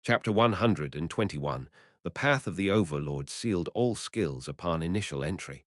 Chapter 121. The Path of the Overlord sealed all skills upon initial entry.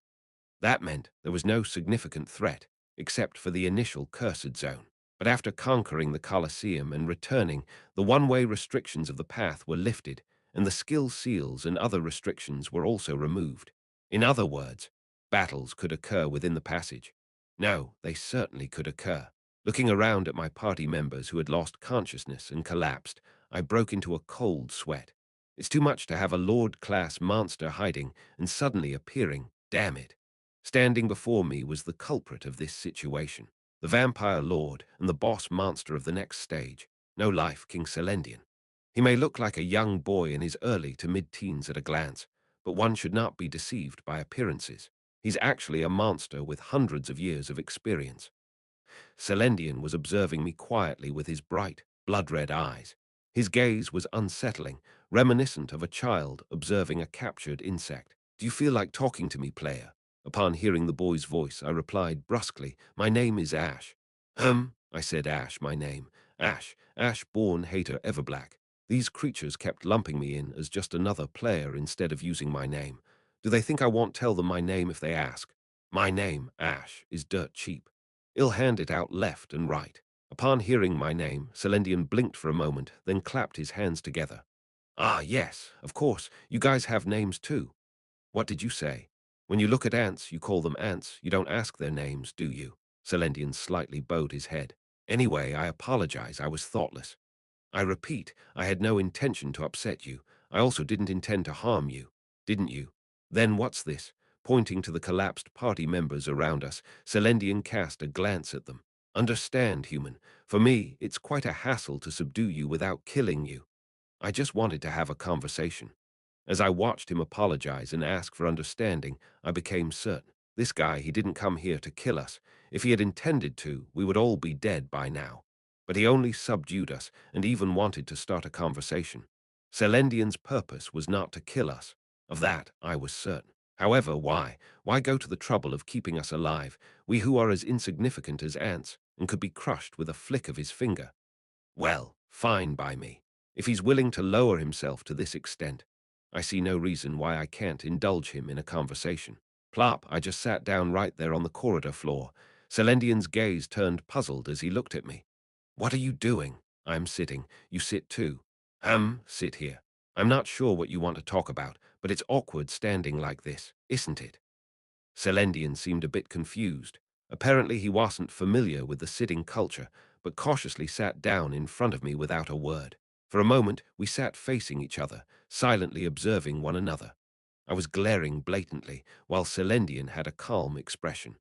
That meant there was no significant threat, except for the initial cursed zone. But after conquering the Colosseum and returning, the one-way restrictions of the path were lifted, and the skill seals and other restrictions were also removed. In other words, battles could occur within the passage. No, they certainly could occur. Looking around at my party members who had lost consciousness and collapsed, I broke into a cold sweat. It's too much to have a Lord-class monster hiding and suddenly appearing, damn it. Standing before me was the culprit of this situation, the vampire lord and the boss monster of the next stage, no life King Celendian. He may look like a young boy in his early to mid-teens at a glance, but one should not be deceived by appearances. He's actually a monster with hundreds of years of experience. Celendian was observing me quietly with his bright, blood-red eyes. His gaze was unsettling, reminiscent of a child observing a captured insect. "Do you feel like talking to me, player?" Upon hearing the boy's voice, I replied brusquely, "My name is Ash." I said, "Ash, my name. Ash, Ash-born hater Everblack." These creatures kept lumping me in as just another player instead of using my name. Do they think I won't tell them my name if they ask? My name, Ash, is dirt cheap. I'll hand it out left and right. Upon hearing my name, Celendian blinked for a moment, then clapped his hands together. "Ah, yes, of course, you guys have names too." "What did you say? When you look at ants, you call them ants. You don't ask their names, do you?" Celendian slightly bowed his head. "Anyway, I apologize. I was thoughtless. I repeat, I had no intention to upset you. I also didn't intend to harm you. Didn't you? Then what's this?" Pointing to the collapsed party members around us, Celendian cast a glance at them. "Understand, human. For me, it's quite a hassle to subdue you without killing you. I just wanted to have a conversation." As I watched him apologize and ask for understanding, I became certain. This guy, he didn't come here to kill us. If he had intended to, we would all be dead by now. But he only subdued us and even wanted to start a conversation. Celendian's purpose was not to kill us. Of that, I was certain. However, why? Why go to the trouble of keeping us alive, we who are as insignificant as ants and could be crushed with a flick of his finger? Well, fine by me. If he's willing to lower himself to this extent, I see no reason why I can't indulge him in a conversation. Plop, I just sat down right there on the corridor floor. Celendian's gaze turned puzzled as he looked at me. "What are you doing?" "I'm sitting. You sit too." Sit here. I'm not sure what you want to talk about, but it's awkward standing like this, isn't it?" Celendian seemed a bit confused. Apparently he wasn't familiar with the sitting culture, but cautiously sat down in front of me without a word. For a moment, we sat facing each other, silently observing one another. I was glaring blatantly, while Celendian had a calm expression.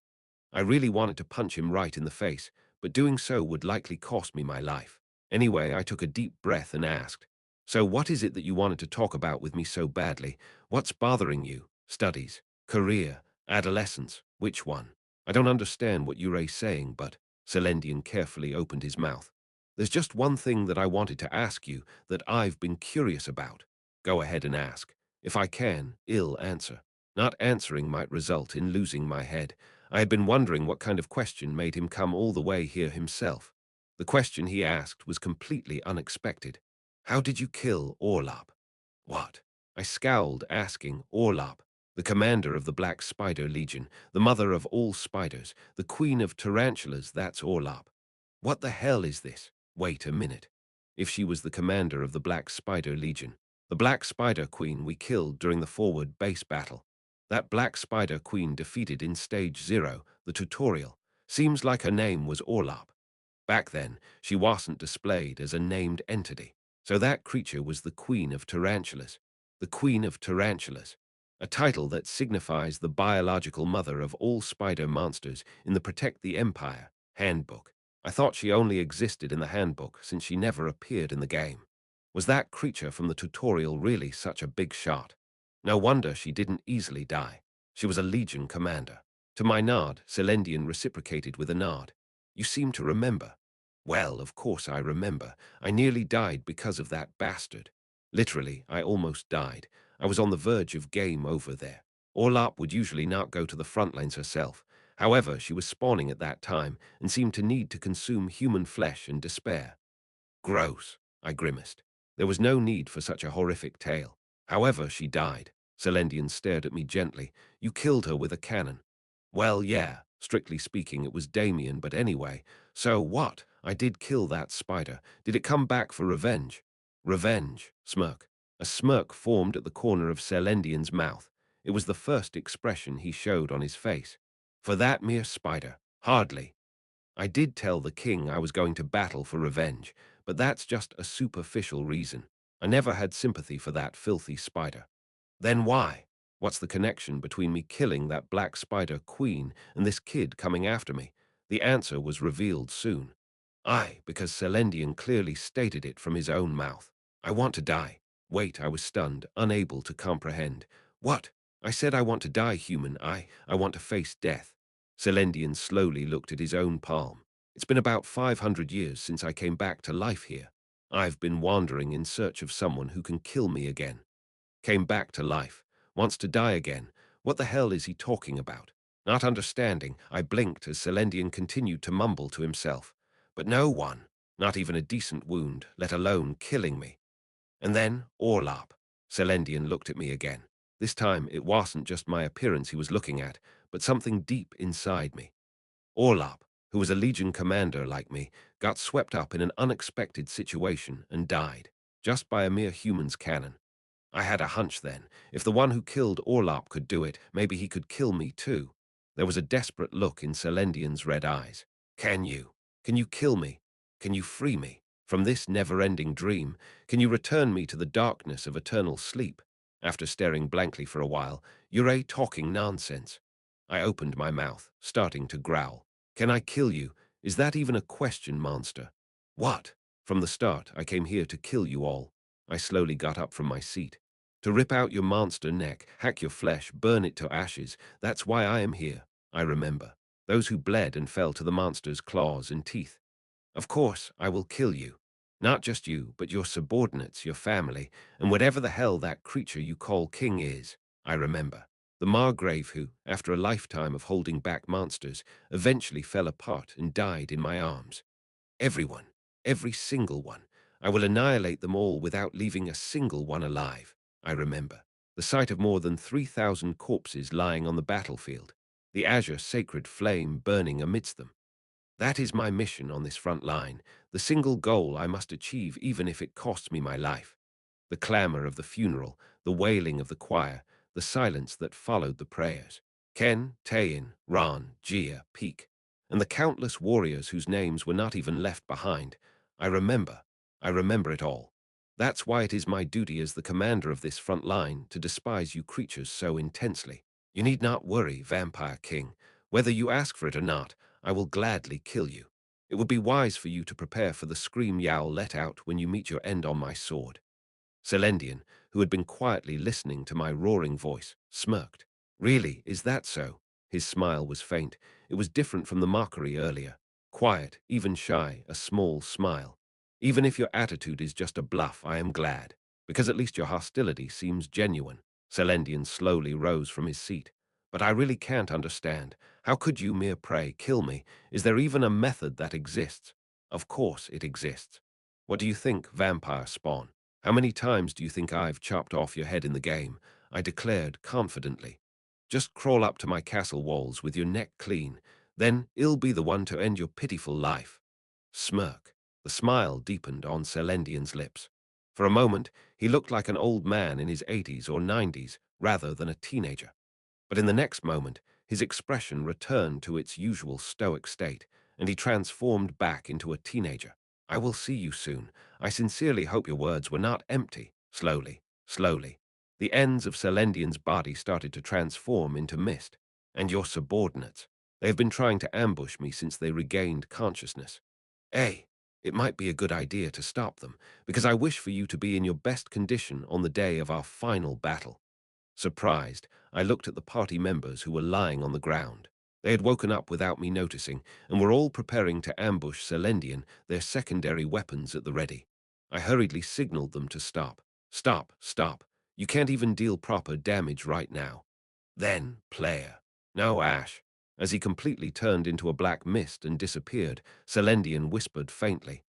I really wanted to punch him right in the face, but doing so would likely cost me my life. Anyway, I took a deep breath and asked, "So what is it that you wanted to talk about with me so badly? What's bothering you? Studies? Career? Adolescence? Which one? I don't understand what you're saying, but..." Celendian carefully opened his mouth. "There's just one thing that I wanted to ask you that I've been curious about." "Go ahead and ask. If I can, I'll answer." Not answering might result in losing my head. I had been wondering what kind of question made him come all the way here himself. The question he asked was completely unexpected. "How did you kill Orlop?" "What?" I scowled, asking. "Orlop, the commander of the Black Spider Legion, the mother of all spiders, the queen of tarantulas, that's Orlop." "What the hell is this?" "Wait a minute. If she was the commander of the Black Spider Legion, the Black Spider Queen we killed during the forward base battle, that Black Spider Queen defeated in Stage 0, the tutorial, seems like her name was Orlop. Back then, she wasn't displayed as a named entity, so that creature was the Queen of Tarantulas. The Queen of Tarantulas, a title that signifies the biological mother of all spider monsters in the Protect the Empire handbook. I thought she only existed in the handbook since she never appeared in the game. Was that creature from the tutorial really such a big shot? No wonder she didn't easily die. She was a Legion commander. To my nod, Celendian reciprocated with a nod. "You seem to remember." "Well, of course I remember. I nearly died because of that bastard. Literally, I almost died. I was on the verge of game over there. Orlop would usually not go to the front lines herself. However, she was spawning at that time and seemed to need to consume human flesh and despair." "Gross," I grimaced. There was no need for such a horrific tale. However, she died. Selendian stared at me gently. You killed her with a cannon. Well, yeah, strictly speaking, it was Damien, but anyway. So what? I did kill that spider. Did it come back for revenge? Revenge. Smirk. A smirk formed at the corner of Selendian's mouth. It was the first expression he showed on his face. For that mere spider? Hardly. I did tell the king I was going to battle for revenge, but that's just a superficial reason. I never had sympathy for that filthy spider. Then why? What's the connection between me killing that black spider queen and this kid coming after me? The answer was revealed soon. Because Selendian clearly stated it from his own mouth. I want to die. Wait, I was stunned, unable to comprehend. What? I said I want to die, human. I want to face death. Selendian slowly looked at his own palm. It's been about 500 years since I came back to life here. I've been wandering in search of someone who can kill me again. Came back to life. Wants to die again. What the hell is he talking about? Not understanding, I blinked as Selendian continued to mumble to himself. But no one, not even a decent wound, let alone killing me. And then, Orlap. Selendian looked at me again. This time, it wasn't just my appearance he was looking at, but something deep inside me. Orlap, who was a Legion commander like me, got swept up in an unexpected situation and died, just by a mere human's cannon. I had a hunch then. If the one who killed Orlap could do it, maybe he could kill me too. There was a desperate look in Selendian's red eyes. Can you? Can you kill me? Can you free me from this never-ending dream? Can you return me to the darkness of eternal sleep? After staring blankly for a while, you're talking nonsense. I opened my mouth, starting to growl. Can I kill you? Is that even a question, monster? What? From the start, I came here to kill you all. I slowly got up from my seat. To rip out your monster neck, hack your flesh, burn it to ashes. That's why I am here. I remember. Those who bled and fell to the monster's claws and teeth. Of course, I will kill you. Not just you, but your subordinates, your family, and whatever the hell that creature you call king is. I remember. The Margrave who, after a lifetime of holding back monsters, eventually fell apart and died in my arms. Everyone, every single one. I will annihilate them all without leaving a single one alive. I remember. The sight of more than 3,000 corpses lying on the battlefield. The azure sacred flame burning amidst them. That is my mission on this front line, the single goal I must achieve even if it costs me my life. The clamor of the funeral, the wailing of the choir, the silence that followed the prayers. Ken, Tayin, Ran, Gia, Peak, and the countless warriors whose names were not even left behind. I remember it all. That's why it is my duty as the commander of this front line to despise you creatures so intensely. You need not worry, Vampire King. Whether you ask for it or not, I will gladly kill you. It would be wise for you to prepare for the scream Yowl let out when you meet your end on my sword. Selendian, who had been quietly listening to my roaring voice, smirked. Really, is that so? His smile was faint. It was different from the mockery earlier. Quiet, even shy, a small smile. Even if your attitude is just a bluff, I am glad, because at least your hostility seems genuine. Selendian slowly rose from his seat. But I really can't understand. How could you, mere prey, kill me? Is there even a method that exists? Of course it exists. What do you think, vampire spawn? How many times do you think I've chopped off your head in the game? I declared confidently. Just crawl up to my castle walls with your neck clean. Then I'll be the one to end your pitiful life. Smirk. The smile deepened on Selendian's lips. For a moment, he looked like an old man in his 80s or 90s, rather than a teenager. But in the next moment, his expression returned to its usual stoic state, and he transformed back into a teenager. I will see you soon. I sincerely hope your words were not empty. Slowly, slowly. The ends of Selendian's body started to transform into mist. And your subordinates. They have been trying to ambush me since they regained consciousness. It might be a good idea to stop them, because I wish for you to be in your best condition on the day of our final battle. Surprised, I looked at the party members who were lying on the ground. They had woken up without me noticing, and were all preparing to ambush Selendian, their secondary weapons at the ready. I hurriedly signaled them to stop. Stop, stop. You can't even deal proper damage right now. Then, player. No, Ash. As he completely turned into a black mist and disappeared, Selendian whispered faintly,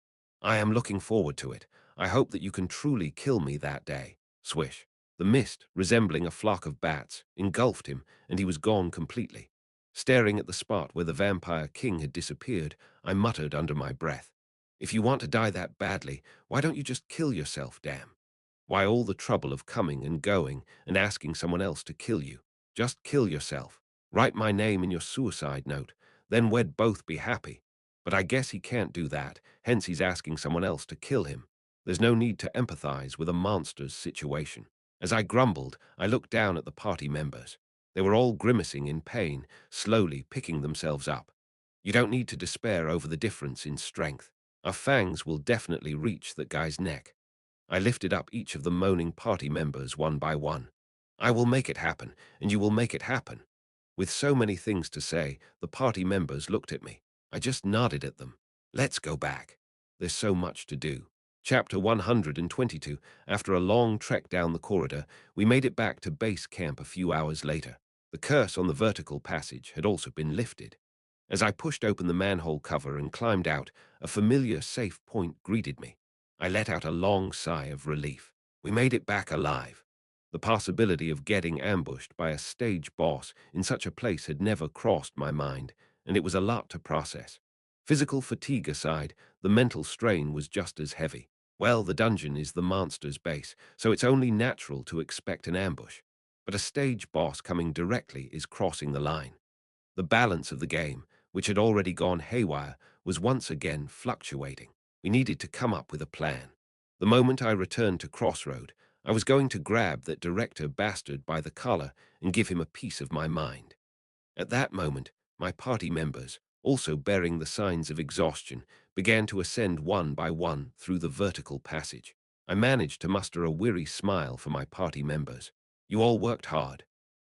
I am looking forward to it. I hope that you can truly kill me that day. Swish. The mist, resembling a flock of bats, engulfed him, and he was gone completely. Staring at the spot where the vampire king had disappeared, I muttered under my breath, "If you want to die that badly, why don't you just kill yourself, damn? Why all the trouble of coming and going and asking someone else to kill you? Just kill yourself. Write my name in your suicide note. Then we'd both be happy." But I guess he can't do that, hence he's asking someone else to kill him. There's no need to empathize with a monster's situation. As I grumbled, I looked down at the party members. They were all grimacing in pain, slowly picking themselves up. You don't need to despair over the difference in strength. Our fangs will definitely reach that guy's neck. I lifted up each of the moaning party members one by one. I will make it happen, and you will make it happen. With so many things to say, the party members looked at me. I just nodded at them. Let's go back. There's so much to do. Chapter 122. After a long trek down the corridor, we made it back to base camp a few hours later. The curse on the vertical passage had also been lifted. As I pushed open the manhole cover and climbed out, a familiar safe point greeted me. I let out a long sigh of relief. We made it back alive. The possibility of getting ambushed by a stage boss in such a place had never crossed my mind, and it was a lot to process. Physical fatigue aside, the mental strain was just as heavy. Well, the dungeon is the monster's base, so it's only natural to expect an ambush. But a stage boss coming directly is crossing the line. The balance of the game, which had already gone haywire, was once again fluctuating. We needed to come up with a plan. The moment I returned to Crossroad, I was going to grab that director bastard by the collar and give him a piece of my mind. At that moment, my party members, also bearing the signs of exhaustion, began to ascend one by one through the vertical passage. I managed to muster a weary smile for my party members. You all worked hard.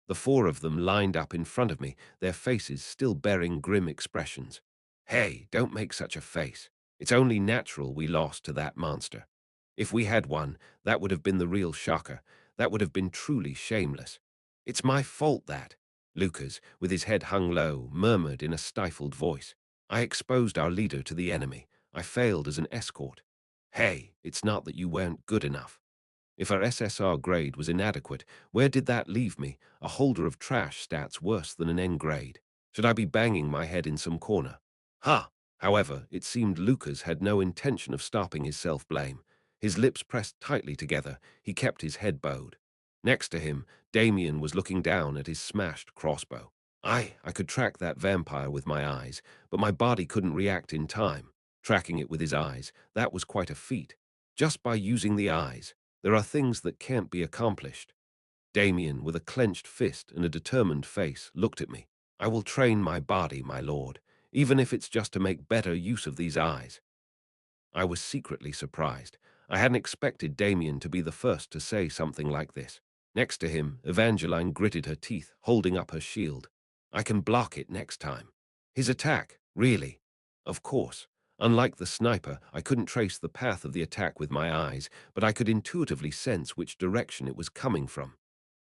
The four of them lined up in front of me, their faces still bearing grim expressions. Hey, don't make such a face. It's only natural we lost to that monster. If we had won, that would have been the real shocker. That would have been truly shameless. It's my fault that, Lucas, with his head hung low, murmured in a stifled voice. I exposed our leader to the enemy. I failed as an escort. Hey, it's not that you weren't good enough. If our SSR grade was inadequate, where did that leave me, a holder of trash stats worse than an N grade? Should I be banging my head in some corner? Ha! However, it seemed Lucas had no intention of stopping his self-blame. His lips pressed tightly together, he kept his head bowed. Next to him, Damien was looking down at his smashed crossbow. I could track that vampire with my eyes, but my body couldn't react in time. Tracking it with his eyes, that was quite a feat. Just by using the eyes. There are things that can't be accomplished. Damien, with a clenched fist and a determined face, looked at me. I will train my body, my lord, even if it's just to make better use of these eyes. I was secretly surprised. I hadn't expected Damien to be the first to say something like this. Next to him, Evangeline gritted her teeth, holding up her shield. I can block it next time. His attack, really? Of course. Unlike the sniper, I couldn't trace the path of the attack with my eyes, but I could intuitively sense which direction it was coming from.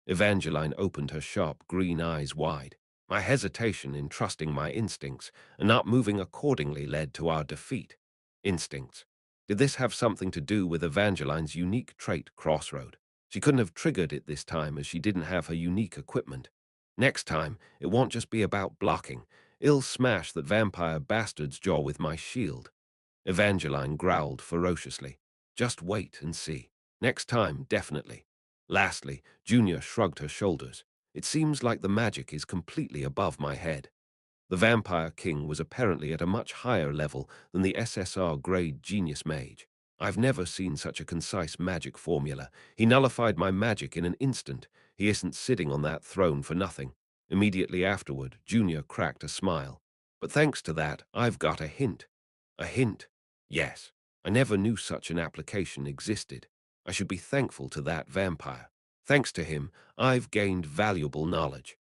Evangeline opened her sharp green eyes wide. My hesitation in trusting my instincts and not moving accordingly led to our defeat. Instincts. Did this have something to do with Evangeline's unique trait, Crossroad? She couldn't have triggered it this time as she didn't have her unique equipment. Next time, it won't just be about blocking. I'll smash that vampire bastard's jaw with my shield. Evangeline growled ferociously. Just wait and see. Next time, definitely. Lastly, Junior shrugged her shoulders. It seems like the magic is completely above my head. The Vampire King was apparently at a much higher level than the SSR grade genius mage. I've never seen such a concise magic formula. He nullified my magic in an instant. He isn't sitting on that throne for nothing. Immediately afterward, Junior cracked a smile. But thanks to that, I've got a hint. A hint? Yes. I never knew such an application existed. I should be thankful to that vampire. Thanks to him, I've gained valuable knowledge.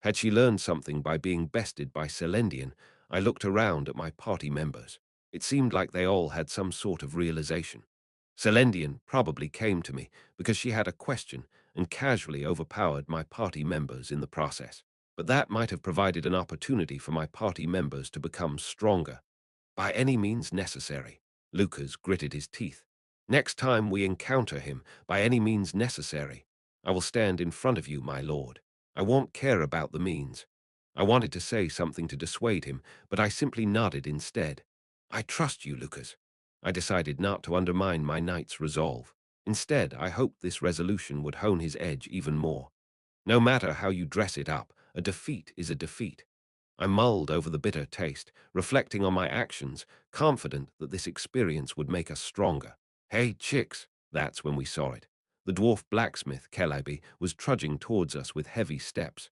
Had she learned something by being bested by Celendian, I looked around at my party members. It seemed like they all had some sort of realization. Celendian probably came to me because she had a question and casually overpowered my party members in the process. But that might have provided an opportunity for my party members to become stronger. By any means necessary. Lucas gritted his teeth. Next time we encounter him, by any means necessary, I will stand in front of you, my lord. I won't care about the means. I wanted to say something to dissuade him, but I simply nodded instead. I trust you, Lucas. I decided not to undermine my knight's resolve. Instead, I hoped this resolution would hone his edge even more. No matter how you dress it up, a defeat is a defeat. I mulled over the bitter taste, reflecting on my actions, confident that this experience would make us stronger. Hey, chicks! That's when we saw it. The dwarf blacksmith, Celebi, was trudging towards us with heavy steps.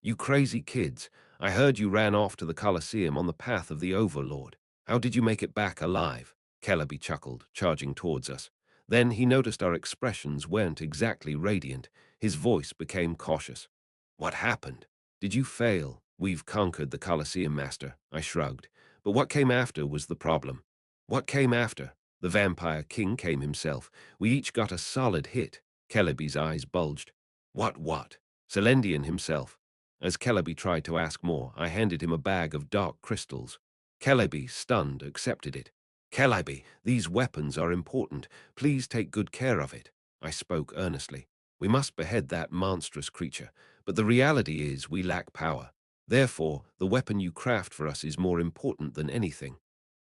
You crazy kids, I heard you ran off to the Colosseum on the path of the Overlord. How did you make it back alive? Celebi chuckled, charging towards us. Then he noticed our expressions weren't exactly radiant. His voice became cautious. What happened? Did you fail? We've conquered the Colosseum, Master, I shrugged. But what came after was the problem. What came after? The Vampire King came himself. We each got a solid hit. Celebi's eyes bulged. What? Selendian himself. As Celebi tried to ask more, I handed him a bag of dark crystals. Celebi, stunned, accepted it. Celebi, these weapons are important. Please take good care of it. I spoke earnestly. We must behead that monstrous creature, but the reality is we lack power. Therefore, the weapon you craft for us is more important than anything.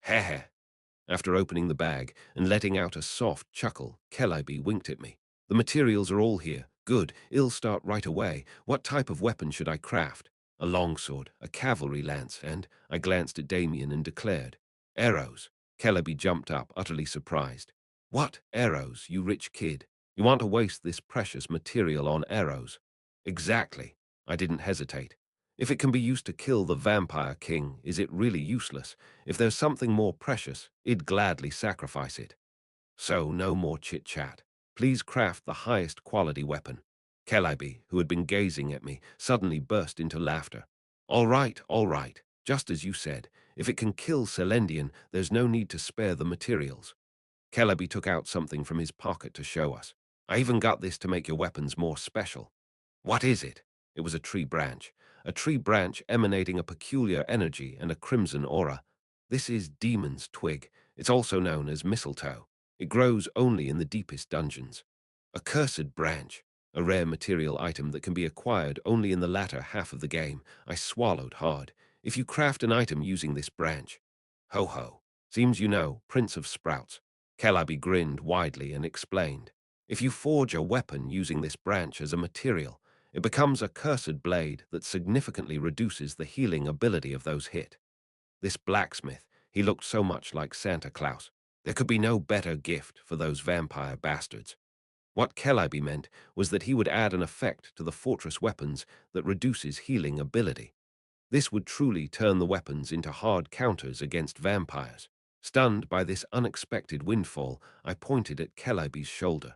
Heh. After opening the bag and letting out a soft chuckle, Celebi winked at me. The materials are all here. Good, I'll start right away. What type of weapon should I craft? A longsword, a cavalry lance, and I glanced at Damien and declared, arrows. Celebi jumped up, utterly surprised. What arrows, you rich kid? You want to waste this precious material on arrows? Exactly. I didn't hesitate. If it can be used to kill the Vampire King, is it really useless? If there's something more precious, I'd gladly sacrifice it. So no more chit-chat. Please craft the highest quality weapon. Celebi, who had been gazing at me, suddenly burst into laughter. All right. Just as you said, if it can kill Selendian, there's no need to spare the materials. Celebi took out something from his pocket to show us. I even got this to make your weapons more special. What is it? It was a tree branch emanating a peculiar energy and a crimson aura. This is Demon's Twig. It's also known as mistletoe. It grows only in the deepest dungeons. A cursed branch, a rare material item that can be acquired only in the latter half of the game. I swallowed hard. If you craft an item using this branch. Ho. Seems you know, Prince of Sprouts. Celebi grinned widely and explained. If you forge a weapon using this branch as a material, it becomes a cursed blade that significantly reduces the healing ability of those hit. This blacksmith, he looked so much like Santa Claus. There could be no better gift for those vampire bastards. What Celebi meant was that he would add an effect to the fortress weapons that reduces healing ability. This would truly turn the weapons into hard counters against vampires. Stunned by this unexpected windfall, I pointed at Celebi's shoulder.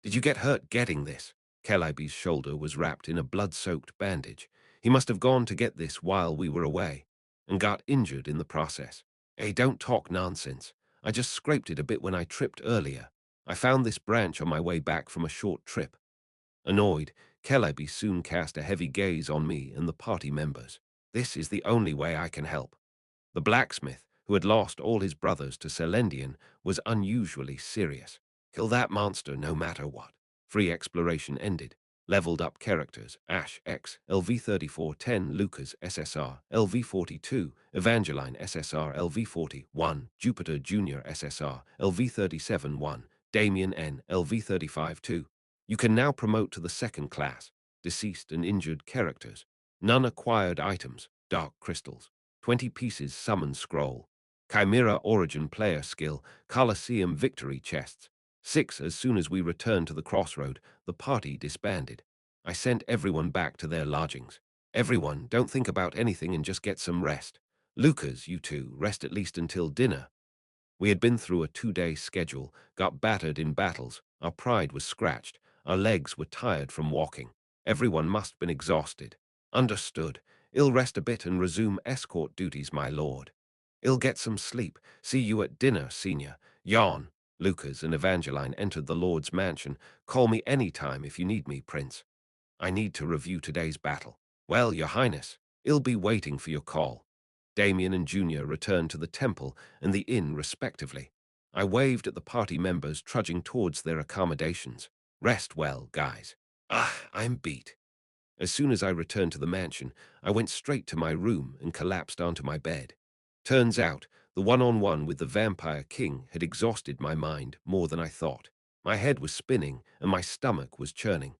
Did you get hurt getting this? Celebi's shoulder was wrapped in a blood-soaked bandage. He must have gone to get this while we were away, and got injured in the process. Hey, don't talk nonsense. I just scraped it a bit when I tripped earlier. I found this branch on my way back from a short trip. Annoyed, Celebi soon cast a heavy gaze on me and the party members. This is the only way I can help. The blacksmith, who had lost all his brothers to Selendian, was unusually serious. Kill that monster no matter what. Free exploration ended. Leveled up characters: Ash X, LV3410, Lucas SSR, LV42, Evangeline SSR, LV41, Jupiter Jr. SSR, LV37-1, Damien N, LV35-2. You can now promote to the second class, deceased and injured characters. None acquired items, dark crystals. 20 pieces summon scroll. Chimera origin player skill, Colosseum victory chests. 6. As soon as we returned to the crossroad, the party disbanded. I sent everyone back to their lodgings. Everyone, don't think about anything and just get some rest. Lucas, you two, rest at least until dinner. We had been through a 2-day schedule, got battered in battles, our pride was scratched, our legs were tired from walking. Everyone must have been exhausted. Understood. I'll rest a bit and resume escort duties, my lord. I'll get some sleep. See you at dinner, senior. Yawn. Lucas and Evangeline entered the lord's mansion. Call me any time if you need me, prince. I need to review today's battle. Well, your highness, I'll be waiting for your call. Damien and Junior returned to the temple and the inn respectively. I waved at the party members trudging towards their accommodations. Rest well, guys. I'm beat. As soon as I returned to the mansion, I went straight to my room and collapsed onto my bed. Turns out, the one-on-one with the Vampire King had exhausted my mind more than I thought. My head was spinning and my stomach was churning.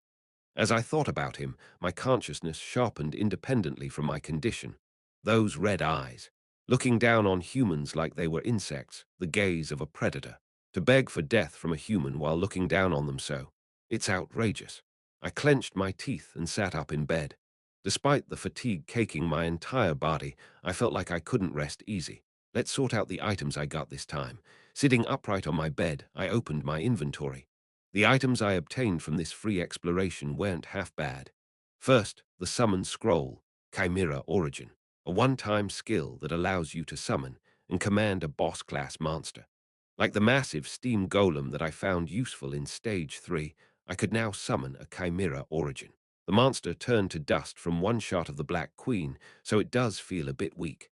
As I thought about him, my consciousness sharpened independently from my condition. Those red eyes, looking down on humans like they were insects, the gaze of a predator. To beg for death from a human while looking down on them so. It's outrageous. I clenched my teeth and sat up in bed. Despite the fatigue caking my entire body, I felt like I couldn't rest easy. Let's sort out the items I got this time. Sitting upright on my bed, I opened my inventory. The items I obtained from this free exploration weren't half bad. First, the Summon Scroll, Chimera Origin, a one-time skill that allows you to summon and command a boss-class monster. Like the massive steam golem that I found useful in Stage 3, I could now summon a Chimera Origin. The monster turned to dust from one shot of the Black Queen, so it does feel a bit weak.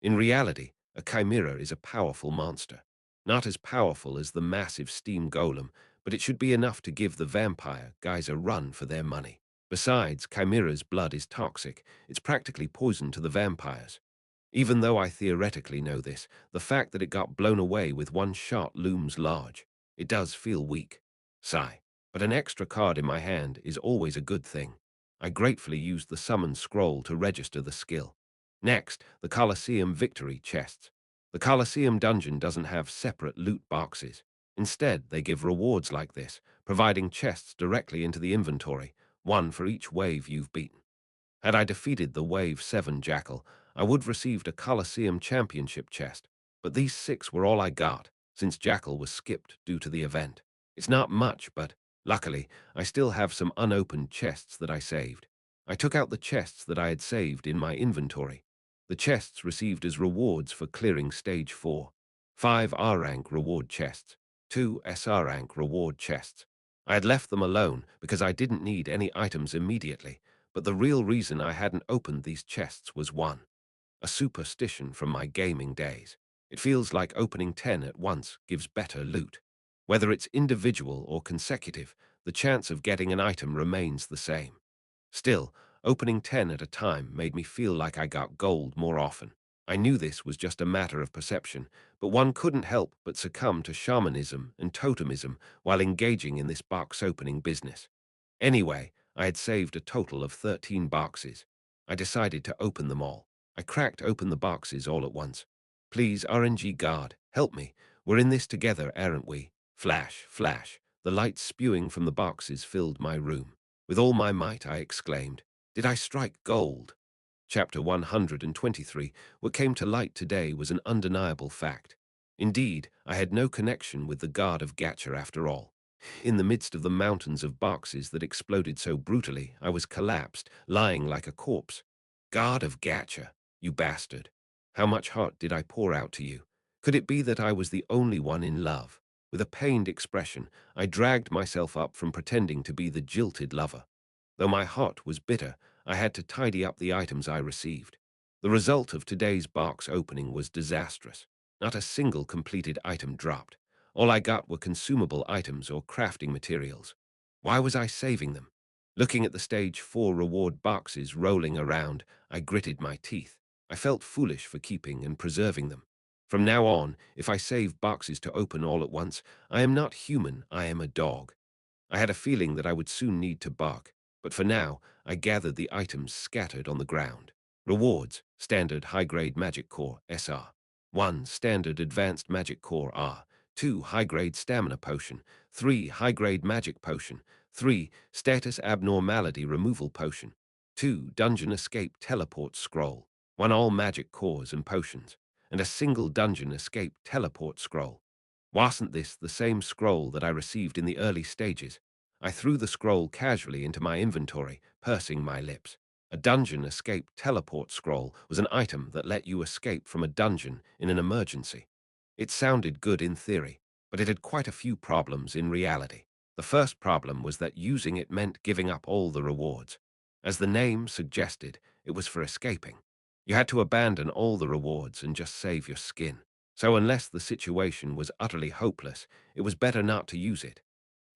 In reality, a chimera is a powerful monster. Not as powerful as the massive steam golem, but it should be enough to give the vampire guys a run for their money. Besides, chimera's blood is toxic. It's practically poison to the vampires. Even though I theoretically know this, the fact that it got blown away with one shot looms large. It does feel weak. Sigh. But an extra card in my hand is always a good thing. I gratefully used the summon scroll to register the skill. Next, the Colosseum victory chests. The Colosseum dungeon doesn't have separate loot boxes. Instead, they give rewards like this, providing chests directly into the inventory, one for each wave you've beaten. Had I defeated the Wave 7 Jackal, I would have received a Colosseum Championship chest, but these 6 were all I got, since Jackal was skipped due to the event. It's not much, but luckily, I still have some unopened chests that I saved. I took out the chests that I had saved in my inventory. The chests received as rewards for clearing Stage 4. 5 R-rank reward chests, 2 SR rank reward chests. I had left them alone because I didn't need any items immediately, but the real reason I hadn't opened these chests was one, a superstition from my gaming days. It feels like opening 10 at once gives better loot. Whether it's individual or consecutive, the chance of getting an item remains the same. Still, opening 10 at a time made me feel like I got gold more often. I knew this was just a matter of perception, but one couldn't help but succumb to shamanism and totemism while engaging in this box opening business. Anyway, I had saved a total of 13 boxes. I decided to open them all. I cracked open the boxes all at once. Please, RNG God, help me. We're in this together, aren't we? Flash, flash. The light spewing from the boxes filled my room. With all my might, I exclaimed, "Did I strike gold?" Chapter 123. What came to light today was an undeniable fact. Indeed, I had no connection with the god of Gacha after all. In the midst of the mountains of boxes that exploded so brutally, I was collapsed, lying like a corpse. God of Gacha, you bastard. How much heart did I pour out to you? Could it be that I was the only one in love? With a pained expression, I dragged myself up from pretending to be the jilted lover. Though my heart was bitter, I had to tidy up the items I received. The result of today's box opening was disastrous. Not a single completed item dropped. All I got were consumable items or crafting materials. Why was I saving them? Looking at the Stage 4 reward boxes rolling around, I gritted my teeth. I felt foolish for keeping and preserving them. From now on, if I save boxes to open all at once, I am not human, I am a dog. I had a feeling that I would soon need to bark, but for now, I gathered the items scattered on the ground. Rewards: Standard High-Grade Magic Core, SR. 1. Standard Advanced Magic Core, R. 2. High-Grade Stamina Potion. 3. High-Grade Magic Potion. 3. Status Abnormality Removal Potion. 2. Dungeon Escape Teleport Scroll. 1. All Magic Cores and Potions. And a single Dungeon Escape Teleport Scroll. Wasn't this the same scroll that I received in the early stages? I threw the scroll casually into my inventory, pursing my lips. A dungeon escape teleport scroll was an item that let you escape from a dungeon in an emergency. It sounded good in theory, but it had quite a few problems in reality. The first problem was that using it meant giving up all the rewards. As the name suggested, it was for escaping. You had to abandon all the rewards and just save your skin. So unless the situation was utterly hopeless, it was better not to use it.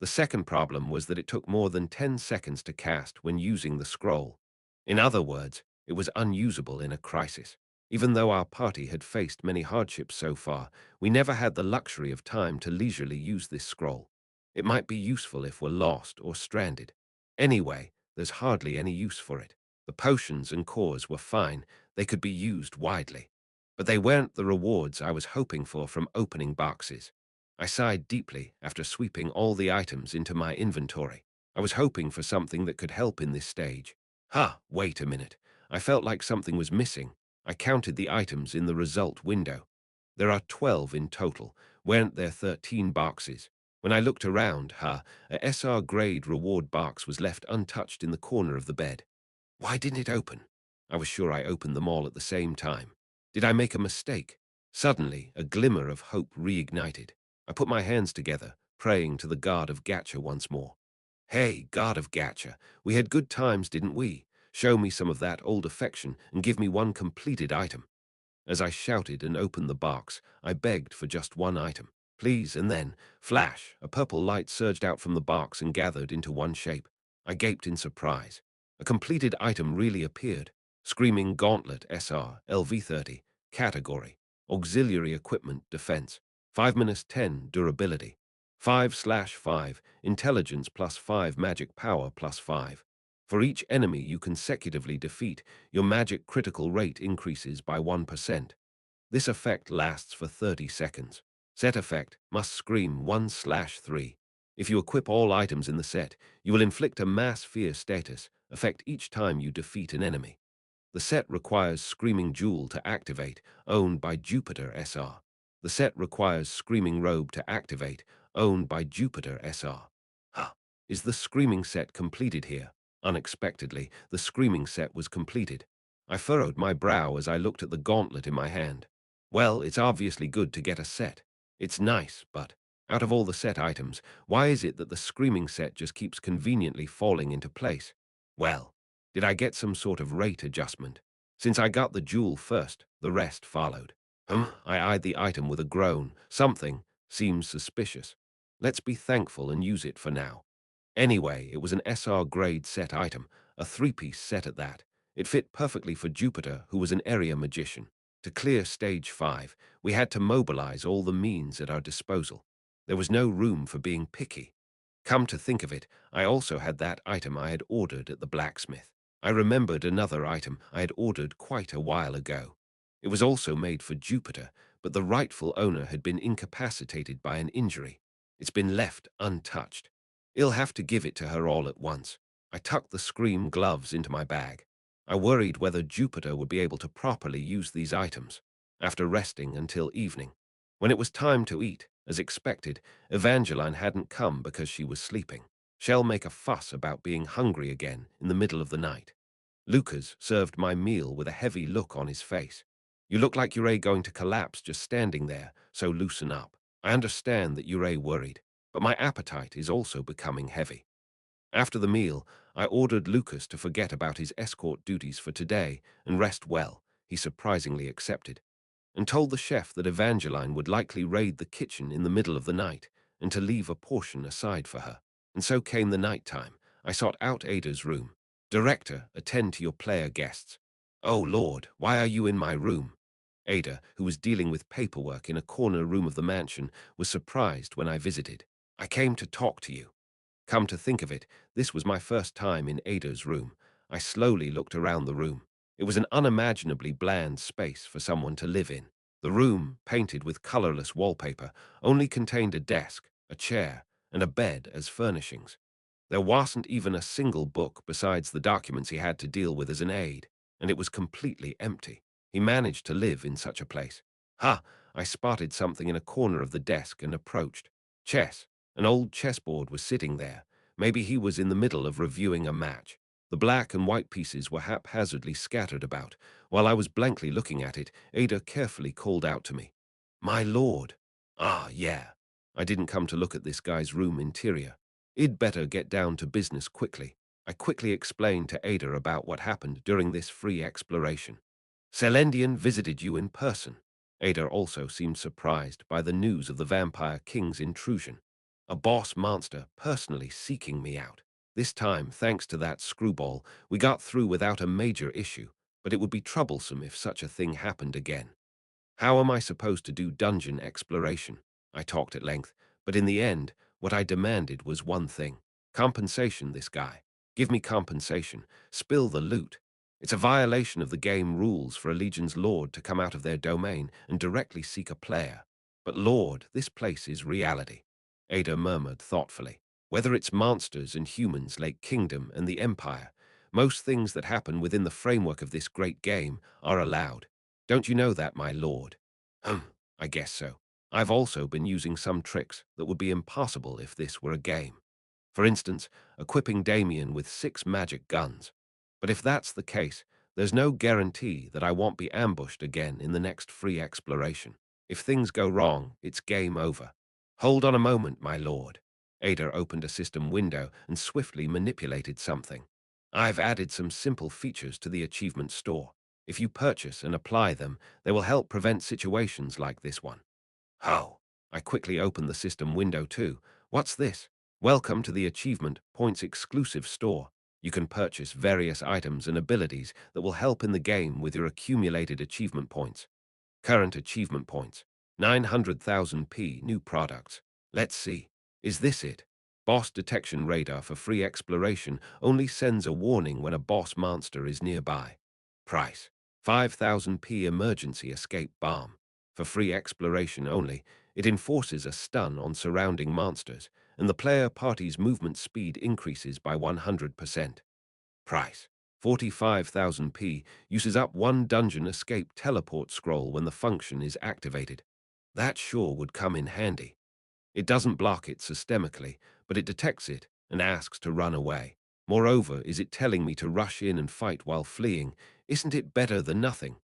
The second problem was that it took more than 10 seconds to cast when using the scroll. In other words, it was unusable in a crisis. Even though our party had faced many hardships so far, we never had the luxury of time to leisurely use this scroll. It might be useful if we're lost or stranded. Anyway, there's hardly any use for it. The potions and cores were fine, they could be used widely. But they weren't the rewards I was hoping for from opening boxes. I sighed deeply after sweeping all the items into my inventory. I was hoping for something that could help in this stage. Wait a minute. I felt like something was missing. I counted the items in the result window. There are 12 in total. Weren't there 13 boxes? When I looked around, a SR grade reward box was left untouched in the corner of the bed. Why didn't it open? I was sure I opened them all at the same time. Did I make a mistake? Suddenly, a glimmer of hope reignited. I put my hands together, praying to the god of Gacha once more. Hey, god of Gacha, we had good times, didn't we? Show me some of that old affection and give me one completed item. As I shouted and opened the box, I begged for just one item. Please, and then, flash, a purple light surged out from the box and gathered into one shape. I gaped in surprise. A completed item really appeared. Screaming Gauntlet SR, LV30, Category, Auxiliary Equipment Defense, 5-10 Durability, 5/5, Intelligence +5 Magic Power +5. For each enemy you consecutively defeat, your magic critical rate increases by 1%. This effect lasts for 30 seconds. Set effect must scream 1/3. If you equip all items in the set, you will inflict a mass fear status effect each time you defeat an enemy. The set requires Screaming Jewel to activate, owned by Jupiter SR. The set requires Screaming Robe to activate, owned by Jupiter SR. Is the Screaming set completed here? Unexpectedly, the Screaming set was completed. I furrowed my brow as I looked at the gauntlet in my hand. Well, it's obviously good to get a set. It's nice, but out of all the set items, why is it that the Screaming set just keeps conveniently falling into place? Well, did I get some sort of rate adjustment? Since I got the jewel first, the rest followed. I eyed the item with a groan. Something seems suspicious. Let's be thankful and use it for now. Anyway, it was an SR grade set item, a three-piece set at that. It fit perfectly for Jupiter, who was an area magician. To clear stage 5, we had to mobilize all the means at our disposal. There was no room for being picky. Come to think of it, I also had that item I had ordered at the blacksmith. I remembered another item I had ordered quite a while ago. It was also made for Jupiter, but the rightful owner had been incapacitated by an injury. It's been left untouched. I'll have to give it to her all at once. I tucked the Scream gloves into my bag. I worried whether Jupiter would be able to properly use these items. After resting until evening, when it was time to eat, as expected, Evangeline hadn't come because she was sleeping. She'll make a fuss about being hungry again in the middle of the night. Lucas served my meal with a heavy look on his face. You look like you're going to collapse just standing there, so loosen up. I understand that you're worried, but my appetite is also becoming heavy. After the meal, I ordered Lucas to forget about his escort duties for today and rest well. He surprisingly accepted, and told the chef that Evangeline would likely raid the kitchen in the middle of the night and to leave a portion aside for her. And so came the night time. I sought out Ada's room. Director, attend to your player guests. Oh Lord, why are you in my room? Ada, who was dealing with paperwork in a corner room of the mansion, was surprised when I visited. I came to talk to you. Come to think of it, this was my first time in Ada's room. I slowly looked around the room. It was an unimaginably bland space for someone to live in. The room, painted with colorless wallpaper, only contained a desk, a chair, and a bed as furnishings. There wasn't even a single book besides the documents he had to deal with as an aide, and it was completely empty. He managed to live in such a place. I spotted something in a corner of the desk and approached. Chess. An old chessboard was sitting there. Maybe he was in the middle of reviewing a match. The black and white pieces were haphazardly scattered about. While I was blankly looking at it, Ada carefully called out to me. My lord. Yeah. I didn't come to look at this guy's room interior. I'd better get down to business quickly. I quickly explained to Ada about what happened during this free exploration. Selendian visited you in person. Ada also seemed surprised by the news of the Vampire King's intrusion. A boss monster personally seeking me out. This time, thanks to that screwball, we got through without a major issue, but it would be troublesome if such a thing happened again. How am I supposed to do dungeon exploration? I talked at length, but in the end, what I demanded was one thing. Compensation, this guy. Give me compensation. Spill the loot. It's a violation of the game rules for a Legion's Lord to come out of their domain and directly seek a player. But Lord, this place is reality. Ada murmured thoughtfully. Whether it's monsters and humans, Lake Kingdom and the Empire, most things that happen within the framework of this great game are allowed. Don't you know that, my lord? I guess so. I've also been using some tricks that would be impossible if this were a game. For instance, equipping Damien with 6 magic guns. But if that's the case, there's no guarantee that I won't be ambushed again in the next free exploration. If things go wrong, it's game over. Hold on a moment, my lord. Ada opened a system window and swiftly manipulated something. I've added some simple features to the achievement store. If you purchase and apply them, they will help prevent situations like this one. Oh, I quickly opened the system window too. What's this? Welcome to the Achievement Points exclusive store. You can purchase various items and abilities that will help in the game with your accumulated achievement points. Current achievement points. 900,000 new products. Let's see. Is this it? Boss detection radar for free exploration only sends a warning when a boss monster is nearby. Price. 5,000 emergency escape bomb. For free exploration only, it enforces a stun on surrounding monsters, and the player party's movement speed increases by 100%. Price. 45,000 uses up 1 dungeon escape teleport scroll when the function is activated. That sure would come in handy. It doesn't block it systemically, but it detects it and asks to run away. Moreover, is it telling me to rush in and fight while fleeing? Isn't it better than nothing?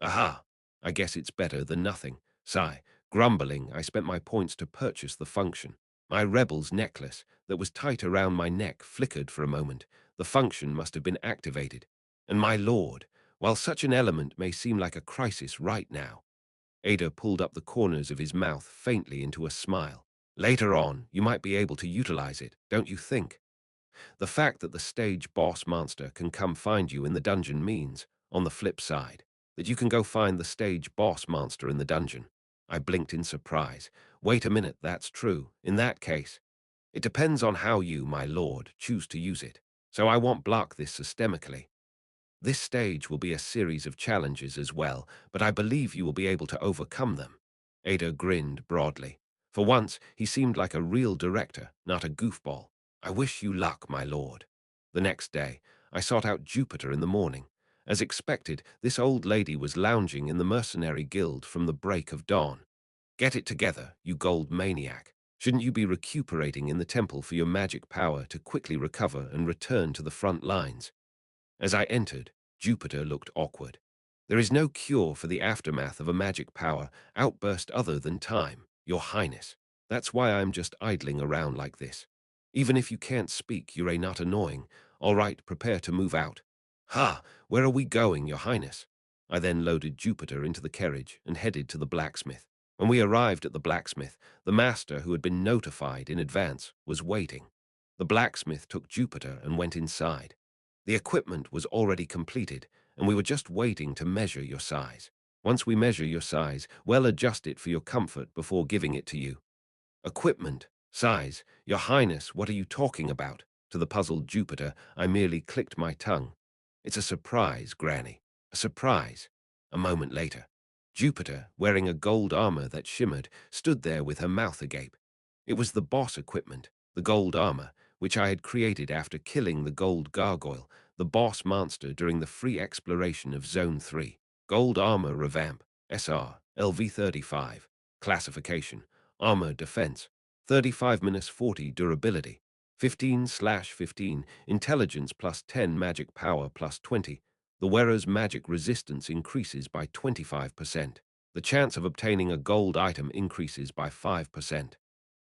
Aha! I guess it's better than nothing. Sigh. Grumbling, I spent my points to purchase the function. My rebel's necklace, that was tight around my neck, flickered for a moment. The function must have been activated. And my lord, while such an element may seem like a crisis right now, Ada pulled up the corners of his mouth faintly into a smile. Later on, you might be able to utilize it, don't you think? The fact that the stage boss monster can come find you in the dungeon means, on the flip side, that you can go find the stage boss monster in the dungeon. I blinked in surprise. Wait a minute, that's true. In that case, it depends on how you, my lord, choose to use it. So I won't block this systemically. This stage will be a series of challenges as well, but I believe you will be able to overcome them. Ada grinned broadly. For once, he seemed like a real director, not a goofball. I wish you luck, my lord. The next day, I sought out Jupiter in the morning. As expected, this old lady was lounging in the mercenary guild from the break of dawn. Get it together, you gold maniac. Shouldn't you be recuperating in the temple for your magic power to quickly recover and return to the front lines? As I entered, Jupiter looked awkward. There is no cure for the aftermath of a magic power outburst other than time, Your Highness. That's why I'm just idling around like this. Even if you can't speak, you're not annoying. All right, prepare to move out. Ha! Where are we going, Your Highness? I then loaded Jupiter into the carriage and headed to the blacksmith. When we arrived at the blacksmith, the master, who had been notified in advance, was waiting. The blacksmith took Jupiter and went inside. The equipment was already completed, and we were just waiting to measure your size. Once we measure your size, we'll adjust it for your comfort before giving it to you. Equipment, size, Your Highness, what are you talking about? To the puzzled Jupiter, I merely clicked my tongue. It's a surprise, Granny. A surprise. A moment later, Jupiter, wearing a gold armor that shimmered, stood there with her mouth agape. It was the boss equipment, the gold armor, which I had created after killing the gold gargoyle, the boss monster during the free exploration of Zone 3. Gold armor revamp, SR, LV35. Classification, armor defense, 35-40 durability, 15/15 intelligence plus 10 magic power plus 20. The wearer's magic resistance increases by 25%. The chance of obtaining a gold item increases by 5%.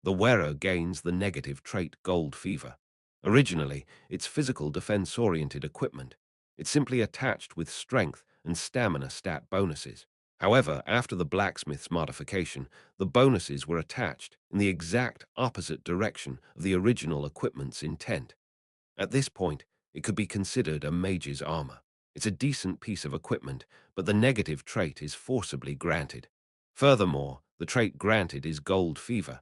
The wearer gains the negative trait Gold Fever. Originally, it's physical defense-oriented equipment. It's simply attached with strength and stamina stat bonuses. However, after the blacksmith's modification, the bonuses were attached in the exact opposite direction of the original equipment's intent. At this point, it could be considered a mage's armor. It's a decent piece of equipment, but the negative trait is forcibly granted. Furthermore, the trait granted is gold fever.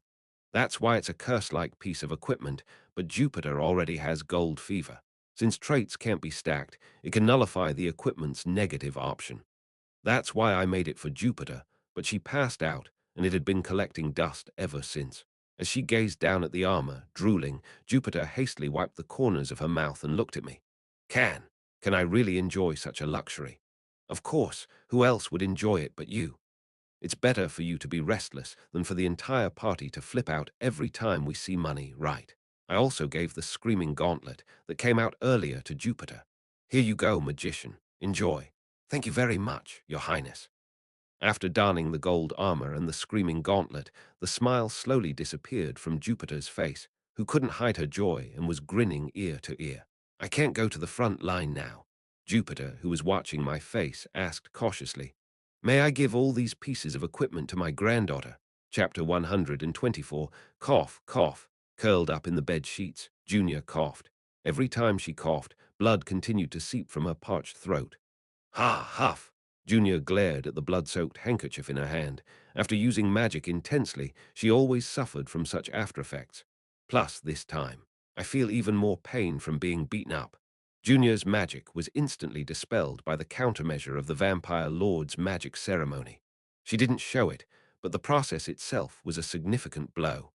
That's why it's a curse-like piece of equipment, but Jupiter already has gold fever. Since traits can't be stacked, it can nullify the equipment's negative option. That's why I made it for Jupiter, but she passed out, and it had been collecting dust ever since. As she gazed down at the armor, drooling, Jupiter hastily wiped the corners of her mouth and looked at me. Can I really enjoy such a luxury? Of course, who else would enjoy it but you? It's better for you to be restless than for the entire party to flip out every time we see money, right? I also gave the screaming gauntlet that came out earlier to Jupiter. Here you go, magician. Enjoy. Thank you very much, Your Highness. After donning the gold armor and the screaming gauntlet, the smile slowly disappeared from Jupiter's face, who couldn't hide her joy and was grinning ear to ear. I can't go to the front line now. Jupiter, who was watching my face, asked cautiously, May I give all these pieces of equipment to my granddaughter? Chapter 124, cough, cough, curled up in the bed sheets, Junior coughed. Every time she coughed, blood continued to seep from her parched throat. Ha, huff! Junior glared at the blood-soaked handkerchief in her hand. After using magic intensely, she always suffered from such after-effects. Plus, this time, I feel even more pain from being beaten up. Junior's magic was instantly dispelled by the countermeasure of the vampire lord's magic ceremony. She didn't show it, but the process itself was a significant blow.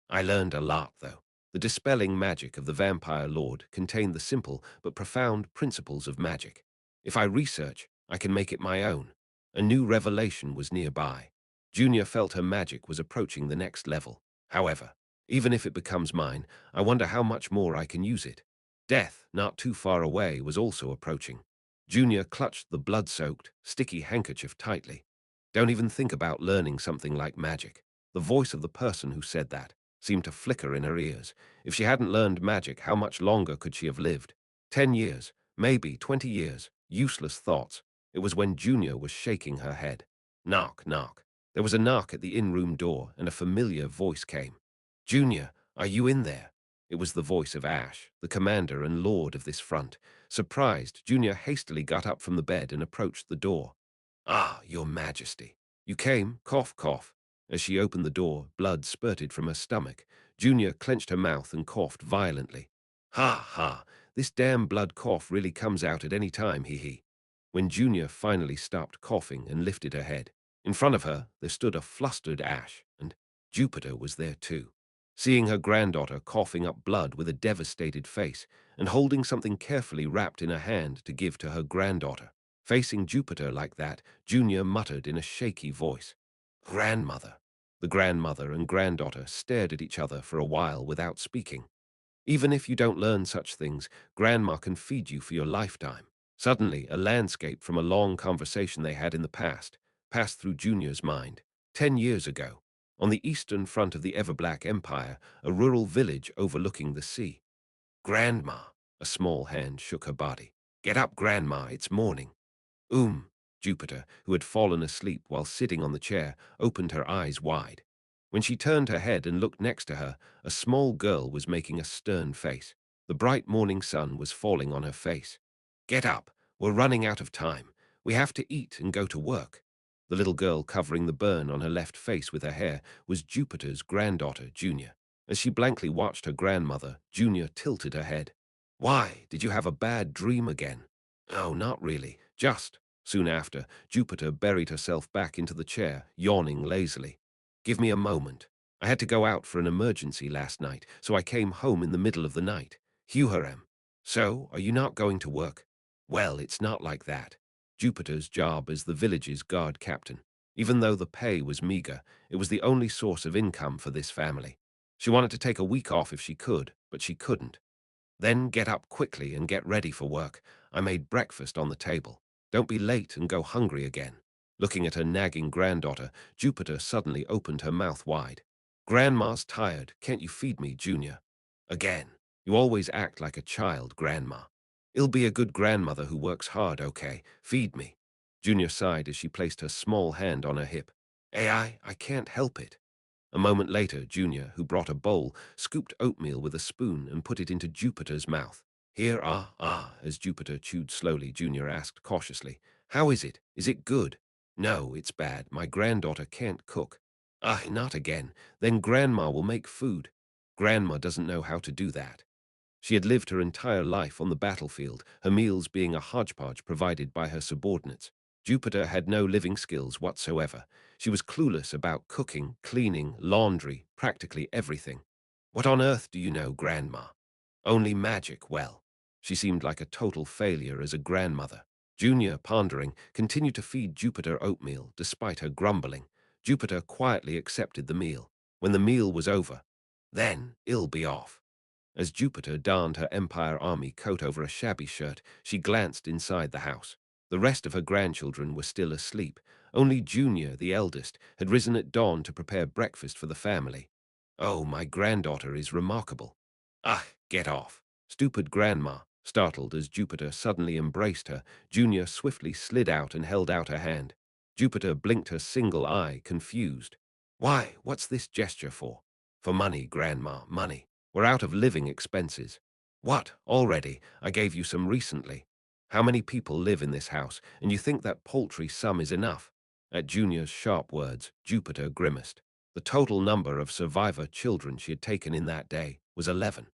I learned a lot, though. The dispelling magic of the vampire lord contained the simple but profound principles of magic. If I research, I can make it my own. A new revelation was nearby. Junior felt her magic was approaching the next level. However, even if it becomes mine, I wonder how much more I can use it. Death, not too far away, was also approaching. Junior clutched the blood-soaked, sticky handkerchief tightly. Don't even think about learning something like magic. The voice of the person who said that seemed to flicker in her ears. If she hadn't learned magic, how much longer could she have lived? 10 years, maybe 20 years. Useless thoughts. It was when Junior was shaking her head. Knock, knock. There was a knock at the in-room door, and a familiar voice came. Junior, are you in there? It was the voice of Ash, the commander and lord of this front. Surprised, Junior hastily got up from the bed and approached the door. Ah, your majesty. You came, cough, cough. As she opened the door, blood spurted from her stomach. Junior clenched her mouth and coughed violently. Ha, ha, this damn blood cough really comes out at any time, hee hee. When Junior finally stopped coughing and lifted her head, in front of her there stood a flustered Ash, and Jupiter was there too. Seeing her granddaughter coughing up blood with a devastated face and holding something carefully wrapped in her hand to give to her granddaughter. Facing Jupiter like that, Junior muttered in a shaky voice, Grandmother. The grandmother and granddaughter stared at each other for a while without speaking. Even if you don't learn such things, Grandma can feed you for your lifetime. Suddenly, a landscape from a long conversation they had in the past passed through Junior's mind. 10 years ago, on the eastern front of the Everblack Empire, a rural village overlooking the sea. Grandma, a small hand shook her body. Get up, Grandma, it's morning. Jupiter, who had fallen asleep while sitting on the chair, opened her eyes wide. When she turned her head and looked next to her, a small girl was making a stern face. The bright morning sun was falling on her face. Get up, we're running out of time. We have to eat and go to work. The little girl covering the burn on her left face with her hair was Jupiter's granddaughter, Junior. As she blankly watched her grandmother, Junior tilted her head. Why, did you have a bad dream again? Oh, not really, just. Soon after, Jupiter buried herself back into the chair, yawning lazily. Give me a moment. I had to go out for an emergency last night, so I came home in the middle of the night. Huharem. So, are you not going to work? Well, it's not like that. Jupiter's job as the village's guard captain. Even though the pay was meager, it was the only source of income for this family. She wanted to take a week off if she could, but she couldn't. Then get up quickly and get ready for work. I made breakfast on the table. Don't be late and go hungry again. Looking at her nagging granddaughter, Jupiter suddenly opened her mouth wide. Grandma's tired. Can't you feed me, Junior? Again. You always act like a child, Grandma. I'll be a good grandmother who works hard, okay? Feed me. Junior sighed as she placed her small hand on her hip. I can't help it. A moment later, Junior, who brought a bowl, scooped oatmeal with a spoon and put it into Jupiter's mouth. Here, as Jupiter chewed slowly, Junior asked cautiously, "How is it? Is it good?" "No, it's bad. My granddaughter can't cook." "Ah, not again. Then Grandma will make food." "Grandma doesn't know how to do that." She had lived her entire life on the battlefield, her meals being a hodgepodge provided by her subordinates. Jupiter had no living skills whatsoever. She was clueless about cooking, cleaning, laundry, practically everything. "What on earth do you know, Grandma?" "Only magic, well." She seemed like a total failure as a grandmother. Junior, pondering, continued to feed Jupiter oatmeal, despite her grumbling. Jupiter quietly accepted the meal. When the meal was over, "Then it'll be off." As Jupiter donned her Empire Army coat over a shabby shirt, she glanced inside the house. The rest of her grandchildren were still asleep. Only Junior, the eldest, had risen at dawn to prepare breakfast for the family. "Oh, my granddaughter is remarkable." "Ah, get off." Stupid Grandma, startled as Jupiter suddenly embraced her, Junior swiftly slid out and held out her hand. Jupiter blinked her single eye, confused. "Why, what's this gesture for?" "For money, Grandma, money. We're out of living expenses." "What, already? I gave you some recently." "How many people live in this house, and you think that paltry sum is enough?" At Junior's sharp words, Jupiter grimaced. The total number of survivor children she had taken in that day was 11.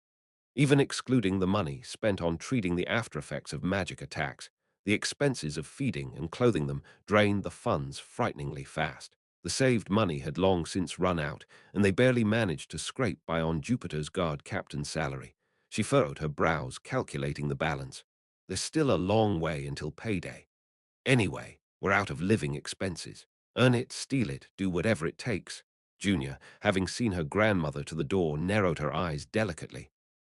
Even excluding the money spent on treating the after-effects of magic attacks, the expenses of feeding and clothing them drained the funds frighteningly fast. The saved money had long since run out, and they barely managed to scrape by on Jupiter's guard captain's salary. She furrowed her brows, calculating the balance. There's still a long way until payday. Anyway, we're out of living expenses. Earn it, steal it, do whatever it takes. Junior, having seen her grandmother to the door, narrowed her eyes delicately.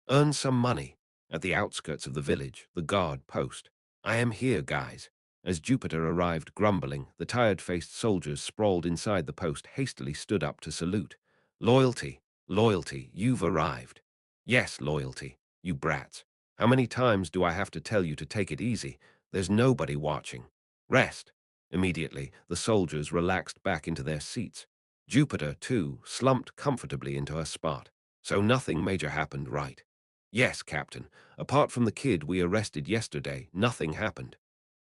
"Earn some money." At the outskirts of the village, the guard post. "I am here, guys." As Jupiter arrived grumbling, the tired-faced soldiers sprawled inside the post hastily stood up to salute. "Loyalty, loyalty, you've arrived." "Yes, loyalty, you brats. How many times do I have to tell you to take it easy? There's nobody watching." "Rest." Immediately, the soldiers relaxed back into their seats. Jupiter, too, slumped comfortably into her spot. "So nothing major happened, right?" "Yes, Captain. Apart from the kid we arrested yesterday, nothing happened."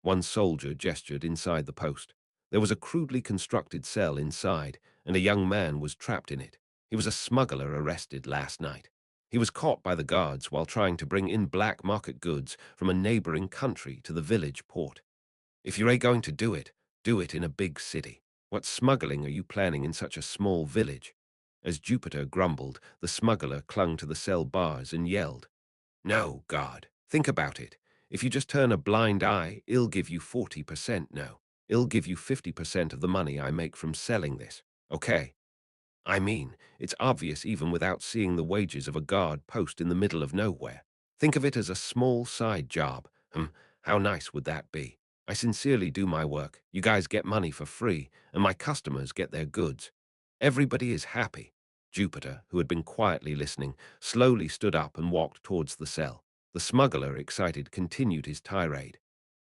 One soldier gestured inside the post. There was a crudely constructed cell inside, and a young man was trapped in it. He was a smuggler arrested last night. He was caught by the guards while trying to bring in black market goods from a neighboring country to the village port. "If you're going to do it in a big city. What smuggling are you planning in such a small village?" As Jupiter grumbled, the smuggler clung to the cell bars and yelled, "No, God, think about it. If you just turn a blind eye, I'll give you 40%, no. I'll give you 50% of the money I make from selling this, okay? I mean, it's obvious even without seeing the wages of a guard post in the middle of nowhere. Think of it as a small side job. How nice would that be? I sincerely do my work, you guys get money for free, and my customers get their goods. Everybody is happy." Jupiter, who had been quietly listening, slowly stood up and walked towards the cell. The smuggler, excited, continued his tirade.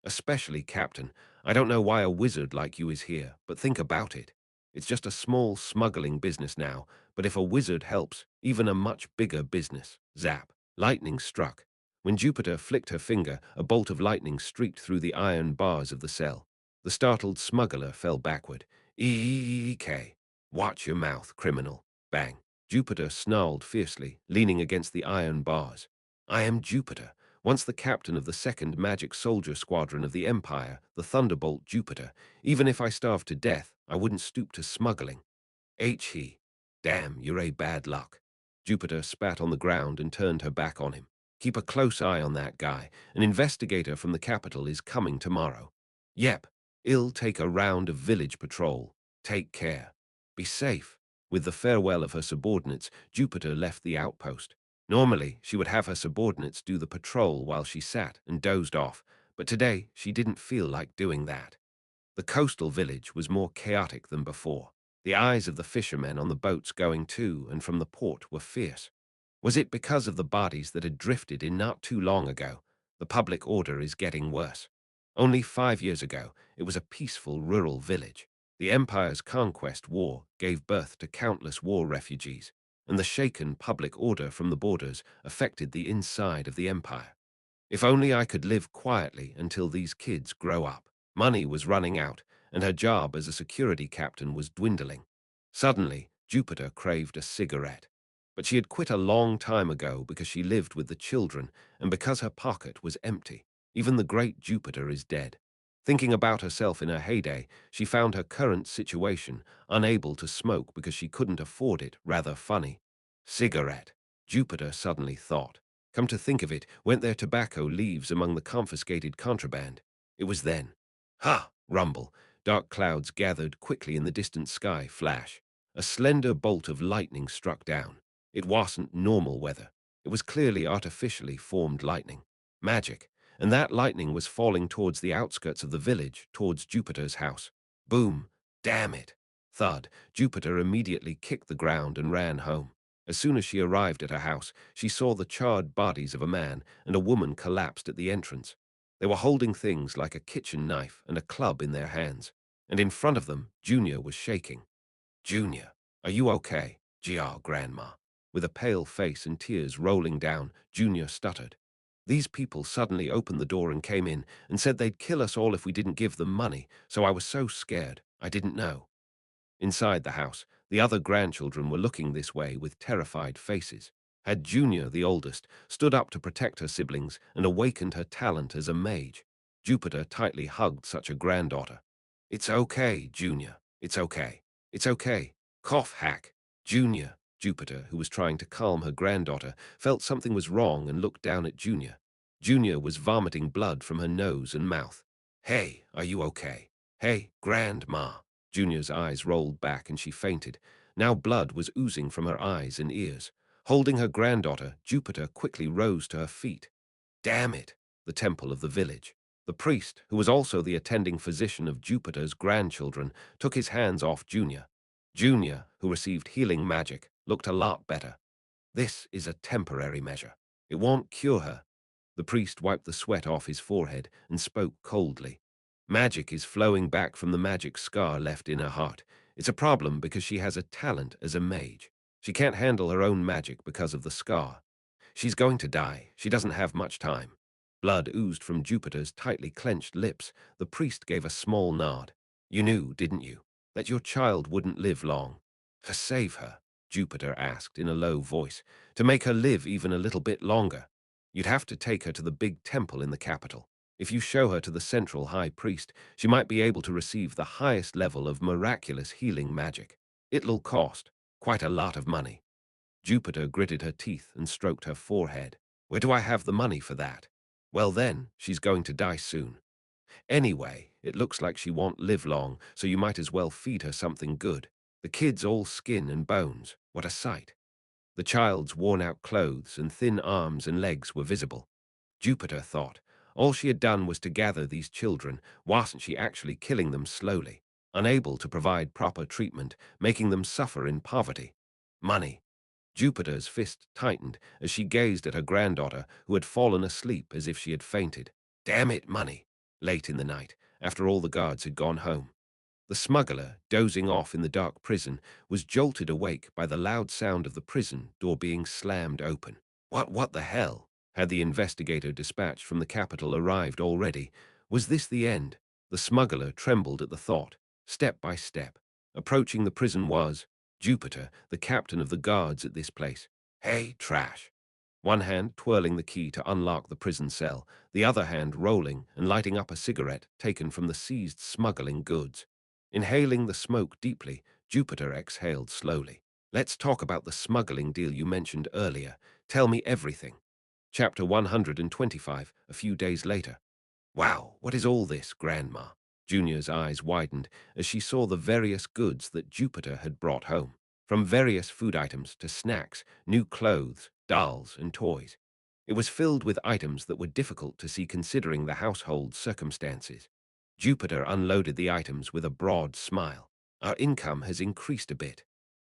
"Especially, Captain, I don't know why a wizard like you is here, but think about it. It's just a small smuggling business now, but if a wizard helps, even a much bigger business." Zap. Lightning struck. When Jupiter flicked her finger, a bolt of lightning streaked through the iron bars of the cell. The startled smuggler fell backward. "Eek! Watch your mouth, criminal." Bang. Jupiter snarled fiercely, leaning against the iron bars. "I am Jupiter, once the captain of the 2nd Magic Soldier Squadron of the Empire, the Thunderbolt Jupiter. Even if I starved to death, I wouldn't stoop to smuggling." He. "Damn, you're a bad luck." Jupiter spat on the ground and turned her back on him. "Keep a close eye on that guy. An investigator from the capital is coming tomorrow." "Yep, I'll take a round of village patrol. Take care. Be safe." With the farewell of her subordinates, Jupiter left the outpost. Normally, she would have her subordinates do the patrol while she sat and dozed off, but today she didn't feel like doing that. The coastal village was more chaotic than before. The eyes of the fishermen on the boats going to and from the port were fierce. Was it because of the bodies that had drifted in not too long ago? The public order is getting worse. Only 5 years ago, it was a peaceful rural village. The Empire's conquest war gave birth to countless war refugees, and the shaken public order from the borders affected the inside of the Empire. If only I could live quietly until these kids grow up. Money was running out, and her job as a security captain was dwindling. Suddenly, Jupiter craved a cigarette. But she had quit a long time ago because she lived with the children and because her pocket was empty. Even the great Jupiter is dead. Thinking about herself in her heyday, she found her current situation, unable to smoke because she couldn't afford it, rather funny. Cigarette, Jupiter suddenly thought. Come to think of it, weren't there tobacco leaves among the confiscated contraband? It was then. Ha! Rumble. Dark clouds gathered quickly in the distant sky. Flash. A slender bolt of lightning struck down. It wasn't normal weather. It was clearly artificially formed lightning. Magic. And that lightning was falling towards the outskirts of the village, towards Jupiter's house. Boom. Damn it. Thud. Jupiter immediately kicked the ground and ran home. As soon as she arrived at her house, she saw the charred bodies of a man and a woman collapsed at the entrance. They were holding things like a kitchen knife and a club in their hands, and in front of them, Junior was shaking. Junior, are you okay? Gr, Grandma. With a pale face and tears rolling down, Junior stuttered. These people suddenly opened the door and came in and said they'd kill us all if we didn't give them money, so I was so scared, I didn't know. Inside the house, the other grandchildren were looking this way with terrified faces. Had Junior, the oldest, stood up to protect her siblings and awakened her talent as a mage, Jupiter tightly hugged such a granddaughter. It's okay, Junior. It's okay. It's okay. Cough hack. Junior. Jupiter, who was trying to calm her granddaughter, felt something was wrong and looked down at Junior. Junior was vomiting blood from her nose and mouth. Hey, are you okay? Hey, Grandma. Junior's eyes rolled back and she fainted. Now blood was oozing from her eyes and ears. Holding her granddaughter, Jupiter quickly rose to her feet. Damn it! The temple of the village. The priest, who was also the attending physician of Jupiter's grandchildren, took his hands off Junior. Junior, who received healing magic, looked a lot better. This is a temporary measure. It won't cure her. The priest wiped the sweat off his forehead and spoke coldly. Magic is flowing back from the magic scar left in her heart. It's a problem because she has a talent as a mage. She can't handle her own magic because of the scar. She's going to die. She doesn't have much time. Blood oozed from Jupiter's tightly clenched lips. The priest gave a small nod. You knew, didn't you, that your child wouldn't live long? To save her, Jupiter asked in a low voice, to make her live even a little bit longer. You'd have to take her to the big temple in the capital. If you show her to the central high priest, she might be able to receive the highest level of miraculous healing magic. It'll cost quite a lot of money. Jupiter gritted her teeth and stroked her forehead. Where do I have the money for that? Well then, she's going to die soon. Anyway, it looks like she won't live long, so you might as well feed her something good. The kid's all skin and bones. What a sight. The child's worn-out clothes and thin arms and legs were visible. Jupiter thought. All she had done was to gather these children, wasn't she actually killing them slowly, unable to provide proper treatment, making them suffer in poverty? Money. Jupiter's fist tightened as she gazed at her granddaughter, who had fallen asleep as if she had fainted. Damn it, money! Late in the night, after all the guards had gone home. The smuggler, dozing off in the dark prison, was jolted awake by the loud sound of the prison door being slammed open. What the hell? Had the investigator dispatched from the capital arrived already? Was this the end? The smuggler trembled at the thought. Step by step, approaching the prison was Jupiter, the captain of the guards at this place. Hey, trash! One hand twirling the key to unlock the prison cell, the other hand rolling and lighting up a cigarette taken from the seized smuggling goods. Inhaling the smoke deeply, Jupiter exhaled slowly. Let's talk about the smuggling deal you mentioned earlier. Tell me everything. Chapter 125, a few days later. Wow, what is all this, Grandma? Junior's eyes widened as she saw the various goods that Jupiter had brought home, from various food items to snacks, new clothes, dolls, and toys. It was filled with items that were difficult to see considering the household circumstances. Jupiter unloaded the items with a broad smile. Our income has increased a bit.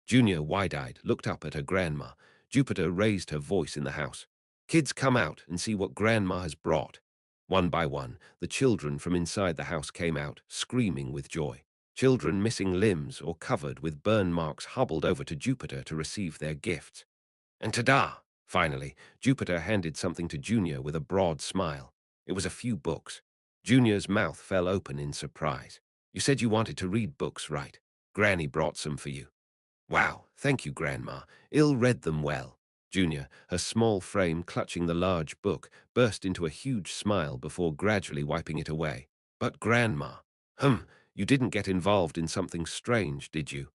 Junior, wide-eyed, looked up at her grandma. Jupiter raised her voice in the house. Kids, come out and see what Grandma has brought. One by one, the children from inside the house came out, screaming with joy. Children missing limbs or covered with burn marks hobbled over to Jupiter to receive their gifts. And ta-da! Finally, Jupiter handed something to Junior with a broad smile. It was a few books. Junior's mouth fell open in surprise. You said you wanted to read books, right? Granny brought some for you. Wow, thank you, Grandma. Il read them well. Junior, her small frame clutching the large book, burst into a huge smile before gradually wiping it away. But Grandma, you didn't get involved in something strange, did you?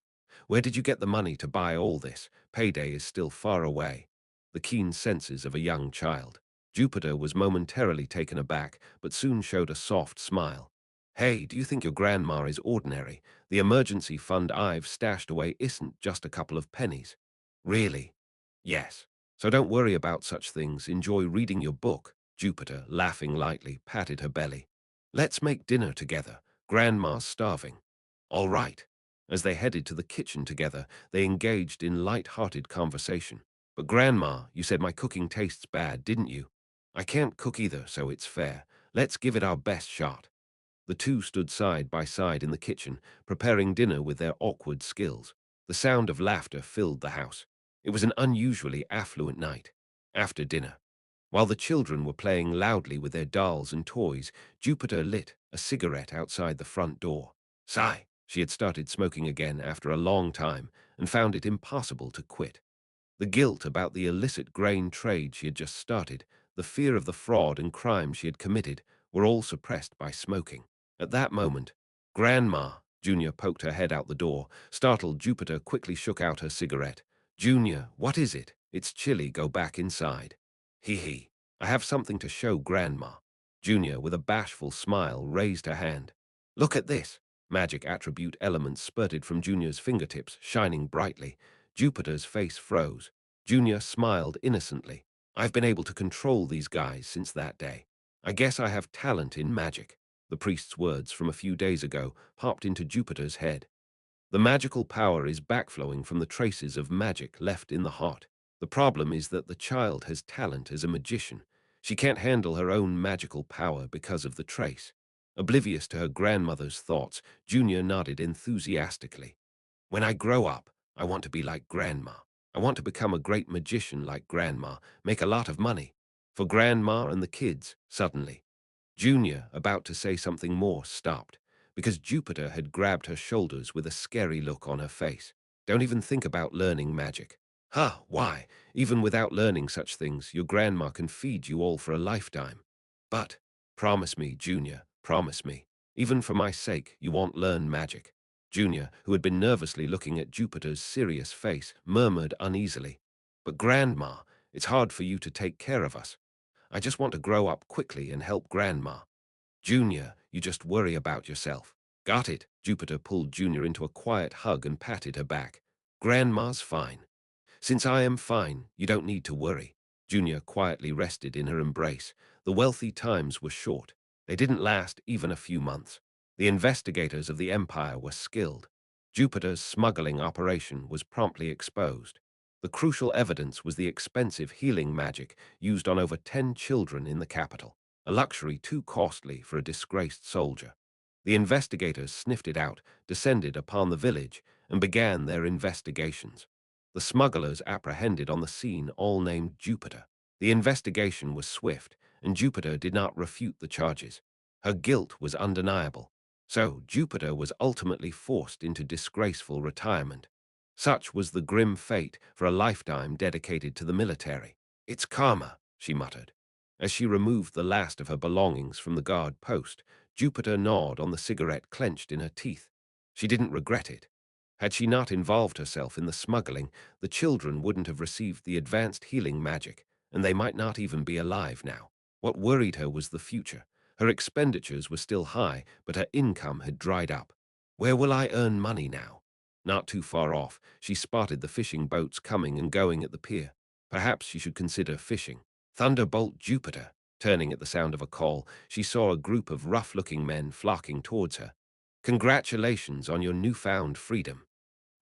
Where did you get the money to buy all this? Payday is still far away. The keen senses of a young child. Jupiter was momentarily taken aback, but soon showed a soft smile. Hey, do you think your grandma is ordinary? The emergency fund I've stashed away isn't just a couple of pennies. Really? Yes. So don't worry about such things. Enjoy reading your book. Jupiter, laughing lightly, patted her belly. Let's make dinner together. Grandma's starving. All right. As they headed to the kitchen together, they engaged in light-hearted conversation. But Grandma, you said my cooking tastes bad, didn't you? I can't cook either, so it's fair. Let's give it our best shot. The two stood side by side in the kitchen, preparing dinner with their awkward skills. The sound of laughter filled the house. It was an unusually affluent night. After dinner, while the children were playing loudly with their dolls and toys, Jupiter lit a cigarette outside the front door. Sigh, she had started smoking again after a long time and found it impossible to quit. The guilt about the illicit grain trade she had just started, the fear of the fraud and crime she had committed, were all suppressed by smoking. At that moment, Grandma, Junior poked her head out the door. Startled, Jupiter quickly shook out her cigarette. Junior, what is it? It's chilly, go back inside. Hee hee. I have something to show Grandma. Junior, with a bashful smile, raised her hand. Look at this. Magic attribute elements spurted from Junior's fingertips, shining brightly. Jupiter's face froze. Junior smiled innocently. I've been able to control these guys since that day. I guess I have talent in magic. The priest's words from a few days ago popped into Jupiter's head. The magical power is backflowing from the traces of magic left in the heart. The problem is that the child has talent as a magician. She can't handle her own magical power because of the trace. Oblivious to her grandmother's thoughts, Junior nodded enthusiastically. When I grow up, I want to be like Grandma. I want to become a great magician like Grandma, make a lot of money. For Grandma and the kids, suddenly. Junior, about to say something more, stopped, because Jupiter had grabbed her shoulders with a scary look on her face. Don't even think about learning magic. Huh, why? Even without learning such things, your grandma can feed you all for a lifetime. But, promise me, Junior, promise me. Even for my sake, you won't learn magic. Junior, who had been nervously looking at Jupiter's serious face, murmured uneasily. But Grandma, it's hard for you to take care of us. I just want to grow up quickly and help Grandma. Junior, you just worry about yourself. Got it. Jupiter pulled Junior into a quiet hug and patted her back. Grandma's fine. Since I am fine, you don't need to worry. Junior quietly rested in her embrace. The wealthy times were short. They didn't last even a few months. The investigators of the Empire were skilled. Jupiter's smuggling operation was promptly exposed. The crucial evidence was the expensive healing magic used on over 10 children in the capital, a luxury too costly for a disgraced soldier. The investigators sniffed it out, descended upon the village, and began their investigations. The smugglers apprehended on the scene all named Jupiter. The investigation was swift, and Jupiter did not refute the charges. Her guilt was undeniable. So Jupiter was ultimately forced into disgraceful retirement. Such was the grim fate for a lifetime dedicated to the military. It's karma, she muttered. As she removed the last of her belongings from the guard post, Jupiter gnawed on the cigarette clenched in her teeth. She didn't regret it. Had she not involved herself in the smuggling, the children wouldn't have received the advanced healing magic, and they might not even be alive now. What worried her was the future. Her expenditures were still high, but her income had dried up. Where will I earn money now? Not too far off, she spotted the fishing boats coming and going at the pier. Perhaps she should consider fishing. Thunderbolt Jupiter. Turning at the sound of a call, she saw a group of rough-looking men flocking towards her. Congratulations on your newfound freedom.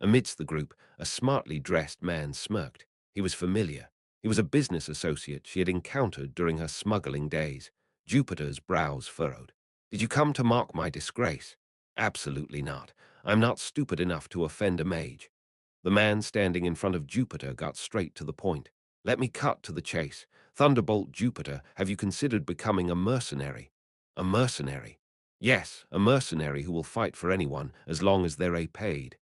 Amidst the group, a smartly dressed man smirked. He was familiar. He was a business associate she had encountered during her smuggling days. Jupiter's brows furrowed. Did you come to mock my disgrace? Absolutely not. I'm not stupid enough to offend a mage. The man standing in front of Jupiter got straight to the point. Let me cut to the chase. Thunderbolt Jupiter, have you considered becoming a mercenary? A mercenary? Yes, a mercenary who will fight for anyone as long as they're paid.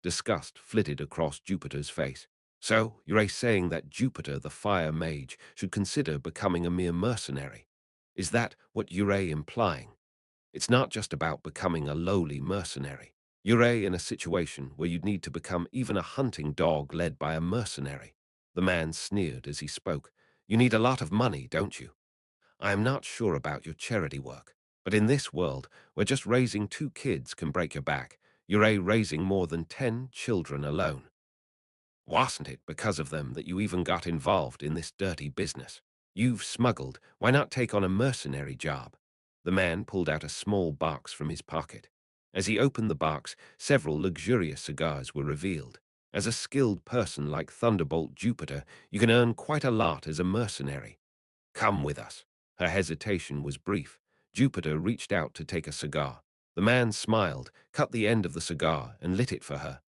Disgust flitted across Jupiter's face. So, you're saying that Jupiter, the fire mage, should consider becoming a mere mercenary? Is that what you're implying? It's not just about becoming a lowly mercenary. You're in a situation where you'd need to become even a hunting dog led by a mercenary. The man sneered as he spoke. You need a lot of money, don't you? I am not sure about your charity work, but in this world, where just raising 2 kids can break your back, you're raising more than 10 children alone. Wasn't it because of them that you even got involved in this dirty business? You've smuggled. Why not take on a mercenary job? The man pulled out a small box from his pocket. As he opened the box, several luxurious cigars were revealed. As a skilled person like Thunderbolt Jupiter, you can earn quite a lot as a mercenary. Come with us. Her hesitation was brief. Jupiter reached out to take a cigar. The man smiled, cut the end of the cigar, and lit it for her.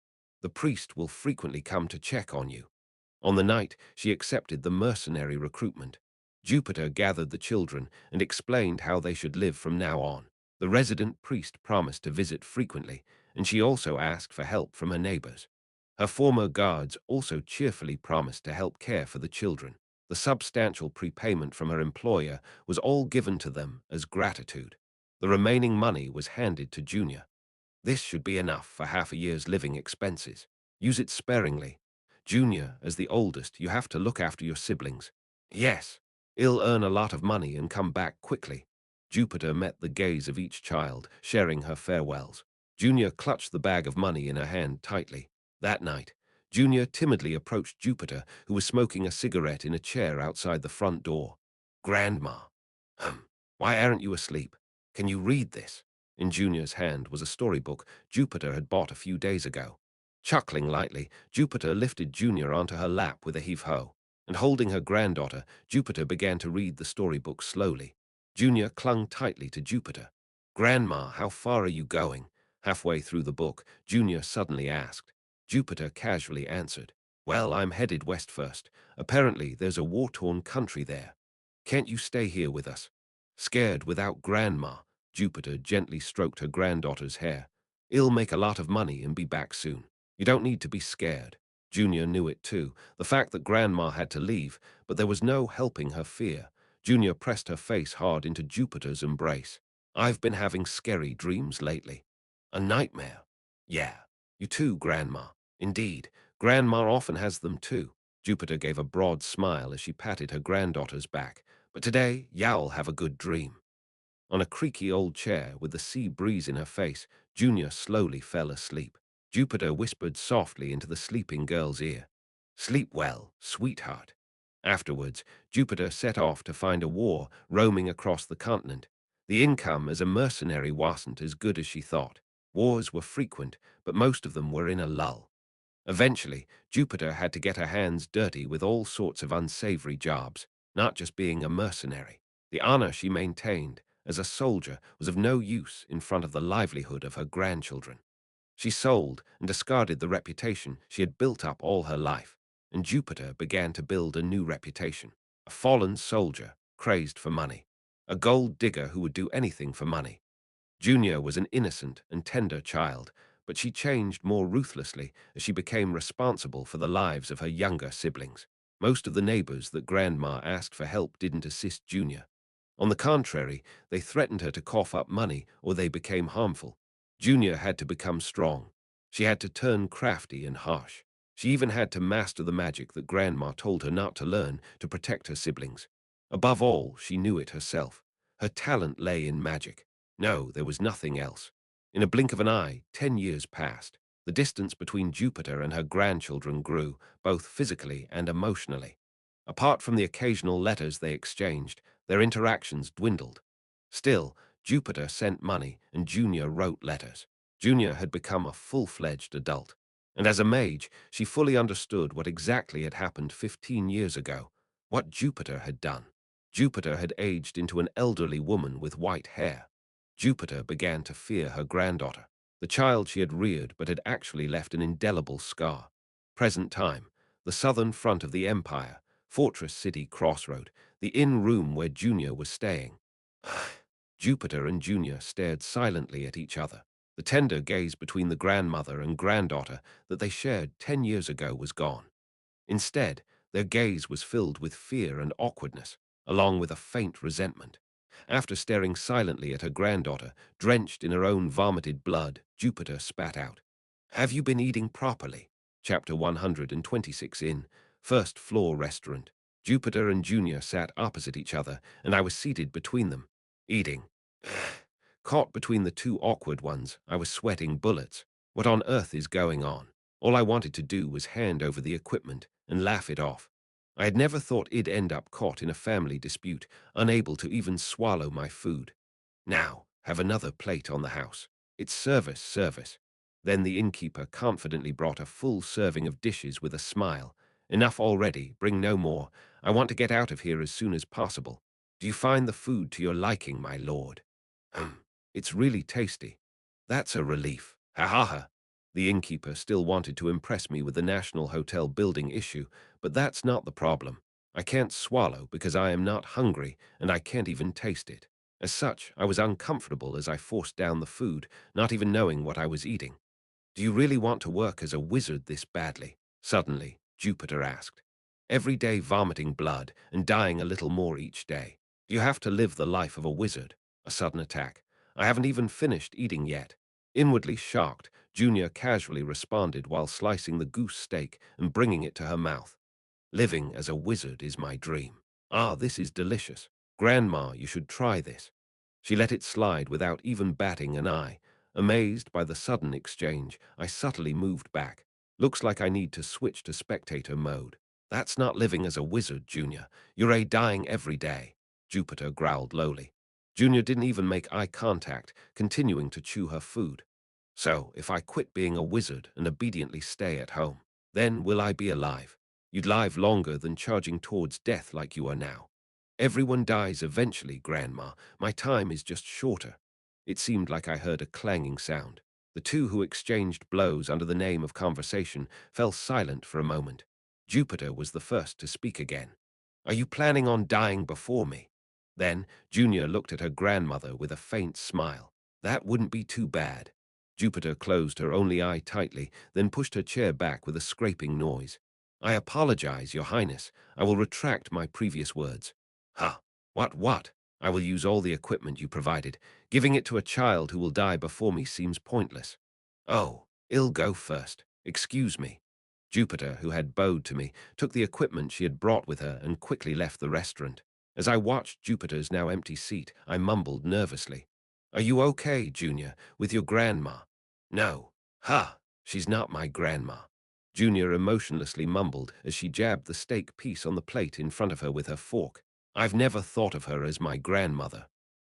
The priest will frequently come to check on you. On the night she accepted the mercenary recruitment, Jupiter gathered the children and explained how they should live from now on. The resident priest promised to visit frequently, and she also asked for help from her neighbors. Her former guards also cheerfully promised to help care for the children. The substantial prepayment from her employer was all given to them as gratitude. The remaining money was handed to Junior. This should be enough for half a year's living expenses. Use it sparingly. Junior, as the oldest, you have to look after your siblings. Yes, he'll earn a lot of money and come back quickly. Jupiter met the gaze of each child, sharing her farewells. Junior clutched the bag of money in her hand tightly. That night, Junior timidly approached Jupiter, who was smoking a cigarette in a chair outside the front door. Grandma. Why aren't you asleep? Can you read this? In Junior's hand was a storybook Jupiter had bought a few days ago. Chuckling lightly, Jupiter lifted Junior onto her lap with a heave-ho, and holding her granddaughter, Jupiter began to read the storybook slowly. Junior clung tightly to Jupiter. Grandma, how far are you going? Halfway through the book, Junior suddenly asked. Jupiter casually answered, Well, I'm headed west first. Apparently, there's a war-torn country there. Can't you stay here with us? Scared without Grandma, Jupiter gently stroked her granddaughter's hair. He'll make a lot of money and be back soon. You don't need to be scared. Junior knew it too, the fact that Grandma had to leave, but there was no helping her fear. Junior pressed her face hard into Jupiter's embrace. I've been having scary dreams lately. A nightmare? Yeah. You too, Grandma. Indeed, Grandma often has them too. Jupiter gave a broad smile as she patted her granddaughter's back. But today, y'all have a good dream. On a creaky old chair with the sea breeze in her face, Junior slowly fell asleep. Jupiter whispered softly into the sleeping girl's ear. Sleep well, sweetheart. Afterwards, Jupiter set off to find a war roaming across the continent. The income as a mercenary wasn't as good as she thought. Wars were frequent, but most of them were in a lull. Eventually, Jupiter had to get her hands dirty with all sorts of unsavory jobs, not just being a mercenary. The honor she maintained as a soldier was of no use in front of the livelihood of her grandchildren. She sold and discarded the reputation she had built up all her life, and Jupiter began to build a new reputation. A fallen soldier, crazed for money. A gold digger who would do anything for money. Junior was an innocent and tender child, but she changed more ruthlessly as she became responsible for the lives of her younger siblings. Most of the neighbors that Grandma asked for help didn't assist Junior. On the contrary, they threatened her to cough up money or they became harmful. Junior had to become strong. She had to turn crafty and harsh. She even had to master the magic that Grandma told her not to learn to protect her siblings. Above all, she knew it herself. Her talent lay in magic. No, there was nothing else. In a blink of an eye, 10 years passed. The distance between Jupiter and her grandchildren grew, both physically and emotionally. Apart from the occasional letters they exchanged, their interactions dwindled. Still, Jupiter sent money and Junior wrote letters. Junior had become a full-fledged adult. And as a mage, she fully understood what exactly had happened 15 years ago, what Jupiter had done. Jupiter had aged into an elderly woman with white hair. Jupiter began to fear her granddaughter, the child she had reared but had actually left an indelible scar. Present time, the southern front of the empire, Fortress City Crossroad, the inn room where Junior was staying. Jupiter and Junior stared silently at each other. The tender gaze between the grandmother and granddaughter that they shared 10 years ago was gone. Instead, their gaze was filled with fear and awkwardness, along with a faint resentment. After staring silently at her granddaughter, drenched in her own vomited blood, Jupiter spat out, "Have you been eating properly?" Chapter 126 in First Floor Restaurant. Jupiter and Junior sat opposite each other, and I was seated between them, eating. Caught between the two awkward ones, I was sweating bullets. What on earth is going on? All I wanted to do was hand over the equipment and laugh it off. I had never thought I'd end up caught in a family dispute, unable to even swallow my food. Now, have another plate on the house. It's service, service. Then the innkeeper confidently brought a full serving of dishes with a smile. Enough already, bring no more. I want to get out of here as soon as possible. Do you find the food to your liking, my lord? It's really tasty. That's a relief. Ha ha ha. The innkeeper still wanted to impress me with the National Hotel building issue, but that's not the problem. I can't swallow because I am not hungry, and I can't even taste it. As such, I was uncomfortable as I forced down the food, not even knowing what I was eating. Do you really want to work as a wizard this badly? Suddenly, Jupiter asked. Every day vomiting blood and dying a little more each day. Do you have to live the life of a wizard? A sudden attack. I haven't even finished eating yet. Inwardly shocked, Junior casually responded while slicing the goose steak and bringing it to her mouth. Living as a wizard is my dream. Ah, this is delicious. Grandma, you should try this. She let it slide without even batting an eye. Amazed by the sudden exchange, I subtly moved back. Looks like I need to switch to spectator mode. That's not living as a wizard, Junior. You're dying every day. Jupiter growled lowly. Junior didn't even make eye contact, continuing to chew her food. So, if I quit being a wizard and obediently stay at home, then will I be alive? You'd live longer than charging towards death like you are now. Everyone dies eventually, Grandma. My time is just shorter. It seemed like I heard a clanging sound. The two who exchanged blows under the name of conversation fell silent for a moment. Jupiter was the first to speak again. Are you planning on dying before me? Then Junior looked at her grandmother with a faint smile. That wouldn't be too bad. Jupiter closed her only eye tightly, then pushed her chair back with a scraping noise. I apologize, Your Highness. I will retract my previous words. Ha! What? I will use all the equipment you provided. Giving it to a child who will die before me seems pointless. Oh, I'll go first. Excuse me. Jupiter, who had bowed to me, took the equipment she had brought with her and quickly left the restaurant. As I watched Jupiter's now empty seat, I mumbled nervously. Are you okay, Junior, with your grandma? No. Ha! She's not my grandma. Junior emotionlessly mumbled as she jabbed the steak piece on the plate in front of her with her fork. I've never thought of her as my grandmother.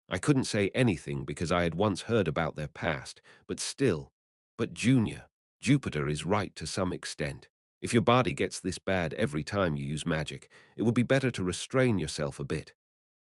I couldn't say anything because I had once heard about their past, but still. But Junior, Jupiter is right to some extent. If your body gets this bad every time you use magic, it would be better to restrain yourself a bit.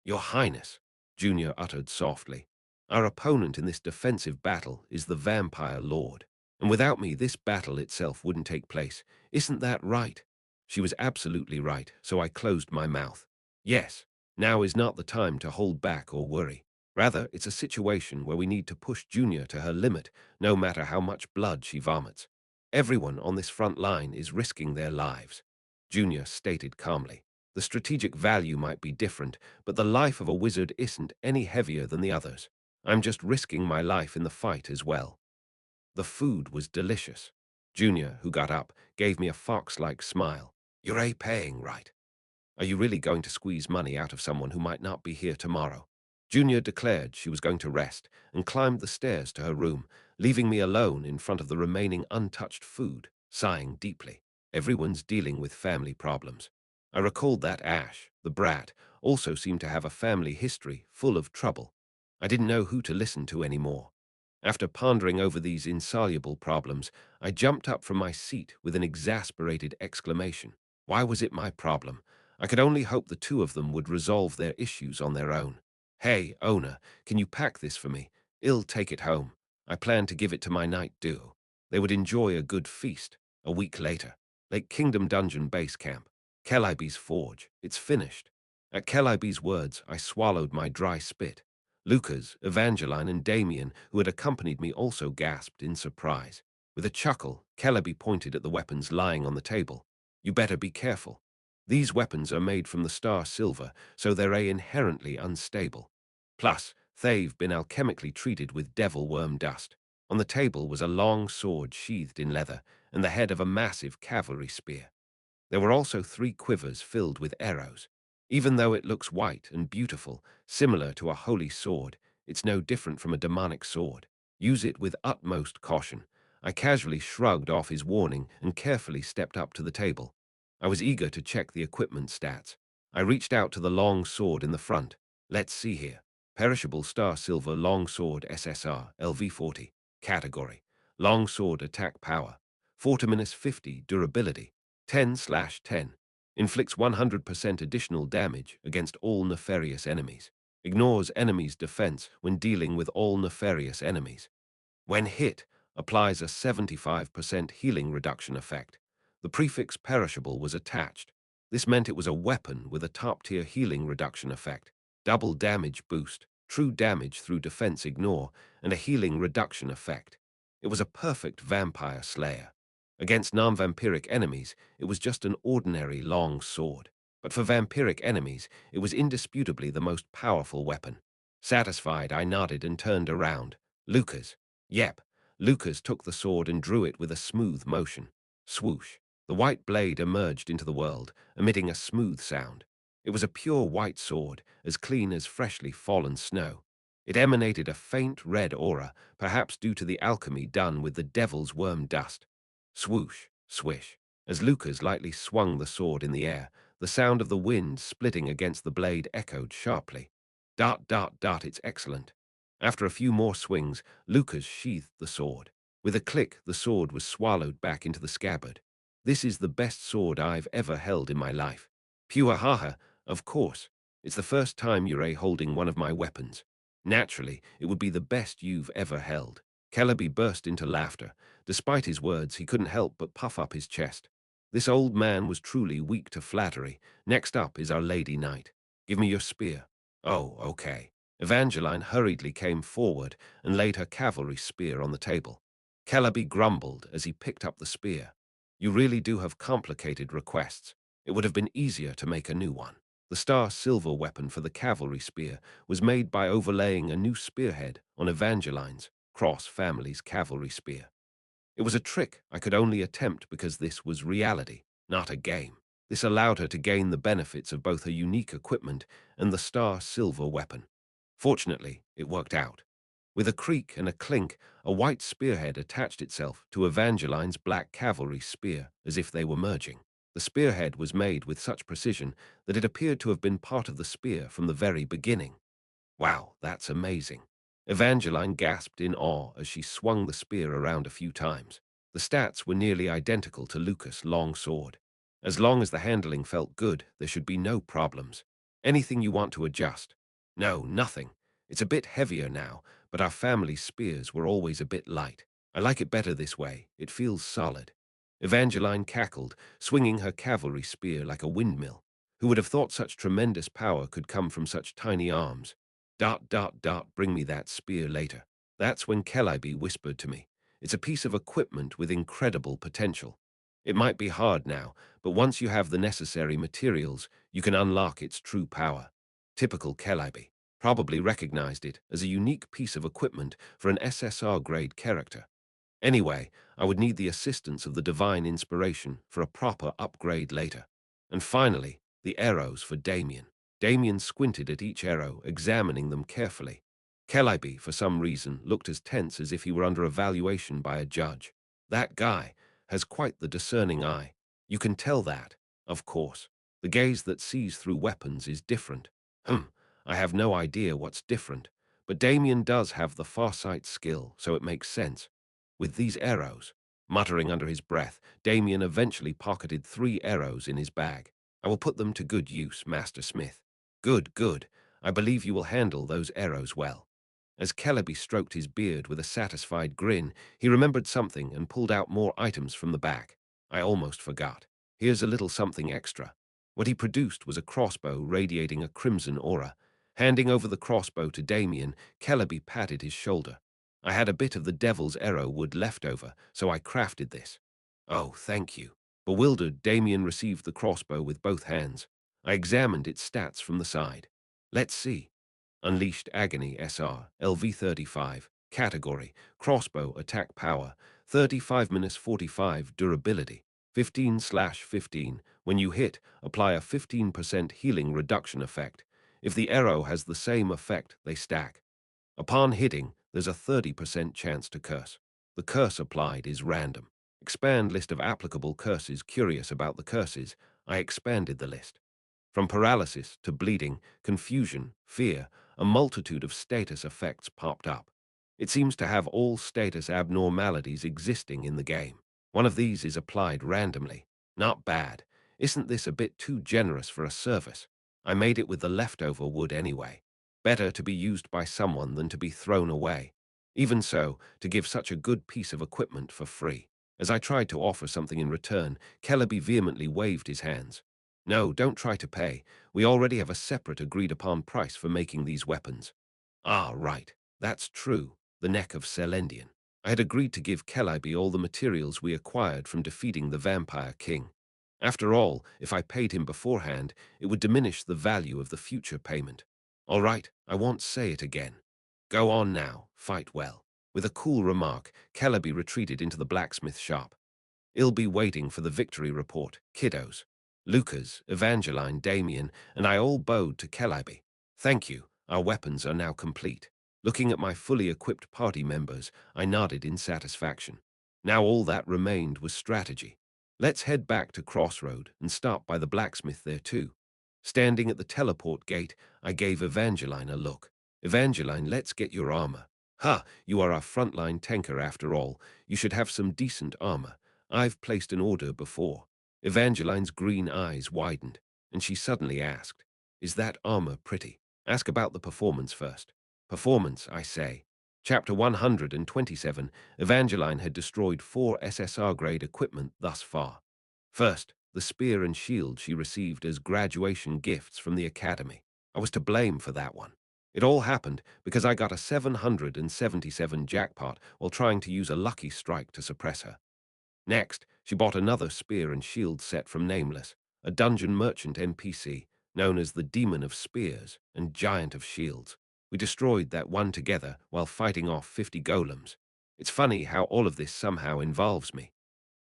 Your Highness, Junior uttered softly. Our opponent in this defensive battle is the Vampire Lord, and without me this battle itself wouldn't take place. Isn't that right? She was absolutely right, so I closed my mouth. Yes, now is not the time to hold back or worry. Rather, it's a situation where we need to push Junior to her limit, no matter how much blood she vomits. Everyone on this front line is risking their lives, Junior stated calmly. The strategic value might be different, but the life of a wizard isn't any heavier than the others. I'm just risking my life in the fight as well. The food was delicious. Junior, who got up, gave me a fox-like smile. You're paying, right? Are you really going to squeeze money out of someone who might not be here tomorrow? Junior declared she was going to rest and climbed the stairs to her room, leaving me alone in front of the remaining untouched food, sighing deeply. Everyone's dealing with family problems. I recalled that Ash, the brat, also seemed to have a family history full of trouble. I didn't know who to listen to anymore. After pondering over these insoluble problems, I jumped up from my seat with an exasperated exclamation. Why was it my problem? I could only hope the two of them would resolve their issues on their own. Hey, owner, can you pack this for me? I'll take it home. I plan to give it to my night duo. They would enjoy a good feast. A week later, Lake Kingdom Dungeon Base Camp. Calliope's Forge. It's finished. At Calliope's words, I swallowed my dry spit. Lucas, Evangeline, and Damien, who had accompanied me, also gasped in surprise. With a chuckle, Calliope pointed at the weapons lying on the table. You better be careful. These weapons are made from the star silver, so they're inherently unstable. Plus, they've been alchemically treated with devil worm dust. On the table was a long sword sheathed in leather and the head of a massive cavalry spear. There were also 3 quivers filled with arrows. Even though it looks white and beautiful, similar to a holy sword, it's no different from a demonic sword. Use it with utmost caution. I casually shrugged off his warning and carefully stepped up to the table. I was eager to check the equipment stats. I reached out to the long sword in the front. Let's see here. Perishable Star Silver Long Sword SSR LV40. Category: Long Sword Attack Power. 4-50 Durability. 10/10. Inflicts 100% additional damage against all nefarious enemies. Ignores enemies' defense when dealing with all nefarious enemies. When hit, applies a 75% healing reduction effect. The prefix perishable was attached. This meant it was a weapon with a top-tier healing reduction effect, double damage boost, true damage through defense ignore, and a healing reduction effect. It was a perfect vampire slayer. Against non-vampiric enemies, it was just an ordinary long sword. But for vampiric enemies, it was indisputably the most powerful weapon. Satisfied, I nodded and turned around. Lucas. Yep. Lucas took the sword and drew it with a smooth motion. Swoosh. The white blade emerged into the world, emitting a smooth sound. It was a pure white sword, as clean as freshly fallen snow. It emanated a faint red aura, perhaps due to the alchemy done with the devil's worm dust. Swoosh, swish. As Lucas lightly swung the sword in the air, the sound of the wind splitting against the blade echoed sharply. Dart, dart, dart, it's excellent. After a few more swings, Lucas sheathed the sword. With a click, the sword was swallowed back into the scabbard. This is the best sword I've ever held in my life. Pure haha, of course. It's the first time you're holding one of my weapons. Naturally, it would be the best you've ever held. Calliope burst into laughter. Despite his words, he couldn't help but puff up his chest. This old man was truly weak to flattery. Next up is our lady knight. Give me your spear. Oh, okay. Evangeline hurriedly came forward and laid her cavalry spear on the table. Calliope grumbled as he picked up the spear. You really do have complicated requests. It would have been easier to make a new one. The star silver weapon for the cavalry spear was made by overlaying a new spearhead on Evangeline's cross family's cavalry spear. It was a trick I could only attempt because this was reality, not a game. This allowed her to gain the benefits of both her unique equipment and the star silver weapon. Fortunately, it worked out. With a creak and a clink, a white spearhead attached itself to Evangeline's black cavalry spear as if they were merging. The spearhead was made with such precision that it appeared to have been part of the spear from the very beginning. Wow, that's amazing. Evangeline gasped in awe as she swung the spear around a few times. The stats were nearly identical to Lucas' long sword. As long as the handling felt good, there should be no problems. Anything you want to adjust? No, nothing. It's a bit heavier now, but our family spears were always a bit light. I like it better this way. It feels solid. Evangeline cackled, swinging her cavalry spear like a windmill. Who would have thought such tremendous power could come from such tiny arms? Dart, dart, dart, bring me that spear later. That's when Calliope whispered to me. It's a piece of equipment with incredible potential. It might be hard now, but once you have the necessary materials, you can unlock its true power. Typical Calliope. Probably recognized it as a unique piece of equipment for an SSR-grade character. Anyway, I would need the assistance of the divine inspiration for a proper upgrade later. And finally, the arrows for Damien. Damien squinted at each arrow, examining them carefully. Calliope, for some reason, looked as tense as if he were under evaluation by a judge. That guy has quite the discerning eye. You can tell that, of course. The gaze that sees through weapons is different. I have no idea what's different, but Damien does have the farsight skill, so it makes sense. With these arrows, muttering under his breath, Damien eventually pocketed 3 arrows in his bag. I will put them to good use, Master Smith. Good, good. I believe you will handle those arrows well. As Kellerby stroked his beard with a satisfied grin, he remembered something and pulled out more items from the back. I almost forgot. Here's a little something extra. What he produced was a crossbow radiating a crimson aura. Handing over the crossbow to Damien, Kellerby patted his shoulder. I had a bit of the devil's arrow wood left over, so I crafted this. Oh, thank you. Bewildered, Damien received the crossbow with both hands. I examined its stats from the side. Let's see. Unleashed Agony SR, LV35, category, crossbow attack power, 35-45 durability, 15/15. When you hit, apply a 15% healing reduction effect. If the arrow has the same effect, they stack. Upon hitting, there's a 30% chance to curse. The curse applied is random. Expand list of applicable curses. Curious about the curses, I expanded the list. From paralysis to bleeding, confusion, fear, a multitude of status effects popped up. It seems to have all status abnormalities existing in the game. One of these is applied randomly. Not bad. Isn't this a bit too generous for a service? I made it with the leftover wood anyway. Better to be used by someone than to be thrown away. Even so, to give such a good piece of equipment for free. As I tried to offer something in return, Kellerby vehemently waved his hands. No, don't try to pay. We already have a separate agreed-upon price for making these weapons. Ah, right. That's true. The neck of Selendian. I had agreed to give Kellerby all the materials we acquired from defeating the Vampire King. After all, if I paid him beforehand, it would diminish the value of the future payment. All right, I won't say it again. Go on now, fight well. With a cool remark, Kellerby retreated into the blacksmith shop. I'll be waiting for the victory report, kiddos. Lucas, Evangeline, Damien, and I all bowed to Kellerby. Thank you, our weapons are now complete. Looking at my fully equipped party members, I nodded in satisfaction. Now all that remained was strategy. Let's head back to Crossroad and stop by the blacksmith there too. Standing at the teleport gate, I gave Evangeline a look. Evangeline, let's get your armor. Ha, you are our frontline tanker after all. You should have some decent armor. I've placed an order before. Evangeline's green eyes widened, and she suddenly asked, is that armor pretty? Ask about the performance first. Performance, I say. Chapter 127, Evangeline had destroyed 4 SSR-grade equipment thus far. First, the spear and shield she received as graduation gifts from the academy. I was to blame for that one. It all happened because I got a 777 jackpot while trying to use a lucky strike to suppress her. Next, she bought another spear and shield set from Nameless, a dungeon merchant NPC known as the Demon of Spears and Giant of Shields. We destroyed that one together while fighting off 50 golems. It's funny how all of this somehow involves me.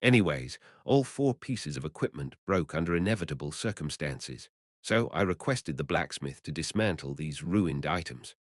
Anyways, all 4 pieces of equipment broke under inevitable circumstances, so I requested the blacksmith to dismantle these ruined items.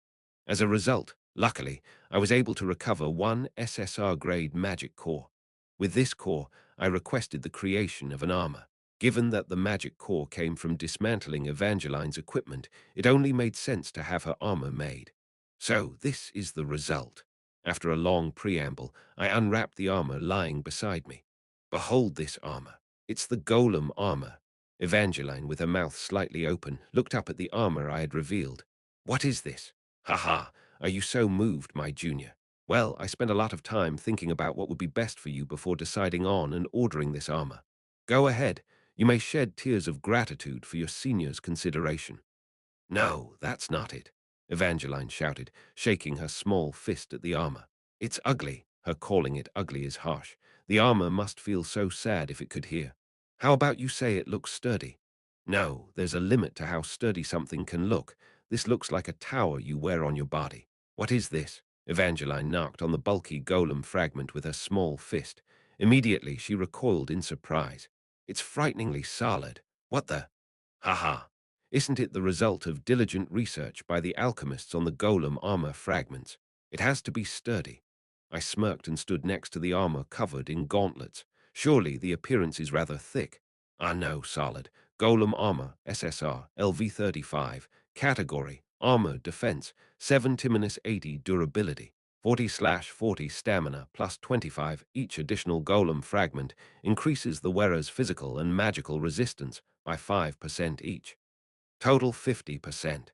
As a result, luckily, I was able to recover 1 SSR-grade magic core. With this core, I requested the creation of an armor. Given that the magic core came from dismantling Evangeline's equipment, it only made sense to have her armor made. So this is the result. After a long preamble, I unwrapped the armor lying beside me. Behold this armor. It's the golem armor. Evangeline, with her mouth slightly open, looked up at the armor I had revealed. What is this? Ha ha, are you so moved, my junior? Well, I spent a lot of time thinking about what would be best for you before deciding on and ordering this armor. Go ahead. You may shed tears of gratitude for your senior's consideration. No, that's not it, Evangeline shouted, shaking her small fist at the armor. It's ugly. Her calling it ugly is harsh. The armor must feel so sad if it could hear. How about you say it looks sturdy? No, there's a limit to how sturdy something can look. This looks like a tower you wear on your body. What is this? Evangeline knocked on the bulky golem fragment with her small fist. Immediately, she recoiled in surprise. It's frighteningly solid. What the? Ha ha. Isn't it the result of diligent research by the alchemists on the golem armor fragments? It has to be sturdy. I smirked and stood next to the armor covered in gauntlets. Surely the appearance is rather thick. Ah no, solid. Golem armor, SSR, LV35. Category, armor, defense, 7-80 durability. 40/40 stamina plus 25. Each additional golem fragment increases the wearer's physical and magical resistance by 5% each. Total 50%.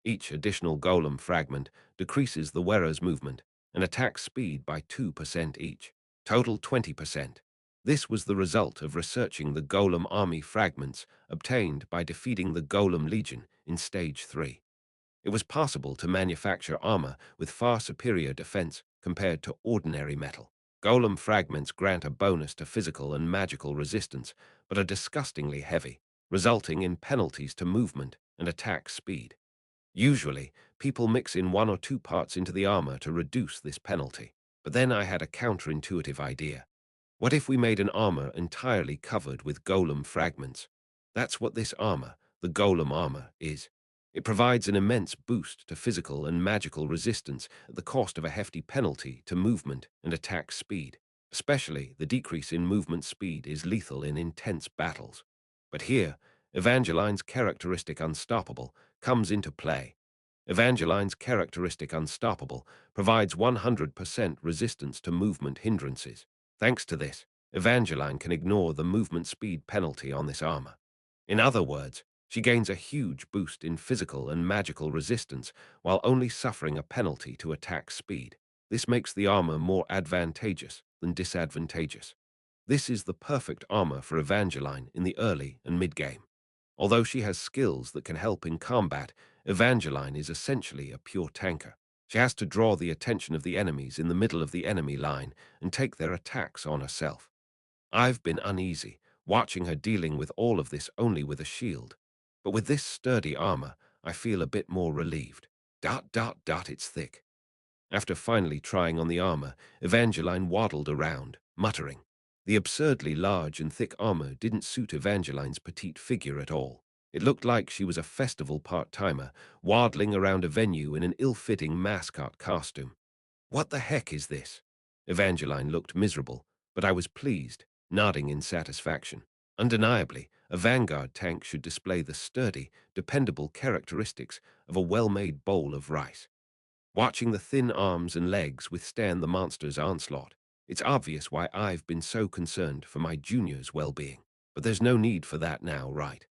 Each additional golem fragment decreases the wearer's movement and attack speed by 2% each. Total 20%. This was the result of researching the golem army fragments obtained by defeating the golem legion in Stage 3. It was possible to manufacture armor with far superior defense compared to ordinary metal. Golem fragments grant a bonus to physical and magical resistance, but are disgustingly heavy, resulting in penalties to movement and attack speed. Usually, people mix in 1 or 2 parts into the armor to reduce this penalty. But then I had a counterintuitive idea. What if we made an armor entirely covered with golem fragments? That's what this armor, the golem armor, is. It provides an immense boost to physical and magical resistance at the cost of a hefty penalty to movement and attack speed. Especially, the decrease in movement speed is lethal in intense battles. But here, Evangeline's characteristic Unstoppable comes into play. Evangeline's characteristic Unstoppable provides 100% resistance to movement hindrances. Thanks to this, Evangeline can ignore the movement speed penalty on this armor. In other words, she gains a huge boost in physical and magical resistance while only suffering a penalty to attack speed. This makes the armor more advantageous than disadvantageous. This is the perfect armor for Evangeline in the early and mid-game. Although she has skills that can help in combat, Evangeline is essentially a pure tanker. She has to draw the attention of the enemies in the middle of the enemy line and take their attacks on herself. I've been uneasy, watching her dealing with all of this only with a shield. But with this sturdy armor, I feel a bit more relieved. It's thick. After finally trying on the armor, Evangeline waddled around, muttering. The absurdly large and thick armor didn't suit Evangeline's petite figure at all. It looked like she was a festival part-timer, waddling around a venue in an ill-fitting mascot costume. What the heck is this? Evangeline looked miserable, but I was pleased, nodding in satisfaction. Undeniably, a vanguard tank should display the sturdy, dependable characteristics of a well-made bowl of rice. Watching the thin arms and legs withstand the monster's onslaught, it's obvious why I've been so concerned for my junior's well-being. But there's no need for that now, right?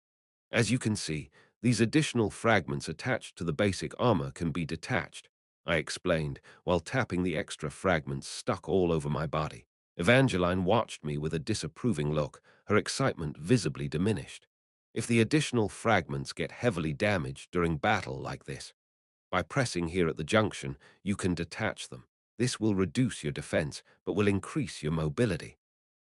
As you can see, these additional fragments attached to the basic armor can be detached, I explained, while tapping the extra fragments stuck all over my body. Evangeline watched me with a disapproving look, her excitement visibly diminished. If the additional fragments get heavily damaged during battle like this, by pressing here at the junction, you can detach them. This will reduce your defense, but will increase your mobility.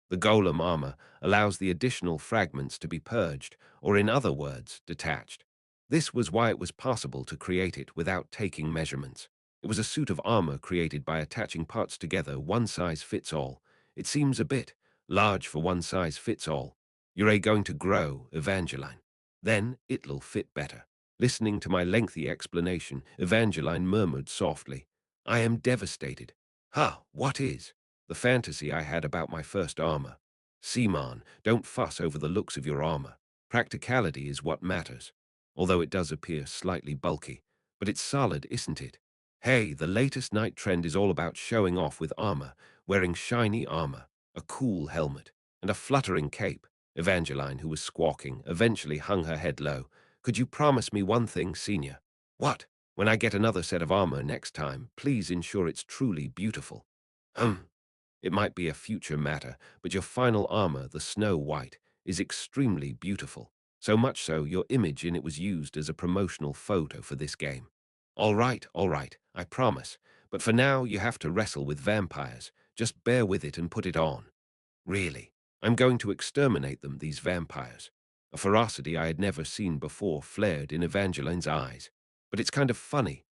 The golem armor allows the additional fragments to be purged, or in other words, detached. This was why it was possible to create it without taking measurements. It was a suit of armor created by attaching parts together, one size fits all. It seems a bit large for one size fits all. You're going to grow, Evangeline. Then it'll fit better. Listening to my lengthy explanation, Evangeline murmured softly, I am devastated. What is? The fantasy I had about my first armor. Seaman, don't fuss over the looks of your armor. Practicality is what matters. Although it does appear slightly bulky, but it's solid, isn't it? Hey, the latest night trend is all about showing off with armor, wearing shiny armor, a cool helmet, and a fluttering cape. Evangeline, who was squawking, eventually hung her head low. Could you promise me one thing, Senior? What? When I get another set of armor next time, please ensure it's truly beautiful. It might be a future matter, but your final armor, the Snow White, is extremely beautiful. So much so, your image in it was used as a promotional photo for this game. All right, I promise. But for now, you have to wrestle with vampires. Just bear with it and put it on. Really, I'm going to exterminate them, these vampires. A ferocity I had never seen before flared in Evangeline's eyes. But it's kind of funny.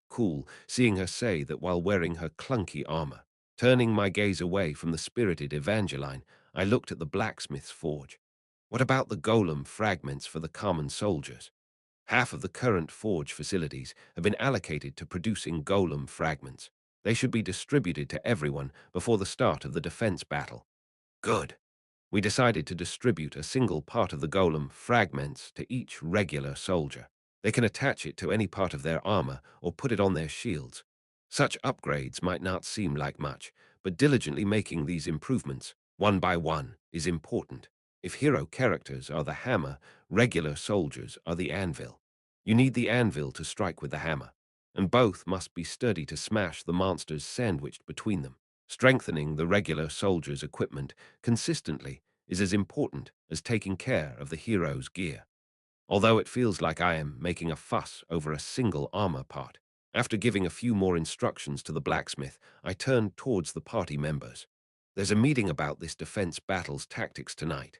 Cool, seeing her say that while wearing her clunky armor. Turning my gaze away from the spirited Evangeline, I looked at the blacksmith's forge. What about the golem fragments for the common soldiers? Half of the current forge facilities have been allocated to producing golem fragments. They should be distributed to everyone before the start of the defense battle. Good. We decided to distribute a single part of the golem fragments to each regular soldier. They can attach it to any part of their armor or put it on their shields. Such upgrades might not seem like much, but diligently making these improvements, one by one, is important. If hero characters are the hammer, regular soldiers are the anvil. You need the anvil to strike with the hammer, and both must be sturdy to smash the monsters sandwiched between them. Strengthening the regular soldier's equipment consistently is as important as taking care of the hero's gear. Although it feels like I am making a fuss over a single armor part, after giving a few more instructions to the blacksmith, I turned towards the party members. There's a meeting about this defense battle's tactics tonight.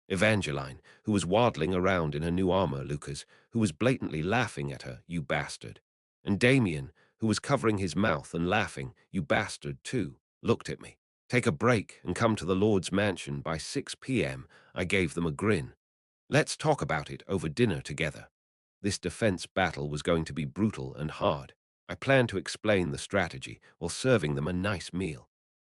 Evangeline, who was waddling around in her new armor, Lucas, who was blatantly laughing at her, you bastard, and Damien, who was covering his mouth and laughing, you bastard too, looked at me. Take a break and come to the Lord's mansion by 6 p.m. I gave them a grin. Let's talk about it over dinner together. This defense battle was going to be brutal and hard. I planned to explain the strategy while serving them a nice meal.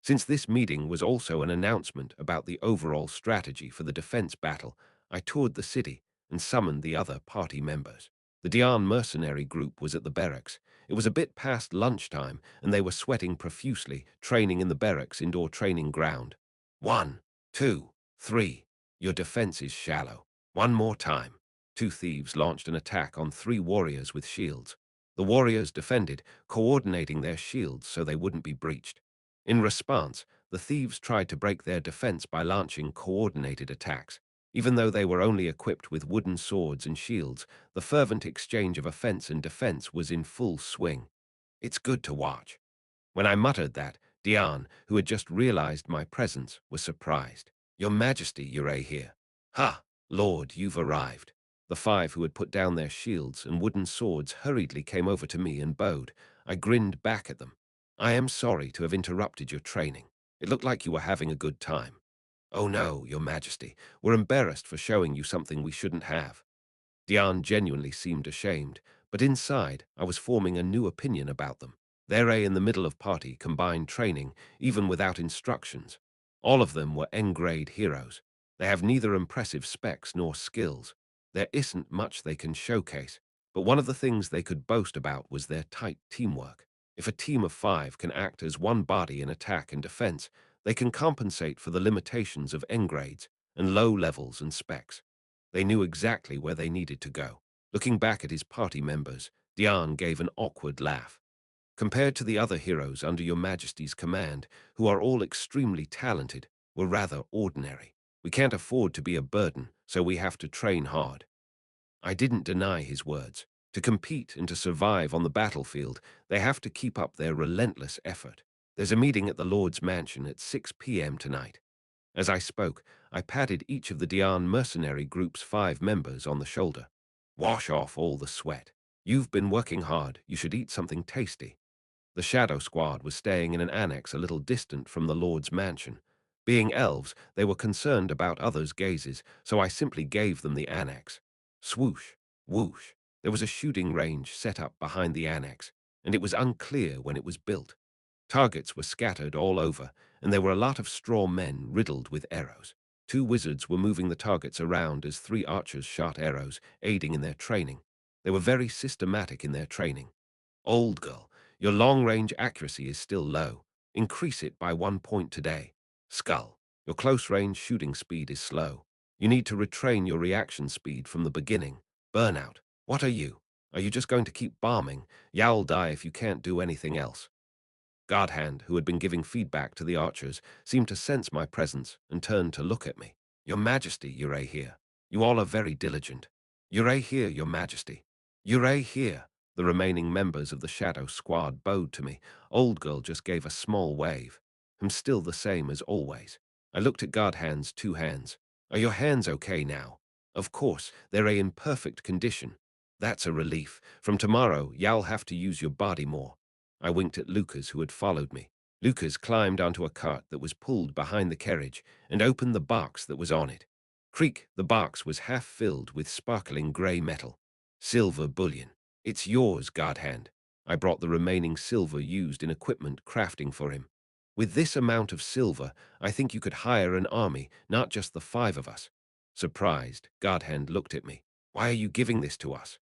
Since this meeting was also an announcement about the overall strategy for the defense battle, I toured the city and summoned the other party members. The Dian mercenary group was at the barracks. It was a bit past lunchtime, and they were sweating profusely, training in the barracks indoor training ground. 1, 2, 3. Your defense is shallow. One more time. 2 thieves launched an attack on 3 warriors with shields. The warriors defended, coordinating their shields so they wouldn't be breached. In response, the thieves tried to break their defense by launching coordinated attacks. Even though they were only equipped with wooden swords and shields, the fervent exchange of offense and defense was in full swing. It's good to watch. When I muttered that, Dian, who had just realized my presence, was surprised. Your Majesty, you're here. Ha, Lord, you've arrived. The 5 who had put down their shields and wooden swords hurriedly came over to me and bowed. I grinned back at them. I am sorry to have interrupted your training. It looked like you were having a good time. Oh no, Your Majesty, we're embarrassed for showing you something we shouldn't have. Dian genuinely seemed ashamed, but inside I was forming a new opinion about them. They're in the middle of party combined training, even without instructions. All of them were N-grade heroes. They have neither impressive specs nor skills. There isn't much they can showcase, but one of the things they could boast about was their tight teamwork. If a team of 5 can act as one body in attack and defense, they can compensate for the limitations of N-grades and low levels and specs. They knew exactly where they needed to go. Looking back at his party members, Dian gave an awkward laugh. Compared to the other heroes under Your Majesty's command, who are all extremely talented, we're rather ordinary. We can't afford to be a burden, so we have to train hard. I didn't deny his words. To compete and to survive on the battlefield, they have to keep up their relentless effort. There's a meeting at the Lord's mansion at 6 p.m. tonight. As I spoke, I patted each of the Dian mercenary group's 5 members on the shoulder. Wash off all the sweat. You've been working hard. You should eat something tasty. The Shadow Squad was staying in an annex a little distant from the Lord's mansion. Being elves, they were concerned about others' gazes, so I simply gave them the annex. Swoosh, whoosh. There was a shooting range set up behind the annex, and it was unclear when it was built. Targets were scattered all over, and there were a lot of straw men riddled with arrows. 2 wizards were moving the targets around as 3 archers shot arrows, aiding in their training. They were very systematic in their training. Old girl, your long-range accuracy is still low. Increase it by 1 point today. Skull, your close-range shooting speed is slow. You need to retrain your reaction speed from the beginning. Burnout, what are you? Are you just going to keep bombing? You'll die if you can't do anything else. Godhand, who had been giving feedback to the archers, seemed to sense my presence and turned to look at me. Your Majesty, you're here. You all are very diligent. You're here, Your Majesty. You're here. The remaining members of the Shadow Squad bowed to me. Old girl just gave a small wave. I'm still the same as always. I looked at Godhand's 2 hands. Are your hands okay now? Of course, they're in perfect condition. That's a relief. From tomorrow, you'll have to use your body more. I winked at Lucas, who had followed me. Lucas climbed onto a cart that was pulled behind the carriage and opened the box that was on it. Creak, the box was half filled with sparkling grey metal. Silver bullion. It's yours, Godhand. I brought the remaining silver used in equipment crafting for him. With this amount of silver, I think you could hire an army, not just the 5 of us. Surprised, Godhand looked at me. Why are you giving this to us?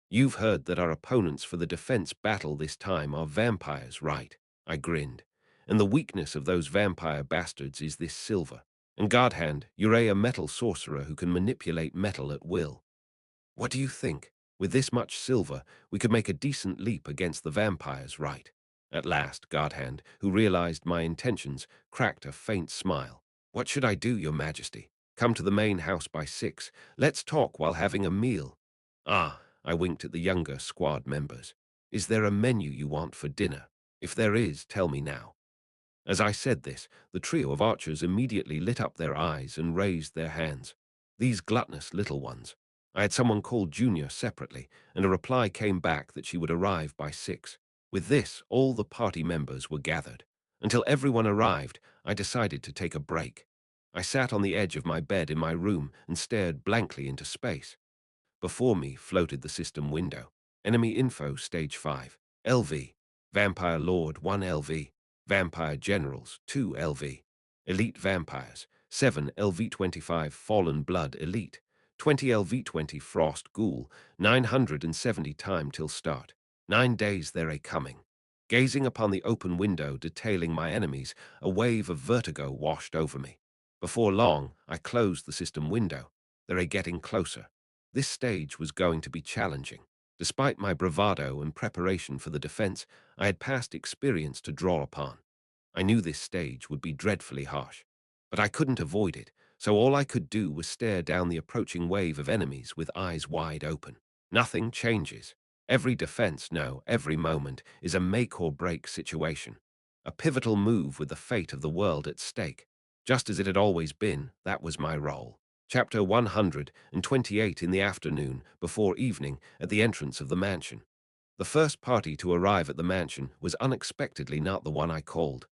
You've heard that our opponents for the defense battle this time are vampires, right? I grinned. And the weakness of those vampire bastards is this silver. And Godhand, you're a metal sorcerer who can manipulate metal at will. What do you think? With this much silver, we could make a decent leap against the vampires, right? At last, Godhand, who realized my intentions, cracked a faint smile. What should I do, your majesty? Come to the main house by 6. Let's talk while having a meal. Ah, I winked at the younger squad members. Is there a menu you want for dinner? If there is, tell me now. As I said this, the trio of archers immediately lit up their eyes and raised their hands. These gluttonous little ones. I had someone call Junior separately, and a reply came back that she would arrive by 6. With this, all the party members were gathered. Until everyone arrived, I decided to take a break. I sat on the edge of my bed in my room and stared blankly into space. Before me floated the system window. Enemy info stage 5. LV. Vampire Lord 1 LV. Vampire Generals 2 LV. Elite Vampires 7 LV25 Fallen Blood Elite. 20 LV20 Frost Ghoul. 970 time till start. 9 days they're a coming. Gazing upon the open window detailing my enemies, a wave of vertigo washed over me. Before long, I closed the system window. They're a getting closer. This stage was going to be challenging. Despite my bravado and preparation for the defense, I had past experience to draw upon. I knew this stage would be dreadfully harsh, but I couldn't avoid it, so all I could do was stare down the approaching wave of enemies with eyes wide open. Nothing changes. Every defense, no, every moment, is a make-or-break situation. A pivotal move with the fate of the world at stake. Just as it had always been, that was my role. Chapter 128 in the afternoon, before evening, at the entrance of the mansion. The first party to arrive at the mansion was unexpectedly not the one I called.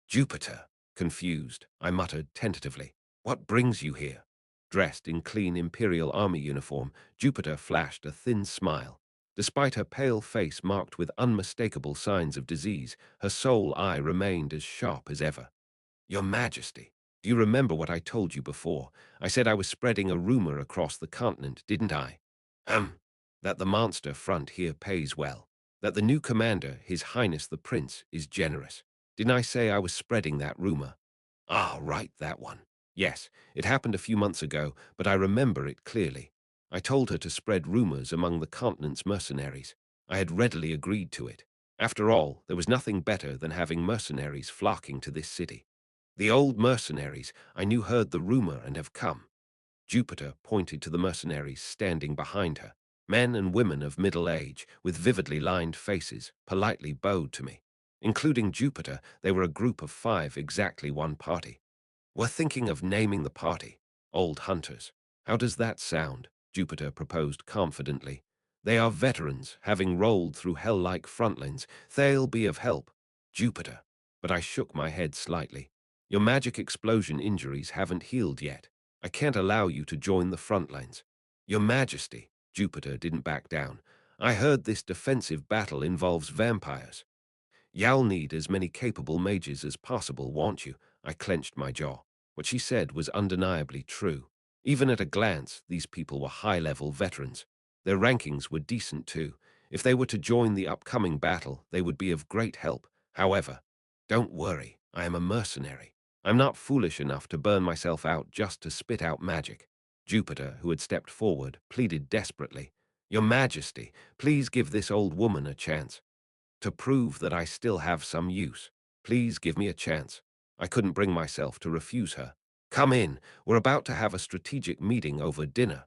Jupiter. Confused, I muttered tentatively. What brings you here? Dressed in clean Imperial Army uniform, Jupiter flashed a thin smile. Despite her pale face marked with unmistakable signs of disease, her sole eye remained as sharp as ever. Your Majesty, do you remember what I told you before? I said I was spreading a rumor across the continent, didn't I? That the monster front here pays well. That the new commander, His Highness the Prince, is generous. Didn't I say I was spreading that rumor? Ah, right, that one. Yes, it happened a few months ago, but I remember it clearly. I told her to spread rumors among the continent's mercenaries. I had readily agreed to it. After all, there was nothing better than having mercenaries flocking to this city. The old mercenaries I knew heard the rumor and have come. Jupiter pointed to the mercenaries standing behind her. Men and women of middle age, with vividly lined faces, politely bowed to me. Including Jupiter, they were a group of 5, exactly one party. We're thinking of naming the party Old Hunters. How does that sound? Jupiter proposed confidently. They are veterans, having rolled through hell-like frontlines. They'll be of help. Jupiter. But I shook my head slightly. Your magic explosion injuries haven't healed yet. I can't allow you to join the front lines. Your Majesty, Jupiter didn't back down. I heard this defensive battle involves vampires. You'll need as many capable mages as possible, won't you? I clenched my jaw. What she said was undeniably true. Even at a glance, these people were high-level veterans. Their rankings were decent too. If they were to join the upcoming battle, they would be of great help. However, don't worry, I am a mercenary. I'm not foolish enough to burn myself out just to spit out magic. Jupiter, who had stepped forward, pleaded desperately. Your Majesty, please give this old woman a chance. To prove that I still have some use. Please give me a chance. I couldn't bring myself to refuse her. Come in, we're about to have a strategic meeting over dinner.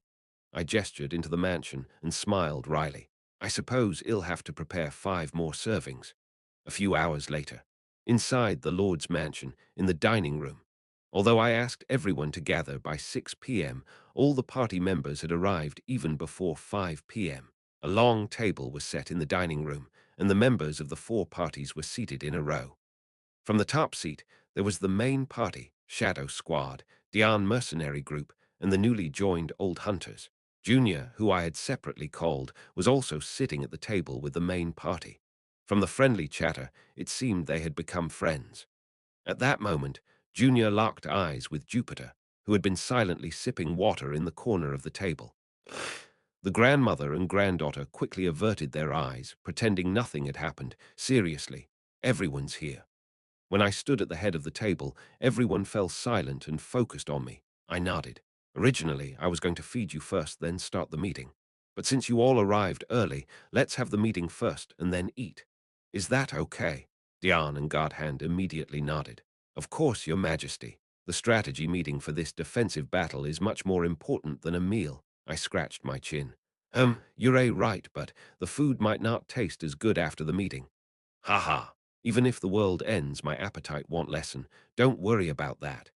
I gestured into the mansion and smiled wryly. I suppose I'll have to prepare 5 more servings. A few hours later, inside the Lord's mansion, in the dining room. Although I asked everyone to gather by 6 p.m., all the party members had arrived even before 5 p.m. A long table was set in the dining room, and the members of the 4 parties were seated in a row. From the top seat, there was the main party, Shadow Squad, Dian Mercenary Group, and the newly joined Old Hunters. Junior, who I had separately called, was also sitting at the table with the main party. From the friendly chatter, it seemed they had become friends. At that moment, Junior locked eyes with Jupiter, who had been silently sipping water in the corner of the table. The grandmother and granddaughter quickly averted their eyes, pretending nothing had happened. Seriously, everyone's here. When I stood at the head of the table, everyone fell silent and focused on me. I nodded. Originally, I was going to feed you first, then start the meeting. But since you all arrived early, let's have the meeting first and then eat. Is that okay? Diane and Godhand immediately nodded. Of course, Your Majesty. The strategy meeting for this defensive battle is much more important than a meal. I scratched my chin. You're right, but the food might not taste as good after the meeting. Ha ha. Even if the world ends, my appetite won't lessen. Don't worry about that.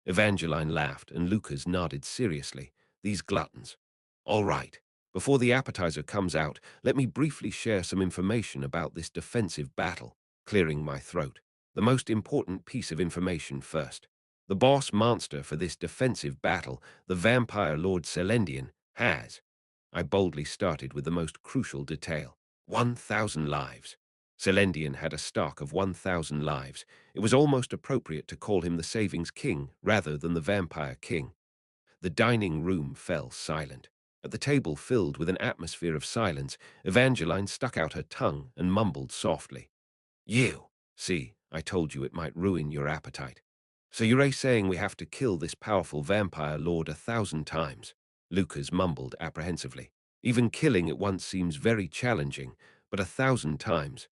Evangeline laughed, and Lucas nodded seriously. These gluttons. All right. Before the appetizer comes out, let me briefly share some information about this defensive battle, clearing my throat. The most important piece of information first. The boss monster for this defensive battle, the vampire Lord Celendian, has. I boldly started with the most crucial detail. 1,000 lives. Celendian had a stock of 1,000 lives. It was almost appropriate to call him the Savings King rather than the Vampire King. The dining room fell silent. At the table filled with an atmosphere of silence, Evangeline stuck out her tongue and mumbled softly. You! See, I told you it might ruin your appetite. So you're saying we have to kill this powerful vampire lord 1,000 times? Lucas mumbled apprehensively. Even killing it once seems very challenging, but 1,000 times.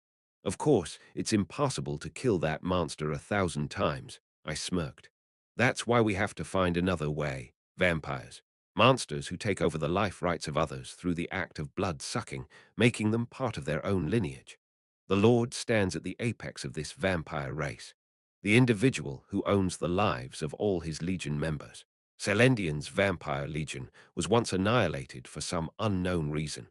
Of course, it's impossible to kill that monster 1,000 times, I smirked. That's why we have to find another way. Vampires. Monsters who take over the life rights of others through the act of blood-sucking, making them part of their own lineage. The Lord stands at the apex of this vampire race. The individual who owns the lives of all his legion members. Celendian's vampire legion was once annihilated for some unknown reason.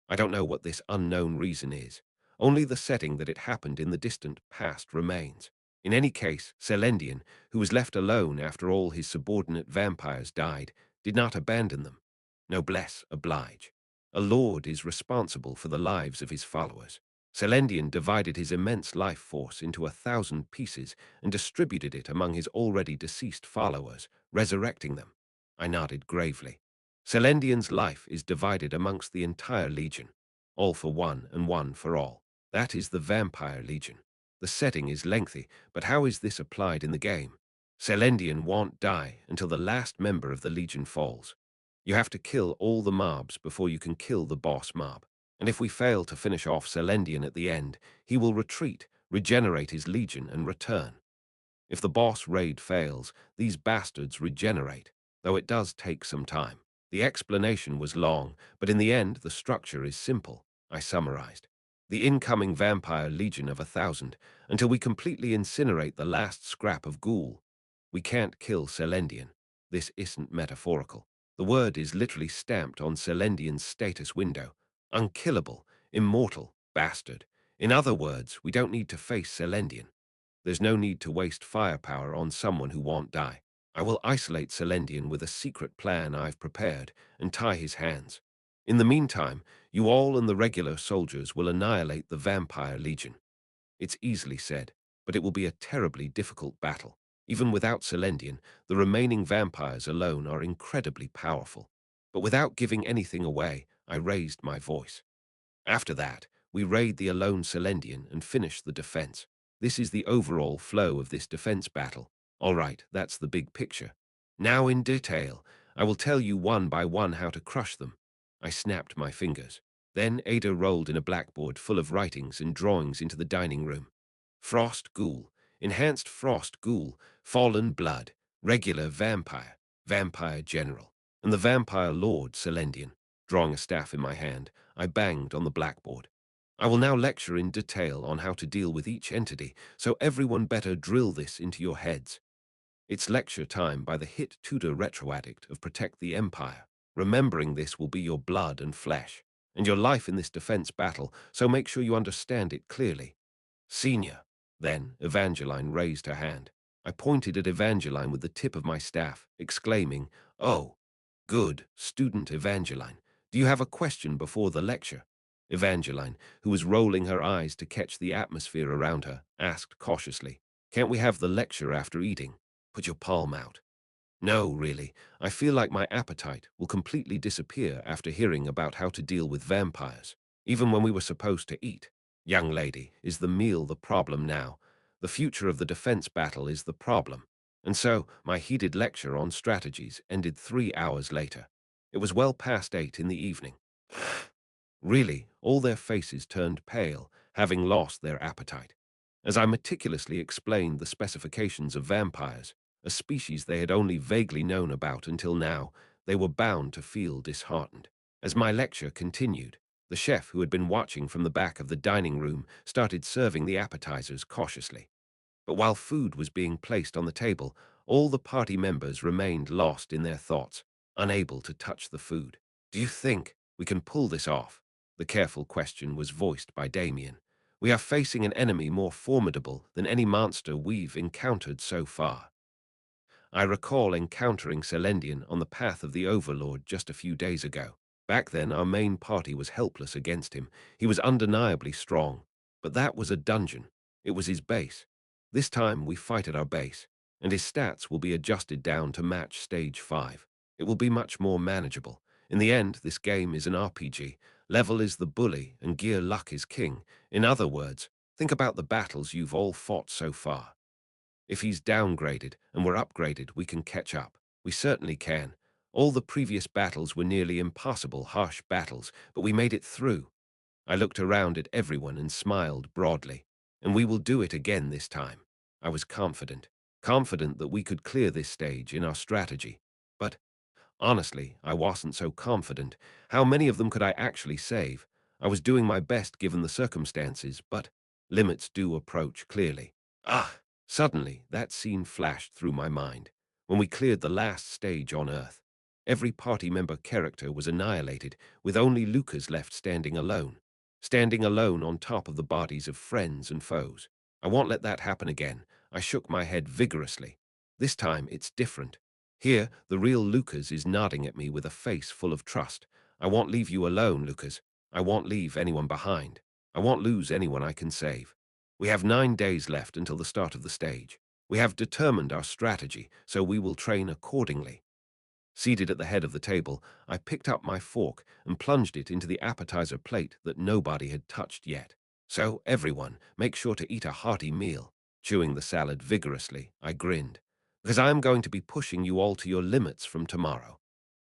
I don't know what this unknown reason is. Only the setting that it happened in the distant past remains. In any case, Celendian, who was left alone after all his subordinate vampires died, did not abandon them. Noblesse oblige. A lord is responsible for the lives of his followers. Celendian divided his immense life force into 1,000 pieces and distributed it among his already deceased followers, resurrecting them. I nodded gravely. Celendian's life is divided amongst the entire legion, all for one and one for all. That is the vampire legion. The setting is lengthy, but how is this applied in the game? Celendian won't die until the last member of the legion falls. You have to kill all the mobs before you can kill the boss mob. And if we fail to finish off Celendian at the end, he will retreat, regenerate his legion, and return. If the boss raid fails, these bastards regenerate, though it does take some time. The explanation was long, but in the end the structure is simple, I summarized. The incoming vampire legion of 1,000, until we completely incinerate the last scrap of ghoul. We can't kill Celendian. This isn't metaphorical. The word is literally stamped on Celendian's status window. Unkillable, immortal, bastard. In other words, we don't need to face Celendian. There's no need to waste firepower on someone who won't die. I will isolate Celendian with a secret plan I've prepared and tie his hands. In the meantime, you all and the regular soldiers will annihilate the Vampire Legion. It's easily said, but it will be a terribly difficult battle. Even without Celendian, the remaining vampires alone are incredibly powerful. But without giving anything away, I raised my voice. After that, we raid the alone Celendian and finish the defense. This is the overall flow of this defense battle. All right, that's the big picture. Now in detail, I will tell you one by one how to crush them. I snapped my fingers. Then Ada rolled in a blackboard full of writings and drawings into the dining room. Frost Ghoul, Enhanced Frost Ghoul, Fallen Blood, Regular Vampire, Vampire General, and the Vampire Lord Celendian. Drawing a staff in my hand, I banged on the blackboard. I will now lecture in detail on how to deal with each entity, so everyone better drill this into your heads. It's lecture time by the hit Tudor retro addict of Protect the Empire. Remembering this will be your blood and flesh, and your life in this defense battle, so make sure you understand it clearly. Senior. Then Evangeline raised her hand. I pointed at Evangeline with the tip of my staff, exclaiming, "Oh, good, student Evangeline. Do you have a question before the lecture?" Evangeline, who was rolling her eyes to catch the atmosphere around her, asked cautiously, "Can't we have the lecture after eating? Put your palm out." "No, really. I feel like my appetite will completely disappear after hearing about how to deal with vampires, even when we were supposed to eat. Young lady, is the meal the problem now? The future of the defense battle is the problem. And so, my heated lecture on strategies ended 3 hours later. It was well past 8 in the evening. Really, all their faces turned pale, having lost their appetite. As I meticulously explained the specifications of vampires, a species they had only vaguely known about until now, they were bound to feel disheartened. As my lecture continued, the chef who had been watching from the back of the dining room started serving the appetizers cautiously. But while food was being placed on the table, all the party members remained lost in their thoughts, unable to touch the food. "Do you think we can pull this off?" The careful question was voiced by Damien. "We are facing an enemy more formidable than any monster we've encountered so far." I recall encountering Celendian on the path of the Overlord just a few days ago. Back then, our main party was helpless against him. He was undeniably strong, but that was a dungeon. It was his base. This time, we fight at our base, and his stats will be adjusted down to match Stage 5. It will be much more manageable. In the end, this game is an RPG. Level is the bully, and gear luck is king. In other words, think about the battles you've all fought so far. If he's downgraded and we're upgraded, we can catch up. We certainly can. All the previous battles were nearly impossible, harsh battles, but we made it through. I looked around at everyone and smiled broadly. And we will do it again this time. I was confident that we could clear this stage in our strategy. But honestly, I wasn't so confident. How many of them could I actually save? I was doing my best given the circumstances, but limits do approach clearly. Ah! Suddenly, that scene flashed through my mind. When we cleared the last stage on Earth, every party member character was annihilated, with only Lucas left standing alone. Standing alone on top of the bodies of friends and foes. I won't let that happen again. I shook my head vigorously. This time, it's different. Here, the real Lucas is nodding at me with a face full of trust. I won't leave you alone, Lucas. I won't leave anyone behind. I won't lose anyone I can save. We have 9 days left until the start of the stage. We have determined our strategy, so we will train accordingly. Seated at the head of the table, I picked up my fork and plunged it into the appetizer plate that nobody had touched yet. "So, everyone, make sure to eat a hearty meal." Chewing the salad vigorously, I grinned. "Because I am going to be pushing you all to your limits from tomorrow."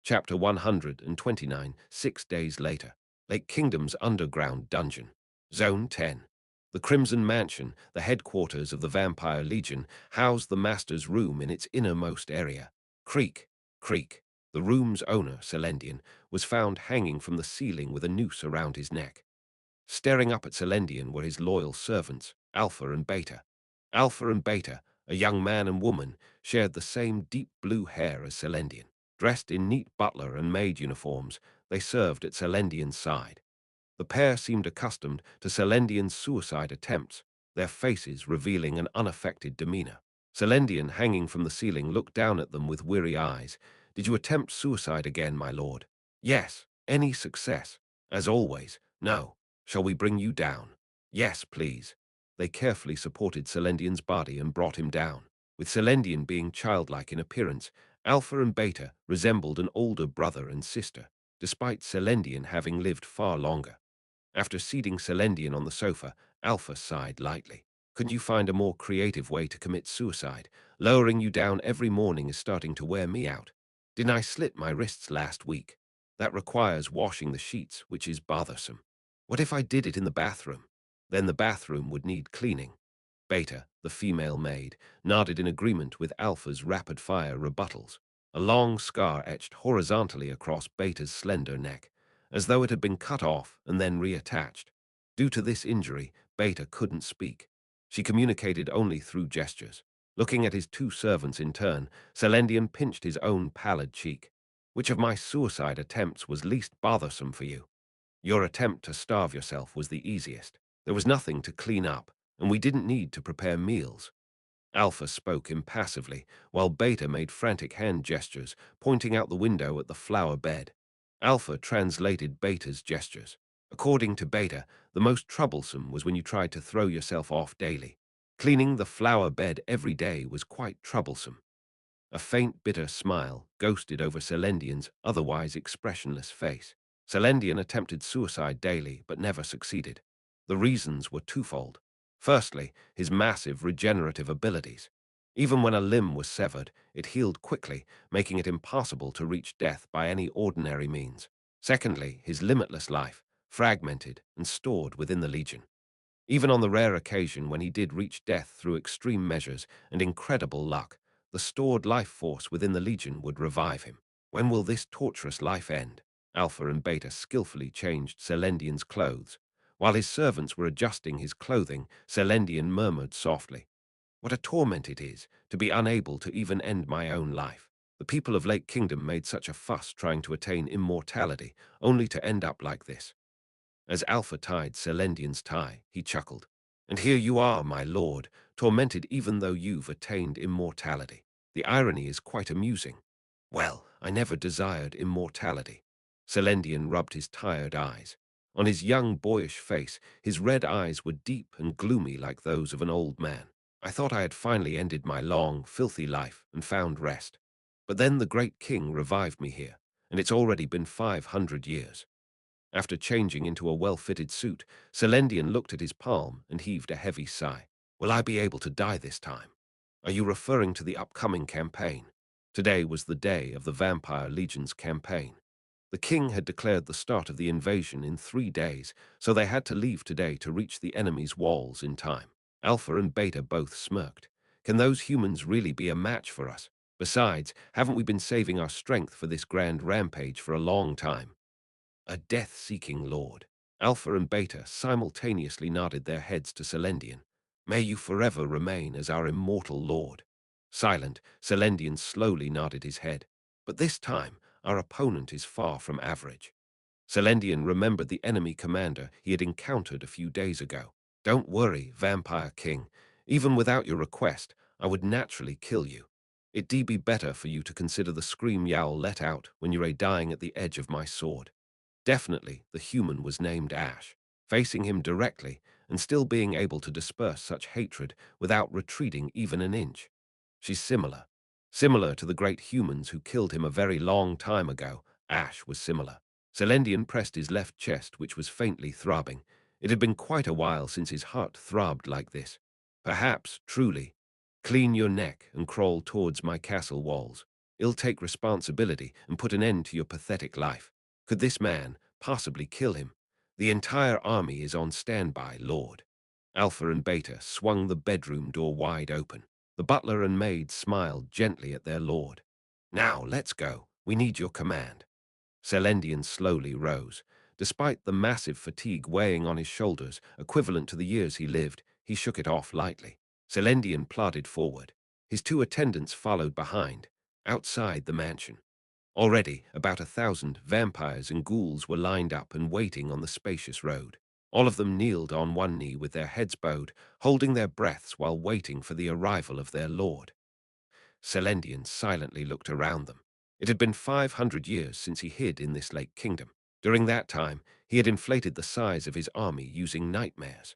Chapter 129, 6 days later. Lake Kingdom's underground dungeon. Zone 10. The Crimson Mansion, the headquarters of the Vampire Legion, housed the Master's room in its innermost area. Creak, creak. The room's owner, Celendian, was found hanging from the ceiling with a noose around his neck. Staring up at Celendian were his loyal servants, Alpha and Beta. Alpha and Beta, a young man and woman, shared the same deep blue hair as Celendian. Dressed in neat butler and maid uniforms, they served at Celendian's side. The pair seemed accustomed to Celendian's suicide attempts, their faces revealing an unaffected demeanor. Celendian, hanging from the ceiling, looked down at them with weary eyes. "Did you attempt suicide again, my lord?" "Yes." "Any success?" "As always." "No." "Shall we bring you down?" "Yes, please." They carefully supported Celendian's body and brought him down. With Celendian being childlike in appearance, Alpha and Beta resembled an older brother and sister, despite Celendian having lived far longer. After seating Celendian on the sofa, Alpha sighed lightly. "Couldn't you find a more creative way to commit suicide? Lowering you down every morning is starting to wear me out. Didn't I slit my wrists last week? That requires washing the sheets, which is bothersome. What if I did it in the bathroom? Then the bathroom would need cleaning." Beta, the female maid, nodded in agreement with Alpha's rapid-fire rebuttals. A long scar etched horizontally across Beta's slender neck, as though it had been cut off and then reattached. Due to this injury, Beta couldn't speak. She communicated only through gestures. Looking at his two servants in turn, Celendian pinched his own pallid cheek. "Which of my suicide attempts was least bothersome for you?" "Your attempt to starve yourself was the easiest. There was nothing to clean up, and we didn't need to prepare meals." Alpha spoke impassively, while Beta made frantic hand gestures, pointing out the window at the flower bed. Alpha translated Beta's gestures. According to Beta, the most troublesome was when you tried to throw yourself off daily. Cleaning the flower bed every day was quite troublesome. A faint, bitter smile ghosted over Celendian's otherwise expressionless face. Celendian attempted suicide daily, but never succeeded. The reasons were twofold. Firstly, his massive regenerative abilities. Even when a limb was severed, it healed quickly, making it impossible to reach death by any ordinary means. Secondly, his limitless life, fragmented and stored within the Legion. Even on the rare occasion when he did reach death through extreme measures and incredible luck, the stored life force within the Legion would revive him. When will this torturous life end? Alpha and Beta skillfully changed Selendian's clothes. While his servants were adjusting his clothing, Selendian murmured softly, "What a torment it is to be unable to even end my own life. The people of Lake Kingdom made such a fuss trying to attain immortality, only to end up like this." As Alpha tied Selendian's tie, he chuckled. "And here you are, my lord, tormented even though you've attained immortality. The irony is quite amusing." "Well, I never desired immortality." Selendian rubbed his tired eyes. On his young, boyish face, his red eyes were deep and gloomy like those of an old man. "I thought I had finally ended my long, filthy life and found rest. But then the great king revived me here, and it's already been 500 years. After changing into a well-fitted suit, Selendian looked at his palm and heaved a heavy sigh. "Will I be able to die this time? Are you referring to the upcoming campaign?" Today was the day of the Vampire Legion's campaign. The king had declared the start of the invasion in 3 days, so they had to leave today to reach the enemy's walls in time. Alpha and Beta both smirked. Can those humans really be a match for us? Besides, haven't we been saving our strength for this grand rampage for a long time? A death-seeking lord. Alpha and Beta simultaneously nodded their heads to Selendian. "May you forever remain as our immortal lord." Silent, Selendian slowly nodded his head. "But this time, our opponent is far from average." Selendian remembered the enemy commander he had encountered a few days ago. "Don't worry, Vampire King. Even without your request, I would naturally kill you. It'd be better for you to consider the scream Yowl let out when you lay dying at the edge of my sword." Definitely, the human was named Ash. Facing him directly and still being able to disperse such hatred without retreating even an inch. She's similar. Similar to the great humans who killed him a very long time ago, Ash was similar. Selendian pressed his left chest, which was faintly throbbing. It had been quite a while since his heart throbbed like this. "Perhaps, truly. Clean your neck and crawl towards my castle walls. I'll take responsibility and put an end to your pathetic life. Could this man possibly kill him? The entire army is on standby, Lord." Alpha and Beta swung the bedroom door wide open. The butler and maid smiled gently at their lord. "Now, let's go. We need your command." Selendian slowly rose. Despite the massive fatigue weighing on his shoulders, equivalent to the years he lived, he shook it off lightly. Selendian plodded forward. His two attendants followed behind, outside the mansion. Already, about 1,000 vampires and ghouls were lined up and waiting on the spacious road. All of them kneeled on one knee with their heads bowed, holding their breaths while waiting for the arrival of their lord. Selendian silently looked around them. It had been 500 years since he hid in this lake kingdom. During that time, he had inflated the size of his army using nightmares.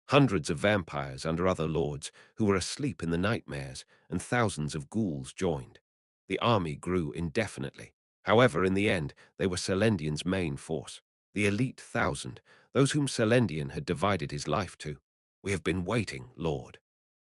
Hundreds of vampires under other lords who were asleep in the nightmares, and thousands of ghouls joined. The army grew indefinitely. However, in the end, they were Selendian's main force. The elite 1,000, those whom Selendian had divided his life to. "We have been waiting, Lord."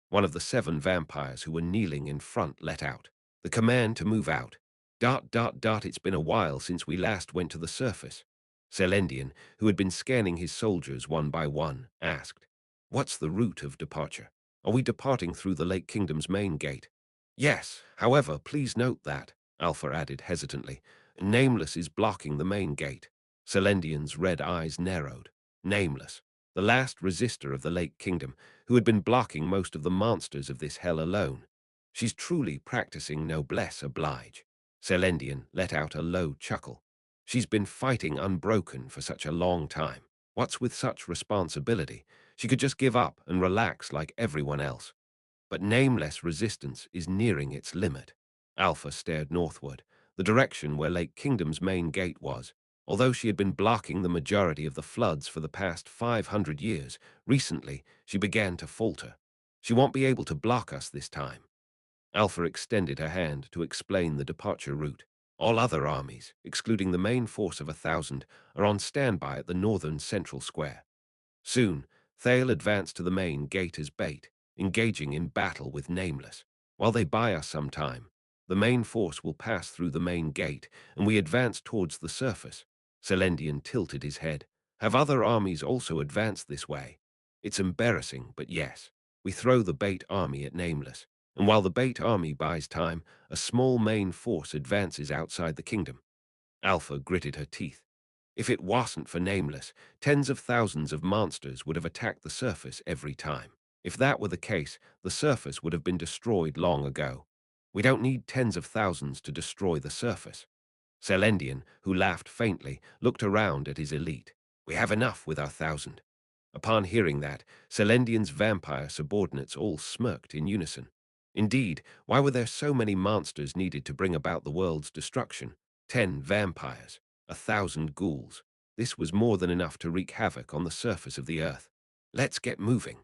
One of the 7 vampires who were kneeling in front let out. "The command to move out. ... It's been a while since we last went to the surface." Selendian, who had been scanning his soldiers one by one, asked, "What's the route of departure? Are we departing through the Lake Kingdom's main gate?" "Yes, however, please note that," Alpha added hesitantly, "Nameless is blocking the main gate." Selendian's red eyes narrowed. Nameless, the last resistor of the Lake Kingdom, who had been blocking most of the monsters of this hell alone. She's truly practicing noblesse oblige. Selendian let out a low chuckle. She's been fighting unbroken for such a long time. What's with such responsibility? She could just give up and relax like everyone else. But nameless resistance is nearing its limit. Alpha stared northward, the direction where Lake Kingdom's main gate was. Although she had been blocking the majority of the floods for the past 500 years, recently she began to falter. "She won't be able to block us this time." Alpha extended her hand to explain the departure route. "All other armies, excluding the main force of 1,000, are on standby at the northern central square. Soon, Thale advanced to the main gate as bait, engaging in battle with Nameless. While they buy us some time, the main force will pass through the main gate, and we advance towards the surface. Selendian tilted his head. Have other armies also advanced this way? It's embarrassing, but yes. We throw the bait army at Nameless, and while the bait army buys time, a small main force advances outside the kingdom. Alpha gritted her teeth. If it wasn't for Nameless, tens of thousands of monsters would have attacked the surface every time. If that were the case, the surface would have been destroyed long ago. We don't need tens of thousands to destroy the surface. Selendian, who laughed faintly, looked around at his elite. We have enough with our 1,000. Upon hearing that, Selendian's vampire subordinates all smirked in unison. Indeed, why were there so many monsters needed to bring about the world's destruction? 10 vampires, 1,000 ghouls. This was more than enough to wreak havoc on the surface of the earth. Let's get moving.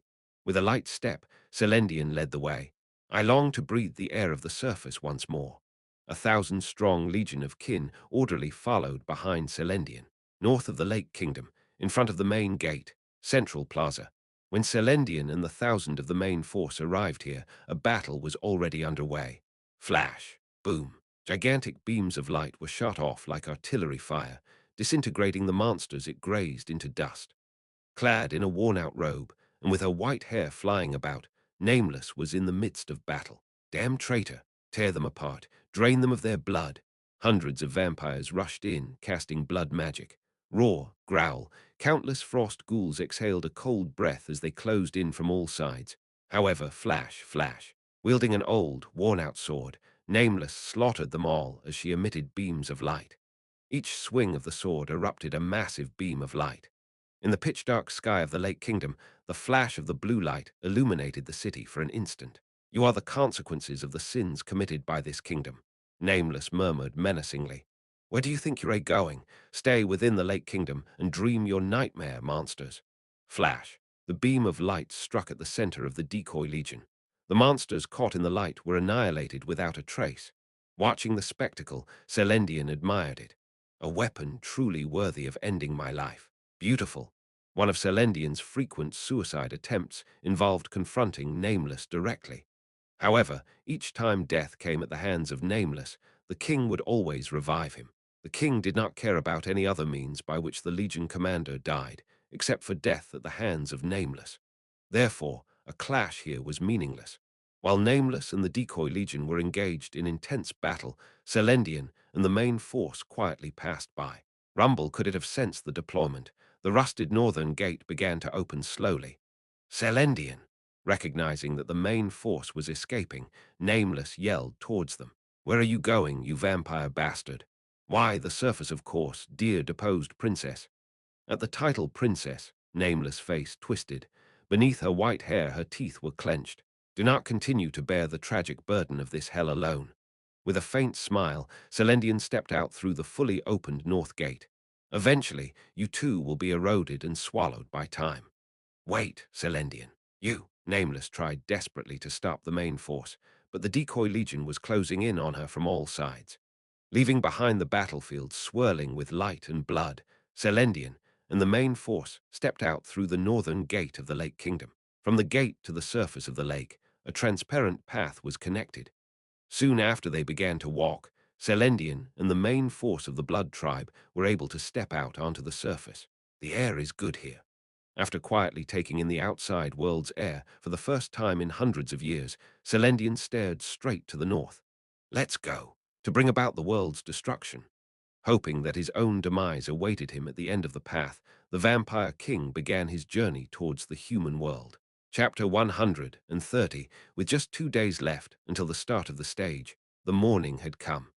With a light step, Selendian led the way. I long to breathe the air of the surface once more. 1,000-strong legion of kin orderly followed behind Selendian, north of the Lake Kingdom, in front of the main gate, Central Plaza. When Selendian and the 1,000 of the main force arrived here, a battle was already underway. Flash, boom, gigantic beams of light were shot off like artillery fire, disintegrating the monsters it grazed into dust. Clad in a worn-out robe, and with her white hair flying about, Nameless was in the midst of battle. Damn traitor! Tear them apart, drain them of their blood. Hundreds of vampires rushed in, casting blood magic. Roar, growl, countless frost ghouls exhaled a cold breath as they closed in from all sides. However, flash, flash. Wielding an old, worn-out sword, Nameless slaughtered them all as she emitted beams of light. Each swing of the sword erupted a massive beam of light. In the pitch-dark sky of the Lake Kingdom, the flash of the blue light illuminated the city for an instant. You are the consequences of the sins committed by this kingdom, Nameless murmured menacingly. Where do you think you're going? Stay within the Lake Kingdom and dream your nightmare, monsters. Flash. The beam of light struck at the center of the decoy legion. The monsters caught in the light were annihilated without a trace. Watching the spectacle, Selendian admired it. A weapon truly worthy of ending my life. Beautiful. One of Selendian's frequent suicide attempts involved confronting Nameless directly. However, each time death came at the hands of Nameless, the king would always revive him. The king did not care about any other means by which the Legion commander died, except for death at the hands of Nameless. Therefore, a clash here was meaningless. While Nameless and the decoy legion were engaged in intense battle, Selendian and the main force quietly passed by. Rumble could it have sensed the deployment. The rusted northern gate began to open slowly. Selendian! Recognizing that the main force was escaping, Nameless yelled towards them. Where are you going, you vampire bastard? Why, the surface, of course, dear deposed princess. At the title princess, Nameless' face twisted. Beneath her white hair, her teeth were clenched. Do not continue to bear the tragic burden of this hell alone. With a faint smile, Selendian stepped out through the fully opened north gate. Eventually, you too will be eroded and swallowed by time. Wait, Selendian. You, Nameless, tried desperately to stop the main force, but the decoy legion was closing in on her from all sides. Leaving behind the battlefield swirling with light and blood, Selendian and the main force stepped out through the northern gate of the Lake Kingdom. From the gate to the surface of the lake, a transparent path was connected. Soon after they began to walk, Selendian and the main force of the Blood Tribe were able to step out onto the surface. The air is good here. After quietly taking in the outside world's air for the first time in hundreds of years, Selendian stared straight to the north. Let's go, to bring about the world's destruction. Hoping that his own demise awaited him at the end of the path, the Vampire King began his journey towards the human world. Chapter 130, with just 2 days left until the start of the stage, the morning had come.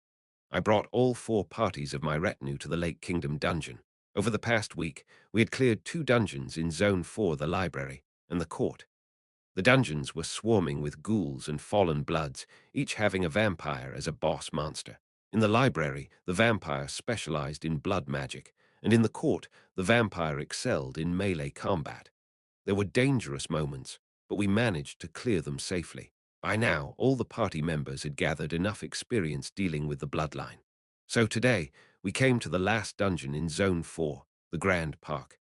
I brought all 4 parties of my retinue to the Lake Kingdom dungeon. Over the past week, we had cleared 2 dungeons in Zone 4, the library, and the court. The dungeons were swarming with ghouls and fallen bloods, each having a vampire as a boss monster. In the library, the vampire specialized in blood magic, and in the court, the vampire excelled in melee combat. There were dangerous moments, but we managed to clear them safely. By now, all the party members had gathered enough experience dealing with the bloodline. So today, we came to the last dungeon in Zone 4, the Grand Park.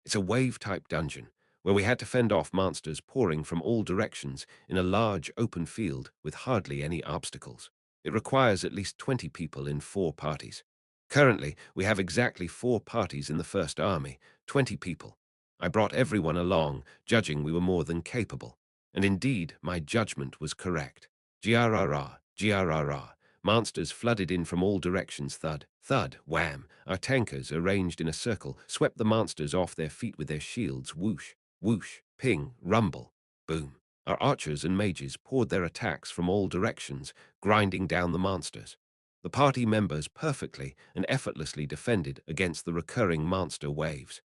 It's a wave-type dungeon, where we had to fend off monsters pouring from all directions in a large open field with hardly any obstacles. It requires at least 20 people in 4 parties. Currently, we have exactly 4 parties in the First Army, 20 people. I brought everyone along, judging we were more than capable. And indeed, my judgment was correct. Grrrah, grrrah. Monsters flooded in from all directions, thud, thud, wham. Our tankers, arranged in a circle, swept the monsters off their feet with their shields, whoosh, whoosh, ping, rumble, boom. Our archers and mages poured their attacks from all directions, grinding down the monsters. The party members perfectly and effortlessly defended against the recurring monster waves.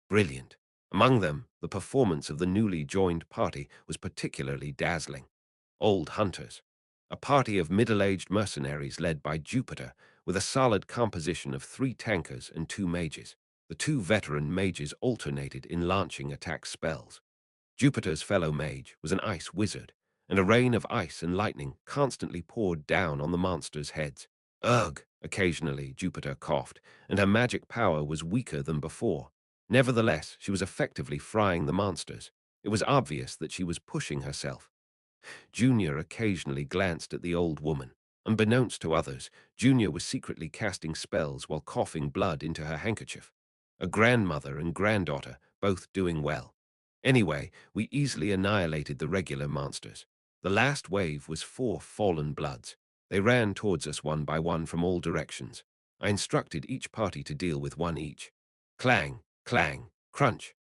Brilliant. Among them, the performance of the newly joined party was particularly dazzling. Old hunters. A party of middle-aged mercenaries led by Jupiter, with a solid composition of 3 tankers and 2 mages. The 2 veteran mages alternated in launching attack spells. Jupiter's fellow mage was an ice wizard, and a rain of ice and lightning constantly poured down on the monsters' heads. Ugh! Occasionally Jupiter coughed, and her magic power was weaker than before. Nevertheless, she was effectively frying the monsters. It was obvious that she was pushing herself. Junior occasionally glanced at the old woman. Unbeknownst to others, Junior was secretly casting spells while coughing blood into her handkerchief. A grandmother and granddaughter, both doing well. Anyway, we easily annihilated the regular monsters. The last wave was 4 fallen bloods. They ran towards us one by one from all directions. I instructed each party to deal with 1 each. Clang, clang, crunch.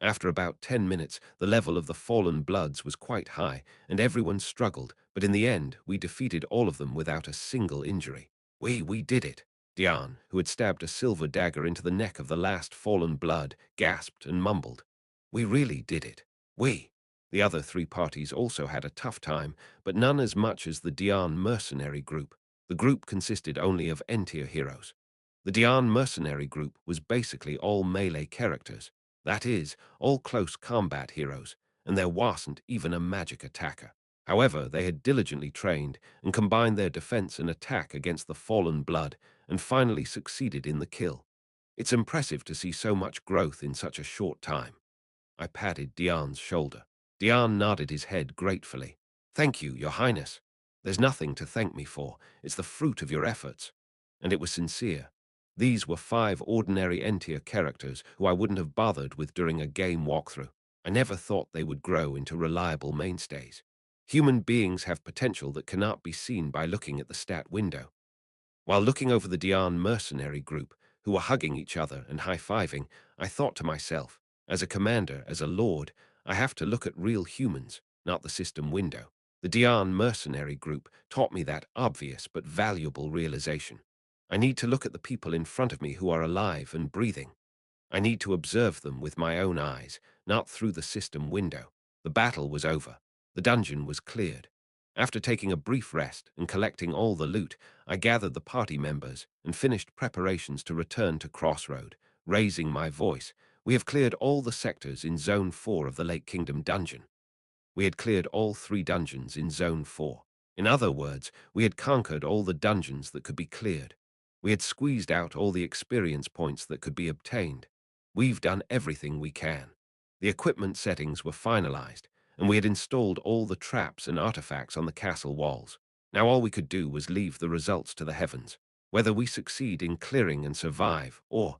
After about 10 minutes, the level of the fallen bloods was quite high, and everyone struggled, but in the end, we defeated all of them without a single injury. We did it. Diane, who had stabbed a silver dagger into the neck of the last fallen blood, gasped and mumbled. We really did it. We. The other 3 parties also had a tough time, but none as much as the Diane mercenary group. The group consisted only of N-tier heroes. The Diane mercenary group was basically all melee characters. That is, all close combat heroes, and there wasn't even a magic attacker. However, they had diligently trained and combined their defense and attack against the fallen blood and finally succeeded in the kill. It's impressive to see so much growth in such a short time. I patted Diane's shoulder. Diane nodded his head gratefully. Thank you, Your Highness. There's nothing to thank me for. It's the fruit of your efforts. And it was sincere. These were 5 ordinary N-tier characters who I wouldn't have bothered with during a game walkthrough. I never thought they would grow into reliable mainstays. Human beings have potential that cannot be seen by looking at the stat window. While looking over the Diane mercenary group, who were hugging each other and high-fiving, I thought to myself, as a commander, as a lord, I have to look at real humans, not the system window. The Diane mercenary group taught me that obvious but valuable realization. I need to look at the people in front of me who are alive and breathing. I need to observe them with my own eyes, not through the system window. The battle was over. The dungeon was cleared. After taking a brief rest and collecting all the loot, I gathered the party members and finished preparations to return to Crossroad, raising my voice. We have cleared all the sectors in Zone 4 of the Lake Kingdom dungeon. We had cleared all 3 dungeons in Zone 4. In other words, we had conquered all the dungeons that could be cleared. We had squeezed out all the experience points that could be obtained. We've done everything we can. The equipment settings were finalized, and we had installed all the traps and artifacts on the castle walls. Now all we could do was leave the results to the heavens. Whether we succeed in clearing and survive, or,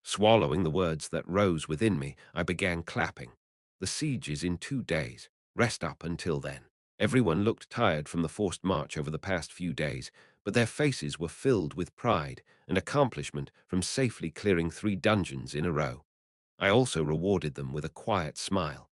swallowing the words that rose within me, I began clapping. The siege is in 2 days. Rest up until then. Everyone looked tired from the forced march over the past few days, but their faces were filled with pride and accomplishment from safely clearing 3 dungeons in a row. I also rewarded them with a quiet smile.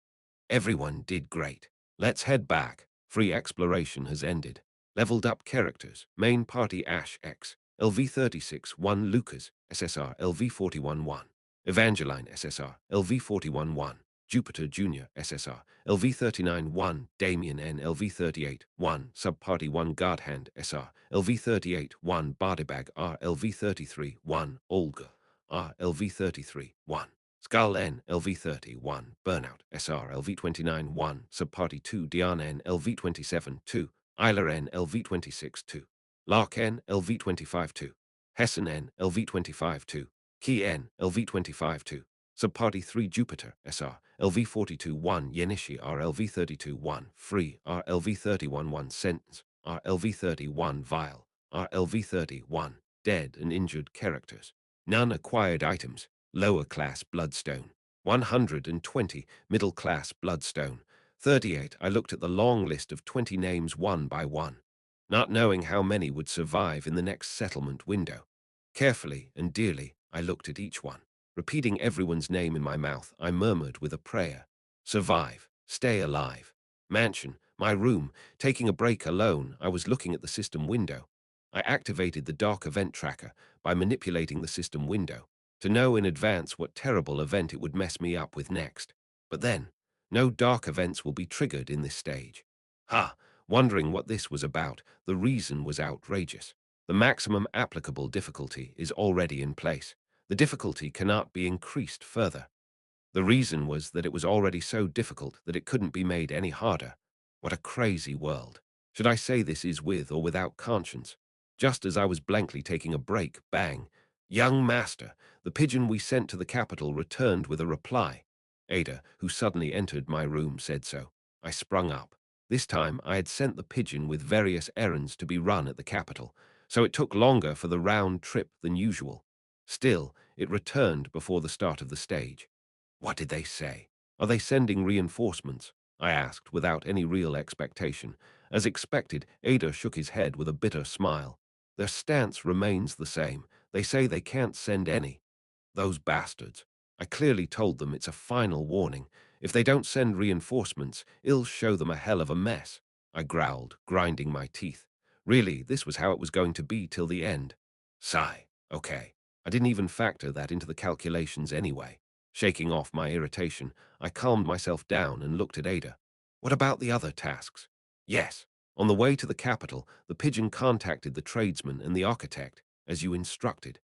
Everyone did great. Let's head back. Free exploration has ended. Leveled up characters. Main party Ash X. LV36 1 Lucas. SSR LV41 1. Evangeline SSR LV41 1. Jupiter Jr. SSR LV39 1. Damien N. LV38 1. Subparty 1 Guardhand SR LV38 1. Bodybag R. LV33 1. Olga R. LV33 1. Skull N. LV31 Burnout SR LV29 1. Subparty 2 Diana N. LV27 2. Isla N. LV26 2. Lark N. LV25 2. Hessen N. LV25 2. Key N. LV25 2. Subparty 3 Jupiter SR LV42-1 Yenishi RLV32-1 Free RLV31-1 Sentence RLV31 Vile RLV31 Dead and injured characters. None acquired items. Lower class bloodstone. 120 middle class bloodstone. 38 I looked at the long list of 20 names one by one, not knowing how many would survive in the next settlement window. Carefully and dearly I looked at each one. Repeating everyone's name in my mouth, I murmured with a prayer. Survive. Stay alive. Mansion. My room. Taking a break alone, I was looking at the system window. I activated the dark event tracker by manipulating the system window to know in advance what terrible event it would mess me up with next. But then, no dark events will be triggered in this stage. Ha! Wondering what this was about, the reason was outrageous. The maximum applicable difficulty is already in place. The difficulty cannot be increased further. The reason was that it was already so difficult that it couldn't be made any harder. What a crazy world. Should I say this is with or without conscience? Just as I was blankly taking a break, bang. Young master, the pigeon we sent to the capital returned with a reply. Ada, who suddenly entered my room, said so. I sprung up. This time I had sent the pigeon with various errands to be run at the capital, so it took longer for the round trip than usual. Still, it returned before the start of the stage. What did they say? Are they sending reinforcements? I asked without any real expectation. As expected, Ada shook his head with a bitter smile. Their stance remains the same. They say they can't send any. Those bastards. I clearly told them it's a final warning. If they don't send reinforcements, it'll show them a hell of a mess. I growled, grinding my teeth. Really, this was how it was going to be till the end. Sigh. Okay. I didn't even factor that into the calculations anyway. Shaking off my irritation, I calmed myself down and looked at Ada. What about the other tasks? Yes. On the way to the capital, the pigeon contacted the tradesman and the architect, as you instructed.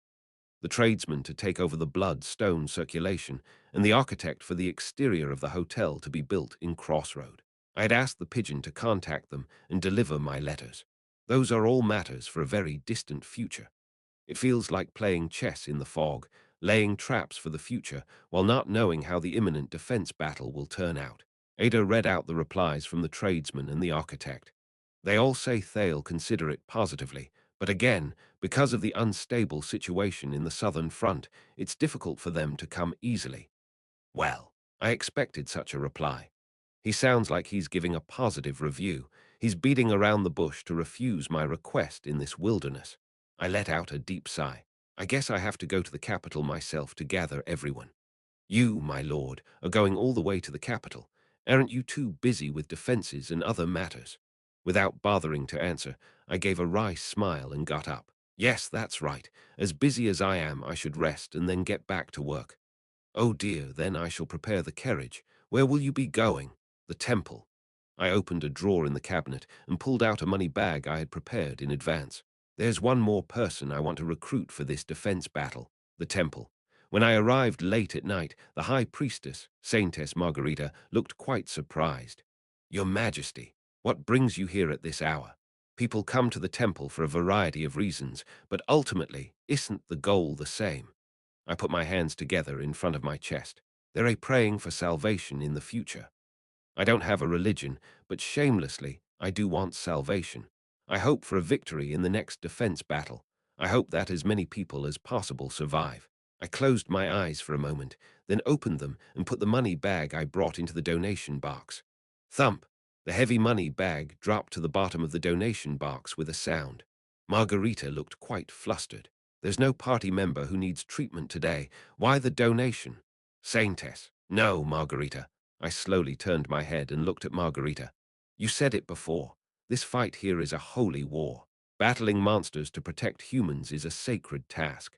The tradesman to take over the blood-stone circulation, and the architect for the exterior of the hotel to be built in Crossroad. I had asked the pigeon to contact them and deliver my letters. Those are all matters for a very distant future. It feels like playing chess in the fog, laying traps for the future while not knowing how the imminent defense battle will turn out. Ada read out the replies from the tradesman and the architect. They all say they'll consider it positively, but again, because of the unstable situation in the southern front, it's difficult for them to come easily. Well, I expected such a reply. He sounds like he's giving a positive review. He's beating around the bush to refuse my request in this wilderness. I let out a deep sigh. I guess I have to go to the capital myself to gather everyone. You, my lord, are going all the way to the capital. Aren't you too busy with defenses and other matters? Without bothering to answer, I gave a wry smile and got up. Yes, that's right. As busy as I am, I should rest and then get back to work. Oh dear, then I shall prepare the carriage. Where will you be going? The temple. I opened a drawer in the cabinet and pulled out a money bag I had prepared in advance. There's one more person I want to recruit for this defense battle, the temple. When I arrived late at night, the high priestess, Saintess Margarita, looked quite surprised. Your Majesty, what brings you here at this hour? People come to the temple for a variety of reasons, but ultimately, isn't the goal the same? I put my hands together in front of my chest. They're a praying for salvation in the future. I don't have a religion, but shamelessly, I do want salvation. I hope for a victory in the next defense battle. I hope that as many people as possible survive. I closed my eyes for a moment, then opened them and put the money bag I brought into the donation box. Thump! The heavy money bag dropped to the bottom of the donation box with a sound. Margarita looked quite flustered. There's no party member who needs treatment today. Why the donation? Saintess. No, Margarita. I slowly turned my head and looked at Margarita. You said it before. This fight here is a holy war. Battling monsters to protect humans is a sacred task.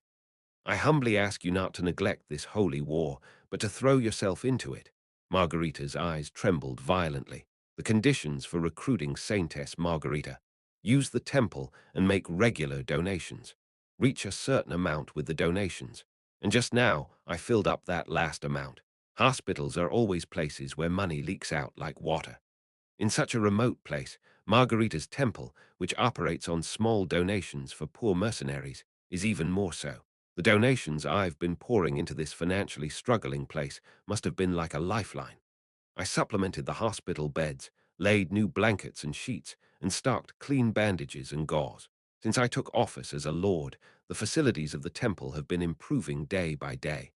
I humbly ask you not to neglect this holy war, but to throw yourself into it. Margarita's eyes trembled violently. The conditions for recruiting Saintess Margarita. Use the temple and make regular donations. Reach a certain amount with the donations. And just now, I filled up that last amount. Hospitals are always places where money leaks out like water. In such a remote place, Margarita's temple, which operates on small donations for poor mercenaries, is even more so. The donations I've been pouring into this financially struggling place must have been like a lifeline. I supplemented the hospital beds, laid new blankets and sheets, and stocked clean bandages and gauze. Since I took office as a lord, the facilities of the temple have been improving day by day.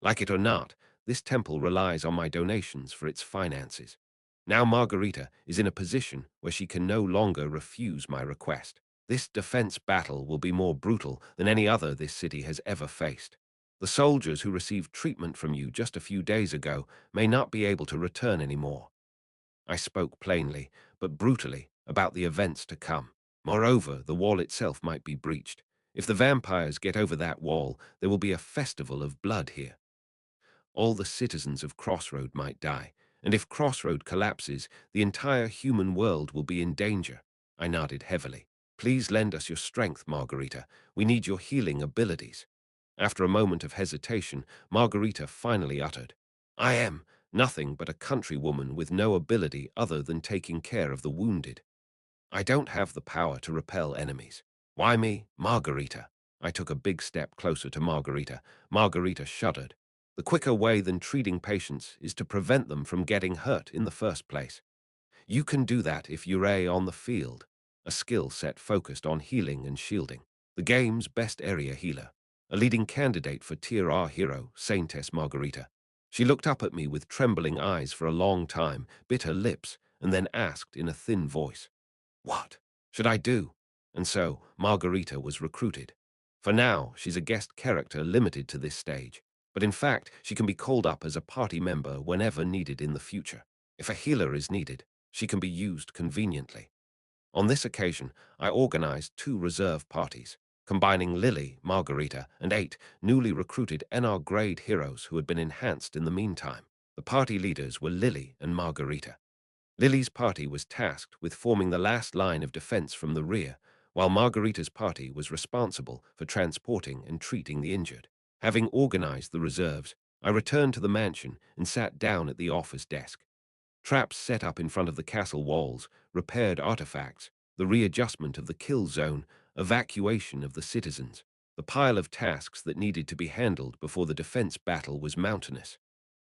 Like it or not, this temple relies on my donations for its finances. Now Margarita is in a position where she can no longer refuse my request. This defense battle will be more brutal than any other this city has ever faced. The soldiers who received treatment from you just a few days ago may not be able to return anymore. I spoke plainly, but brutally, about the events to come. Moreover, the wall itself might be breached. If the vampires get over that wall, there will be a festival of blood here. All the citizens of Crossroad might die, and if Crossroad collapses, the entire human world will be in danger. I nodded heavily. Please lend us your strength, Margarita. We need your healing abilities. After a moment of hesitation, Margarita finally uttered, I am nothing but a countrywoman with no ability other than taking care of the wounded. I don't have the power to repel enemies. Why me, Margarita? I took a big step closer to Margarita. Margarita shuddered. The quicker way than treating patients is to prevent them from getting hurt in the first place. You can do that if you're on the field, a skill set focused on healing and shielding. The game's best area healer, a leading candidate for Tier R hero, Saintess Margarita. She looked up at me with trembling eyes for a long time, bit her lips, and then asked in a thin voice, what should I do? And so Margarita was recruited. For now, she's a guest character limited to this stage, but in fact, she can be called up as a party member whenever needed in the future. If a healer is needed, she can be used conveniently. On this occasion, I organized 2 reserve parties, combining Lily, Margarita, and 8 newly recruited NR-grade heroes who had been enhanced in the meantime. The party leaders were Lily and Margarita. Lily's party was tasked with forming the last line of defense from the rear, while Margarita's party was responsible for transporting and treating the injured. Having organized the reserves, I returned to the mansion and sat down at the office desk. Traps set up in front of the castle walls, repaired artifacts, the readjustment of the kill zone, evacuation of the citizens, the pile of tasks that needed to be handled before the defense battle was mountainous.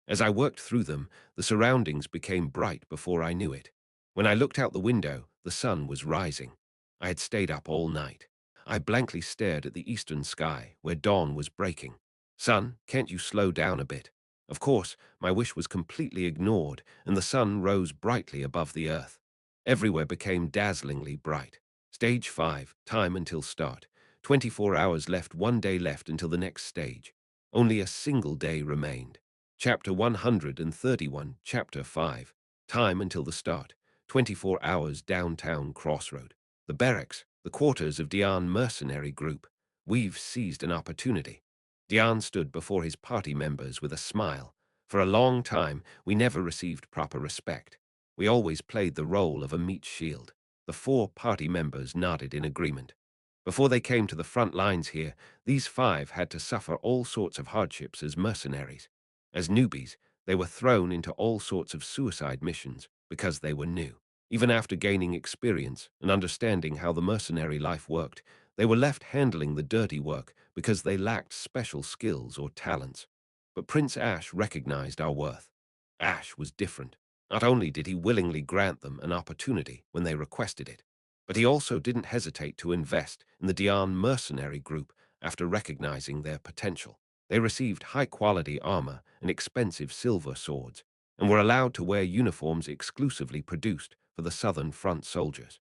As I worked through them, the surroundings became bright before I knew it. When I looked out the window, the sun was rising. I had stayed up all night. I blankly stared at the eastern sky, where dawn was breaking. Sun, can't you slow down a bit? Of course, my wish was completely ignored, and the sun rose brightly above the earth. Everywhere became dazzlingly bright. Stage 5, time until start. 24 hours left, 1 day left until the next stage. Only a single day remained. Chapter 131, Chapter 5. Time until the start. 24 hours, downtown Crossroad. The barracks, the quarters of Diane mercenary group. We've seized an opportunity. Diane stood before his party members with a smile. For a long time, we never received proper respect. We always played the role of a meat shield. The 4 party members nodded in agreement. Before they came to the front lines here, these 5 had to suffer all sorts of hardships as mercenaries. As newbies, they were thrown into all sorts of suicide missions because they were new. Even after gaining experience and understanding how the mercenary life worked, they were left handling the dirty work because they lacked special skills or talents. But Prince Ash recognized our worth. Ash was different. Not only did he willingly grant them an opportunity when they requested it, but he also didn't hesitate to invest in the Diane mercenary group after recognizing their potential. They received high-quality armor and expensive silver swords, and were allowed to wear uniforms exclusively produced for the Southern Front soldiers.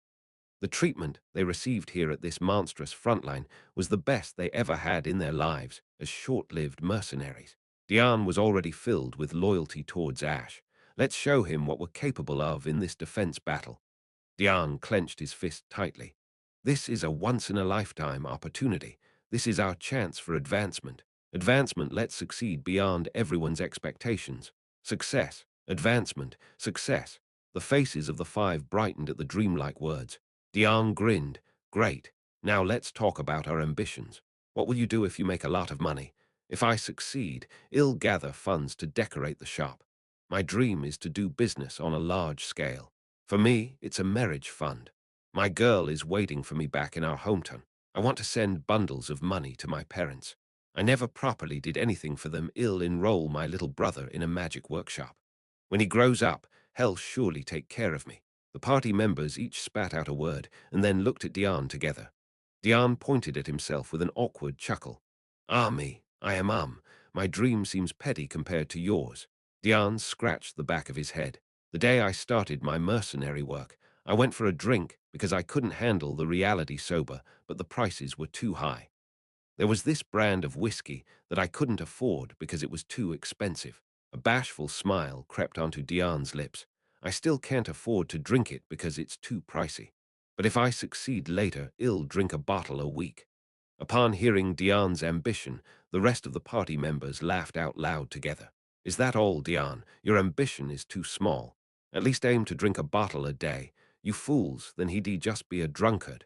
The treatment they received here at this monstrous frontline was the best they ever had in their lives as short-lived mercenaries. Diane was already filled with loyalty towards Ash. Let's show him what we're capable of in this defense battle. Diane clenched his fist tightly. This is a once-in-a-lifetime opportunity. This is our chance for advancement. Advancement, let's succeed beyond everyone's expectations. Success, advancement, success. The faces of the 5 brightened at the dreamlike words. Diane grinned. Great. Now let's talk about our ambitions. What will you do if you make a lot of money? If I succeed, I'll gather funds to decorate the shop. My dream is to do business on a large scale. For me, it's a marriage fund. My girl is waiting for me back in our hometown. I want to send bundles of money to my parents. I never properly did anything for them. Ill enroll my little brother in a magic workshop. When he grows up, he'll surely take care of me. The party members each spat out a word and then looked at Dion together. Dion pointed at himself with an awkward chuckle. Ah me, I am my dream seems petty compared to yours. Dion scratched the back of his head. The day I started my mercenary work, I went for a drink because I couldn't handle the reality sober, but the prices were too high. There was this brand of whiskey that I couldn't afford because it was too expensive. A bashful smile crept onto Dion's lips. I still can't afford to drink it because it's too pricey. But if I succeed later, I'll drink a bottle a week. Upon hearing Dion's ambition, the rest of the party members laughed out loud together. Is that all, Dion? Your ambition is too small. At least aim to drink a bottle a day. You fools, then he'd just be a drunkard.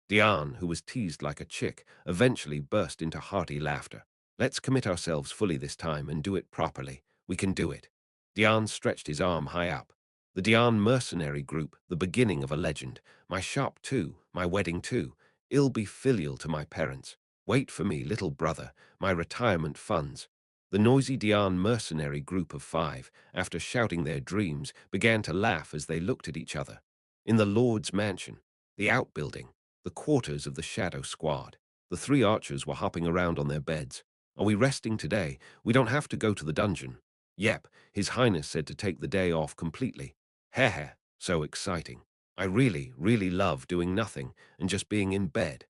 Dion, who was teased like a chick, eventually burst into hearty laughter. Let's commit ourselves fully this time and do it properly. We can do it. Dion stretched his arm high up. The Dion mercenary group, the beginning of a legend. My shop too, my wedding too. I'll be filial to my parents. Wait for me, little brother, my retirement funds. The noisy Dion mercenary group of 5, after shouting their dreams, began to laugh as they looked at each other. In the Lord's mansion, the outbuilding, the quarters of the Shadow Squad. The 3 archers were hopping around on their beds. Are we resting today? We don't have to go to the dungeon. Yep, His Highness said to take the day off completely. Heh, so exciting. I really love doing nothing and just being in bed.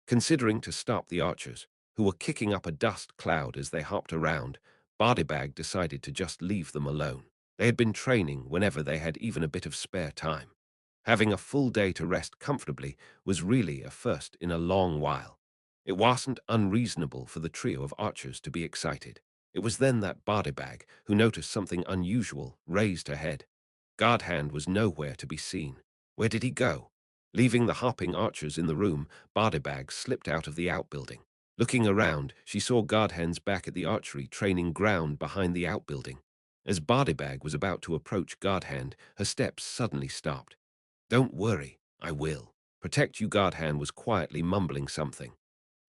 Considering to stop the archers, who were kicking up a dust cloud as they hopped around, Bardybag decided to just leave them alone. They had been training whenever they had even a bit of spare time. Having a full day to rest comfortably was really a first in a long while. It wasn't unreasonable for the trio of archers to be excited. It was then that Bardybag, who noticed something unusual, raised her head. Guardhand was nowhere to be seen. Where did he go? Leaving the hopping archers in the room, Bardybag slipped out of the outbuilding. Looking around, she saw Guardhands back at the archery training ground behind the outbuilding. As Bardybag was about to approach Guardhand, her steps suddenly stopped. Don't worry, I will. Protect you, Guardhand was quietly mumbling something.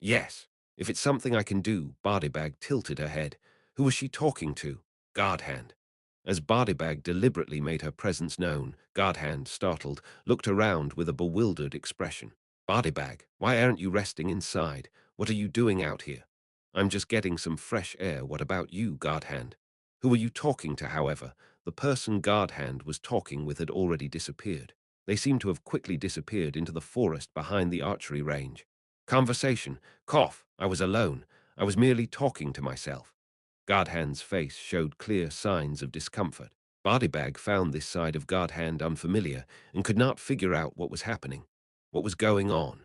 Yes, if it's something I can do, Bardybag tilted her head. Who was she talking to? Guardhand. As Bardybag deliberately made her presence known, Guardhand, startled, looked around with a bewildered expression. Bardybag, why aren't you resting inside? What are you doing out here? I'm just getting some fresh air. What about you, Guardhand? Who are you talking to, however? The person Guardhand was talking with had already disappeared. They seemed to have quickly disappeared into the forest behind the archery range. Conversation. Cough. I was alone. I was merely talking to myself. Guardhand's face showed clear signs of discomfort. Bardybag found this side of Guardhand unfamiliar and could not figure out what was happening, what was going on.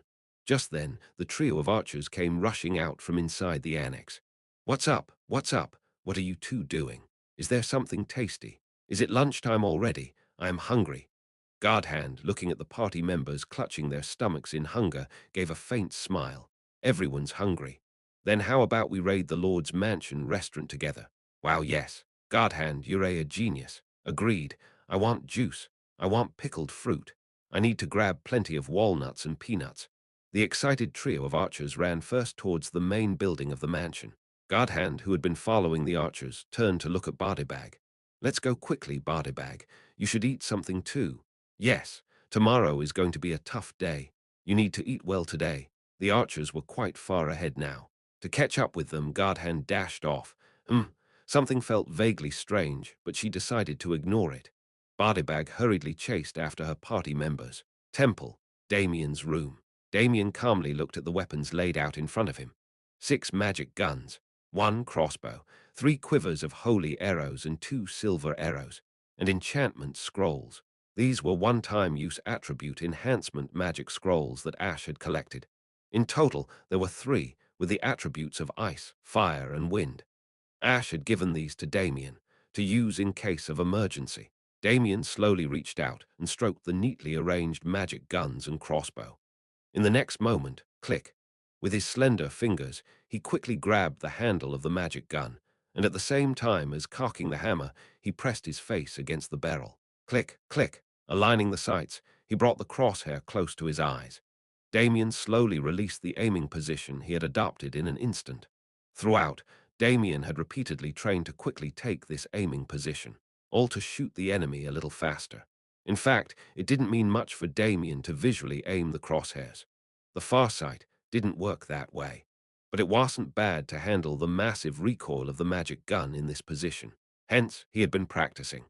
Just then, the trio of archers came rushing out from inside the annex. What's up? What's up? What are you two doing? Is there something tasty? Is it lunchtime already? I am hungry. Guardhand, looking at the party members clutching their stomachs in hunger, gave a faint smile. Everyone's hungry. Then how about we raid the Lord's Mansion restaurant together? Wow, yes. Guardhand, you're a genius. Agreed. I want juice. I want pickled fruit. I need to grab plenty of walnuts and peanuts. The excited trio of archers ran first towards the main building of the mansion. Guardhand, who had been following the archers, turned to look at Bardybag. Let's go quickly, Bardybag. You should eat something too. Yes, tomorrow is going to be a tough day. You need to eat well today. The archers were quite far ahead now. To catch up with them, Guardhand dashed off. Something felt vaguely strange, but she decided to ignore it. Bardybag hurriedly chased after her party members. Temple, Damien's room. Damien calmly looked at the weapons laid out in front of him. 6 magic guns, 1 crossbow, 3 quivers of holy arrows and 2 silver arrows, and enchantment scrolls. These were one-time use attribute enhancement magic scrolls that Ash had collected. In total, there were 3, with the attributes of ice, fire, and wind. Ash had given these to Damien, to use in case of emergency. Damien slowly reached out and stroked the neatly arranged magic guns and crossbow. In the next moment, click. With his slender fingers, he quickly grabbed the handle of the magic gun, and at the same time as cocking the hammer, he pressed his face against the barrel. Click, click. Aligning the sights, he brought the crosshair close to his eyes. Damien slowly released the aiming position he had adopted in an instant. Throughout, Damien had repeatedly trained to quickly take this aiming position, all to shoot the enemy a little faster. In fact, it didn't mean much for Damien to visually aim the crosshairs. The farsight didn't work that way, but it wasn't bad to handle the massive recoil of the magic gun in this position. Hence, he had been practicing.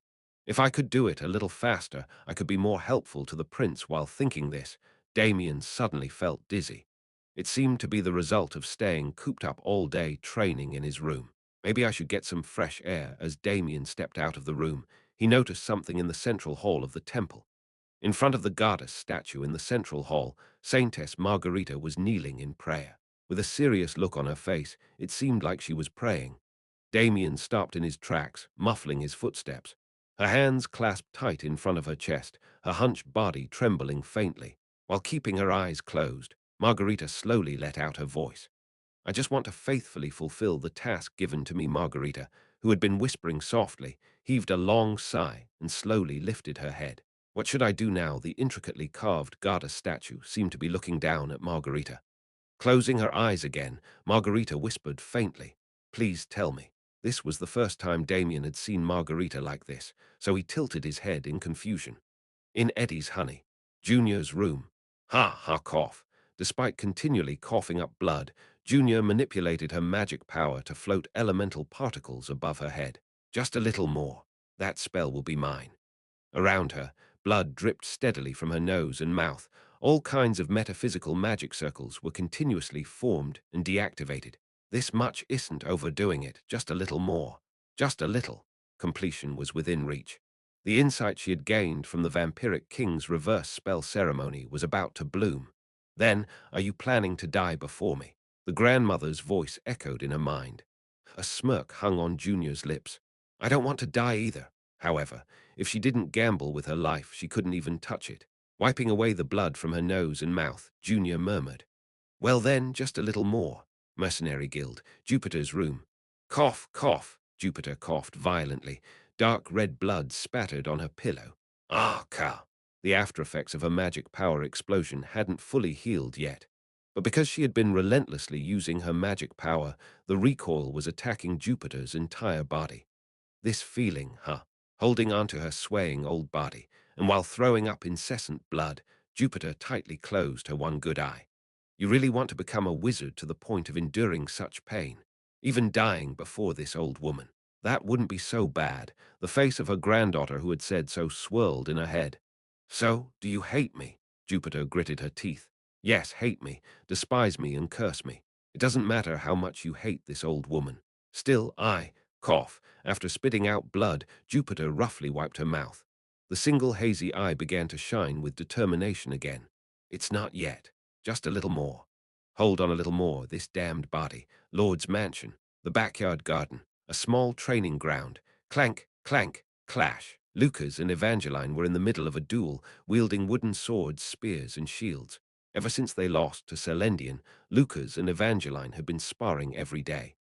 If I could do it a little faster, I could be more helpful to the prince. While thinking this, Damien suddenly felt dizzy. It seemed to be the result of staying cooped up all day training in his room. Maybe I should get some fresh air. As Damien stepped out of the room, he noticed something in the central hall of the temple. In front of the goddess statue in the central hall, Saintess Margarita was kneeling in prayer. With a serious look on her face, it seemed like she was praying. Damien stopped in his tracks, muffling his footsteps. Her hands clasped tight in front of her chest, her hunched body trembling faintly. While keeping her eyes closed, Margarita slowly let out her voice. "I just want to faithfully fulfill the task given to me." Margarita, who had been whispering softly, heaved a long sigh and slowly lifted her head. "What should I do now?" The intricately carved goddess statue seemed to be looking down at Margarita. Closing her eyes again, Margarita whispered faintly, "Please tell me." This was the first time Damien had seen Margarita like this, so he tilted his head in confusion. In Eddie's honey, Junior's room. Ha ha cough. Despite continually coughing up blood, Junior manipulated her magic power to float elemental particles above her head. Just a little more. That spell will be mine. Around her, blood dripped steadily from her nose and mouth. All kinds of metaphysical magic circles were continuously formed and deactivated. This much isn't overdoing it, just a little more. Just a little. Completion was within reach. The insight she had gained from the vampiric king's reverse spell ceremony was about to bloom. Then, "Are you planning to die before me?" The grandmother's voice echoed in her mind. A smirk hung on Junior's lips. "I don't want to die either." However, if she didn't gamble with her life, she couldn't even touch it. Wiping away the blood from her nose and mouth, Junior murmured, "Well then, just a little more." Mercenary Guild, Jupiter's room. Cough, cough. Jupiter coughed violently. Dark red blood spattered on her pillow. Ah, ka. The after-effects of her magic power explosion hadn't fully healed yet. But because she had been relentlessly using her magic power, the recoil was attacking Jupiter's entire body. This feeling, holding onto her swaying old body, and while throwing up incessant blood, Jupiter tightly closed her one good eye. "You really want to become a wizard to the point of enduring such pain, even dying before this old woman? That wouldn't be so bad." The face of her granddaughter who had said so swirled in her head. "So, do you hate me?" Jupiter gritted her teeth. "Yes, hate me, despise me, and curse me. It doesn't matter how much you hate this old woman. Still, cough. After spitting out blood, Jupiter roughly wiped her mouth. The single hazy eye began to shine with determination again. "It's not yet. Just a little more. Hold on a little more. This damned body. Lord's mansion. The backyard garden. A small training ground. Clank, clank, clash." Lucas and Evangeline were in the middle of a duel, wielding wooden swords, spears, and shields. Ever since they lost to Celendian, Lucas and Evangeline had been sparring every day.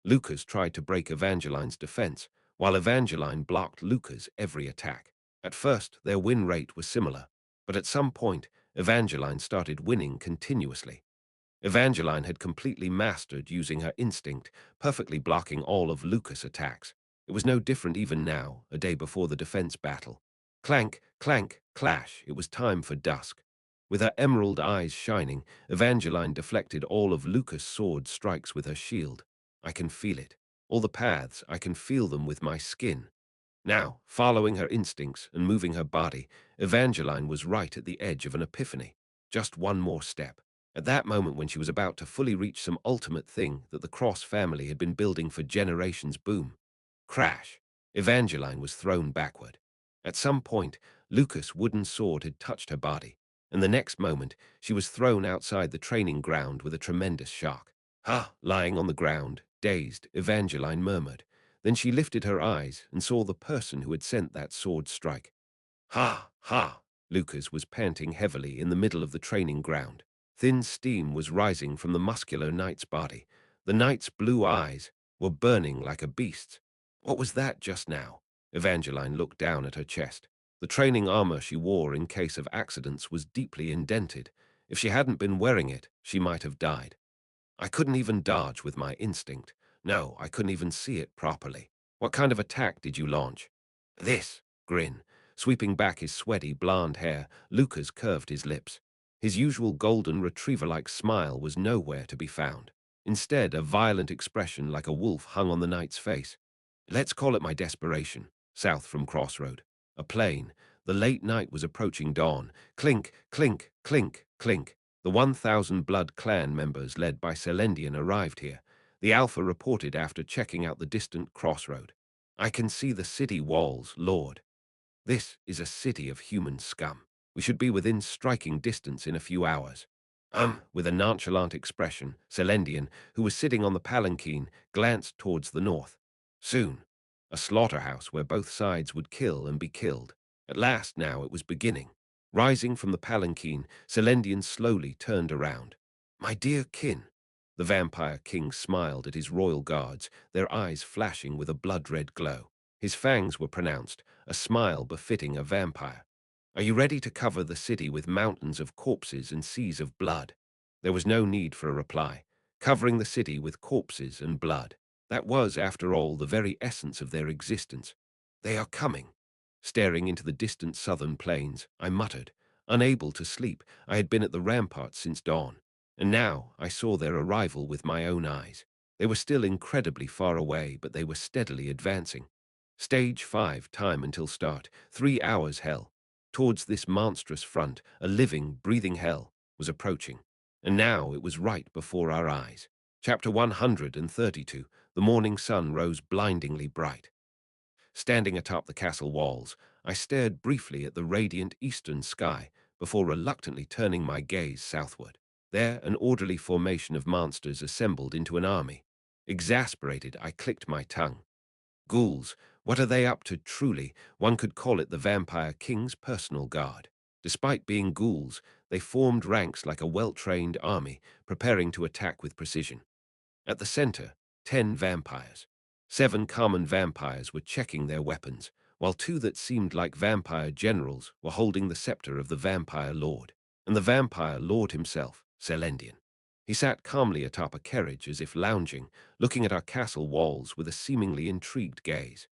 Lucas tried to break Evangeline's defense, while Evangeline blocked Lucas' every attack. At first, their win rate was similar, but at some point, Evangeline started winning continuously. Evangeline had completely mastered using her instinct, perfectly blocking all of Lucas' attacks. It was no different even now, a day before the defense battle. Clank, clank, clash. It was time for dusk. With her emerald eyes shining, Evangeline deflected all of Lucas' sword strikes with her shield. "I can feel it. All the paths, I can feel them with my skin." Now, following her instincts and moving her body, Evangeline was right at the edge of an epiphany. Just one more step. At that moment when she was about to fully reach some ultimate thing that the Cross family had been building for generations, boom. Crash. Evangeline was thrown backward. At some point, Lucas' wooden sword had touched her body, and the next moment, she was thrown outside the training ground with a tremendous shock. Lying on the ground, dazed, Evangeline murmured. Then she lifted her eyes and saw the person who had sent that sword strike. "Ha, ha!" Lucas was panting heavily in the middle of the training ground. Thin steam was rising from the muscular knight's body. The knight's blue eyes were burning like a beast's. What was that just now? Evangeline looked down at her chest. The training armor she wore in case of accidents was deeply indented. If she hadn't been wearing it, she might have died. I couldn't even dodge with my instinct. No, I couldn't even see it properly. What kind of attack did you launch? This, grin. Sweeping back his sweaty blonde hair, Lucas curved his lips. His usual golden retriever-like smile was nowhere to be found. Instead, a violent expression like a wolf hung on the knight's face. Let's call it my desperation. South from Crossroad. A plain. The late night was approaching dawn. Clink, clink, clink, clink. The 1,000 Blood clan members led by Selendian arrived here. The Alpha reported after checking out the distant crossroad. I can see the city walls, Lord. This is a city of human scum. We should be within striking distance in a few hours. With a nonchalant expression, Selendian, who was sitting on the palanquin, glanced towards the north. Soon, a slaughterhouse where both sides would kill and be killed. At last now it was beginning. Rising from the palanquin, Selendian slowly turned around. My dear kin. The vampire king smiled at his royal guards, their eyes flashing with a blood-red glow. His fangs were pronounced, a smile befitting a vampire. Are you ready to cover the city with mountains of corpses and seas of blood? There was no need for a reply. Covering the city with corpses and blood. That was, after all, the very essence of their existence. They are coming. Staring into the distant southern plains, I muttered. Unable to sleep, I had been at the ramparts since dawn. And now I saw their arrival with my own eyes. They were still incredibly far away, but they were steadily advancing. Stage 5, time until start, 3 hours hell. Towards this monstrous front, a living, breathing hell was approaching. And now it was right before our eyes. Chapter 132, the morning sun rose blindingly bright. Standing atop the castle walls, I stared briefly at the radiant eastern sky before reluctantly turning my gaze southward. There, an orderly formation of monsters assembled into an army. Exasperated, I clicked my tongue. Ghouls, what are they up to truly? One could call it the Vampire King's personal guard. Despite being ghouls, they formed ranks like a well-trained army, preparing to attack with precision. At the center, 10 vampires. 7 common vampires were checking their weapons, while 2 that seemed like vampire generals were holding the scepter of the vampire lord. And the vampire lord himself, Selendian. He sat calmly atop a carriage as if lounging, looking at our castle walls with a seemingly intrigued gaze.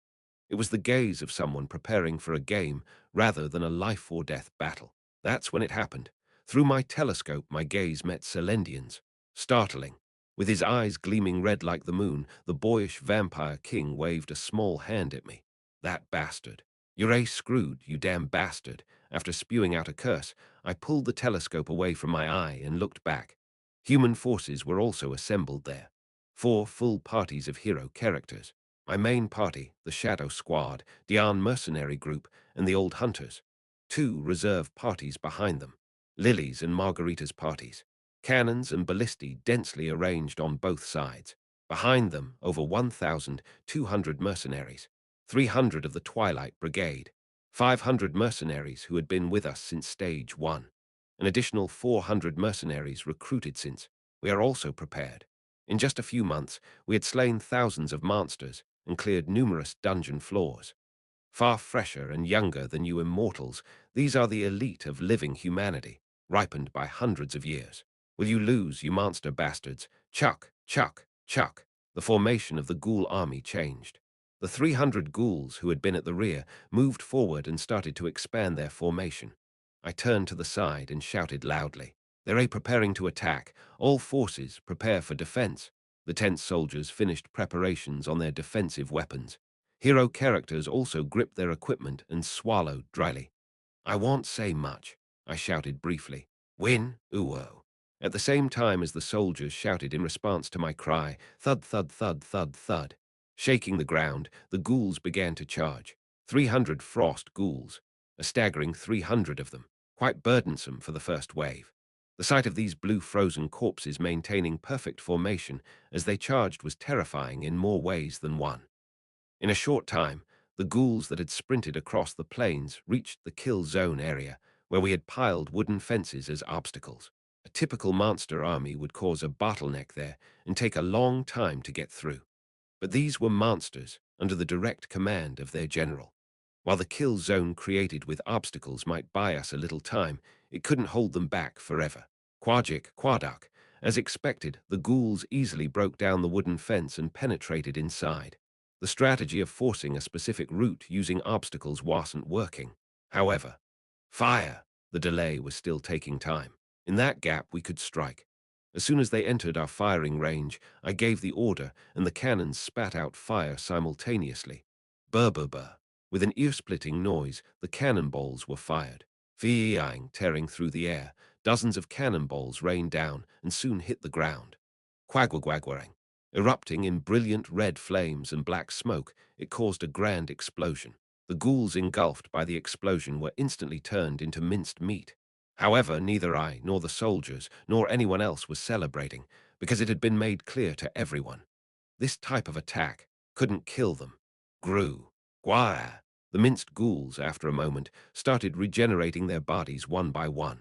It was the gaze of someone preparing for a game rather than a life-or-death battle. That's when it happened. Through my telescope, my gaze met Selendian's. Startling. With his eyes gleaming red like the moon, the boyish vampire king waved a small hand at me. That bastard. You're screwed, you damn bastard. After spewing out a curse, I pulled the telescope away from my eye and looked back. Human forces were also assembled there. 4 full parties of hero characters. My main party, the Shadow Squad, Dian Mercenary Group, and the Old Hunters. 2 reserve parties behind them. Lily's and Margarita's parties. Cannons and ballistae densely arranged on both sides. Behind them, over 1,200 mercenaries. 300 of the Twilight Brigade. 500 mercenaries who had been with us since Stage 1. An additional 400 mercenaries recruited since. We are also prepared. In just a few months, we had slain thousands of monsters and cleared numerous dungeon floors. Far fresher and younger than you immortals, these are the elite of living humanity, ripened by hundreds of years. Will you lose, you monster bastards? Chuck, chuck, chuck. The formation of the ghoul army changed. The 300 ghouls who had been at the rear moved forward and started to expand their formation. I turned to the side and shouted loudly. They're preparing to attack. All forces prepare for defense. The tense soldiers finished preparations on their defensive weapons. Hero characters also gripped their equipment and swallowed dryly. I won't say much, I shouted briefly. Win, uwo. At the same time as the soldiers shouted in response to my cry, thud, thud, thud, thud, thud. Shaking the ground, the ghouls began to charge. 300 frost ghouls. A staggering 300 of them. Quite burdensome for the first wave. The sight of these blue frozen corpses maintaining perfect formation as they charged was terrifying in more ways than one. In a short time, the ghouls that had sprinted across the plains reached the kill zone area, where we had piled wooden fences as obstacles. A typical monster army would cause a bottleneck there and take a long time to get through. But these were monsters under the direct command of their general. While the kill zone created with obstacles might buy us a little time, it couldn't hold them back forever. Quajik, Quadak, As expected, the ghouls easily broke down the wooden fence and penetrated inside. The strategy of forcing a specific route using obstacles wasn't working. However, fire! The delay was still taking time. In that gap, we could strike. As soon as they entered our firing range, I gave the order, and the cannons spat out fire simultaneously. Burr, burr, burr. With an ear-splitting noise, the cannonballs were fired. Fee-eeing, tearing through the air, dozens of cannonballs rained down and soon hit the ground. Quagwagwagwaring. Erupting in brilliant red flames and black smoke, it caused a grand explosion. The ghouls engulfed by the explosion were instantly turned into minced meat. However, neither I, nor the soldiers, nor anyone else was celebrating, because it had been made clear to everyone. This type of attack couldn't kill them. Grew. Gwah! The minced ghouls, after a moment, started regenerating their bodies one by one.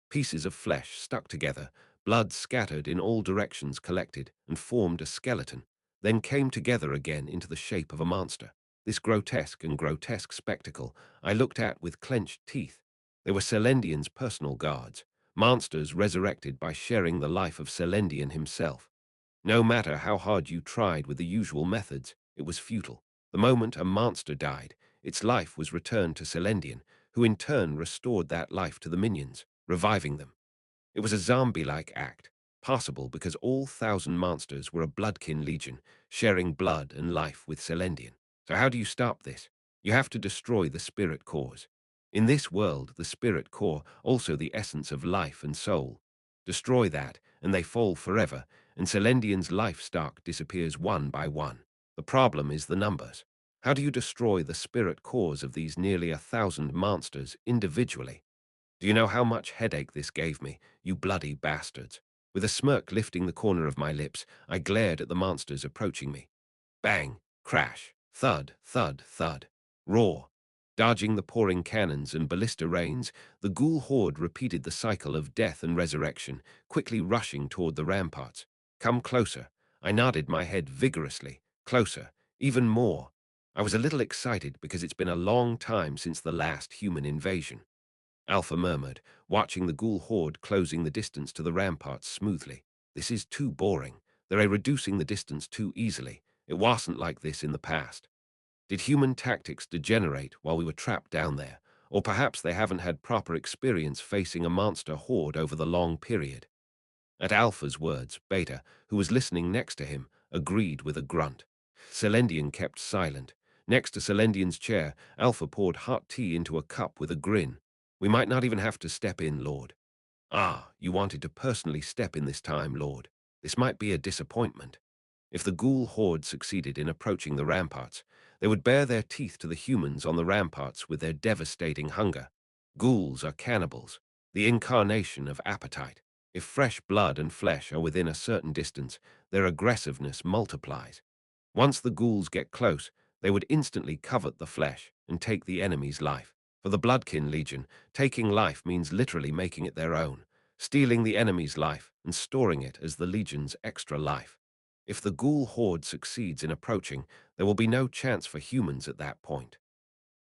Pieces of flesh stuck together, blood scattered in all directions collected and formed a skeleton, then came together again into the shape of a monster. This grotesque spectacle I looked at with clenched teeth. They were Selendian's personal guards, monsters resurrected by sharing the life of Selendian himself. No matter how hard you tried with the usual methods, it was futile. The moment a monster died, its life was returned to Selendian, who in turn restored that life to the minions, reviving them. It was a zombie-like act, possible because all 1,000 monsters were a bloodkin legion, sharing blood and life with Selendian. So how do you stop this? You have to destroy the spirit cores. In this world, the spirit core, also the essence of life and soul. Destroy that, and they fall forever, and Selendian's life stock disappears one by one. The problem is the numbers. How do you destroy the spirit cores of these nearly 1,000 monsters individually? Do you know how much headache this gave me, you bloody bastards? With a smirk lifting the corner of my lips, I glared at the monsters approaching me. Bang, crash, thud, thud, thud. Roar. Dodging the pouring cannons and ballista rains, the ghoul horde repeated the cycle of death and resurrection, quickly rushing toward the ramparts. Come closer. I nodded my head vigorously. Closer. Even more. I was a little excited because it's been a long time since the last human invasion. Alpha murmured, watching the ghoul horde closing the distance to the ramparts smoothly. This is too boring. They're reducing the distance too easily. It wasn't like this in the past. Did human tactics degenerate while we were trapped down there? Or perhaps they haven't had proper experience facing a monster horde over the long period. At Alpha's words, Beta, who was listening next to him, agreed with a grunt. Selendian kept silent. Next to Selendian's chair, Alpha poured hot tea into a cup with a grin. We might not even have to step in, Lord. Ah, you wanted to personally step in this time, Lord. This might be a disappointment. If the ghoul horde succeeded in approaching the ramparts, they would bare their teeth to the humans on the ramparts with their devastating hunger. Ghouls are cannibals, the incarnation of appetite. If fresh blood and flesh are within a certain distance, their aggressiveness multiplies. Once the ghouls get close, they would instantly covet the flesh and take the enemy's life. For the Bloodkin Legion, taking life means literally making it their own, stealing the enemy's life and storing it as the Legion's extra life. If the ghoul horde succeeds in approaching, there will be no chance for humans at that point.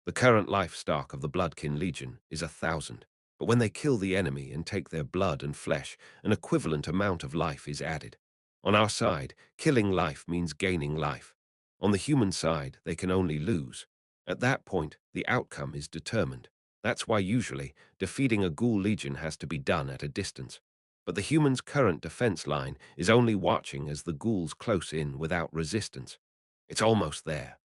The current life stock of the Bloodkin Legion is 1,000, but when they kill the enemy and take their blood and flesh, an equivalent amount of life is added. On our side, killing life means gaining life. On the human side, they can only lose. At that point, the outcome is determined. That's why usually, defeating a ghoul legion has to be done at a distance. But the human's current defense line is only watching as the ghouls close in without resistance. It's almost there.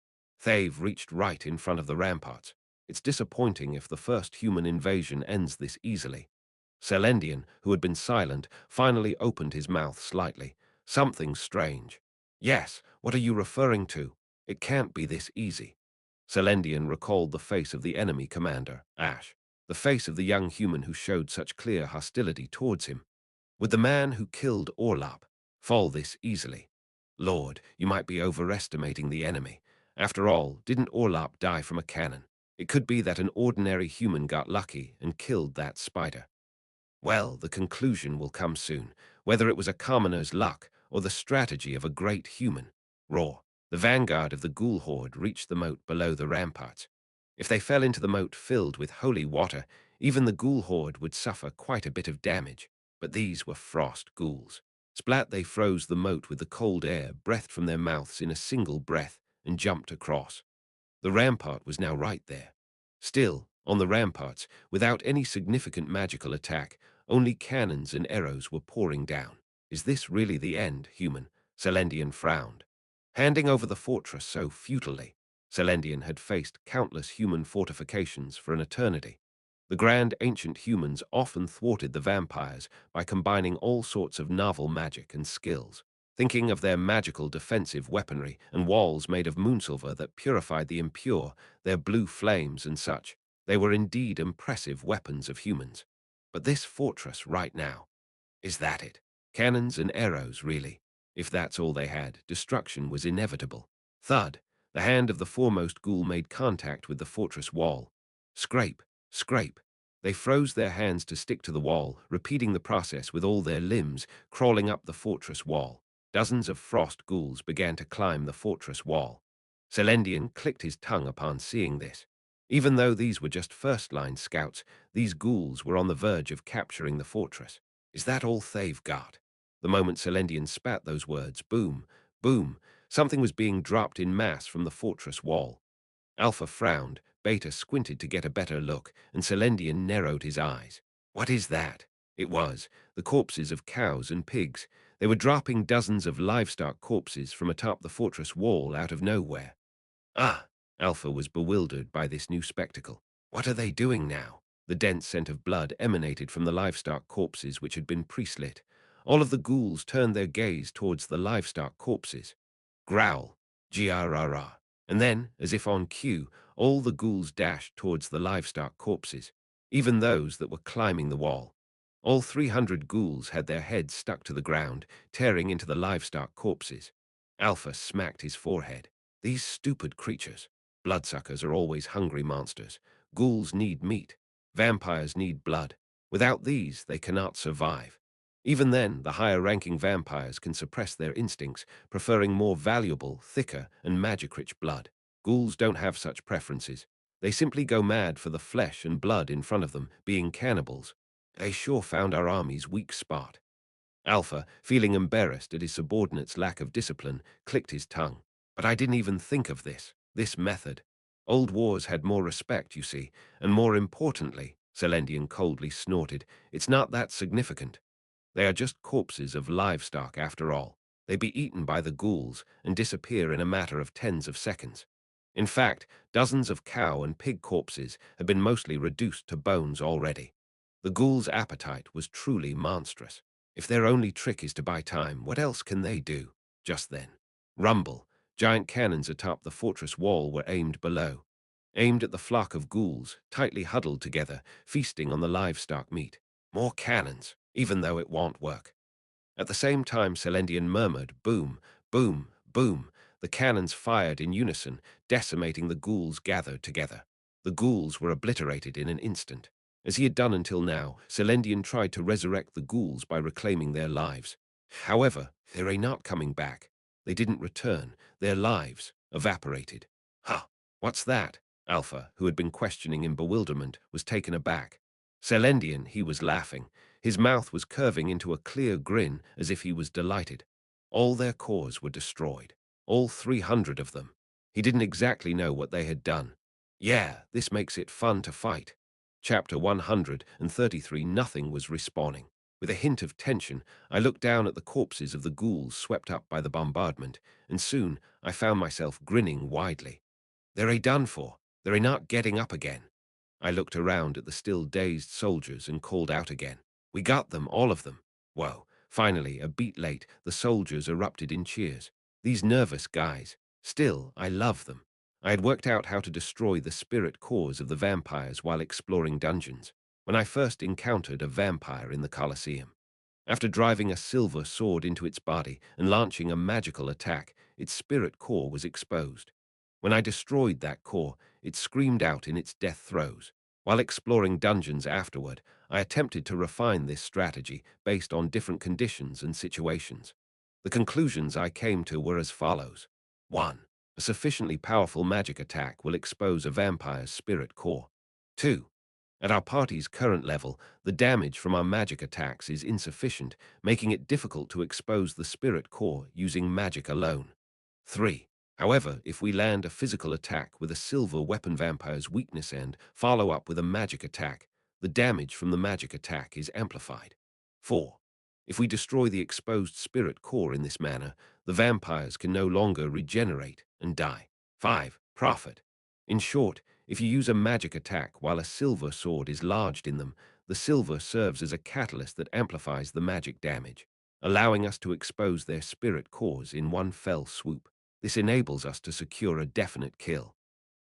They've reached right in front of the ramparts. It's disappointing if the first human invasion ends this easily. Selendian, who had been silent, finally opened his mouth slightly. Something strange. Yes, what are you referring to? It can't be this easy. Selendian recalled the face of the enemy commander, Ash, the face of the young human who showed such clear hostility towards him. Would the man who killed Orlap fall this easily? Lord, you might be overestimating the enemy. After all, didn't Orlap die from a cannon? It could be that an ordinary human got lucky and killed that spider. Well, the conclusion will come soon, whether it was a commoner's luck or the strategy of a great human. Roar. The vanguard of the ghoul horde reached the moat below the ramparts. If they fell into the moat filled with holy water, even the ghoul horde would suffer quite a bit of damage. But these were frost ghouls. Splat, they froze the moat with the cold air breathed from their mouths in a single breath and jumped across. The rampart was now right there. Still, on the ramparts, without any significant magical attack, only cannons and arrows were pouring down. Is this really the end, human? Selendian frowned. Handing over the fortress so futilely, Selendian had faced countless human fortifications for an eternity. The grand ancient humans often thwarted the vampires by combining all sorts of novel magic and skills. Thinking of their magical defensive weaponry and walls made of moonsilver that purified the impure, their blue flames and such, they were indeed impressive weapons of humans. But this fortress right now, is that it? Cannons and arrows, really. If that's all they had, destruction was inevitable. Thud! The hand of the foremost ghoul made contact with the fortress wall. Scrape! Scrape! They froze their hands to stick to the wall, repeating the process with all their limbs, crawling up the fortress wall. Dozens of frost ghouls began to climb the fortress wall. Selendian clicked his tongue upon seeing this. Even though these were just first-line scouts, these ghouls were on the verge of capturing the fortress. Is that all they've got? The moment Selendian spat those words, boom, boom, something was being dropped in mass from the fortress wall. Alpha frowned, Beta squinted to get a better look, and Selendian narrowed his eyes. What is that? It was the corpses of cows and pigs. They were dropping dozens of livestock corpses from atop the fortress wall out of nowhere. Ah! Alpha was bewildered by this new spectacle. What are they doing now? The dense scent of blood emanated from the livestock corpses which had been pre-slit. All of the ghouls turned their gaze towards the livestock corpses. Growl, grrrr. And then, as if on cue, all the ghouls dashed towards the livestock corpses, even those that were climbing the wall. All 300 ghouls had their heads stuck to the ground, tearing into the livestock corpses. Alpha smacked his forehead. These stupid creatures. Bloodsuckers are always hungry monsters. Ghouls need meat. Vampires need blood. Without these, they cannot survive. Even then, the higher-ranking vampires can suppress their instincts, preferring more valuable, thicker, and magic-rich blood. Ghouls don't have such preferences. They simply go mad for the flesh and blood in front of them, being cannibals. They sure found our army's weak spot. Alpha, feeling embarrassed at his subordinate's lack of discipline, clicked his tongue. But I didn't even think of this method. Old wars had more respect, you see, and more importantly, Selendian coldly snorted, it's not that significant. They are just corpses of livestock after all. They be eaten by the ghouls and disappear in a matter of tens of seconds. In fact, dozens of cow and pig corpses had been mostly reduced to bones already. The ghouls' appetite was truly monstrous. If their only trick is to buy time, what else can they do? Just then. Rumble. Giant cannons atop the fortress wall were aimed below. Aimed at the flock of ghouls, tightly huddled together, feasting on the livestock meat. More cannons, even though it won't work. At the same time, Selendian murmured, boom, boom, boom. The cannons fired in unison, decimating the ghouls gathered together. The ghouls were obliterated in an instant. As he had done until now, Selendian tried to resurrect the ghouls by reclaiming their lives. However, they were not coming back. They didn't return. Their lives evaporated. Huh, what's that? Alpha, who had been questioning in bewilderment, was taken aback. Selendian, he was laughing. His mouth was curving into a clear grin as if he was delighted. All their cores were destroyed. All 300 of them. He didn't exactly know what they had done. Yeah, this makes it fun to fight. Chapter 133. Nothing was respawning. With a hint of tension, I looked down at the corpses of the ghouls swept up by the bombardment, and soon I found myself grinning widely. They're done for. They're not getting up again. I looked around at the still dazed soldiers and called out again. We got them, all of them. Whoa. Finally, a beat late, the soldiers erupted in cheers. These nervous guys. Still, I love them. I had worked out how to destroy the spirit cores of the vampires while exploring dungeons, when I first encountered a vampire in the Colosseum. After driving a silver sword into its body and launching a magical attack, its spirit core was exposed. When I destroyed that core, it screamed out in its death throes. While exploring dungeons afterward, I attempted to refine this strategy based on different conditions and situations. The conclusions I came to were as follows. 1. A sufficiently powerful magic attack will expose a vampire's spirit core. 2. At our party's current level, the damage from our magic attacks is insufficient, making it difficult to expose the spirit core using magic alone. 3. However, if we land a physical attack with a silver weapon vampire's weakness and follow up with a magic attack, the damage from the magic attack is amplified. 4. If we destroy the exposed spirit core in this manner, the vampires can no longer regenerate and die. 5. Profit. In short, if you use a magic attack while a silver sword is lodged in them, the silver serves as a catalyst that amplifies the magic damage, allowing us to expose their spirit cores in one fell swoop. This enables us to secure a definite kill.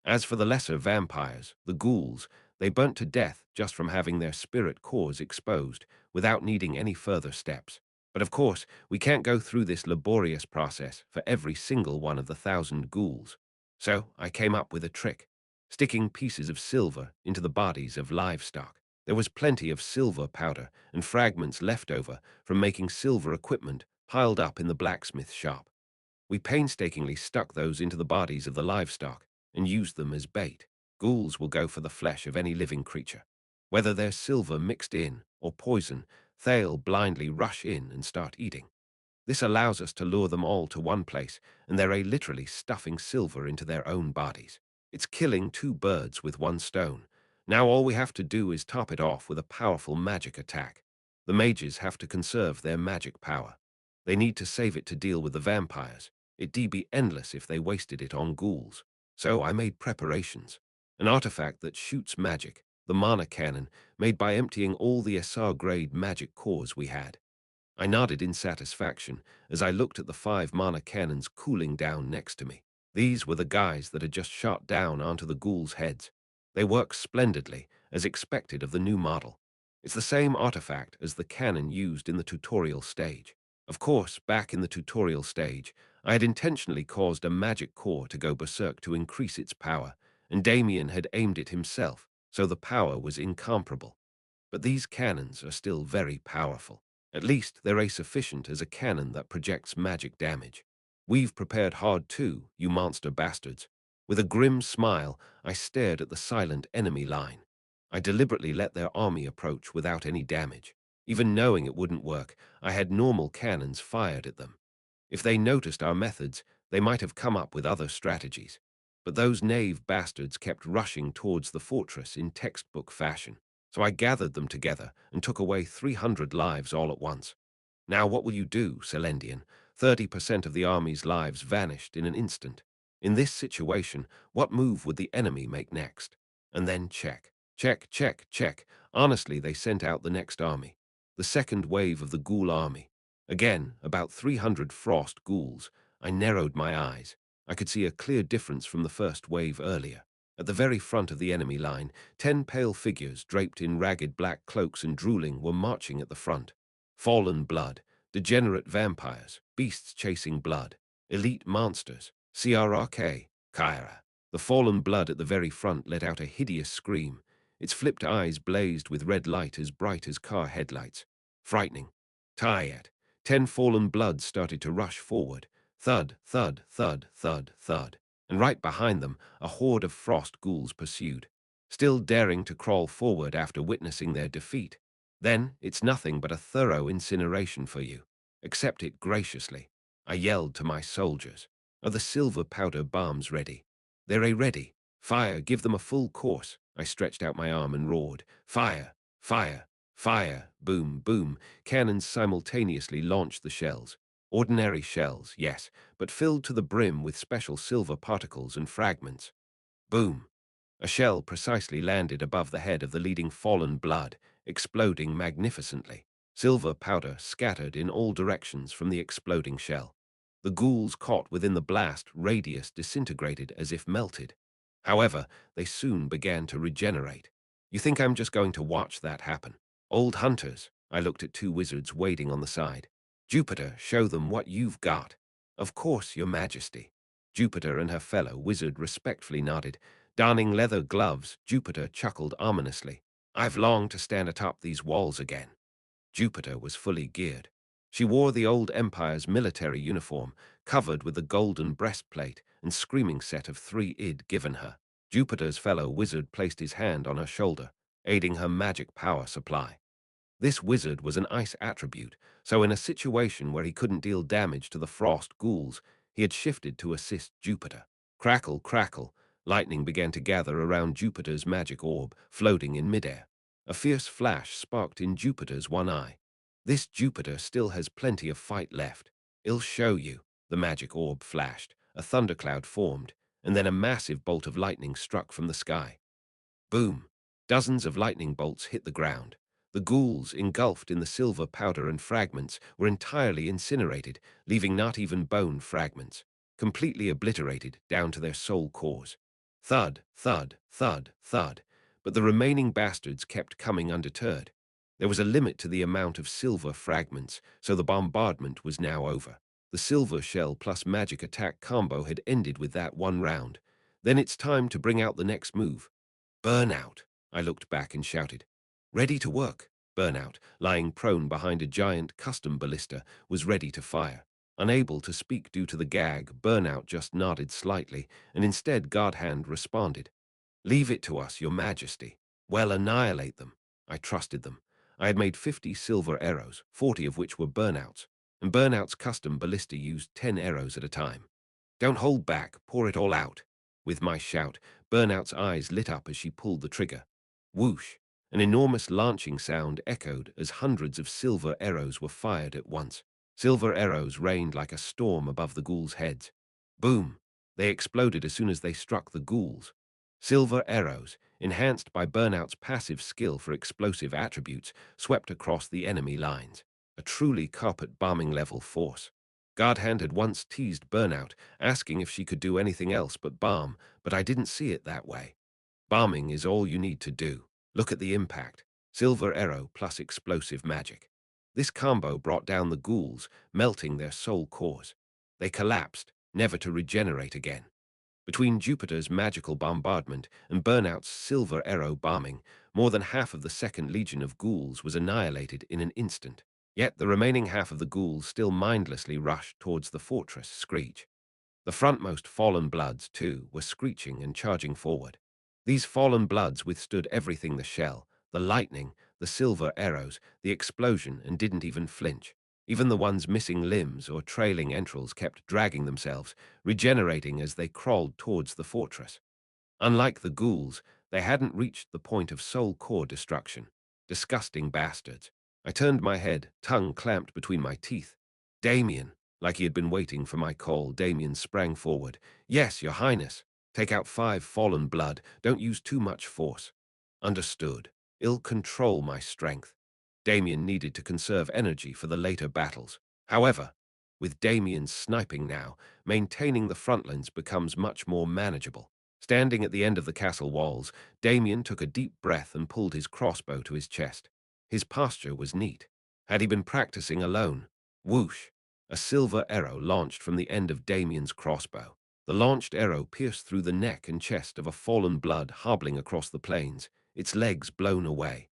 As for the lesser vampires, the ghouls, they burnt to death just from having their spirit cores exposed without needing any further steps. But of course, we can't go through this laborious process for every single one of the 1,000 ghouls. So I came up with a trick, sticking pieces of silver into the bodies of livestock. There was plenty of silver powder and fragments left over from making silver equipment piled up in the blacksmith shop. We painstakingly stuck those into the bodies of the livestock and used them as bait. Ghouls will go for the flesh of any living creature. Whether there's silver mixed in or poison, they'll blindly rush in and start eating. This allows us to lure them all to one place, and they're literally stuffing silver into their own bodies. It's killing two birds with one stone. Now all we have to do is top it off with a powerful magic attack. The mages have to conserve their magic power. They need to save it to deal with the vampires. It'd be endless if they wasted it on ghouls. So I made preparations. An artifact that shoots magic, the mana cannon, made by emptying all the SR-grade magic cores we had. I nodded in satisfaction as I looked at the 5 mana cannons cooling down next to me. These were the guys that had just shot down onto the ghouls' heads. They work splendidly, as expected of the new model. It's the same artifact as the cannon used in the tutorial stage. Of course, back in the tutorial stage, I had intentionally caused a magic core to go berserk to increase its power, and Damien had aimed it himself, so the power was incomparable. But these cannons are still very powerful. At least they're sufficient as a cannon that projects magic damage. We've prepared hard too, you monster bastards. With a grim smile, I stared at the silent enemy line. I deliberately let their army approach without any damage. Even knowing it wouldn't work, I had normal cannons fired at them. If they noticed our methods, they might have come up with other strategies. But those knave bastards kept rushing towards the fortress in textbook fashion. So I gathered them together and took away 300 lives all at once. Now what will you do, Selendian? 30% of the army's lives vanished in an instant. In this situation, what move would the enemy make next? And then check. Check, check, check. Honestly, they sent out the next army. The second wave of the ghoul army. Again, about 300 frost ghouls. I narrowed my eyes. I could see a clear difference from the first wave earlier. At the very front of the enemy line, 10 pale figures draped in ragged black cloaks and drooling were marching at the front. Fallen blood, degenerate vampires, beasts chasing blood, elite monsters, CRRK, Kyra. The fallen blood at the very front let out a hideous scream. Its flipped eyes blazed with red light as bright as car headlights. Frightening. Tyrant. 10 fallen bloods started to rush forward. Thud, thud, thud, thud, thud. And right behind them, a horde of frost ghouls pursued, still daring to crawl forward after witnessing their defeat. Then it's nothing but a thorough incineration for you. Accept it graciously. I yelled to my soldiers. Are the silver powder bombs ready? They're ready. Fire, give them a full course. I stretched out my arm and roared. Fire, fire, fire, boom, boom. Cannons simultaneously launched the shells. Ordinary shells, yes, but filled to the brim with special silver particles and fragments. Boom! A shell precisely landed above the head of the leading fallen blood, exploding magnificently. Silver powder scattered in all directions from the exploding shell. The ghouls caught within the blast radius disintegrated as if melted. However, they soon began to regenerate. You think I'm just going to watch that happen? Old hunters, I looked at 2 wizards waiting on the side. Jupiter, show them what you've got. Of course, your majesty. Jupiter and her fellow wizard respectfully nodded. Donning leather gloves, Jupiter chuckled ominously. I've longed to stand atop these walls again. Jupiter was fully geared. She wore the old Empire's military uniform, covered with the golden breastplate and screaming set of 3 id given her. Jupiter's fellow wizard placed his hand on her shoulder. aiding her magic power supply. This wizard was an ice attribute, so in a situation where he couldn't deal damage to the frost ghouls, he had shifted to assist Jupiter. Crackle, crackle, lightning began to gather around Jupiter's magic orb, floating in midair. A fierce flash sparked in Jupiter's one eye. This Jupiter still has plenty of fight left. I'll show you. The magic orb flashed, a thundercloud formed, and then a massive bolt of lightning struck from the sky. Boom! Dozens of lightning bolts hit the ground. The ghouls, engulfed in the silver powder and fragments, were entirely incinerated, leaving not even bone fragments, completely obliterated down to their soul cores. Thud, thud, thud, thud. But the remaining bastards kept coming undeterred. There was a limit to the amount of silver fragments, so the bombardment was now over. The silver shell plus magic attack combo had ended with that one round. Then it's time to bring out the next move. Burnout! I looked back and shouted. Ready to work. Burnout, lying prone behind a giant custom ballista, was ready to fire. Unable to speak due to the gag, Burnout just nodded slightly, and instead Godhand responded. Leave it to us, your majesty. Well, annihilate them. I trusted them. I had made 50 silver arrows, 40 of which were Burnouts, and Burnout's custom ballista used 10 arrows at a time. Don't hold back, pour it all out. With my shout, Burnout's eyes lit up as she pulled the trigger. Whoosh! An enormous launching sound echoed as hundreds of silver arrows were fired at once. Silver arrows rained like a storm above the ghouls' heads. Boom! They exploded as soon as they struck the ghouls. Silver arrows, enhanced by Burnout's passive skill for explosive attributes, swept across the enemy lines. A truly carpet-bombing level force. Godhand had once teased Burnout, asking if she could do anything else but bomb, but I didn't see it that way. Bombing is all you need to do. Look at the impact. Silver arrow plus explosive magic. This combo brought down the ghouls, melting their soul cores. They collapsed, never to regenerate again. Between Jupiter's magical bombardment and Burnout's silver arrow bombing, more than half of the second legion of ghouls was annihilated in an instant. Yet the remaining half of the ghouls still mindlessly rushed towards the fortress Screech. The frontmost fallen bloods, too, were screeching and charging forward. These fallen bloods withstood everything: the shell, the lightning, the silver arrows, the explosion, and didn't even flinch. Even the ones missing limbs or trailing entrails kept dragging themselves, regenerating as they crawled towards the fortress. Unlike the ghouls, they hadn't reached the point of soul core destruction. Disgusting bastards. I turned my head, tongue clamped between my teeth. Damien. Like he had been waiting for my call, Damien sprang forward. Yes, your highness. Take out 5 fallen blood. Don't use too much force. Understood. I'll control my strength. Damien needed to conserve energy for the later battles. However, with Damien's sniping now, maintaining the frontlines becomes much more manageable. Standing at the end of the castle walls, Damien took a deep breath and pulled his crossbow to his chest. His posture was neat. Had he been practicing alone? Whoosh! A silver arrow launched from the end of Damien's crossbow. The launched arrow pierced through the neck and chest of a fallen blood hobbling across the plains, its legs blown away.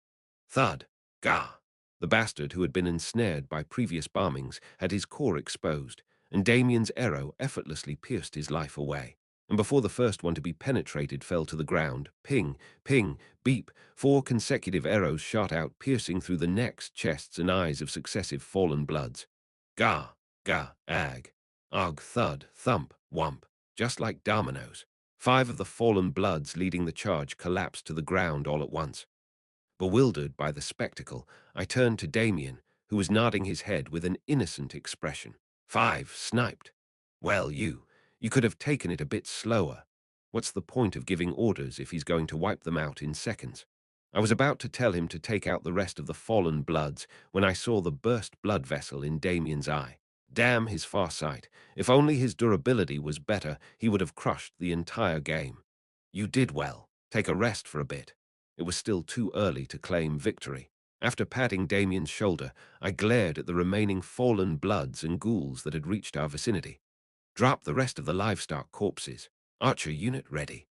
Thud! Gah! The bastard who had been ensnared by previous bombings had his core exposed, and Damien's arrow effortlessly pierced his life away. And before the first one to be penetrated fell to the ground, ping, ping, beep, 4 consecutive arrows shot out, piercing through the necks, chests, and eyes of successive fallen bloods. Gah! Gah! Ag! Og! Thud! Thump! Wump! Just like dominoes. 5 of the fallen bloods leading the charge collapsed to the ground all at once. Bewildered by the spectacle, I turned to Damien, who was nodding his head with an innocent expression. 5 sniped. Well, you could have taken it a bit slower. What's the point of giving orders if he's going to wipe them out in seconds? I was about to tell him to take out the rest of the fallen bloods when I saw the burst blood vessel in Damien's eye. Damn his farsight. If only his durability was better, he would have crushed the entire game. You did well. Take a rest for a bit. It was still too early to claim victory. After patting Damien's shoulder, I glared at the remaining fallen bloods and ghouls that had reached our vicinity. Drop the rest of the livestock corpses. Archer unit ready.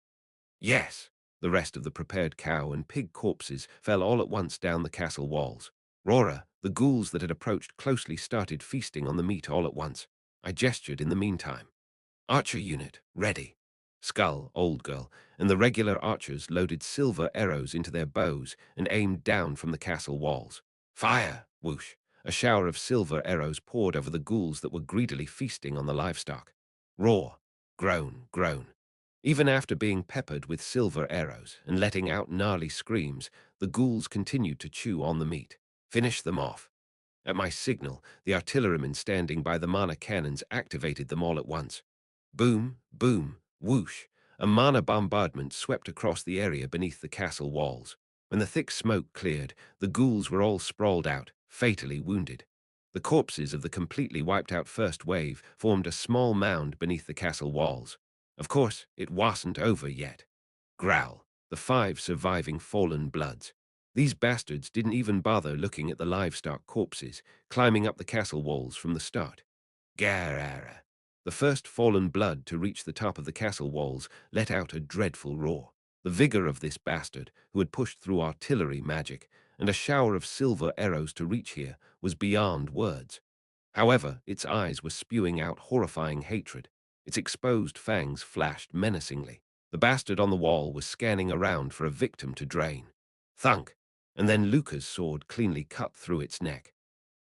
Yes. The rest of the prepared cow and pig corpses fell all at once down the castle walls. Rora, the ghouls that had approached closely, started feasting on the meat all at once. I gestured in the meantime. Archer unit ready. Skull, old girl, and the regular archers loaded silver arrows into their bows and aimed down from the castle walls. Fire! Whoosh! A shower of silver arrows poured over the ghouls that were greedily feasting on the livestock. Roar! Groan! Groan! Even after being peppered with silver arrows and letting out gnarly screams, the ghouls continued to chew on the meat. Finish them off. At my signal, the artillerymen standing by the mana cannons activated them all at once. Boom, boom, whoosh. A mana bombardment swept across the area beneath the castle walls. When the thick smoke cleared, the ghouls were all sprawled out, fatally wounded. The corpses of the completely wiped out first wave formed a small mound beneath the castle walls. Of course, it wasn't over yet. Growl, the 5 surviving fallen bloods. These bastards didn't even bother looking at the livestock corpses, climbing up the castle walls from the start. Garara. The first fallen blood to reach the top of the castle walls let out a dreadful roar. The vigor of this bastard, who had pushed through artillery magic, and a shower of silver arrows to reach here, was beyond words. However, its eyes were spewing out horrifying hatred. Its exposed fangs flashed menacingly. The bastard on the wall was scanning around for a victim to drain. Thunk! And then Luca's sword cleanly cut through its neck.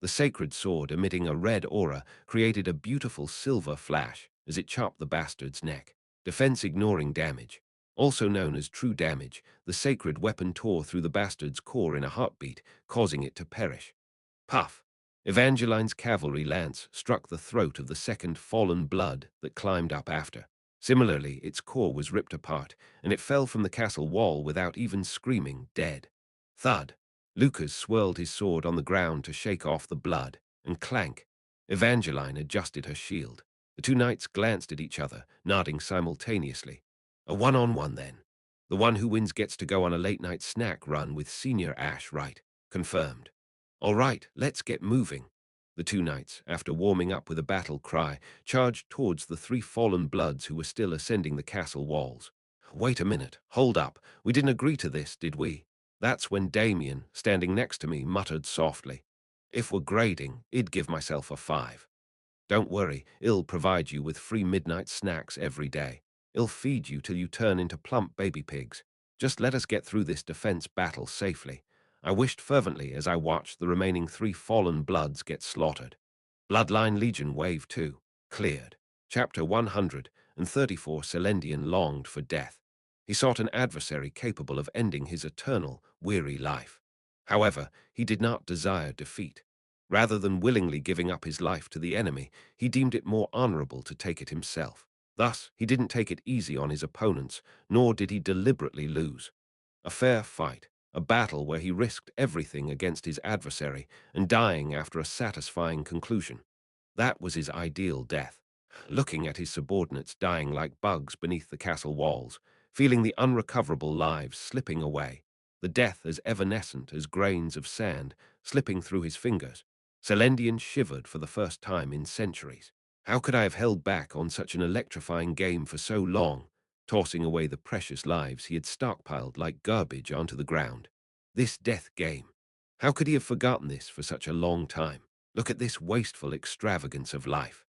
The sacred sword, emitting a red aura, created a beautiful silver flash as it chopped the bastard's neck. Defense ignoring damage. Also known as true damage, the sacred weapon tore through the bastard's core in a heartbeat, causing it to perish. Puff! Evangeline's cavalry lance struck the throat of the second fallen blood that climbed up after. Similarly, its core was ripped apart, and it fell from the castle wall without even screaming, dead. Thud! Lucas swirled his sword on the ground to shake off the blood, and clank! Evangeline adjusted her shield. The two knights glanced at each other, nodding simultaneously. A one-on-one, then. The one who wins gets to go on a late-night snack run with Senior Ash, right? Confirmed. All right, let's get moving. The two knights, after warming up with a battle cry, charged towards the 3 fallen bloods who were still ascending the castle walls. Wait a minute, hold up, we didn't agree to this, did we? That's when Damien, standing next to me, muttered softly. If we're grading, I'd give myself a 5. Don't worry, I'll provide you with free midnight snacks every day. I'll feed you till you turn into plump baby pigs. Just let us get through this defense battle safely. I wished fervently as I watched the remaining 3 fallen bloods get slaughtered. Bloodline Legion Wave 2. Cleared. Chapter 134. Celendian longed for death. He sought an adversary capable of ending his eternal, weary life. However, he did not desire defeat. Rather than willingly giving up his life to the enemy, he deemed it more honorable to take it himself. Thus, he didn't take it easy on his opponents, nor did he deliberately lose. A fair fight, a battle where he risked everything against his adversary and dying after a satisfying conclusion. That was his ideal death. Looking at his subordinates dying like bugs beneath the castle walls, feeling the unrecoverable lives slipping away, the death as evanescent as grains of sand slipping through his fingers, Celendian shivered for the first time in centuries. How could I have held back on such an electrifying game for so long, tossing away the precious lives he had stockpiled like garbage onto the ground? This death game. How could he have forgotten this for such a long time? Look at this wasteful extravagance of life.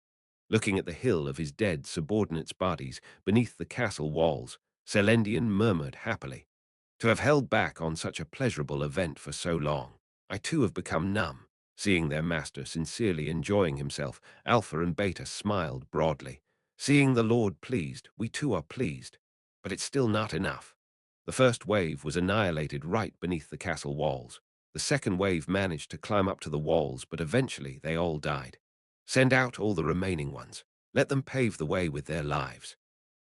Looking at the hill of his dead subordinates' bodies beneath the castle walls, Celendian murmured happily. To have held back on such a pleasurable event for so long. I too have become numb. Seeing their master sincerely enjoying himself, Alpha and Beta smiled broadly. Seeing the Lord pleased, we too are pleased. But it's still not enough. The first wave was annihilated right beneath the castle walls. The second wave managed to climb up to the walls, but eventually they all died. Send out all the remaining ones. Let them pave the way with their lives.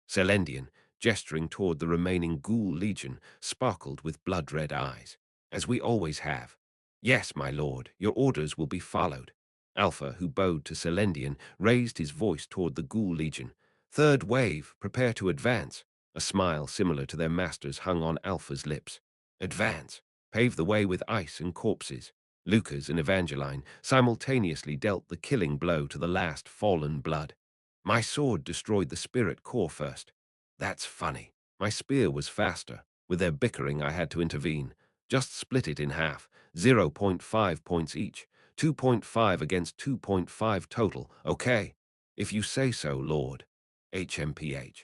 Celendian, gesturing toward the remaining ghoul legion, sparkled with blood-red eyes. As we always have. Yes, my lord, your orders will be followed. Alpha, who bowed to Celendian, raised his voice toward the ghoul legion. Third wave, prepare to advance. A smile similar to their master's hung on Alpha's lips. Advance. Pave the way with ice and corpses. Lucas and Evangeline simultaneously dealt the killing blow to the last fallen blood. My sword destroyed the spirit core first. That's funny. My spear was faster. With their bickering, I had to intervene. Just split it in half. 0.5 points each. 2.5 against 2.5 total. Okay. If you say so, Lord. HMPH.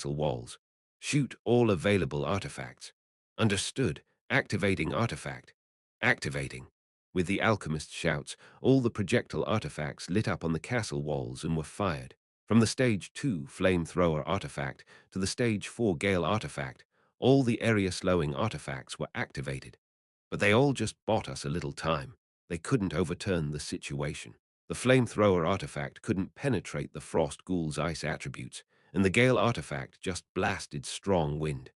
castle walls. Shoot all available artifacts. Understood. Activating artifact. Activating. With the alchemist's shouts, all the projectile artifacts lit up on the castle walls and were fired. From the Stage 2 flamethrower artifact to the Stage 4 gale artifact, all the area-slowing artifacts were activated. But they all just bought us a little time. They couldn't overturn the situation. The flamethrower artifact couldn't penetrate the frost ghoul's ice attributes, and the gale artifact just blasted strong wind.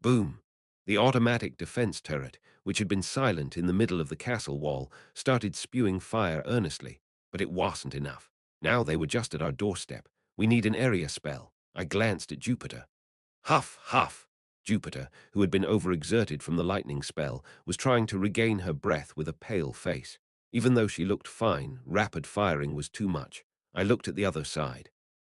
Boom! The automatic defense turret, which had been silent in the middle of the castle wall, started spewing fire earnestly, but it wasn't enough. Now they were just at our doorstep. We need an area spell. I glanced at Jupiter. Huff, huff! Jupiter, who had been overexerted from the lightning spell, was trying to regain her breath with a pale face. Even though she looked fine, rapid firing was too much. I looked at the other side.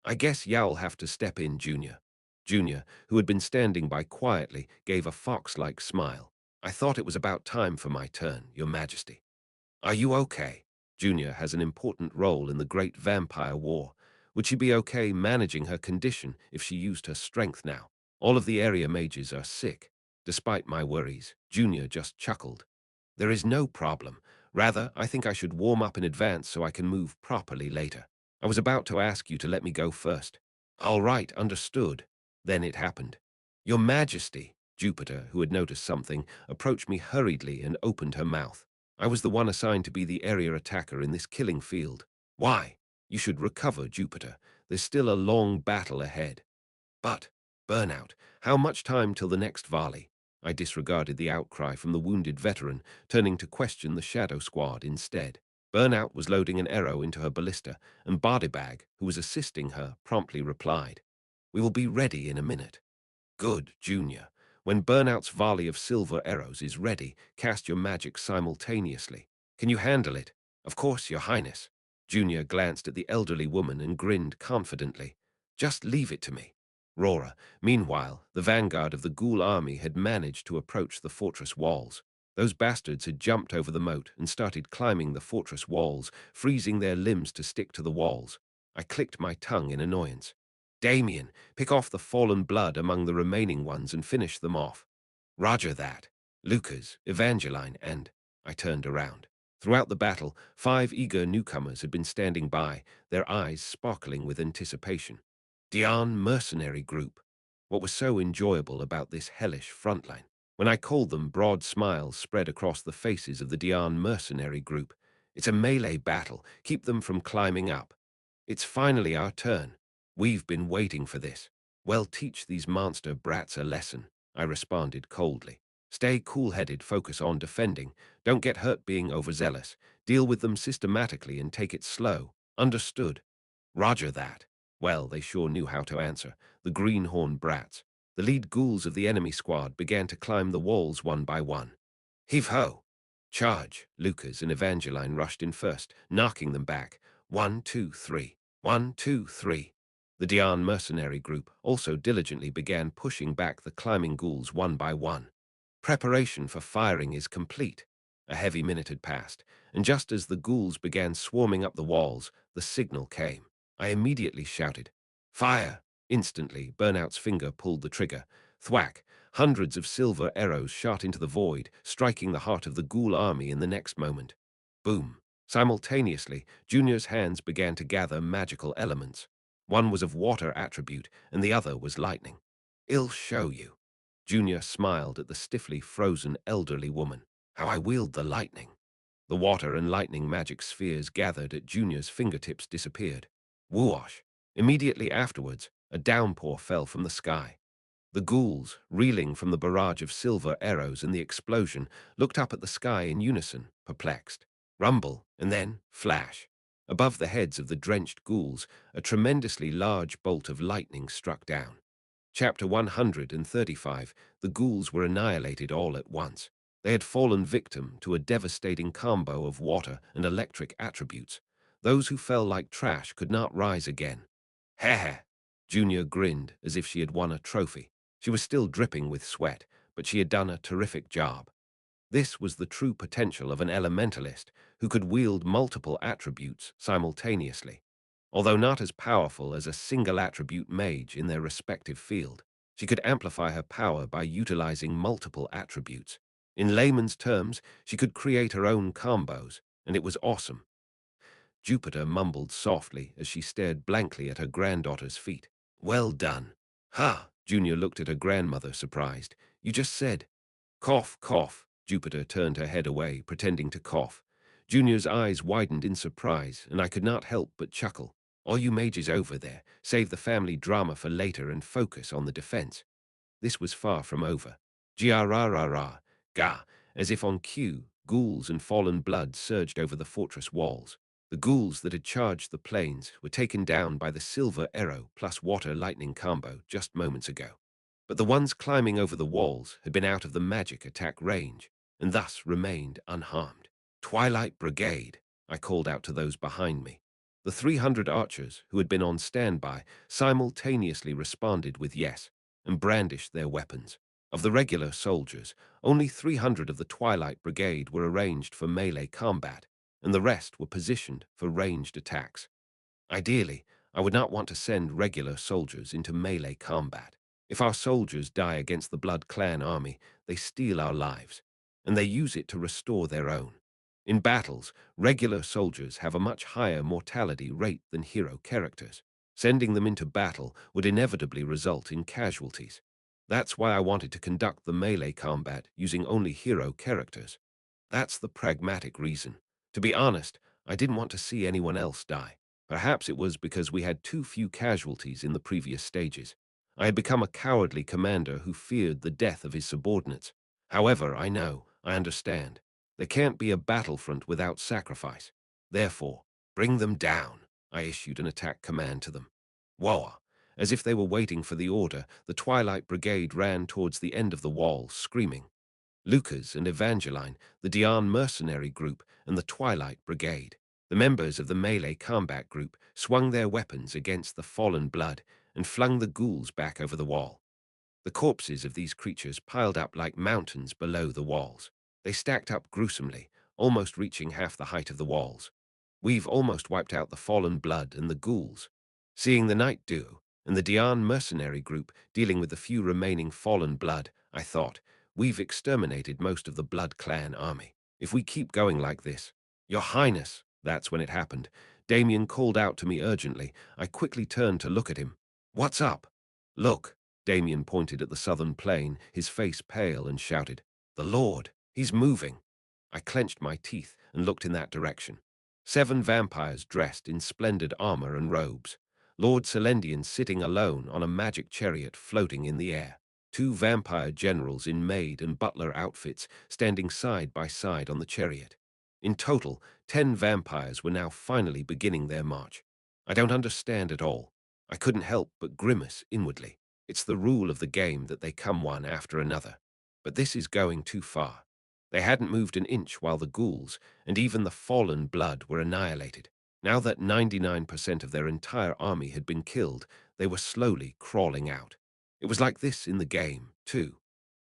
I guess Yow'll have to step in, Junior. Junior, who had been standing by quietly, gave a fox-like smile. I thought it was about time for my turn, Your Majesty. Are you okay? Junior has an important role in the Great Vampire War. Would she be okay managing her condition if she used her strength now? All of the area mages are sick. Despite my worries, Junior just chuckled. There is no problem. Rather, I think I should warm up in advance so I can move properly later. I was about to ask you to let me go first. All right, understood. Then it happened. Your Majesty, Jupiter, who had noticed something, approached me hurriedly and opened her mouth. I was the one assigned to be the area attacker in this killing field. Why? You should recover, Jupiter. There's still a long battle ahead. But, Burnout, how much time till the next volley? I disregarded the outcry from the wounded veteran, turning to question the Shadow Squad instead. Burnout was loading an arrow into her ballista, and Bodybag, who was assisting her, promptly replied, "We will be ready in a minute." Good, Junior. When Burnout's volley of silver arrows is ready, cast your magic simultaneously. Can you handle it? Of course, Your Highness. Junior glanced at the elderly woman and grinned confidently. Just leave it to me. Rora. Meanwhile, the vanguard of the ghoul army had managed to approach the fortress walls. Those bastards had jumped over the moat and started climbing the fortress walls, freezing their limbs to stick to the walls. I clicked my tongue in annoyance. Damien, pick off the fallen blood among the remaining ones and finish them off. Roger that. Lucas, Evangeline, and I turned around. Throughout the battle, 5 eager newcomers had been standing by, their eyes sparkling with anticipation. Dian Mercenary Group. What was so enjoyable about this hellish frontline? When I called them, broad smiles spread across the faces of the Dian Mercenary Group. It's a melee battle. Keep them from climbing up. It's finally our turn. We've been waiting for this. Well, teach these monster brats a lesson, I responded coldly. Stay cool-headed, focus on defending. Don't get hurt being overzealous. Deal with them systematically and take it slow. Understood? Roger that. Well, they sure knew how to answer. The greenhorn brats. The lead ghouls of the enemy squad began to climb the walls one by one. Heave-ho! Charge! Lucas and Evangeline rushed in first, knocking them back. 1, 2, 3. 1, 2, 3. The Dian mercenary group also diligently began pushing back the climbing ghouls one by one. Preparation for firing is complete. A heavy minute had passed, and just as the ghouls began swarming up the walls, the signal came. I immediately shouted, "Fire!" Instantly, Burnout's finger pulled the trigger. Thwack! Hundreds of silver arrows shot into the void, striking the heart of the ghoul army in the next moment. Boom! Simultaneously, Junior's hands began to gather magical elements. One was of water attribute, and the other was lightning. "I'll show you." Junior smiled at the stiffly frozen elderly woman. "How I wield the lightning." The water and lightning magic spheres gathered at Junior's fingertips disappeared. Whoosh! Immediately afterwards, a downpour fell from the sky. The ghouls, reeling from the barrage of silver arrows and the explosion, looked up at the sky in unison, perplexed. Rumble, and then flash. Above the heads of the drenched ghouls, a tremendously large bolt of lightning struck down. Chapter 135, the ghouls were annihilated all at once. They had fallen victim to a devastating combo of water and electric attributes. Those who fell like trash could not rise again. Heh. Junior grinned as if she had won a trophy. She was still dripping with sweat, but she had done a terrific job. This was the true potential of an elementalist who could wield multiple attributes simultaneously. Although not as powerful as a single attribute mage in their respective field, she could amplify her power by utilizing multiple attributes. In layman's terms, she could create her own combos, and it was awesome. Jupiter mumbled softly as she stared blankly at her granddaughter's feet. Well done. Ha! Junior looked at her grandmother, surprised. You just said. Cough, cough. Jupiter turned her head away, pretending to cough. Junior's eyes widened in surprise, and I could not help but chuckle. All you mages over there, save the family drama for later and focus on the defense. This was far from over. Gia-ra-ra-ra, ga, as if on cue, ghouls and fallen blood surged over the fortress walls. The ghouls that had charged the plains were taken down by the silver arrow plus water lightning combo just moments ago. But the ones climbing over the walls had been out of the magic attack range, and thus remained unharmed. Twilight Brigade, I called out to those behind me. The 300 archers who had been on standby simultaneously responded with yes and brandished their weapons. Of the regular soldiers, only 300 of the Twilight Brigade were arranged for melee combat, and the rest were positioned for ranged attacks. Ideally, I would not want to send regular soldiers into melee combat. If our soldiers die against the Blood Clan army, they steal our lives, and they use it to restore their own. In battles, regular soldiers have a much higher mortality rate than hero characters. Sending them into battle would inevitably result in casualties. That's why I wanted to conduct the melee combat using only hero characters. That's the pragmatic reason. To be honest, I didn't want to see anyone else die. Perhaps it was because we had too few casualties in the previous stages. I had become a cowardly commander who feared the death of his subordinates. However, I understand. There can't be a battlefront without sacrifice. Therefore, bring them down. I issued an attack command to them. Whoa! As if they were waiting for the order, the Twilight Brigade ran towards the end of the wall, screaming. Lucas and Evangeline, the Dian mercenary group, and the Twilight Brigade. The members of the melee combat group swung their weapons against the fallen blood and flung the ghouls back over the wall. The corpses of these creatures piled up like mountains below the walls. They stacked up gruesomely, almost reaching half the height of the walls. We've almost wiped out the fallen blood and the ghouls. Seeing the night duo and the Dian mercenary group dealing with the few remaining fallen blood, I thought, we've exterminated most of the Blood Clan army. If we keep going like this, Your Highness, that's when it happened. Damien called out to me urgently. I quickly turned to look at him. What's up? Look, Damien pointed at the southern plain, his face pale, and shouted, The Lord, he's moving. I clenched my teeth and looked in that direction. 7 vampires dressed in splendid armor and robes. Lord Celendian sitting alone on a magic chariot floating in the air. 2 vampire generals in maid and butler outfits standing side by side on the chariot. In total, 10 vampires were now finally beginning their march. I don't understand at all. I couldn't help but grimace inwardly. It's the rule of the game that they come one after another. But this is going too far. They hadn't moved an inch while the ghouls and even the fallen blood were annihilated. Now that 99% of their entire army had been killed, they were slowly crawling out. It was like this in the game, too.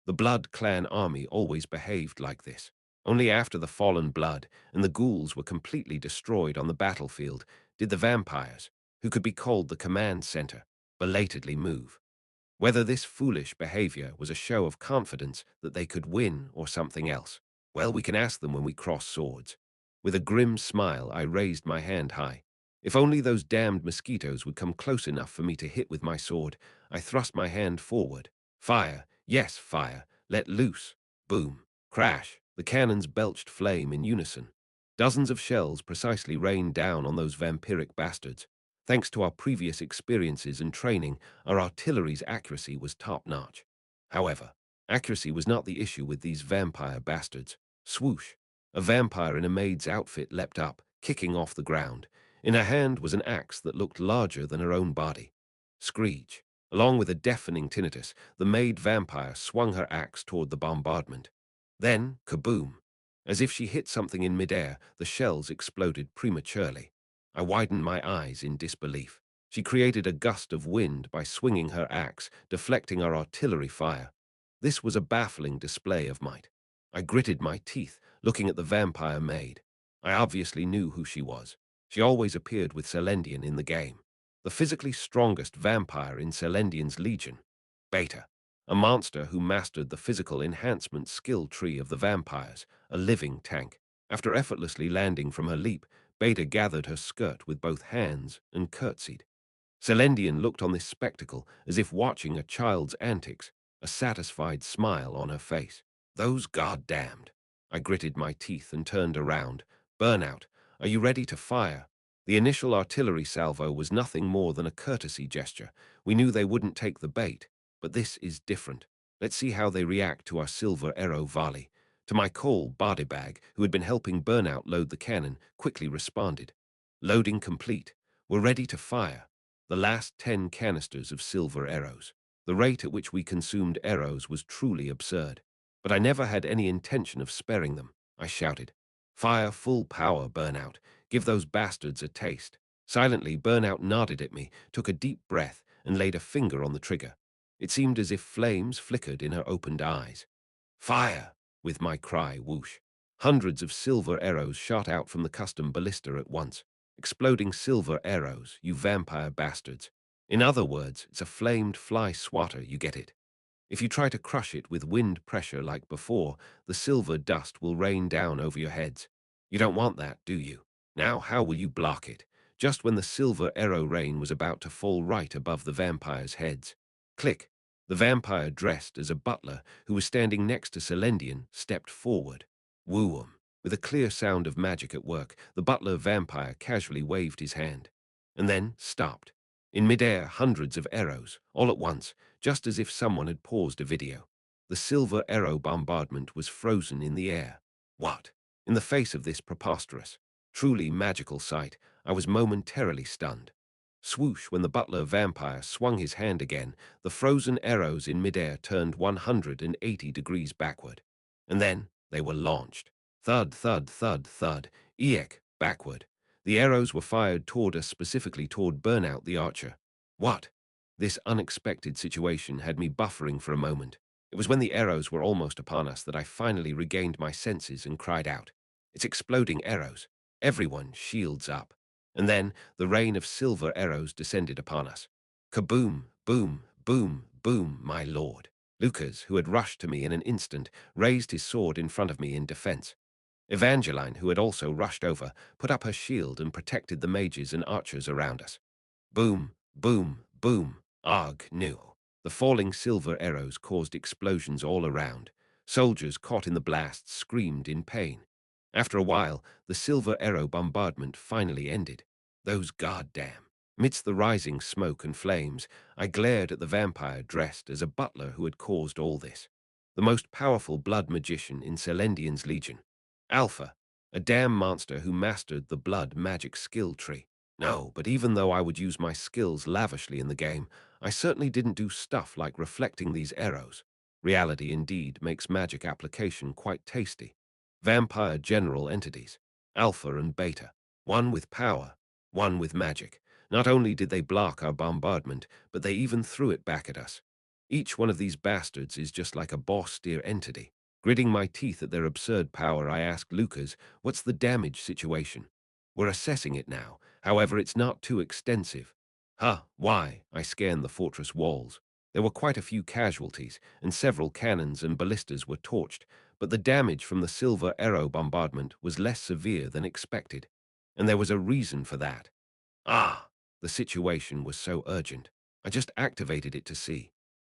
The Blood Clan army always behaved like this. Only after the fallen blood and the ghouls were completely destroyed on the battlefield did the vampires, who could be called the command center, belatedly move. Whether this foolish behavior was a show of confidence that they could win or something else, well, we can ask them when we cross swords. With a grim smile, I raised my hand high. If only those damned mosquitoes would come close enough for me to hit with my sword, I thrust my hand forward. Fire, yes, fire, let loose. Boom, crash, the cannons belched flame in unison. Dozens of shells precisely rained down on those vampiric bastards. Thanks to our previous experiences and training, our artillery's accuracy was top-notch. However, accuracy was not the issue with these vampire bastards. Swoosh! A vampire in a maid's outfit leapt up, kicking off the ground. In her hand was an axe that looked larger than her own body. Screech! Along with a deafening tinnitus, the maid vampire swung her axe toward the bombardment. Then, kaboom! As if she hit something in midair, the shells exploded prematurely. I widened my eyes in disbelief. She created a gust of wind by swinging her axe, deflecting our artillery fire. This was a baffling display of might. I gritted my teeth, looking at the vampire maid. I obviously knew who she was. She always appeared with Celendian in the game. The physically strongest vampire in Celendian's legion. Beta, a monster who mastered the physical enhancement skill tree of the vampires, a living tank. After effortlessly landing from her leap, Beta gathered her skirt with both hands and curtsied. Celendian looked on this spectacle as if watching a child's antics, a satisfied smile on her face. Those goddamned. I gritted my teeth and turned around. Burnout, are you ready to fire? The initial artillery salvo was nothing more than a courtesy gesture. We knew they wouldn't take the bait, but this is different. Let's see how they react to our silver arrow volley. To my call, Bodybag, who had been helping Burnout load the cannon, quickly responded. Loading complete. We're ready to fire. The last 10 canisters of silver arrows. The rate at which we consumed arrows was truly absurd. But I never had any intention of sparing them. I shouted. Fire full power, Burnout. Give those bastards a taste. Silently, Burnout nodded at me, took a deep breath, and laid a finger on the trigger. It seemed as if flames flickered in her opened eyes. Fire! With my cry, whoosh. Hundreds of silver arrows shot out from the custom ballista at once. Exploding silver arrows, you vampire bastards. In other words, it's a flamed fly swatter, you get it. If you try to crush it with wind pressure like before, the silver dust will rain down over your heads. You don't want that, do you? Now, how will you block it? Just when the silver arrow rain was about to fall right above the vampires' heads. Click. The vampire dressed as a butler who was standing next to Celendian stepped forward. Woo-um. With a clear sound of magic at work, the butler vampire casually waved his hand. And then stopped. In midair, hundreds of arrows, all at once, just as if someone had paused a video. The silver arrow bombardment was frozen in the air. What? In the face of this preposterous, truly magical sight, I was momentarily stunned. Swoosh, when the butler vampire swung his hand again, the frozen arrows in midair turned 180 degrees backward. And then they were launched. Thud, thud, thud, thud, eek, backward. The arrows were fired toward us, specifically toward Burnout the archer. What? This unexpected situation had me buffering for a moment. It was when the arrows were almost upon us that I finally regained my senses and cried out. It's exploding arrows. Everyone, shields up. And then the rain of silver arrows descended upon us. Kaboom, boom, boom, boom, my lord. Lucas, who had rushed to me in an instant, raised his sword in front of me in defense. Evangeline, who had also rushed over, put up her shield and protected the mages and archers around us. Boom, boom, boom. Arg, no. The falling silver arrows caused explosions all around. Soldiers caught in the blasts screamed in pain. After a while, the silver arrow bombardment finally ended. Those goddamn. Amidst the rising smoke and flames, I glared at the vampire dressed as a butler who had caused all this. The most powerful blood magician in Celendian's legion. Alpha, a damn monster who mastered the blood magic skill tree. No, but even though I would use my skills lavishly in the game, I certainly didn't do stuff like reflecting these arrows. Reality indeed makes magic application quite tasty. Vampire general entities, Alpha and Beta, one with power, one with magic. Not only did they block our bombardment, but they even threw it back at us. Each one of these bastards is just like a boss-tier entity. Gritting my teeth at their absurd power, I asked Lucas, what's the damage situation? We're assessing it now. However, it's not too extensive. Huh, why? I scanned the fortress walls. There were quite a few casualties, and several cannons and ballistas were torched, but the damage from the silver arrow bombardment was less severe than expected. And there was a reason for that. Ah, the situation was so urgent. I just activated it to see.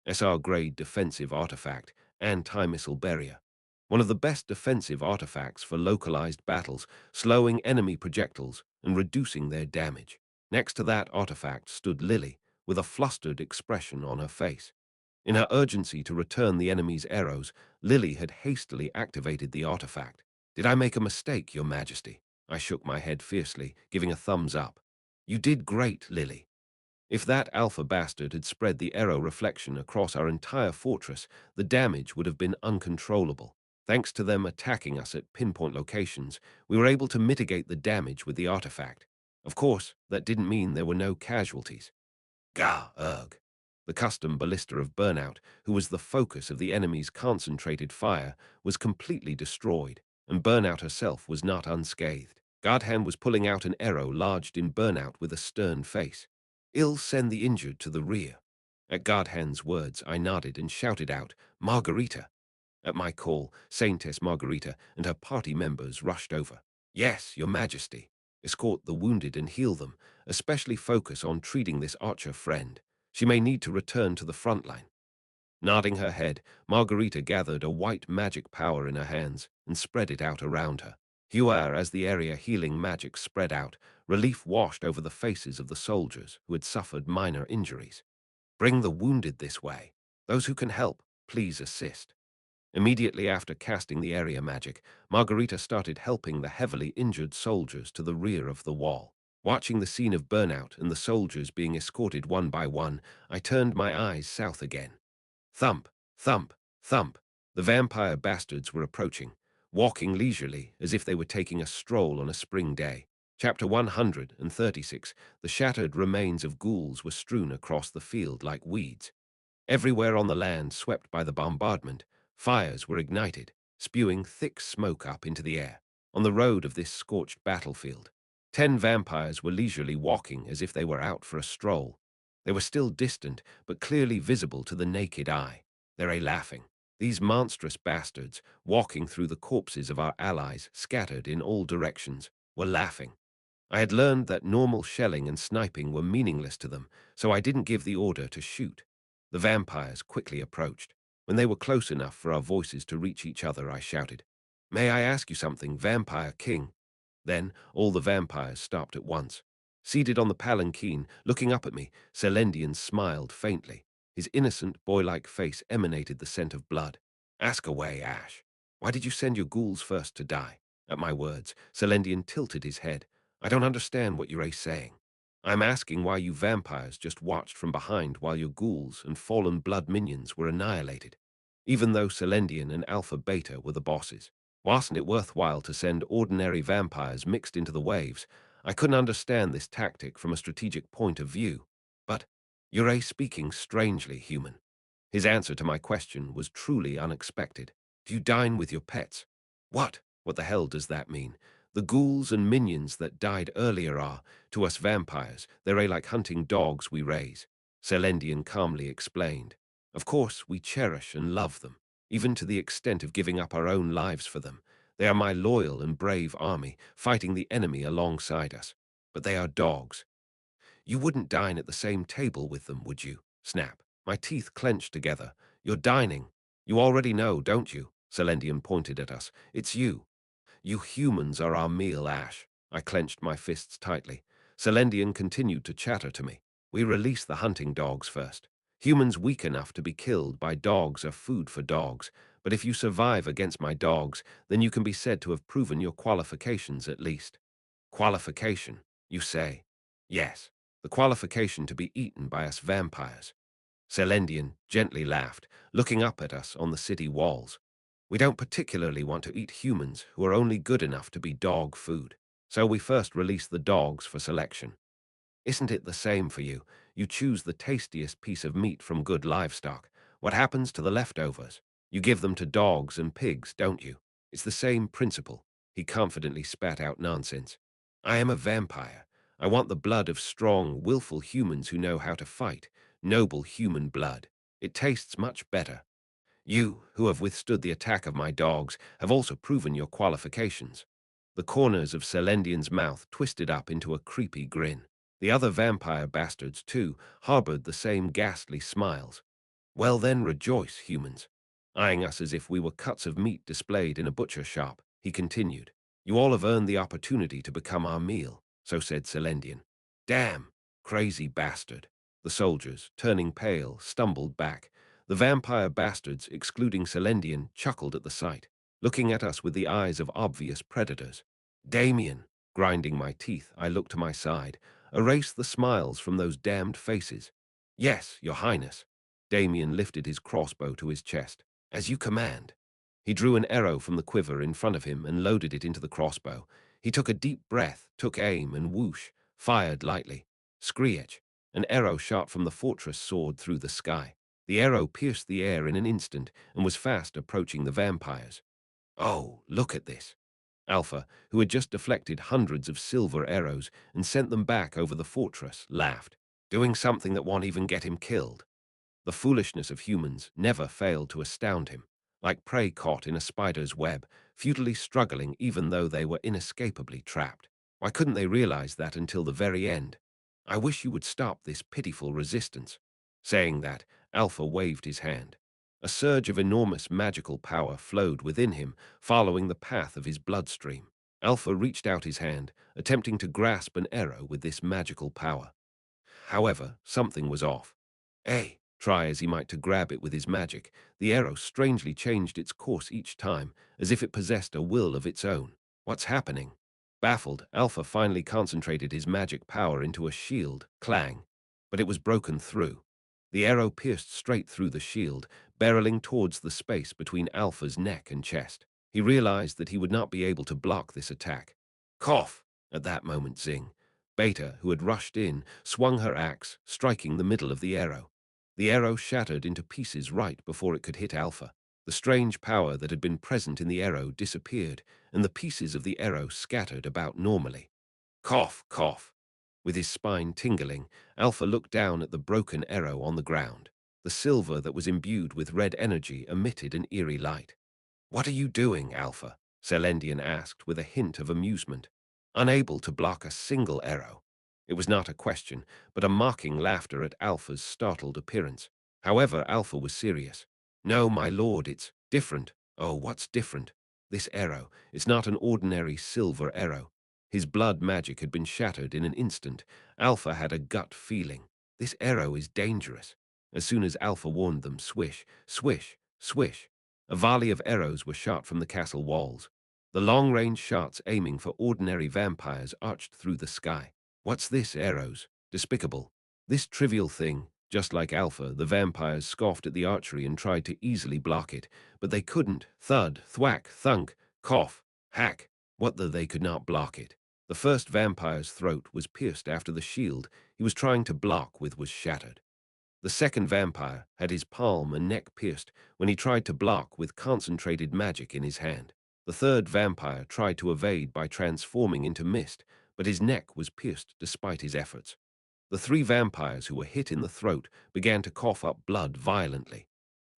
SR-grade defensive artifact, anti-missile barrier. One of the best defensive artifacts for localized battles, slowing enemy projectiles and reducing their damage. Next to that artifact stood Lily, with a flustered expression on her face. In her urgency to return the enemy's arrows, Lily had hastily activated the artifact. Did I make a mistake, Your Majesty? I shook my head fiercely, giving a thumbs up. You did great, Lily. If that alpha bastard had spread the arrow reflection across our entire fortress, the damage would have been uncontrollable. Thanks to them attacking us at pinpoint locations, we were able to mitigate the damage with the artifact. Of course, that didn't mean there were no casualties. Gah, ugh. The custom ballista of Burnout, who was the focus of the enemy's concentrated fire, was completely destroyed, and Burnout herself was not unscathed. Godhand was pulling out an arrow lodged in Burnout with a stern face. I'll send the injured to the rear. At Godhand's words, I nodded and shouted out, Margarita. At my call, Saintess Margarita and her party members rushed over. Yes, Your Majesty. Escort the wounded and heal them, especially focus on treating this archer friend. She may need to return to the front line. Nodding her head, Margarita gathered a white magic power in her hands and spread it out around her. As the area healing magic spread out, relief washed over the faces of the soldiers who had suffered minor injuries. Bring the wounded this way. Those who can help, please assist. Immediately after casting the area magic, Margarita started helping the heavily injured soldiers to the rear of the wall. Watching the scene of Burnout and the soldiers being escorted one by one, I turned my eyes south again. Thump, thump, thump. The vampire bastards were approaching. walking leisurely as if they were taking a stroll on a spring day. Chapter 136. The shattered remains of ghouls were strewn across the field like weeds. Everywhere on the land swept by the bombardment, fires were ignited, spewing thick smoke up into the air. On the road of this scorched battlefield, 10 vampires were leisurely walking as if they were out for a stroll. They were still distant, but clearly visible to the naked eye. They were laughing. These monstrous bastards, walking through the corpses of our allies scattered in all directions, were laughing. I had learned that normal shelling and sniping were meaningless to them, so I didn't give the order to shoot. The vampires quickly approached. When they were close enough for our voices to reach each other, I shouted, "May I ask you something, Vampire King?" Then all the vampires stopped at once. Seated on the palanquin, looking up at me, Selendian smiled faintly. His innocent, boy-like face emanated the scent of blood. "Ask away, Ash. Why did you send your ghouls first to die?" At my words, Selendian tilted his head. "I don't understand what you're saying. I'm asking why you vampires just watched from behind while your ghouls and fallen blood minions were annihilated. Even though Selendian and Alpha Beta were the bosses, wasn't it worthwhile to send ordinary vampires mixed into the waves? I couldn't understand this tactic from a strategic point of view. But you're speaking strangely, human." His answer to my question was truly unexpected. "Do you dine with your pets?" "What? What the hell does that mean?" "The ghouls and minions that died earlier are, to us vampires, they're like hunting dogs we raise," Selendian calmly explained. "Of course, we cherish and love them, even to the extent of giving up our own lives for them. They are my loyal and brave army, fighting the enemy alongside us. But they are dogs. You wouldn't dine at the same table with them, would you?" Snap. My teeth clenched together. "You're dining. You already know, don't you?" Selendian pointed at us. "It's you. You humans are our meal, Ash." I clenched my fists tightly. Selendian continued to chatter to me. "We release the hunting dogs first. Humans weak enough to be killed by dogs are food for dogs, but if you survive against my dogs, then you can be said to have proven your qualifications at least." "Qualification, you say?" "Yes, the qualification to be eaten by us vampires." Selendian gently laughed, looking up at us on the city walls. "We don't particularly want to eat humans who are only good enough to be dog food, so we first release the dogs for selection. Isn't it the same for you? You choose the tastiest piece of meat from good livestock. What happens to the leftovers? You give them to dogs and pigs, don't you? It's the same principle." He confidently spat out nonsense. "I am a vampire. I want the blood of strong, willful humans who know how to fight. Noble human blood. It tastes much better. You, who have withstood the attack of my dogs, have also proven your qualifications." The corners of Selendian's mouth twisted up into a creepy grin. The other vampire bastards, too, harbored the same ghastly smiles. "Well then, rejoice, humans." Eyeing us as if we were cuts of meat displayed in a butcher shop, he continued. "You all have earned the opportunity to become our meal," so said Selendian. "Damn, crazy bastard." The soldiers, turning pale, stumbled back. The vampire bastards, excluding Selendian, chuckled at the sight, looking at us with the eyes of obvious predators. "Damien," grinding my teeth, I looked to my side. "Erase the smiles from those damned faces." "Yes, your highness." Damien lifted his crossbow to his chest. "As you command." He drew an arrow from the quiver in front of him and loaded it into the crossbow. He took a deep breath, took aim, and whoosh, fired lightly. Screech! An arrow shot from the fortress soared through the sky. The arrow pierced the air in an instant and was fast approaching the vampires. "Oh, look at this." Alpha, who had just deflected hundreds of silver arrows and sent them back over the fortress, laughed. "Doing something that won't even get him killed." The foolishness of humans never failed to astound him, like prey caught in a spider's web, futilely struggling even though they were inescapably trapped. Why couldn't they realize that until the very end? "I wish you would stop this pitiful resistance." Saying that, Alpha waved his hand. A surge of enormous magical power flowed within him, following the path of his bloodstream. Alpha reached out his hand, attempting to grasp an arrow with this magical power. However, something was off. Try as he might to grab it with his magic, the arrow strangely changed its course each time, as if it possessed a will of its own. What's happening? Baffled, Alpha finally concentrated his magic power into a shield, clang, but it was broken through. The arrow pierced straight through the shield, barreling towards the space between Alpha's neck and chest. He realized that he would not be able to block this attack. Cough! At that moment, Zing, Beta, who had rushed in, swung her axe, striking the middle of the arrow. The arrow shattered into pieces right before it could hit Alpha. The strange power that had been present in the arrow disappeared, and the pieces of the arrow scattered about normally. Cough, cough. With his spine tingling, Alpha looked down at the broken arrow on the ground. The silver that was imbued with red energy emitted an eerie light. "What are you doing, Alpha?" Selendian asked with a hint of amusement. "Unable to block a single arrow." It was not a question, but a mocking laughter at Alpha's startled appearance. However, Alpha was serious. "No, my lord, it's different." "Oh, what's different?" "This arrow, it's not an ordinary silver arrow." His blood magic had been shattered in an instant. Alpha had a gut feeling. This arrow is dangerous. As soon as Alpha warned them, swish, swish, swish, a volley of arrows were shot from the castle walls. The long-range shots aiming for ordinary vampires arched through the sky. "What's this, arrows? Despicable." This trivial thing, just like Alpha, the vampires scoffed at the archery and tried to easily block it, but they couldn't. Thud, thwack, thunk, cough, hack. What though they could not block it? The first vampire's throat was pierced after the shield he was trying to block with was shattered. The second vampire had his palm and neck pierced when he tried to block with concentrated magic in his hand. The third vampire tried to evade by transforming into mist, but his neck was pierced despite his efforts. The three vampires who were hit in the throat began to cough up blood violently.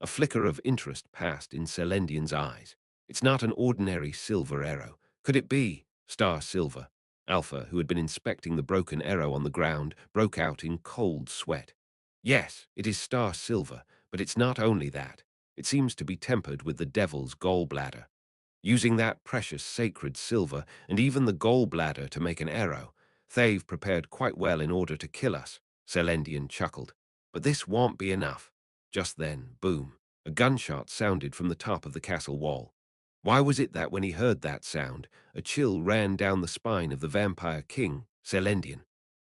A flicker of interest passed in Selendian's eyes. "It's not an ordinary silver arrow. Could it be star silver?" Alpha, who had been inspecting the broken arrow on the ground, broke out in cold sweat. "Yes, it is star silver, but it's not only that. It seems to be tempered with the devil's gallbladder. Using that precious sacred silver and even the gallbladder to make an arrow, they've prepared quite well in order to kill us," Selendian chuckled. "But this won't be enough." Just then, boom, a gunshot sounded from the top of the castle wall. Why was it that when he heard that sound, a chill ran down the spine of the vampire king, Selendian?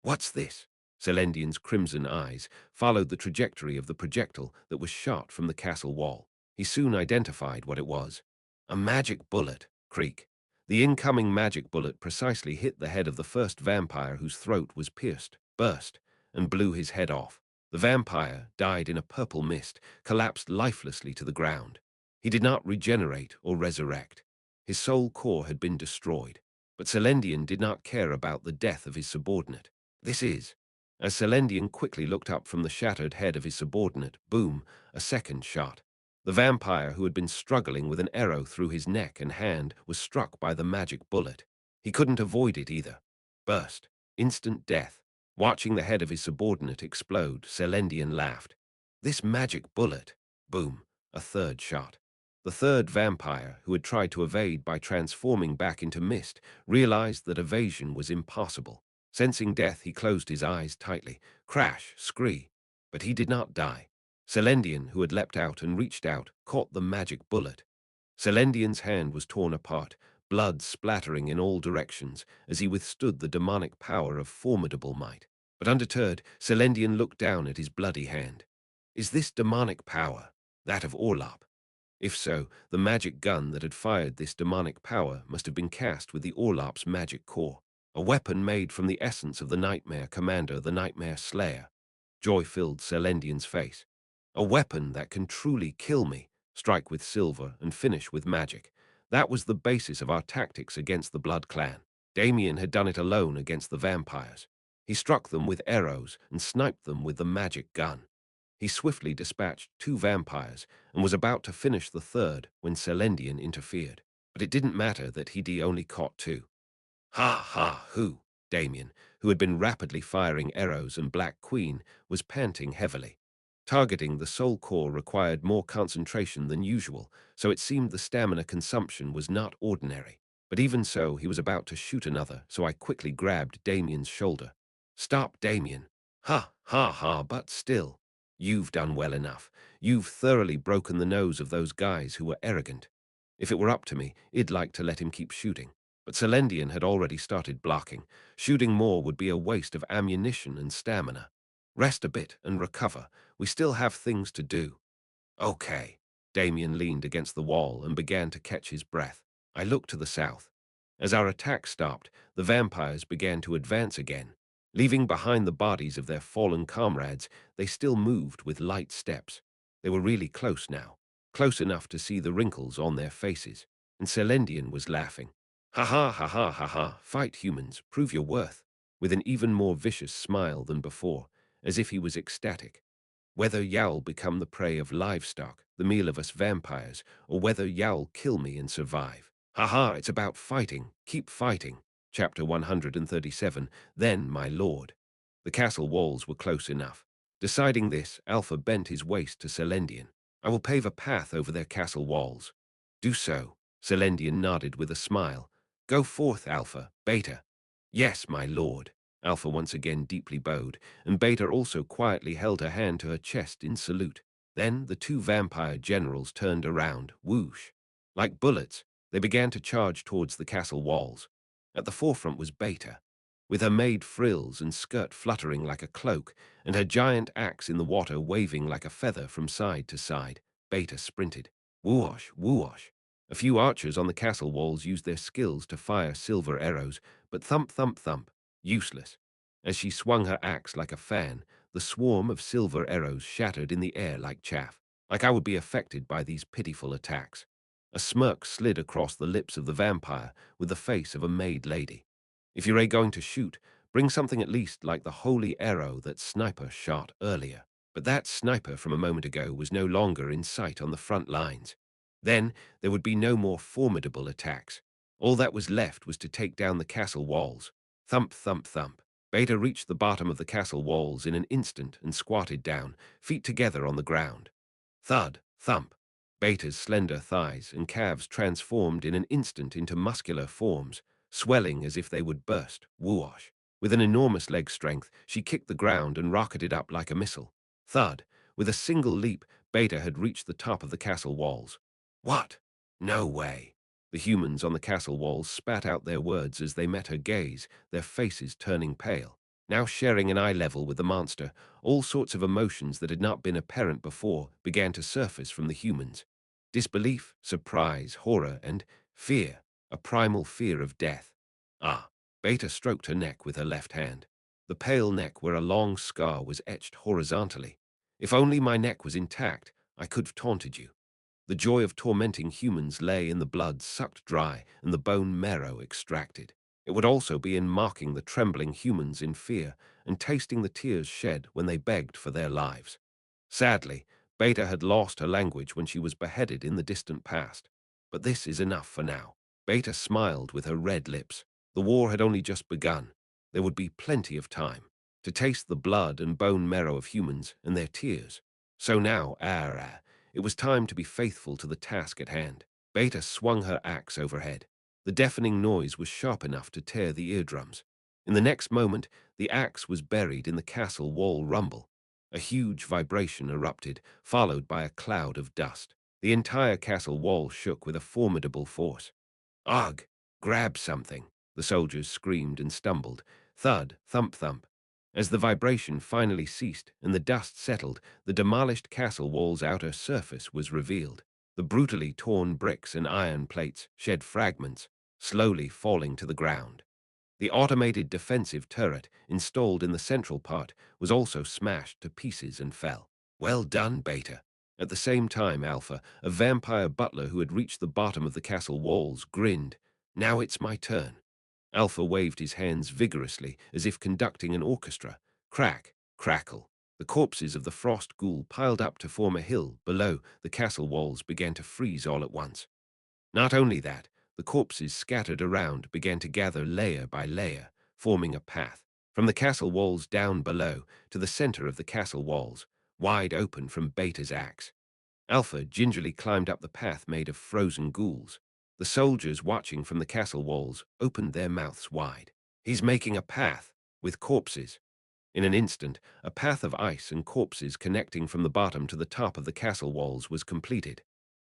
"What's this?" Selendian's crimson eyes followed the trajectory of the projectile that was shot from the castle wall. He soon identified what it was. A magic bullet. Creak. The incoming magic bullet precisely hit the head of the first vampire whose throat was pierced, burst, and blew his head off. The vampire died in a purple mist, collapsed lifelessly to the ground. He did not regenerate or resurrect. His soul core had been destroyed. But Selendian did not care about the death of his subordinate. "This is..." As Selendian quickly looked up from the shattered head of his subordinate, boom, a second shot. The vampire, who had been struggling with an arrow through his neck and hand, was struck by the magic bullet. He couldn't avoid it either. Burst. Instant death. Watching the head of his subordinate explode, Selendian laughed. "This magic bullet." Boom. A third shot. The third vampire, who had tried to evade by transforming back into mist, realized that evasion was impossible. Sensing death, he closed his eyes tightly. Crash, scree. But he did not die. Selendian, who had leapt out and reached out, caught the magic bullet. Selendian's hand was torn apart, blood splattering in all directions as he withstood the demonic power of formidable might. But undeterred, Selendian looked down at his bloody hand. "Is this demonic power that of Orlop?" If so, the magic gun that had fired this demonic power must have been cast with the Orlop's magic core. A weapon made from the essence of the Nightmare Commander, the Nightmare Slayer. Joy filled Selendian's face. "A weapon that can truly kill me, strike with silver and finish with magic. That was the basis of our tactics against the Blood Clan. Damien had done it alone against the vampires. He struck them with arrows and sniped them with the magic gun. He swiftly dispatched two vampires and was about to finish the third when Selendian interfered. But it didn't matter that he'd only caught two. Ha ha hoo! Damien, who had been rapidly firing arrows and Black Queen, was panting heavily. Targeting the soul core required more concentration than usual, so it seemed the stamina consumption was not ordinary. But even so, he was about to shoot another, so I quickly grabbed Damien's shoulder. "Stop, Damien." "Ha ha ha, but still. You've done well enough. You've thoroughly broken the nose of those guys who were arrogant. If it were up to me, I'd like to let him keep shooting." But Selendian had already started blocking. Shooting more would be a waste of ammunition and stamina. "Rest a bit and recover. We still have things to do." "Okay." Damien leaned against the wall and began to catch his breath. I looked to the south. As our attack stopped, the vampires began to advance again. Leaving behind the bodies of their fallen comrades, they still moved with light steps. They were really close now, close enough to see the wrinkles on their faces. And Selendian was laughing. Ha ha ha ha ha ha, fight humans, prove your worth, with an even more vicious smile than before, as if he was ecstatic. Whether Yao'll become the prey of livestock, the meal of us vampires, or whether Yao'll kill me and survive. Ha, it's about fighting. Keep fighting. Chapter 137. Then, my lord. The castle walls were close enough. Deciding this, Alpha bent his waist to Selendian. I will pave a path over their castle walls. Do so. Selendian nodded with a smile. Go forth, Alpha. Beta. Yes, my lord. Alpha once again deeply bowed, and Beta also quietly held her hand to her chest in salute. Then the two vampire generals turned around, whoosh. Like bullets, they began to charge towards the castle walls. At the forefront was Beta, with her maid frills and skirt fluttering like a cloak, and her giant axe in the water waving like a feather from side to side. Beta sprinted. Whoosh, whoosh. A few archers on the castle walls used their skills to fire silver arrows, but thump, thump, thump. Useless. As she swung her axe like a fan, the swarm of silver arrows shattered in the air like chaff. Like I would be affected by these pitiful attacks. A smirk slid across the lips of the vampire with the face of a maid lady. If you're going to shoot, bring something at least like the holy arrow that sniper shot earlier. But that sniper from a moment ago was no longer in sight on the front lines. Then there would be no more formidable attacks. All that was left was to take down the castle walls. Thump, thump, thump. Beta reached the bottom of the castle walls in an instant and squatted down, feet together on the ground. Thud, thump. Beta's slender thighs and calves transformed in an instant into muscular forms, swelling as if they would burst. Whoosh. With an enormous leg strength, she kicked the ground and rocketed up like a missile. Thud. With a single leap, Beta had reached the top of the castle walls. What? No way. The humans on the castle walls spat out their words as they met her gaze, their faces turning pale. Now sharing an eye level with the monster, all sorts of emotions that had not been apparent before began to surface from the humans. Disbelief, surprise, horror, and fear, a primal fear of death. Ah, Beta stroked her neck with her left hand. The pale neck where a long scar was etched horizontally. If only my neck was intact, I could have taunted you. The joy of tormenting humans lay in the blood sucked dry and the bone marrow extracted. It would also be in mocking the trembling humans in fear and tasting the tears shed when they begged for their lives. Sadly, Beta had lost her language when she was beheaded in the distant past. But this is enough for now. Beta smiled with her red lips. The war had only just begun. There would be plenty of time to taste the blood and bone marrow of humans and their tears. So now, it was time to be faithful to the task at hand. Beta swung her axe overhead. The deafening noise was sharp enough to tear the eardrums. In the next moment, the axe was buried in the castle wall rumble. A huge vibration erupted, followed by a cloud of dust. The entire castle wall shook with a formidable force. Ugh! Grab something! The soldiers screamed and stumbled. Thud, thump, thump. As the vibration finally ceased and the dust settled, the demolished castle wall's outer surface was revealed. The brutally torn bricks and iron plates shed fragments, slowly falling to the ground. The automated defensive turret, installed in the central part, was also smashed to pieces and fell. Well done, Beta. At the same time, Alpha, a vampire butler who had reached the bottom of the castle walls, grinned. Now it's my turn. Alpha waved his hands vigorously, as if conducting an orchestra. Crack, crackle. The corpses of the frost ghoul piled up to form a hill below the castle walls began to freeze all at once. Not only that, the corpses scattered around began to gather layer by layer, forming a path, from the castle walls down below to the center of the castle walls, wide open from Beta's axe. Alpha gingerly climbed up the path made of frozen ghouls. The soldiers watching from the castle walls opened their mouths wide. He's making a path, with corpses. In an instant, a path of ice and corpses connecting from the bottom to the top of the castle walls was completed.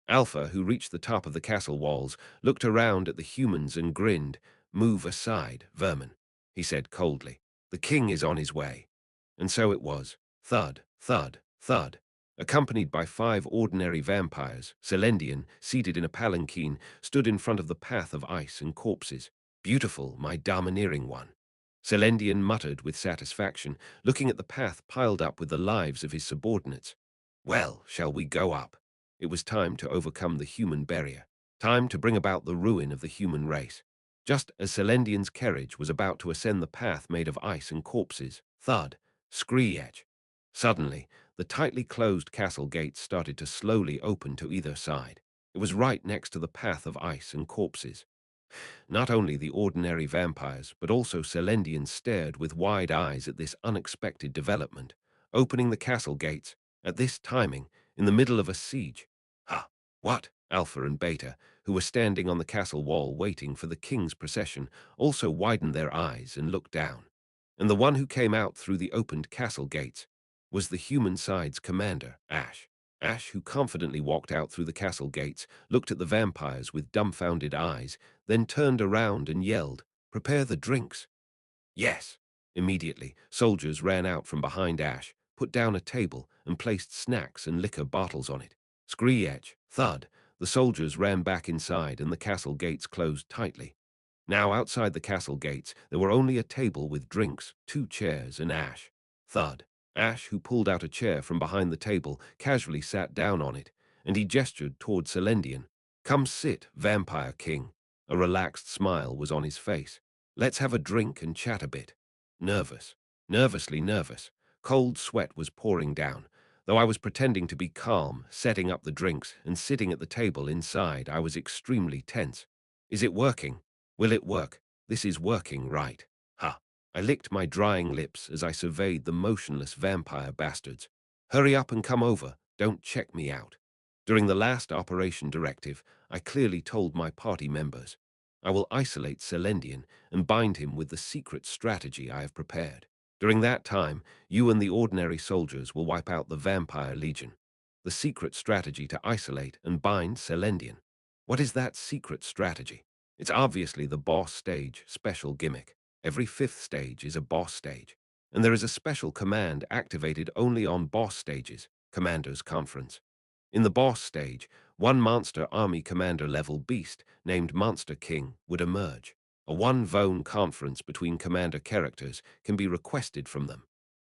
Alpha, who reached the top of the castle walls, looked around at the humans and grinned. Move aside, vermin, he said coldly. The king is on his way. And so it was. Thud, thud, thud. Accompanied by 5 ordinary vampires, Selendian, seated in a palanquin, stood in front of the path of ice and corpses. "Beautiful, my domineering one." Selendian muttered with satisfaction, looking at the path piled up with the lives of his subordinates. "Well, shall we go up?" It was time to overcome the human barrier. Time to bring about the ruin of the human race. Just as Selendian's carriage was about to ascend the path made of ice and corpses, thud, screech. Suddenly, the tightly closed castle gates started to slowly open to either side. It was right next to the path of ice and corpses. Not only the ordinary vampires, but also Selendian stared with wide eyes at this unexpected development, opening the castle gates, at this timing, in the middle of a siege. "Ha! What?" Alpha and Beta, who were standing on the castle wall waiting for the king's procession, also widened their eyes and looked down. And the one who came out through the opened castle gates was the human side's commander, Ash. Ash, who confidently walked out through the castle gates, looked at the vampires with dumbfounded eyes, then turned around and yelled, "Prepare the drinks." "Yes." Immediately, soldiers ran out from behind Ash, put down a table, and placed snacks and liquor bottles on it. Screech, thud, the soldiers ran back inside and the castle gates closed tightly. Now outside the castle gates, there were only a table with drinks, 2 chairs, and Ash. Thud. Ash, who pulled out a chair from behind the table, casually sat down on it, and he gestured toward Selendian. "Come sit, Vampire King." A relaxed smile was on his face. "Let's have a drink and chat a bit." Nervous. Nervously nervous. Cold sweat was pouring down. Though I was pretending to be calm, setting up the drinks, and sitting at the table inside, I was extremely tense. Is it working? Will it work? This is working, right? Ha! I licked my drying lips as I surveyed the motionless vampire bastards. Hurry up and come over. Don't check me out. During the last operation directive, I clearly told my party members, I will isolate Selendian and bind him with the secret strategy I have prepared. During that time, you and the ordinary soldiers will wipe out the Vampire Legion. The secret strategy to isolate and bind Selendian. What is that secret strategy? It's obviously the boss stage special gimmick. Every 5th stage is a boss stage. And there is a special command activated only on boss stages, Commander's Conference. In the boss stage, one Monster Army Commander level beast named Monster King would emerge. A one-zone conference between commander characters can be requested from them.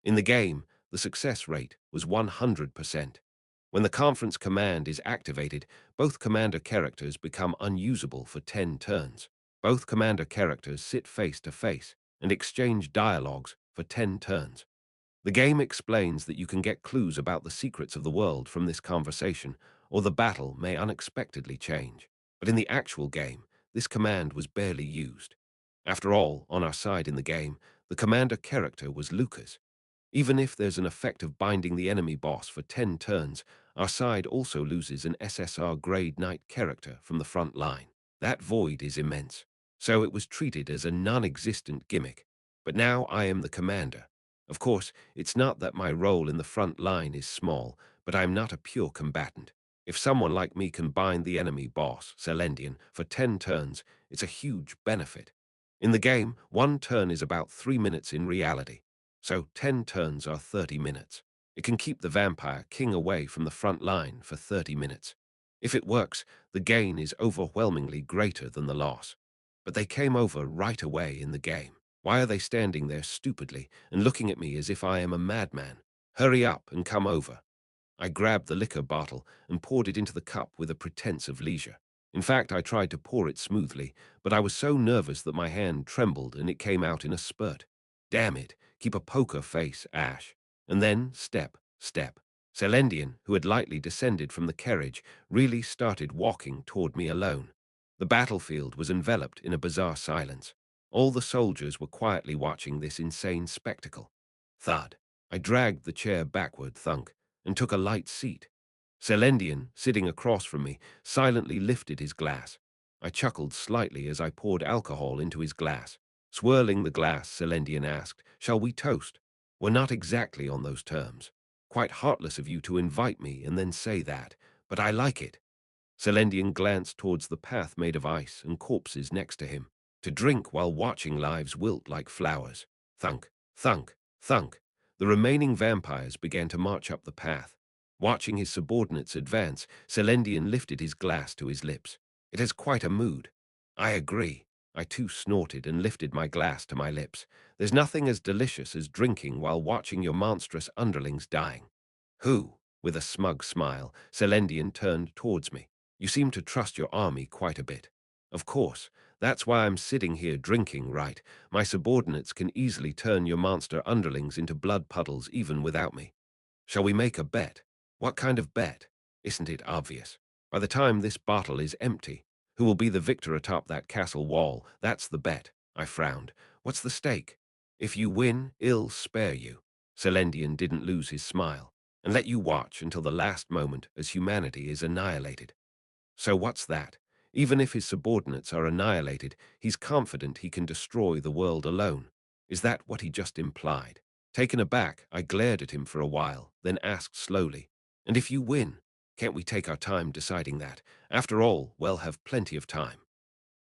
In the game, the success rate was 100%. When the conference command is activated, both commander characters become unusable for 10 turns. Both commander characters sit face to face and exchange dialogues for 10 turns. The game explains that you can get clues about the secrets of the world from this conversation, or the battle may unexpectedly change. But in the actual game, this command was barely used. After all, on our side in the game, the commander character was Lucas. Even if there's an effect of binding the enemy boss for 10 turns, our side also loses an SSR grade knight character from the front line. That void is immense. So it was treated as a non-existent gimmick. But now I am the commander. Of course, it's not that my role in the front line is small, but I'm not a pure combatant. If someone like me can bind the enemy boss, Selendian, for 10 turns, it's a huge benefit. In the game, 1 turn is about 3 minutes in reality. So 10 turns are 30 minutes. It can keep the Vampire King away from the front line for 30 minutes. If it works, the gain is overwhelmingly greater than the loss. But they came over right away in the game. Why are they standing there stupidly and looking at me as if I am a madman? Hurry up and come over. I grabbed the liquor bottle and poured it into the cup with a pretense of leisure. In fact, I tried to pour it smoothly, but I was so nervous that my hand trembled and it came out in a spurt. Damn it, keep a poker face, Ash. And then, step, step. Selendian, who had lightly descended from the carriage, really started walking toward me alone. The battlefield was enveloped in a bizarre silence. All the soldiers were quietly watching this insane spectacle. Thud. I dragged the chair backward, thunk, and took a light seat. Selendian, sitting across from me, silently lifted his glass. I chuckled slightly as I poured alcohol into his glass. Swirling the glass, Selendian asked, "Shall we toast?" "We're not exactly on those terms. Quite heartless of you to invite me and then say that, but I like it." Selendian glanced towards the path made of ice and corpses next to him. "To drink while watching lives wilt like flowers." Thunk, thunk, thunk. The remaining vampires began to march up the path. Watching his subordinates advance, Selendian lifted his glass to his lips. It has quite a mood. I agree. I too snorted and lifted my glass to my lips. There's nothing as delicious as drinking while watching your monstrous underlings dying. Who? With a smug smile, Selendian turned towards me. You seem to trust your army quite a bit. Of course, that's why I'm sitting here drinking, right? My subordinates can easily turn your monster underlings into blood puddles even without me. Shall we make a bet? What kind of bet? Isn't it obvious? By the time this bottle is empty, who will be the victor atop that castle wall? That's the bet. I frowned. What's the stake? If you win, I'll spare you. Selendian didn't lose his smile, and let you watch until the last moment as humanity is annihilated. So what's that? Even if his subordinates are annihilated, he's confident he can destroy the world alone. Is that what he just implied? Taken aback, I glared at him for a while, then asked slowly, "And if you win, can't we take our time deciding that? After all, we'll have plenty of time."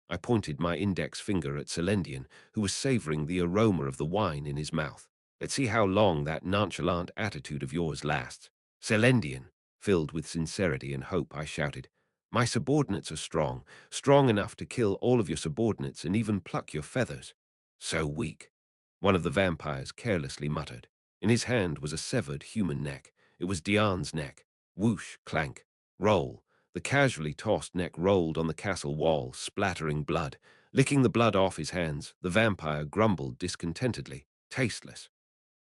I pointed my index finger at Selendian, who was savoring the aroma of the wine in his mouth. "Let's see how long that nonchalant attitude of yours lasts." Selendian, filled with sincerity and hope, I shouted, "My subordinates are strong, strong enough to kill all of your subordinates and even pluck your feathers." "So weak," one of the vampires carelessly muttered. In his hand was a severed human neck. It was Diane's neck. Whoosh, clank, roll. The casually tossed neck rolled on the castle wall, splattering blood. Licking the blood off his hands, the vampire grumbled discontentedly. Tasteless.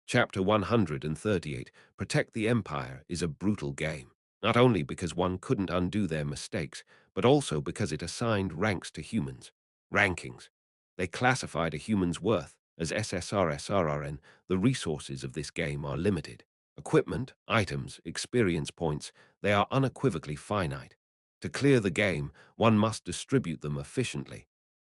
Chapter 138, Protect the Empire, is a brutal game. Not only because one couldn't undo their mistakes, but also because it assigned ranks to humans. Rankings. They classified a human's worth as SSRSRRN. The resources of this game are limited. Equipment, items, experience points, they are unequivocally finite. To clear the game, one must distribute them efficiently.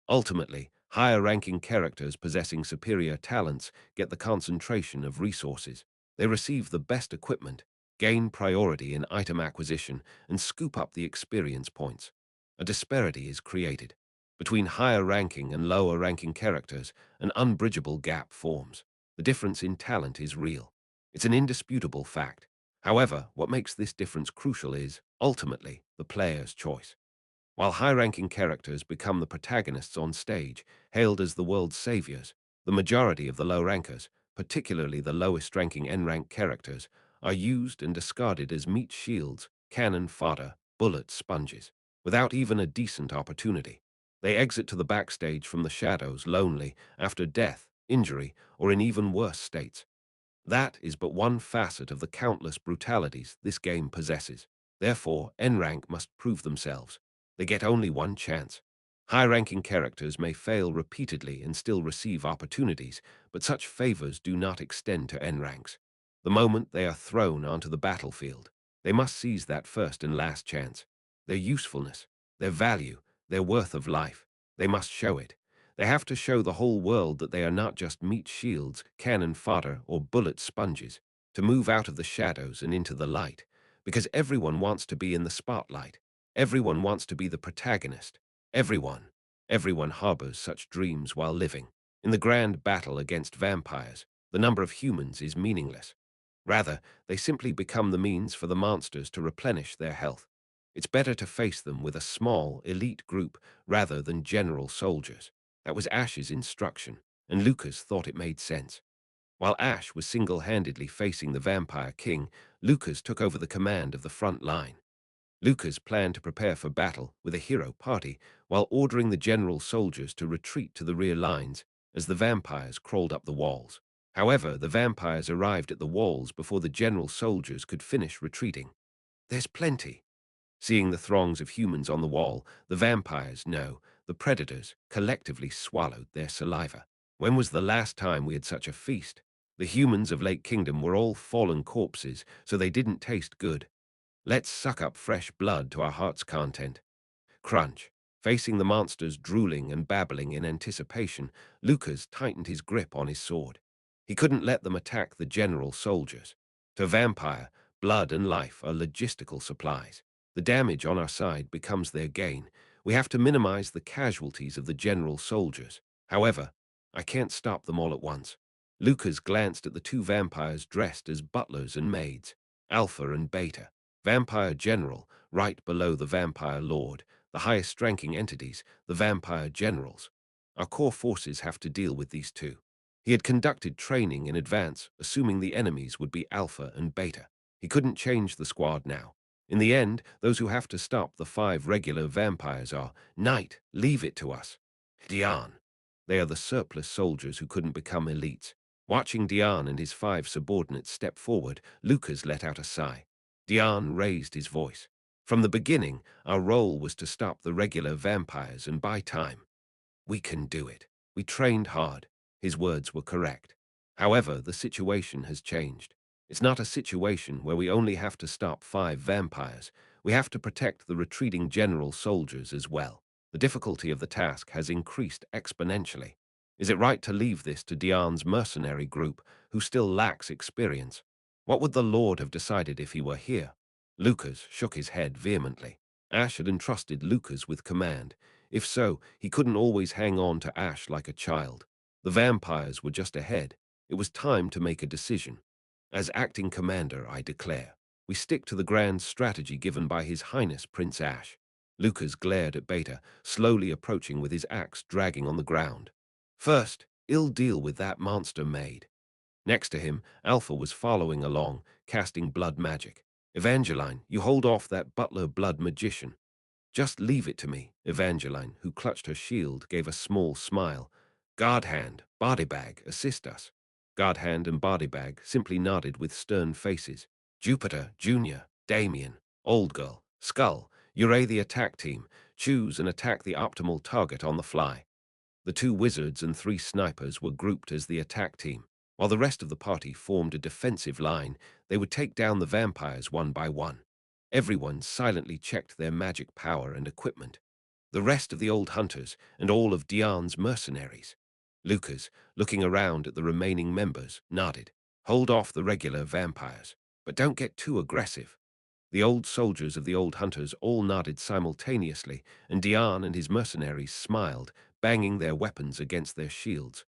Ultimately, higher-ranking characters possessing superior talents get the concentration of resources. They receive the best equipment, gain priority in item acquisition, and scoop up the experience points. A disparity is created. Between higher-ranking and lower-ranking characters, an unbridgeable gap forms. The difference in talent is real. It's an indisputable fact. However, what makes this difference crucial is, ultimately, the player's choice. While high-ranking characters become the protagonists on stage, hailed as the world's saviors, the majority of the low-rankers, particularly the lowest-ranking N-rank characters, are used and discarded as meat shields, cannon fodder, bullet sponges, without even a decent opportunity. They exit to the backstage from the shadows lonely, after death, injury, or in even worse states. That is but one facet of the countless brutalities this game possesses. Therefore, N-rank must prove themselves. They get only one chance. High-ranking characters may fail repeatedly and still receive opportunities, but such favors do not extend to N-ranks. The moment they are thrown onto the battlefield, they must seize that first and last chance. Their usefulness, their value, their worth of life, they must show it. They have to show the whole world that they are not just meat shields, cannon fodder, or bullet sponges, to move out of the shadows and into the light, because everyone wants to be in the spotlight. Everyone wants to be the protagonist. Everyone harbors such dreams while living. In the grand battle against vampires, the number of humans is meaningless. Rather, they simply become the means for the monsters to replenish their health. It's better to face them with a small, elite group rather than general soldiers. That was Ash's instruction, and Lucas thought it made sense. While Ash was single-handedly facing the Vampire King, Lucas took over the command of the front line. Lucas planned to prepare for battle with a hero party while ordering the general soldiers to retreat to the rear lines as the vampires crawled up the walls. However, the vampires arrived at the walls before the general soldiers could finish retreating. "There's plenty." Seeing the throngs of humans on the wall, the vampires, no, the predators, collectively swallowed their saliva. When was the last time we had such a feast? The humans of Lake Kingdom were all fallen corpses, so they didn't taste good. Let's suck up fresh blood to our heart's content. Crunch. Facing the monsters drooling and babbling in anticipation, Lucas tightened his grip on his sword. He couldn't let them attack the general soldiers. To vampire, blood and life are logistical supplies. The damage on our side becomes their gain. We have to minimize the casualties of the general soldiers. However, I can't stop them all at once. Lucas glanced at the two vampires dressed as butlers and maids, Alpha and Beta. Vampire General, right below the Vampire Lord, the highest ranking entities, the Vampire Generals. Our core forces have to deal with these two. He had conducted training in advance, assuming the enemies would be Alpha and Beta. He couldn't change the squad now. In the end, those who have to stop the 5 regular vampires are Knight, leave it to us. Diane. They are the surplus soldiers who couldn't become elites. Watching Diane and his 5 subordinates step forward, Lucas let out a sigh. Diane raised his voice. From the beginning, our role was to stop the regular vampires and buy time. We can do it. We trained hard. His words were correct. However, the situation has changed. It's not a situation where we only have to stop 5 vampires. We have to protect the retreating general soldiers as well. The difficulty of the task has increased exponentially. Is it right to leave this to Diane's mercenary group, who still lacks experience? What would the Lord have decided if he were here? Lucas shook his head vehemently. Ash had entrusted Lucas with command. If so, he couldn't always hang on to Ash like a child. The vampires were just ahead. It was time to make a decision. As acting commander, I declare, we stick to the grand strategy given by His Highness Prince Ash. Lucas glared at Beta, slowly approaching with his axe dragging on the ground. First, ill deal with that monster maid. Next to him, Alpha was following along, casting blood magic. Evangeline, you hold off that butler blood magician. Just leave it to me, Evangeline, who clutched her shield, gave a small smile. Guardhand, Bodybag, assist us. Guardhand and Bodybag simply nodded with stern faces. Jupiter, Junior, Damien, Old Girl, Skull, you're the attack team. Choose and attack the optimal target on the fly. The 2 wizards and 3 snipers were grouped as the attack team. While the rest of the party formed a defensive line, they would take down the vampires one by one. Everyone silently checked their magic power and equipment. The rest of the old hunters and all of Diane's mercenaries. Lucas, looking around at the remaining members, nodded. Hold off the regular vampires, but don't get too aggressive. The old soldiers of the old hunters all nodded simultaneously, and Diane and his mercenaries smiled, banging their weapons against their shields.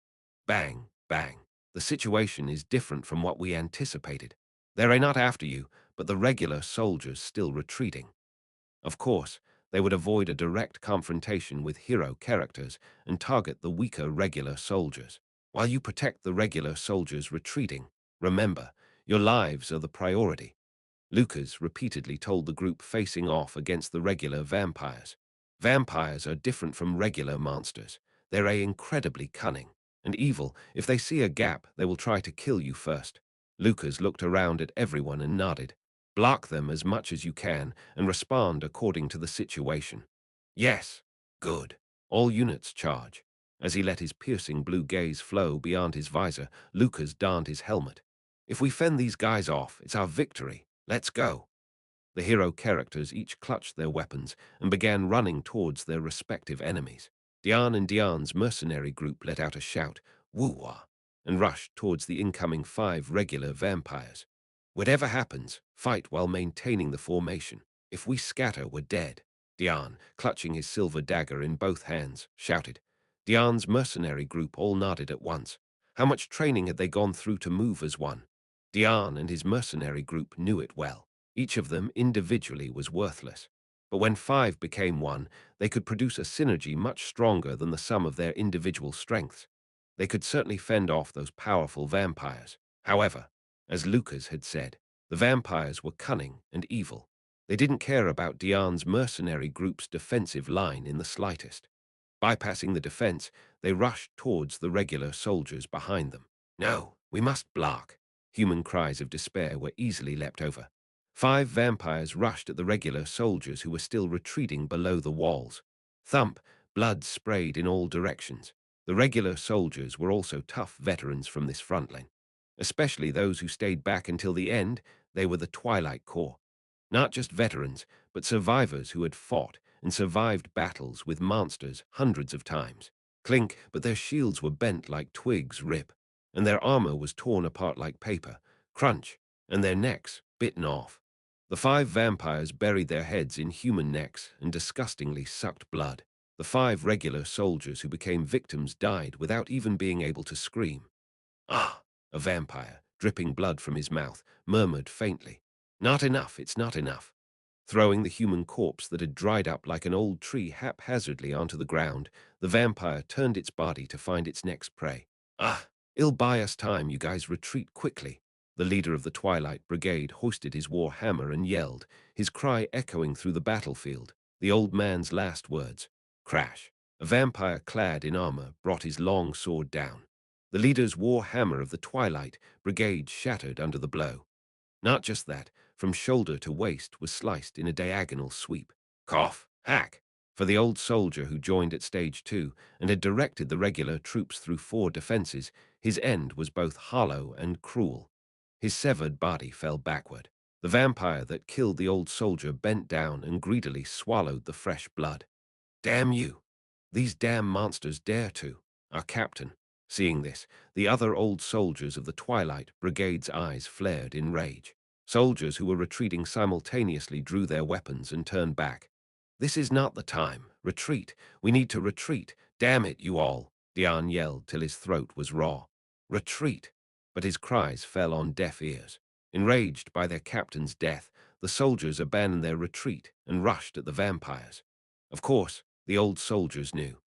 Bang, bang. The situation is different from what we anticipated. They're not after you, but the regular soldiers still retreating. Of course, they would avoid a direct confrontation with hero characters and target the weaker regular soldiers. While you protect the regular soldiers retreating, remember, your lives are the priority. Lucas repeatedly told the group facing off against the regular vampires. Vampires are different from regular monsters. They're incredibly cunning and evil. If they see a gap, they will try to kill you first. Lucas looked around at everyone and nodded. Block them as much as you can and respond according to the situation. Yes, good. All units charge. As he let his piercing blue gaze flow beyond his visor, Lucas donned his helmet. If we fend these guys off, it's our victory. Let's go. The hero characters each clutched their weapons and began running towards their respective enemies. Diane and Diane's mercenary group let out a shout, woo-wah, and rushed towards the incoming 5 regular vampires. Whatever happens, fight while maintaining the formation. If we scatter, we're dead. Diane, clutching his silver dagger in both hands, shouted. Diane's mercenary group all nodded at once. How much training had they gone through to move as one? Diane and his mercenary group knew it well. Each of them individually was worthless. But when 5 became one, they could produce a synergy much stronger than the sum of their individual strengths. They could certainly fend off those powerful vampires. However, as Lucas had said, the vampires were cunning and evil. They didn't care about Diane's mercenary group's defensive line in the slightest. Bypassing the defense, they rushed towards the regular soldiers behind them. No, we must block. Human cries of despair were easily leapt over. 5 vampires rushed at the regular soldiers who were still retreating below the walls. Thump, blood sprayed in all directions. The regular soldiers were also tough veterans from this front line. Especially those who stayed back until the end, they were the Twilight Corps. Not just veterans, but survivors who had fought and survived battles with monsters hundreds of times. Clink, but their shields were bent like twigs rip, and their armor was torn apart like paper. Crunch, and their necks bitten off. The 5 vampires buried their heads in human necks and disgustingly sucked blood. The 5 regular soldiers who became victims died without even being able to scream. Ah! A vampire, dripping blood from his mouth, murmured faintly. Not enough, it's not enough. Throwing the human corpse that had dried up like an old tree haphazardly onto the ground, the vampire turned its body to find its next prey. Ah, it'll buy us time, you guys retreat quickly. The leader of the Twilight Brigade hoisted his war hammer and yelled, his cry echoing through the battlefield, the old man's last words. Crash. A vampire clad in armor brought his long sword down. The leader's war hammer of the Twilight Brigade shattered under the blow. Not just that, from shoulder to waist was sliced in a diagonal sweep. Cough, hack, for the old soldier who joined at stage 2 and had directed the regular troops through 4 defenses, his end was both hollow and cruel. His severed body fell backward. The vampire that killed the old soldier bent down and greedily swallowed the fresh blood. Damn you! These damn monsters dare to. Our captain. Seeing this, the other old soldiers of the Twilight Brigade's eyes flared in rage. Soldiers who were retreating simultaneously drew their weapons and turned back. This is not the time. Retreat. We need to retreat. Damn it, you all! Dion yelled till his throat was raw. Retreat! But his cries fell on deaf ears. Enraged by their captain's death, the soldiers abandoned their retreat and rushed at the vampires. Of course, the old soldiers knew.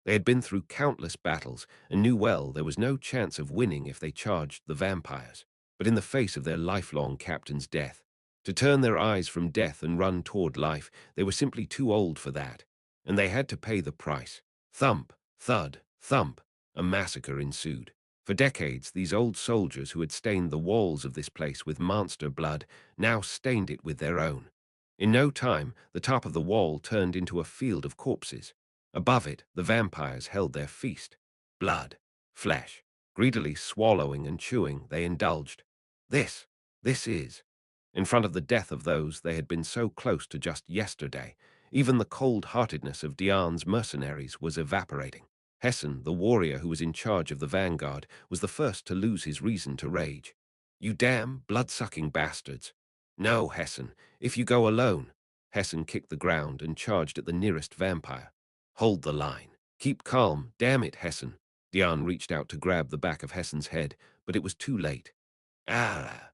They had been through countless battles and knew well there was no chance of winning if they charged the vampires. But in the face of their lifelong captain's death, to turn their eyes from death and run toward life, they were simply too old for that. And they had to pay the price. Thump, thud, thump. A massacre ensued. For decades, these old soldiers who had stained the walls of this place with monster blood now stained it with their own. In no time, the top of the wall turned into a field of corpses. Above it, the vampires held their feast. Blood, flesh, greedily swallowing and chewing, they indulged. This is. In front of the death of those they had been so close to just yesterday, even the cold-heartedness of Dion's mercenaries was evaporating. Hessen, the warrior who was in charge of the vanguard, was the first to lose his reason to rage. You damn, blood-sucking bastards. No, Hessen, if you go alone. Hessen kicked the ground and charged at the nearest vampire. Hold the line. Keep calm, damn it, Hessen. Dion reached out to grab the back of Hessen's head, but it was too late. Ah!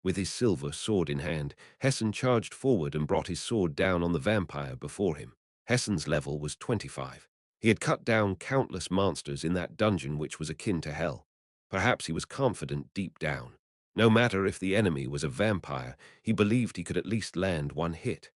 With his silver sword in hand, Hessen charged forward and brought his sword down on the vampire before him. Hessen's level was 25. He had cut down countless monsters in that dungeon which was akin to hell. Perhaps he was confident deep down. No matter if the enemy was a vampire, he believed he could at least land one hit.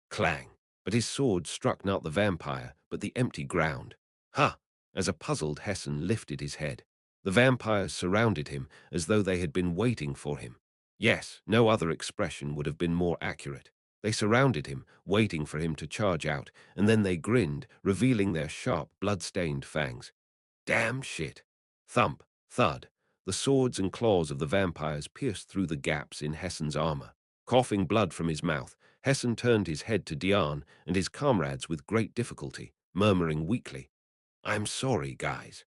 Clang! But his sword struck not the vampire, but the empty ground. Ha! As a puzzled Hessen lifted his head. The vampires surrounded him as though they had been waiting for him. Yes, no other expression would have been more accurate. They surrounded him, waiting for him to charge out, and then they grinned, revealing their sharp, blood-stained fangs. Damn shit! Thump, thud. The swords and claws of the vampires pierced through the gaps in Hessen's armor. Coughing blood from his mouth, Hessen turned his head to Dion and his comrades with great difficulty, murmuring weakly, I'm sorry, guys.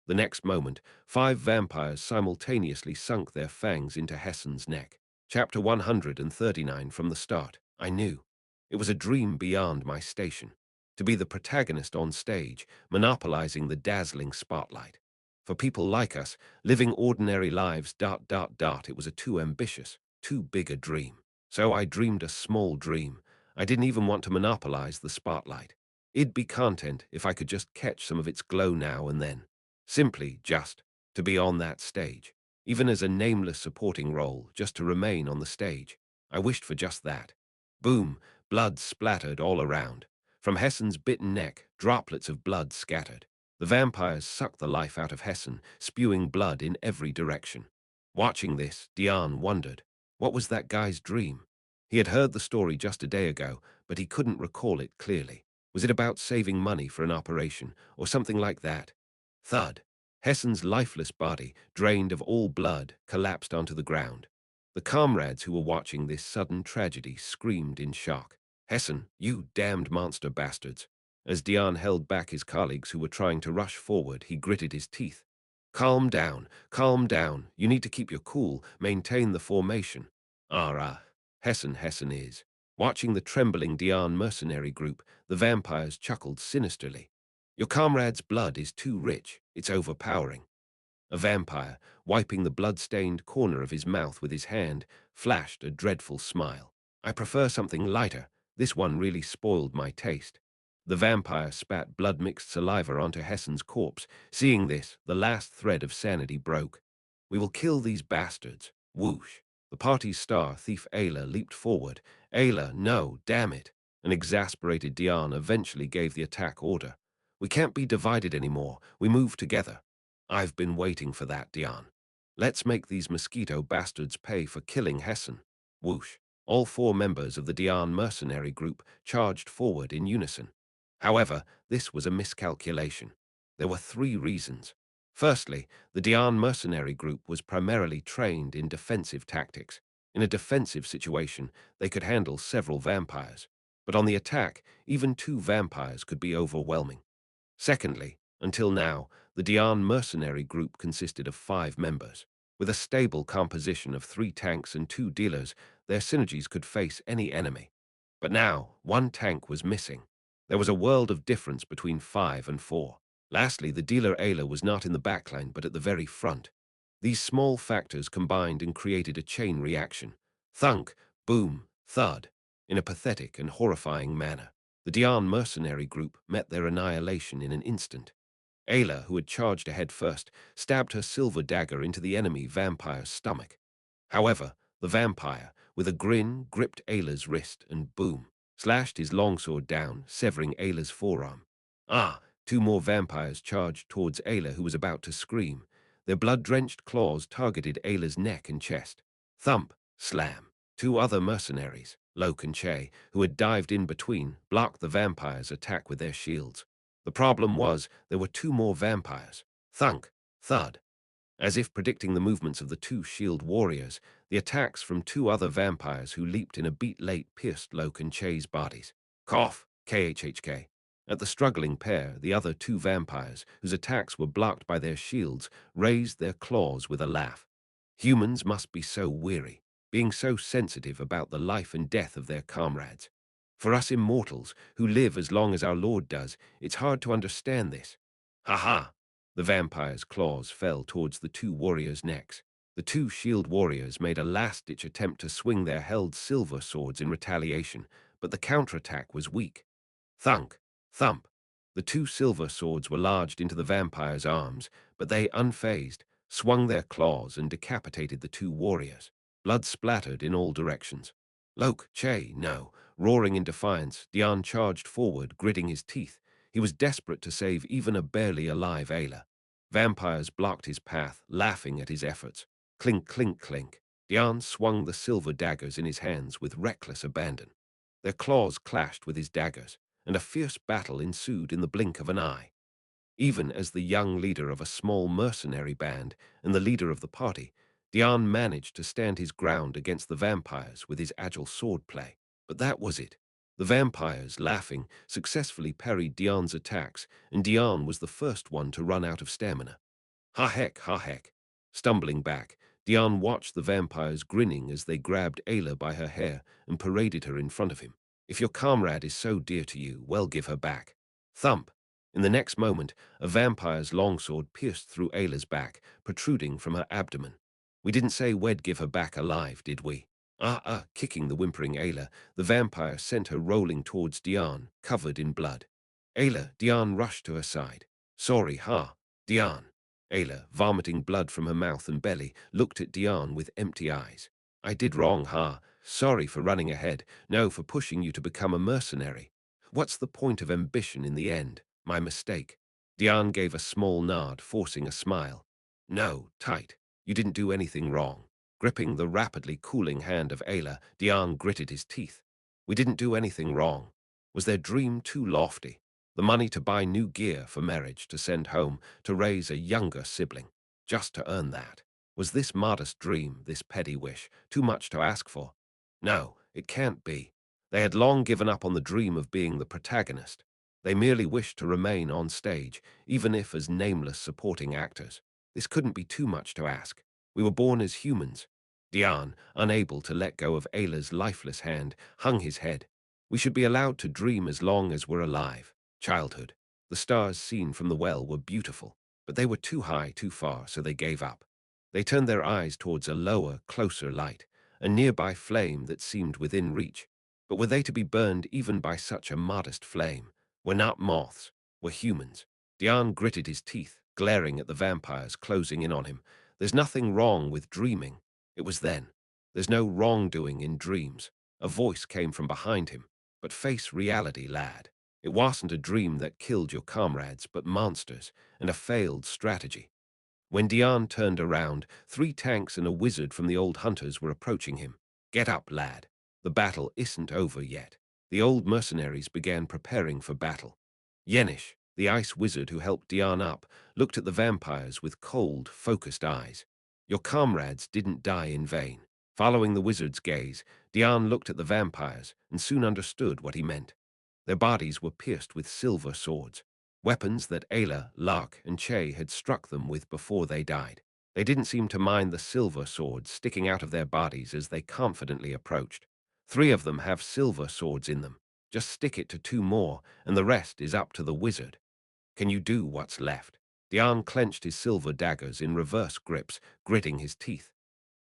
The next moment, 5 vampires simultaneously sunk their fangs into Hessen's neck. Chapter 139 from the start, I knew. It was a dream beyond my station. To be the protagonist on stage, monopolizing the dazzling spotlight. For people like us, living ordinary lives, it was a too ambitious, too big a dream. So I dreamed a small dream. I didn't even want to monopolize the spotlight. It'd be content if I could just catch some of its glow now and then. Simply just to be on that stage. Even as a nameless supporting role, just to remain on the stage. I wished for just that. Boom, blood splattered all around. From Hessen's bitten neck, droplets of blood scattered. The vampires sucked the life out of Hessen, spewing blood in every direction. Watching this, Dion wondered, what was that guy's dream? He had heard the story just a day ago, but he couldn't recall it clearly. Was it about saving money for an operation, or something like that? Thud. Hessen's lifeless body, drained of all blood, collapsed onto the ground. The comrades who were watching this sudden tragedy screamed in shock. Hessen, you damned monster bastards. As Dion held back his colleagues who were trying to rush forward, he gritted his teeth. Calm down, calm down. You need to keep your cool, maintain the formation. Hessen is. Watching the trembling Dion mercenary group, the vampires chuckled sinisterly. Your comrade's blood is too rich. It's overpowering. A vampire, wiping the blood-stained corner of his mouth with his hand, flashed a dreadful smile. I prefer something lighter. This one really spoiled my taste. The vampire spat blood-mixed saliva onto Hessen's corpse. Seeing this, the last thread of sanity broke. We will kill these bastards. Whoosh. The party's star, thief Ayla, leaped forward. Ayla, no, damn it. An exasperated Diane eventually gave the attack order. We can't be divided anymore. We move together. I've been waiting for that, Diane. Let's make these mosquito bastards pay for killing Hessen. Whoosh. All four members of the Diane mercenary group charged forward in unison. However, this was a miscalculation. There were three reasons. Firstly, the Diane mercenary group was primarily trained in defensive tactics. In a defensive situation, they could handle several vampires. But on the attack, even two vampires could be overwhelming. Secondly, until now, the Diane mercenary group consisted of 5 members. With a stable composition of 3 tanks and 2 dealers, their synergies could face any enemy. But now, 1 tank was missing. There was a world of difference between 5 and 4. Lastly, the dealer Ayla was not in the backline but at the very front. These small factors combined and created a chain reaction. Thunk, boom, thud, in a pathetic and horrifying manner. The Diane mercenary group met their annihilation in an instant. Ayla, who had charged ahead first, stabbed her silver dagger into the enemy vampire's stomach. However, the vampire, with a grin, gripped Ayla's wrist and boom, slashed his longsword down, severing Ayla's forearm. Ah! 2 more vampires charged towards Ayla, who was about to scream. Their blood-drenched claws targeted Ayla's neck and chest. Thump! Slam! 2 other mercenaries, Loke and Che, who had dived in between, blocked the vampire's attack with their shields. The problem was there were 2 more vampires. Thunk! Thud! As if predicting the movements of the 2 shield warriors, the attacks from 2 other vampires who leaped in a beat late pierced Loke and Che's bodies. Cough! KHHK. At the struggling pair, the other 2 vampires, whose attacks were blocked by their shields, raised their claws with a laugh. Humans must be so weary, being so sensitive about the life and death of their comrades. For us immortals, who live as long as our Lord does, it's hard to understand this. Ha-ha! The vampire's claws fell towards the 2 warriors' necks. The 2 shield warriors made a last-ditch attempt to swing their held silver swords in retaliation, but the counterattack was weak. Thunk! Thump! The 2 silver swords were lodged into the vampire's arms, but they, unfazed, swung their claws and decapitated the 2 warriors. Blood splattered in all directions. Loke, Che, no. Roaring in defiance, Diane charged forward, gritting his teeth. He was desperate to save even a barely alive Ayla. Vampires blocked his path, laughing at his efforts. Clink, clink, clink. Diane swung the silver daggers in his hands with reckless abandon. Their claws clashed with his daggers, and a fierce battle ensued in the blink of an eye. Even as the young leader of a small mercenary band and the leader of the party, Diane managed to stand his ground against the vampires with his agile swordplay. But that was it. The vampires, laughing, successfully parried Diane's attacks, and Diane was the first one to run out of stamina. Ha heck, ha heck. Stumbling back, Diane watched the vampires grinning as they grabbed Ayla by her hair and paraded her in front of him. If your comrade is so dear to you, well, give her back. Thump! In the next moment, a vampire's longsword pierced through Ayla's back, protruding from her abdomen. We didn't say we'd give her back alive, did we? Kicking the whimpering Ayla, the vampire sent her rolling towards Diane, covered in blood. Ayla, Diane rushed to her side. Sorry, Diane. Ayla, vomiting blood from her mouth and belly, looked at Diane with empty eyes. I did wrong, Sorry for running ahead. No, for pushing you to become a mercenary. What's the point of ambition in the end? My mistake. Diane gave a small nod, forcing a smile. No, tight. You didn't do anything wrong. Gripping the rapidly cooling hand of Ayla, Diane gritted his teeth. We didn't do anything wrong. Was their dream too lofty? The money to buy new gear for marriage, to send home, to raise a younger sibling, just to earn that. Was this modest dream, this petty wish, too much to ask for? No, it can't be. They had long given up on the dream of being the protagonist. They merely wished to remain on stage, even if as nameless supporting actors. This couldn't be too much to ask. We were born as humans. Diane, unable to let go of Ayla's lifeless hand, hung his head. We should be allowed to dream as long as we're alive. Childhood. The stars seen from the well were beautiful. But they were too high, too far, so they gave up. They turned their eyes towards a lower, closer light, a nearby flame that seemed within reach. But were they to be burned even by such a modest flame? Were not moths, were humans. Dian gritted his teeth, glaring at the vampires closing in on him. There's nothing wrong with dreaming. It was then. There's no wrongdoing in dreams. A voice came from behind him. But face reality, lad. It wasn't a dream that killed your comrades, but monsters, and a failed strategy. When Dian turned around, 3 tanks and a wizard from the old hunters were approaching him. Get up, lad. The battle isn't over yet. The old mercenaries began preparing for battle. Yenish, the ice wizard who helped Dian up, looked at the vampires with cold, focused eyes. Your comrades didn't die in vain. Following the wizard's gaze, Dian looked at the vampires and soon understood what he meant. Their bodies were pierced with silver swords, weapons that Ayla, Lark, and Che had struck them with before they died. They didn't seem to mind the silver swords sticking out of their bodies as they confidently approached. 3 of them have silver swords in them. Just stick it to 2 more, and the rest is up to the wizard. Can you do what's left? Dian clenched his silver daggers in reverse grips, gritting his teeth.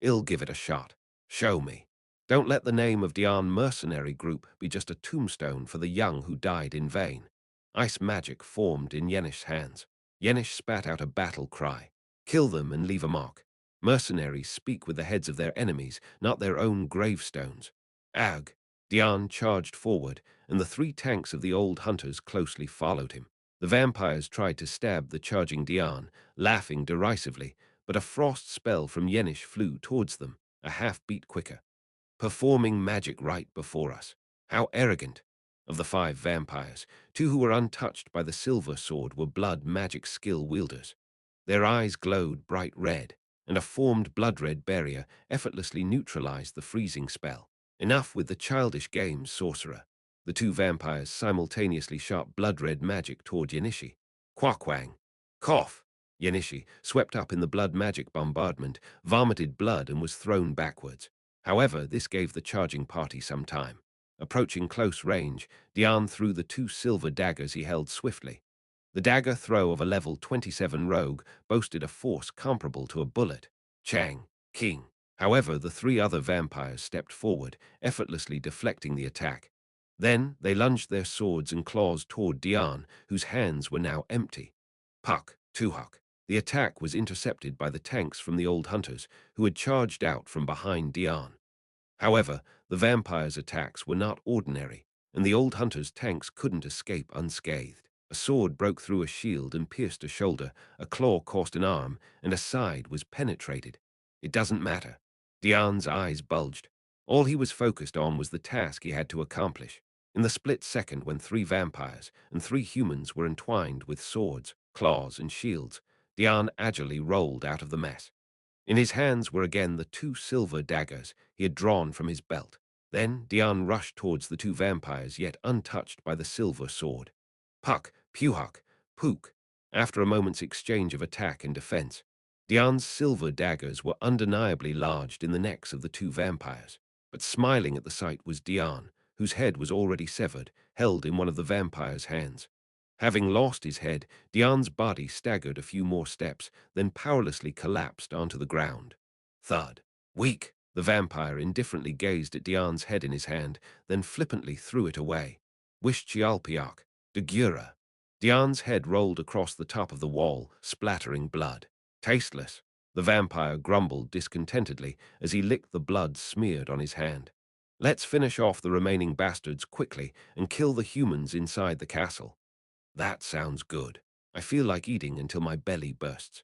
I'll give it a shot. Show me. Don't let the name of Dian Mercenary Group be just a tombstone for the young who died in vain. Ice magic formed in Yenish's hands. Yenish spat out a battle cry. Kill them and leave a mark. Mercenaries speak with the heads of their enemies, not their own gravestones. Ag! Dian charged forward, and the 3 tanks of the old hunters closely followed him. The vampires tried to stab the charging Dian, laughing derisively, but a frost spell from Yenish flew towards them, a half-beat quicker. Performing magic right before us. How arrogant! Of the 5 vampires, 2 who were untouched by the silver sword were blood magic skill wielders. Their eyes glowed bright red, and a formed blood-red barrier effortlessly neutralized the freezing spell. Enough with the childish games, sorcerer. The 2 vampires simultaneously shot blood-red magic toward Yenishi. Quakwang. Cough! Yenishi, swept up in the blood magic bombardment, vomited blood and was thrown backwards. However, this gave the charging party some time. Approaching close range, Dian threw the 2 silver daggers he held swiftly. The dagger throw of a level 27 rogue boasted a force comparable to a bullet. Chang, King. However, the 3 other vampires stepped forward, effortlessly deflecting the attack. Then they lunged their swords and claws toward Dian, whose hands were now empty. Puck, Tuhuk. The attack was intercepted by the tanks from the old hunters, who had charged out from behind Dian. However, the vampires' attacks were not ordinary, and the old hunter's tanks couldn't escape unscathed. A sword broke through a shield and pierced a shoulder, a claw caused an arm, and a side was penetrated. It doesn't matter. Dian's eyes bulged. All he was focused on was the task he had to accomplish. In the split second when 3 vampires and 3 humans were entwined with swords, claws, and shields, Dian agilely rolled out of the mess. In his hands were again the 2 silver daggers he had drawn from his belt. Then Dian rushed towards the 2 vampires, yet untouched by the silver sword. Puck, Puhuk, Pook. After a moment's exchange of attack and defense, Dian's silver daggers were undeniably lodged in the necks of the 2 vampires. But smiling at the sight was Dian, whose head was already severed, held in one of the vampire's hands. Having lost his head, Dian's body staggered a few more steps, then powerlessly collapsed onto the ground. Thud. Weak! The vampire indifferently gazed at Dian's head in his hand, then flippantly threw it away. Wish Chialpiak. Degura. Dian's head rolled across the top of the wall, splattering blood. Tasteless. The vampire grumbled discontentedly as he licked the blood smeared on his hand. Let's finish off the remaining bastards quickly and kill the humans inside the castle. That sounds good. I feel like eating until my belly bursts.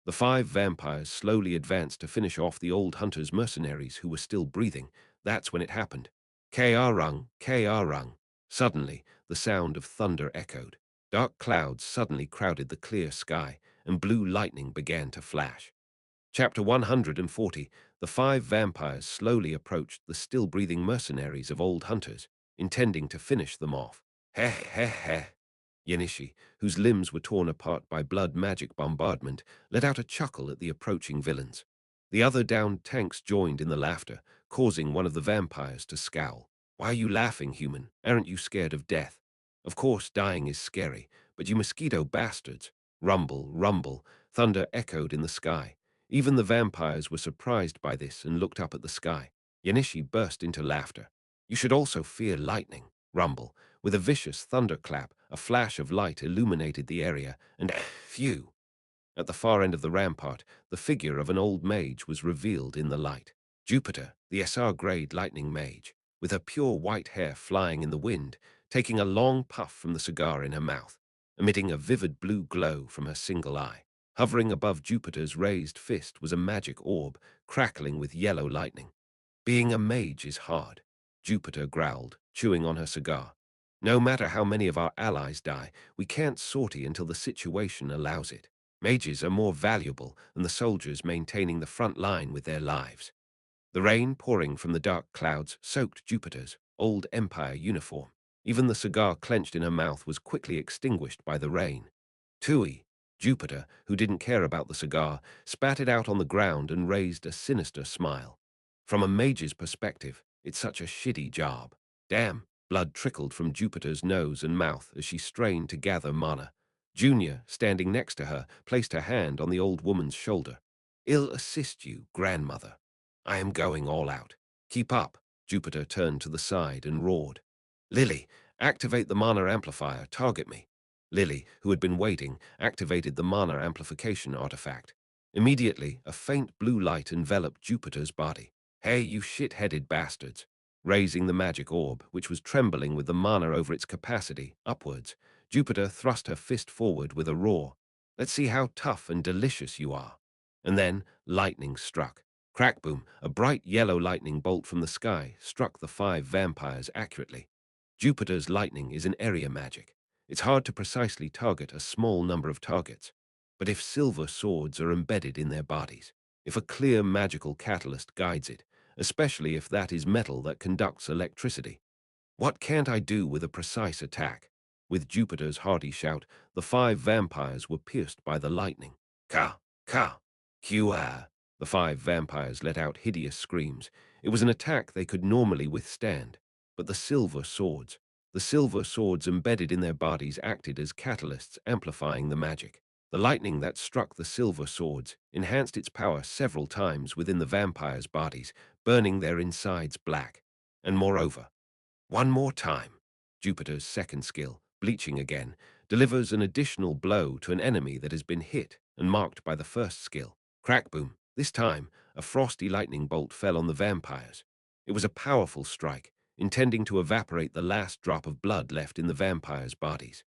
The 5 vampires slowly advanced to finish off the old hunter's mercenaries who were still breathing. That's when it happened. Karung, Karung. Suddenly, the sound of thunder echoed. Dark clouds suddenly crowded the clear sky, and blue lightning began to flash. Chapter 140. The 5 vampires slowly approached the still-breathing mercenaries of old hunters, intending to finish them off. Heh heh heh. Yenishi, whose limbs were torn apart by blood magic bombardment, let out a chuckle at the approaching villains. The other downed tanks joined in the laughter, causing one of the vampires to scowl. Why are you laughing, human? Aren't you scared of death? Of course, dying is scary, but you mosquito bastards. Rumble, rumble, thunder echoed in the sky. Even the vampires were surprised by this and looked up at the sky. Yanishi burst into laughter. You should also fear lightning. Rumble. With a vicious thunderclap, a flash of light illuminated the area, and phew! At the far end of the rampart, the figure of an old mage was revealed in the light. Jupiter, the SR-grade lightning mage, with her pure white hair flying in the wind, taking a long puff from the cigar in her mouth, emitting a vivid blue glow from her single eye. Hovering above Jupiter's raised fist was a magic orb, crackling with yellow lightning. Being a mage is hard, Jupiter growled, chewing on her cigar. No matter how many of our allies die, we can't sortie until the situation allows it. Mages are more valuable than the soldiers maintaining the front line with their lives. The rain pouring from the dark clouds soaked Jupiter's old Empire uniform. Even the cigar clenched in her mouth was quickly extinguished by the rain. Tui, Jupiter, who didn't care about the cigar, spat it out on the ground and raised a sinister smile. From a mage's perspective, it's such a shitty job. Damn, blood trickled from Jupiter's nose and mouth as she strained to gather mana. Junior, standing next to her, placed her hand on the old woman's shoulder. I'll assist you, grandmother. I am going all out. Keep up. Jupiter turned to the side and roared. Lily, activate the mana amplifier, target me. Lily, who had been waiting, activated the mana amplification artifact. Immediately, a faint blue light enveloped Jupiter's body. Hey, you shit-headed bastards. Raising the magic orb, which was trembling with the mana over its capacity, upwards, Jupiter thrust her fist forward with a roar. Let's see how tough and delicious you are. And then, lightning struck. Crack boom, a bright yellow lightning bolt from the sky struck the 5 vampires accurately. Jupiter's lightning is an area magic. It's hard to precisely target a small number of targets. But if silver swords are embedded in their bodies, if a clear magical catalyst guides it, especially if that is metal that conducts electricity, what can't I do with a precise attack? With Jupiter's hearty shout, the 5 vampires were pierced by the lightning. Ka, ka, hua. The 5 vampires let out hideous screams. It was an attack they could normally withstand. But the silver swords embedded in their bodies acted as catalysts amplifying the magic. The lightning that struck the silver swords enhanced its power several times within the vampires' bodies, burning their insides black. And moreover, one more time, Jupiter's second skill, bleaching again, delivers an additional blow to an enemy that has been hit and marked by the first skill. Crack boom. This time, a frosty lightning bolt fell on the vampires. It was a powerful strike, intending to evaporate the last drop of blood left in the vampires' bodies.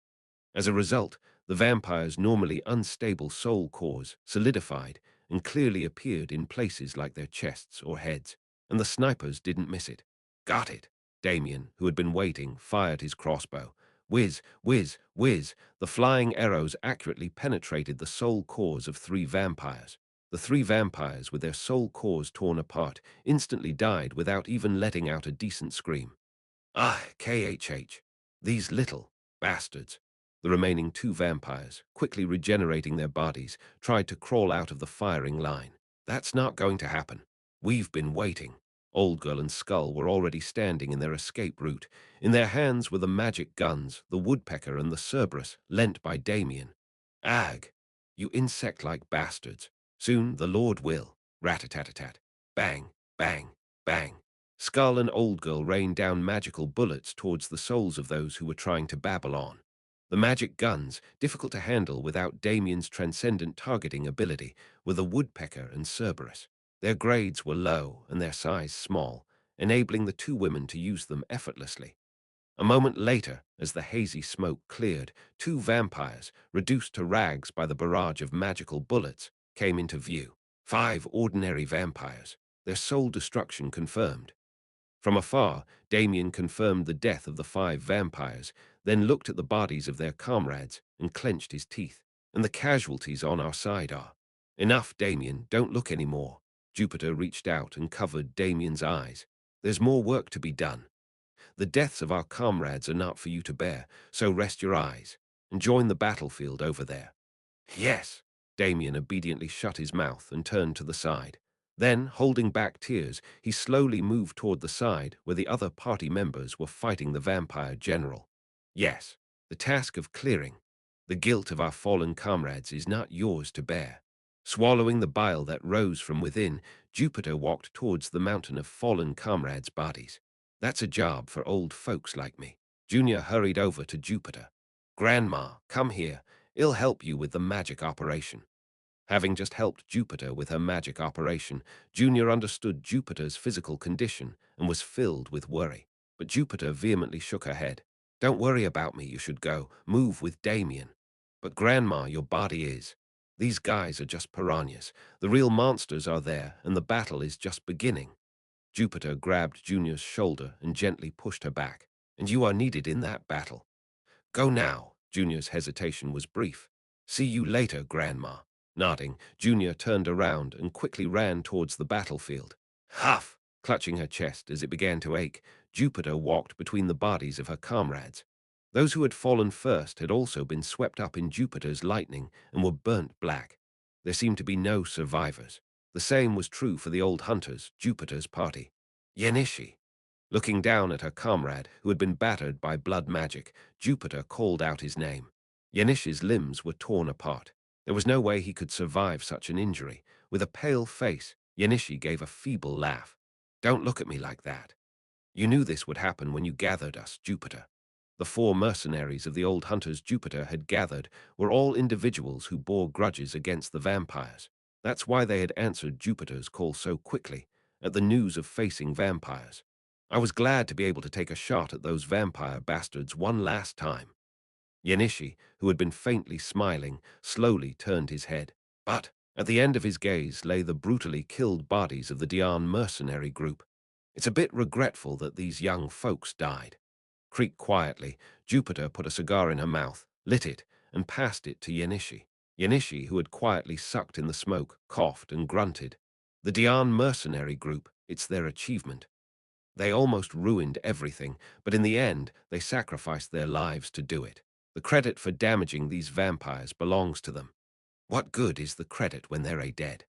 As a result, the vampires' normally unstable soul cores solidified and clearly appeared in places like their chests or heads, and the snipers didn't miss it. Got it. Damien, who had been waiting, fired his crossbow. Whiz, whiz, whiz, the flying arrows accurately penetrated the soul cores of 3 vampires. The 3 vampires, with their soul cores torn apart, instantly died without even letting out a decent scream. Ah, KHH. These little bastards. The remaining 2 vampires, quickly regenerating their bodies, tried to crawl out of the firing line. That's not going to happen. We've been waiting. Old Girl and Skull were already standing in their escape route. In their hands were the magic guns, the woodpecker and the Cerberus, lent by Damien. Ag, you insect-like bastards. Soon the Lord will. Rat-a-tat-a-tat. Bang, bang, bang. Skull and Old Girl rained down magical bullets towards the souls of those who were trying to babble on. The magic guns, difficult to handle without Damien's transcendent targeting ability, were the woodpecker and Cerberus. Their grades were low and their size small, enabling the 2 women to use them effortlessly. A moment later, as the hazy smoke cleared, 2 vampires, reduced to rags by the barrage of magical bullets, came into view. 5 ordinary vampires, their soul destruction confirmed. From afar, Damien confirmed the death of the 5 vampires, then looked at the bodies of their comrades and clenched his teeth. And the casualties on our side are. Enough, Damien, don't look anymore. Jupiter reached out and covered Damien's eyes. There's more work to be done. The deaths of our comrades are not for you to bear, so rest your eyes and join the battlefield over there. Yes. Damien obediently shut his mouth and turned to the side. Then, holding back tears, he slowly moved toward the side where the other party members were fighting the vampire general. Yes, the task of clearing The guilt of our fallen comrades is not yours to bear. Swallowing the bile that rose from within, Jupiter walked towards the mountain of fallen comrades' bodies. That's a job for old folks like me. Junior hurried over to Jupiter. Grandma, come here. I'll help you with the magic operation. Having just helped Jupiter with her magic operation, Junior understood Jupiter's physical condition and was filled with worry. But Jupiter vehemently shook her head. Don't worry about me, you should go. Move with Damien. But Grandma, your body is. These guys are just piranhas. The real monsters are there, and the battle is just beginning. Jupiter grabbed Junior's shoulder and gently pushed her back. And you are needed in that battle. Go now. Junior's hesitation was brief. See you later, Grandma. Nodding, Junior turned around and quickly ran towards the battlefield. Huff! Clutching her chest as it began to ache, Jupiter walked between the bodies of her comrades. Those who had fallen first had also been swept up in Jupiter's lightning and were burnt black. There seemed to be no survivors. The same was true for the old hunters, Jupiter's party. Yenishi. Looking down at her comrade, who had been battered by blood magic, Jupiter called out his name. Yenishi's limbs were torn apart. There was no way he could survive such an injury. With a pale face, Yenishi gave a feeble laugh. Don't look at me like that. You knew this would happen when you gathered us, Jupiter. The 4 mercenaries of the old hunters Jupiter had gathered were all individuals who bore grudges against the vampires. That's why they had answered Jupiter's call so quickly, at the news of facing vampires. I was glad to be able to take a shot at those vampire bastards one last time. Yenishi, who had been faintly smiling, slowly turned his head. But at the end of his gaze lay the brutally killed bodies of the Dian mercenary group. It's a bit regretful that these young folks died. Creaked quietly, Jupiter put a cigar in her mouth, lit it, and passed it to Yenishi. Yenishi, who had quietly sucked in the smoke, coughed and grunted. The Dian mercenary group, it's their achievement. They almost ruined everything, but in the end, they sacrificed their lives to do it. The credit for damaging these vampires belongs to them. What good is the credit when they're dead?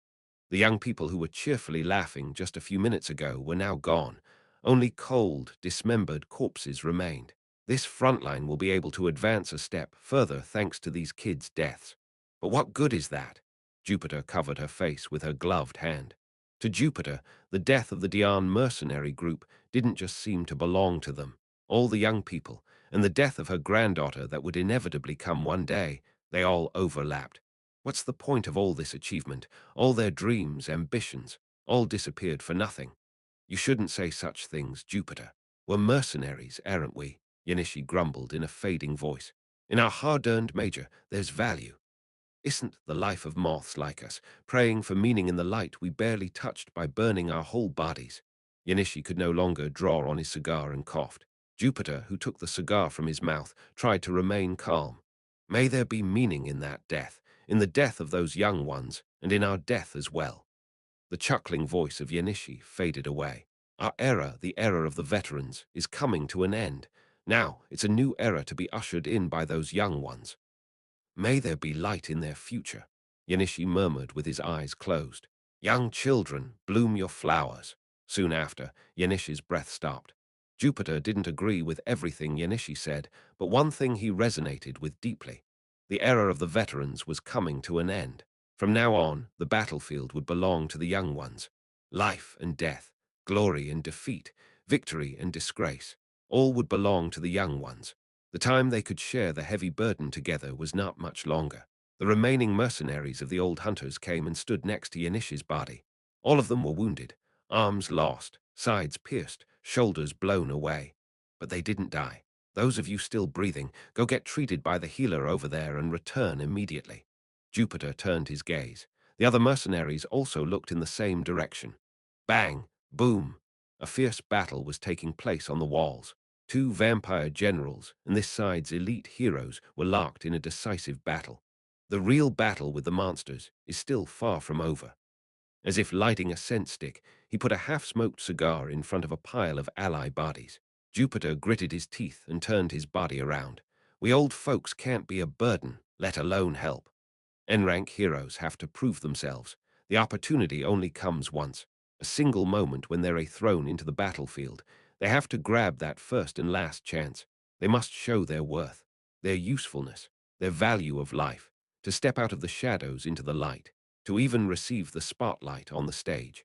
The young people who were cheerfully laughing just a few minutes ago were now gone. Only cold, dismembered corpses remained. This front line will be able to advance a step further thanks to these kids' deaths. But what good is that? Jupiter covered her face with her gloved hand. To Jupiter, the death of the Dian mercenary group didn't just seem to belong to them. All the young people, and the death of her granddaughter that would inevitably come one day, they all overlapped. What's the point of all this achievement? All their dreams, ambitions, all disappeared for nothing. You shouldn't say such things, Jupiter. We're mercenaries, aren't we? Yenishi grumbled in a fading voice. In our hard-earned major, there's value. Isn't the life of moths like us, praying for meaning in the light we barely touched by burning our whole bodies? Yenishi could no longer draw on his cigar and coughed. Jupiter, who took the cigar from his mouth, tried to remain calm. May there be meaning in that death, in the death of those young ones, and in our death as well. The chuckling voice of Yenishi faded away. Our era, the era of the veterans, is coming to an end. Now it's a new era to be ushered in by those young ones. May there be light in their future, Yenishi murmured with his eyes closed. Young children, bloom your flowers. Soon after, Yenishi's breath stopped. Jupiter didn't agree with everything Yenishi said, but one thing he resonated with deeply. The era of the veterans was coming to an end. From now on, the battlefield would belong to the young ones. Life and death, glory and defeat, victory and disgrace, all would belong to the young ones. The time they could share the heavy burden together was not much longer. The remaining mercenaries of the old hunters came and stood next to Yenishi's body. All of them were wounded, arms lost, sides pierced, shoulders blown away. But they didn't die. Those of you still breathing, go get treated by the healer over there and return immediately. Jupiter turned his gaze. The other mercenaries also looked in the same direction. Bang! Boom! A fierce battle was taking place on the walls. 2 vampire generals and this side's elite heroes were locked in a decisive battle. The real battle with the monsters is still far from over. As if lighting a scent stick, he put a half-smoked cigar in front of a pile of ally bodies. Jupiter gritted his teeth and turned his body around. We old folks can't be a burden, let alone help. N-rank heroes have to prove themselves. The opportunity only comes once. A single moment when they're thrown into the battlefield. They have to grab that first and last chance. They must show their worth, their usefulness. their value of life, to step out of the shadows into the light, to even receive the spotlight on the stage.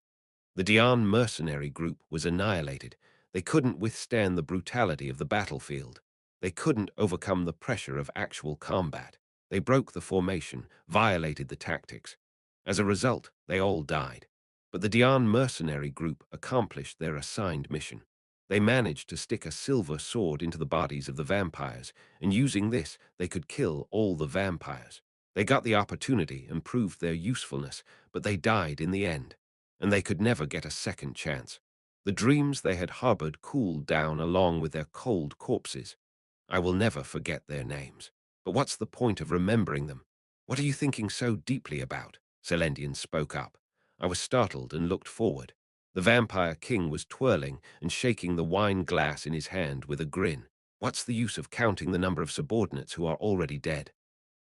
The Dian mercenary group was annihilated. They couldn't withstand the brutality of the battlefield. They couldn't overcome the pressure of actual combat. They broke the formation, violated the tactics. As a result, they all died. But the Dian mercenary group accomplished their assigned mission. They managed to stick a silver sword into the bodies of the vampires, and using this, they could kill all the vampires. They got the opportunity and proved their usefulness, but they died in the end, and they could never get a second chance. The dreams they had harbored cooled down along with their cold corpses. I will never forget their names. But what's the point of remembering them? What are you thinking so deeply about? Selendian spoke up. I was startled and looked forward. The vampire king was twirling and shaking the wine glass in his hand with a grin. What's the use of counting the number of subordinates who are already dead?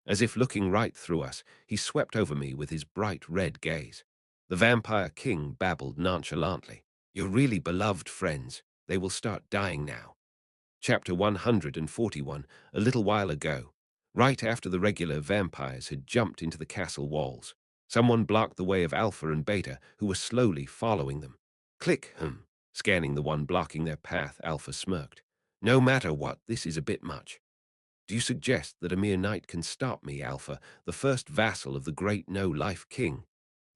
As if looking right through us, he swept over me with his bright red gaze. The vampire king babbled nonchalantly. Your really beloved friends, they will start dying now. Chapter 141, a little while ago, right after the regular vampires had jumped into the castle walls. Someone blocked the way of Alpha and Beta, who were slowly following them. Click, scanning the one blocking their path, Alpha smirked. No matter what, this is a bit much. Do you suggest that a mere knight can stop me, Alpha, the first vassal of the great no-life king?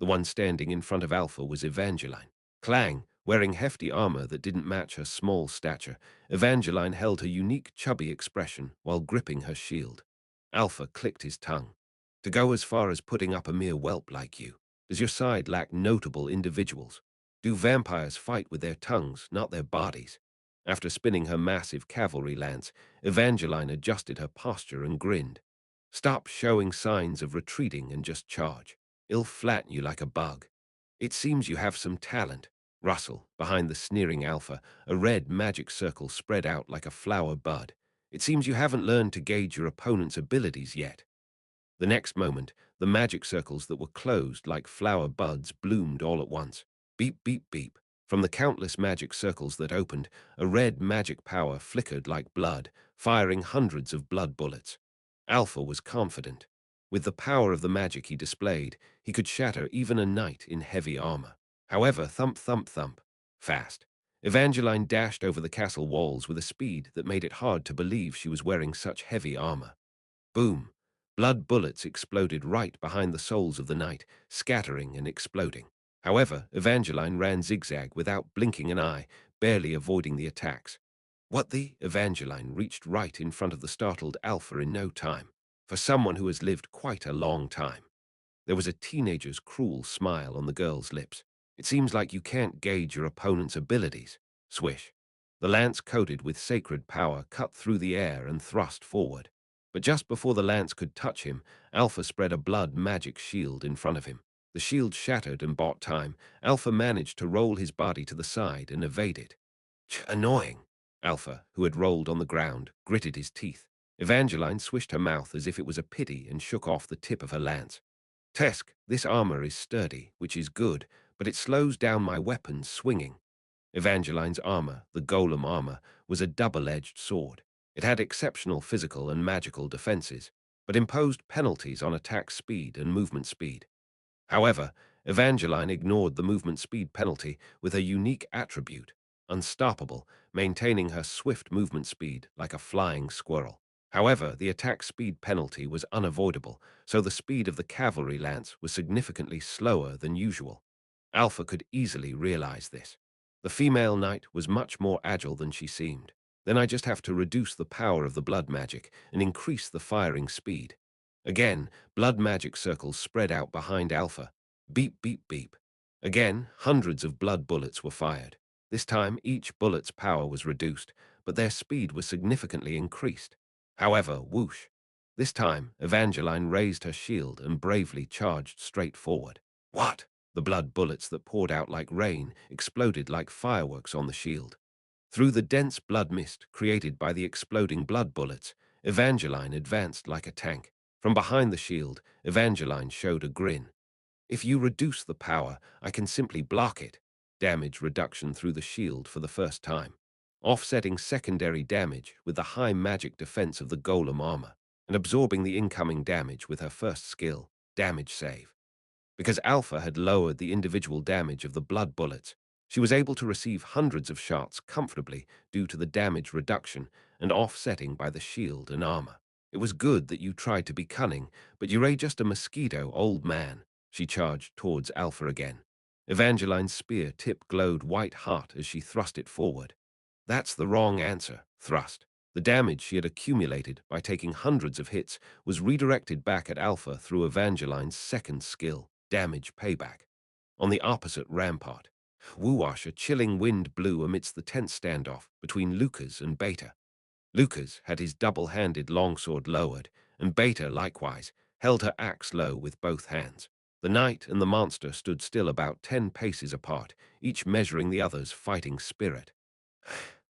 The one standing in front of Alpha was Evangeline. Clang, wearing hefty armor that didn't match her small stature, Evangeline held her unique chubby expression while gripping her shield. Alpha clicked his tongue. To go as far as putting up a mere whelp like you, does your side lack notable individuals? Do vampires fight with their tongues, not their bodies? After spinning her massive cavalry lance, Evangeline adjusted her posture and grinned. Stop showing signs of retreating and just charge. It'll flatten you like a bug. It seems you have some talent. Russell, behind the sneering Alpha, a red magic circle spread out like a flower bud. It seems you haven't learned to gauge your opponent's abilities yet. The next moment, the magic circles that were closed like flower buds bloomed all at once. Beep, beep, beep. From the countless magic circles that opened, a red magic power flickered like blood, firing hundreds of blood bullets. Alpha was confident. With the power of the magic he displayed, he could shatter even a knight in heavy armor. However, thump, thump, thump. Fast. Evangeline dashed over the castle walls with a speed that made it hard to believe she was wearing such heavy armor. Boom. Blood bullets exploded right behind the souls of the knight, scattering and exploding. However, Evangeline ran zigzag without blinking an eye, barely avoiding the attacks. What the? Evangeline reached right in front of the startled Alpha in no time, for someone who has lived quite a long time. There was a teenager's cruel smile on the girl's lips. It seems like you can't gauge your opponent's abilities. Swish. The lance coated with sacred power cut through the air and thrust forward. But just before the lance could touch him, Alpha spread a blood magic shield in front of him. The shield shattered and bought time. Alpha managed to roll his body to the side and evade it. Annoying. Alpha, who had rolled on the ground, gritted his teeth. Evangeline swished her mouth as if it was a pity and shook off the tip of her lance. Tesk, this armor is sturdy, which is good, but it slows down my weapons swinging. Evangeline's armor, the golem armor, was a double-edged sword. It had exceptional physical and magical defenses, but imposed penalties on attack speed and movement speed. However, Evangeline ignored the movement speed penalty with her unique attribute, unstoppable, maintaining her swift movement speed like a flying squirrel. However, the attack speed penalty was unavoidable, so the speed of the cavalry lance was significantly slower than usual. Alpha could easily realize this. The female knight was much more agile than she seemed. Then I just have to reduce the power of the blood magic and increase the firing speed. Again, blood magic circles spread out behind Alpha. Beep, beep, beep. Again, hundreds of blood bullets were fired. This time, each bullet's power was reduced, but their speed was significantly increased. However, whoosh. This time, Evangeline raised her shield and bravely charged straight forward. What? The blood bullets that poured out like rain exploded like fireworks on the shield. Through the dense blood mist created by the exploding blood bullets, Evangeline advanced like a tank. From behind the shield, Evangeline showed a grin. If you reduce the power, I can simply block it. Damage reduction through the shield for the first time, offsetting secondary damage with the high magic defense of the golem armor. and absorbing the incoming damage with her first skill, damage save. Because Alpha had lowered the individual damage of the blood bullets, she was able to receive hundreds of shots comfortably due to the damage reduction and offsetting by the shield and armor. It was good that you tried to be cunning, but you're just a mosquito, old man. She charged towards Alpha again. Evangeline's spear tip glowed white hot as she thrust it forward. That's the wrong answer, thrust. The damage she had accumulated by taking hundreds of hits was redirected back at Alpha through Evangeline's second skill, damage payback. On the opposite rampart, whoosh, a chilling wind blew amidst the tense standoff between Lucas and Beta. Lucas had his double-handed longsword lowered, and Beta, likewise, held her axe low with both hands. The knight and the monster stood still about 10 paces apart, each measuring the other's fighting spirit.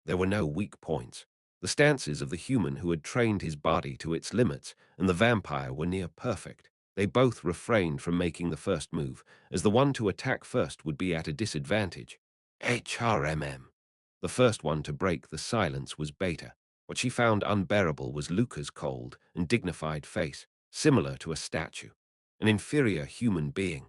There were no weak points. The stances of the human who had trained his body to its limits and the vampire were near perfect. They both refrained from making the first move, as the one to attack first would be at a disadvantage. HRMM. The first one to break the silence was Beta. What she found unbearable was Luca's cold and dignified face, similar to a statue, an inferior human being.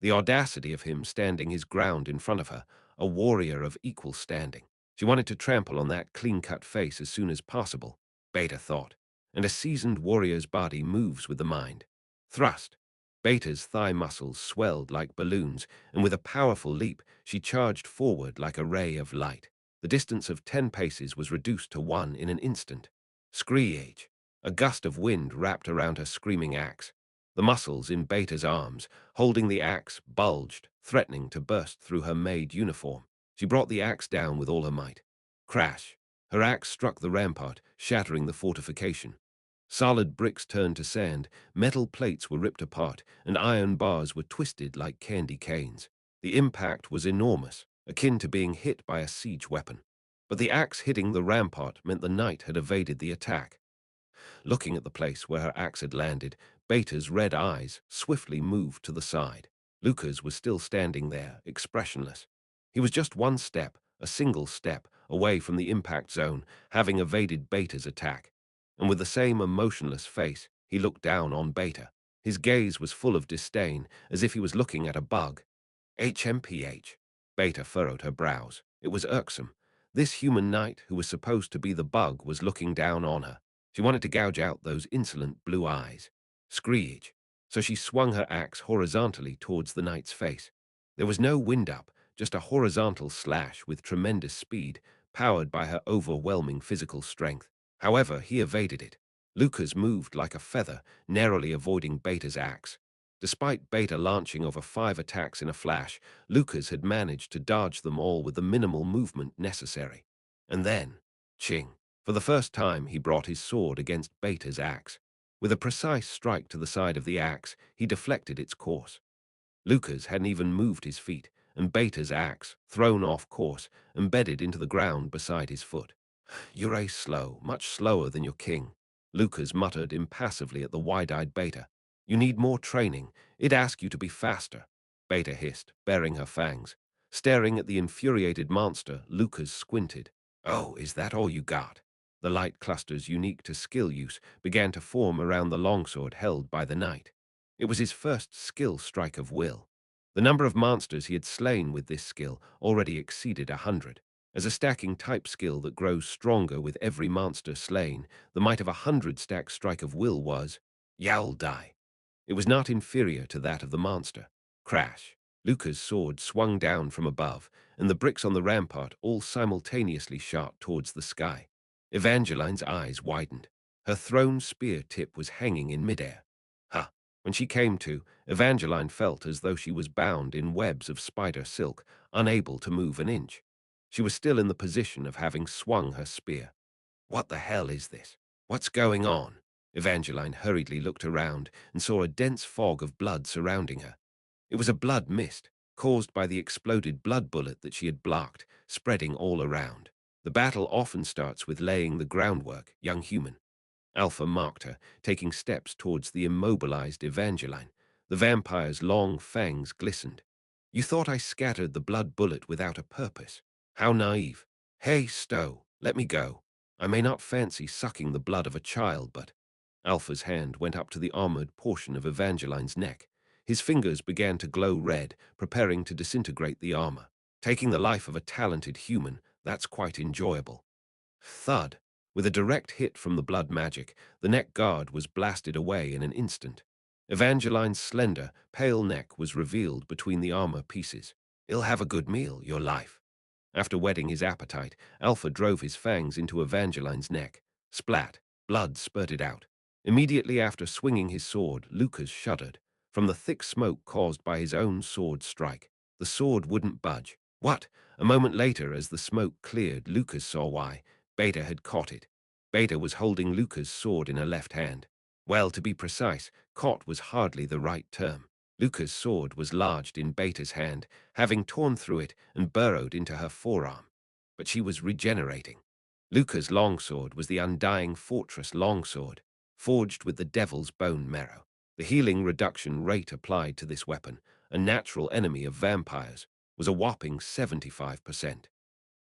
The audacity of him standing his ground in front of her, a warrior of equal standing. She wanted to trample on that clean-cut face as soon as possible, Beta thought, and a seasoned warrior's body moves with the mind. Thrust. Beta's thigh muscles swelled like balloons, and with a powerful leap, she charged forward like a ray of light. The distance of 10 paces was reduced to 1 in an instant. Screech. A gust of wind wrapped around her screaming axe. The muscles in Beta's arms, holding the axe, bulged, threatening to burst through her maid uniform. She brought the axe down with all her might. Crash! Her axe struck the rampart, shattering the fortification. Solid bricks turned to sand, metal plates were ripped apart, and iron bars were twisted like candy canes. The impact was enormous, akin to being hit by a siege weapon. But the axe hitting the rampart meant the knight had evaded the attack. Looking at the place where her axe had landed, Beta's red eyes swiftly moved to the side. Lucas was still standing there, expressionless. He was just one step, a single step, away from the impact zone, having evaded Beta's attack. And with the same emotionless face, he looked down on Beta. His gaze was full of disdain, as if he was looking at a bug. HMPH. Beta furrowed her brows. It was irksome. This human knight, who was supposed to be the bug, was looking down on her. She wanted to gouge out those insolent blue eyes. Screech. So she swung her axe horizontally towards the knight's face. There was no wind-up, just a horizontal slash with tremendous speed, powered by her overwhelming physical strength. However, he evaded it. Lucas moved like a feather, narrowly avoiding Beta's axe. Despite Beta launching over 5 attacks in a flash, Lucas had managed to dodge them all with the minimal movement necessary. And then, ching. For the first time, he brought his sword against Beta's axe. With a precise strike to the side of the axe, he deflected its course. Lucas hadn't even moved his feet, and Beta's axe, thrown off course, embedded into the ground beside his foot. You're slow, much slower than your king. Lucas muttered impassively at the wide-eyed Beta. You need more training. It'd ask you to be faster. Beta hissed, baring her fangs. Staring at the infuriated monster, Lucas squinted. Oh, is that all you got? The light clusters unique to skill use began to form around the longsword held by the knight. It was his first skill strike of will. The number of monsters he had slain with this skill already exceeded 100. As a stacking type skill that grows stronger with every monster slain, the might of 100-stack strike of will was Yowl die. It was not inferior to that of the monster. Crash. Lucca's sword swung down from above, and the bricks on the rampart all simultaneously shot towards the sky. Evangeline's eyes widened. Her thrown spear tip was hanging in midair. Ha! When she came to, Evangeline felt as though she was bound in webs of spider silk, unable to move an inch. She was still in the position of having swung her spear. What the hell is this? What's going on? Evangeline hurriedly looked around and saw a dense fog of blood surrounding her. It was a blood mist, caused by the exploded blood bullet that she had blocked, spreading all around. The battle often starts with laying the groundwork, young human. Alpha mocked her, taking steps towards the immobilized Evangeline. The vampire's long fangs glistened. You thought I scattered the blood bullet without a purpose? How naive. Hey, Stowe, let me go. I may not fancy sucking the blood of a child, but Alpha's hand went up to the armored portion of Evangeline's neck. His fingers began to glow red, preparing to disintegrate the armor. Taking the life of a talented human, that's quite enjoyable. Thud! With a direct hit from the blood magic, the neck guard was blasted away in an instant. Evangeline's slender, pale neck was revealed between the armor pieces. "You'll have a good meal, your life." After whetting his appetite, Alpha drove his fangs into Evangeline's neck. Splat! Blood spurted out. Immediately after swinging his sword, Lucas shuddered. From the thick smoke caused by his own sword strike, the sword wouldn't budge. What? A moment later, as the smoke cleared, Lucas saw why. Beta had caught it. Beta was holding Lucas' sword in her left hand. Well, to be precise, caught was hardly the right term. Lucas' sword was lodged in Beta's hand, having torn through it and burrowed into her forearm. But she was regenerating. Lucas' longsword was the undying fortress longsword, forged with the devil's bone marrow. The healing reduction rate applied to this weapon, a natural enemy of vampires, was a whopping 75%.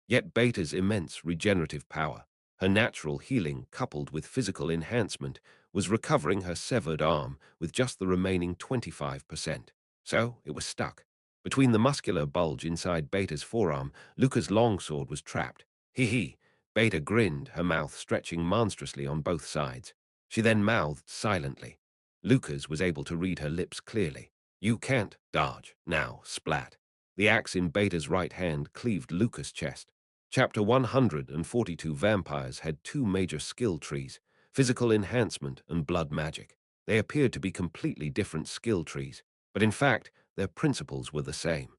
Yet Beta's immense regenerative power, her natural healing coupled with physical enhancement, was recovering her severed arm with just the remaining 25%. So it was stuck. Between the muscular bulge inside Beta's forearm, Luca's longsword was trapped. Hee. Beta grinned, her mouth stretching monstrously on both sides. She then mouthed silently. Lucas was able to read her lips clearly. "You can't dodge. Now, splat." The axe in Beta's right hand cleaved Lucas' chest. Chapter 142 Vampires had two major skill trees, physical enhancement and blood magic. They appeared to be completely different skill trees, but in fact, their principles were the same.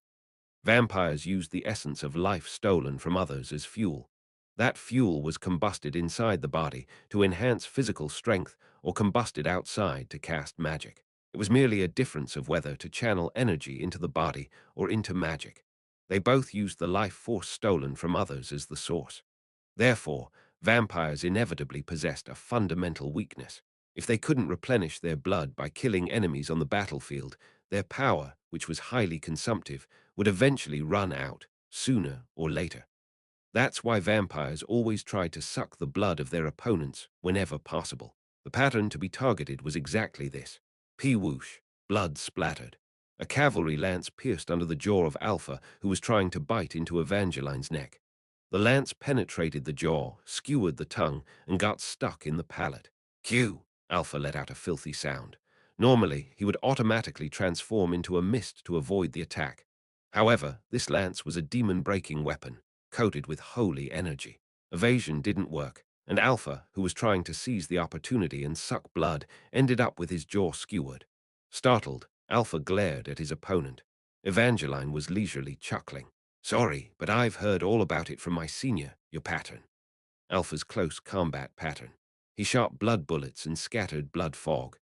Vampires used the essence of life stolen from others as fuel. That fuel was combusted inside the body to enhance physical strength or combusted outside to cast magic. It was merely a difference of whether to channel energy into the body or into magic. They both used the life force stolen from others as the source. Therefore, vampires inevitably possessed a fundamental weakness. If they couldn't replenish their blood by killing enemies on the battlefield, their power, which was highly consumptive, would eventually run out, sooner or later. That's why vampires always tried to suck the blood of their opponents whenever possible. The pattern to be targeted was exactly this. P-whoosh, blood splattered. A cavalry lance pierced under the jaw of Alpha, who was trying to bite into Evangeline's neck. The lance penetrated the jaw, skewered the tongue, and got stuck in the palate. Q! Alpha let out a filthy sound. Normally, he would automatically transform into a mist to avoid the attack. However, this lance was a demon-breaking weapon, coated with holy energy. Evasion didn't work, and Alpha, who was trying to seize the opportunity and suck blood, ended up with his jaw skewered. Startled, Alpha glared at his opponent. Evangeline was leisurely chuckling. "Sorry, but I've heard all about it from my senior, your pattern." Alpha's close combat pattern. He shot blood bullets and scattered blood fog.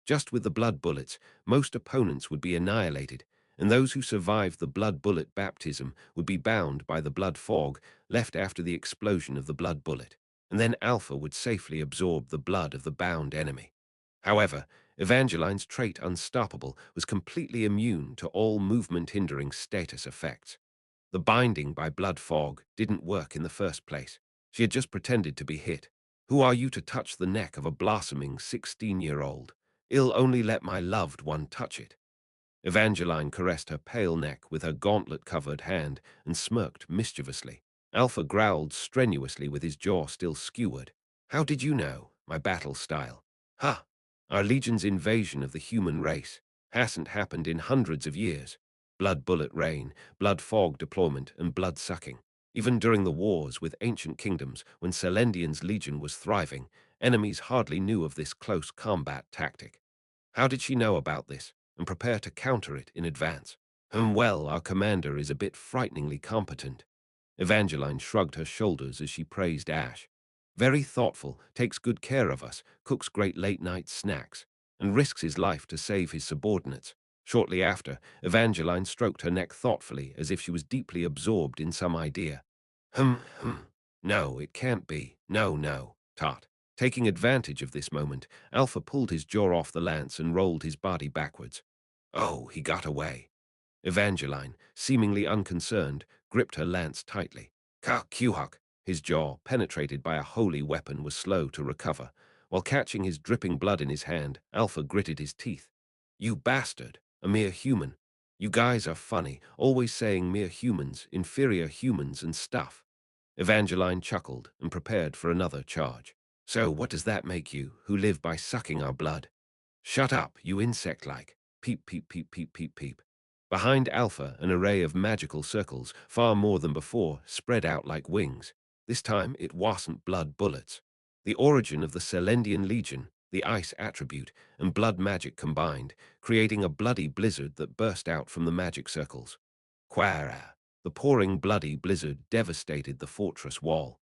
Just with the blood bullets, most opponents would be annihilated, and those who survived the blood bullet baptism would be bound by the blood fog left after the explosion of the blood bullet, and then Alpha would safely absorb the blood of the bound enemy. However, Evangeline's trait Unstoppable was completely immune to all movement-hindering status effects. The binding by blood fog didn't work in the first place. She had just pretended to be hit. Who are you to touch the neck of a blossoming 16-year-old? I'll only let my loved one touch it. Evangeline caressed her pale neck with her gauntlet-covered hand and smirked mischievously. Alpha growled strenuously with his jaw still skewered. "How did you know? My battle style." "Ha! Our Legion's invasion of the human race hasn't happened in hundreds of years. Blood bullet rain, blood fog deployment, and blood sucking. Even during the wars with ancient kingdoms, when Selendian's legion was thriving, enemies hardly knew of this close combat tactic. How did she know about this and prepare to counter it in advance? Well, our commander is a bit frighteningly competent." Evangeline shrugged her shoulders as she praised Ash. "Very thoughtful, takes good care of us, cooks great late-night snacks, and risks his life to save his subordinates." Shortly after, Evangeline stroked her neck thoughtfully as if she was deeply absorbed in some idea. Hmm. No, it can't be. No, Tot." Taking advantage of this moment, Alpha pulled his jaw off the lance and rolled his body backwards. "Oh, he got away." Evangeline, seemingly unconcerned, gripped her lance tightly. "Ka-Kuhuk." His jaw, penetrated by a holy weapon, was slow to recover. While catching his dripping blood in his hand, Alpha gritted his teeth. You bastard, a mere human. You guys are funny, always saying mere humans, inferior humans and stuff. Evangeline chuckled and prepared for another charge. So what does that make you, who live by sucking our blood? Shut up, you insect-like. Peep, peep, peep, peep, peep, peep. Behind Alpha, an array of magical circles, far more than before, spread out like wings. This time it wasn't blood bullets. The origin of the Celendian Legion, the ice attribute, and blood magic combined, creating a bloody blizzard that burst out from the magic circles. Quara! The pouring bloody blizzard devastated the fortress wall.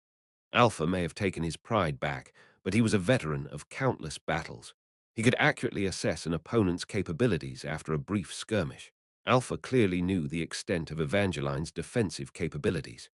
Alpha may have taken his pride back, but he was a veteran of countless battles. He could accurately assess an opponent's capabilities after a brief skirmish. Alpha clearly knew the extent of Evangeline's defensive capabilities.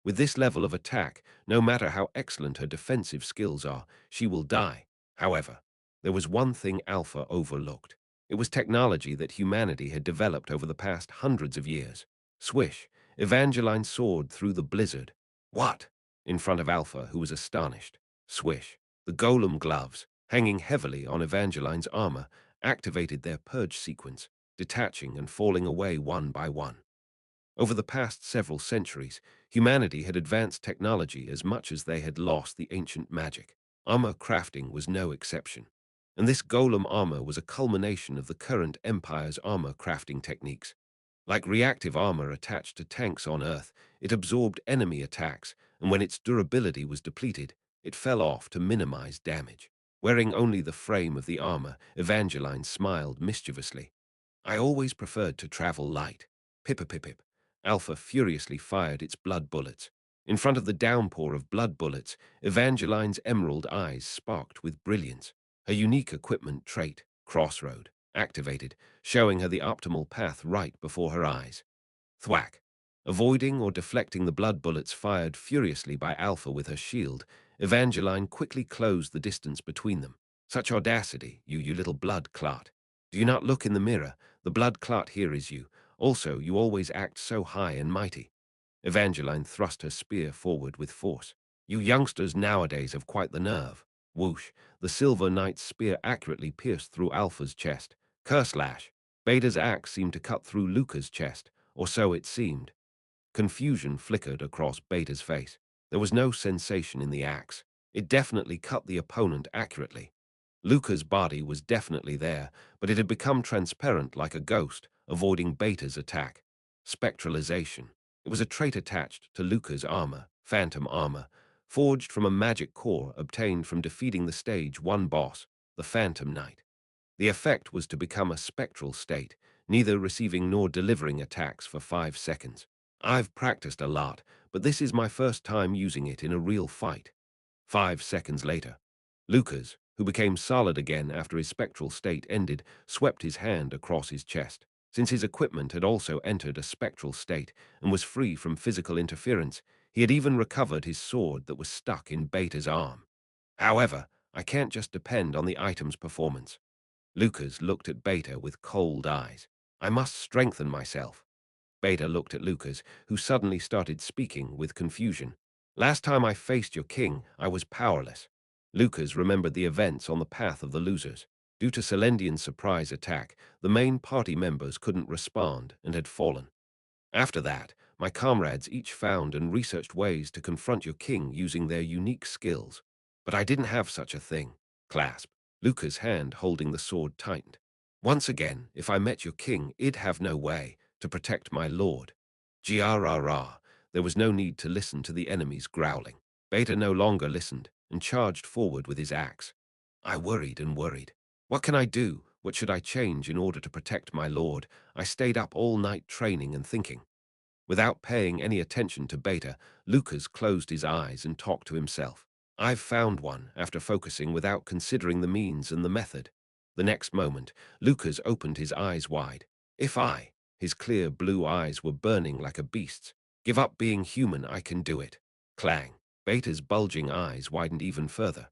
With this level of attack, no matter how excellent her defensive skills are, she will die. However, there was one thing Alpha overlooked. It was technology that humanity had developed over the past hundreds of years. Swish, Evangeline soared through the blizzard. What? In front of Alpha, who was astonished. Swish. The golem gloves, hanging heavily on Evangeline's armor, activated their purge sequence, detaching and falling away one by one. Over the past several centuries, humanity had advanced technology as much as they had lost the ancient magic. Armor crafting was no exception. And this golem armor was a culmination of the current Empire's armor crafting techniques. Like reactive armor attached to tanks on Earth, it absorbed enemy attacks, and when its durability was depleted, it fell off to minimize damage. Wearing only the frame of the armor, Evangeline smiled mischievously. I always preferred to travel light. Pip-a-pip-pip. Alpha furiously fired its blood bullets. In front of the downpour of blood bullets, Evangeline's emerald eyes sparked with brilliance. Her unique equipment trait, Crossroad, activated, showing her the optimal path right before her eyes. Thwack! Avoiding or deflecting the blood bullets fired furiously by Alpha with her shield, Evangeline quickly closed the distance between them. Such audacity, you little blood clot. Do you not look in the mirror? The blood clot here is you. Also, you always act so high and mighty. Evangeline thrust her spear forward with force. You youngsters nowadays have quite the nerve. Whoosh! The Silver Knight's spear accurately pierced through Alpha's chest. Curslash! Beta's axe seemed to cut through Luca's chest, or so it seemed. Confusion flickered across Beta's face. There was no sensation in the axe. It definitely cut the opponent accurately. Luca's body was definitely there, but it had become transparent like a ghost, avoiding Beta's attack. Spectralization. It was a trait attached to Luca's armor, phantom armor, forged from a magic core obtained from defeating the Stage 1 boss, the Phantom Knight. The effect was to become a spectral state, neither receiving nor delivering attacks for 5 seconds. I've practiced a lot, but this is my first time using it in a real fight. 5 seconds later, Lucas, who became solid again after his spectral state ended, swept his hand across his chest. Since his equipment had also entered a spectral state and was free from physical interference, he had even recovered his sword that was stuck in Beta's arm. However, I can't just depend on the item's performance. Lucas looked at Beta with cold eyes. I must strengthen myself. Beta looked at Lucas, who suddenly started speaking with confusion. Last time I faced your king, I was powerless. Lucas remembered the events on the path of the losers. Due to Celendian's surprise attack, the main party members couldn't respond and had fallen. After that, my comrades each found and researched ways to confront your king using their unique skills. But I didn't have such a thing. Clasp. Lucas' hand holding the sword tightened. Once again, if I met your king, it'd have no way to protect my lord. Grrrr. There was no need to listen to the enemy's growling. Beta no longer listened and charged forward with his axe. I worried and worried. What can I do? What should I change in order to protect my lord? I stayed up all night training and thinking. Without paying any attention to Beta, Lucas closed his eyes and talked to himself. I've found one, after focusing without considering the means and the method. The next moment, Lucas opened his eyes wide. His clear blue eyes were burning like a beast's. Give up being human, I can do it. Clang. Beta's bulging eyes widened even further.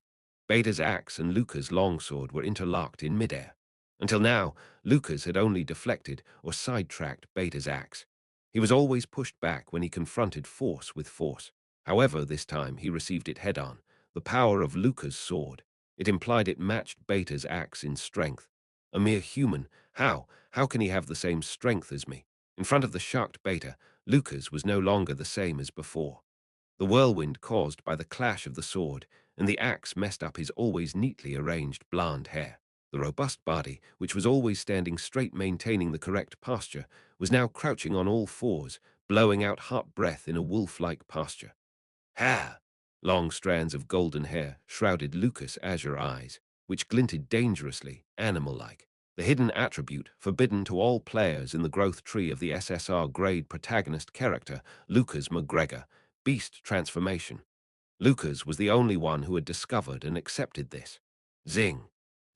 Beta's axe and Lucas' longsword were interlocked in midair. Until now, Lucas had only deflected or sidetracked Beta's axe. He was always pushed back when he confronted force with force. However, this time he received it head-on, the power of Lucas' sword. It implied it matched Beta's axe in strength. A mere human. How? How can he have the same strength as me? In front of the shocked Beta, Lucas was no longer the same as before. The whirlwind caused by the clash of the sword, and the axe messed up his always neatly arranged blonde hair. The robust body, which was always standing straight maintaining the correct posture, was now crouching on all fours, blowing out hot breath in a wolf-like posture. Hair! Long strands of golden hair shrouded Lucas' azure eyes, which glinted dangerously, animal-like. The hidden attribute forbidden to all players in the growth tree of the SSR grade protagonist character, Lucas McGregor, beast transformation. Lucas was the only one who had discovered and accepted this. Zing!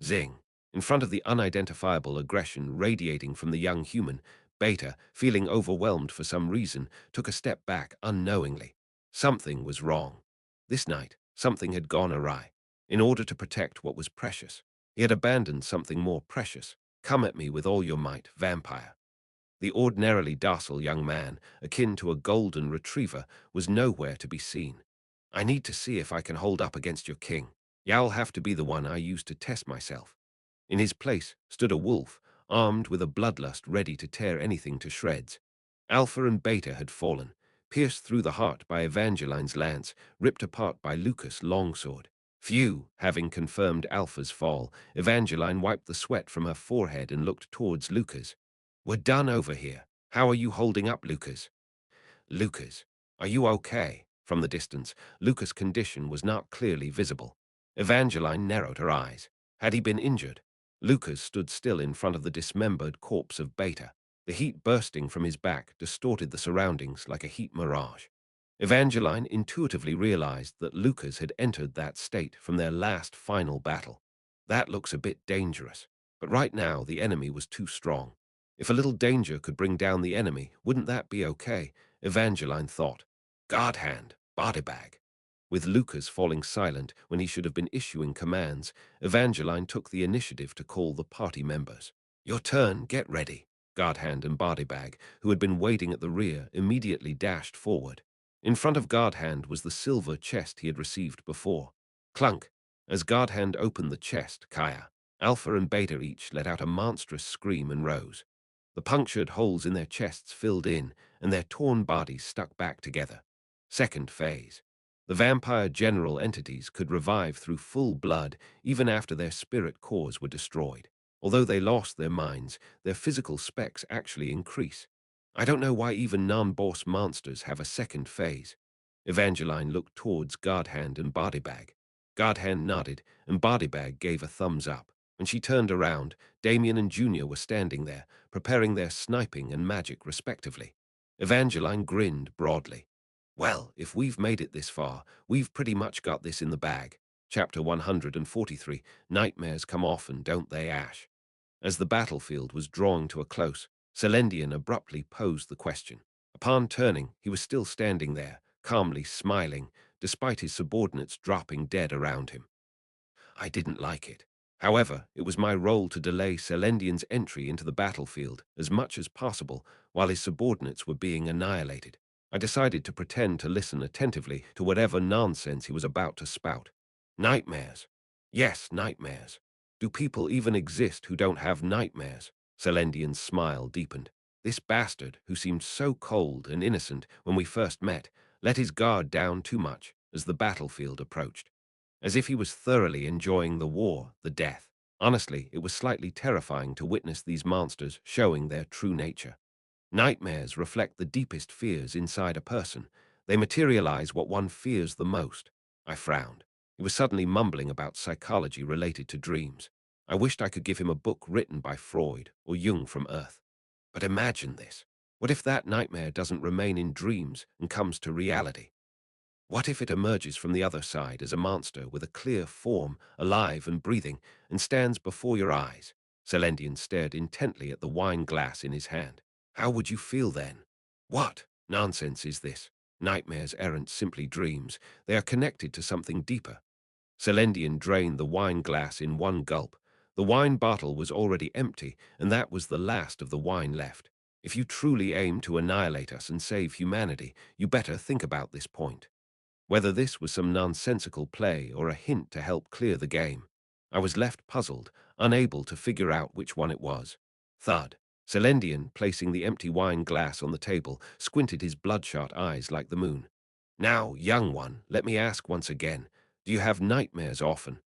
Zing! In front of the unidentifiable aggression radiating from the young human, Beta, feeling overwhelmed for some reason, took a step back unknowingly. Something was wrong. This night, something had gone awry. In order to protect what was precious, he had abandoned something more precious. Come at me with all your might, vampire. The ordinarily docile young man, akin to a golden retriever, was nowhere to be seen. I need to see if I can hold up against your king. You'll have to be the one I use to test myself. In his place stood a wolf, armed with a bloodlust ready to tear anything to shreds. Alpha and Beta had fallen, pierced through the heart by Evangeline's lance, ripped apart by Lucas' longsword. Phew! Having confirmed Alpha's fall, Evangeline wiped the sweat from her forehead and looked towards Lucas. We're done over here. How are you holding up, Lucas? Lucas, are you okay? From the distance, Lucas' condition was not clearly visible. Evangeline narrowed her eyes. Had he been injured? Lucas stood still in front of the dismembered corpse of Beta. The heat bursting from his back distorted the surroundings like a heat mirage. Evangeline intuitively realized that Lucas had entered that state from their last final battle. That looks a bit dangerous, but right now the enemy was too strong. If a little danger could bring down the enemy, wouldn't that be okay? Evangeline thought. Guard hand, body bag. With Lucas falling silent when he should have been issuing commands, Evangeline took the initiative to call the party members. Your turn, get ready. Guard hand and body bag, who had been waiting at the rear, immediately dashed forward. In front of Guard hand was the silver chest he had received before. Clunk! As Guard hand opened the chest, Kaya, Alpha and Beta each let out a monstrous scream and rose. The punctured holes in their chests filled in, and their torn bodies stuck back together. Second phase. The vampire general entities could revive through full blood even after their spirit cores were destroyed. Although they lost their minds, their physical specs actually increase. I don't know why even non-boss monsters have a second phase. Evangeline looked towards Guardhand and Bodybag. Guardhand nodded, and Bodybag gave a thumbs up. When she turned around, Damien and Junior were standing there, preparing their sniping and magic respectively. Evangeline grinned broadly. Well, if we've made it this far, we've pretty much got this in the bag. Chapter 143, Nightmares Come Often, Don't They, Ash? As the battlefield was drawing to a close, Selendian abruptly posed the question. Upon turning, he was still standing there, calmly smiling, despite his subordinates dropping dead around him. I didn't like it. However, it was my role to delay Selendian's entry into the battlefield as much as possible while his subordinates were being annihilated. I decided to pretend to listen attentively to whatever nonsense he was about to spout. Nightmares. Yes, nightmares. Do people even exist who don't have nightmares? Selendian's smile deepened. This bastard, who seemed so cold and innocent when we first met, let his guard down too much as the battlefield approached. As if he was thoroughly enjoying the war, the death. Honestly, it was slightly terrifying to witness these monsters showing their true nature. Nightmares reflect the deepest fears inside a person. They materialize what one fears the most. I frowned. He was suddenly mumbling about psychology related to dreams. I wished I could give him a book written by Freud or Jung from Earth. But imagine this. What if that nightmare doesn't remain in dreams and comes to reality? What if it emerges from the other side as a monster with a clear form, alive and breathing, and stands before your eyes? Selendian stared intently at the wine glass in his hand. How would you feel then? What nonsense is this? Nightmares aren't simply dreams. They are connected to something deeper. Selendian drained the wine glass in one gulp. The wine bottle was already empty, and that was the last of the wine left. If you truly aim to annihilate us and save humanity, you better think about this point. Whether this was some nonsensical play or a hint to help clear the game. I was left puzzled, unable to figure out which one it was. Thud. Selendian, placing the empty wine glass on the table, squinted his bloodshot eyes like the moon. Now, young one, let me ask once again, do you have nightmares often?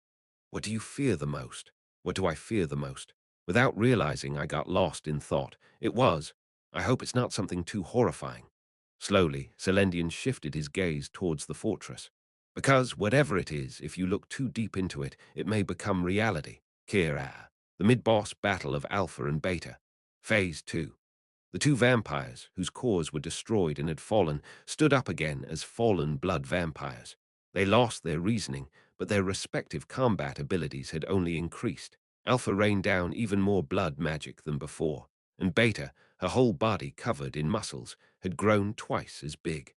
What do you fear the most? What do I fear the most? Without realizing, I got lost in thought. It was. I hope it's not something too horrifying. Slowly, Selendian shifted his gaze towards the fortress. Because, whatever it is, if you look too deep into it, it may become reality. Kira. The mid-boss battle of Alpha and Beta. Phase 2. The two vampires, whose cores were destroyed and had fallen, stood up again as fallen blood vampires. They lost their reasoning, but their respective combat abilities had only increased. Alpha rained down even more blood magic than before, and Beta, her whole body covered in muscles, had grown twice as big.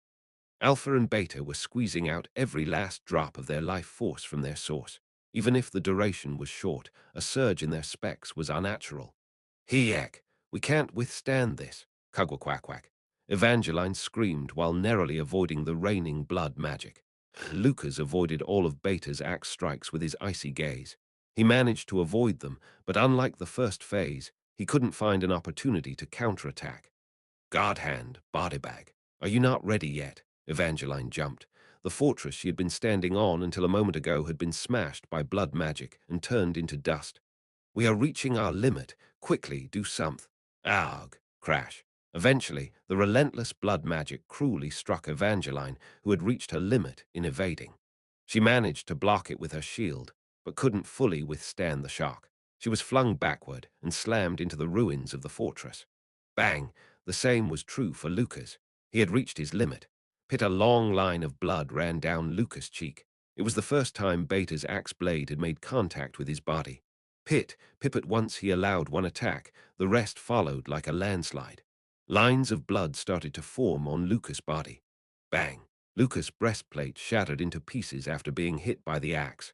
Alpha and Beta were squeezing out every last drop of their life force from their source. Even if the duration was short, a surge in their specs was unnatural. Hiek, we can't withstand this, Kugwaquaquack. Evangeline screamed while narrowly avoiding the raining blood magic. Lucas avoided all of Beta's axe strikes with his icy gaze. He managed to avoid them, but unlike the first phase, he couldn't find an opportunity to counterattack. God hand, body bag, are you not ready yet? Evangeline jumped. The fortress she had been standing on until a moment ago had been smashed by blood magic and turned into dust. We are reaching our limit. Quickly, do something. Arg! Crash. Eventually, the relentless blood magic cruelly struck Evangeline, who had reached her limit in evading. She managed to block it with her shield, but couldn't fully withstand the shock. She was flung backward and slammed into the ruins of the fortress. Bang! The same was true for Lucas. He had reached his limit. A long line of blood ran down Lucas' cheek. It was the first time Beta's axe blade had made contact with his body. Pip at once he allowed one attack, the rest followed like a landslide. Lines of blood started to form on Lucas' body. Bang! Lucas' breastplate shattered into pieces after being hit by the axe.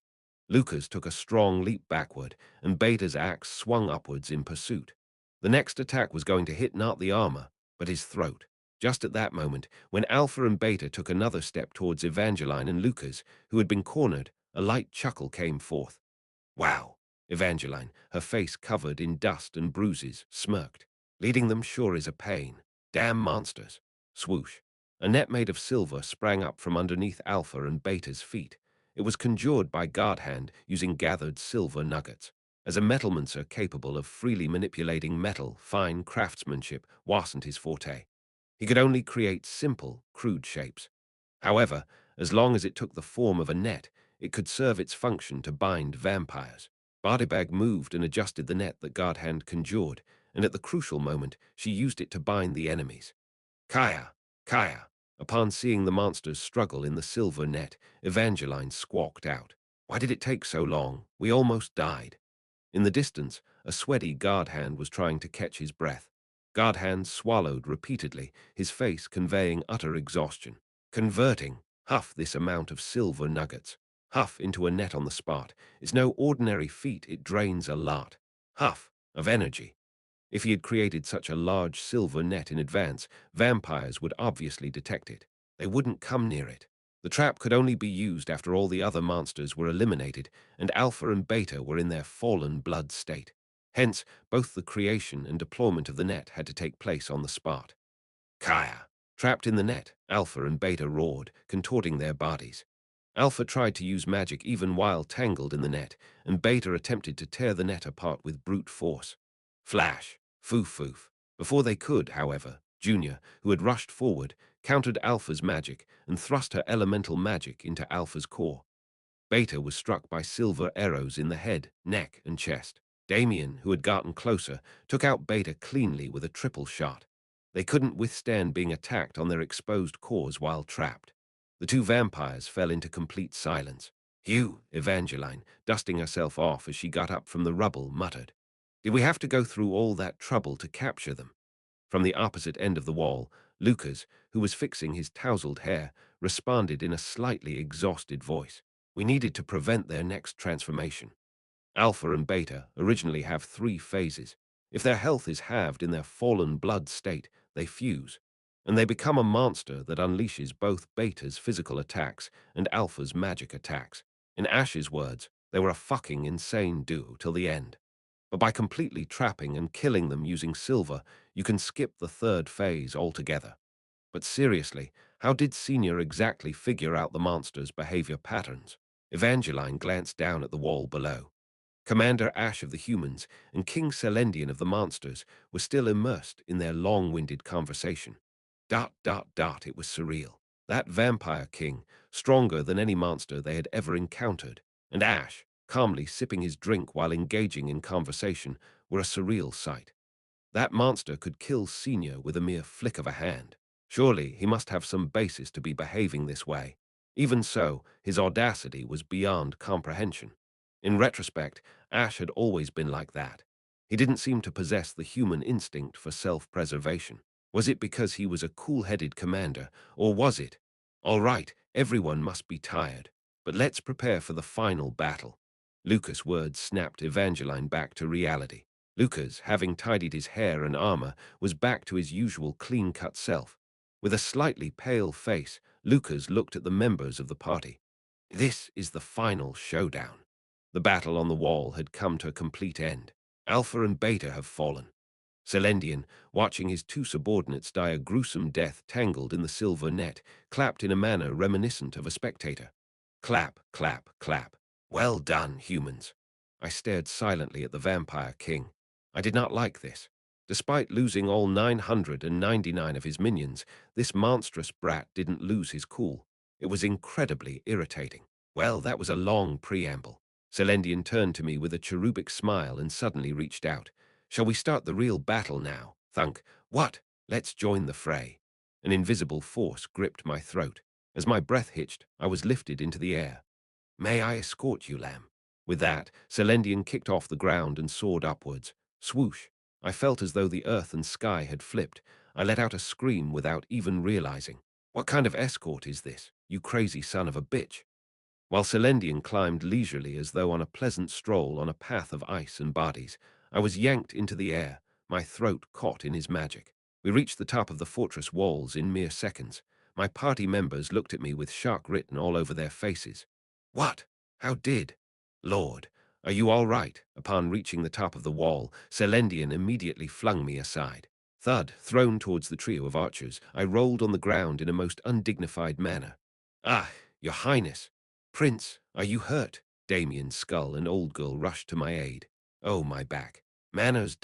Lucas took a strong leap backward, and Beta's axe swung upwards in pursuit. The next attack was going to hit not the armor, but his throat. Just at that moment, when Alpha and Beta took another step towards Evangeline and Lucas, who had been cornered, a light chuckle came forth. Wow! Evangeline, her face covered in dust and bruises, smirked. Leading them sure is a pain. Damn monsters. Swoosh. A net made of silver sprang up from underneath Alpha and Beta's feet. It was conjured by Godhand using gathered silver nuggets. As a metalmancer capable of freely manipulating metal, fine craftsmanship wasn't his forte. He could only create simple, crude shapes. However, as long as it took the form of a net, it could serve its function to bind vampires. Bodybag moved and adjusted the net that Godhand conjured, and at the crucial moment, she used it to bind the enemies. Kaya! Kaya! Upon seeing the monsters struggle in the silver net, Evangeline squawked out. Why did it take so long? We almost died. In the distance, a sweaty Godhand was trying to catch his breath. Godhand swallowed repeatedly, his face conveying utter exhaustion. Converting, huff this amount of silver nuggets. Huff into a net on the spot. It's no ordinary feat, it drains a lot. Huff of energy. If he had created such a large silver net in advance, vampires would obviously detect it. They wouldn't come near it. The trap could only be used after all the other monsters were eliminated, and Alpha and Beta were in their fallen blood state. Hence, both the creation and deployment of the net had to take place on the spot. Kaya! Trapped in the net, Alpha and Beta roared, contorting their bodies. Alpha tried to use magic even while tangled in the net, and Beta attempted to tear the net apart with brute force. Flash! Foof. Before they could, however, Junior, who had rushed forward, countered Alpha's magic and thrust her elemental magic into Alpha's core. Beta was struck by silver arrows in the head, neck, and chest. Damien, who had gotten closer, took out Beta cleanly with a triple shot. They couldn't withstand being attacked on their exposed cores while trapped. The two vampires fell into complete silence. Hugh, Evangeline, dusting herself off as she got up from the rubble, muttered, "Did we have to go through all that trouble to capture them?" From the opposite end of the wall, Lucas, who was fixing his tousled hair, responded in a slightly exhausted voice. We needed to prevent their next transformation. Alpha and Beta originally have 3 phases. If their health is halved in their fallen blood state, they fuse, and they become a monster that unleashes both Beta's physical attacks and Alpha's magic attacks. In Ash's words, They were a fucking insane duo till the end. But by completely trapping and killing them using silver, you can skip the third phase altogether. But seriously, how did Senior exactly figure out the monster's behavior patterns? Evangeline glanced down at the wall below. Commander Ash of the humans and King Selendian of the monsters were still immersed in their long-winded conversation. It was surreal. That vampire king, stronger than any monster they had ever encountered, and Ash, calmly sipping his drink while engaging in conversation, were a surreal sight. That monster could kill Senior with a mere flick of a hand. Surely he must have some basis to be behaving this way. Even so, his audacity was beyond comprehension. In retrospect, Ash had always been like that. He didn't seem to possess the human instinct for self-preservation. Was it because he was a cool-headed commander, or was it? All right, everyone must be tired, but let's prepare for the final battle. Lucas' words snapped Evangeline back to reality. Lucas, having tidied his hair and armor, was back to his usual clean-cut self. With a slightly pale face, Lucas looked at the members of the party. This is the final showdown. The battle on the wall had come to a complete end. Alpha and Beta have fallen. Selendian, watching his two subordinates die a gruesome death tangled in the silver net, clapped in a manner reminiscent of a spectator. Clap, clap, clap. Well done, humans. I stared silently at the vampire king. I did not like this. Despite losing all 999 of his minions, this monstrous brat didn't lose his cool. It was incredibly irritating. Well, that was a long preamble. Selendian turned to me with a cherubic smile and suddenly reached out. Shall we start the real battle now? Thunk. What? Let's join the fray. An invisible force gripped my throat. As my breath hitched, I was lifted into the air. May I escort you, lamb? With that, Selendian kicked off the ground and soared upwards. Swoosh! I felt as though the earth and sky had flipped. I let out a scream without even realizing. What kind of escort is this, you crazy son of a bitch? While Selendian climbed leisurely as though on a pleasant stroll on a path of ice and bodies, I was yanked into the air, my throat caught in his magic. We reached the top of the fortress walls in mere seconds. My party members looked at me with shock written all over their faces. What? How did? Lord, are you all right? Upon reaching the top of the wall, Selendian immediately flung me aside. Thud, thrown towards the trio of archers, I rolled on the ground in a most undignified manner. Ah, your highness! Prince, are you hurt? Damien's skull and old girl rushed to my aid. Oh, my back. Manners ...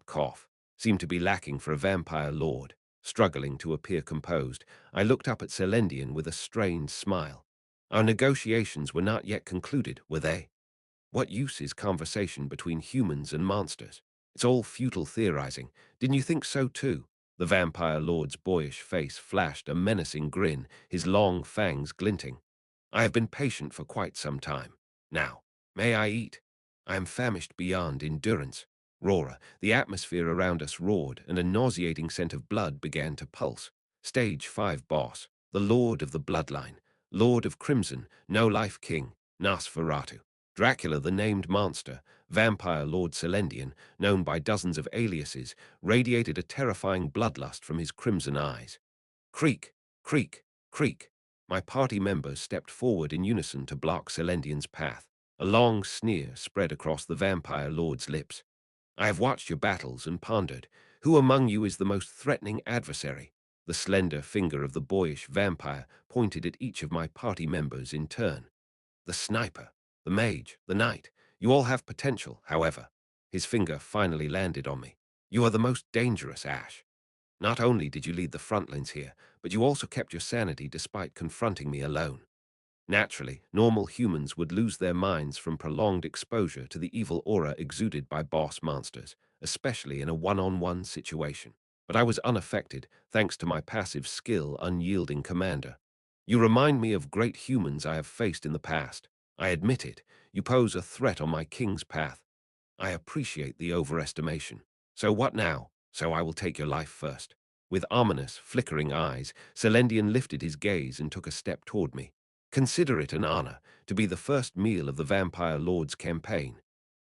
cough. Seemed to be lacking for a vampire lord. Struggling to appear composed, I looked up at Selendian with a strained smile. Our negotiations were not yet concluded, were they? What use is conversation between humans and monsters? It's all futile theorizing. Didn't you think so too? The vampire lord's boyish face flashed a menacing grin, his long fangs glinting. I have been patient for quite some time. Now, may I eat? I am famished beyond endurance. Rora, the atmosphere around us roared, and a nauseating scent of blood began to pulse. Stage 5 boss, the Lord of the Bloodline, Lord of Crimson, No-Life King, Nosferatu. Dracula, the named monster, vampire Lord Selendian, known by dozens of aliases, radiated a terrifying bloodlust from his crimson eyes. Creak, creak, creak. My party members stepped forward in unison to block Selendian's path. A long sneer spread across the vampire lord's lips. I have watched your battles and pondered, who among you is the most threatening adversary? The slender finger of the boyish vampire pointed at each of my party members in turn. The sniper, the mage, the knight. You all have potential, however. His finger finally landed on me. You are the most dangerous, Ash. Not only did you lead the front lines here, but you also kept your sanity despite confronting me alone. Naturally, normal humans would lose their minds from prolonged exposure to the evil aura exuded by boss monsters, especially in a one-on-one situation. But I was unaffected, thanks to my passive skill unyielding commander. You remind me of great humans I have faced in the past. I admit it, you pose a threat on my king's path. I appreciate the overestimation. So what now? So I will take your life first. With ominous, flickering eyes, Selendian lifted his gaze and took a step toward me. Consider it an honor to be the first meal of the Vampire Lord's campaign.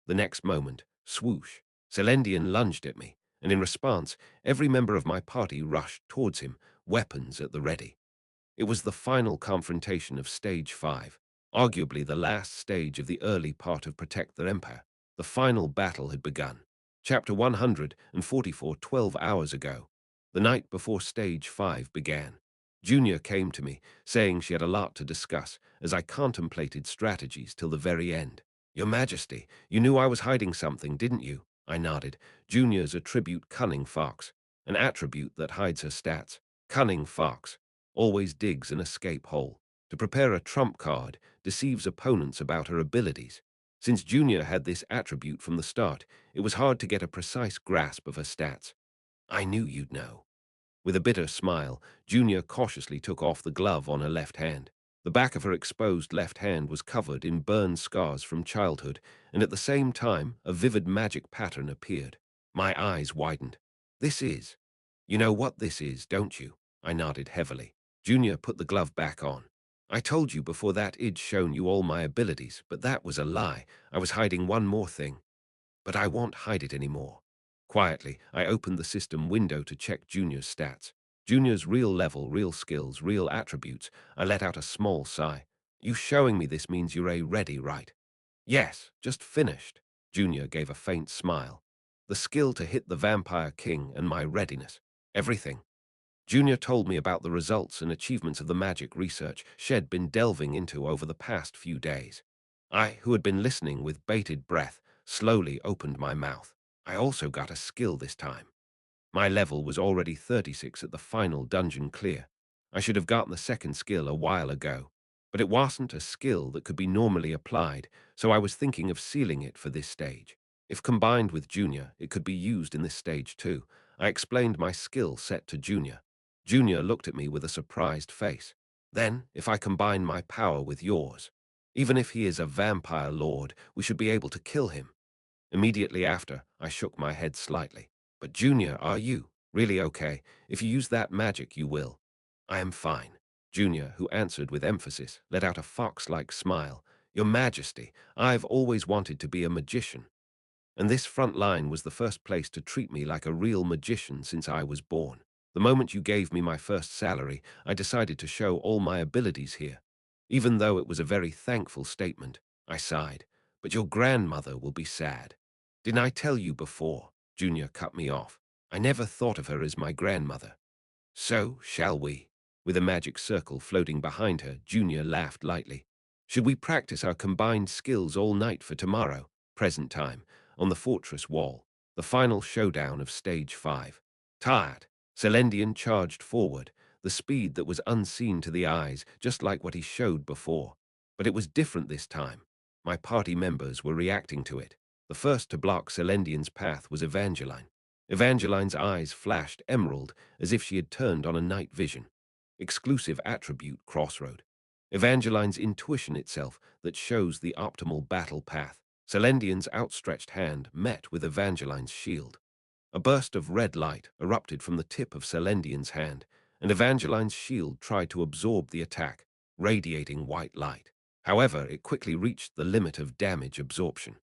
The next moment, swoosh, Selendian lunged at me, and in response, every member of my party rushed towards him, weapons at the ready. It was the final confrontation of Stage 5. Arguably the last stage of the early part of Protect the Empire. The final battle had begun. Chapter 144, 12 hours ago, the night before Stage 5 began. Junior came to me, saying she had a lot to discuss, as I contemplated strategies till the very end. Your Majesty, you knew I was hiding something, didn't you? I nodded. Junior's attribute Cunning Fox, an attribute that hides her stats. Cunning Fox always digs an escape hole. To prepare a trump card, deceives opponents about her abilities. Since Junior had this attribute from the start, it was hard to get a precise grasp of her stats. I knew you'd know. With a bitter smile, Junior cautiously took off the glove on her left hand. The back of her exposed left hand was covered in burn scars from childhood, and at the same time, a vivid magic pattern appeared. My eyes widened. This is. You know what this is, don't you? I nodded heavily. Junior put the glove back on. I told you before that I'd shown you all my abilities, but that was a lie. I was hiding one more thing. But I won't hide it anymore. Quietly, I opened the system window to check Junior's stats. Junior's real level, real skills, real attributes. I let out a small sigh. You showing me this means you're ready, right? Yes, just finished. Junior gave a faint smile. The skill to hit the Vampire King and my readiness. Everything. Junior told me about the results and achievements of the magic research she'd been delving into over the past few days. I, who had been listening with bated breath, slowly opened my mouth. I also got a skill this time. My level was already 36 at the final dungeon clear. I should have gotten the second skill a while ago, but it wasn't a skill that could be normally applied, so I was thinking of sealing it for this stage. If combined with Junior, it could be used in this stage too. I explained my skill set to Junior. Junior looked at me with a surprised face. Then, if I combine my power with yours, even if he is a vampire lord, we should be able to kill him. Immediately after, I shook my head slightly. But Junior, are you really okay? If you use that magic, you will. I am fine. Junior, who answered with emphasis, let out a fox-like smile. Your Majesty, I've always wanted to be a magician. And this front line was the first place to treat me like a real magician since I was born. The moment you gave me my first salary, I decided to show all my abilities here. Even though it was a very thankful statement, I sighed. But your grandmother will be sad. Didn't I tell you before? Junior cut me off. I never thought of her as my grandmother. So, shall we? With a magic circle floating behind her, Junior laughed lightly. Should we practice our combined skills all night for tomorrow, present time, on the fortress wall, the final showdown of Stage 5? Tyrant, Celendian charged forward, the speed that was unseen to the eyes, just like what he showed before. But it was different this time. My party members were reacting to it. The first to block Celendian's path was Evangeline. Evangeline's eyes flashed emerald as if she had turned on a night vision. Exclusive attribute Crossroad. Evangeline's intuition itself that shows the optimal battle path. Celendian's outstretched hand met with Evangeline's shield. A burst of red light erupted from the tip of Celendian's hand, and Evangeline's shield tried to absorb the attack, radiating white light. However, it quickly reached the limit of damage absorption.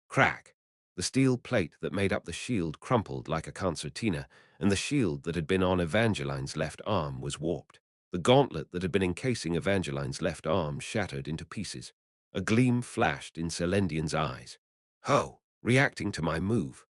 Crack! The steel plate that made up the shield crumpled like a concertina, and the shield that had been on Evangeline's left arm was warped. The gauntlet that had been encasing Evangeline's left arm shattered into pieces. A gleam flashed in Celendian's eyes. Ho! Reacting to my move.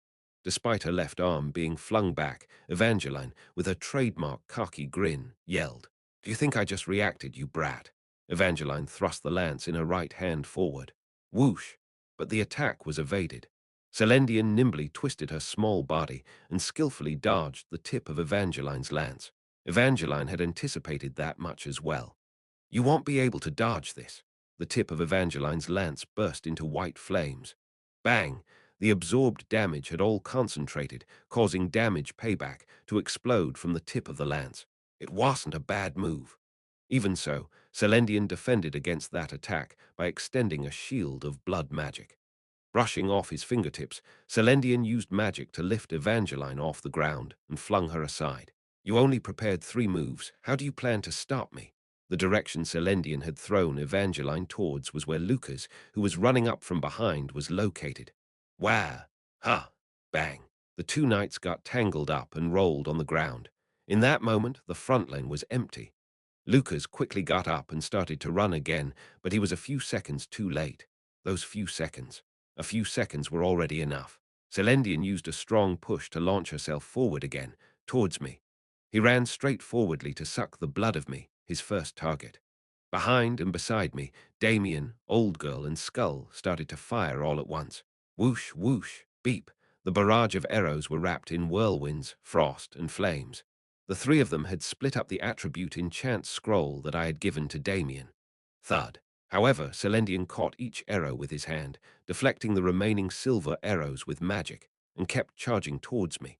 Despite her left arm being flung back, Evangeline, with her trademark cocky grin, yelled, Do you think I just reacted, you brat? Evangeline thrust the lance in her right hand forward. Whoosh! But the attack was evaded. Celendian nimbly twisted her small body and skillfully dodged the tip of Evangeline's lance. Evangeline had anticipated that much as well. You won't be able to dodge this. The tip of Evangeline's lance burst into white flames. Bang! The absorbed damage had all concentrated, causing damage payback to explode from the tip of the lance. It wasn't a bad move. Even so, Celendian defended against that attack by extending a shield of blood magic. Brushing off his fingertips, Celendian used magic to lift Evangeline off the ground and flung her aside. You only prepared 3 moves. How do you plan to stop me? The direction Celendian had thrown Evangeline towards was where Lucas, who was running up from behind, was located. Wah! Ha! Bang! The 2 knights got tangled up and rolled on the ground. In that moment, the front lane was empty. Lucas quickly got up and started to run again, but he was a few seconds too late. Those few seconds. A few seconds were already enough. Celendian used a strong push to launch herself forward again, towards me. He ran straight forwardly to suck the blood of me, his first target. Behind and beside me, Damien, Old Girl, and Skull started to fire all at once. Whoosh, whoosh, beep. The barrage of arrows were wrapped in whirlwinds, frost, and flames. The three of them had split up the attribute enchant scroll that I had given to Damien. Thud. However, Celendian caught each arrow with his hand, deflecting the remaining silver arrows with magic, and kept charging towards me.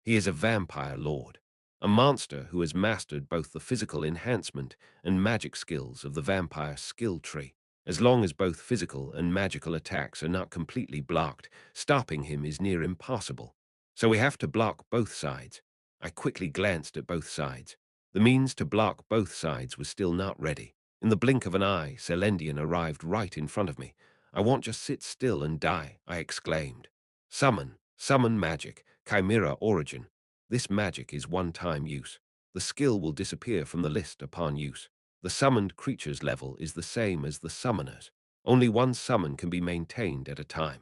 He is a vampire lord, a monster who has mastered both the physical enhancement and magic skills of the vampire skill tree. As long as both physical and magical attacks are not completely blocked, stopping him is near impossible. So we have to block both sides. I quickly glanced at both sides. The means to block both sides was still not ready. In the blink of an eye, Celendian arrived right in front of me. "I won't just sit still and die," I exclaimed. "Summon, summon magic, Chimera origin. This magic is one-time use. The skill will disappear from the list upon use. The summoned creature's level is the same as the summoner's. Only one summon can be maintained at a time.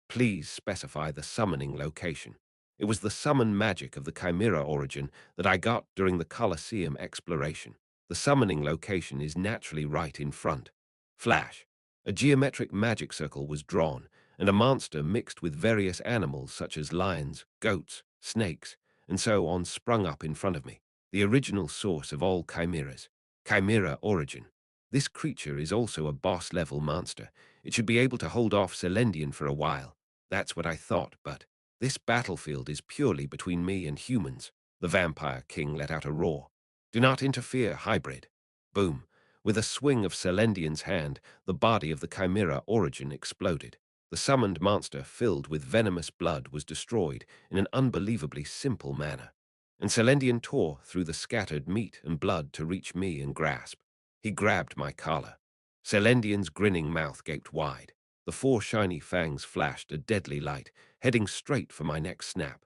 Please specify the summoning location." It was the summon magic of the Chimera origin that I got during the Colosseum exploration. The summoning location is naturally right in front. Flash. A geometric magic circle was drawn, and a monster mixed with various animals such as lions, goats, snakes, and so on sprung up in front of me. The original source of all chimeras. Chimera origin. This creature is also a boss-level monster. It should be able to hold off Celendian for a while. That's what I thought, but this battlefield is purely between me and humans. The Vampire King let out a roar. "Do not interfere, hybrid." Boom. With a swing of Celendian's hand, the body of the Chimera origin exploded. The summoned monster, filled with venomous blood, was destroyed in an unbelievably simple manner. And Celendian tore through the scattered meat and blood to reach me and grasp. He grabbed my collar. Celendian's grinning mouth gaped wide. The four shiny fangs flashed a deadly light, heading straight for my neck snap.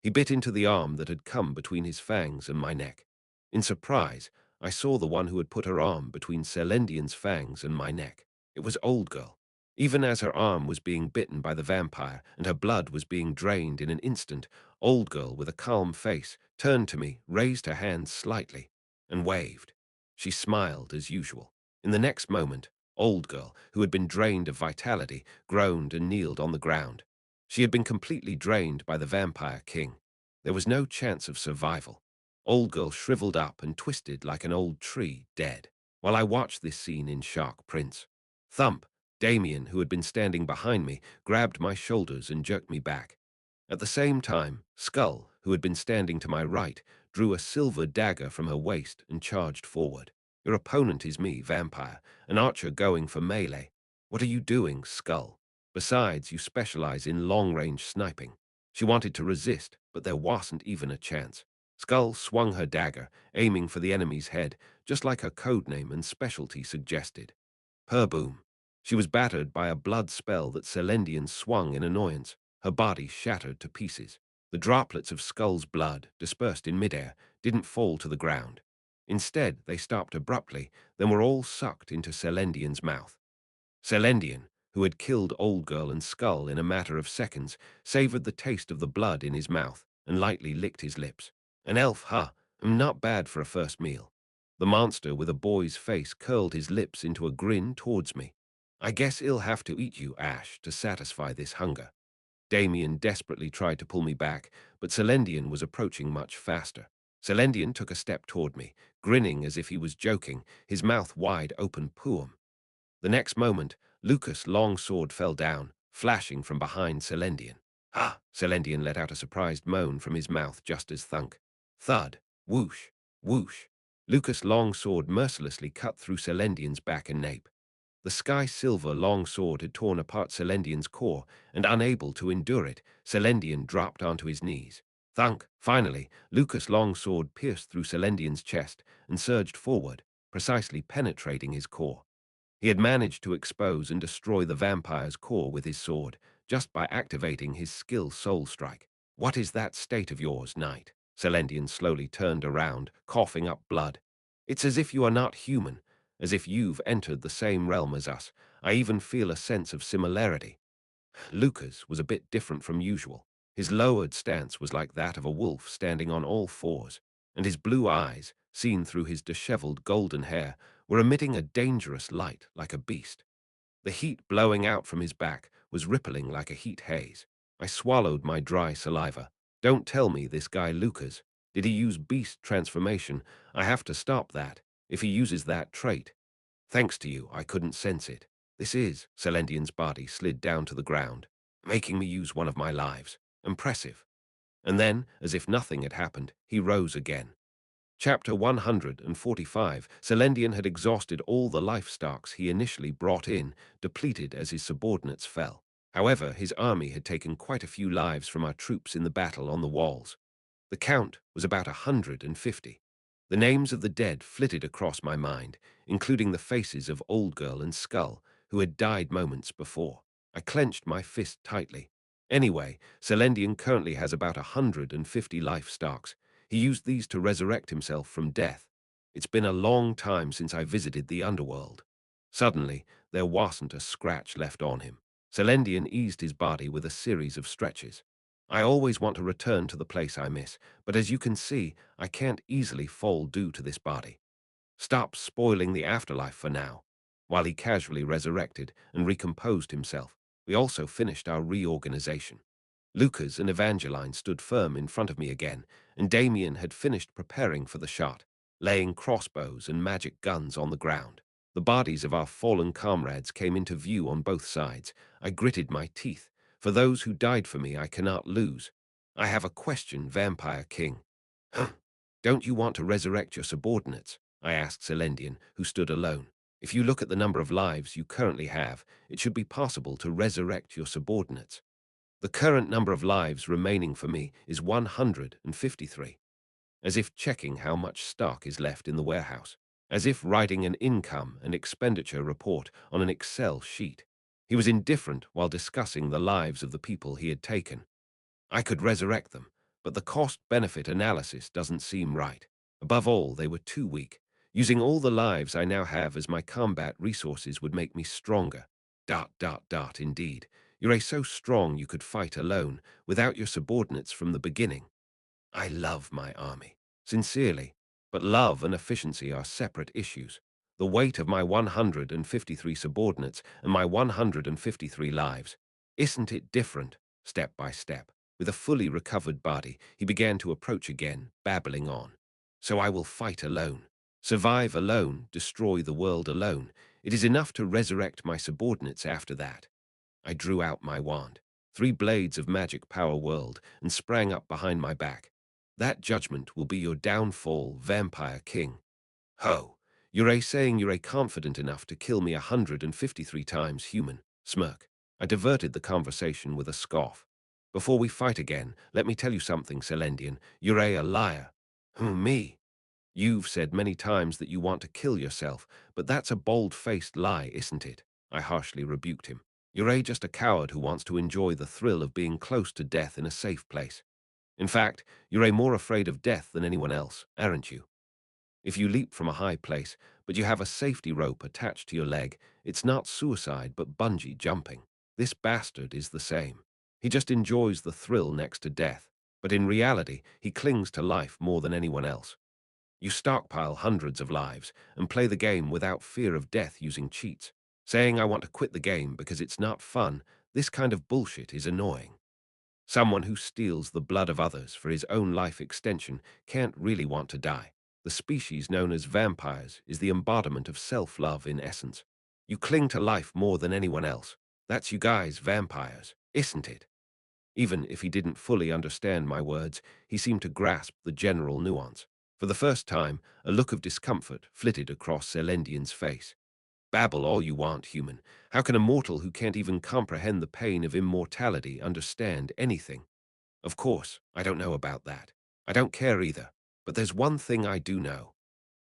He bit into the arm that had come between his fangs and my neck. In surprise, I saw the one who had put her arm between Celendian's fangs and my neck. It was Old Girl. Even as her arm was being bitten by the vampire and her blood was being drained in an instant, Old Girl, with a calm face, turned to me, raised her hands slightly, and waved. She smiled as usual. In the next moment, Old Girl, who had been drained of vitality, groaned and kneeled on the ground. She had been completely drained by the Vampire King. There was no chance of survival. Old Girl shriveled up and twisted like an old tree, dead. While I watched this scene in shock, Prince. Thump! Damien, who had been standing behind me, grabbed my shoulders and jerked me back. At the same time, Skull, who had been standing to my right, drew a silver dagger from her waist and charged forward. "Your opponent is me, Vampire, an archer going for melee. What are you doing, Skull? Besides, you specialize in long-range sniping." She wanted to resist, but there wasn't even a chance. Skull swung her dagger, aiming for the enemy's head, just like her codename and specialty suggested. Per-boom. She was battered by a blood spell that Celendian swung in annoyance, her body shattered to pieces. The droplets of Skull's blood, dispersed in midair, didn't fall to the ground. Instead, they stopped abruptly, then were all sucked into Celendian's mouth. Celendian, who had killed Old Girl and Skull in a matter of seconds, savored the taste of the blood in his mouth and lightly licked his lips. An elf, huh? Not bad for a first meal. The monster with a boy's face curled his lips into a grin towards me. "I guess I'll have to eat you, Ash, to satisfy this hunger." Damien desperately tried to pull me back, but Celendian was approaching much faster. Celendian took a step toward me, grinning as if he was joking, his mouth wide open. Poom. The next moment, Lucas' long sword fell down, flashing from behind Celendian. "Ah!" Celendian let out a surprised moan from his mouth just as thunk. Thud. Whoosh. Whoosh. Lucas' long sword mercilessly cut through Celendian's back and nape. The sky-silver long sword had torn apart Celendian's core, and unable to endure it, Celendian dropped onto his knees. Thunk! Finally, Lucas' long sword pierced through Celendian's chest and surged forward, precisely penetrating his core. He had managed to expose and destroy the vampire's core with his sword, just by activating his skill Soul Strike. "What is that state of yours, knight?" Celendian slowly turned around, coughing up blood. It's as if you are not human, as if you've entered the same realm as us. I even feel a sense of similarity. Lucas was a bit different from usual. His lowered stance was like that of a wolf standing on all fours, and his blue eyes, seen through his disheveled golden hair, were emitting a dangerous light like a beast. The heat blowing out from his back was rippling like a heat haze. I swallowed my dry saliva. Don't tell me this guy Lucas. Did he use beast transformation? I have to stop that. If he uses that trait. Thanks to you, I couldn't sense it. This is, Selendian's body slid down to the ground, making me use one of my lives. Impressive. And then, as if nothing had happened, he rose again. Chapter 145. Selendian had exhausted all the life stocks he initially brought in, depleted as his subordinates fell. However, his army had taken quite a few lives from our troops in the battle on the walls. The count was about 150. The names of the dead flitted across my mind, including the faces of Old Girl and Skull, who had died moments before. I clenched my fist tightly. Anyway, Selendian currently has about 150 life stocks. He used these to resurrect himself from death. It's been a long time since I visited the underworld. Suddenly, there wasn't a scratch left on him. Selendian eased his body with a series of stretches. I always want to return to the place I miss, but as you can see, I can't easily fall due to this body. Stop spoiling the afterlife for now. While he casually resurrected and recomposed himself, we also finished our reorganization. Lucas and Evangeline stood firm in front of me again, and Damien had finished preparing for the shot, laying crossbows and magic guns on the ground. The bodies of our fallen comrades came into view on both sides. I gritted my teeth. For those who died for me, I cannot lose. I have a question, Vampire King. Don't you want to resurrect your subordinates? I asked Selendian, who stood alone. If you look at the number of lives you currently have, it should be possible to resurrect your subordinates. The current number of lives remaining for me is 153. As if checking how much stock is left in the warehouse, as if writing an income and expenditure report on an Excel sheet. He was indifferent while discussing the lives of the people he had taken. I could resurrect them, but the cost-benefit analysis doesn't seem right. Above all, they were too weak. Using all the lives I now have as my combat resources would make me stronger. ... Indeed. You're so strong you could fight alone, without your subordinates from the beginning. I love my army, sincerely, but love and efficiency are separate issues. The weight of my 153 subordinates and my 153 lives. Isn't it different? Step by step, with a fully recovered body, he began to approach again, babbling on. So I will fight alone. Survive alone, destroy the world alone. It is enough to resurrect my subordinates after that. I drew out my wand, 3 blades of magic power whirled, and sprang up behind my back. That judgment will be your downfall, Vampire King. Ho! You're saying you're confident enough to kill me 153 times human. Smirk. I diverted the conversation with a scoff. Before we fight again, let me tell you something, Selendian. You're a liar. Me? You've said many times that you want to kill yourself, but that's a bold-faced lie, isn't it? I harshly rebuked him. You're just a coward who wants to enjoy the thrill of being close to death in a safe place. In fact, you're more afraid of death than anyone else, aren't you? If you leap from a high place, but you have a safety rope attached to your leg, it's not suicide but bungee jumping. This bastard is the same. He just enjoys the thrill next to death, but in reality, he clings to life more than anyone else. You stockpile hundreds of lives and play the game without fear of death using cheats. Saying I want to quit the game because it's not fun, this kind of bullshit is annoying. Someone who steals the blood of others for his own life extension can't really want to die. The species known as vampires is the embodiment of self-love in essence. You cling to life more than anyone else. That's you guys, vampires, isn't it? Even if he didn't fully understand my words, he seemed to grasp the general nuance. For the first time, a look of discomfort flitted across Selendian's face. Babble all you want, human. How can a mortal who can't even comprehend the pain of immortality understand anything? Of course, I don't know about that. I don't care either. But there's one thing I do know.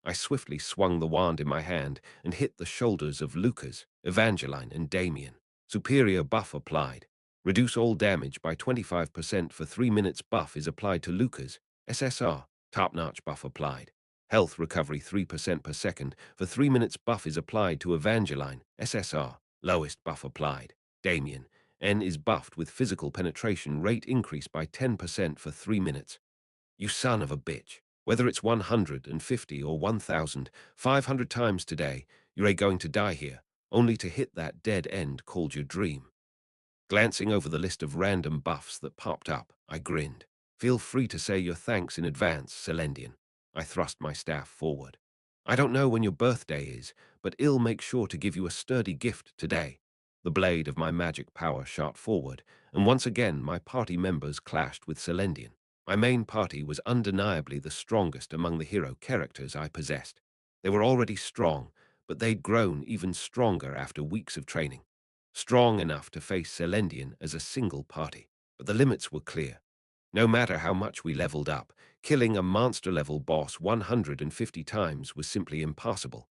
I swiftly swung the wand in my hand and hit the shoulders of Lucas, Evangeline, and Damien. Superior buff applied. Reduce all damage by 25% for 3 minutes. Buff is applied to Lucas. SSR. Top-notch buff applied. Health recovery 3% per second. For 3 minutes buff is applied to Evangeline, SSR. Lowest buff applied. Damien, N is buffed with physical penetration rate increase by 10% for 3 minutes. You son of a bitch. Whether it's 150 or 1,500 times today, you're going to die here, only to hit that dead end called your dream. Glancing over the list of random buffs that popped up, I grinned. Feel free to say your thanks in advance, Celendian. I thrust my staff forward. I don't know when your birthday is, but I'll make sure to give you a sturdy gift today. The blade of my magic power shot forward, and once again my party members clashed with Celendian. My main party was undeniably the strongest among the hero characters I possessed. They were already strong, but they'd grown even stronger after weeks of training. Strong enough to face Celendian as a single party, but the limits were clear. No matter how much we leveled up, killing a monster-level boss 150 times was simply impossible.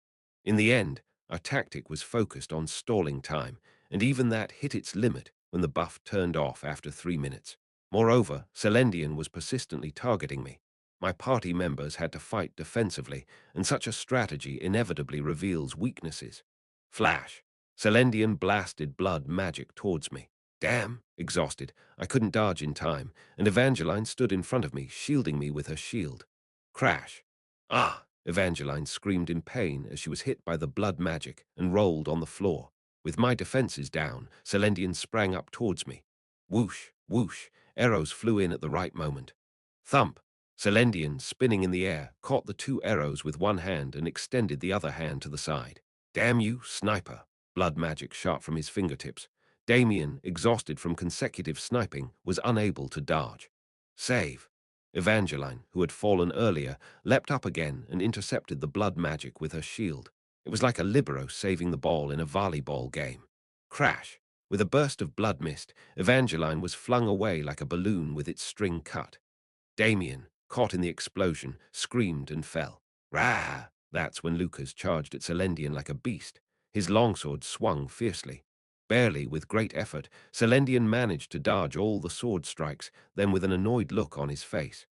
In the end, our tactic was focused on stalling time, and even that hit its limit when the buff turned off after 3 minutes. Moreover, Celendian was persistently targeting me. My party members had to fight defensively, and such a strategy inevitably reveals weaknesses. Flash. Celendian blasted blood magic towards me. Damn, exhausted, I couldn't dodge in time, and Evangeline stood in front of me, shielding me with her shield. Crash. Ah! Evangeline screamed in pain as she was hit by the blood magic and rolled on the floor. With my defenses down, Celendian sprang up towards me. Whoosh, whoosh, arrows flew in at the right moment. Thump. Celendian, spinning in the air, caught the 2 arrows with one hand and extended the other hand to the side. Damn you, sniper! Blood magic shot from his fingertips. Damien, exhausted from consecutive sniping, was unable to dodge. Save. Evangeline, who had fallen earlier, leapt up again and intercepted the blood magic with her shield. It was like a libero saving the ball in a volleyball game. Crash. With a burst of blood mist, Evangeline was flung away like a balloon with its string cut. Damien, caught in the explosion, screamed and fell. Rah! That's when Lucas charged at Celendian like a beast. His longsword swung fiercely. Barely, with great effort, Celendian managed to dodge all the sword strikes, then with an annoyed look on his face.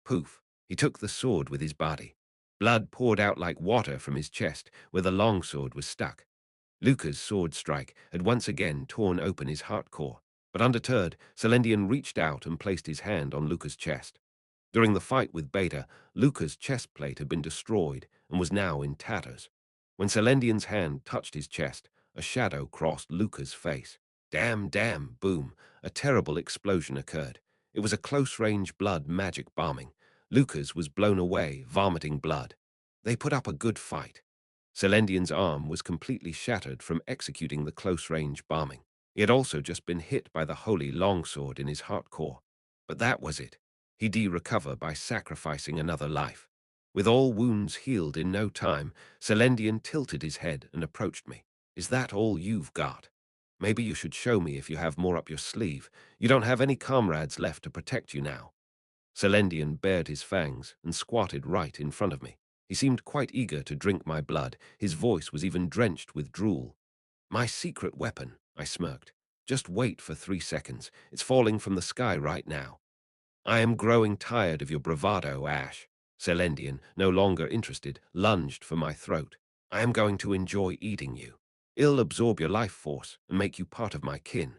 Poof! He took the sword with his body. Blood poured out like water from his chest, where the longsword was stuck. Lucas' sword strike had once again torn open his heart core, but undeterred, Celendian reached out and placed his hand on Lucas' chest. During the fight with Beta, Lucas' chest plate had been destroyed and was now in tatters. When Celendian's hand touched his chest, a shadow crossed Lucas' face. Damn, damn, boom, a terrible explosion occurred. It was a close-range blood magic bombing. Lucas was blown away, vomiting blood. They put up a good fight. Celendian's arm was completely shattered from executing the close-range bombing. He had also just been hit by the holy longsword in his heart core. But that was it. He'd recover by sacrificing another life. With all wounds healed in no time, Celendian tilted his head and approached me. Is that all you've got? Maybe you should show me if you have more up your sleeve. You don't have any comrades left to protect you now. Celendian bared his fangs and squatted right in front of me. He seemed quite eager to drink my blood. His voice was even drenched with drool. My secret weapon, I smirked. Just wait for 3 seconds. It's falling from the sky right now. I am growing tired of your bravado, Ash. Celendian, no longer interested, lunged for my throat. I am going to enjoy eating you. I'll absorb your life force and make you part of my kin.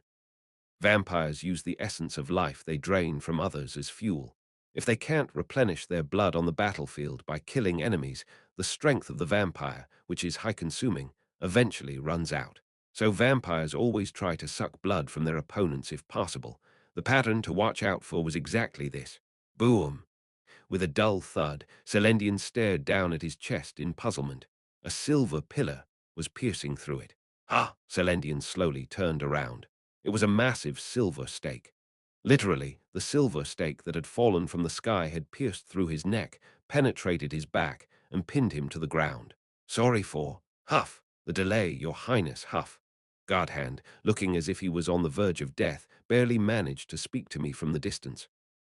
Vampires use the essence of life they drain from others as fuel. If they can't replenish their blood on the battlefield by killing enemies, the strength of the vampire, which is high-consuming, eventually runs out. So vampires always try to suck blood from their opponents if possible. The pattern to watch out for was exactly this. Boom! With a dull thud, Celendian stared down at his chest in puzzlement. A silver pillar was piercing through it. Ah! Celendian slowly turned around. It was a massive silver stake. Literally, the silver stake that had fallen from the sky had pierced through his neck, penetrated his back, and pinned him to the ground. Sorry for, Huff, the delay, your highness, Huff. Godhand, looking as if he was on the verge of death, barely managed to speak to me from the distance.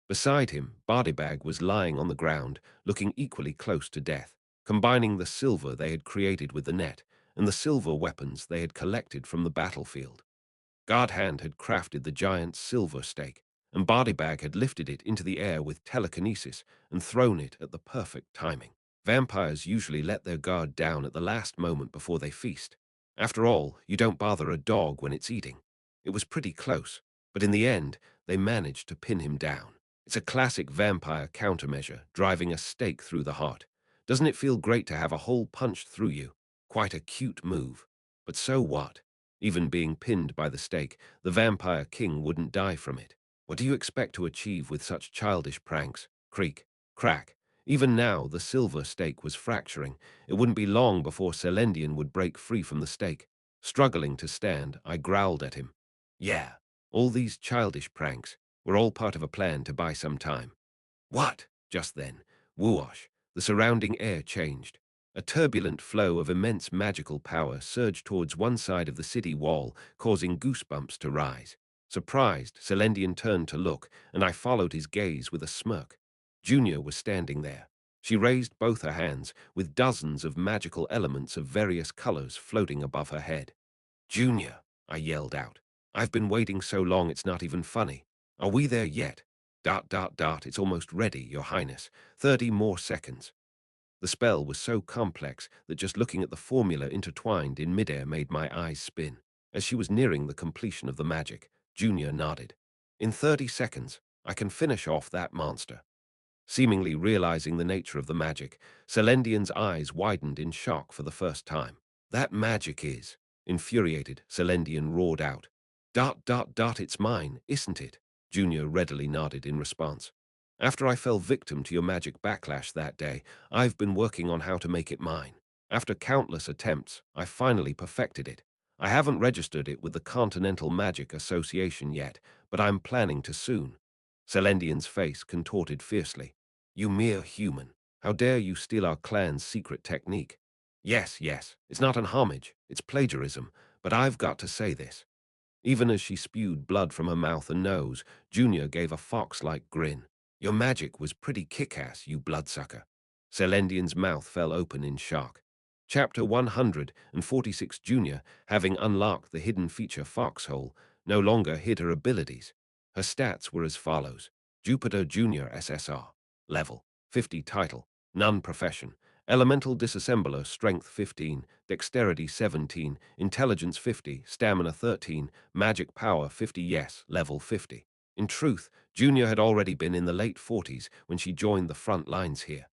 Beside him, Bodybag was lying on the ground, looking equally close to death, combining the silver they had created with the net and the silver weapons they had collected from the battlefield. Godhand had crafted the giant silver stake, and Bodybag had lifted it into the air with telekinesis and thrown it at the perfect timing. Vampires usually let their guard down at the last moment before they feast. After all, you don't bother a dog when it's eating. It was pretty close, but in the end, they managed to pin him down. It's a classic vampire countermeasure, driving a stake through the heart. Doesn't it feel great to have a hole punched through you? Quite a cute move. But so what? Even being pinned by the stake, the vampire king wouldn't die from it. What do you expect to achieve with such childish pranks? Creak, crack. Even now, the silver stake was fracturing. It wouldn't be long before Selendian would break free from the stake. Struggling to stand, I growled at him. Yeah, all these childish pranks were all part of a plan to buy some time. What? Just then, whoosh, the surrounding air changed. A turbulent flow of immense magical power surged towards one side of the city wall, causing goosebumps to rise. Surprised, Selendian turned to look, and I followed his gaze with a smirk. Junior was standing there. She raised both her hands, with dozens of magical elements of various colors floating above her head. Junior, I yelled out. I've been waiting so long it's not even funny. Are we there yet? ... It's almost ready, Your Highness. 30 more seconds. The spell was so complex that just looking at the formula intertwined in midair made my eyes spin. As she was nearing the completion of the magic, Junior nodded. In 30 seconds, I can finish off that monster. Seemingly realizing the nature of the magic, Selendian's eyes widened in shock for the first time. That magic is... Infuriated, Selendian roared out. ... It's mine, isn't it? Junior readily nodded in response. After I fell victim to your magic backlash that day, I've been working on how to make it mine. After countless attempts, I finally perfected it. I haven't registered it with the Continental Magic Association yet, but I'm planning to soon. Selendian's face contorted fiercely. You mere human. How dare you steal our clan's secret technique? Yes, it's not an homage, it's plagiarism, but I've got to say this. Even as she spewed blood from her mouth and nose, Junior gave a fox-like grin. Your magic was pretty kick-ass, you bloodsucker. Selendian's mouth fell open in shock. Chapter 146. Junior, having unlocked the hidden feature Foxhole, no longer hid her abilities. Her stats were as follows. Jupiter Junior SSR. Level 50. Title None Profession. Elemental Disassembler, Strength 15, Dexterity 17, Intelligence 50, Stamina 13, Magic Power 50. Yes, level 50. In truth, Junior had already been in the late 40s when she joined the front lines here.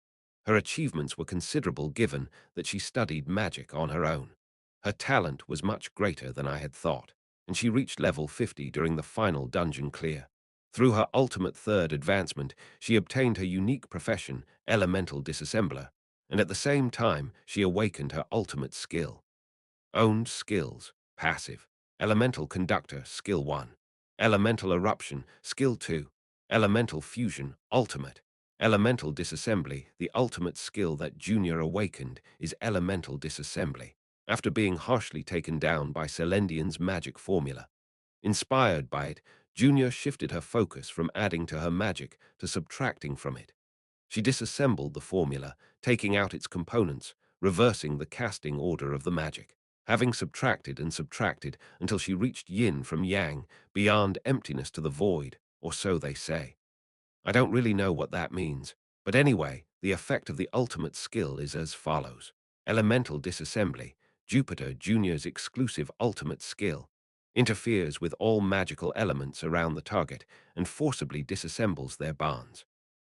Her achievements were considerable given that she studied magic on her own. Her talent was much greater than I had thought, and she reached level 50 during the final dungeon clear. Through her ultimate third advancement, she obtained her unique profession, Elemental Disassembler, and at the same time she awakened her ultimate skill. Owned skills, passive. Elemental Conductor, Skill 1. Elemental Eruption, Skill 2. Elemental Fusion, Ultimate. Elemental Disassembly, the ultimate skill that Junior awakened, is Elemental Disassembly, after being harshly taken down by Selendian's magic formula. Inspired by it, Junior shifted her focus from adding to her magic to subtracting from it. She disassembled the formula, taking out its components, reversing the casting order of the magic, having subtracted and subtracted until she reached yin from yang, beyond emptiness to the void, or so they say. I don't really know what that means, but anyway, the effect of the ultimate skill is as follows. Elemental Disassembly, Jupiter Junior's exclusive ultimate skill, interferes with all magical elements around the target and forcibly disassembles their bonds.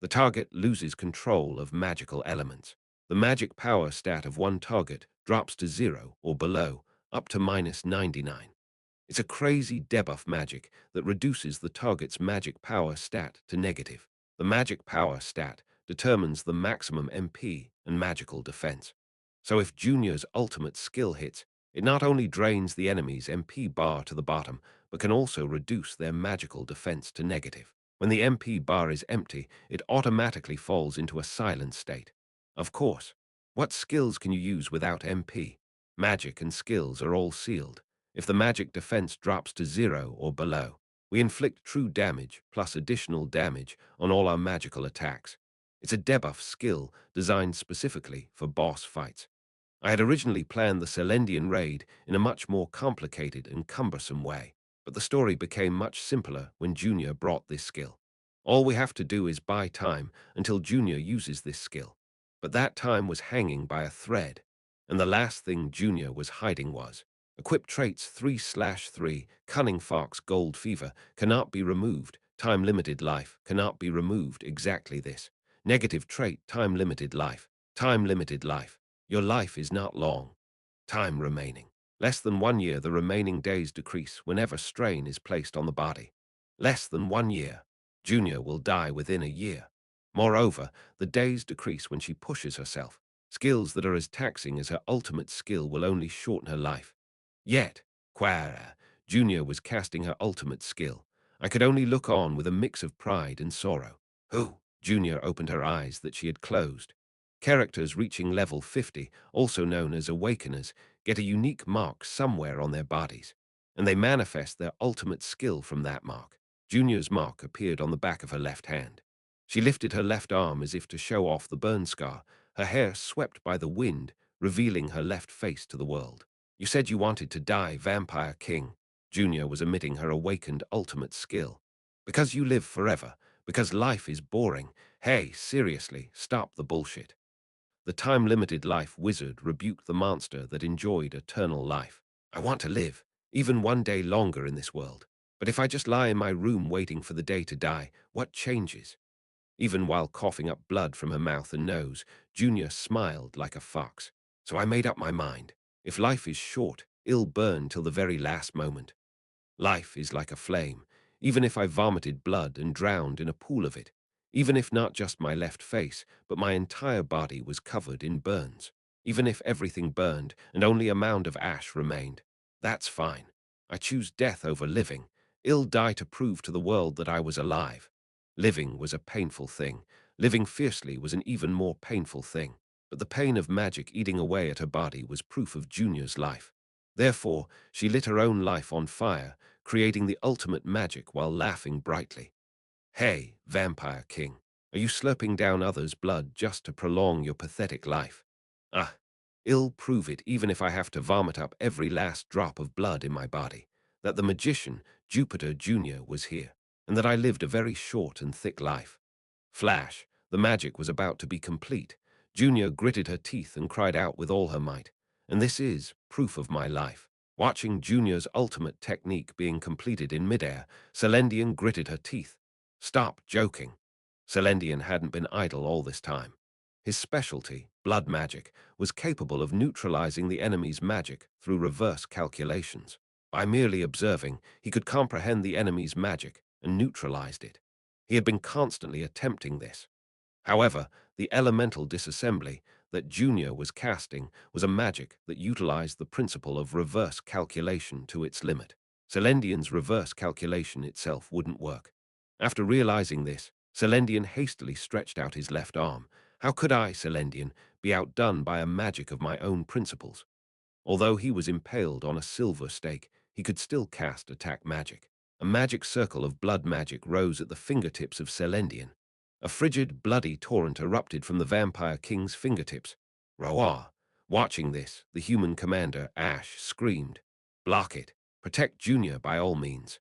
The target loses control of magical elements. The magic power stat of one target drops to 0 or below, up to -99. It's a crazy debuff magic that reduces the target's magic power stat to negative. The magic power stat determines the maximum MP and magical defense. So if Junior's ultimate skill hits, it not only drains the enemy's MP bar to the bottom, but can also reduce their magical defense to negative. When the MP bar is empty, it automatically falls into a silent state. Of course, what skills can you use without MP? Magic and skills are all sealed. If the magic defense drops to 0 or below, we inflict true damage plus additional damage on all our magical attacks. It's a debuff skill designed specifically for boss fights. I had originally planned the Selendian raid in a much more complicated and cumbersome way, but the story became much simpler when Junior brought this skill. All we have to do is buy time until Junior uses this skill. But that time was hanging by a thread, and the last thing Junior was hiding was equip traits 3/3, Cunning Fox Gold Fever, cannot be removed, time limited life, cannot be removed, exactly this. Negative trait, time limited life, time limited life. Your life is not long. Time remaining. Less than 1 year, the remaining days decrease whenever strain is placed on the body. Less than 1 year. Junior will die within a year. Moreover, the days decrease when she pushes herself. Skills that are as taxing as her ultimate skill will only shorten her life. Yet, Quara, Junior was casting her ultimate skill. I could only look on with a mix of pride and sorrow. Who? Junior opened her eyes that she had closed. Characters reaching level 50, also known as Awakeners, get a unique mark somewhere on their bodies, and they manifest their ultimate skill from that mark. Junior's mark appeared on the back of her left hand. She lifted her left arm as if to show off the burn scar, her hair swept by the wind, revealing her left face to the world. You said you wanted to die, Vampire King. Junior was emitting her awakened ultimate skill. Because you live forever, because life is boring. Hey, seriously, stop the bullshit. The time-limited life wizard rebuked the monster that enjoyed eternal life. I want to live, even 1 day longer in this world. But if I just lie in my room waiting for the day to die, what changes? Even while coughing up blood from her mouth and nose, Junior smiled like a fox. So I made up my mind. If life is short, it'll burn till the very last moment. Life is like a flame, even if I vomited blood and drowned in a pool of it, even if not just my left face, but my entire body was covered in burns, even if everything burned and only a mound of ash remained. That's fine. I choose death over living. I'll die to prove to the world that I was alive. Living was a painful thing. Living fiercely was an even more painful thing. But the pain of magic eating away at her body was proof of Junior's life. Therefore, she lit her own life on fire, creating the ultimate magic while laughing brightly. Hey, Vampire King, are you slurping down others' blood just to prolong your pathetic life? Ah, I'll prove it even if I have to vomit up every last drop of blood in my body, that the magician, Jupiter Jr., was here, and that I lived a very short and thick life. Flash, the magic was about to be complete. Junior gritted her teeth and cried out with all her might. And this is proof of my life. Watching Junior's ultimate technique being completed in midair, Celendian gritted her teeth. Stop joking. Celendian hadn't been idle all this time. His specialty, blood magic, was capable of neutralizing the enemy's magic through reverse calculations. By merely observing, he could comprehend the enemy's magic and neutralized it. He had been constantly attempting this. However, the elemental disassembly that Junior was casting was a magic that utilized the principle of reverse calculation to its limit. Celendian's reverse calculation itself wouldn't work. After realizing this, Celendian hastily stretched out his left arm. How could I, Celendian, be outdone by a magic of my own principles? Although he was impaled on a silver stake, he could still cast attack magic. A magic circle of blood magic rose at the fingertips of Celendian. A frigid, bloody torrent erupted from the Vampire King's fingertips. Roar! Watching this, the human commander, Ash, screamed, "Block it! Protect Junior by all means!"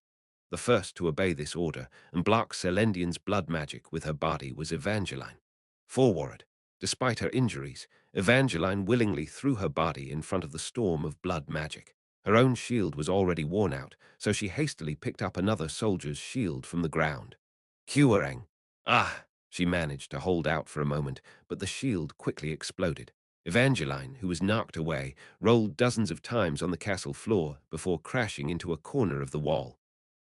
The first to obey this order and block Celendian's blood magic with her body was Evangeline. Forward! Despite her injuries, Evangeline willingly threw her body in front of the storm of blood magic. Her own shield was already worn out, so she hastily picked up another soldier's shield from the ground. Kuarang! Ah! She managed to hold out for a moment, but the shield quickly exploded. Evangeline, who was knocked away, rolled dozens of times on the castle floor before crashing into a corner of the wall.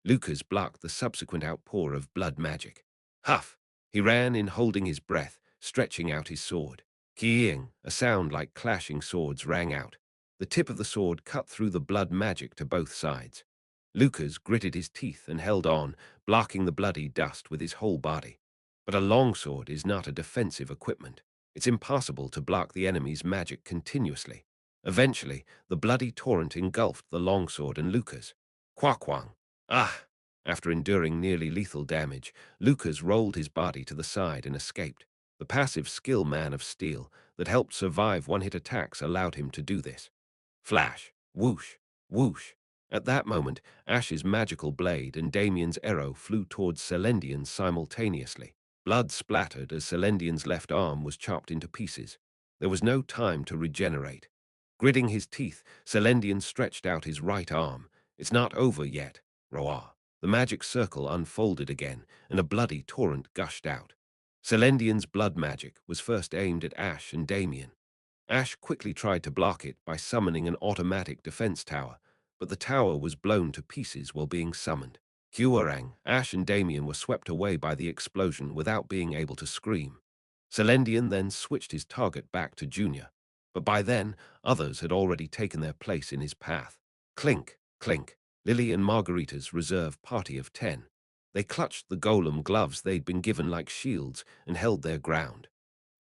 Lucas blocked the subsequent outpour of blood magic. Huff! He ran in holding his breath, stretching out his sword. Kiing, a sound like clashing swords rang out. The tip of the sword cut through the blood magic to both sides. Lucas gritted his teeth and held on, blocking the bloody dust with his whole body. But a longsword is not a defensive equipment. It's impossible to block the enemy's magic continuously. Eventually, the bloody torrent engulfed the longsword and Lucas. Quaquang! Ah! After enduring nearly lethal damage, Lucas rolled his body to the side and escaped. The passive skill Man of Steel that helped survive one-hit attacks allowed him to do this. Flash! Whoosh! Whoosh! At that moment, Ash's magical blade and Damien's arrow flew towards Celendian simultaneously. Blood splattered as Celendian's left arm was chopped into pieces. There was no time to regenerate. Gritting his teeth, Celendian stretched out his right arm. "It's not over yet, Roar." The magic circle unfolded again, and a bloody torrent gushed out. Celendian's blood magic was first aimed at Ash and Damien. Ash quickly tried to block it by summoning an automatic defense tower, but the tower was blown to pieces while being summoned. Huarang, Ash and Damien were swept away by the explosion without being able to scream. Celendian then switched his target back to Junior, but by then others had already taken their place in his path. Clink, clink, Lily and Margarita's reserve party of 10. They clutched the golem gloves they'd been given like shields and held their ground.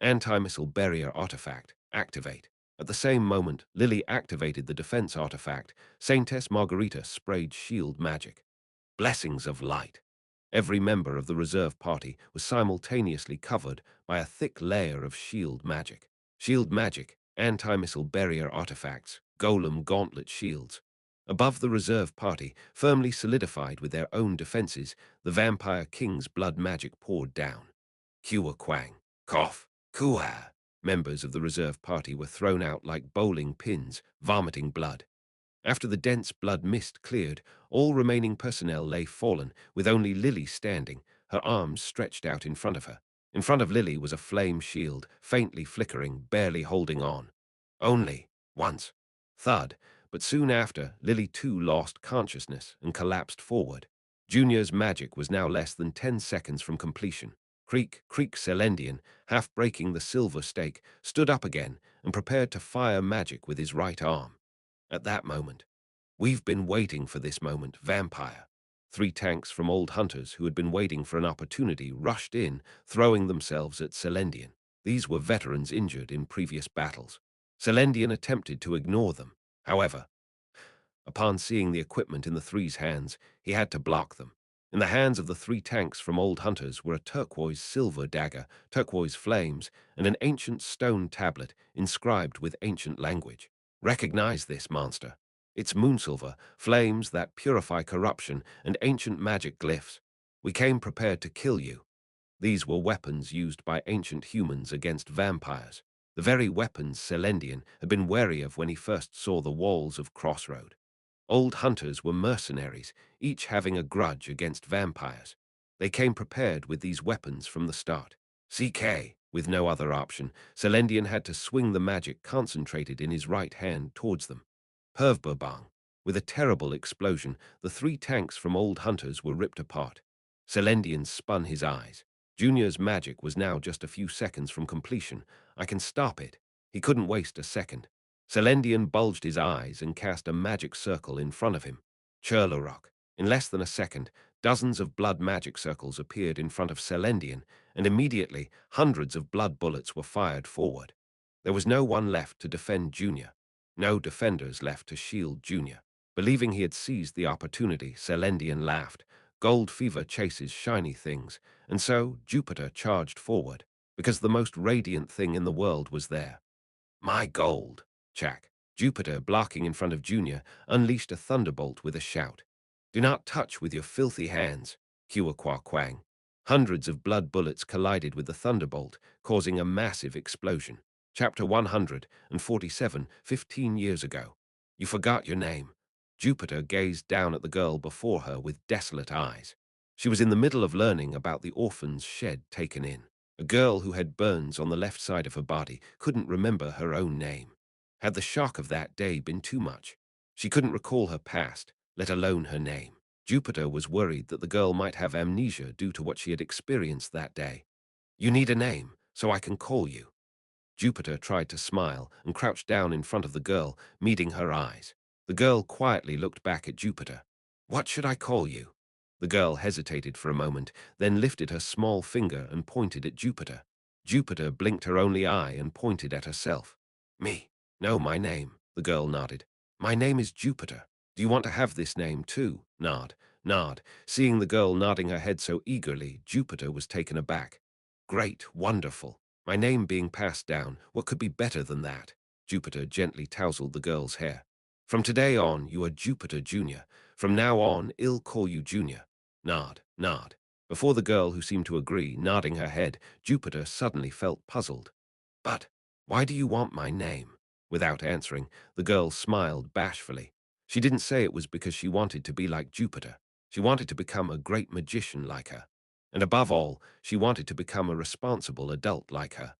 Anti-missile barrier artifact, activate. At the same moment, Lily activated the defense artifact. Saintess Margarita sprayed shield magic. Blessings of light. Every member of the reserve party was simultaneously covered by a thick layer of shield magic. Shield magic, anti-missile barrier artifacts, golem gauntlet shields. Above the reserve party, firmly solidified with their own defenses, the Vampire King's blood magic poured down. Hua Quang, cough, Kuha. Members of the reserve party were thrown out like bowling pins, vomiting blood. After the dense blood mist cleared, all remaining personnel lay fallen, with only Lily standing, her arms stretched out in front of her. In front of Lily was a flame shield, faintly flickering, barely holding on. Only once. Thud, but soon after, Lily too lost consciousness and collapsed forward. Junior's magic was now less than 10 seconds from completion. Creak, creak, Celendian, half breaking the silver stake, stood up again and prepared to fire magic with his right arm. At that moment, "We've been waiting for this moment, Vampire." 3 tanks from old hunters who had been waiting for an opportunity rushed in, throwing themselves at Celendian. These were veterans injured in previous battles. Celendian attempted to ignore them. However, upon seeing the equipment in the 3's hands, he had to block them. In the hands of the 3 tanks from old hunters were a turquoise silver dagger, turquoise flames, and an ancient stone tablet inscribed with ancient language. "Recognize this monster. It's moonsilver, flames that purify corruption, and ancient magic glyphs. We came prepared to kill you." These were weapons used by ancient humans against vampires, the very weapons Celendian had been wary of when he first saw the walls of Crossroad. Old hunters were mercenaries, each having a grudge against vampires. They came prepared with these weapons from the start. CK, with no other option, Celendian had to swing the magic concentrated in his right hand towards them. Pervburbang. With a terrible explosion, the 3 tanks from old hunters were ripped apart. Celendian spun his eyes. Junior's magic was now just a few seconds from completion. I can stop it. He couldn't waste a second. Celendian bulged his eyes and cast a magic circle in front of him. Churlorok. In less than a second, dozens of blood magic circles appeared in front of Celendian, and immediately hundreds of blood bullets were fired forward. There was no one left to defend Junior. No defenders left to shield Junior. Believing he had seized the opportunity, Celendian laughed. Gold fever chases shiny things, and so Jupiter charged forward, because the most radiant thing in the world was there. "My gold!" Chak. Jupiter, blocking in front of Junior, unleashed a thunderbolt with a shout. "Do not touch with your filthy hands." Hua Quang. Hundreds of blood bullets collided with the thunderbolt, causing a massive explosion. Chapter 147, 15 years ago. "You forgot your name." Jupiter gazed down at the girl before her with desolate eyes. She was in the middle of learning about the orphan's shed taken in. A girl who had burns on the left side of her body couldn't remember her own name. Had the shock of that day been too much? She couldn't recall her past, let alone her name. Jupiter was worried that the girl might have amnesia due to what she had experienced that day. "You need a name, so I can call you." Jupiter tried to smile and crouched down in front of the girl, meeting her eyes. The girl quietly looked back at Jupiter. "What should I call you?" The girl hesitated for a moment, then lifted her small finger and pointed at Jupiter. Jupiter blinked her only eye and pointed at herself. "Me? No, my name," the girl nodded. "My name is Jupiter. Do you want to have this name too?" Nod. Seeing the girl nodding her head so eagerly, Jupiter was taken aback. "Great, wonderful. My name being passed down, what could be better than that?" Jupiter gently tousled the girl's hair. "From today on, you are Jupiter Junior. From now on, I'll call you Junior." Nod. Before the girl, who seemed to agree, nodding her head, Jupiter suddenly felt puzzled. But why do you want my name? Without answering, the girl smiled bashfully. She didn't say it was because she wanted to be like Jupiter. She wanted to become a great magician like her. And above all, she wanted to become a responsible adult like her.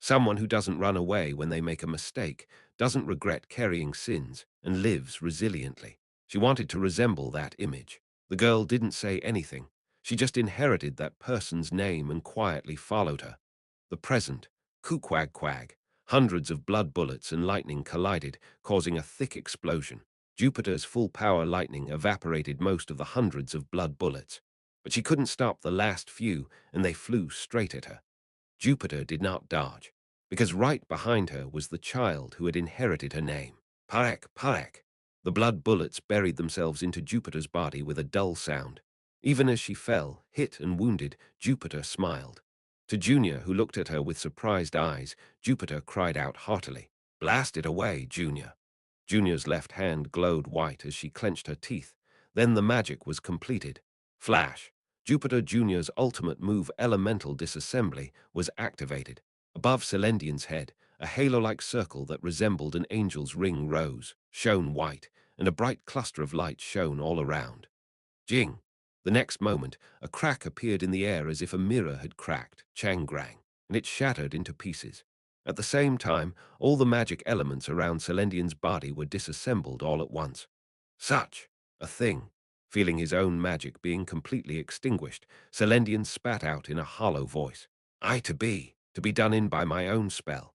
Someone who doesn't run away when they make a mistake, doesn't regret carrying sins, and lives resiliently. She wanted to resemble that image. The girl didn't say anything. She just inherited that person's name and quietly followed her. The present, quag. Hundreds of blood bullets and lightning collided, causing a thick explosion. Jupiter's full-power lightning evaporated most of the hundreds of blood bullets. But she couldn't stop the last few, and they flew straight at her. Jupiter did not dodge, because right behind her was the child who had inherited her name. Parek. The blood bullets buried themselves into Jupiter's body with a dull sound. Even as she fell, hit and wounded, Jupiter smiled. To Junior, who looked at her with surprised eyes, Jupiter cried out heartily, "Blast it away, Junior." Junior's left hand glowed white as she clenched her teeth. Then the magic was completed. Flash! Jupiter Junior's ultimate move, Elemental Disassembly, was activated. Above Celendian's head, a halo-like circle that resembled an angel's ring rose, shone white, and a bright cluster of light shone all around. Jing! The next moment, a crack appeared in the air as if a mirror had cracked, changrang, and it shattered into pieces. At the same time, all the magic elements around Celendian's body were disassembled all at once. Such a thing. Feeling his own magic being completely extinguished, Celendian spat out in a hollow voice. I to be done in by my own spell.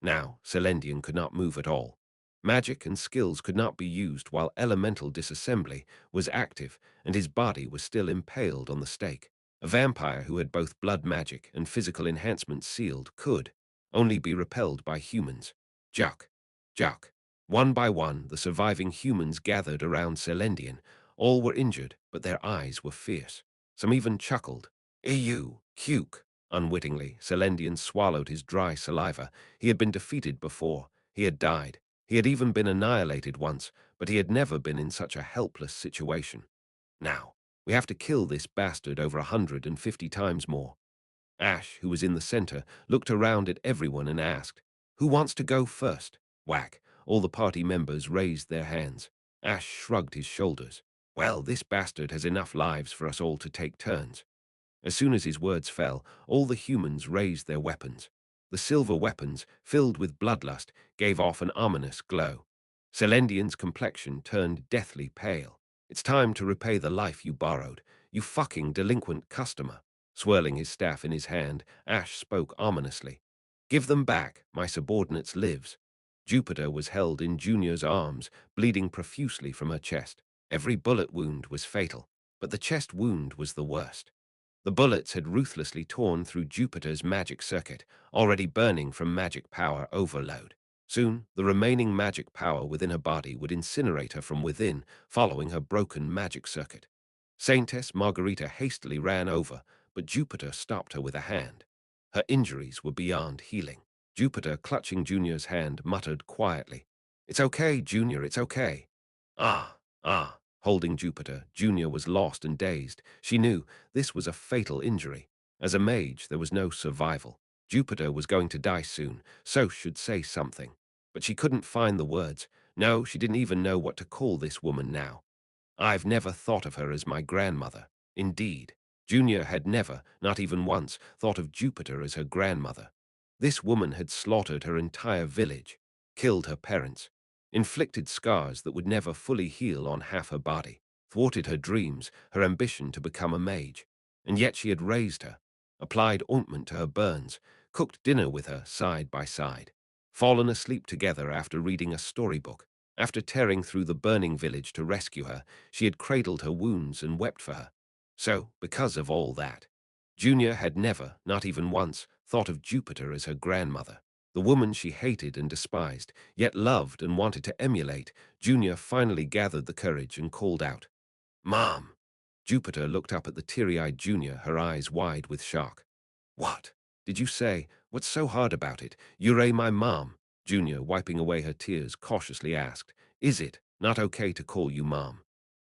Now, Celendian could not move at all. Magic and skills could not be used while elemental disassembly was active, and his body was still impaled on the stake. A vampire who had both blood magic and physical enhancement sealed could only be repelled by humans. Juck. One by one, the surviving humans gathered around Celendian. All were injured, but their eyes were fierce. Some even chuckled. Cuke. Unwittingly, Celendian swallowed his dry saliva. He had been defeated before. He had died. He had even been annihilated once, but he had never been in such a helpless situation. Now, we have to kill this bastard over 150 times more. Ash, who was in the center, looked around at everyone and asked, "Who wants to go first?" Whack. All the party members raised their hands. Ash shrugged his shoulders. Well, this bastard has enough lives for us all to take turns. As soon as his words fell, all the humans raised their weapons. The silver weapons, filled with bloodlust, gave off an ominous glow. Celendian's complexion turned deathly pale. It's time to repay the life you borrowed, you fucking delinquent customer. Swirling his staff in his hand, Ash spoke ominously. Give them back, my subordinates lives. Jupiter was held in Junior's arms, bleeding profusely from her chest. Every bullet wound was fatal, but the chest wound was the worst. The bullets had ruthlessly torn through Jupiter's magic circuit, already burning from magic power overload. Soon, the remaining magic power within her body would incinerate her from within, following her broken magic circuit. Saintess Margarita hastily ran over, but Jupiter stopped her with a hand. Her injuries were beyond healing. Jupiter, clutching Junior's hand, muttered quietly, "It's okay, Junior, it's okay." Ah. Holding Jupiter, Junior was lost and dazed. She knew this was a fatal injury. As a mage, there was no survival. Jupiter was going to die soon, so should say something. But she couldn't find the words. No, she didn't even know what to call this woman now. I've never thought of her as my grandmother. Indeed, Junior had never, not even once, thought of Jupiter as her grandmother. This woman had slaughtered her entire village, killed her parents, inflicted scars that would never fully heal on half her body, thwarted her dreams, her ambition to become a mage. And yet she had raised her, applied ointment to her burns, cooked dinner with her side by side, fallen asleep together after reading a storybook. After tearing through the burning village to rescue her, she had cradled her wounds and wept for her. So, because of all that, Junior had never, not even once, thought of Jupiter as her grandmother. The woman she hated and despised, yet loved and wanted to emulate. Junior finally gathered the courage and called out, "Mom!" Jupiter looked up at the teary-eyed Junior, her eyes wide with shock. "What did you say? What's so hard about it? You're my mom." Junior, wiping away her tears, cautiously asked, "Is it not okay to call you Mom?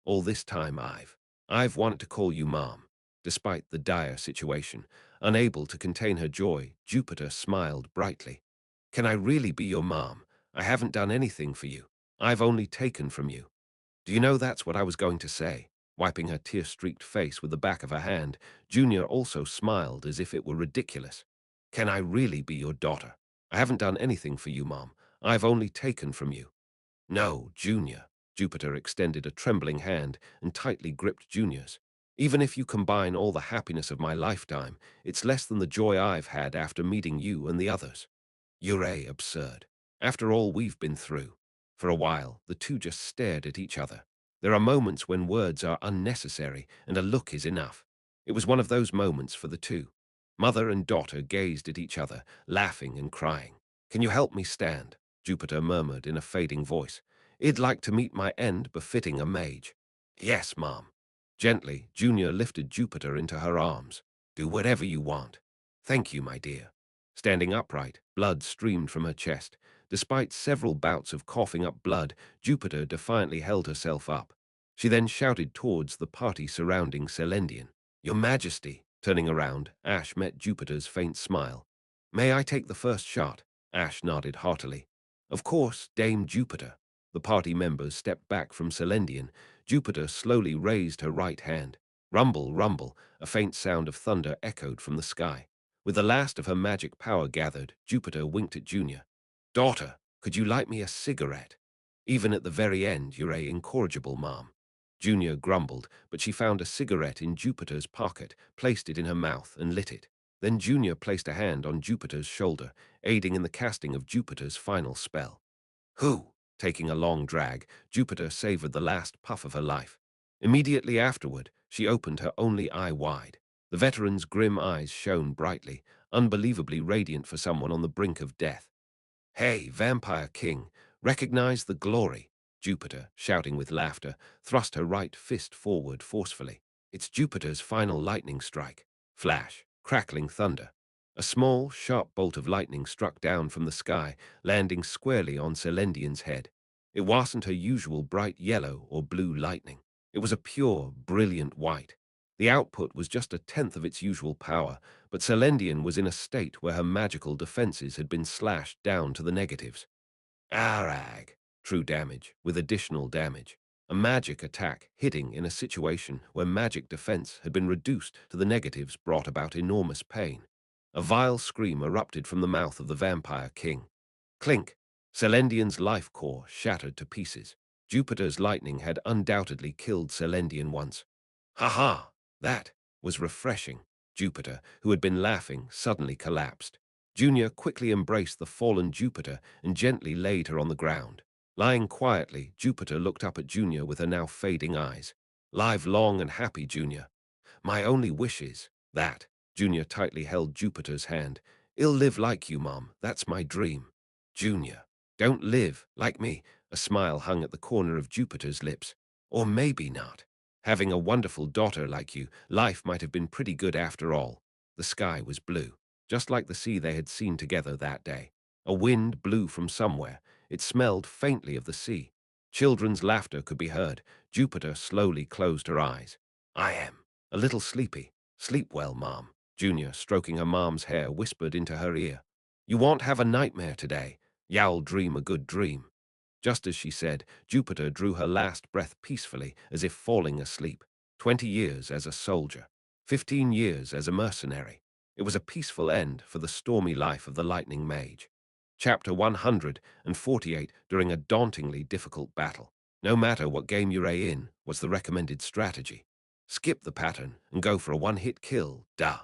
All this time I've wanted to call you Mom." Despite the dire situation, unable to contain her joy, Jupiter smiled brightly. Can I really be your mom? I haven't done anything for you. I've only taken from you. Do you know that's what I was going to say? Wiping her tear-streaked face with the back of her hand, Junior also smiled as if it were ridiculous. Can I really be your daughter? I haven't done anything for you, Mom. I've only taken from you. No, Junior. Jupiter extended a trembling hand and tightly gripped Junior's. Even if you combine all the happiness of my lifetime, it's less than the joy I've had after meeting you and the others. You're absurd. After all we've been through. For a while, the two just stared at each other. There are moments when words are unnecessary and a look is enough. It was one of those moments for the two. Mother and daughter gazed at each other, laughing and crying. Can you help me stand? Jupiter murmured in a fading voice. I'd like to meet my end befitting a mage. Yes, Mom. Gently, Junior lifted Jupiter into her arms. Do whatever you want. Thank you, my dear. Standing upright, blood streamed from her chest. Despite several bouts of coughing up blood, Jupiter defiantly held herself up. She then shouted towards the party surrounding Celendian. Your Majesty. Turning around, Ash met Jupiter's faint smile. May I take the first shot? Ash nodded heartily. Of course, Dame Jupiter. The party members stepped back from Celendian. Jupiter slowly raised her right hand. Rumble, rumble, a faint sound of thunder echoed from the sky. With the last of her magic power gathered, Jupiter winked at Junior. Daughter, could you light me a cigarette? Even at the very end, you're a incorrigible, Mom. Junior grumbled, but she found a cigarette in Jupiter's pocket, placed it in her mouth, and lit it. Then Junior placed a hand on Jupiter's shoulder, aiding in the casting of Jupiter's final spell. Who? Taking a long drag, Jupiter savored the last puff of her life. Immediately afterward, she opened her only eye wide. The veteran's grim eyes shone brightly, unbelievably radiant for someone on the brink of death. Hey, Vampire King, recognize the glory. Jupiter, shouting with laughter, thrust her right fist forward forcefully. It's Jupiter's final lightning strike. Flash, crackling thunder. A small, sharp bolt of lightning struck down from the sky, landing squarely on Celendian's head. It wasn't her usual bright yellow or blue lightning. It was a pure, brilliant white. The output was just a tenth of its usual power, but Celendian was in a state where her magical defenses had been slashed down to the negatives. Arag. True damage, with additional damage. A magic attack hitting in a situation where magic defense had been reduced to the negatives brought about enormous pain. A vile scream erupted from the mouth of the Vampire King. Clink! Celendian's life core shattered to pieces. Jupiter's lightning had undoubtedly killed Celendian once. Ha! That was refreshing. Jupiter, who had been laughing, suddenly collapsed. Junior quickly embraced the fallen Jupiter and gently laid her on the ground. Lying quietly, Jupiter looked up at Junior with her now fading eyes. Live long and happy, Junior. My only wish is that. Junior tightly held Jupiter's hand. I'll live like you, Mom. That's my dream. Junior, don't live like me. A smile hung at the corner of Jupiter's lips. Or maybe not. Having a wonderful daughter like you, life might have been pretty good after all. The sky was blue, just like the sea they had seen together that day. A wind blew from somewhere. It smelled faintly of the sea. Children's laughter could be heard. Jupiter slowly closed her eyes. I am a little sleepy. Sleep well, Mom. Junior, stroking her mom's hair, whispered into her ear. You won't have a nightmare today. You'll dream a good dream. Just as she said, Jupiter drew her last breath peacefully, as if falling asleep. 20 years as a soldier. 15 years as a mercenary. It was a peaceful end for the stormy life of the Lightning Mage. Chapter 148 during a dauntingly difficult battle. No matter what game you're in, was the recommended strategy. Skip the pattern and go for a one-hit kill, duh.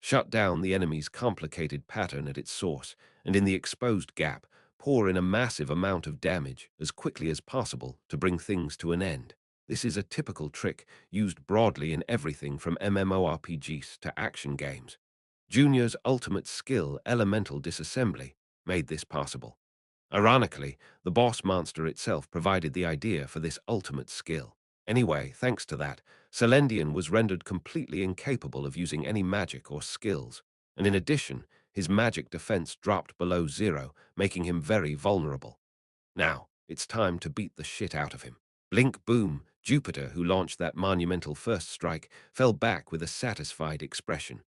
Shut down the enemy's complicated pattern at its source, and in the exposed gap, pour in a massive amount of damage as quickly as possible to bring things to an end. This is a typical trick used broadly in everything from MMORPGs to action games. Junior's ultimate skill, Elemental Disassembly, made this possible. Ironically, the boss monster itself provided the idea for this ultimate skill. Anyway, thanks to that, Celendian was rendered completely incapable of using any magic or skills, and in addition, his magic defense dropped below 0, making him very vulnerable. Now, it's time to beat the shit out of him. Blink boom, Jupiter, who launched that monumental first strike, fell back with a satisfied expression.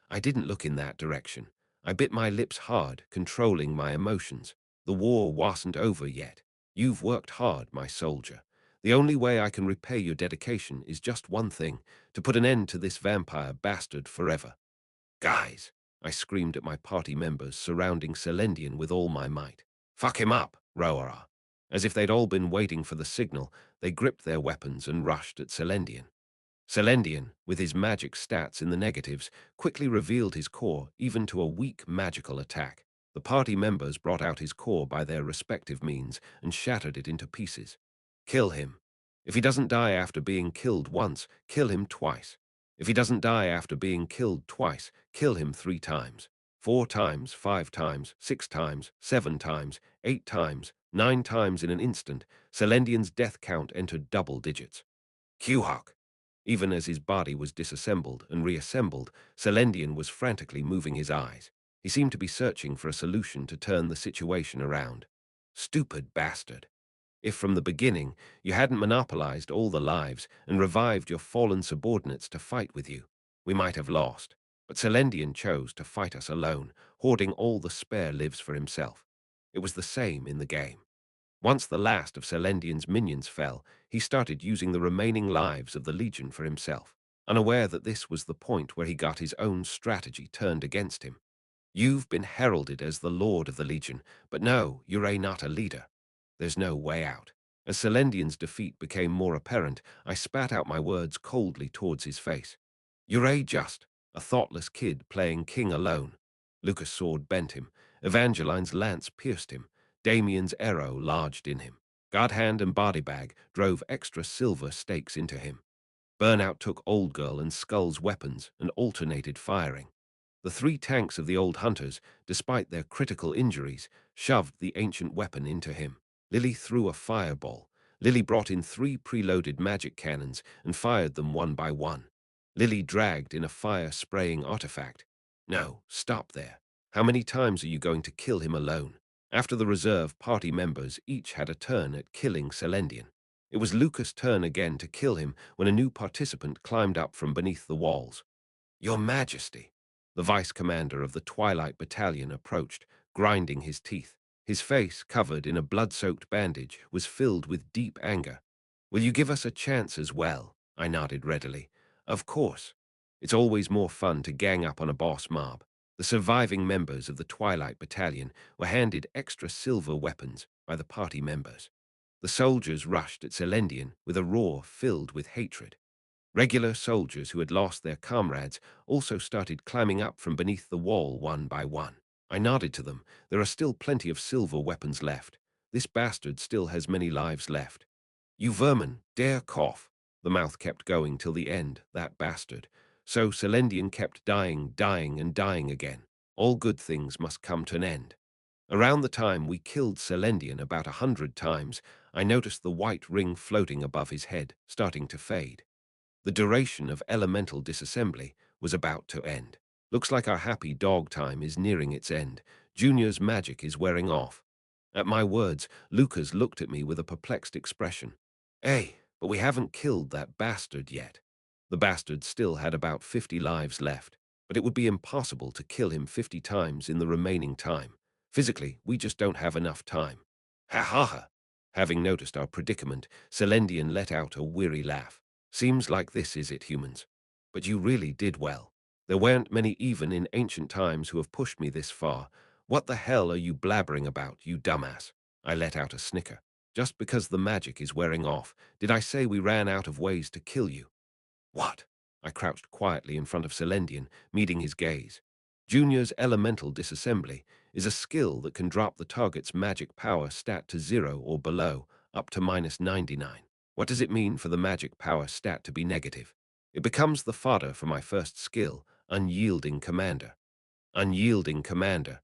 I didn't look in that direction. I bit my lips hard, controlling my emotions. The war wasn't over yet. You've worked hard, my soldier. The only way I can repay your dedication is just one thing, to put an end to this vampire bastard forever. Guys, I screamed at my party members surrounding Selendian with all my might. Fuck him up, Roara. As if they'd all been waiting for the signal, they gripped their weapons and rushed at Selendian. Selendian, with his magic stats in the negatives, quickly revealed his core even to a weak magical attack. The party members brought out his core by their respective means and shattered it into pieces. Kill him. If he doesn't die after being killed once, kill him twice. If he doesn't die after being killed twice, kill him 3 times. 4 times, 5 times, 6 times, 7 times, 8 times, 9 times in an instant, Selendian's death count entered double digits. Q-Hawk. Even as his body was disassembled and reassembled, Selendian was frantically moving his eyes. He seemed to be searching for a solution to turn the situation around. Stupid bastard. If from the beginning you hadn't monopolized all the lives and revived your fallen subordinates to fight with you, we might have lost. But Selendian chose to fight us alone, hoarding all the spare lives for himself. It was the same in the game. Once the last of Selendian's minions fell, he started using the remaining lives of the Legion for himself, unaware that this was the point where he got his own strategy turned against him. You've been heralded as the Lord of the Legion, but no, you're not a leader. There's no way out. As Selendian's defeat became more apparent, I spat out my words coldly towards his face. You're just a thoughtless kid playing king alone. Lucas' sword bent him. Evangeline's lance pierced him. Damien's arrow lodged in him. Godhand and Bodybag drove extra silver stakes into him. Burnout took Old Girl and Skull's weapons and alternated firing. The 3 tanks of the old hunters, despite their critical injuries, shoved the ancient weapon into him. Lily threw a fireball. Lily brought in 3 preloaded magic cannons and fired them one by one. Lily dragged in a fire-spraying artifact. No, stop there. How many times are you going to kill him alone? After the reserve party members each had a turn at killing Selendian. It was Lucas' turn again to kill him when a new participant climbed up from beneath the walls. Your Majesty! The vice-commander of the Twilight Battalion approached, grinding his teeth. His face, covered in a blood-soaked bandage, was filled with deep anger. Will you give us a chance as well? I nodded readily. Of course. It's always more fun to gang up on a boss mob. The surviving members of the Twilight Battalion were handed extra silver weapons by the party members. The soldiers rushed at Selendian with a roar filled with hatred. Regular soldiers who had lost their comrades also started climbing up from beneath the wall one by one. I nodded to them. There are still plenty of silver weapons left. This bastard still has many lives left. You vermin, dare cough. The mouth kept going till the end, that bastard. So Selendian kept dying, dying, and dying again. All good things must come to an end. Around the time we killed Selendian about 100 times, I noticed the white ring floating above his head, starting to fade. The duration of elemental disassembly was about to end. Looks like our happy dog time is nearing its end. Junior's magic is wearing off. At my words, Lucas looked at me with a perplexed expression. Hey, but we haven't killed that bastard yet. The bastard still had about 50 lives left, but it would be impossible to kill him 50 times in the remaining time. Physically, we just don't have enough time. Ha ha ha! Having noticed our predicament, Selendian let out a weary laugh. Seems like this is it, humans. But you really did well. There weren't many even in ancient times who have pushed me this far. What the hell are you blabbering about, you dumbass? I let out a snicker. Just because the magic is wearing off, did I say we ran out of ways to kill you? What? I crouched quietly in front of Selendian, meeting his gaze. Junior's elemental disassembly is a skill that can drop the target's magic power stat to 0 or below, up to -99. What does it mean for the magic power stat to be negative? It becomes the fodder for my first skill, Unyielding Commander. Unyielding Commander.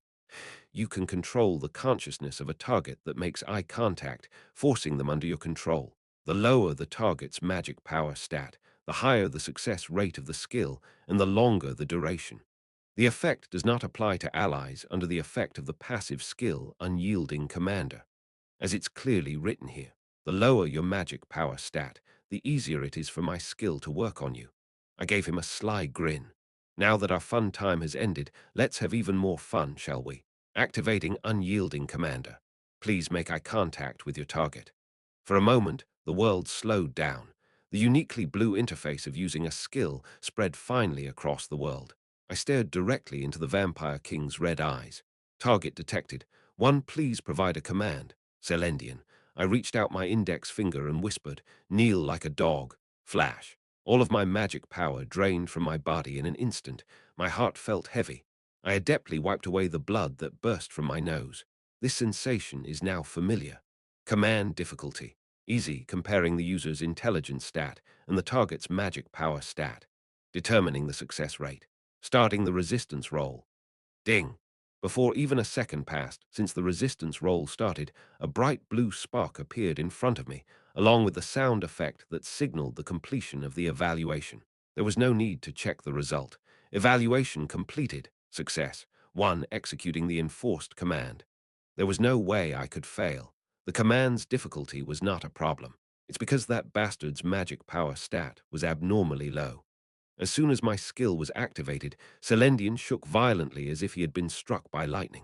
You can control the consciousness of a target that makes eye contact, forcing them under your control. The lower the target's magic power stat, the higher the success rate of the skill and the longer the duration. The effect does not apply to allies under the effect of the passive skill Unyielding Commander. As it's clearly written here, the lower your magic power stat, the easier it is for my skill to work on you. I gave him a sly grin. Now that our fun time has ended, let's have even more fun, shall we? Activating Unyielding Commander. Please make eye contact with your target. For a moment, the world slowed down. The uniquely blue interface of using a skill spread finely across the world. I stared directly into the Vampire King's red eyes. Target detected. One, please provide a command. Celendian. I reached out my index finger and whispered, kneel like a dog. Flash. All of my magic power drained from my body in an instant. My heart felt heavy. I adeptly wiped away the blood that burst from my nose. This sensation is now familiar. Command difficulty. Easy, comparing the user's intelligence stat and the target's magic power stat. Determining the success rate. Starting the resistance roll. Ding! Before even a second passed, since the resistance roll started, a bright blue spark appeared in front of me, along with the sound effect that signaled the completion of the evaluation. There was no need to check the result. Evaluation completed. Success. 1. Executing the enforced command. There was no way I could fail. The command's difficulty was not a problem. It's because that bastard's magic power stat was abnormally low. As soon as my skill was activated, Celendian shook violently as if he had been struck by lightning.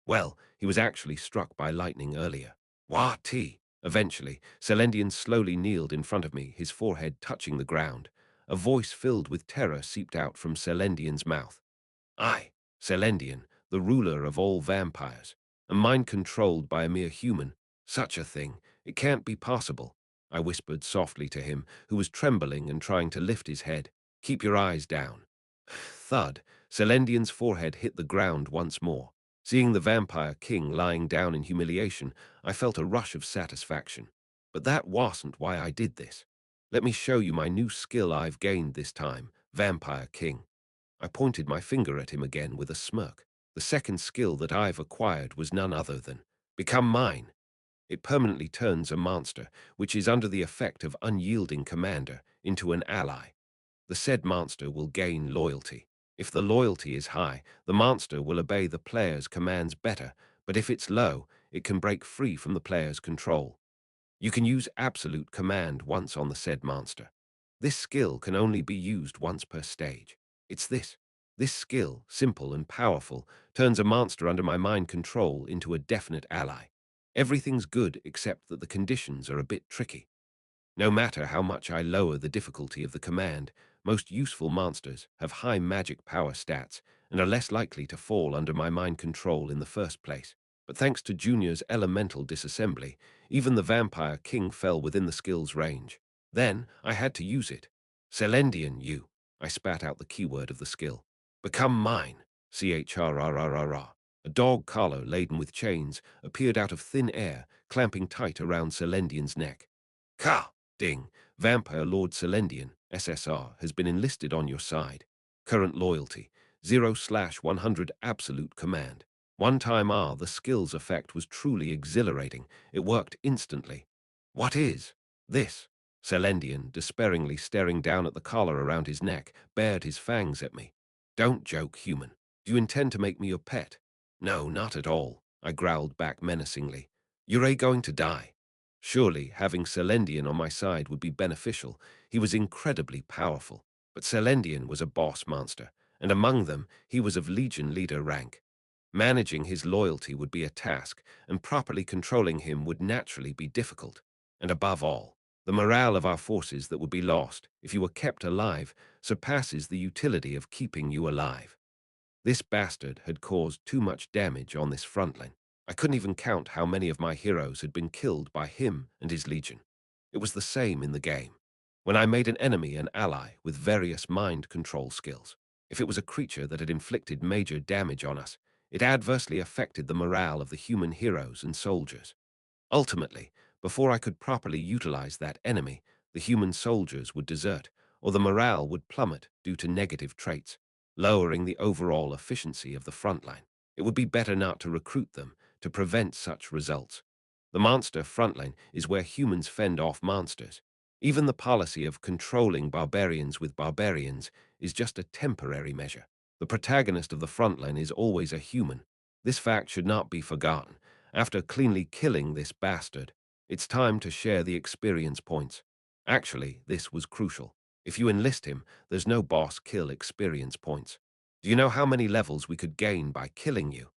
Well, he was actually struck by lightning earlier. Wah-tee! Eventually, Celendian slowly kneeled in front of me, his forehead touching the ground. A voice filled with terror seeped out from Celendian's mouth. I, Celendian, the ruler of all vampires, am mind-controlled by a mere human. Such a thing, it can't be possible, I whispered softly to him, who was trembling and trying to lift his head. Keep your eyes down. Thud, Celendian's forehead hit the ground once more. Seeing the Vampire King lying down in humiliation, I felt a rush of satisfaction. But that wasn't why I did this. Let me show you my new skill I've gained this time, Vampire King. I pointed my finger at him again with a smirk. The second skill that I've acquired was none other than Become Mine. It permanently turns a monster, which is under the effect of Unyielding Commander, into an ally. The said monster will gain loyalty. If the loyalty is high, the monster will obey the player's commands better, but if it's low, it can break free from the player's control. You can use absolute command once on the said monster. This skill can only be used once per stage. It's this. This skill, simple and powerful, turns a monster under my mind control into a definite ally. Everything's good except that the conditions are a bit tricky. No matter how much I lower the difficulty of the command, most useful monsters have high magic power stats and are less likely to fall under my mind control in the first place. But thanks to Junior's elemental disassembly, even the Vampire King fell within the skill's range. Then I had to use it. Celendian, you. I spat out the keyword of the skill. Become Mine. CHRRRRR. A dog collar laden with chains appeared out of thin air, clamping tight around Celendian's neck. Ka! Ding. Vampire Lord Celendian, SSR, has been enlisted on your side. Current loyalty, 0/100 absolute command. One time the skill's effect was truly exhilarating. It worked instantly. What is this? Celendian, despairingly staring down at the collar around his neck, bared his fangs at me. Don't joke, human. Do you intend to make me your pet? No, not at all, I growled back menacingly. You're going to die. Surely, having Celendian on my side would be beneficial. He was incredibly powerful. But Celendian was a boss monster, and among them, he was of Legion leader rank. Managing his loyalty would be a task, and properly controlling him would naturally be difficult. And above all, the morale of our forces that would be lost, if you were kept alive, surpasses the utility of keeping you alive. This bastard had caused too much damage on this front line. I couldn't even count how many of my heroes had been killed by him and his legion. It was the same in the game. When I made an enemy an ally with various mind control skills, if it was a creature that had inflicted major damage on us, it adversely affected the morale of the human heroes and soldiers. Ultimately, before I could properly utilize that enemy, the human soldiers would desert, or the morale would plummet due to negative traits, lowering the overall efficiency of the front line. It would be better not to recruit them to prevent such results. The monster frontline is where humans fend off monsters. Even the policy of controlling barbarians with barbarians is just a temporary measure. The protagonist of the frontline is always a human. This fact should not be forgotten. After cleanly killing this bastard, it's time to share the experience points. Actually, this was crucial. If you enlist him, there's no boss kill experience points. Do you know how many levels we could gain by killing you?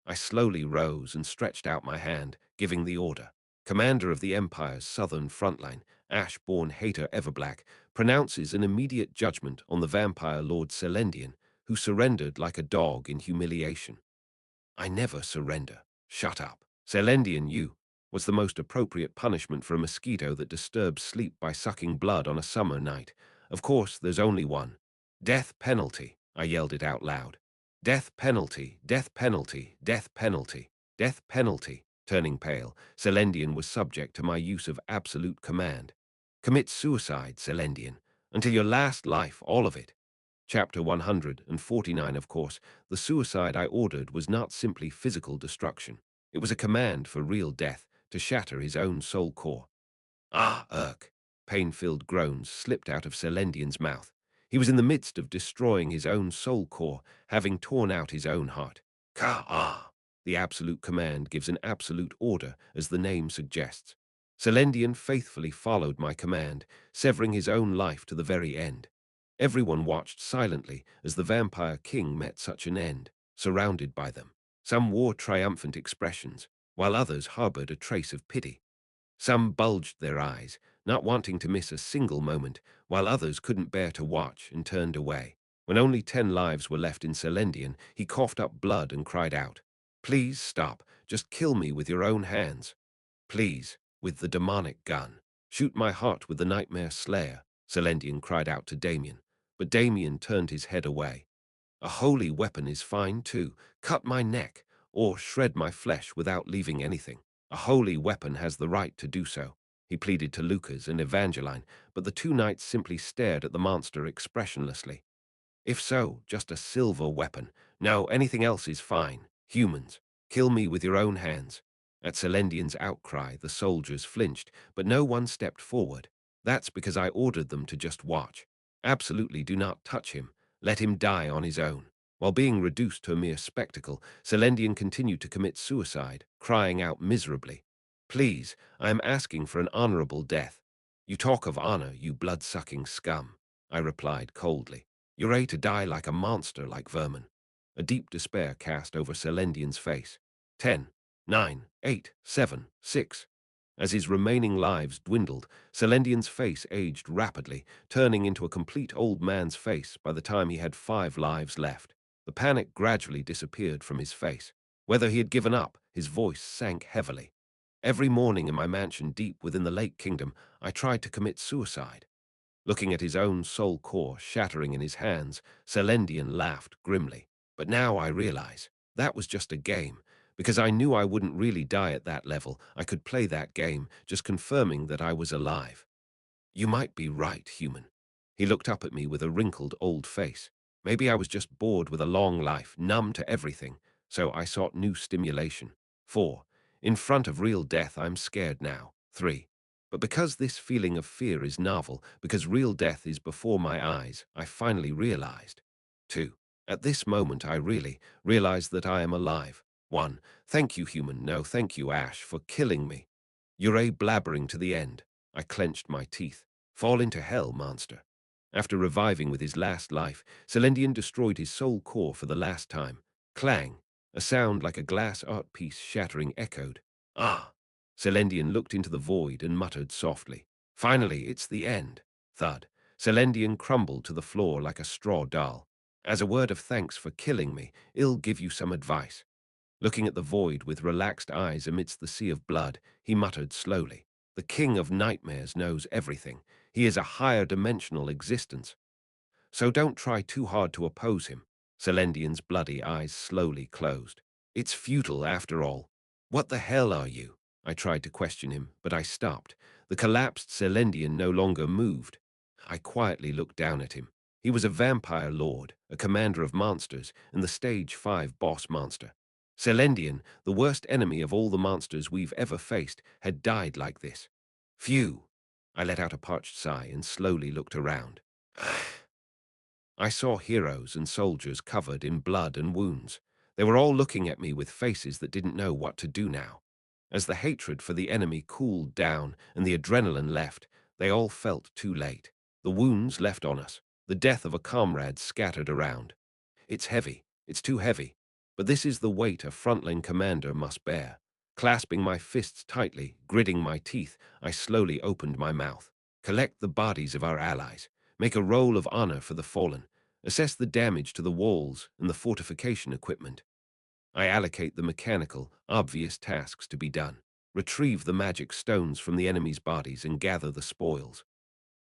I slowly rose and stretched out my hand, giving the order. Commander of the Empire's southern frontline, ash-born hater Everblack, pronounces an immediate judgment on the vampire Lord Selendian, who surrendered like a dog in humiliation. I never surrender. Shut up. Selendian, you, was the most appropriate punishment for a mosquito that disturbs sleep by sucking blood on a summer night. Of course, there's only one. Death penalty, I yelled it out loud. Death penalty, death penalty, death penalty, death penalty. Turning pale, Selendian was subject to my use of absolute command. Commit suicide, Selendian, until your last life, all of it. Chapter 149, of course, the suicide I ordered was not simply physical destruction. It was a command for real death, to shatter his own soul core. Ah, irk! Pain-filled groans slipped out of Selendian's mouth. He was in the midst of destroying his own soul core, having torn out his own heart. Ka-ah! The absolute command gives an absolute order, as the name suggests. Selendian faithfully followed my command, severing his own life to the very end. Everyone watched silently as the vampire king met such an end, surrounded by them. Some wore triumphant expressions, while others harbored a trace of pity. Some bulged their eyes, not wanting to miss a single moment, while others couldn't bear to watch and turned away. When only 10 lives were left in Selendian, he coughed up blood and cried out, "Please stop, just kill me with your own hands. Please, with the demonic gun. Shoot my heart with the nightmare slayer," Selendian cried out to Damien. But Damien turned his head away. "A holy weapon is fine too. Cut my neck, or shred my flesh without leaving anything. A holy weapon has the right to do so," he pleaded to Lucas and Evangeline, but the two knights simply stared at the monster expressionlessly. "If so, just a silver weapon. No, anything else is fine. Humans, kill me with your own hands." At Selendian's outcry, the soldiers flinched, but no one stepped forward. "That's because I ordered them to just watch. Absolutely do not touch him. Let him die on his own." While being reduced to a mere spectacle, Selendian continued to commit suicide, crying out miserably, "Please, I am asking for an honorable death." "You talk of honor, you blood-sucking scum," I replied coldly. "You're ready to die like a monster, like vermin." A deep despair cast over Selendian's face. 10, 9, 8, 7, 6. As his remaining lives dwindled, Selendian's face aged rapidly, turning into a complete old man's face by the time he had 5 lives left. The panic gradually disappeared from his face. Whether he had given up, his voice sank heavily. Every morning in my mansion deep within the Lake Kingdom, I tried to commit suicide. Looking at his own soul core shattering in his hands, Selendian laughed grimly. But now I realize that was just a game. Because I knew I wouldn't really die at that level, I could play that game, just confirming that I was alive. "You might be right, human." He looked up at me with a wrinkled old face. Maybe I was just bored with a long life, numb to everything, so I sought new stimulation. 4. In front of real death, I'm scared now. 3. But because this feeling of fear is novel, because real death is before my eyes, I finally realized. 2. At this moment, I really realized that I am alive. 1. Thank you, human. No, thank you, Ash, for killing me. Ure blabbering to the end. I clenched my teeth. Fall into hell, monster. After reviving with his last life, Selendian destroyed his soul core for the last time. Clang! A sound like a glass art piece shattering echoed. Ah! Selendian looked into the void and muttered softly. "Finally, it's the end." Thud. Selendian crumbled to the floor like a straw doll. "As a word of thanks for killing me, I'll give you some advice." Looking at the void with relaxed eyes amidst the sea of blood, he muttered slowly, "The king of nightmares knows everything. He is a higher dimensional existence. So don't try too hard to oppose him." Selendian's bloody eyes slowly closed. "It's futile after all." "What the hell are you?" I tried to question him, but I stopped. The collapsed Selendian no longer moved. I quietly looked down at him. He was a vampire lord, a commander of monsters, and the stage 5 boss monster. Selendian, the worst enemy of all the monsters we've ever faced, had died like this. Phew! I let out a parched sigh and slowly looked around. I saw heroes and soldiers covered in blood and wounds. They were all looking at me with faces that didn't know what to do now. As the hatred for the enemy cooled down and the adrenaline left, They all felt too late. The wounds left on us, the death of a comrade scattered around. It's heavy, it's too heavy, but this is the weight a frontline commander must bear. Clasping my fists tightly, gritting my teeth, I slowly opened my mouth. Collect the bodies of our allies. Make a roll of honor for the fallen. Assess the damage to the walls and the fortification equipment. I allocate the mechanical, obvious tasks to be done. Retrieve the magic stones from the enemy's bodies and gather the spoils.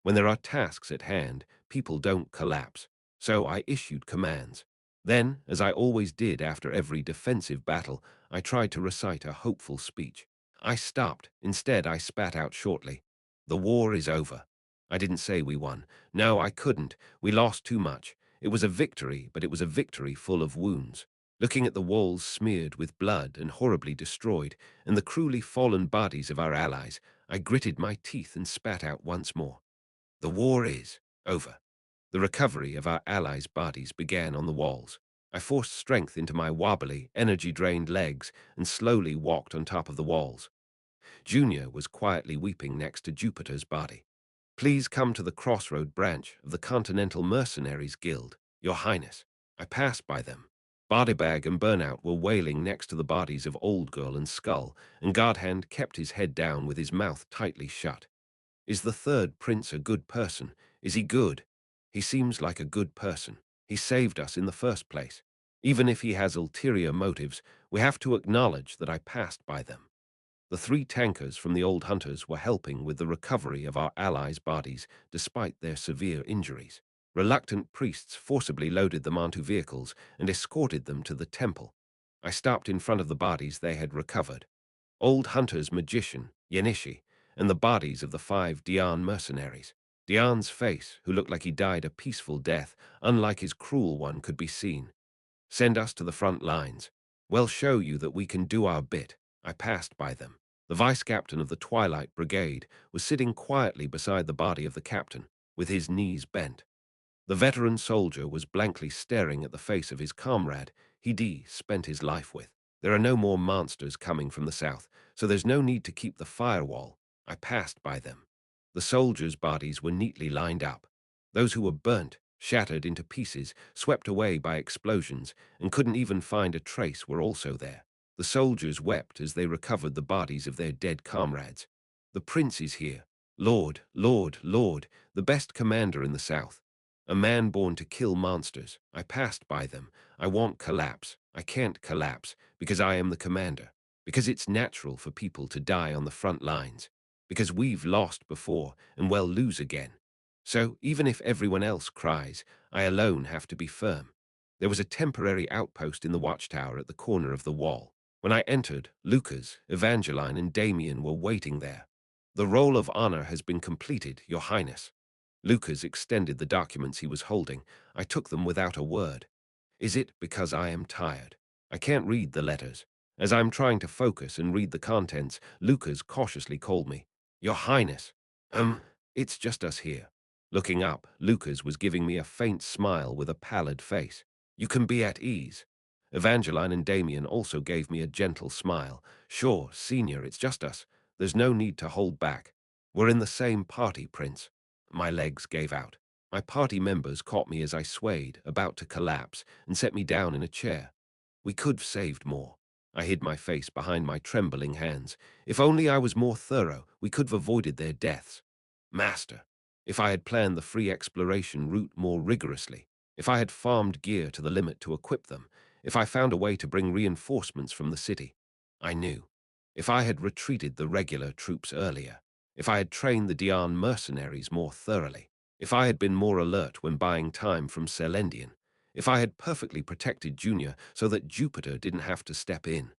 When there are tasks at hand, people don't collapse. So I issued commands. Then, as I always did after every defensive battle, I tried to recite a hopeful speech. I stopped. Instead, I spat out shortly. The war is over. I didn't say we won. No, I couldn't. We lost too much. It was a victory, but it was a victory full of wounds. Looking at the walls smeared with blood and horribly destroyed, and the cruelly fallen bodies of our allies, I gritted my teeth and spat out once more. The war is over. The recovery of our allies' bodies began on the walls. I forced strength into my wobbly, energy-drained legs and slowly walked on top of the walls. Junior was quietly weeping next to Jupiter's body. Please come to the crossroad branch of the Continental Mercenaries Guild, Your Highness. I passed by them. Bodybag and Burnout were wailing next to the bodies of Old Girl and Skull, and Godhand kept his head down with his mouth tightly shut. Is the third prince a good person? Is he good? He seems like a good person. He saved us in the first place. Even if he has ulterior motives, we have to acknowledge that I passed by them. The 3 tankers from the old hunters were helping with the recovery of our allies' bodies despite their severe injuries. Reluctant priests forcibly loaded them onto vehicles and escorted them to the temple. I stopped in front of the bodies they had recovered. Old hunter's magician, Yenishi, and the bodies of the 5 Dian mercenaries. Dian's face, who looked like he died a peaceful death, unlike his cruel one, could be seen. Send us to the front lines. We'll show you that we can do our bit. I passed by them. The vice-captain of the Twilight Brigade was sitting quietly beside the body of the captain, with his knees bent. The veteran soldier was blankly staring at the face of his comrade he'd spent his life with. There are no more monsters coming from the south, so there's no need to keep the firewall. I passed by them. The soldiers' bodies were neatly lined up. Those who were burnt, shattered into pieces, swept away by explosions, and couldn't even find a trace were also there. The soldiers wept as they recovered the bodies of their dead comrades. The prince is here. Lord, Lord, Lord, the best commander in the south. A man born to kill monsters. I passed by them. I won't collapse. I can't collapse, because I am the commander. Because it's natural for people to die on the front lines. Because we've lost before, and will lose again. So, even if everyone else cries, I alone have to be firm. There was a temporary outpost in the watchtower at the corner of the wall. When I entered, Lucas, Evangeline, and Damien were waiting there. The roll of honor has been completed, Your Highness. Lucas extended the documents he was holding. I took them without a word. Is it because I am tired? I can't read the letters. As I'm trying to focus and read the contents, Lucas cautiously called me. Your Highness. It's just us here. Looking up, Lucas was giving me a faint smile with a pallid face. You can be at ease. Evangeline and Damien also gave me a gentle smile. Sure, Senior, it's just us. There's no need to hold back. We're in the same party, Prince. My legs gave out. My party members caught me as I swayed, about to collapse, and set me down in a chair. We could have saved more. I hid my face behind my trembling hands. If only I was more thorough, we could have avoided their deaths. Master, if I had planned the free exploration route more rigorously, if I had farmed gear to the limit to equip them, if I found a way to bring reinforcements from the city, I knew. If I had retreated the regular troops earlier, if I had trained the Dian mercenaries more thoroughly, if I had been more alert when buying time from Selendian, if I had perfectly protected Junior so that Jupiter didn't have to step in,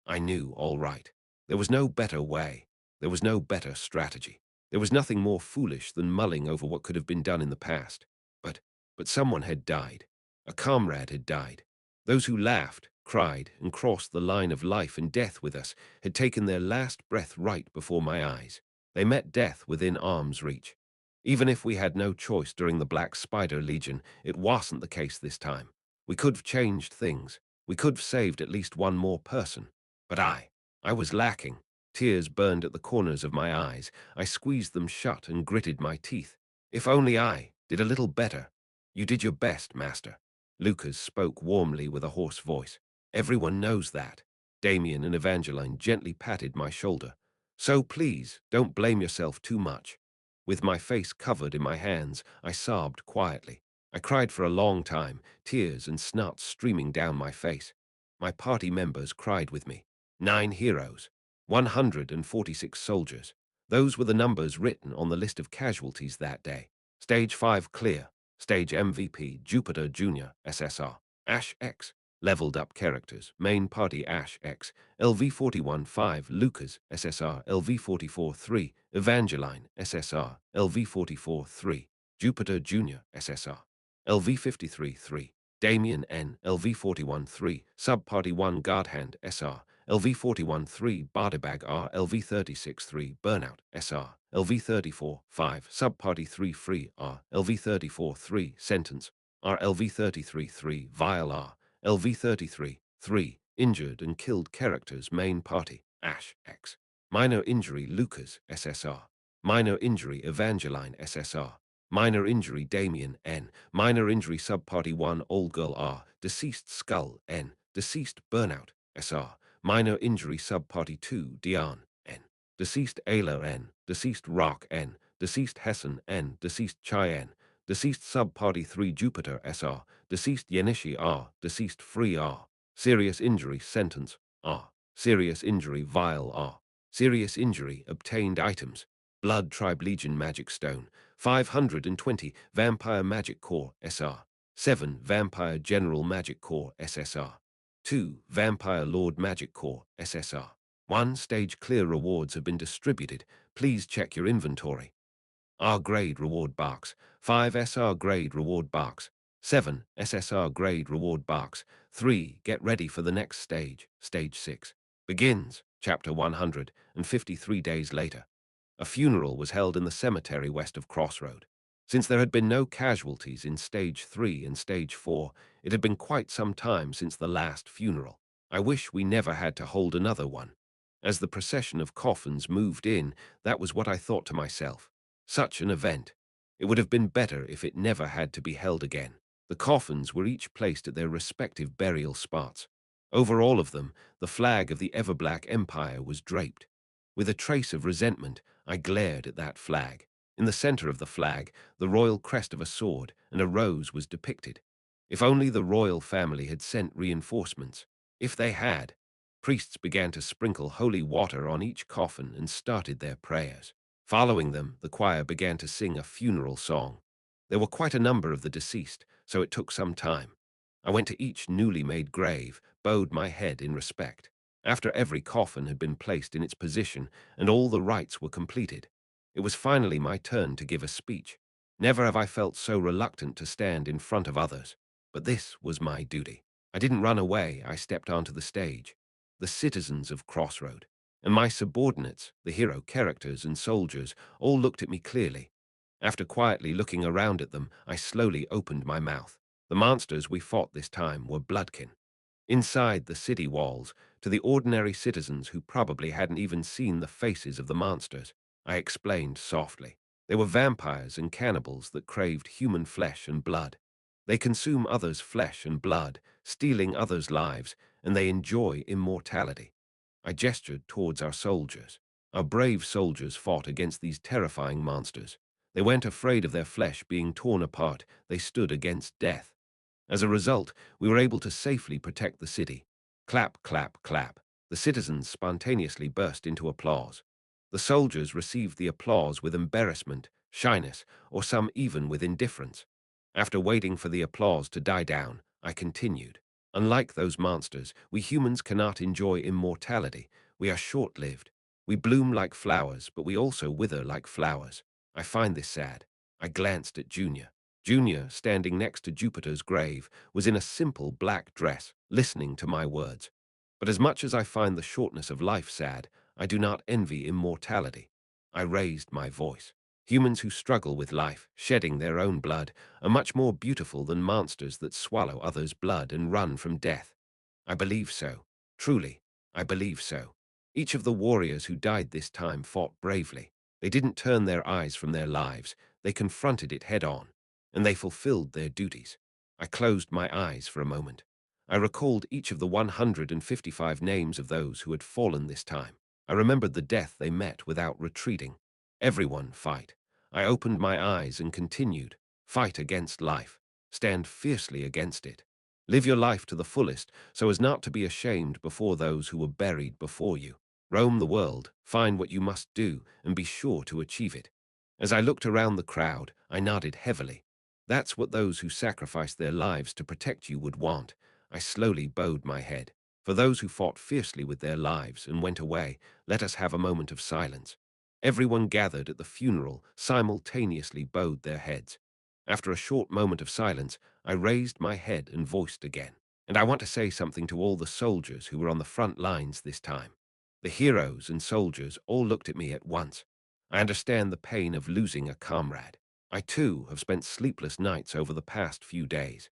I knew all right. There was no better way. There was no better strategy. There was nothing more foolish than mulling over what could have been done in the past. But someone had died. A comrade had died. Those who laughed, cried, and crossed the line of life and death with us had taken their last breath right before my eyes. They met death within arm's reach. Even if we had no choice during the Black Spider Legion, it wasn't the case this time. We could have changed things. We could have saved at least one more person. But I was lacking. Tears burned at the corners of my eyes. I squeezed them shut and gritted my teeth. If only I did a little better. You did your best, Master. Lucas spoke warmly with a hoarse voice. Everyone knows that. Damien and Evangeline gently patted my shoulder. So please, don't blame yourself too much. With my face covered in my hands, I sobbed quietly. I cried for a long time, tears and snot streaming down my face. My party members cried with me. 9 heroes, 146 soldiers. Those were the numbers written on the list of casualties that day. Stage 5 clear. Stage MVP, Jupiter Jr., SSR. Ash X. Leveled up characters. Main party Ash X. LV41 5. Lucas, SSR. LV44 3. Evangeline, SSR. LV44 3. Jupiter Jr., SSR. LV53 3. Damien N. LV41 3. Subparty 1 Guardhand, SR. LV41 3. Bardebag R. LV36 3. Burnout, SR. LV34 5. Subparty 3 Free R. LV34 3. Sentence R. LV33 3. Vile R. LV33 3. Injured and killed characters Main party Ash X. Minor injury Lucas, SSR. Minor injury Evangeline, SSR. Minor injury Damien N. Minor injury Subparty 1 Old Girl R. Deceased Skull N. Deceased Burnout SR. Minor injury Subparty 2 Dion N. Deceased Ayla N. Deceased Rock N. Deceased Hessen N. Deceased Cheyenne. Deceased Subparty 3 Jupiter SR. Deceased Yenishi R. Deceased Free R. Serious injury Sentence R. Serious injury Vile R. Serious injury Obtained items. Blood Tribe Legion Magic Stone. 520 Vampire Magic Core SR. 7 Vampire General Magic Core SSR. 2 Vampire Lord Magic Core SSR. 1 Stage Clear rewards have been distributed. Please check your inventory. R grade reward box. 5 SR grade reward box. 7 SSR grade reward box. 3 Get ready for the next stage. Stage 6. Begins. Chapter 153 days later. A funeral was held in the cemetery west of Crossroad. Since there had been no casualties in Stage 3 and Stage 4, it had been quite some time since the last funeral. I wish we never had to hold another one. As the procession of coffins moved in, that was what I thought to myself. Such an event. It would have been better if it never had to be held again. The coffins were each placed at their respective burial spots. Over all of them, the flag of the Everblack Empire was draped. With a trace of resentment, I glared at that flag. In the center of the flag, the royal crest of a sword and a rose was depicted. If only the royal family had sent reinforcements. If they had, priests began to sprinkle holy water on each coffin and started their prayers. Following them, the choir began to sing a funeral song. There were quite a number of the deceased, so it took some time. I went to each newly made grave, bowed my head in respect. After every coffin had been placed in its position and all the rites were completed, it was finally my turn to give a speech. Never have I felt so reluctant to stand in front of others, but this was my duty. I didn't run away, I stepped onto the stage. The citizens of Crossroad and my subordinates, the hero characters and soldiers, all looked at me clearly. After quietly looking around at them, I slowly opened my mouth. The monsters we fought this time were bloodkin. Inside the city walls, to the ordinary citizens who probably hadn't even seen the faces of the monsters, I explained softly. They were vampires and cannibals that craved human flesh and blood. They consume others' flesh and blood, stealing others' lives, and they enjoy immortality. I gestured towards our soldiers. Our brave soldiers fought against these terrifying monsters. They weren't afraid of their flesh being torn apart. They stood against death. As a result, we were able to safely protect the city. Clap, clap, clap. The citizens spontaneously burst into applause. The soldiers received the applause with embarrassment, shyness, or some even with indifference. After waiting for the applause to die down, I continued. Unlike those monsters, we humans cannot enjoy immortality. We are short-lived. We bloom like flowers, but we also wither like flowers. I find this sad. I glanced at Junior. Junior, standing next to Jupiter's grave, was in a simple black dress, listening to my words. But as much as I find the shortness of life sad, I do not envy immortality. I raised my voice. Humans who struggle with life, shedding their own blood, are much more beautiful than monsters that swallow others' blood and run from death. I believe so. Truly, I believe so. Each of the warriors who died this time fought bravely. They didn't turn their eyes from their lives. They confronted it head on, and they fulfilled their duties. I closed my eyes for a moment. I recalled each of the 155 names of those who had fallen this time. I remembered the death they met without retreating. Everyone fight. I opened my eyes and continued. Fight against life. Stand fiercely against it. Live your life to the fullest so as not to be ashamed before those who were buried before you. Roam the world, find what you must do, and be sure to achieve it. As I looked around the crowd, I nodded heavily. That's what those who sacrificed their lives to protect you would want. I slowly bowed my head. For those who fought fiercely with their lives and went away, let us have a moment of silence. Everyone gathered at the funeral simultaneously bowed their heads. After a short moment of silence, I raised my head and voiced again. And I want to say something to all the soldiers who were on the front lines this time. The heroes and soldiers all looked at me at once. I understand the pain of losing a comrade. I too have spent sleepless nights over the past few days.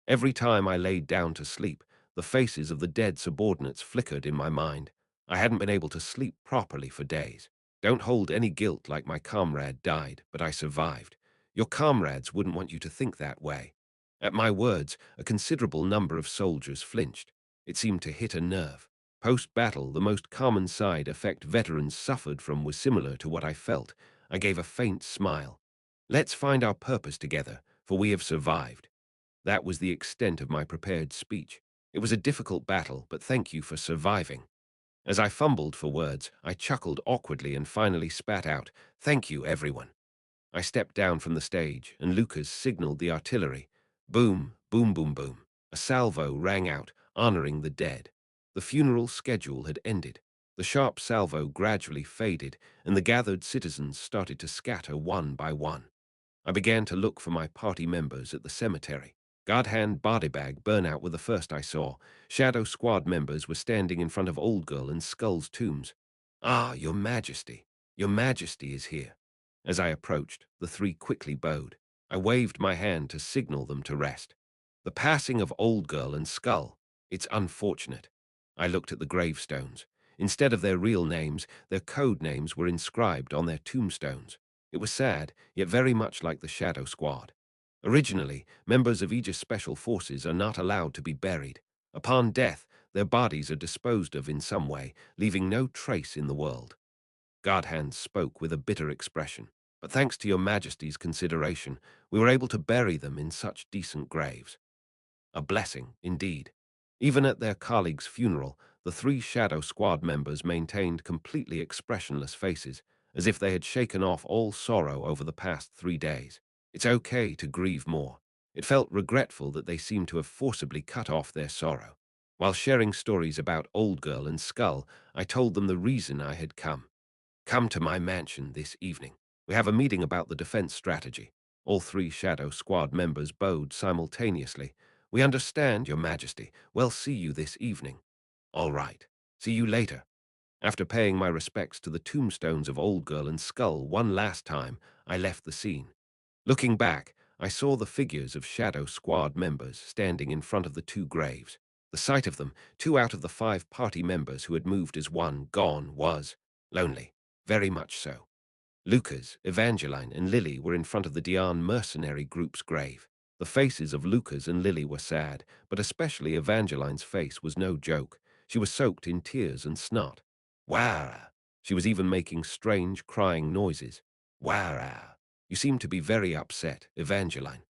Every time I laid down to sleep, the faces of the dead subordinates flickered in my mind. I hadn't been able to sleep properly for days. Don't hold any guilt like my comrade died, but I survived. Your comrades wouldn't want you to think that way. At my words, a considerable number of soldiers flinched. It seemed to hit a nerve. Post-battle, the most common side effect veterans suffered from was similar to what I felt. I gave a faint smile. Let's find our purpose together, for we have survived. That was the extent of my prepared speech. It was a difficult battle, but thank you for surviving. As I fumbled for words, I chuckled awkwardly and finally spat out, "Thank you, everyone." I stepped down from the stage, and Lucas signaled the artillery. Boom, boom, boom, boom. A salvo rang out, honoring the dead. The funeral schedule had ended. The sharp salvo gradually faded, and the gathered citizens started to scatter one by one. I began to look for my party members at the cemetery. Godhand Bodybag Burnout were the first I saw. Shadow Squad members were standing in front of Old Girl and Skull's tombs. "Ah, Your Majesty. Your Majesty is here." As I approached, the three quickly bowed. I waved my hand to signal them to rest. The passing of Old Girl and Skull. It's unfortunate. I looked at the gravestones. Instead of their real names, their code names were inscribed on their tombstones. It was sad, yet very much like the Shadow Squad. Originally, members of Aegis Special Forces are not allowed to be buried. Upon death, their bodies are disposed of in some way, leaving no trace in the world. Godhand spoke with a bitter expression. But thanks to your Majesty's consideration, we were able to bury them in such decent graves. A blessing, indeed. Even at their colleague's funeral, the three Shadow Squad members maintained completely expressionless faces, as if they had shaken off all sorrow over the past 3 days. It's okay to grieve more. It felt regretful that they seemed to have forcibly cut off their sorrow. While sharing stories about Old Girl and Skull, I told them the reason I had come. Come to my mansion this evening. We have a meeting about the defense strategy. All three Shadow Squad members bowed simultaneously. We understand, Your Majesty. We'll see you this evening. All right. See you later. After paying my respects to the tombstones of Old Girl and Skull one last time, I left the scene. Looking back, I saw the figures of Shadow Squad members standing in front of the two graves. The sight of them, 2 out of the 5 party members who had moved as one, gone, was lonely. Very much so. Lucas, Evangeline, and Lily were in front of the Diane mercenary group's grave. The faces of Lucas and Lily were sad, but especially Evangeline's face was no joke. She was soaked in tears and snot. Wow! She was even making strange crying noises. Wow! You seem to be very upset, Evangeline.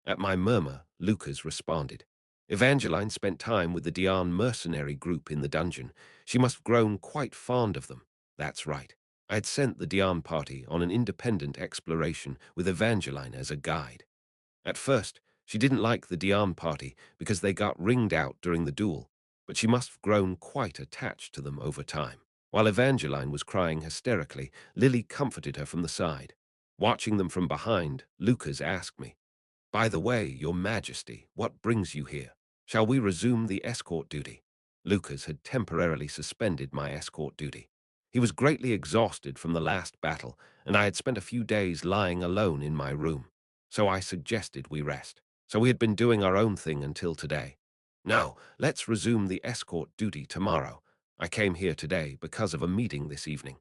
At my murmur, Lucas responded. Evangeline spent time with the Diane mercenary group in the dungeon. She must have grown quite fond of them. That's right. I had sent the Diane party on an independent exploration with Evangeline as a guide. At first, she didn't like the Diane party because they got ringed out during the duel, but she must have grown quite attached to them over time. While Evangeline was crying hysterically, Lily comforted her from the side. Watching them from behind, Lucas asked me, "By the way, Your Majesty, what brings you here? Shall we resume the escort duty?" Lucas had temporarily suspended my escort duty. He was greatly exhausted from the last battle, and I had spent a few days lying alone in my room. So I suggested we rest. So we had been doing our own thing until today. "No, let's resume the escort duty tomorrow. I came here today because of a meeting this evening.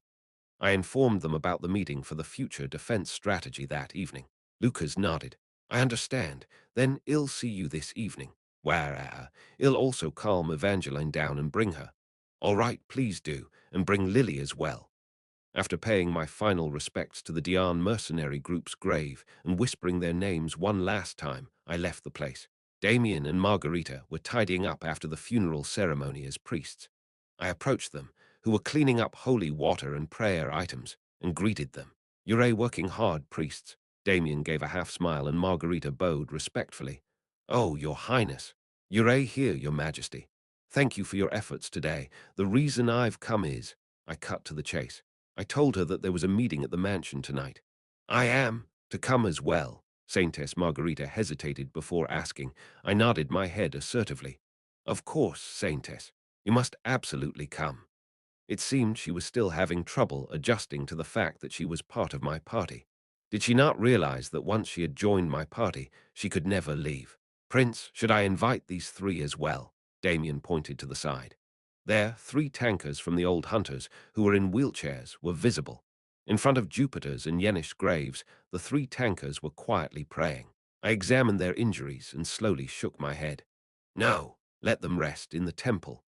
I informed them about the meeting for the future defense strategy that evening. Lucas nodded. I understand. Then I'll see you this evening. Where, I'll also calm Evangeline down and bring her. All right, please do, and bring Lily as well. After paying my final respects to the Dian mercenary group's grave and whispering their names one last time, I left the place. Damien and Margarita were tidying up after the funeral ceremony as priests. I approached them, who were cleaning up holy water and prayer items, and greeted them. You're working hard, priests. Damien gave a half smile and Margarita bowed respectfully. Oh, your highness. You're here, your majesty. Thank you for your efforts today. The reason I've come is... I cut to the chase. I told her that there was a meeting at the mansion tonight. I am to come as well. Saintess Margarita hesitated before asking. I nodded my head assertively. Of course, Saintess. You must absolutely come. It seemed she was still having trouble adjusting to the fact that she was part of my party. Did she not realize that once she had joined my party, she could never leave? Prince, should I invite these three as well? Damien pointed to the side. There, three tankers from the old hunters, who were in wheelchairs, were visible. In front of Jupiter's and Yenish's graves, the three tankers were quietly praying. I examined their injuries and slowly shook my head. No, let them rest in the temple.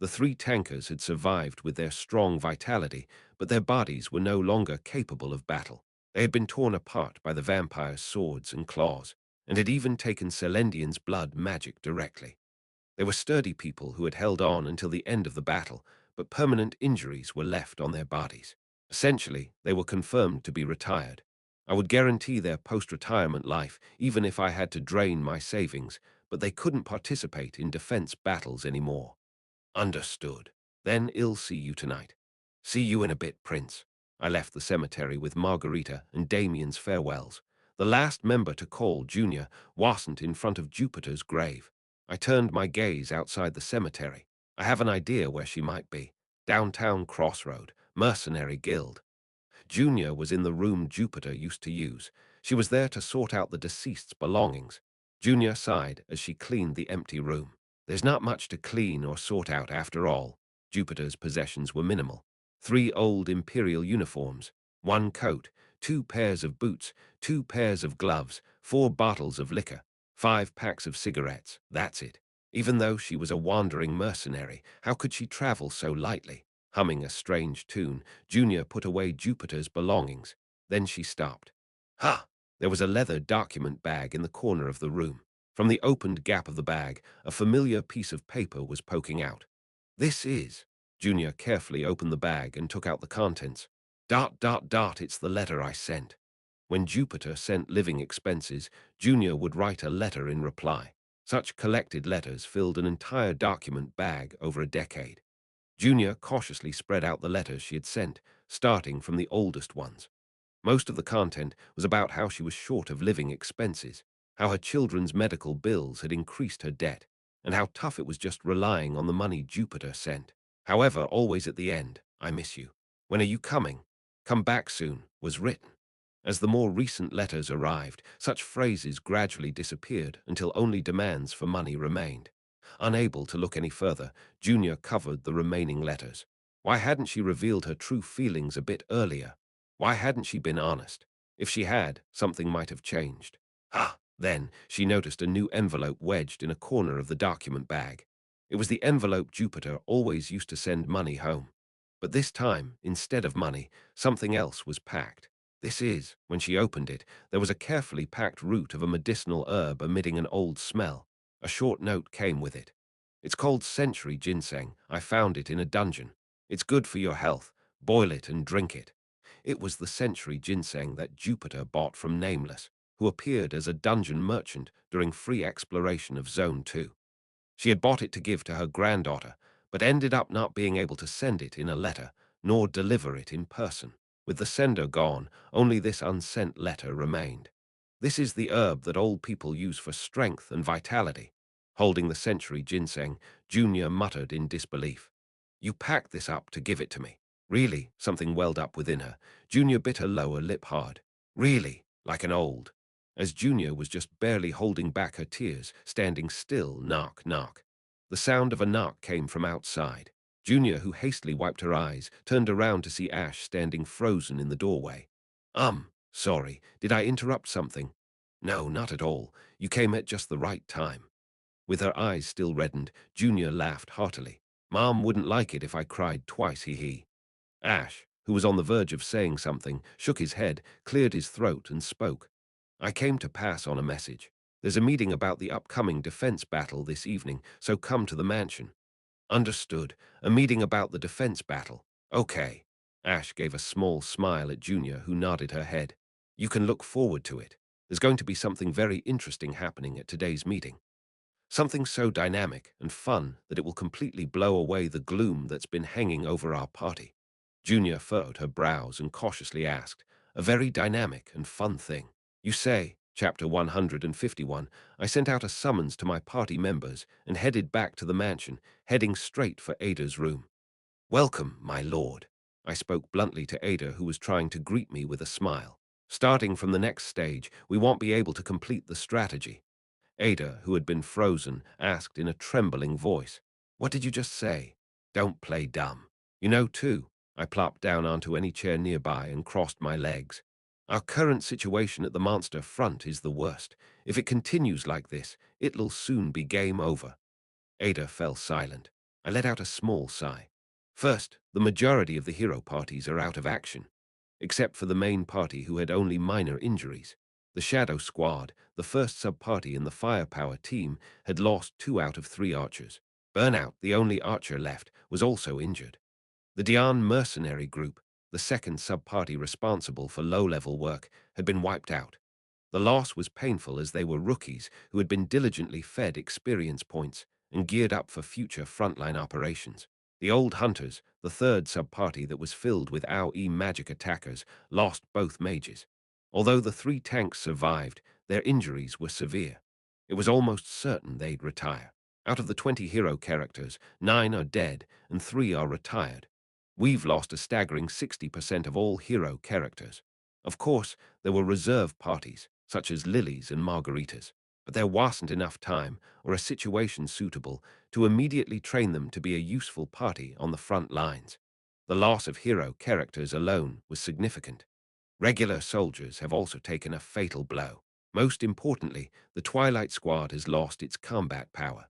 The three tankers had survived with their strong vitality, but their bodies were no longer capable of battle. They had been torn apart by the vampire's swords and claws, and had even taken Celendian's blood magic directly. They were sturdy people who had held on until the end of the battle, but permanent injuries were left on their bodies. Essentially, they were confirmed to be retired. I would guarantee their post-retirement life, even if I had to drain my savings, but they couldn't participate in defense battles anymore. Understood. Then I'll see you tonight. See you in a bit, Prince. I left the cemetery with Margarita and Damien's farewells. The last member to call, Junior, wasn't in front of Jupiter's grave. I turned my gaze outside the cemetery. I have an idea where she might be. Downtown Crossroad, Mercenary Guild. Junior was in the room Jupiter used to use. She was there to sort out the deceased's belongings. Junior sighed as she cleaned the empty room. There's not much to clean or sort out after all. Jupiter's possessions were minimal. 3 old imperial uniforms, 1 coat, 2 pairs of boots, 2 pairs of gloves, 4 bottles of liquor, 5 packs of cigarettes. That's it. Even though she was a wandering mercenary, how could she travel so lightly? Humming a strange tune, Junior put away Jupiter's belongings. Then she stopped. Ha! There was a leather document bag in the corner of the room. From the opened gap of the bag, a familiar piece of paper was poking out. This is... Junior carefully opened the bag and took out the contents. ... It's the letter I sent. When Jupiter sent living expenses, Junior would write a letter in reply. Such collected letters filled an entire document bag over a decade. Junior cautiously spread out the letters she had sent, starting from the oldest ones. Most of the content was about how she was short of living expenses, how her children's medical bills had increased her debt, and how tough it was just relying on the money Jupiter sent. However, always at the end, I miss you. When are you coming? Come back soon, was written. As the more recent letters arrived, such phrases gradually disappeared until only demands for money remained. Unable to look any further, Junior covered the remaining letters. Why hadn't she revealed her true feelings a bit earlier? Why hadn't she been honest? If she had, something might have changed. Then she noticed a new envelope wedged in a corner of the document bag. It was the envelope Jupiter always used to send money home. But this time, instead of money, something else was packed. When she opened it, there was a carefully packed root of a medicinal herb emitting an old smell. A short note came with it. It's called century ginseng. I found it in a dungeon. It's good for your health. Boil it and drink it. It was the century ginseng that Jupiter bought from Nameless, who appeared as a dungeon merchant during free exploration of Zone 2. She had bought it to give to her granddaughter, but ended up not being able to send it in a letter, nor deliver it in person. With the sender gone, only this unsent letter remained. This is the herb that old people use for strength and vitality. Holding the century ginseng, Junior muttered in disbelief. You packed this up to give it to me. Really? Something welled up within her. Junior bit her lower lip hard. Really? Like an old. As Junior was just barely holding back her tears, standing still, knock, knock. The sound of a knock came from outside. Junior, who hastily wiped her eyes, turned around to see Ash standing frozen in the doorway. Sorry, did I interrupt something? No, not at all. You came at just the right time. With her eyes still reddened, Junior laughed heartily. Mom wouldn't like it if I cried twice, hee. Ash, who was on the verge of saying something, shook his head, cleared his throat, and spoke. I came to pass on a message. There's a meeting about the upcoming defense battle this evening, so come to the mansion. Understood. A meeting about the defense battle. Okay. Ash gave a small smile at Junior, who nodded her head. You can look forward to it. There's going to be something very interesting happening at today's meeting. Something so dynamic and fun that it will completely blow away the gloom that's been hanging over our party. Junior furrowed her brows and cautiously asked, a very dynamic and fun thing. You say, Chapter 151, I sent out a summons to my party members and headed back to the mansion, heading straight for Ada's room. Welcome, my lord. I spoke bluntly to Ada, who was trying to greet me with a smile. Starting from the next stage, we won't be able to complete the strategy. Ada, who had been frozen, asked in a trembling voice, What did you just say? Don't play dumb. You know, too. I plopped down onto any chair nearby and crossed my legs. Our current situation at the monster front is the worst. If it continues like this, it'll soon be game over. Ada fell silent. I let out a small sigh. First, the majority of the hero parties are out of action, except for the main party who had only minor injuries. The Shadow Squad, the first sub-party in the Firepower team, had lost 2 out of 3 archers. Burnout, the only archer left, was also injured. The Dian mercenary group, the second sub-party responsible for low-level work, had been wiped out. The loss was painful as they were rookies who had been diligently fed experience points and geared up for future frontline operations. The Old Hunters, the third sub-party that was filled with AoE magic attackers, lost both mages. Although the 3 tanks survived, their injuries were severe. It was almost certain they'd retire. Out of the 20 hero characters, 9 are dead and 3 are retired. We've lost a staggering 60% of all hero characters. Of course, there were reserve parties, such as Lily's and Margarita's, but there wasn't enough time or a situation suitable to immediately train them to be a useful party on the front lines. The loss of hero characters alone was significant. Regular soldiers have also taken a fatal blow. Most importantly, the Twilight Squad has lost its combat power.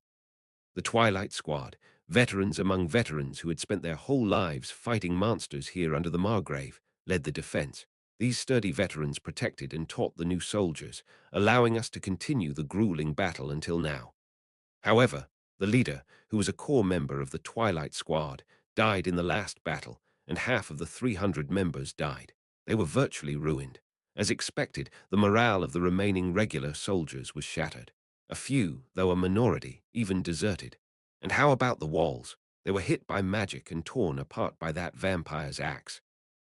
The Twilight Squad, veterans among veterans who had spent their whole lives fighting monsters here under the Margrave, led the defense. These sturdy veterans protected and taught the new soldiers, allowing us to continue the grueling battle until now. However, the leader, who was a core member of the Twilight Squad, died in the last battle, and half of the 300 members died. They were virtually ruined. As expected, the morale of the remaining regular soldiers was shattered. A few, though a minority, even deserted. And how about the walls? They were hit by magic and torn apart by that vampire's axe.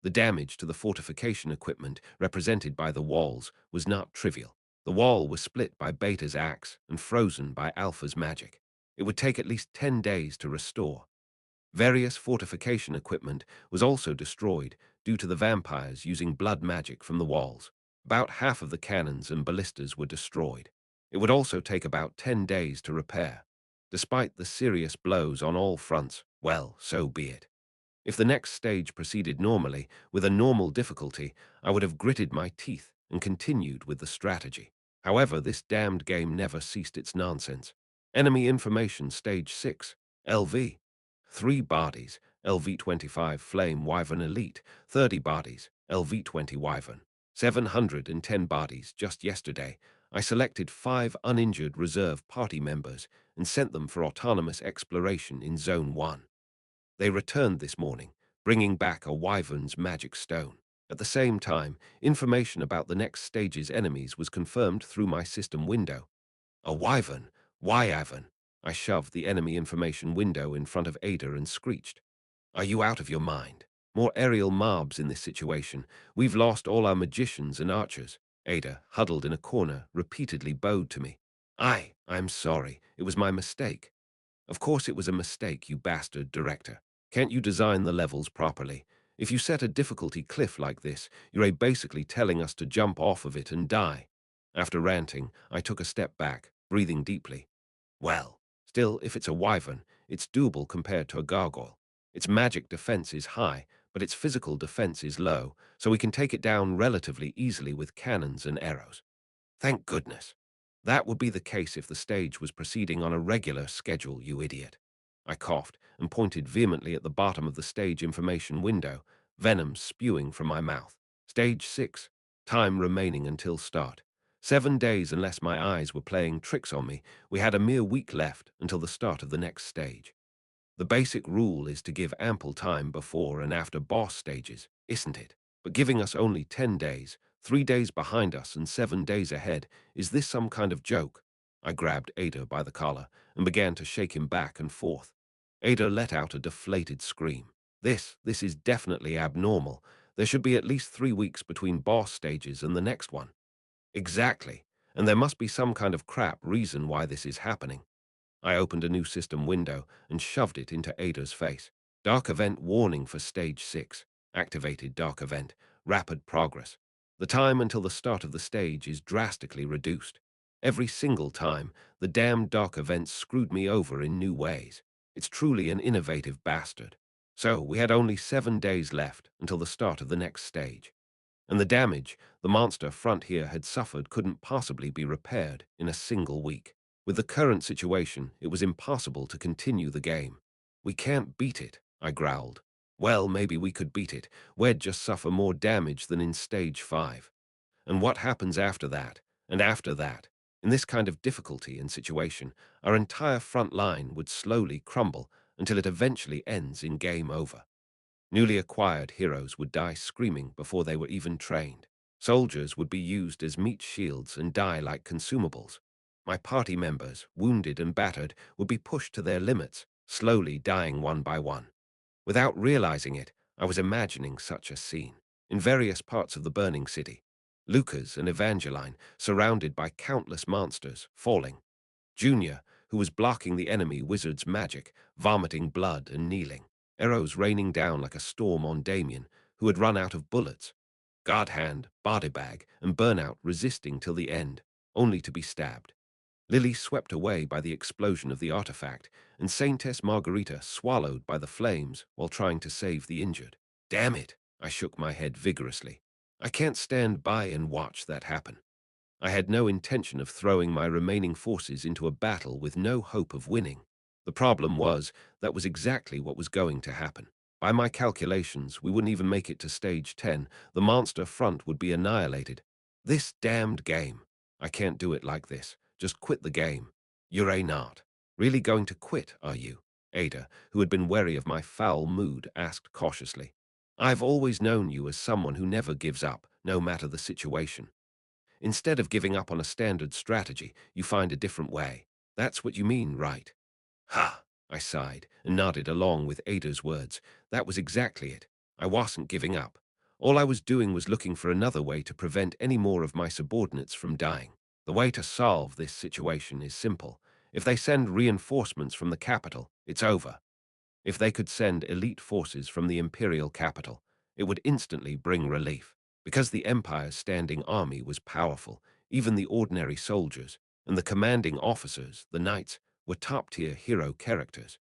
The damage to the fortification equipment represented by the walls was not trivial. The wall was split by Beta's axe and frozen by Alpha's magic. It would take at least 10 days to restore. Various fortification equipment was also destroyed due to the vampires using blood magic from the walls. About half of the cannons and ballistas were destroyed. It would also take about 10 days to repair. Despite the serious blows on all fronts, well, so be it. If the next stage proceeded normally, with a normal difficulty, I would have gritted my teeth and continued with the strategy. However, this damned game never ceased its nonsense. Enemy information stage 6, LV. 3 bodies, LV-25 Flame Wyvern Elite, 30 bodies, LV-20 Wyvern. 710 bodies just yesterday. I selected 5 uninjured reserve party members and sent them for autonomous exploration in Zone 1. They returned this morning, bringing back a wyvern's magic stone. At the same time, information about the next stage's enemies was confirmed through my system window. A wyvern? Wyvern? I shoved the enemy information window in front of Ada and screeched. Are you out of your mind? More aerial mobs in this situation. We've lost all our magicians and archers. Ada, huddled in a corner, repeatedly bowed to me. I'm sorry. It was my mistake. Of course it was a mistake, you bastard director. Can't you design the levels properly? If you set a difficulty cliff like this, you're basically telling us to jump off of it and die. After ranting, I took a step back, breathing deeply. Well, still, if it's a wyvern, it's doable compared to a gargoyle. Its magic defense is high, but its physical defense is low, so we can take it down relatively easily with cannons and arrows. Thank goodness. That would be the case if the stage was proceeding on a regular schedule, you idiot. I coughed and pointed vehemently at the bottom of the stage information window, venom spewing from my mouth. Stage 6. Time remaining until start. 7 days unless my eyes were playing tricks on me. We had a mere week left until the start of the next stage. The basic rule is to give ample time before and after boss stages, isn't it? But giving us only 10 days, 3 days behind us and 7 days ahead, is this some kind of joke? I grabbed Ada by the collar and began to shake him back and forth. Ada let out a deflated scream. This is definitely abnormal. There should be at least 3 weeks between boss stages and the next one. Exactly. And there must be some kind of crap reason why this is happening. I opened a new system window and shoved it into Ada's face. Dark event warning for stage 6. Activated dark event. Rapid progress. The time until the start of the stage is drastically reduced. Every single time, the damned dark events screwed me over in new ways. It's truly an innovative bastard. So, we had only 7 days left until the start of the next stage. And the damage the monster front here had suffered couldn't possibly be repaired in a single week. With the current situation, it was impossible to continue the game. We can't beat it, I growled. Well, maybe we could beat it. We'd just suffer more damage than in stage 5. And what happens after that? And after that? In this kind of difficulty and situation, our entire front line would slowly crumble until it eventually ends in game over. Newly acquired heroes would die screaming before they were even trained. Soldiers would be used as meat shields and die like consumables. My party members, wounded and battered, would be pushed to their limits, slowly dying one by one. Without realizing it, I was imagining such a scene. In various parts of the burning city, Lucas and Evangeline, surrounded by countless monsters, falling. Junior, who was blocking the enemy wizard's magic, vomiting blood and kneeling. Arrows raining down like a storm on Damien, who had run out of bullets. Godhand, Bodybag, and Burnout resisting till the end, only to be stabbed. Lily swept away by the explosion of the artifact, and Saintess Margarita swallowed by the flames while trying to save the injured. Damn it! I shook my head vigorously. I can't stand by and watch that happen. I had no intention of throwing my remaining forces into a battle with no hope of winning. The problem was, that was exactly what was going to happen. By my calculations, we wouldn't even make it to stage 10. The monster front would be annihilated. This damned game. I can't do it like this. Just quit the game. You're not. Really going to quit, are you? Ada, who had been wary of my foul mood, asked cautiously. I've always known you as someone who never gives up, no matter the situation. Instead of giving up on a standard strategy, you find a different way. That's what you mean, right? Ha! I sighed and nodded along with Ada's words. That was exactly it. I wasn't giving up. All I was doing was looking for another way to prevent any more of my subordinates from dying. The way to solve this situation is simple. If they send reinforcements from the capital, it's over. If they could send elite forces from the imperial capital, it would instantly bring relief. Because the Empire's standing army was powerful, even the ordinary soldiers and the commanding officers, the knights, were top-tier hero characters.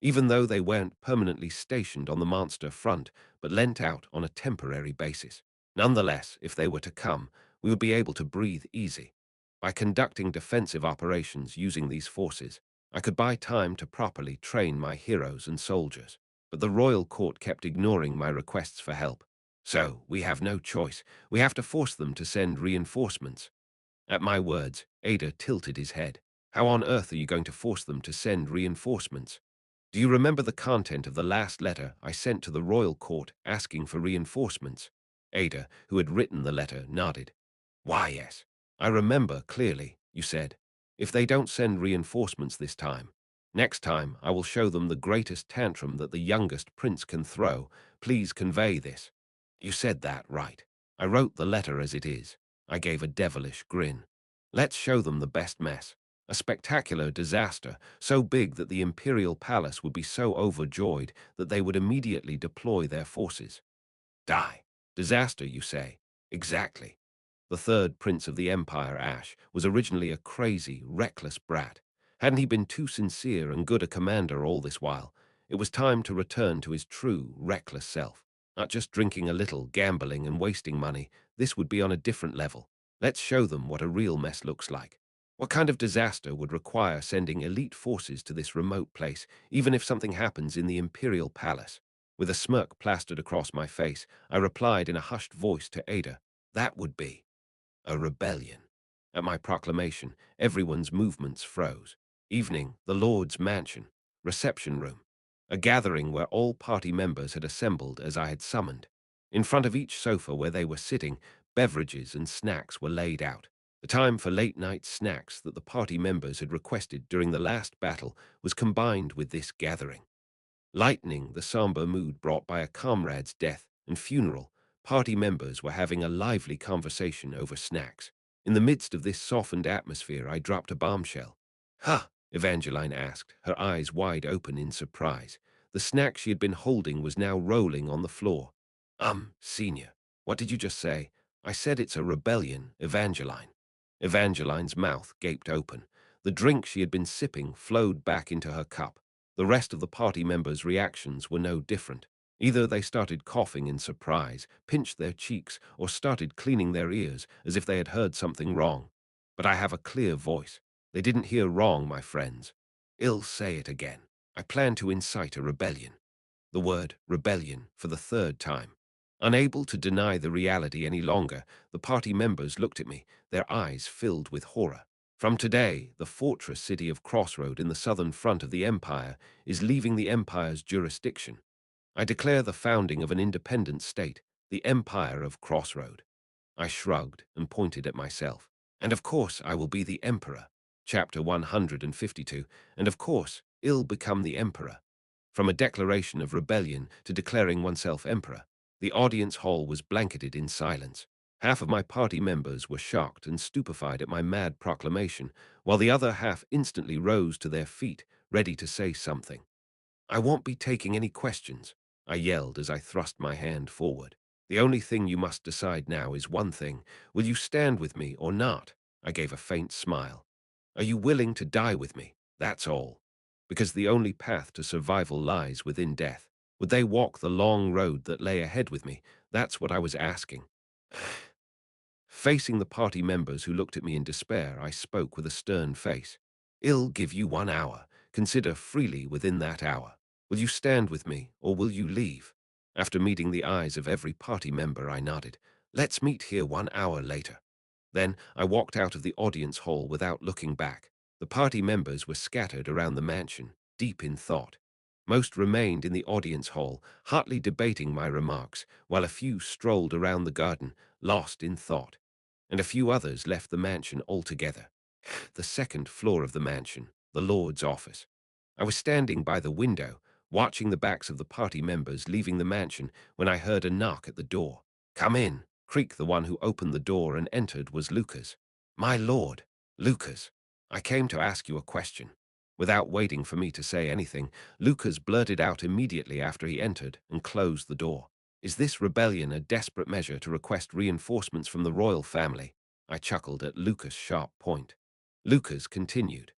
Even though they weren't permanently stationed on the monster front, but lent out on a temporary basis. Nonetheless, if they were to come, we would be able to breathe easy. By conducting defensive operations using these forces, I could buy time to properly train my heroes and soldiers. But the royal court kept ignoring my requests for help. So, we have no choice. We have to force them to send reinforcements. At my words, Ada tilted his head. How on earth are you going to force them to send reinforcements? Do you remember the content of the last letter I sent to the royal court asking for reinforcements? Ada, who had written the letter, nodded. Why, yes. I remember clearly, you said. If they don't send reinforcements this time, next time I will show them the greatest tantrum that the youngest prince can throw. Please convey this. You said that right. I wrote the letter as it is. I gave a devilish grin. Let's show them the best mess. A spectacular disaster, so big that the imperial palace would be so overjoyed that they would immediately deploy their forces. Die. Disaster, you say? Exactly. The third prince of the empire, Ash, was originally a crazy, reckless brat. Hadn't he been too sincere and good a commander all this while? It was time to return to his true, reckless self. Not just drinking a little, gambling and wasting money. This would be on a different level. Let's show them what a real mess looks like. What kind of disaster would require sending elite forces to this remote place, even if something happens in the Imperial Palace? With a smirk plastered across my face, I replied in a hushed voice to Ada, "That would be a rebellion." At my proclamation, everyone's movements froze. Evening, the Lord's mansion, reception room, a gathering where all party members had assembled as I had summoned. In front of each sofa where they were sitting, beverages and snacks were laid out. The time for late-night snacks that the party members had requested during the last battle was combined with this gathering. Lightening the somber mood brought by a comrade's death and funeral, party members were having a lively conversation over snacks. In the midst of this softened atmosphere, I dropped a bombshell. "Huh?" Evangeline asked, her eyes wide open in surprise. The snack she had been holding was now rolling on the floor. Senior, what did you just say?" "I said it's a rebellion, Evangeline." Evangeline's mouth gaped open. The drink she had been sipping flowed back into her cup. The rest of the party members' reactions were no different. Either they started coughing in surprise, pinched their cheeks, or started cleaning their ears as if they had heard something wrong. But I have a clear voice. They didn't hear wrong, my friends. I'll say it again. I plan to incite a rebellion. The word rebellion for the third time. Unable to deny the reality any longer, the party members looked at me, their eyes filled with horror. From today, the fortress city of Crossroad in the southern front of the Empire is leaving the Empire's jurisdiction. I declare the founding of an independent state, the Empire of Crossroad. I shrugged and pointed at myself. And of course I will be the Emperor. Chapter 152. And of course, I'll become the Emperor. From a declaration of rebellion to declaring oneself Emperor, the audience hall was blanketed in silence. Half of my party members were shocked and stupefied at my mad proclamation, while the other half instantly rose to their feet, ready to say something. "I won't be taking any questions," I yelled as I thrust my hand forward. "The only thing you must decide now is one thing. Will you stand with me or not?" I gave a faint smile. "Are you willing to die with me? That's all. Because the only path to survival lies within death. Would they walk the long road that lay ahead with me? That's what I was asking." Facing the party members who looked at me in despair, I spoke with a stern face. "I'll give you 1 hour. Consider freely within that hour. Will you stand with me, or will you leave?" After meeting the eyes of every party member, I nodded. "Let's meet here 1 hour later." Then I walked out of the audience hall without looking back. The party members were scattered around the mansion, deep in thought. Most remained in the audience hall, hotly debating my remarks, while a few strolled around the garden, lost in thought. And a few others left the mansion altogether. The second floor of the mansion, the Lord's office. I was standing by the window, watching the backs of the party members leaving the mansion when I heard a knock at the door. "Come in." Creak, the one who opened the door and entered, was Lucas. "My lord." "Lucas, I came to ask you a question." Without waiting for me to say anything, Lucas blurted out immediately after he entered and closed the door. "Is this rebellion a desperate measure to request reinforcements from the royal family?" I chuckled at Lucas' sharp point. Lucas continued.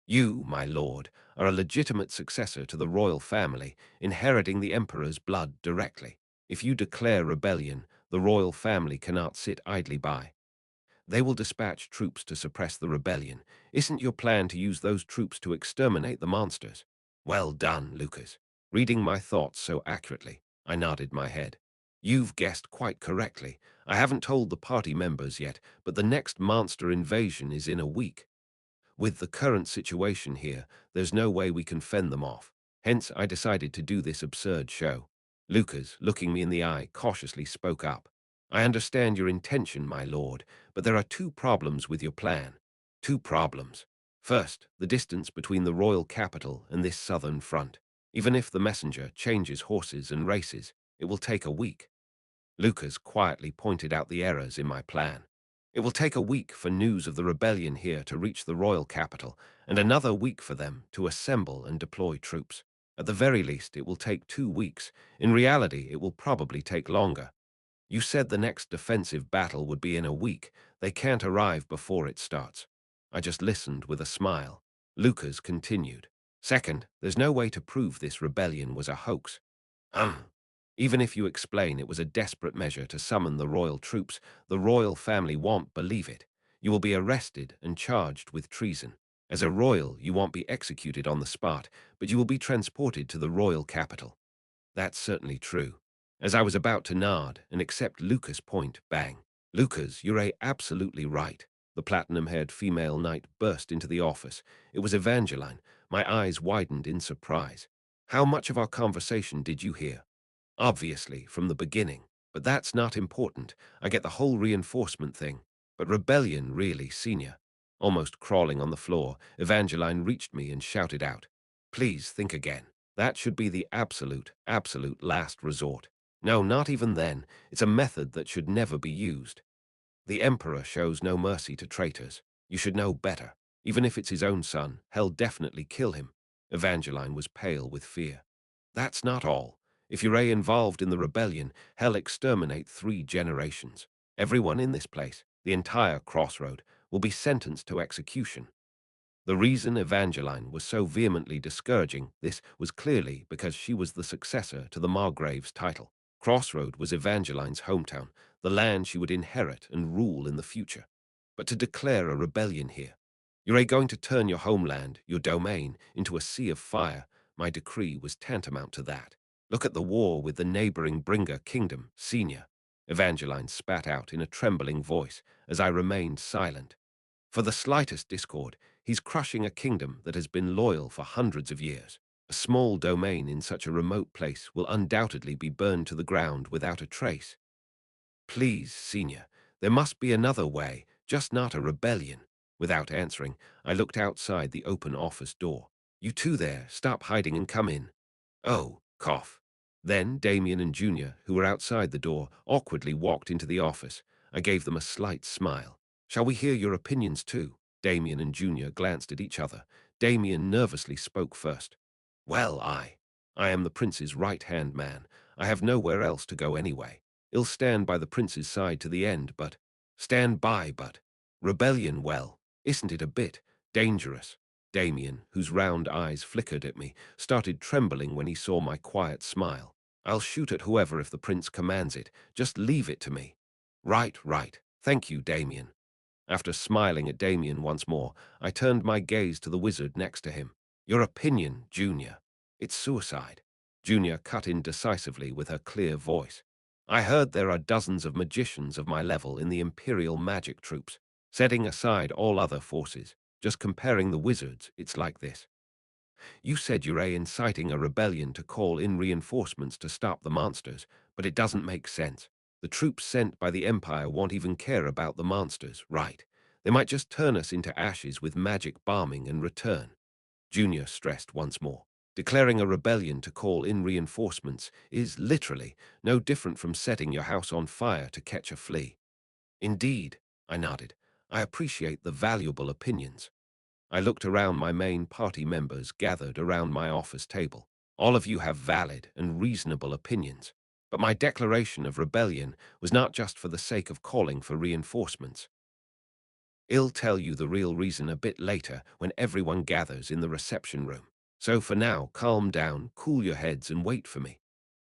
"You, my lord, are a legitimate successor to the royal family, inheriting the emperor's blood directly. If you declare rebellion, the royal family cannot sit idly by. They will dispatch troops to suppress the rebellion. Isn't your plan to use those troops to exterminate the monsters?" "Well done, Lucas. Reading my thoughts so accurately." I nodded my head. "You've guessed quite correctly. I haven't told the party members yet, but the next monster invasion is in a week. With the current situation here, there's no way we can fend them off. Hence, I decided to do this absurd show." Lucas, looking me in the eye, cautiously spoke up. "I understand your intention, my lord, but there are two problems with your plan." "Two problems. First, the distance between the royal capital and this southern front. Even if the messenger changes horses and races, it will take a week." Lucas quietly pointed out the errors in my plan. "It will take a week for news of the rebellion here to reach the royal capital, and another week for them to assemble and deploy troops. At the very least, it will take 2 weeks. In reality, it will probably take longer. You said the next defensive battle would be in a week. They can't arrive before it starts." I just listened with a smile. Lucas continued. Second, there's no way to prove this rebellion was a hoax. Um, Even if you explain it was a desperate measure to summon the royal troops, the royal family won't believe it. You will be arrested and charged with treason. As a royal, you won't be executed on the spot, but you will be transported to the royal capital. That's certainly true. As I was about to nod and accept Lucas' point, bang. Lucas, you're absolutely right. The platinum-haired female knight burst into the office. It was Evangeline. My eyes widened in surprise. How much of our conversation did you hear? Obviously, from the beginning. But that's not important. I get the whole reinforcement thing. But rebellion, really, senior. Almost crawling on the floor, Evangeline reached me and shouted out, "Please think again. That should be the absolute last resort. No, not even then. It's a method that should never be used. The Emperor shows no mercy to traitors. You should know better. Even if it's his own son, hell definitely kill him." Evangeline was pale with fear. That's not all. If you're involved in the rebellion, hell exterminate 3 generations. Everyone in this place, the entire crossroad, will be sentenced to execution. The reason Evangeline was so vehemently discouraging this was clearly because she was the successor to the Margrave's title. Crossroad was Evangeline's hometown, the land she would inherit and rule in the future. But to declare a rebellion here, you're going to turn your homeland, your domain, into a sea of fire. My decree was tantamount to that. Look at the war with the neighboring Bringer kingdom, senior. Evangeline spat out in a trembling voice as I remained silent. For the slightest discord, he's crushing a kingdom that has been loyal for hundreds of years. A small domain in such a remote place will undoubtedly be burned to the ground without a trace. Please, senior, there must be another way, just not a rebellion. Without answering, I looked outside the open office door. You two there, stop hiding and come in. Oh, cough. Then Damien and Junior, who were outside the door, awkwardly walked into the office. I gave them a slight smile. Shall we hear your opinions too? Damien and Junior glanced at each other. Damien nervously spoke first. Well, I am the prince's right-hand man. I have nowhere else to go anyway. I'll stand by the prince's side to the end, but rebellion, well, isn't it a bit dangerous? Damien, whose round eyes flickered at me, started trembling when he saw my quiet smile. I'll shoot at whoever if the prince commands it. Just leave it to me. Right. Thank you, Damien. After smiling at Damien once more, I turned my gaze to the wizard next to him. Your opinion, Junior. It's suicide. Junior cut in decisively with her clear voice. I heard there are dozens of magicians of my level in the Imperial magic troops. Setting aside all other forces, just comparing the wizards, it's like this. You said you're inciting a rebellion to call in reinforcements to stop the monsters, but it doesn't make sense. The troops sent by the Empire won't even care about the monsters, right? They might just turn us into ashes with magic bombing and return. Junior stressed once more. Declaring a rebellion to call in reinforcements is literally no different from setting your house on fire to catch a flea. Indeed, I nodded. I appreciate the valuable opinions. I looked around my main party members gathered around my office table. All of you have valid and reasonable opinions. But my declaration of rebellion was not just for the sake of calling for reinforcements. I'll tell you the real reason a bit later when everyone gathers in the reception room. So for now, calm down, cool your heads and wait for me.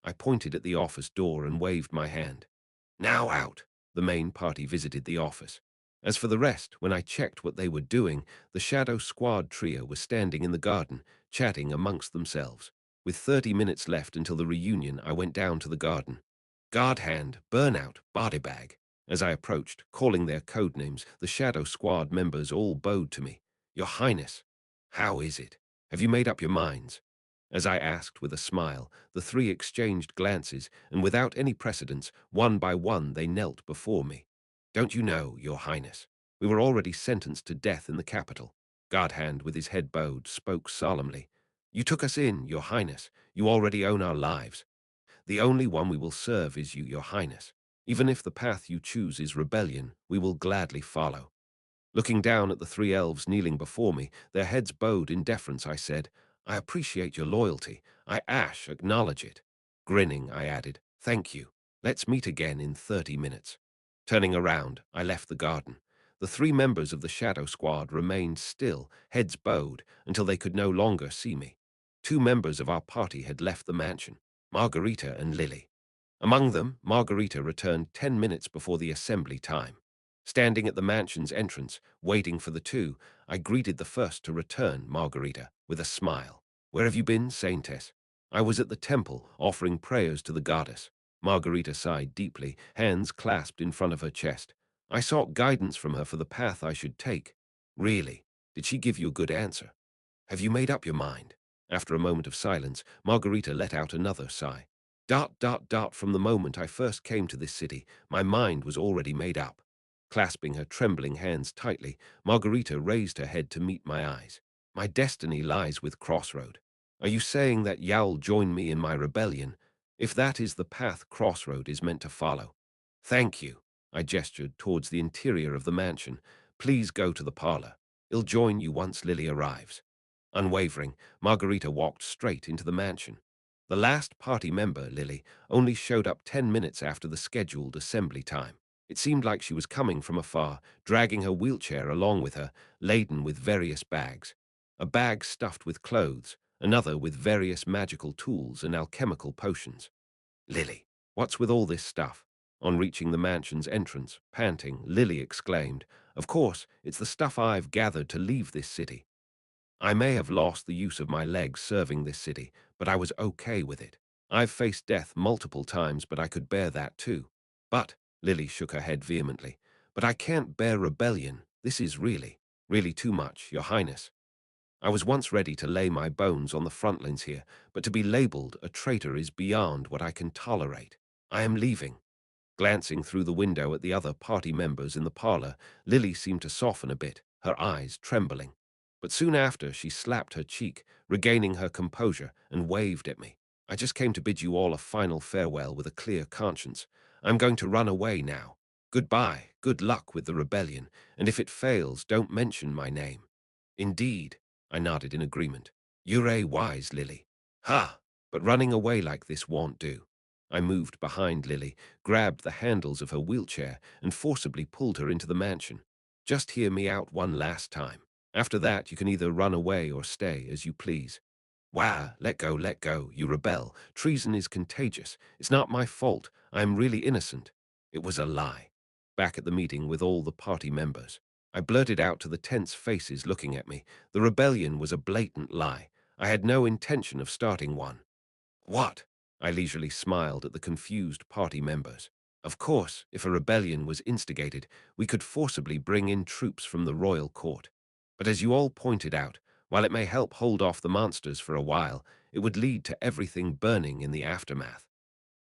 I pointed at the office door and waved my hand. Now out. The main party visited the office. As for the rest, when I checked what they were doing, the Shadow Squad trio was standing in the garden, chatting amongst themselves. With 30 minutes left until the reunion, I went down to the garden. Guard Hand, Burnout, Bodybag. As I approached, calling their code names, the Shadow Squad members all bowed to me. Your Highness, how is it? Have you made up your minds? As I asked with a smile, the 3 exchanged glances, and without any precedence, one by one they knelt before me. Don't you know, Your Highness, we were already sentenced to death in the capital. Guardhand, with his head bowed, spoke solemnly. You took us in, Your Highness. You already own our lives. The only one we will serve is you, Your Highness. Even if the path you choose is rebellion, we will gladly follow. Looking down at the 3 elves kneeling before me, their heads bowed in deference, I said, I appreciate your loyalty. I acknowledge it. Grinning, I added, thank you. Let's meet again in 30 minutes. Turning around, I left the garden. The three members of the Shadow Squad remained still, heads bowed, until they could no longer see me. Two members of our party had left the mansion, Margarita and Lily. Among them, Margarita returned 10 minutes before the assembly time. Standing at the mansion's entrance, waiting for the two, I greeted the first to return, Margarita, with a smile. "Where have you been, Saintess?" "I was at the temple, offering prayers to the goddess." Margarita sighed deeply, hands clasped in front of her chest. "I sought guidance from her for the path I should take." "Really? Did she give you a good answer? Have you made up your mind?" After a moment of silence, Margarita let out another sigh. From the moment I first came to this city, my mind was already made up." Clasping her trembling hands tightly, Margarita raised her head to meet my eyes. "My destiny lies with Crossroad. Are you saying that Yao'll join me in my rebellion, if that is the path Crossroad is meant to follow?" "Thank you." I gestured towards the interior of the mansion. "Please go to the parlor. I'll join you once Lily arrives." Unwavering, Margarita walked straight into the mansion. The last party member, Lily, only showed up 10 minutes after the scheduled assembly time. It seemed like she was coming from afar, dragging her wheelchair along with her, laden with various bags. A bag stuffed with clothes, another with various magical tools and alchemical potions. "Lily, what's with all this stuff?" On reaching the mansion's entrance, panting, Lily exclaimed, "Of course, it's the stuff I've gathered to leave this city. I may have lost the use of my legs serving this city, but I was okay with it. I've faced death multiple times, but I could bear that too." "But," Lily shook her head vehemently, "but I can't bear rebellion. This is really, really too much, Your Highness. I was once ready to lay my bones on the frontlines here, but to be labeled a traitor is beyond what I can tolerate. I am leaving." Glancing through the window at the other party members in the parlor, Lily seemed to soften a bit, her eyes trembling. But soon after, she slapped her cheek, regaining her composure, and waved at me. "I just came to bid you all a final farewell with a clear conscience. I'm going to run away now. Goodbye, good luck with the rebellion, and if it fails, don't mention my name." "Indeed," I nodded in agreement. "You're wise, Lily." "Ha! But running away like this won't do." I moved behind Lily, grabbed the handles of her wheelchair, and forcibly pulled her into the mansion. "Just hear me out one last time. After that, you can either run away or stay, as you please." "Wah, let go, you rebel. Treason is contagious. It's not my fault. I am really innocent." It was a lie. Back at the meeting with all the party members, I blurted out to the tense faces looking at me. The rebellion was a blatant lie. I had no intention of starting one. "What?" I leisurely smiled at the confused party members. "Of course, if a rebellion was instigated, we could forcibly bring in troops from the royal court. But as you all pointed out, while it may help hold off the monsters for a while, it would lead to everything burning in the aftermath.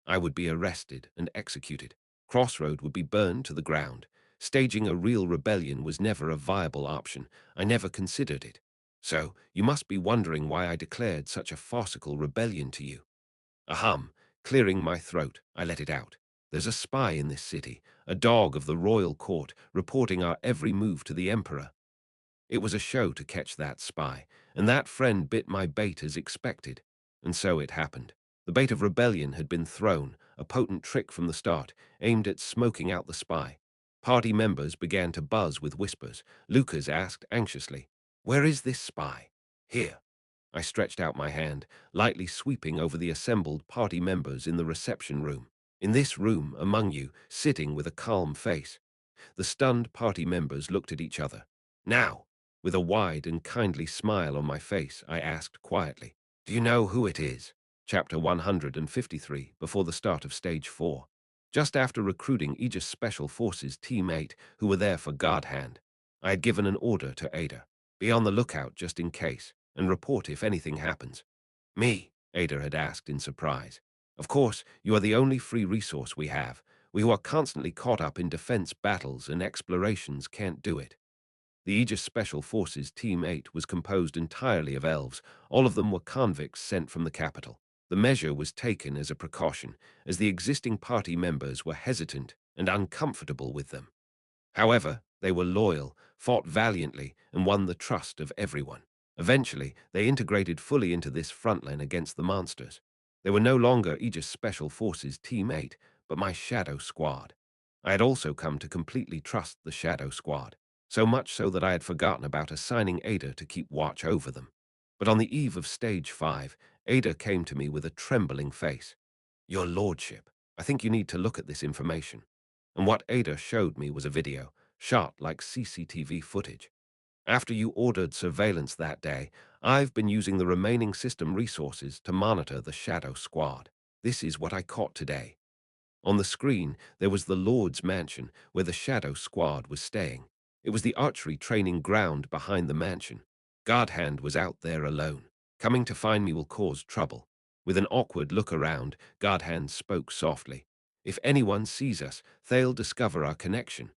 I would be arrested and executed. Crossroad would be burned to the ground. Staging a real rebellion was never a viable option. I never considered it. So, you must be wondering why I declared such a farcical rebellion to you." Ahem, clearing my throat, I let it out. "There's a spy in this city, a dog of the royal court, reporting our every move to the emperor. It was a show to catch that spy, and that friend bit my bait as expected. And so it happened. The bait of rebellion had been thrown, a potent trick from the start, aimed at smoking out the spy. Party members began to buzz with whispers. Lucas asked anxiously, "Where is this spy?" "Here." I stretched out my hand, lightly sweeping over the assembled party members in the reception room. "In this room, among you, sitting with a calm face." The stunned party members looked at each other. "Now," with a wide and kindly smile on my face, I asked quietly, "Do you know who it is?" Chapter 153, before the start of Stage 4. Just after recruiting Aegis Special Forces Team 8, who were there for guard hand, I had given an order to Ada. "Be on the lookout just in case, and report if anything happens." "Me?" Ada had asked in surprise. "Of course, you are the only free resource we have. We who are constantly caught up in defense battles and explorations can't do it." The Aegis Special Forces Team 8 was composed entirely of elves. All of them were convicts sent from the capital. The measure was taken as a precaution, as the existing party members were hesitant and uncomfortable with them. However, they were loyal, fought valiantly, and won the trust of everyone. Eventually, they integrated fully into this frontline against the monsters. They were no longer Aegis Special Forces Team 8, but my Shadow Squad. I had also come to completely trust the Shadow Squad. so much so that I had forgotten about assigning Ada to keep watch over them. But on the eve of Stage 5, Ada came to me with a trembling face. "Your Lordship, I think you need to look at this information." And what Ada showed me was a video, shot like CCTV footage. "After you ordered surveillance that day, I've been using the remaining system resources to monitor the Shadow Squad. This is what I caught today." On the screen, there was the Lord's mansion where the Shadow Squad was staying. It was the archery training ground behind the mansion. Guardhand was out there alone. "Coming to find me will cause trouble." With an awkward look around, Guardhand spoke softly. "If anyone sees us, they'll discover our connection.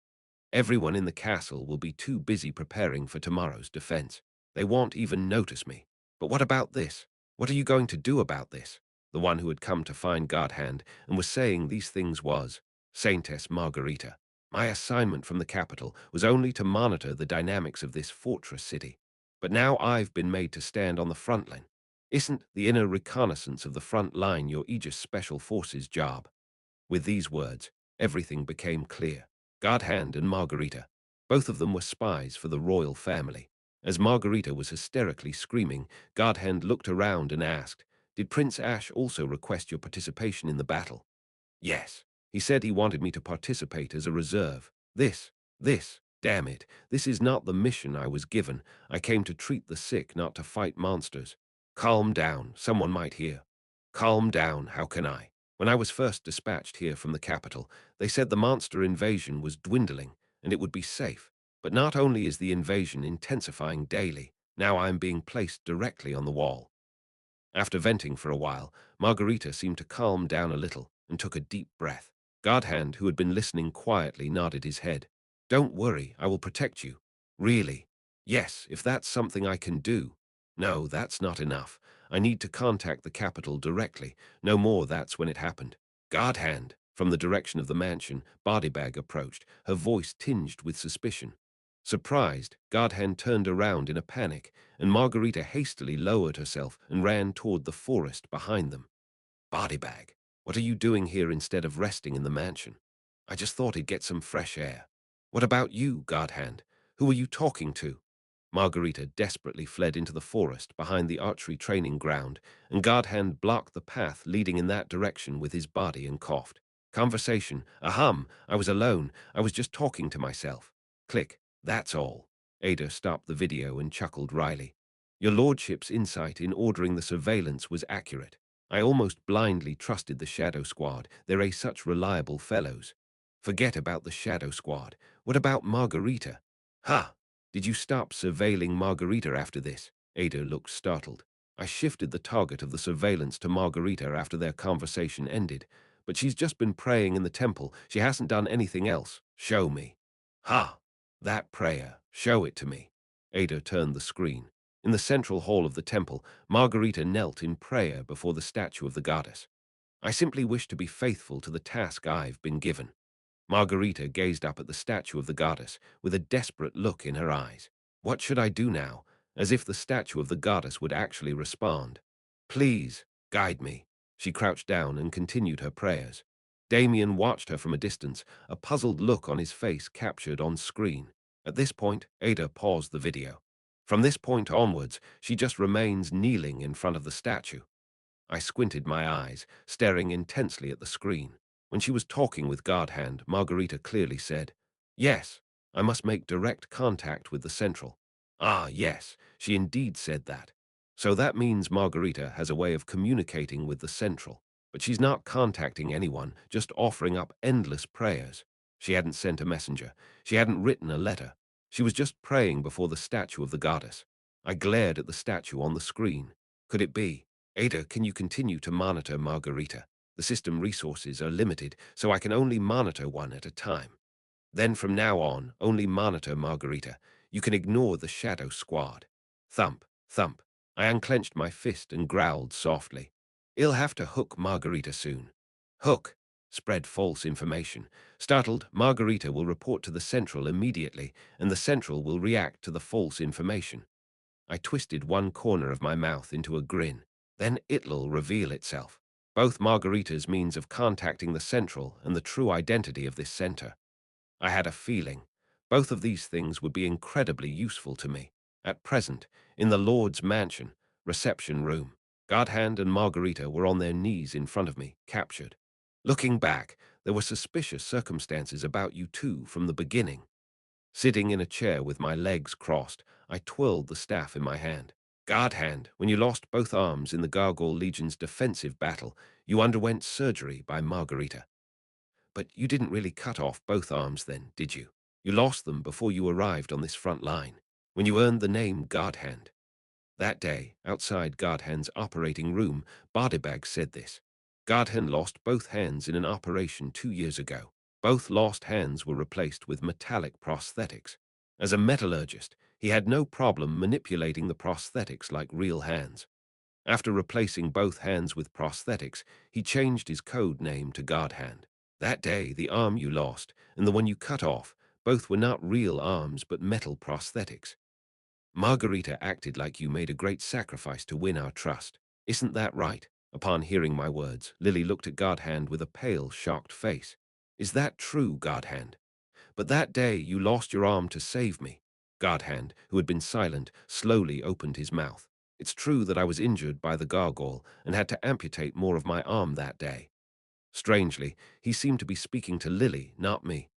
Everyone in the castle will be too busy preparing for tomorrow's defense. They won't even notice me. But what about this? What are you going to do about this?" The one who had come to find Guardhand and was saying these things was Saintess Margarita. "My assignment from the capital was only to monitor the dynamics of this fortress city. But now I've been made to stand on the front line. Isn't the inner reconnaissance of the front line your Aegis Special Forces job?" With these words, everything became clear. Guardhand and Margarita, both of them were spies for the royal family. As Margarita was hysterically screaming, Guardhand looked around and asked, "Did Prince Ash also request your participation in the battle?" "Yes. He said he wanted me to participate as a reserve. Damn it, this is not the mission I was given. I came to treat the sick, not to fight monsters." "Calm down, someone might hear." "Calm down, how can I? When I was first dispatched here from the capital, they said the monster invasion was dwindling and it would be safe. But not only is the invasion intensifying daily, now I am being placed directly on the wall." After venting for a while, Margarita seemed to calm down a little and took a deep breath. Guardhand, who had been listening quietly, nodded his head. "Don't worry, I will protect you." "Really?" "Yes, if that's something I can do." "No, that's not enough. I need to contact the capital directly. No more, that's when it happened." "Guardhand." From the direction of the mansion, Bodybag approached, her voice tinged with suspicion. Surprised, Guardhand turned around in a panic, and Margarita hastily lowered herself and ran toward the forest behind them. "Bodybag, what are you doing here instead of resting in the mansion?" "I just thought I'd get some fresh air." "What about you, Guardhand? Who are you talking to?" Margarita desperately fled into the forest behind the archery training ground, and Guardhand blocked the path leading in that direction with his body and coughed. "Conversation. Ahem, I was alone. I was just talking to myself." Click. "That's all." Ada stopped the video and chuckled wryly. "Your lordship's insight in ordering the surveillance was accurate. I almost blindly trusted the Shadow Squad. They're such reliable fellows." "Forget about the Shadow Squad. What about Margarita?" "Ha! Did you stop surveilling Margarita after this?" Ada looked startled. "I shifted the target of the surveillance to Margarita after their conversation ended. But she's just been praying in the temple. She hasn't done anything else." "Show me." "Ha! That prayer. Show it to me." Ada turned the screen. In the central hall of the temple, Margarita knelt in prayer before the statue of the goddess. "I simply wish to be faithful to the task I've been given." Margarita gazed up at the statue of the goddess with a desperate look in her eyes. "What should I do now?" As if the statue of the goddess would actually respond. "Please, guide me." She crouched down and continued her prayers. Damien watched her from a distance, a puzzled look on his face captured on screen. At this point, Ada paused the video. From this point onwards, she just remains kneeling in front of the statue. I squinted my eyes, staring intensely at the screen. When she was talking with Guardhand, Margarita clearly said, "Yes, I must make direct contact with the Central." Ah, yes, she indeed said that. So that means Margarita has a way of communicating with the Central. But she's not contacting anyone, just offering up endless prayers. She hadn't sent a messenger. She hadn't written a letter. She was just praying before the statue of the goddess. I glared at the statue on the screen. Could it be? "Ada, can you continue to monitor Margarita? The system resources are limited, so I can only monitor one at a time." "Then from now on, only monitor Margarita. You can ignore the Shadow Squad." Thump, thump. I unclenched my fist and growled softly. "I'll have to hook Margarita soon." "Hook." Spread false information. Startled, Margarita will report to the Central immediately, and the Central will react to the false information. I twisted one corner of my mouth into a grin. Then it'll reveal itself. Both Margarita's means of contacting the Central and the true identity of this center. I had a feeling. Both of these things would be incredibly useful to me. At present, in the Lord's mansion, reception room, Godhand and Margarita were on their knees in front of me, captured. Looking back, there were suspicious circumstances about you two from the beginning. Sitting in a chair with my legs crossed, I twirled the staff in my hand. Godhand, when you lost both arms in the Gargoyle Legion's defensive battle, you underwent surgery by Margarita. But you didn't really cut off both arms then, did you? You lost them before you arrived on this front line, when you earned the name Godhand. That day, outside Godhand's operating room, Bodybag said this. Godhand lost both hands in an operation 2 years ago. Both lost hands were replaced with metallic prosthetics. As a metallurgist, he had no problem manipulating the prosthetics like real hands. After replacing both hands with prosthetics, he changed his code name to Godhand. That day, the arm you lost and the one you cut off, both were not real arms but metal prosthetics. Margarita acted like you made a great sacrifice to win our trust. Isn't that right? Upon hearing my words, Lily looked at Godhand with a pale, shocked face. Is that true, Godhand? But that day you lost your arm to save me. Godhand, who had been silent, slowly opened his mouth. It's true that I was injured by the gargoyle and had to amputate more of my arm that day. Strangely, he seemed to be speaking to Lily, not me.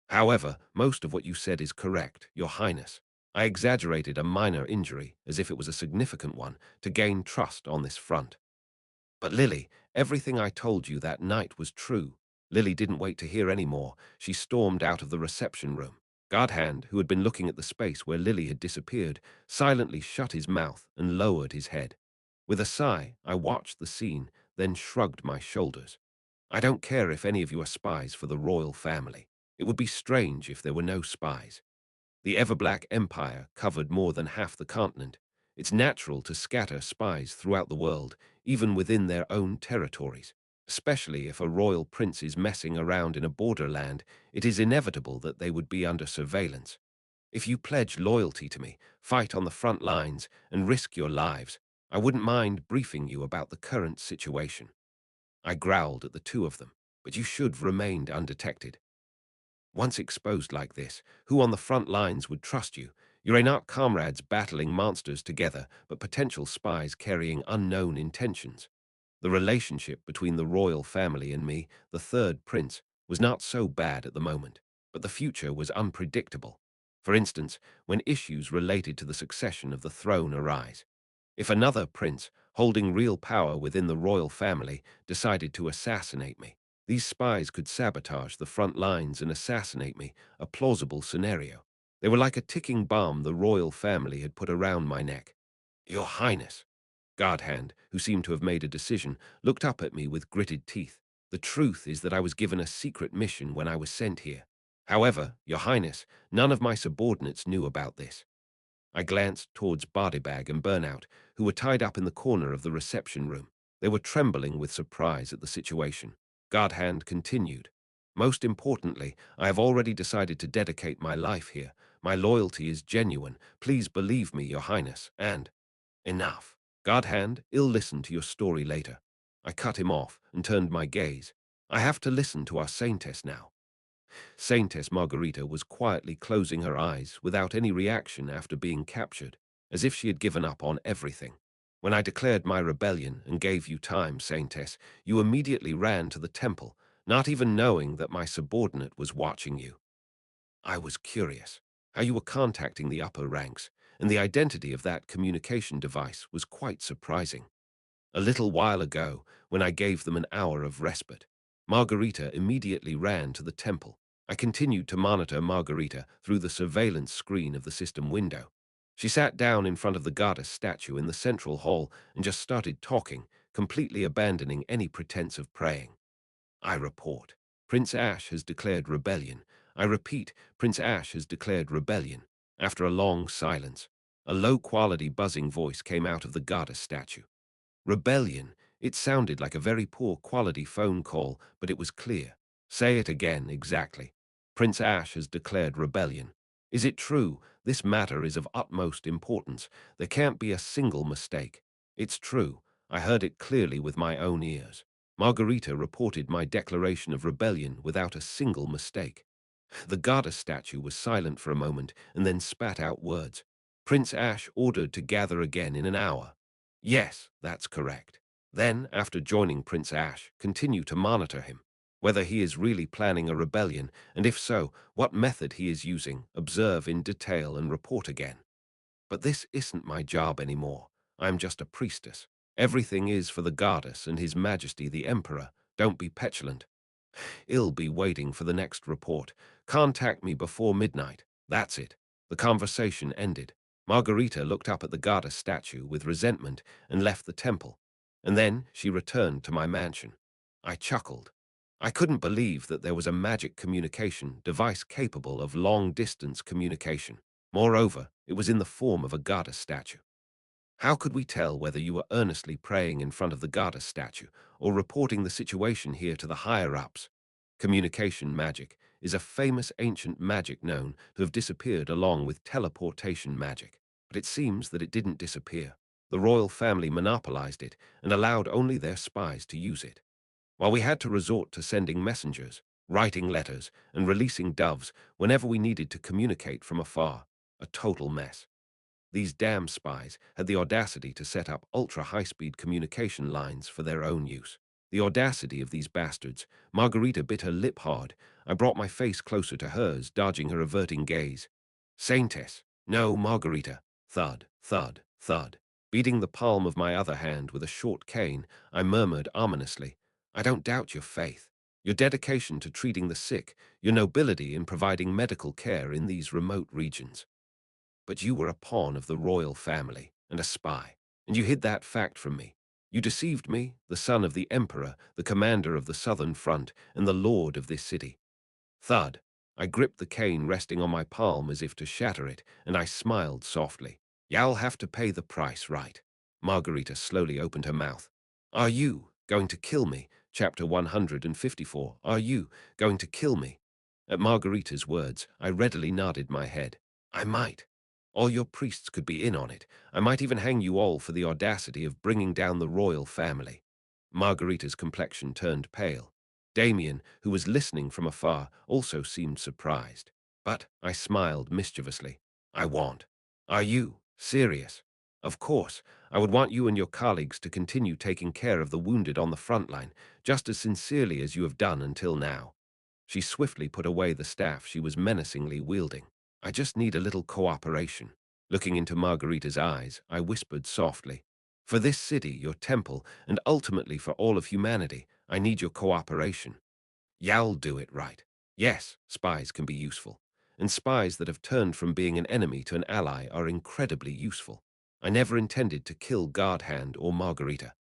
However, most of what you said is correct, Your Highness. I exaggerated a minor injury, as if it was a significant one, to gain trust on this front. But Lily, everything I told you that night was true. Lily didn't wait to hear any more. She stormed out of the reception room. Godhand, who had been looking at the space where Lily had disappeared, silently shut his mouth and lowered his head. With a sigh, I watched the scene, then shrugged my shoulders. I don't care if any of you are spies for the royal family. It would be strange if there were no spies. The Everblack Empire covered more than half the continent. It's natural to scatter spies throughout the world, even within their own territories. Especially if a royal prince is messing around in a borderland, it is inevitable that they would be under surveillance. If you pledge loyalty to me, fight on the front lines, and risk your lives, I wouldn't mind briefing you about the current situation. I growled at the two of them, but you should have remained undetected. Once exposed like this, who on the front lines would trust you? You're not comrades battling monsters together, but potential spies carrying unknown intentions. The relationship between the royal family and me, the third prince, was not so bad at the moment, but the future was unpredictable. For instance, when issues related to the succession of the throne arise. If another prince, holding real power within the royal family, decided to assassinate me, these spies could sabotage the front lines and assassinate me, a plausible scenario. They were like a ticking bomb the royal family had put around my neck. Your Highness. Godhand, who seemed to have made a decision, looked up at me with gritted teeth. The truth is that I was given a secret mission when I was sent here. However, Your Highness, none of my subordinates knew about this. I glanced towards Bodybag and Burnout, who were tied up in the corner of the reception room. They were trembling with surprise at the situation. Godhand continued. Most importantly, I have already decided to dedicate my life here. My loyalty is genuine. Please believe me, Your Highness, and— Enough. Godhand, I'll listen to your story later. I cut him off and turned my gaze. I have to listen to our Saintess now. Saintess Margarita was quietly closing her eyes without any reaction after being captured, as if she had given up on everything. When I declared my rebellion and gave you time, Saintess, you immediately ran to the temple, not even knowing that my subordinate was watching you. I was curious. How you were contacting the upper ranks, and the identity of that communication device was quite surprising. A little while ago, when I gave them an hour of respite, Margarita immediately ran to the temple. I continued to monitor Margarita through the surveillance screen of the system window. She sat down in front of the goddess statue in the central hall and just started talking, completely abandoning any pretense of praying. I report. Prince Ash has declared rebellion. I repeat, Prince Ash has declared rebellion. After a long silence, a low-quality buzzing voice came out of the goddess statue. Rebellion. It sounded like a very poor quality phone call, but it was clear. Say it again, exactly. Prince Ash has declared rebellion. Is it true? This matter is of utmost importance. There can't be a single mistake. It's true. I heard it clearly with my own ears. Margarita reported my declaration of rebellion without a single mistake. The goddess statue was silent for a moment and then spat out words. Prince Ash ordered to gather again in an hour. Yes, that's correct. Then, after joining Prince Ash, continue to monitor him. Whether he is really planning a rebellion, and if so, what method he is using, observe in detail and report again. But this isn't my job anymore. I'm just a priestess. Everything is for the goddess and His Majesty the Emperor. Don't be petulant. I'll be waiting for the next report. Contact me before midnight. That's it. The conversation ended. Margarita looked up at the goddess statue with resentment and left the temple. And then she returned to my mansion. I chuckled. I couldn't believe that there was a magic communication device capable of long-distance communication. Moreover, it was in the form of a goddess statue. How could we tell whether you were earnestly praying in front of the goddess statue or reporting the situation here to the higher-ups? Communication magic is a famous ancient magic known to have disappeared along with teleportation magic. But it seems that it didn't disappear. The royal family monopolized it and allowed only their spies to use it. While we had to resort to sending messengers, writing letters, and releasing doves whenever we needed to communicate from afar, a total mess. These damn spies had the audacity to set up ultra-high-speed communication lines for their own use. The audacity of these bastards. Margarita bit her lip hard. I brought my face closer to hers, dodging her averting gaze. Saintess. No, Margarita. Thud, thud, thud. Beating the palm of my other hand with a short cane, I murmured ominously, I don't doubt your faith, your dedication to treating the sick, your nobility in providing medical care in these remote regions. But you were a pawn of the royal family and a spy, and you hid that fact from me. You deceived me, the son of the emperor, the commander of the southern front, and the lord of this city. Thud. I gripped the cane resting on my palm as if to shatter it, and I smiled softly. You'll have to pay the price, right? Margarita slowly opened her mouth. Are you going to kill me? Chapter 154. Are you going to kill me? At Margarita's words, I readily nodded my head. I might. All your priests could be in on it. I might even hang you all for the audacity of bringing down the royal family. Margarita's complexion turned pale. Damien, who was listening from afar, also seemed surprised. But I smiled mischievously. I won't. Are you serious? Of course, I would want you and your colleagues to continue taking care of the wounded on the front line, just as sincerely as you have done until now. She swiftly put away the staff she was menacingly wielding. I just need a little cooperation. Looking into Margarita's eyes, I whispered softly, for this city, your temple, and ultimately for all of humanity, I need your cooperation. You'll do it right. Yes, spies can be useful, and spies that have turned from being an enemy to an ally are incredibly useful. I never intended to kill Guardhand or Margarita.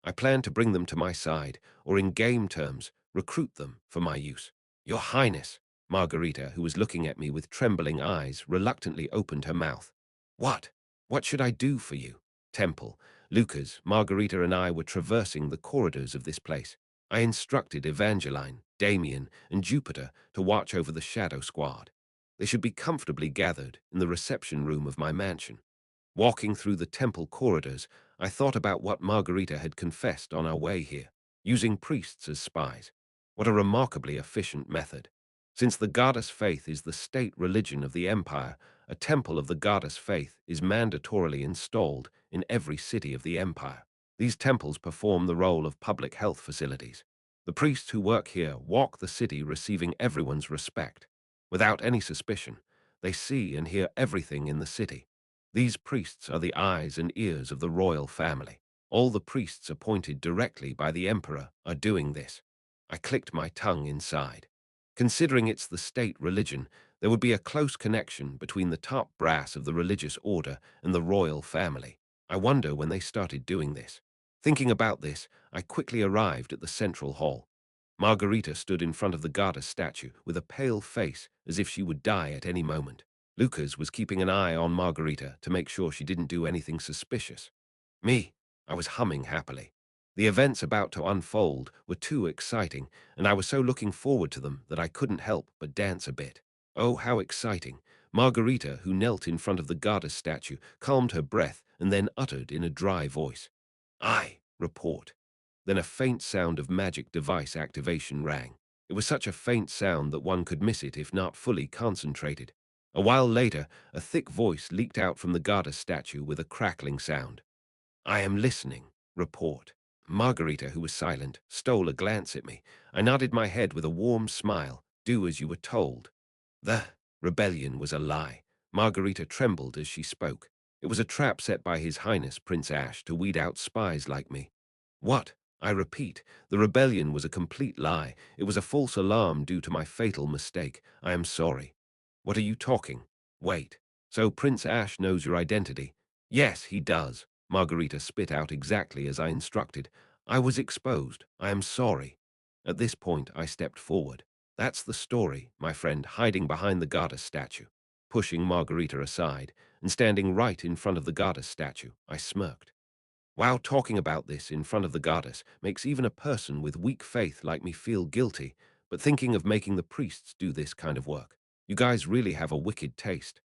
I plan to bring them to my side, or in game terms, recruit them for my use. Your Highness, Margarita, who was looking at me with trembling eyes, reluctantly opened her mouth. What? What should I do for you? Temple. Lucas, Margarita and I were traversing the corridors of this place. I instructed Evangeline, Damien, and Jupiter to watch over the Shadow Squad. They should be comfortably gathered in the reception room of my mansion. Walking through the temple corridors, I thought about what Margarita had confessed on our way here, using priests as spies. What a remarkably efficient method. Since the goddess faith is the state religion of the empire, a temple of the goddess faith is mandatorily installed in every city of the empire. These temples perform the role of public health facilities. The priests who work here walk the city receiving everyone's respect. Without any suspicion, they see and hear everything in the city. These priests are the eyes and ears of the royal family. All the priests appointed directly by the emperor are doing this. I clicked my tongue inside. Considering it's the state religion, there would be a close connection between the top brass of the religious order and the royal family. I wonder when they started doing this. Thinking about this, I quickly arrived at the central hall. Margarita stood in front of the goddess statue with a pale face as if she would die at any moment. Lucas was keeping an eye on Margarita to make sure she didn't do anything suspicious. Me, I was humming happily. The events about to unfold were too exciting, and I was so looking forward to them that I couldn't help but dance a bit. Oh, how exciting! Margarita, who knelt in front of the goddess statue, calmed her breath and then uttered in a dry voice, I report. Then a faint sound of magic device activation rang. It was such a faint sound that one could miss it if not fully concentrated. A while later, a thick voice leaked out from the goddess statue with a crackling sound. "I am listening. Report." Margarita, who was silent, stole a glance at me. I nodded my head with a warm smile. "Do as you were told." The rebellion was a lie. Margarita trembled as she spoke. It was a trap set by His Highness Prince Ash to weed out spies like me. What? I repeat, the rebellion was a complete lie. It was a false alarm due to my fatal mistake. I am sorry. What are you talking? Wait. So Prince Ash knows your identity? Yes, he does. Margarita spit out exactly as I instructed. I was exposed. I am sorry. At this point, I stepped forward. That's the story, my friend, hiding behind the goddess statue. Pushing Margarita aside and standing right in front of the goddess statue, I smirked. Wow, talking about this in front of the goddess makes even a person with weak faith like me feel guilty, but thinking of making the priests do this kind of work. You guys really have a wicked taste.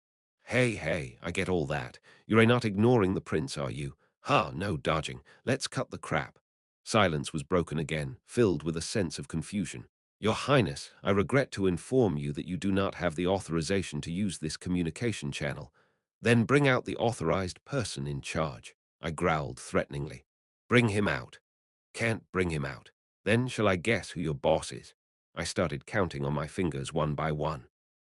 Hey, I get all that. You're not ignoring the prince, are you? Ha, no dodging. Let's cut the crap. Silence was broken again, filled with a sense of confusion. Your Highness, I regret to inform you that you do not have the authorization to use this communication channel. Then bring out the authorized person in charge. I growled threateningly. Bring him out. Can't bring him out. Then shall I guess who your boss is? I started counting on my fingers one by one.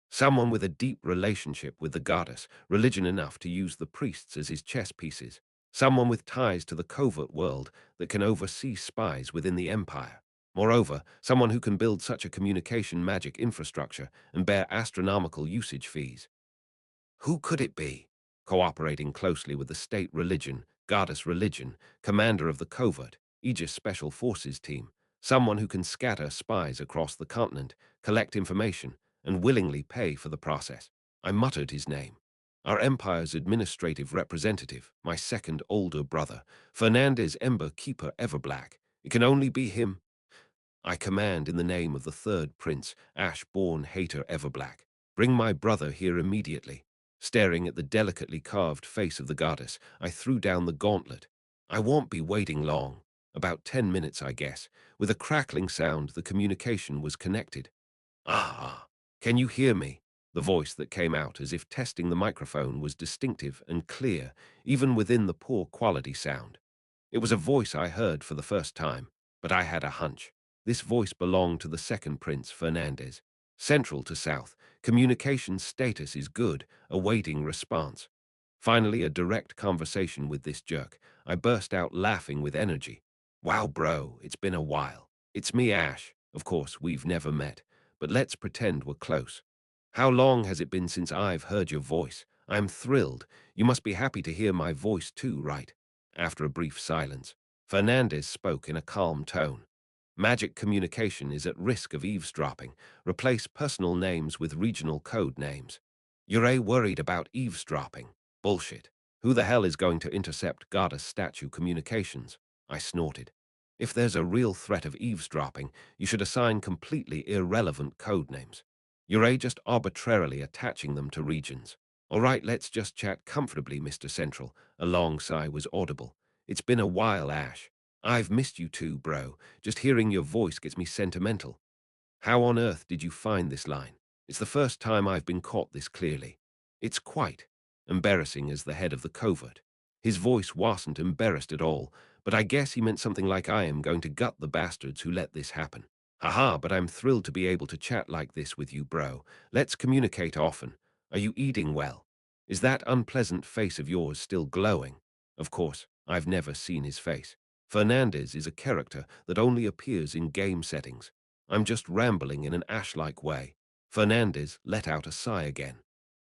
Someone with a deep relationship with the goddess, religion enough to use the priests as his chess pieces. Someone with ties to the covert world that can oversee spies within the empire. Moreover, someone who can build such a communication magic infrastructure and bear astronomical usage fees. Who could it be? Cooperating closely with the state religion, goddess religion, commander of the covert, Aegis Special Forces team, someone who can scatter spies across the continent, collect information, and willingly pay for the process. I muttered his name. Our empire's administrative representative, my second older brother, Fernandez Ember Keeper Everblack. It can only be him. I command in the name of the third prince, Ash-born Hater Everblack. Bring my brother here immediately. Staring at the delicately carved face of the goddess, I threw down the gauntlet. I won't be waiting long. About 10 minutes, I guess. With a crackling sound, the communication was connected. Ah, can you hear me? The voice that came out as if testing the microphone was distinctive and clear, even within the poor quality sound. It was a voice I heard for the first time, but I had a hunch. This voice belonged to the second prince, Fernandez. Central to South, communication status is good, awaiting response. Finally, a direct conversation with this jerk. I burst out laughing with energy. Wow, bro, it's been a while. It's me, Ash. Of course, we've never met, but let's pretend we're close. How long has it been since I've heard your voice? I'm thrilled. You must be happy to hear my voice too, right? After a brief silence, Fernandez spoke in a calm tone. Magic communication is at risk of eavesdropping. Replace personal names with regional code names. You're worried about eavesdropping. Bullshit. Who the hell is going to intercept goddess statue communications? I snorted. If there's a real threat of eavesdropping, you should assign completely irrelevant code names. You're just arbitrarily attaching them to regions. All right, let's just chat comfortably, Mr. Central. A long sigh was audible. It's been a while, Ash. I've missed you too, bro. Just hearing your voice gets me sentimental. How on earth did you find this line? It's the first time I've been caught this clearly. It's quite embarrassing as the head of the covert. His voice wasn't embarrassed at all, but I guess he meant something like I am going to gut the bastards who let this happen. Haha, but I'm thrilled to be able to chat like this with you, bro. Let's communicate often. Are you eating well? Is that unpleasant face of yours still glowing? Of course, I've never seen his face. Fernandez is a character that only appears in game settings. I'm just rambling in an Ash-like way. Fernandez let out a sigh again.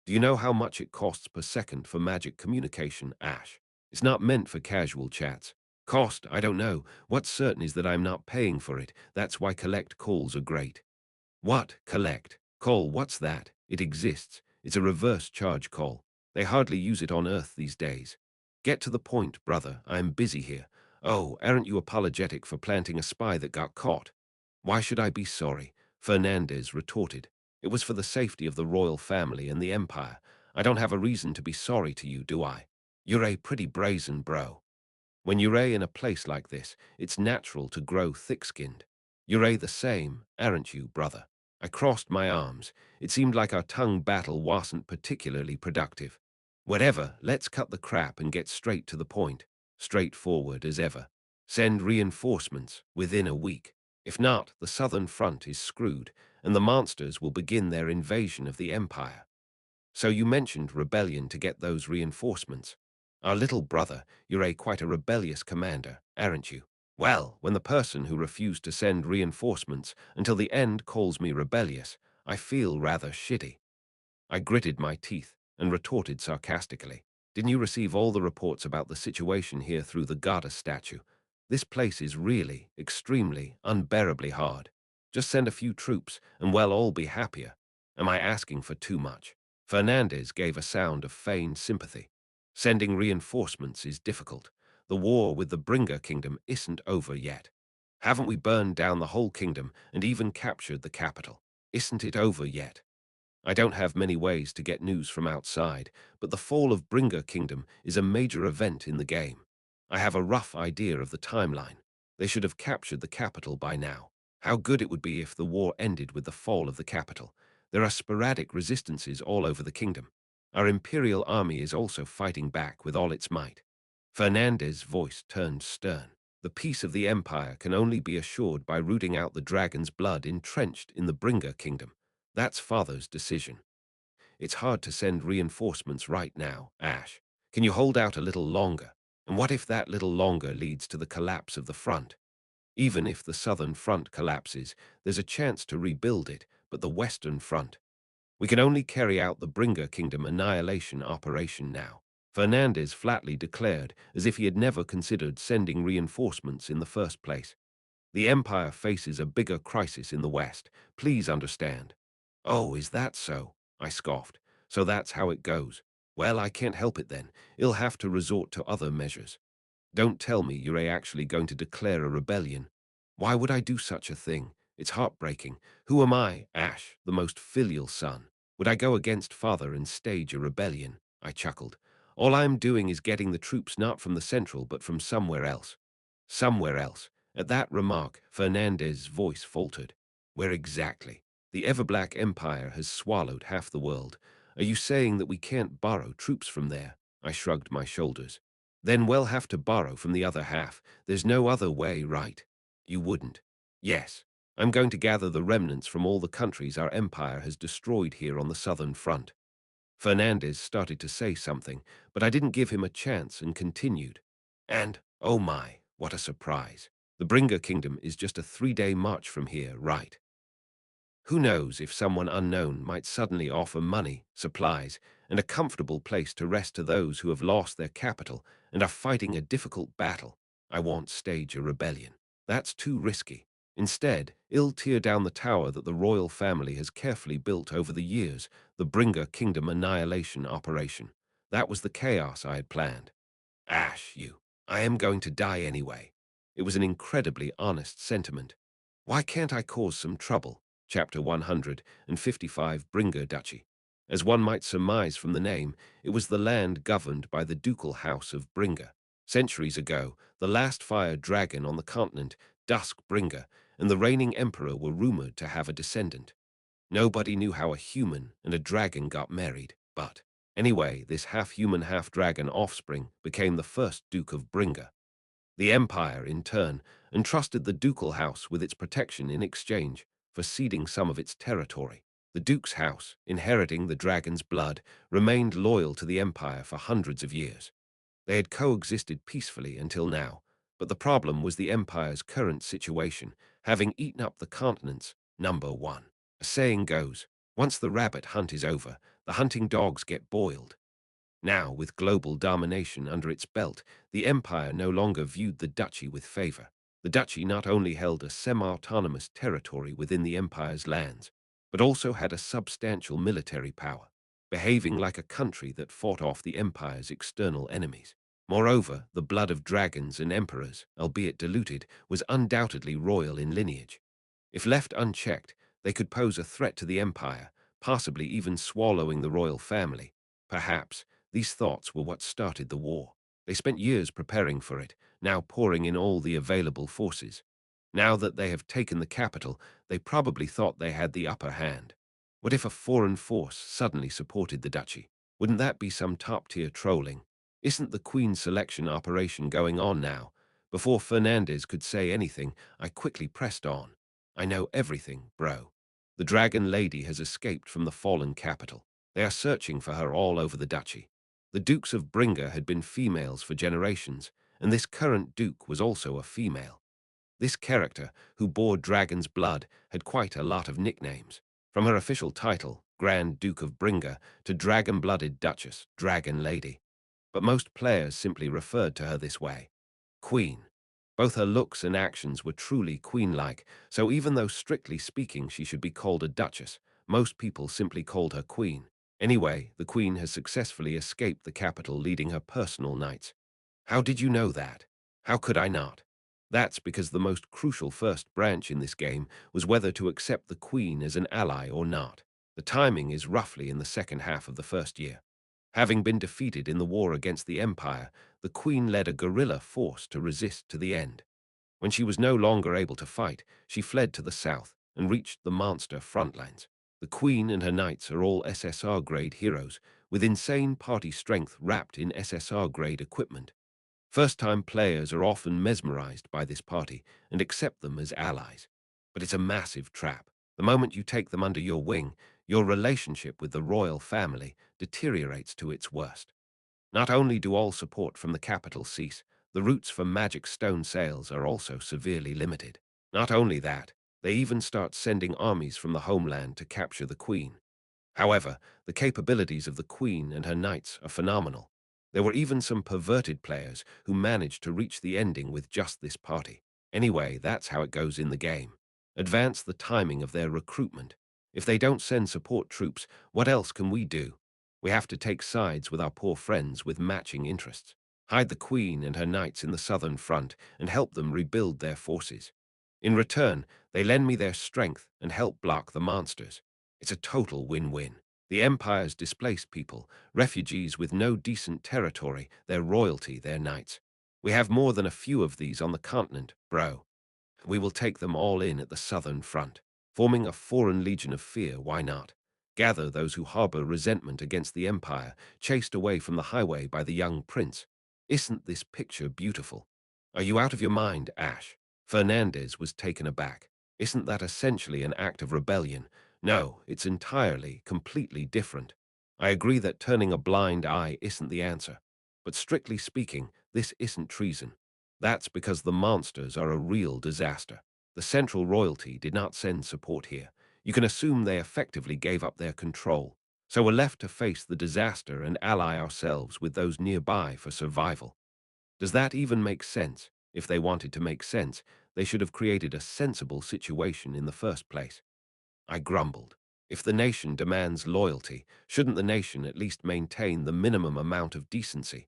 Do you know how much it costs per second for magic communication, Ash? It's not meant for casual chats. Cost, I don't know. What's certain is that I'm not paying for it. That's why collect calls are great. What? Collect? Call, what's that? It exists. It's a reverse charge call. They hardly use it on Earth these days. Get to the point, brother. I'm busy here. Oh, aren't you apologetic for planting a spy that got caught? Why should I be sorry? Fernandez retorted. It was for the safety of the royal family and the empire. I don't have a reason to be sorry to you, do I? You're a pretty brazen, bro. When you're in a place like this, it's natural to grow thick-skinned. You're the same, aren't you, brother? I crossed my arms. It seemed like our tongue battle wasn't particularly productive. Whatever, let's cut the crap and get straight to the point. Straightforward as ever. Send reinforcements within a week. If not, the southern front is screwed, and the monsters will begin their invasion of the Empire. So you mentioned rebellion to get those reinforcements. Our little brother, you're quite a rebellious commander, aren't you? Well, when the person who refused to send reinforcements until the end calls me rebellious, I feel rather shitty. I gritted my teeth and retorted sarcastically. Didn't you receive all the reports about the situation here through the goddess statue? This place is really, extremely, unbearably hard. Just send a few troops and we'll all be happier. Am I asking for too much? Fernandez gave a sound of feigned sympathy. Sending reinforcements is difficult. The war with the Bringer Kingdom isn't over yet. Haven't we burned down the whole kingdom and even captured the capital? Isn't it over yet? I don't have many ways to get news from outside, but the fall of Bringer Kingdom is a major event in the game. I have a rough idea of the timeline. They should have captured the capital by now. How good it would be if the war ended with the fall of the capital. There are sporadic resistances all over the kingdom. Our imperial army is also fighting back with all its might. Fernandez's voice turned stern. The peace of the empire can only be assured by rooting out the dragon's blood entrenched in the Bringer Kingdom. That's Father's decision. It's hard to send reinforcements right now, Ash. Can you hold out a little longer? And what if that little longer leads to the collapse of the front? Even if the southern front collapses, there's a chance to rebuild it, but the western front. We can only carry out the Bringer Kingdom annihilation operation now. Fernandez flatly declared, as if he had never considered sending reinforcements in the first place. The Empire faces a bigger crisis in the West. Please understand. Oh, is that so? I scoffed. So that's how it goes. Well, I can't help it then. I'll have to resort to other measures. Don't tell me you're actually going to declare a rebellion. Why would I do such a thing? It's heartbreaking. Who am I, Ash, the most filial son? Would I go against father and stage a rebellion? I chuckled. All I'm doing is getting the troops not from the central but from somewhere else. Somewhere else. At that remark, Fernandez's voice faltered. Where exactly? The Everblack Empire has swallowed half the world. Are you saying that we can't borrow troops from there? I shrugged my shoulders. Then we'll have to borrow from the other half. There's no other way, right? You wouldn't. Yes. I'm going to gather the remnants from all the countries our empire has destroyed here on the southern front. Fernandez started to say something, but I didn't give him a chance and continued. And, oh my, what a surprise. The Bringer Kingdom is just a 3-day march from here, right? Who knows if someone unknown might suddenly offer money, supplies, and a comfortable place to rest to those who have lost their capital and are fighting a difficult battle. I won't stage a rebellion. That's too risky. Instead, I'll tear down the tower that the royal family has carefully built over the years, the Bringer Kingdom annihilation operation. That was the chaos I had planned. Ash, you. I am going to die anyway. It was an incredibly honest sentiment. Why can't I cause some trouble? Chapter 155, Bringer Duchy. As one might surmise from the name, it was the land governed by the ducal house of Bringer. Centuries ago, the last fire dragon on the continent, Dusk Bringer, and the reigning emperor were rumored to have a descendant. Nobody knew how a human and a dragon got married, but anyway, this half-human, half-dragon offspring became the first Duke of Bringer. The Empire, in turn, entrusted the ducal house with its protection in exchange for ceding some of its territory. The Duke's house, inheriting the dragon's blood, remained loyal to the Empire for hundreds of years. They had coexisted peacefully until now, but the problem was the Empire's current situation, having eaten up the continents, number one. A saying goes, once the rabbit hunt is over, the hunting dogs get boiled. Now, with global domination under its belt, the Empire no longer viewed the duchy with favor. The duchy not only held a semi-autonomous territory within the Empire's lands, but also had a substantial military power, behaving like a country that fought off the Empire's external enemies. Moreover, the blood of dragons and emperors, albeit diluted, was undoubtedly royal in lineage. If left unchecked, they could pose a threat to the Empire, possibly even swallowing the royal family. Perhaps these thoughts were what started the war. They spent years preparing for it, now pouring in all the available forces. Now that they have taken the capital, they probably thought they had the upper hand. What if a foreign force suddenly supported the duchy? Wouldn't that be some top-tier trolling? Isn't the Queen's selection operation going on now? Before Fernandez could say anything, I quickly pressed on. I know everything, bro. The Dragon Lady has escaped from the fallen capital. They are searching for her all over the duchy. The Dukes of Bringa had been females for generations, and this current Duke was also a female. This character, who bore dragon's blood, had quite a lot of nicknames. From her official title, Grand Duke of Bringa, to dragon-blooded Duchess, Dragon Lady. But most players simply referred to her this way. Queen. Both her looks and actions were truly queen-like, so even though strictly speaking she should be called a duchess, most people simply called her queen. Anyway, the queen has successfully escaped the capital leading her personal knights. How did you know that? How could I not? That's because the most crucial first branch in this game was whether to accept the queen as an ally or not. The timing is roughly in the second half of the first year. Having been defeated in the war against the Empire, the queen led a guerrilla force to resist to the end. When she was no longer able to fight, she fled to the south and reached the monster frontlines. The queen and her knights are all SSR-grade heroes, with insane party strength wrapped in SSR-grade equipment. First-time players are often mesmerized by this party and accept them as allies. But it's a massive trap. The moment you take them under your wing, your relationship with the royal family deteriorates to its worst. Not only do all support from the capital cease, the routes for magic stone sales are also severely limited. Not only that, they even start sending armies from the homeland to capture the queen. However, the capabilities of the queen and her knights are phenomenal. There were even some perverted players who managed to reach the ending with just this party. Anyway, that's how it goes in the game. Advance the timing of their recruitment. If they don't send support troops, what else can we do? We have to take sides with our poor friends with matching interests. Hide the queen and her knights in the southern front and help them rebuild their forces. In return, they lend me their strength and help block the monsters. It's a total win-win. The Empire's displaced people, refugees with no decent territory, their royalty, their knights. We have more than a few of these on the continent, bro. We will take them all in at the southern front. Forming a foreign legion of fear, why not? Gather those who harbor resentment against the Empire, chased away from the highway by the young prince. Isn't this picture beautiful? Are you out of your mind, Ash? Fernandez was taken aback. Isn't that essentially an act of rebellion? No, it's entirely, completely different. I agree that turning a blind eye isn't the answer. But strictly speaking, this isn't treason. That's because the monsters are a real disaster. The central royalty did not send support here. You can assume they effectively gave up their control. So we're left to face the disaster and ally ourselves with those nearby for survival. Does that even make sense? If they wanted to make sense, they should have created a sensible situation in the first place. I grumbled. If the nation demands loyalty, shouldn't the nation at least maintain the minimum amount of decency?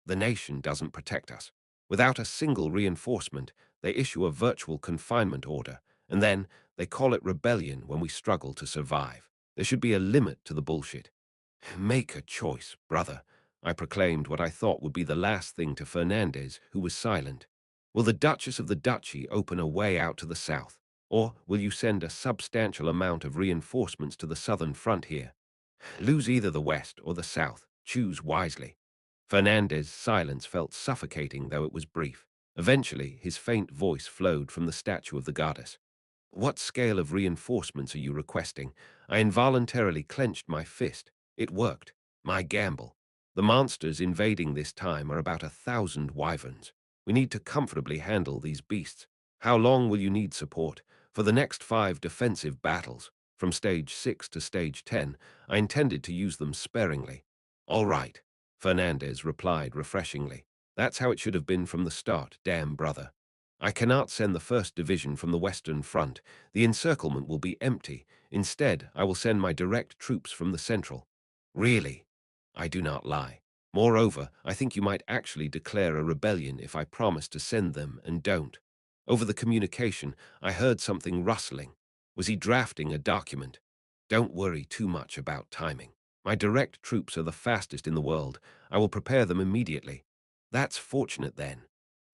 The nation doesn't protect us. Without a single reinforcement, they issue a virtual confinement order, and then they call it rebellion when we struggle to survive. There should be a limit to the bullshit. Make a choice, brother. I proclaimed what I thought would be the last thing to Fernandez, who was silent. Will the Duchess of the Duchy open a way out to the south? Or will you send a substantial amount of reinforcements to the southern front here? Lose either the west or the south. Choose wisely. Fernandez's silence felt suffocating, though it was brief. Eventually, his faint voice flowed from the statue of the goddess. What scale of reinforcements are you requesting? I involuntarily clenched my fist. It worked. My gamble. The monsters invading this time are about 1,000 wyverns. We need to comfortably handle these beasts. How long will you need support? For the next 5 defensive battles, from stage 6 to stage 10, I intended to use them sparingly. All right, Fernandez replied refreshingly. That's how it should have been from the start, damn brother. I cannot send the 1st Division from the Western Front. The encirclement will be empty. Instead, I will send my direct troops from the Central. Really? I do not lie. Moreover, I think you might actually declare a rebellion if I promise to send them and don't. Over the communication, I heard something rustling. Was he drafting a document? Don't worry too much about timing. My direct troops are the fastest in the world. I will prepare them immediately. That's fortunate then.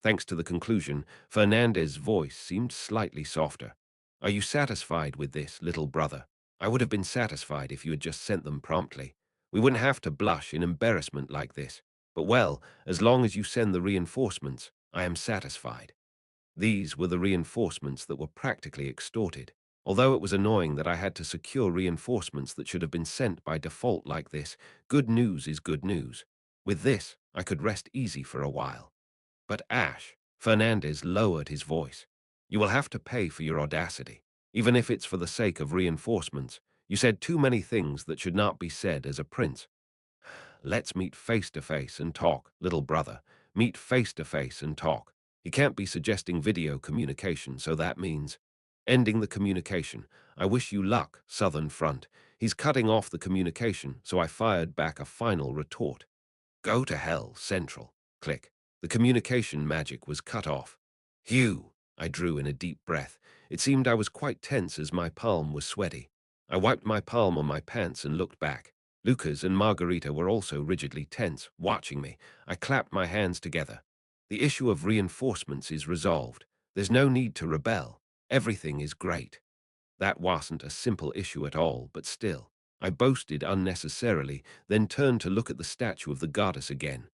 Thanks to the conclusion, Fernandez's voice seemed slightly softer. Are you satisfied with this, little brother? I would have been satisfied if you had just sent them promptly. We wouldn't have to blush in embarrassment like this. But well, as long as you send the reinforcements, I am satisfied. These were the reinforcements that were practically extorted. Although it was annoying that I had to secure reinforcements that should have been sent by default like this, good news is good news. With this, I could rest easy for a while. But Ash, Fernandez lowered his voice. You will have to pay for your audacity, even if it's for the sake of reinforcements. You said too many things that should not be said as a prince. Let's meet face to face and talk, little brother. Meet face to face and talk. He can't be suggesting video communication, so that means ending the communication. I wish you luck, Southern Front. He's cutting off the communication, so I fired back a final retort. Go to hell, Central. Click. The communication magic was cut off. Phew! I drew in a deep breath. It seemed I was quite tense as my palm was sweaty. I wiped my palm on my pants and looked back. Lucas and Margarita were also rigidly tense, watching me. I clapped my hands together. The issue of reinforcements is resolved. There's no need to rebel. Everything is great. That wasn't a simple issue at all, but still. I boasted unnecessarily, then turned to look at the statue of the goddess again.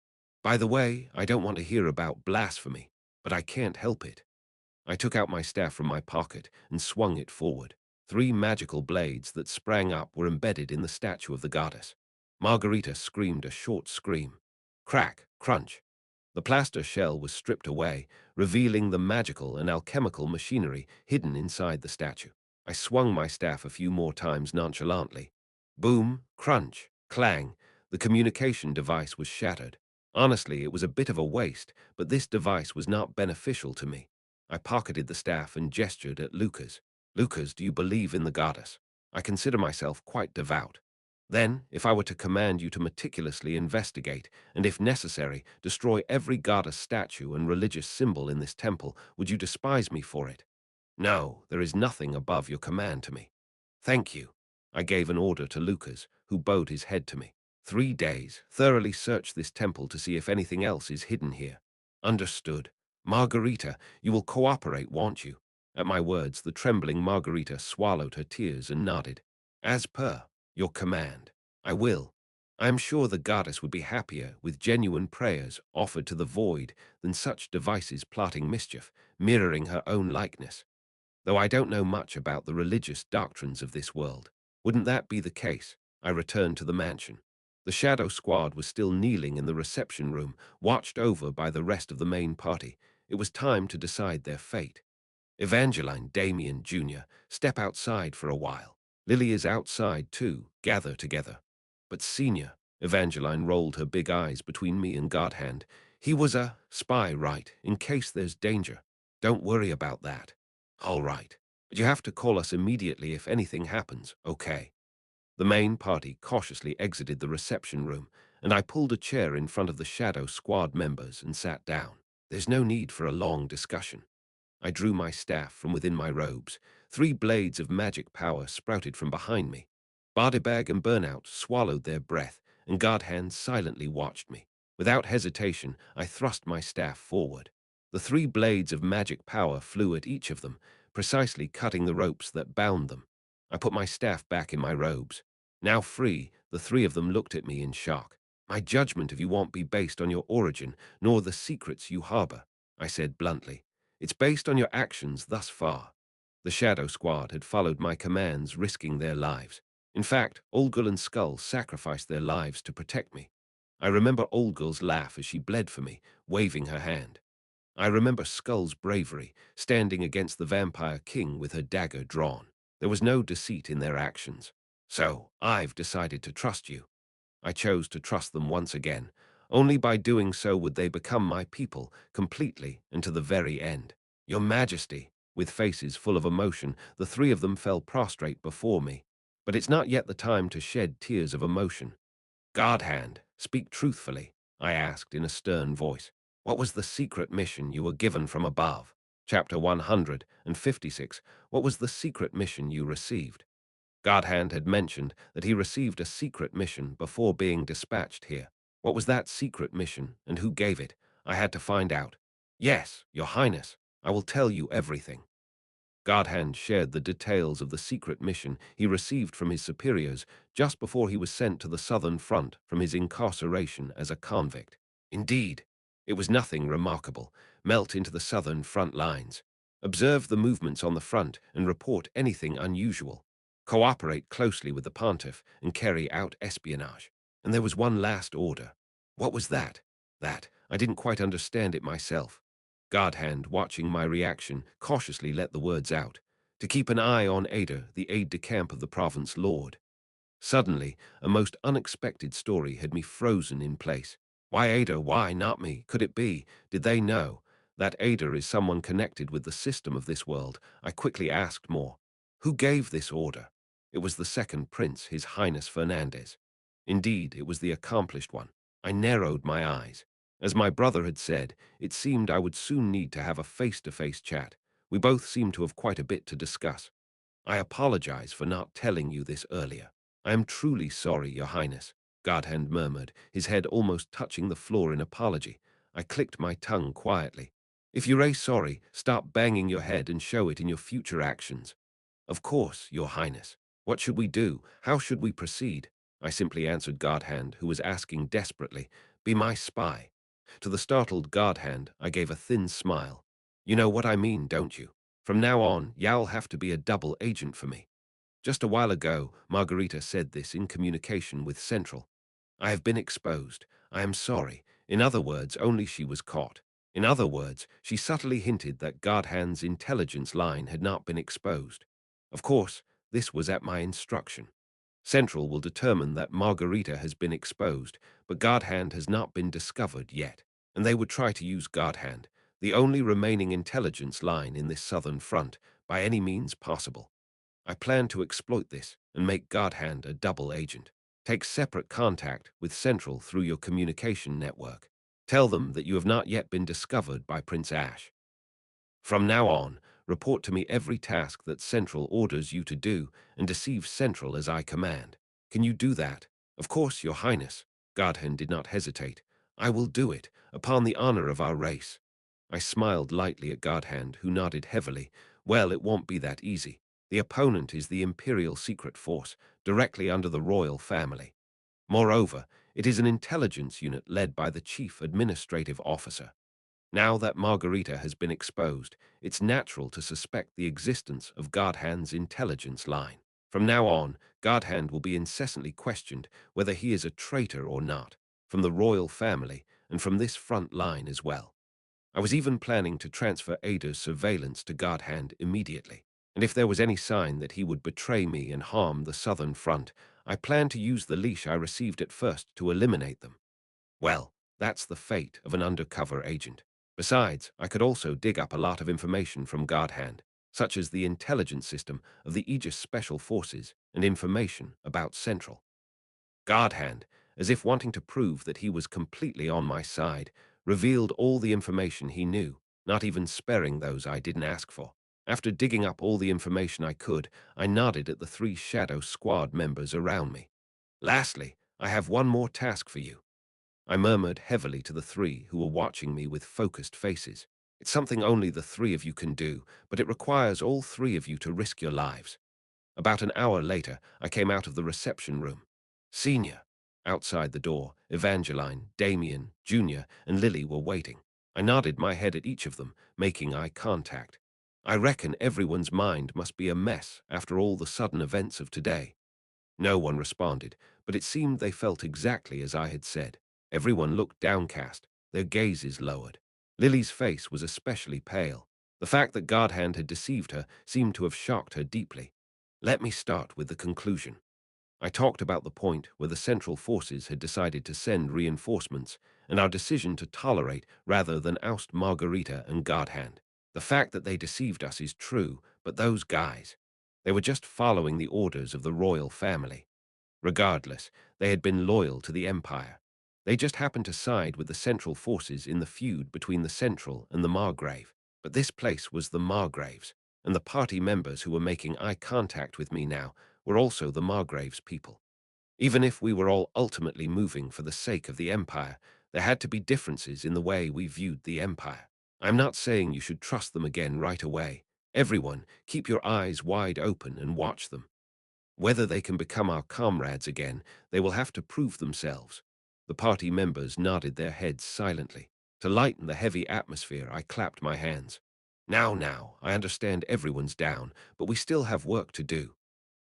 By the way, I don't want to hear about blasphemy, but I can't help it. I took out my staff from my pocket and swung it forward. 3 magical blades that sprang up were embedded in the statue of the goddess. Margarita screamed a short scream. Crack, crunch. The plaster shell was stripped away, revealing the magical and alchemical machinery hidden inside the statue. I swung my staff a few more times nonchalantly. Boom, crunch, clang. The communication device was shattered. Honestly, it was a bit of a waste, but this device was not beneficial to me. I pocketed the staff and gestured at Lucas. Lucas, do you believe in the goddess? I consider myself quite devout. Then, if I were to command you to meticulously investigate, and if necessary, destroy every goddess statue and religious symbol in this temple, would you despise me for it? No, there is nothing above your command to me. Thank you. I gave an order to Lucas, who bowed his head to me. 3 days, thoroughly search this temple to see if anything else is hidden here. Understood. Margarita, you will cooperate, won't you? At my words, the trembling Margarita swallowed her tears and nodded. As per your command, I will. I am sure the goddess would be happier with genuine prayers offered to the void than such devices plotting mischief, mirroring her own likeness. Though I don't know much about the religious doctrines of this world. Wouldn't that be the case? I returned to the mansion. The shadow squad was still kneeling in the reception room, watched over by the rest of the main party. It was time to decide their fate. Evangeline, Damien, Jr., step outside for a while. Lily is outside too, gather together. But Senior, Evangeline rolled her big eyes between me and Godhand. He was a spy, right, in case there's danger. Don't worry about that. All right. But you have to call us immediately if anything happens, okay? The main party cautiously exited the reception room, and I pulled a chair in front of the Shadow Squad members and sat down. There's no need for a long discussion. I drew my staff from within my robes. 3 blades of magic power sprouted from behind me. Bodybag and Burnout swallowed their breath, and Godhand silently watched me. Without hesitation, I thrust my staff forward. The 3 blades of magic power flew at each of them, precisely cutting the ropes that bound them. I put my staff back in my robes. Now free, the 3 of them looked at me in shock. My judgment of you won't be based on your origin, nor the secrets you harbor, I said bluntly. It's based on your actions thus far. The Shadow Squad had followed my commands, risking their lives. In fact, Olgul and Skull sacrificed their lives to protect me. I remember Olgul's laugh as she bled for me, waving her hand. I remember Skull's bravery, standing against the Vampire King with her dagger drawn. There was no deceit in their actions. So, I've decided to trust you. I chose to trust them once again. Only by doing so would they become my people, completely and to the very end. Your Majesty, with faces full of emotion, the 3 of them fell prostrate before me. But it's not yet the time to shed tears of emotion. Godhand, speak truthfully, I asked in a stern voice. What was the secret mission you were given from above? Chapter 156. What was the secret mission you received? Godhand had mentioned that he received a secret mission before being dispatched here. What was that secret mission, and who gave it? I had to find out. Yes, Your Highness, I will tell you everything. Godhand shared the details of the secret mission he received from his superiors just before he was sent to the Southern Front from his incarceration as a convict. Indeed, it was nothing remarkable. Melt into the Southern Front lines. Observe the movements on the front and report anything unusual. Cooperate closely with the pontiff and carry out espionage. And there was one last order. What was that? That. I didn't quite understand it myself. Godhand, watching my reaction, cautiously let the words out. To keep an eye on Ada, the aide-de-camp of the province lord. Suddenly, a most unexpected story had me frozen in place. Why Ada? Why not me? Could it be? Did they know? That Ada is someone connected with the system of this world. I quickly asked more. Who gave this order? It was the second prince, His Highness Fernandez. Indeed, it was the accomplished one. I narrowed my eyes. As my brother had said, it seemed I would soon need to have a face-to-face chat. We both seemed to have quite a bit to discuss. I apologize for not telling you this earlier. I am truly sorry, Your Highness, Godhand murmured, his head almost touching the floor in apology. I clicked my tongue quietly. If you're sorry, stop banging your head and show it in your future actions. Of course, Your Highness. What should we do? How should we proceed? I simply answered Godhand, who was asking desperately, Be my spy. To the startled Godhand, I gave a thin smile. You know what I mean, don't you? From now on, you'll have to be a double agent for me. Just a while ago, Margarita said this in communication with Central. I have been exposed. I am sorry. In other words, only she was caught. In other words, she subtly hinted that Godhand's intelligence line had not been exposed. Of course, this was at my instruction. Central will determine that Margarita has been exposed, but Godhand has not been discovered yet, and they would try to use Godhand, the only remaining intelligence line in this southern front, by any means possible. I plan to exploit this and make Godhand a double agent. Take separate contact with Central through your communication network. Tell them that you have not yet been discovered by Prince Ash. From now on, report to me every task that Central orders you to do and deceive Central as I command. Can you do that? Of course, Your Highness. Godhand did not hesitate. I will do it, upon the honor of our race. I smiled lightly at Godhand, who nodded heavily. Well, it won't be that easy. The opponent is the Imperial Secret Force, directly under the royal family. Moreover, it is an intelligence unit led by the Chief Administrative Officer. Now that Margarita has been exposed, it's natural to suspect the existence of Godhand's intelligence line. From now on, Godhand will be incessantly questioned whether he is a traitor or not, from the royal family and from this front line as well. I was even planning to transfer Ada's surveillance to Godhand immediately, and if there was any sign that he would betray me and harm the southern front, I planned to use the leash I received at first to eliminate them. Well, that's the fate of an undercover agent. Besides, I could also dig up a lot of information from Godhand, such as the intelligence system of the Aegis Special Forces and information about Central. Godhand, as if wanting to prove that he was completely on my side, revealed all the information he knew, not even sparing those I didn't ask for. After digging up all the information I could, I nodded at the 3 Shadow Squad members around me. Lastly, I have one more task for you. I murmured heavily to the 3 who were watching me with focused faces. It's something only the 3 of you can do, but it requires all 3 of you to risk your lives. About an hour later, I came out of the reception room. Senior. Outside the door, Evangeline, Damien, Junior, and Lily were waiting. I nodded my head at each of them, making eye contact. I reckon everyone's mind must be a mess after all the sudden events of today. No one responded, but it seemed they felt exactly as I had said. Everyone looked downcast, their gazes lowered. Lily's face was especially pale. The fact that Godhand had deceived her seemed to have shocked her deeply. Let me start with the conclusion. I talked about the point where the Central Forces had decided to send reinforcements and our decision to tolerate rather than oust Margarita and Godhand. The fact that they deceived us is true, but those guys, they were just following the orders of the royal family. Regardless, they had been loyal to the Empire. They just happened to side with the Central Forces in the feud between the Central and the Margrave. But this place was the Margraves, and the party members who were making eye contact with me now were also the Margraves people. Even if we were all ultimately moving for the sake of the Empire, there had to be differences in the way we viewed the Empire. I'm not saying you should trust them again right away. Everyone, keep your eyes wide open and watch them. Whether they can become our comrades again, they will have to prove themselves. The party members nodded their heads silently. To lighten the heavy atmosphere, I clapped my hands. Now, I understand everyone's down, but we still have work to do.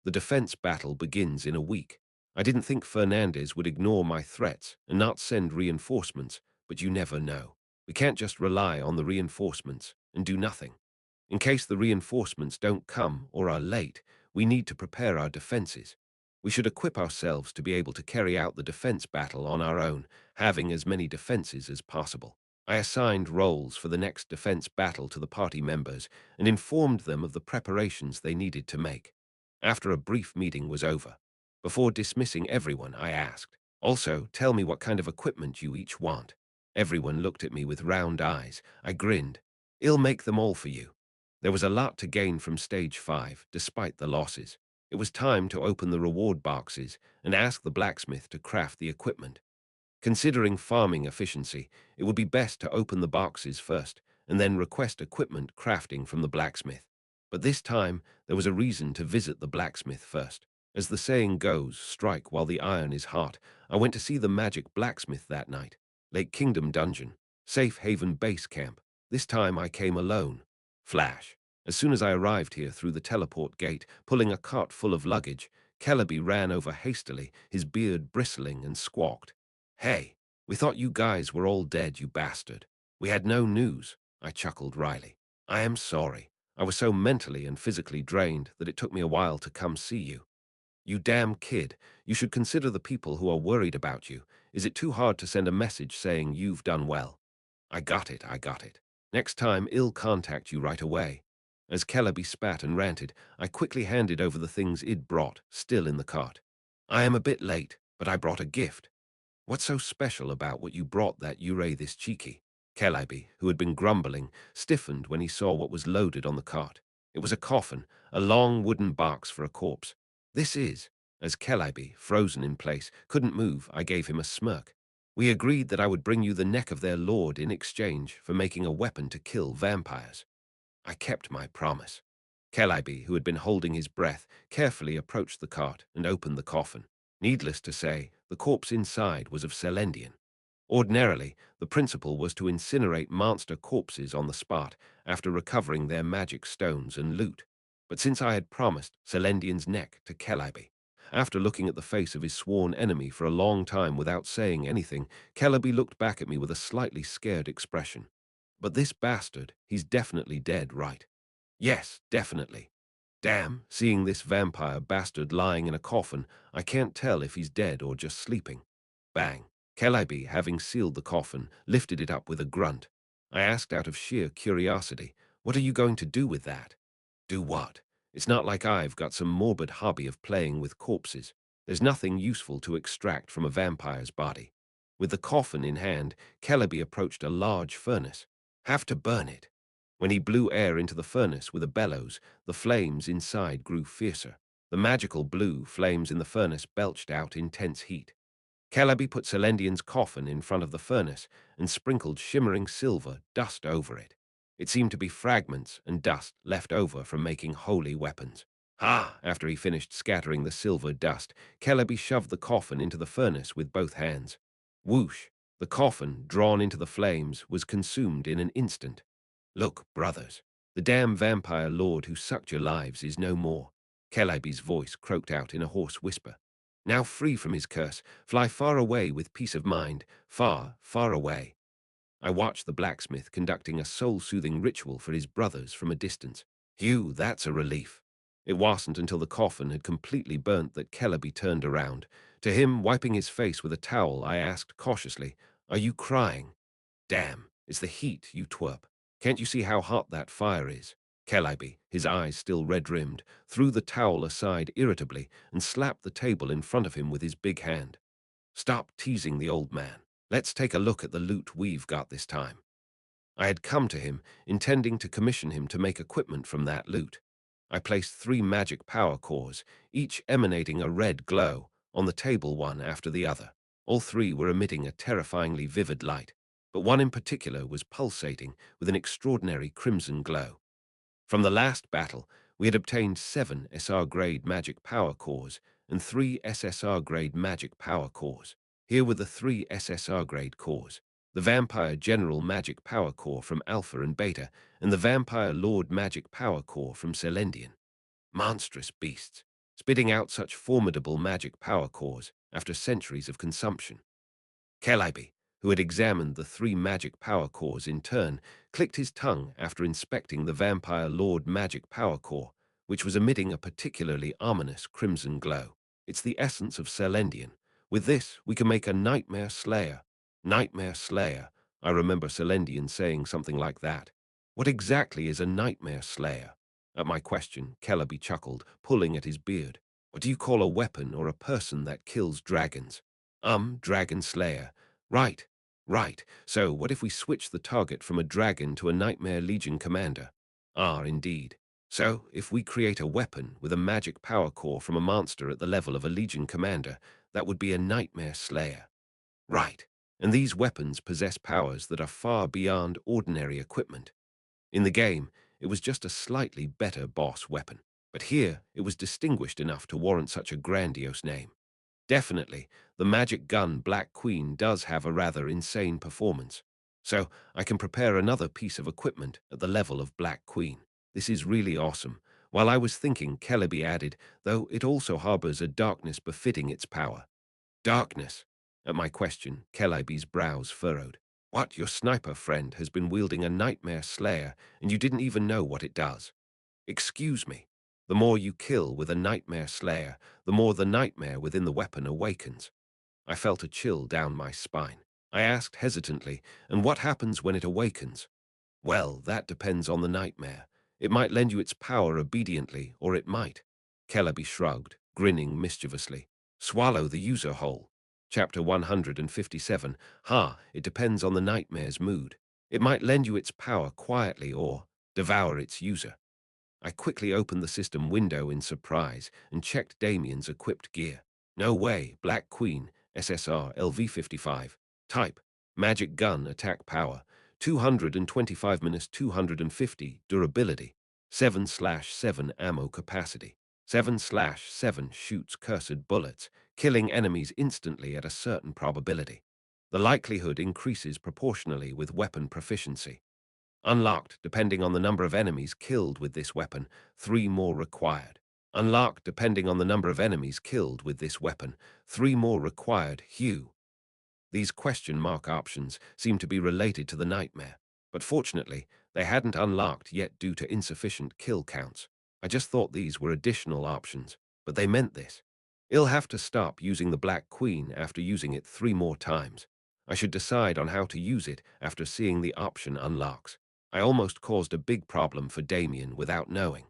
The defense battle begins in a week. I didn't think Fernandez would ignore my threats and not send reinforcements, but you never know. We can't just rely on the reinforcements and do nothing. In case the reinforcements don't come or are late, we need to prepare our defenses. We should equip ourselves to be able to carry out the defense battle on our own, having as many defenses as possible. I assigned roles for the next defense battle to the party members and informed them of the preparations they needed to make. After a brief meeting was over, before dismissing everyone, I asked, "Also, tell me what kind of equipment you each want." Everyone looked at me with round eyes. I grinned. "I'll make them all for you." There was a lot to gain from Stage 5, despite the losses. It was time to open the reward boxes and ask the blacksmith to craft the equipment. Considering farming efficiency, it would be best to open the boxes first and then request equipment crafting from the blacksmith. But this time, there was a reason to visit the blacksmith first. As the saying goes, strike while the iron is hot. I went to see the magic blacksmith that night. Lake Kingdom Dungeon. Safe Haven Base Camp. This time I came alone. Flash. As soon as I arrived here through the teleport gate, pulling a cart full of luggage, Celebi ran over hastily, his beard bristling, and squawked. "Hey, we thought you guys were all dead, you bastard. We had no news." I chuckled wryly. "I am sorry. I was so mentally and physically drained that it took me a while to come see you." "You damn kid. You should consider the people who are worried about you. Is it too hard to send a message saying you've done well?" I got it. "Next time, I'll contact you right away." As Celebi spat and ranted, I quickly handed over the things I'd brought, still in the cart. "I am a bit late, but I brought a gift." "What's so special about what you brought that Ure this cheeky?" Celebi, who had been grumbling, stiffened when he saw what was loaded on the cart. It was a coffin, a long wooden box for a corpse. "This is." As Celebi, frozen in place, couldn't move, I gave him a smirk. "We agreed that I would bring you the neck of their lord in exchange for making a weapon to kill vampires." I kept my promise. Celebi, who had been holding his breath, carefully approached the cart and opened the coffin. Needless to say, the corpse inside was of Celendian. Ordinarily, the principle was to incinerate monster corpses on the spot after recovering their magic stones and loot. But since I had promised Celendian's neck to Celebi, after looking at the face of his sworn enemy for a long time without saying anything, Celebi looked back at me with a slightly scared expression. "But this bastard, he's definitely dead, right?" "Yes, definitely." "Damn, seeing this vampire bastard lying in a coffin, I can't tell if he's dead or just sleeping." Bang. Celebi, having sealed the coffin, lifted it up with a grunt. I asked out of sheer curiosity, "What are you going to do with that?" "Do what? It's not like I've got some morbid hobby of playing with corpses. There's nothing useful to extract from a vampire's body." With the coffin in hand, Celebi approached a large furnace. "Have to burn it." When he blew air into the furnace with a bellows, the flames inside grew fiercer. The magical blue flames in the furnace belched out intense heat. Celebi put Celendian's coffin in front of the furnace and sprinkled shimmering silver dust over it. It seemed to be fragments and dust left over from making holy weapons. "Ha!" After he finished scattering the silver dust, Celebi shoved the coffin into the furnace with both hands. Whoosh! The coffin, drawn into the flames, was consumed in an instant. "Look, brothers, the damn vampire lord who sucked your lives is no more." Celebi's voice croaked out in a hoarse whisper. "Now free from his curse, fly far away with peace of mind, far, far away." I watched the blacksmith conducting a soul-soothing ritual for his brothers from a distance. "Phew, that's a relief." It wasn't until the coffin had completely burnt that Celebi turned around. To him, wiping his face with a towel, I asked cautiously, "Are you crying?" "Damn, it's the heat, you twerp. Can't you see how hot that fire is?" Celebi, his eyes still red-rimmed, threw the towel aside irritably and slapped the table in front of him with his big hand. "Stop teasing the old man. Let's take a look at the loot we've got this time." I had come to him, intending to commission him to make equipment from that loot. I placed 3 magic power cores, each emanating a red glow, on the table one after the other. All 3 were emitting a terrifyingly vivid light. but one in particular was pulsating with an extraordinary crimson glow. From the last battle, we had obtained 7 SR-grade magic power cores and 3 SSR-grade magic power cores. Here were the 3 SSR-grade cores: the Vampire General Magic Power Core from Alpha and Beta, and the Vampire Lord Magic Power Core from Celendian. Monstrous beasts, spitting out such formidable magic power cores after centuries of consumption. Celebi, who had examined the 3 magic power cores in turn, clicked his tongue after inspecting the Vampire Lord Magic Power Core, which was emitting a particularly ominous crimson glow. It's the essence of Celendian. With this, we can make a Nightmare Slayer. Nightmare Slayer. I remember Celendian saying something like that. What exactly is a Nightmare Slayer? At my question, Celebi chuckled, pulling at his beard. What do you call a weapon or a person that kills dragons? Dragon Slayer. Right, right. So what if we switch the target from a dragon to a Nightmare Legion commander? Ah, indeed. So, if we create a weapon with a magic power core from a monster at the level of a Legion commander, that would be a Nightmare Slayer. Right. And these weapons possess powers that are far beyond ordinary equipment. In the game, it was just a slightly better boss weapon, but here it was distinguished enough to warrant such a grandiose name. Definitely, the magic gun Black Queen does have a rather insane performance. So, I can prepare another piece of equipment at the level of Black Queen. This is really awesome. While I was thinking, Celebi added, though it also harbors a darkness befitting its power. Darkness? At my question, Celebi's brows furrowed. What, your sniper friend has been wielding a Nightmare Slayer, and you didn't even know what it does? Excuse me. The more you kill with a Nightmare Slayer, the more the nightmare within the weapon awakens. I felt a chill down my spine. I asked hesitantly, and what happens when it awakens? Well, that depends on the nightmare. It might lend you its power obediently, or it might. Celebi shrugged, grinning mischievously. Swallow the user whole. Chapter 157. It depends on the nightmare's mood. It might lend you its power quietly or devour its user. I quickly opened the system window in surprise and checked Damien's equipped gear. No way, Black Queen, SSR, LV-55. Type, Magic Gun, Attack Power, 225-250, Durability, 7/7 Ammo Capacity, 7/7 shoots cursed bullets, killing enemies instantly at a certain probability. The likelihood increases proportionally with weapon proficiency. Unlocked, depending on the number of enemies killed with this weapon, 3 more required. Unlocked, depending on the number of enemies killed with this weapon, 3 more required. Hue. These question mark options seem to be related to the nightmare, but fortunately, they hadn't unlocked yet due to insufficient kill counts. I just thought these were additional options, but they meant this. I'll have to stop using the Black Queen after using it 3 more times. I should decide on how to use it after seeing the option unlocks. I almost caused a big problem for Damien without knowing.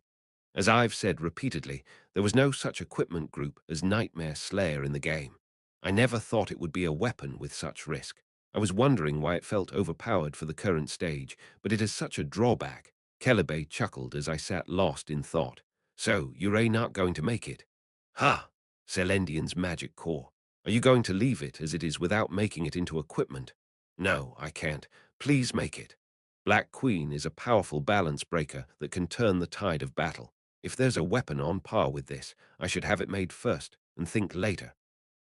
As I've said repeatedly, there was no such equipment group as Nightmare Slayer in the game. I never thought it would be a weapon with such risk. I was wondering why it felt overpowered for the current stage, but it has such a drawback. Celebi chuckled as I sat lost in thought. So, you're not going to make it? Ha! Celendian's magic core. Are you going to leave it as it is without making it into equipment? No, I can't. Please make it. Black Queen is a powerful balance breaker that can turn the tide of battle. If there's a weapon on par with this, I should have it made first and think later.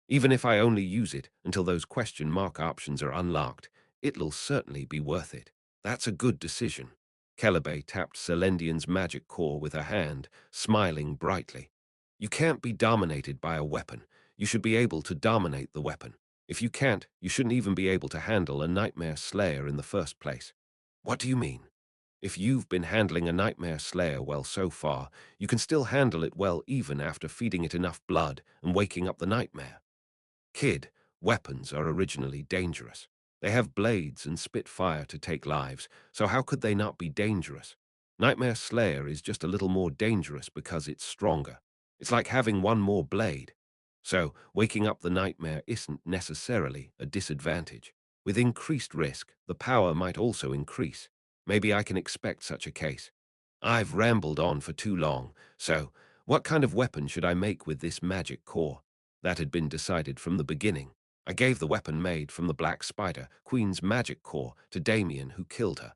Even if I only use it until those question mark options are unlocked, it'll certainly be worth it. That's a good decision. Celebi tapped Celendian's magic core with her hand, smiling brightly. You can't be dominated by a weapon. You should be able to dominate the weapon. If you can't, you shouldn't even be able to handle a Nightmare Slayer in the first place. What do you mean? If you've been handling a Nightmare Slayer well so far, you can still handle it well even after feeding it enough blood and waking up the nightmare. Kid, weapons are originally dangerous. They have blades and spit fire to take lives, so how could they not be dangerous? Nightmare Slayer is just a little more dangerous because it's stronger. It's like having one more blade. So, waking up the nightmare isn't necessarily a disadvantage. With increased risk, the power might also increase. Maybe I can expect such a case. I've rambled on for too long, so what kind of weapon should I make with this magic core? That had been decided from the beginning. I gave the weapon made from the Black Spider, Queen's magic core, to Damien, who killed her.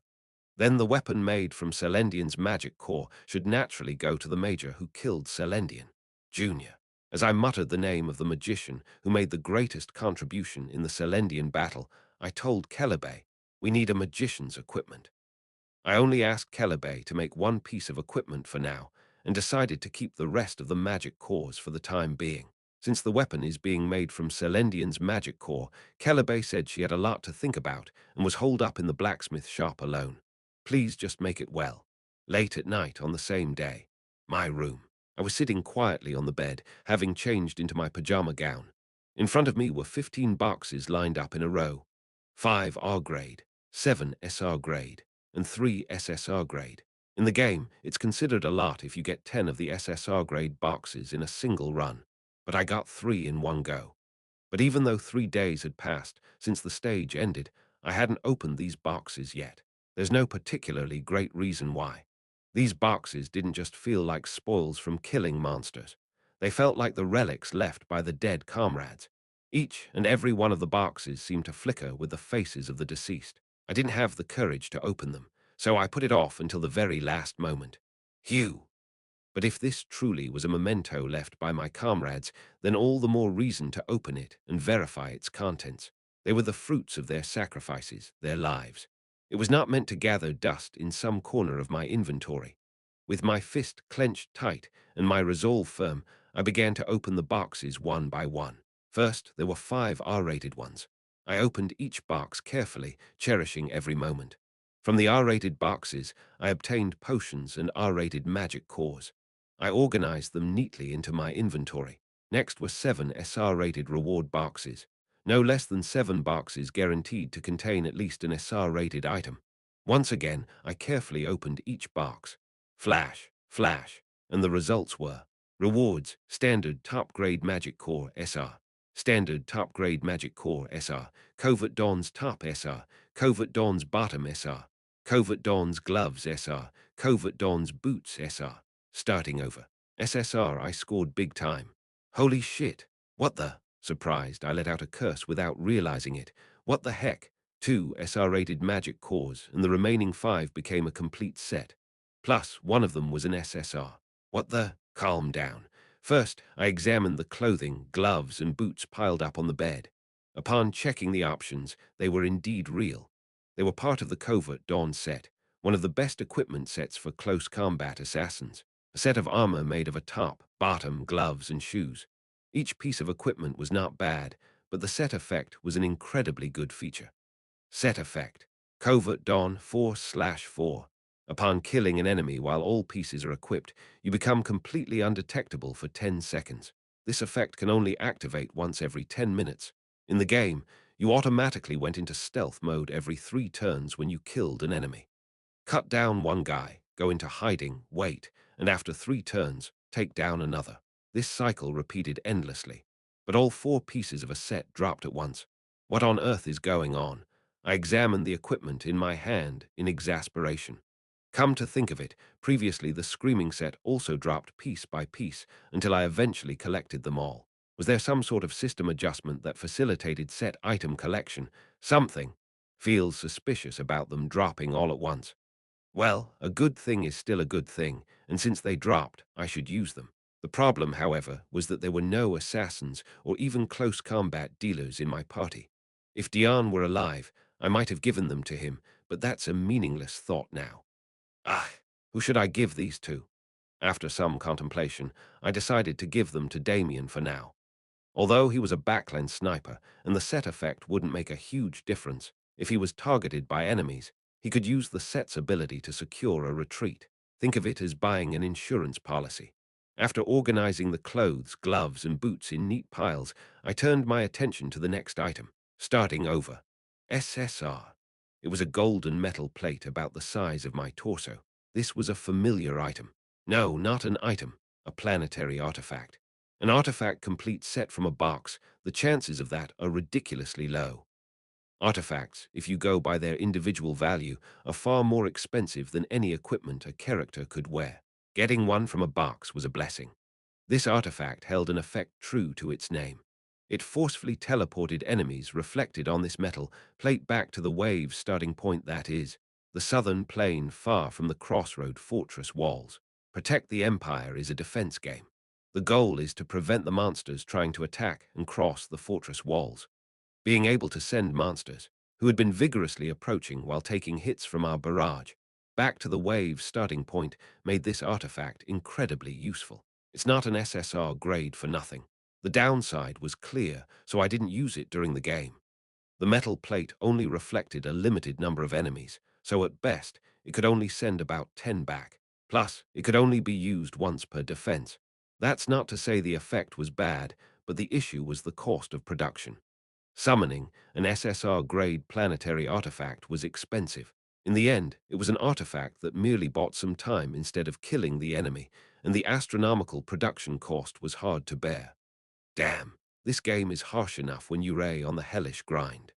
Then the weapon made from Celendian's magic core should naturally go to the Major who killed Celendian, Jr. As I muttered the name of the magician who made the greatest contribution in the Celendian battle, I told Celebi, "We need a magician's equipment." I only asked Celebi to make one piece of equipment for now, and decided to keep the rest of the magic cores for the time being. Since the weapon is being made from Celendian's magic core, Celebi said she had a lot to think about and was holed up in the blacksmith shop alone. Please just make it well. Late at night on the same day. My room. I was sitting quietly on the bed, having changed into my pajama gown. In front of me were 15 boxes lined up in a row. 5 R grade, 7 SR grade, and 3 SSR grade. In the game, it's considered a lot if you get 10 of the SSR grade boxes in a single run, but I got 3 in one go. But even though 3 days had passed since the stage ended, I hadn't opened these boxes yet. There's no particularly great reason why. These boxes didn't just feel like spoils from killing monsters. They felt like the relics left by the dead comrades. Each and every one of the boxes seemed to flicker with the faces of the deceased. I didn't have the courage to open them, so I put it off until the very last moment. Hugh! But if this truly was a memento left by my comrades, then all the more reason to open it and verify its contents. They were the fruits of their sacrifices, their lives. It was not meant to gather dust in some corner of my inventory. With my fist clenched tight and my resolve firm, I began to open the boxes one by one. First, there were 5 R-rated ones. I opened each box carefully, cherishing every moment. From the R-rated boxes, I obtained potions and R-rated magic cores. I organized them neatly into my inventory. Next were 7 SR-rated reward boxes. No less than 7 boxes guaranteed to contain at least an SR-rated item. Once again, I carefully opened each box. Flash, flash, and the results were: rewards, standard top-grade magic core SR, standard top-grade magic core SR, Covert Dawn's top SR, Covert Dawn's bottom SR, Covert Dawn's gloves SR, Covert Dawn's boots SR. Starting over. SSR, I scored big time. Holy shit. What the? Surprised, I let out a curse without realizing it. What the heck? 2 SR-rated magic cores, and the remaining 5 became a complete set. Plus, one of them was an SSR. What the? Calm down. First, I examined the clothing, gloves, and boots piled up on the bed. Upon checking the options, they were indeed real. They were part of the Covert Dawn set, one of the best equipment sets for close combat assassins. A set of armor made of a top, bottom, gloves, and shoes. Each piece of equipment was not bad, but the set effect was an incredibly good feature. Set effect. Covert Dawn 4/4. Upon killing an enemy while all pieces are equipped, you become completely undetectable for 10 seconds. This effect can only activate once every 10 minutes. In the game, you automatically went into stealth mode every 3 turns when you killed an enemy. Cut down one guy, go into hiding, wait, and after 3 turns, take down another. This cycle repeated endlessly, but all 4 pieces of a set dropped at once. What on earth is going on? I examined the equipment in my hand in exasperation. Come to think of it, previously the screaming set also dropped piece by piece until I eventually collected them all. Was there some sort of system adjustment that facilitated set item collection? Something. Feels suspicious about them dropping all at once. Well, a good thing is still a good thing, and since they dropped, I should use them. The problem, however, was that there were no assassins or even close combat dealers in my party. If Dion were alive, I might have given them to him, but that's a meaningless thought now. Ah, who should I give these to? After some contemplation, I decided to give them to Damien for now. Although he was a backlens sniper, and the set effect wouldn't make a huge difference, if he was targeted by enemies, he could use the set's ability to secure a retreat. Think of it as buying an insurance policy. After organizing the clothes, gloves, and boots in neat piles, I turned my attention to the next item, starting over. SSR. It was a golden metal plate about the size of my torso. This was a familiar item. No, not an item, a planetary artifact. An artifact complete set from a box, the chances of that are ridiculously low. Artifacts, if you go by their individual value, are far more expensive than any equipment a character could wear. Getting one from a box was a blessing. This artifact held an effect true to its name. It forcefully teleported enemies reflected on this metal plate back to the wave's starting point, that is, the southern plain far from the crossroad fortress walls. Protect the Empire is a defense game. The goal is to prevent the monsters trying to attack and cross the fortress walls. Being able to send monsters, who had been vigorously approaching while taking hits from our barrage, back to the wave's starting point made this artifact incredibly useful. It's not an SSR grade for nothing. The downside was clear, so I didn't use it during the game. The metal plate only reflected a limited number of enemies, so at best, it could only send about 10 back. Plus, it could only be used once per defense. That's not to say the effect was bad, but the issue was the cost of production. Summoning an SSR-grade planetary artifact was expensive. In the end, it was an artifact that merely bought some time instead of killing the enemy, and the astronomical production cost was hard to bear. Damn, this game is harsh enough when you're on the hellish grind.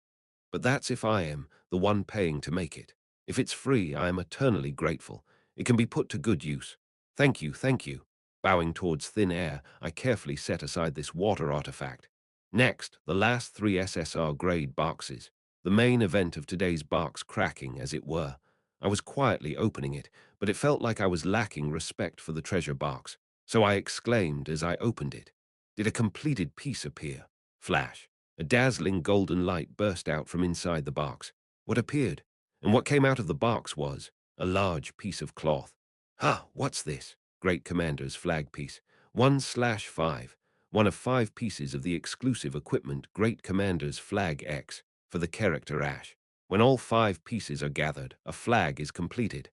But that's if I am the one paying to make it. If it's free, I am eternally grateful. It can be put to good use. Thank you, thank you. Bowing towards thin air, I carefully set aside this water artifact. Next, the last 3 SSR-grade boxes. The main event of today's box cracking, as it were. I was quietly opening it, but it felt like I was lacking respect for the treasure box, so I exclaimed as I opened it. Did a completed piece appear? Flash. A dazzling golden light burst out from inside the box. What appeared? And what came out of the box was a large piece of cloth. Ha! What's this? Great Commander's flag piece. 1/5. One of 5 pieces of the exclusive equipment Great Commander's Flag X for the character Ash. When all 5 pieces are gathered, a flag is completed.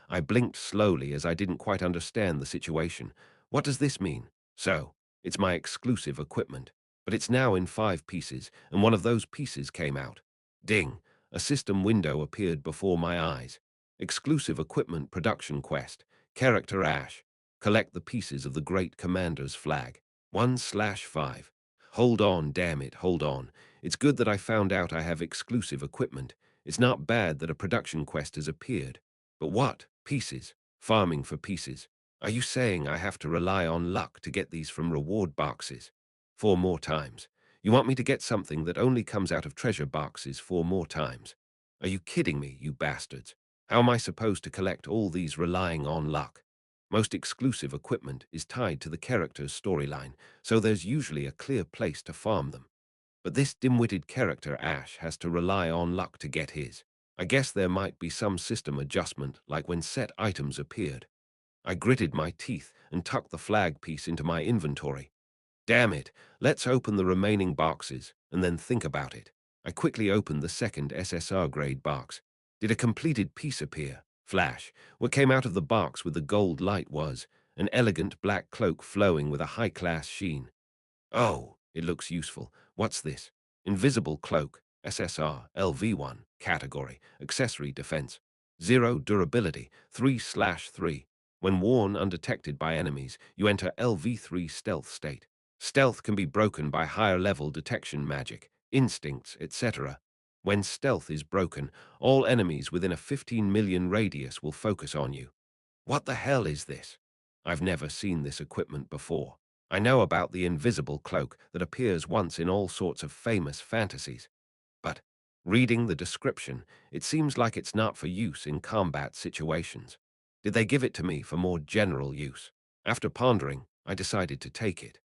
I blinked slowly as I didn't quite understand the situation. What does this mean? So, it's my exclusive equipment, but it's now in 5 pieces, and one of those pieces came out. Ding! A system window appeared before my eyes. Exclusive equipment production quest. Character Ash. Collect the pieces of the Great Commander's flag. 1/5. Hold on, damn it, hold on. It's good that I found out I have exclusive equipment. It's not bad that a production quest has appeared. But what? Pieces? Farming for pieces? Are you saying I have to rely on luck to get these from reward boxes? 4 more times. You want me to get something that only comes out of treasure boxes 4 more times? Are you kidding me, you bastards? How am I supposed to collect all these relying on luck? Most exclusive equipment is tied to the character's storyline, so there's usually a clear place to farm them. But this dim-witted character Ash has to rely on luck to get his. I guess there might be some system adjustment, like when set items appeared. I gritted my teeth and tucked the flag piece into my inventory. Damn it, let's open the remaining boxes and then think about it. I quickly opened the second SSR grade box. Did a completed piece appear? Flash. What came out of the box with the gold light was an elegant black cloak flowing with a high-class sheen. Oh, it looks useful. What's this? Invisible cloak, SSR, LV1, category, accessory defense. 0 durability, 3/3. When worn undetected by enemies, you enter LV3 stealth state. Stealth can be broken by higher level detection magic, instincts, etc. When stealth is broken, all enemies within a 15 million radius will focus on you. What the hell is this? I've never seen this equipment before. I know about the invisible cloak that appears once in all sorts of famous fantasies. But, reading the description, it seems like it's not for use in combat situations. Did they give it to me for more general use? After pondering, I decided to take it.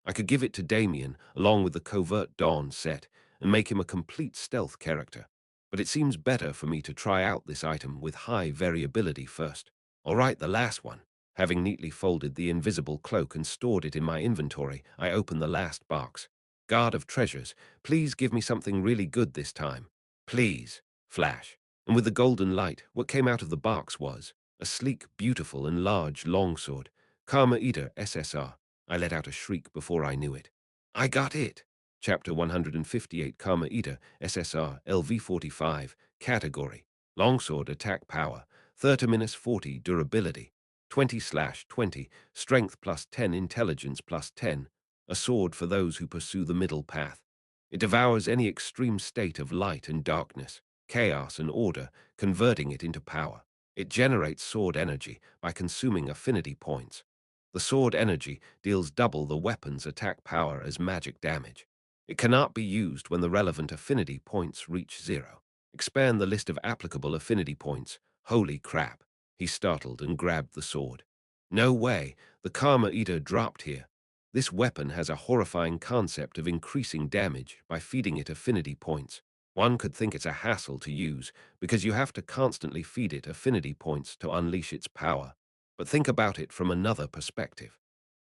I could give it to Damien along with the Covert Dawn set and make him a complete stealth character. But it seems better for me to try out this item with high variability first. All right, the last one. Having neatly folded the invisible cloak and stored it in my inventory, I opened the last box. Guard of treasures, please give me something really good this time. Please. Flash. And with the golden light, what came out of the box was a sleek, beautiful, and large longsword. Karma Eater SSR. I let out a shriek before I knew it. I got it! Chapter 158 Karma Eater SSR LV45 Category Longsword Attack Power 30-40 Durability 20/20 Strength +10 Intelligence +10 A sword for those who pursue the middle path. It devours any extreme state of light and darkness, chaos and order, converting it into power. It generates sword energy by consuming affinity points. The sword energy deals double the weapon's attack power as magic damage. It cannot be used when the relevant affinity points reach 0. Expand the list of applicable affinity points. Holy crap. He startled and grabbed the sword. No way. The Karma Eater dropped here. This weapon has a horrifying concept of increasing damage by feeding it affinity points. One could think it's a hassle to use because you have to constantly feed it affinity points to unleash its power. But think about it from another perspective.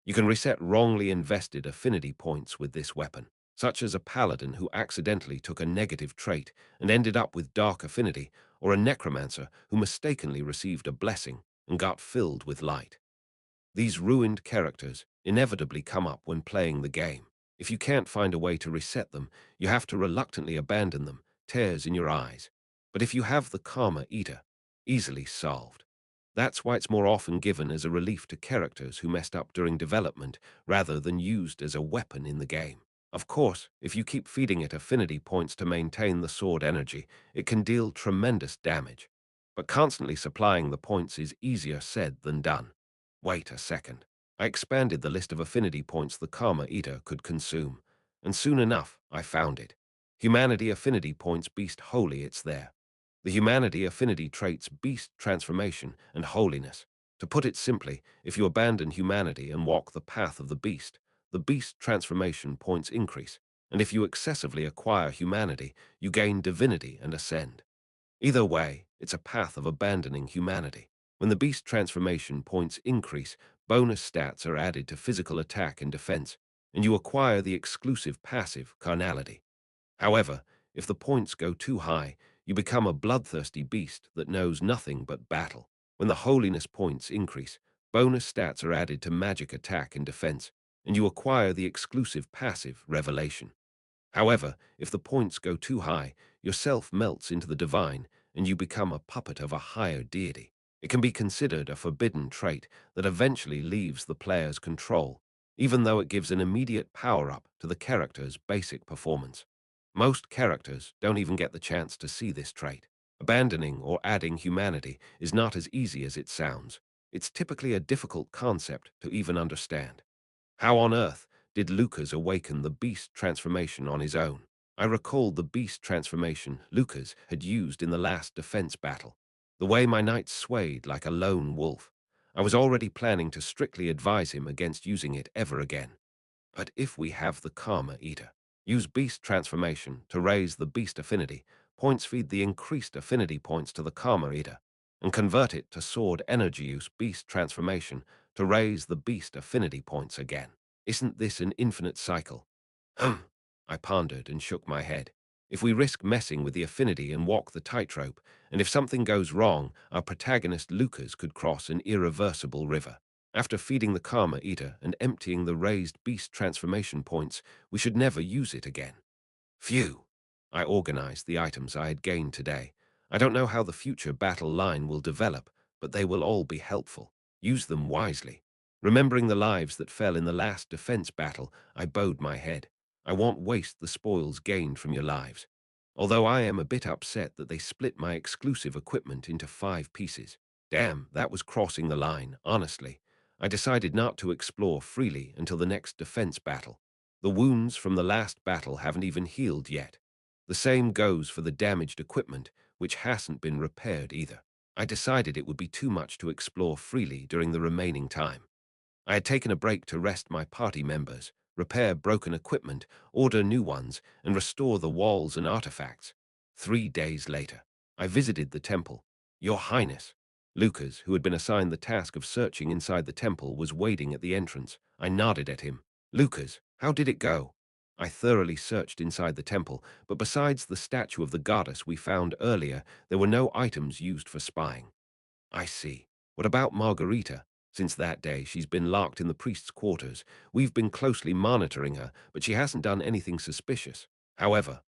You can reset wrongly invested affinity points with this weapon, such as a paladin who accidentally took a negative trait and ended up with dark affinity, or a necromancer who mistakenly received a blessing and got filled with light. These ruined characters inevitably come up when playing the game. If you can't find a way to reset them, you have to reluctantly abandon them, tears in your eyes. But if you have the Karma Eater, easily solved. That's why it's more often given as a relief to characters who messed up during development rather than used as a weapon in the game. Of course, if you keep feeding it affinity points to maintain the sword energy, it can deal tremendous damage. But constantly supplying the points is easier said than done. Wait a second. I expanded the list of affinity points the Karma Eater could consume, and soon enough I found it. Humanity affinity points Beast Holy, it's there. The humanity affinity traits Beast Transformation and Holiness. To put it simply, if you abandon humanity and walk the path of the Beast Transformation points increase, and if you excessively acquire humanity, you gain divinity and ascend. Either way, it's a path of abandoning humanity. When the beast transformation points increase, bonus stats are added to physical attack and defense, and you acquire the exclusive passive carnality. However, if the points go too high, you become a bloodthirsty beast that knows nothing but battle. When the holiness points increase, bonus stats are added to magic attack and defense, and you acquire the exclusive passive revelation. However, if the points go too high, yourself melts into the divine and you become a puppet of a higher deity. It can be considered a forbidden trait that eventually leaves the player's control, even though it gives an immediate power-up to the character's basic performance. Most characters don't even get the chance to see this trait. Abandoning or adding humanity is not as easy as it sounds. It's typically a difficult concept to even understand. How on earth did Lucas awaken the beast transformation on his own? I recalled the beast transformation Lucas had used in the last defense battle. The way my knight swayed like a lone wolf. I was already planning to strictly advise him against using it ever again. But if we have the Karma Eater, use beast transformation to raise the beast affinity, points feed the increased affinity points to the Karma Eater, and convert it to sword energy use beast transformation to raise the beast affinity points again. Isn't this an infinite cycle? I pondered and shook my head. If we risk messing with the affinity and walk the tightrope, and if something goes wrong, our protagonist Lucas could cross an irreversible river. After feeding the Karma Eater and emptying the raised beast transformation points, we should never use it again. Phew! I organized the items I had gained today. I don't know how the future battle line will develop, but they will all be helpful. Use them wisely. Remembering the lives that fell in the last defense battle, I bowed my head. I won't waste the spoils gained from your lives. Although I am a bit upset that they split my exclusive equipment into 5 pieces. Damn, that was crossing the line, honestly. I decided not to explore freely until the next defense battle. The wounds from the last battle haven't even healed yet. The same goes for the damaged equipment, which hasn't been repaired either. I decided it would be too much to explore freely during the remaining time. I had taken a break to rest my party members, repair broken equipment, order new ones, and restore the walls and artifacts. 3 days later, I visited the temple. Your Highness. Lucas, who had been assigned the task of searching inside the temple, was waiting at the entrance. I nodded at him. Lucas, how did it go? I thoroughly searched inside the temple, but besides the statue of the goddess we found earlier, there were no items used for spying. I see. What about Margarita? Since that day, she's been locked in the priest's quarters. We've been closely monitoring her, but she hasn't done anything suspicious. However,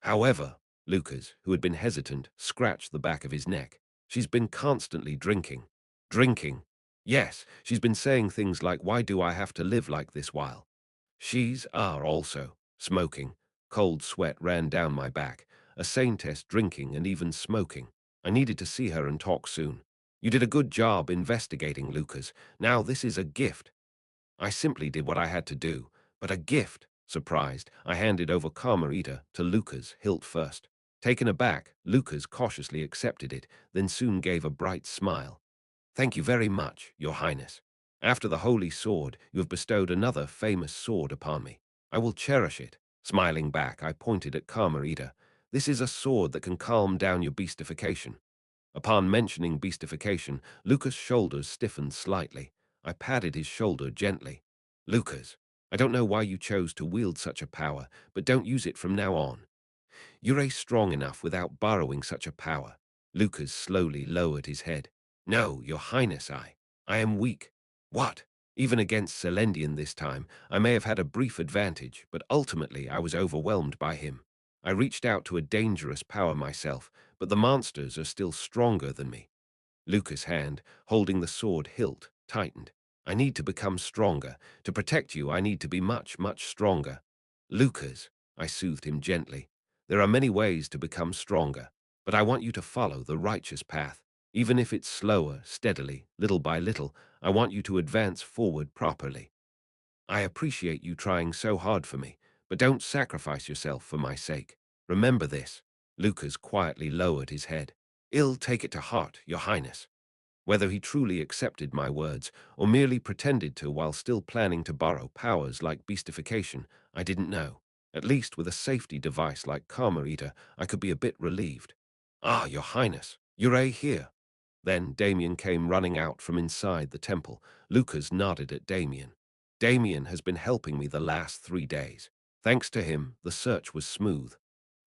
however, Lucas, who had been hesitant, scratched the back of his neck. She's been constantly drinking. Drinking? Yes, she's been saying things like, why do I have to live like this while? She's also smoking. Cold sweat ran down my back. A sane test, drinking, and even smoking. I needed to see her and talk soon. You did a good job investigating, Lucas. Now this is a gift. I simply did what I had to do, but a gift. Surprised, I handed over Carmelita to Lucas hilt first. Taken aback, Lucas cautiously accepted it, then soon gave a bright smile. Thank you very much, Your Highness. After the holy sword, you have bestowed another famous sword upon me. I will cherish it. Smiling back, I pointed at Carmelita. This is a sword that can calm down your beastification. Upon mentioning beastification, Lucas' shoulders stiffened slightly. I patted his shoulder gently. Lucas, I don't know why you chose to wield such a power, but don't use it from now on. You're strong enough without borrowing such a power. Lucas slowly lowered his head. No, Your Highness, I am weak. What? Even against Selendian this time, I may have had a brief advantage, but ultimately I was overwhelmed by him. I reached out to a dangerous power myself, but the monsters are still stronger than me. Lucas' hand, holding the sword hilt, tightened. I need to become stronger. To protect you, I need to be much, much stronger. Lucas, I soothed him gently. There are many ways to become stronger, but I want you to follow the righteous path. Even if it's slower, steadily, little by little, I want you to advance forward properly. I appreciate you trying so hard for me, but don't sacrifice yourself for my sake. Remember this. Lucas quietly lowered his head. I'll take it to heart, Your Highness. Whether he truly accepted my words or merely pretended to while still planning to borrow powers like beastification, I didn't know. At least with a safety device like Karma Eater, I could be a bit relieved. Ah, Your Highness, you're here. Then Damien came running out from inside the temple. Lucas nodded at Damien. Damien has been helping me the last 3 days. Thanks to him, the search was smooth.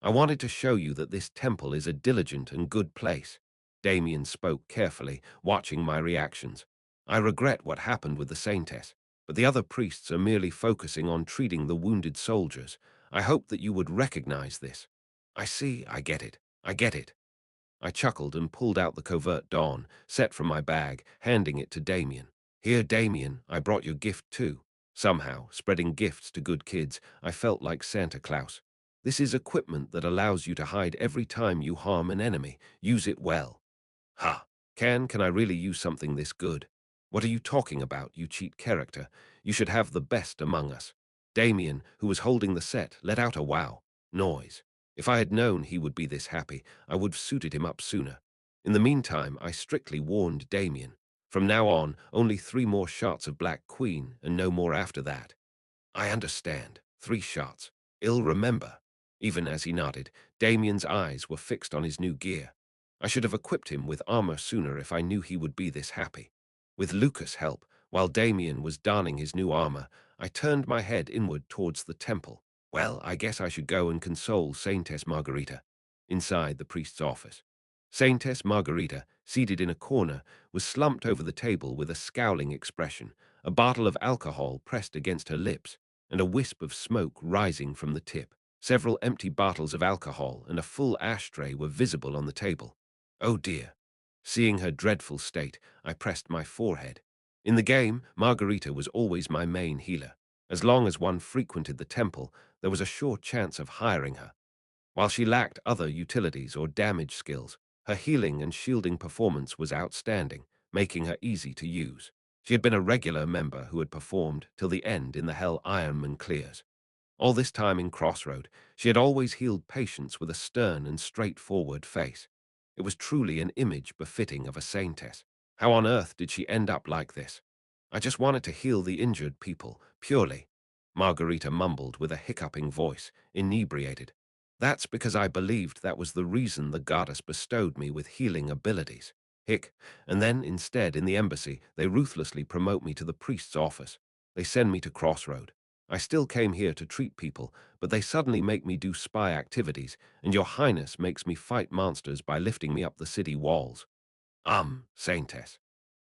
I wanted to show you that this temple is a diligent and good place. Damien spoke carefully, watching my reactions. I regret what happened with the saintess, but the other priests are merely focusing on treating the wounded soldiers. I hope that you would recognize this. I see, I get it. I get it. I chuckled and pulled out the covert dawn, set from my bag, handing it to Damien. Here, Damien, I brought your gift too. Somehow, spreading gifts to good kids, I felt like Santa Claus. This is equipment that allows you to hide every time you harm an enemy. Use it well. Ha! Can I really use something this good? What are you talking about, you cheat character? You should have the best among us. Damien, who was holding the set, let out a wow noise. If I had known he would be this happy, I would have suited him up sooner. In the meantime, I strictly warned Damien. From now on, only 3 more shots of Black Queen, and no more after that. I understand. 3 shots. I'll remember. Even as he nodded, Damien's eyes were fixed on his new gear. I should have equipped him with armor sooner if I knew he would be this happy. With Lucas' help, while Damien was donning his new armor, I turned my head inward towards the temple. Well, I guess I should go and console Saintess Margarita. Inside the priest's office. Saintess Margarita, seated in a corner, was slumped over the table with a scowling expression, a bottle of alcohol pressed against her lips, and a wisp of smoke rising from the tip. Several empty bottles of alcohol and a full ashtray were visible on the table. Oh dear. Seeing her dreadful state, I pressed my forehead. In the game, Margarita was always my main healer. As long as one frequented the temple, there was a sure chance of hiring her. While she lacked other utilities or damage skills, her healing and shielding performance was outstanding, making her easy to use. She had been a regular member who had performed till the end in the Hell Ironman clears. All this time in Crossroad, she had always healed patients with a stern and straightforward face. It was truly an image befitting of a saintess. How on earth did she end up like this? I just wanted to heal the injured people, purely. Margarita mumbled with a hiccuping voice, inebriated. That's because I believed that was the reason the goddess bestowed me with healing abilities. Hick, and then instead in the embassy, they ruthlessly promote me to the priest's office. They send me to Crossroad. I still came here to treat people, but they suddenly make me do spy activities, and your highness makes me fight monsters by lifting me up the city walls. Saintess.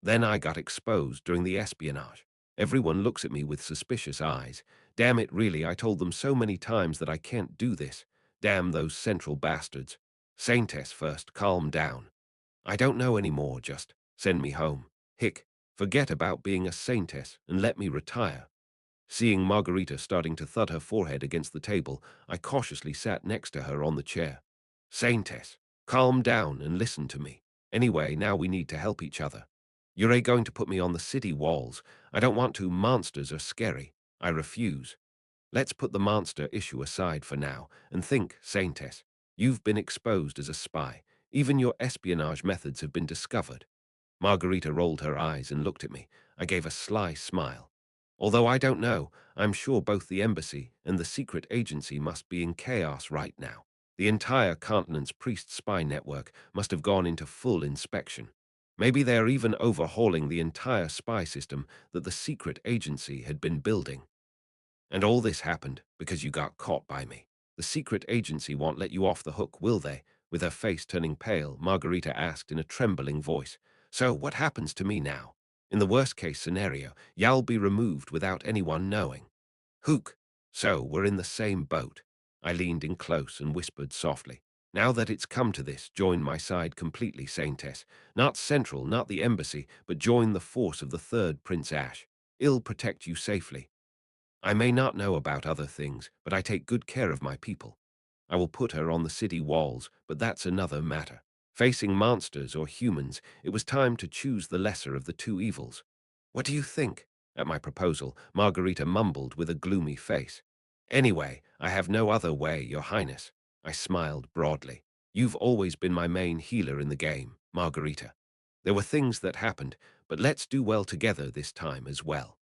Then I got exposed during the espionage. Everyone looks at me with suspicious eyes. Damn it, really, I told them so many times that I can't do this. Damn those central bastards. Saintess first, calm down. I don't know anymore, just send me home. Hick, forget about being a saintess and let me retire. Seeing Margarita starting to thud her forehead against the table, I cautiously sat next to her on the chair. Saintess, calm down and listen to me. Anyway, now we need to help each other. You're going to put me on the city walls. I don't want to. Monsters are scary. I refuse. Let's put the monster issue aside for now and think, Saintess, you've been exposed as a spy. Even your espionage methods have been discovered. Margarita rolled her eyes and looked at me. I gave a sly smile. Although I don't know, I'm sure both the embassy and the secret agency must be in chaos right now. The entire continent's priest spy network must have gone into full inspection. Maybe they are even overhauling the entire spy system that the secret agency had been building. And all this happened because you got caught by me. The secret agency won't let you off the hook, will they? With her face turning pale, Margarita asked in a trembling voice. So what happens to me now? In the worst-case scenario, you'll be removed without anyone knowing. Hook. So we're in the same boat. I leaned in close and whispered softly. Now that it's come to this, join my side completely, Saintess. Not Central, not the embassy, but join the force of the third Prince Ash. I'll protect you safely. I may not know about other things, but I take good care of my people. I will put her on the city walls, but that's another matter. Facing monsters or humans, it was time to choose the lesser of the two evils. What do you think? At my proposal, Margarita mumbled with a gloomy face. Anyway, I have no other way, Your Highness. I smiled broadly. You've always been my main healer in the game, Margarita. There were things that happened, but let's do well together this time as well.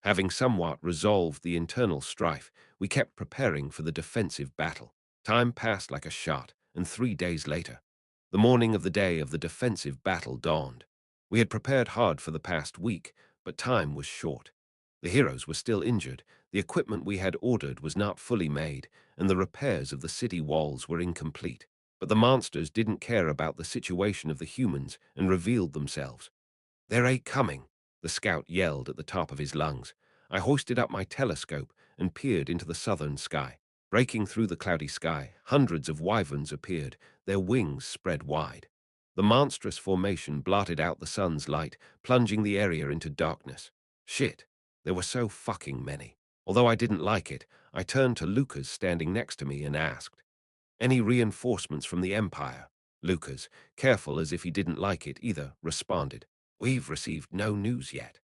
Having somewhat resolved the internal strife, we kept preparing for the defensive battle. Time passed like a shot, and 3 days later, the morning of the day of the defensive battle dawned. We had prepared hard for the past week, but time was short. The heroes were still injured, the equipment we had ordered was not fully made, and the repairs of the city walls were incomplete. But the monsters didn't care about the situation of the humans and revealed themselves. "They're coming," the scout yelled at the top of his lungs. I hoisted up my telescope and peered into the southern sky. Breaking through the cloudy sky, hundreds of wyverns appeared, their wings spread wide. The monstrous formation blotted out the sun's light, plunging the area into darkness. Shit, there were so fucking many. Although I didn't like it, I turned to Lucas standing next to me and asked, "Any reinforcements from the Empire?" Lucas, careful as if he didn't like it either, responded, "We've received no news yet."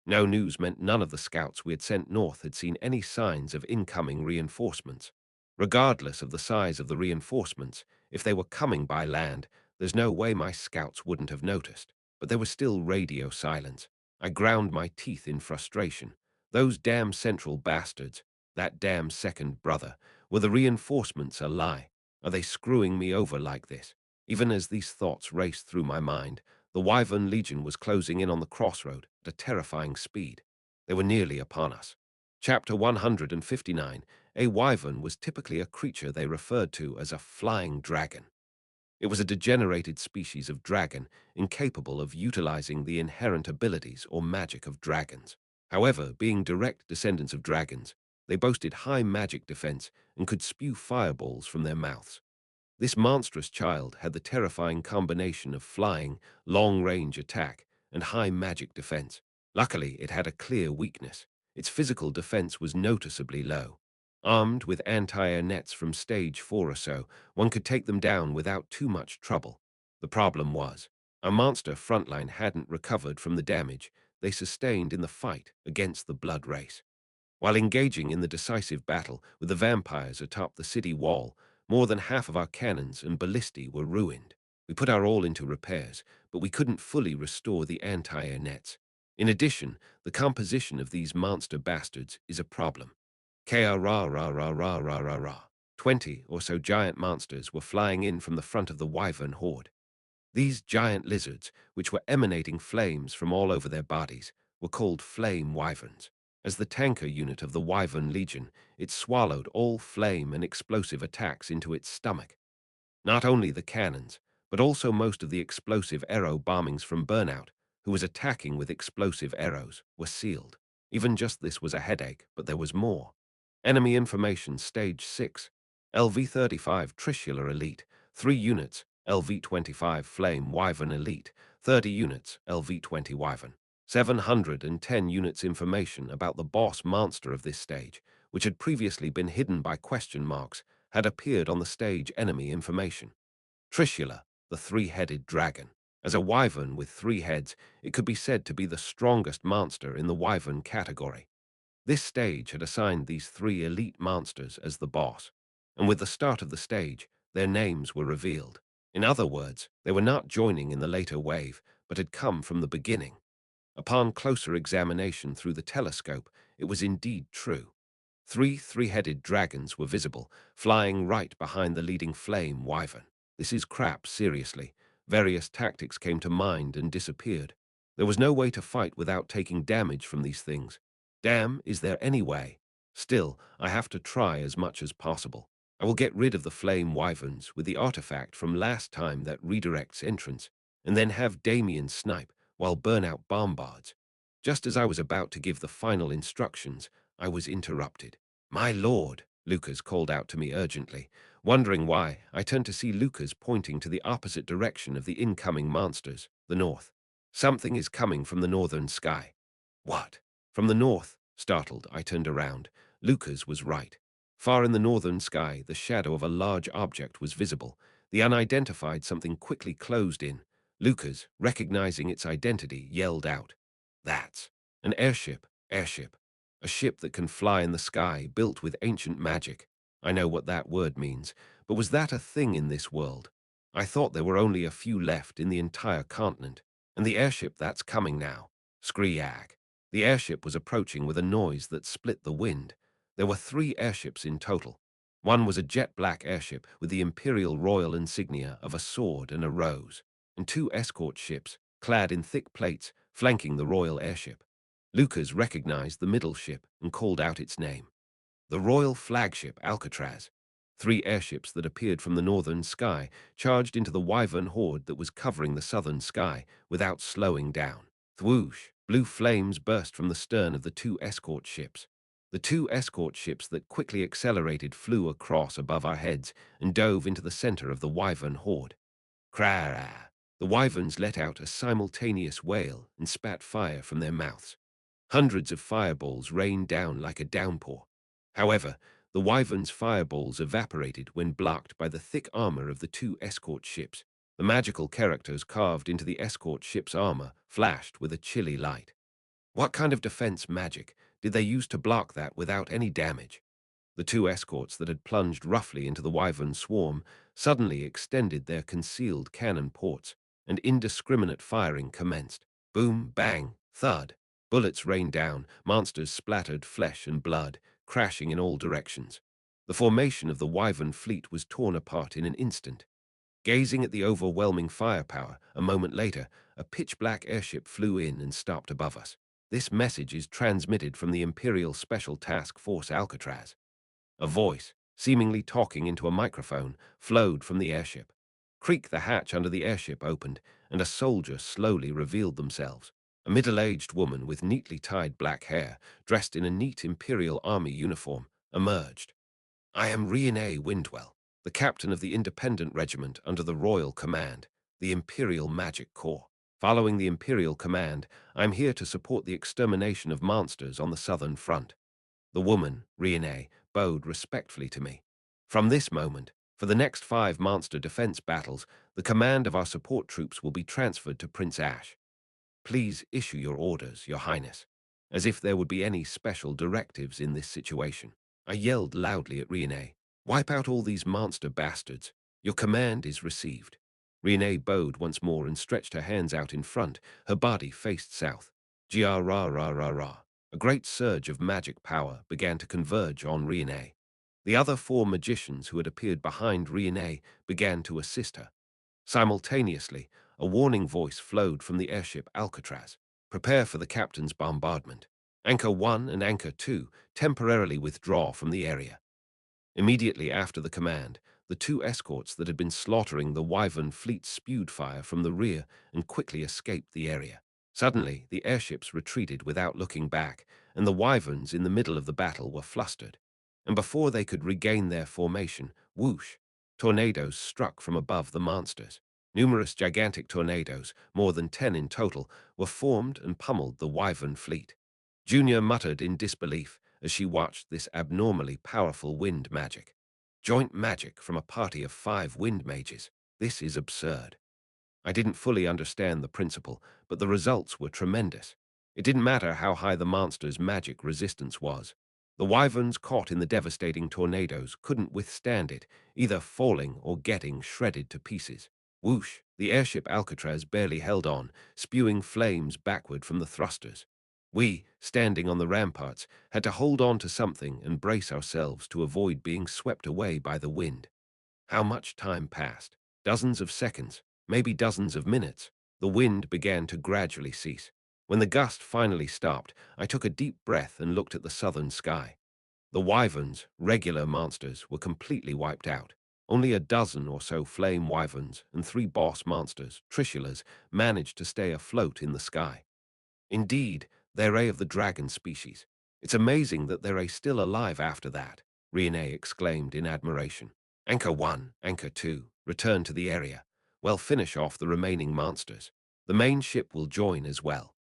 No news meant none of the scouts we had sent north had seen any signs of incoming reinforcements. Regardless of the size of the reinforcements, if they were coming by land, there's no way my scouts wouldn't have noticed. But there was still radio silence. I ground my teeth in frustration. Those damn central bastards, that damn second brother, were the reinforcements a lie? Are they screwing me over like this? Even as these thoughts raced through my mind, the Wyvern Legion was closing in on the crossroad at a terrifying speed. They were nearly upon us. Chapter 159. A wyvern was typically a creature they referred to as a flying dragon. It was a degenerated species of dragon, incapable of utilizing the inherent abilities or magic of dragons. However, being direct descendants of dragons, they boasted high magic defense and could spew fireballs from their mouths. This monstrous child had the terrifying combination of flying, long-range attack, and high magic defense. Luckily, it had a clear weakness. Its physical defense was noticeably low. Armed with anti-air nets from stage 4 or so, one could take them down without too much trouble. The problem was, our monster frontline hadn't recovered from the damage they sustained in the fight against the blood race. While engaging in the decisive battle with the vampires atop the city wall, more than half of our cannons and ballistae were ruined. We put our all into repairs, but we couldn't fully restore the anti-air nets. In addition, the composition of these monster bastards is a problem. Ka-ra-ra-ra-ra-ra-ra-ra. 20 or so giant monsters were flying in from the front of the wyvern horde. These giant lizards, which were emanating flames from all over their bodies, were called flame wyverns. As the tanker unit of the Wyvern Legion, it swallowed all flame and explosive attacks into its stomach. Not only the cannons, but also most of the explosive arrow bombings from Burnout, who was attacking with explosive arrows, were sealed. Even just this was a headache, but there was more. Enemy information, Stage 6. LV-35 Trishula Elite, 3 units, LV-25 Flame Wyvern Elite, 30 units, LV-20 Wyvern. 710 units information about the boss monster of this stage, which had previously been hidden by question marks, had appeared on the stage enemy information. Trishula, the three-headed dragon. As a wyvern with 3 heads, it could be said to be the strongest monster in the wyvern category. This stage had assigned these three elite monsters as the boss, and with the start of the stage, their names were revealed. In other words, they were not joining in the later wave, but had come from the beginning. Upon closer examination through the telescope, it was indeed true. Three three-headed dragons were visible, flying right behind the leading flame wyvern. This is crap, seriously. Various tactics came to mind and disappeared. There was no way to fight without taking damage from these things. Damn, is there any way? Still, I have to try as much as possible. I will get rid of the flame wyverns with the artifact from last time that redirects entrance, and then have Damien snipe while burnout bombards. Just as I was about to give the final instructions, I was interrupted. "My lord," Lucas called out to me urgently. Wondering why, I turned to see Lucas pointing to the opposite direction of the incoming monsters, the north. "Something is coming from the northern sky." "What? From the north?" Startled, I turned around. Lucas was right. Far in the northern sky, the shadow of a large object was visible. The unidentified something quickly closed in. Lucas, recognizing its identity, yelled out, "That's an airship, airship. A ship that can fly in the sky, built with ancient magic." I know what that word means, but was that a thing in this world? I thought there were only a few left in the entire continent. And the airship that's coming now. Screag. The airship was approaching with a noise that split the wind. There were 3 airships in total. One was a jet-black airship with the imperial royal insignia of a sword and a rose, and 2 escort ships, clad in thick plates, flanking the royal airship. Lucas recognized the middle ship and called out its name. The royal flagship Alcatraz. 3 airships that appeared from the northern sky charged into the wyvern horde that was covering the southern sky without slowing down. Thwoosh! Blue flames burst from the stern of the 2 escort ships. The 2 escort ships that quickly accelerated flew across above our heads and dove into the center of the wyvern horde. Krara! The wyverns let out a simultaneous wail and spat fire from their mouths. Hundreds of fireballs rained down like a downpour. However, the wyvern's fireballs evaporated when blocked by the thick armor of the 2 escort ships. The magical characters carved into the escort ship's armor flashed with a chilly light. What kind of defense magic did they use to block that without any damage? The 2 escorts that had plunged roughly into the wyvern swarm suddenly extended their concealed cannon ports, and indiscriminate firing commenced. Boom, bang, thud. Bullets rained down, monsters splattered flesh and blood, crashing in all directions. The formation of the wyvern fleet was torn apart in an instant. Gazing at the overwhelming firepower, a moment later, a pitch-black airship flew in and stopped above us. "This message is transmitted from the Imperial Special Task Force Alcatraz." A voice, seemingly talking into a microphone, flowed from the airship. Creak, the hatch under the airship opened, and a soldier slowly revealed themselves. A middle-aged woman with neatly tied black hair, dressed in a neat Imperial Army uniform, emerged. "I am Reupload Windwell, the captain of the independent regiment under the Royal Command, the Imperial Magic Corps. Following the Imperial Command, I'm here to support the extermination of monsters on the southern front." The woman, Reupload, bowed respectfully to me. "From this moment, for the next 5 monster defense battles, the command of our support troops will be transferred to Prince Ash. Please issue your orders, Your Highness," as if there would be any special directives in this situation. I yelled loudly at Reupload, "Wipe out all these monster bastards. Your command is received." Reupload bowed once more and stretched her hands out in front, her body faced south. Gra-ra-ra-ra-ra. A great surge of magic power began to converge on Reupload. The other 4 magicians who had appeared behind Reupload began to assist her. Simultaneously, a warning voice flowed from the airship Alcatraz. "Prepare for the captain's bombardment. Anchor 1 and Anchor 2 temporarily withdraw from the area." Immediately after the command, the 2 escorts that had been slaughtering the wyvern fleet spewed fire from the rear and quickly escaped the area. Suddenly, the airships retreated without looking back, and the wyverns in the middle of the battle were flustered. And before they could regain their formation, whoosh, tornadoes struck from above the monsters. Numerous gigantic tornadoes, more than 10 in total, were formed and pummeled the wyvern fleet. Junior muttered in disbelief as she watched this abnormally powerful wind magic. Joint magic from a party of 5 wind mages. This is absurd. I didn't fully understand the principle, but the results were tremendous. It didn't matter how high the monster's magic resistance was. The wyverns caught in the devastating tornadoes couldn't withstand it, either falling or getting shredded to pieces. Whoosh! The airship Alcatraz barely held on, spewing flames backward from the thrusters. We, standing on the ramparts, had to hold on to something and brace ourselves to avoid being swept away by the wind. How much time passed? Dozens of seconds, maybe dozens of minutes. The wind began to gradually cease. When the gust finally stopped, I took a deep breath and looked at the southern sky. The wyverns, regular monsters, were completely wiped out. Only a dozen or so flame wyverns and 3 boss monsters, trishulas, managed to stay afloat in the sky. Indeed, they're of the dragon species. It's amazing that they're still alive after that, Riene exclaimed in admiration. Anchor 1, Anchor 2, return to the area. Well, finish off the remaining monsters. The main ship will join as well.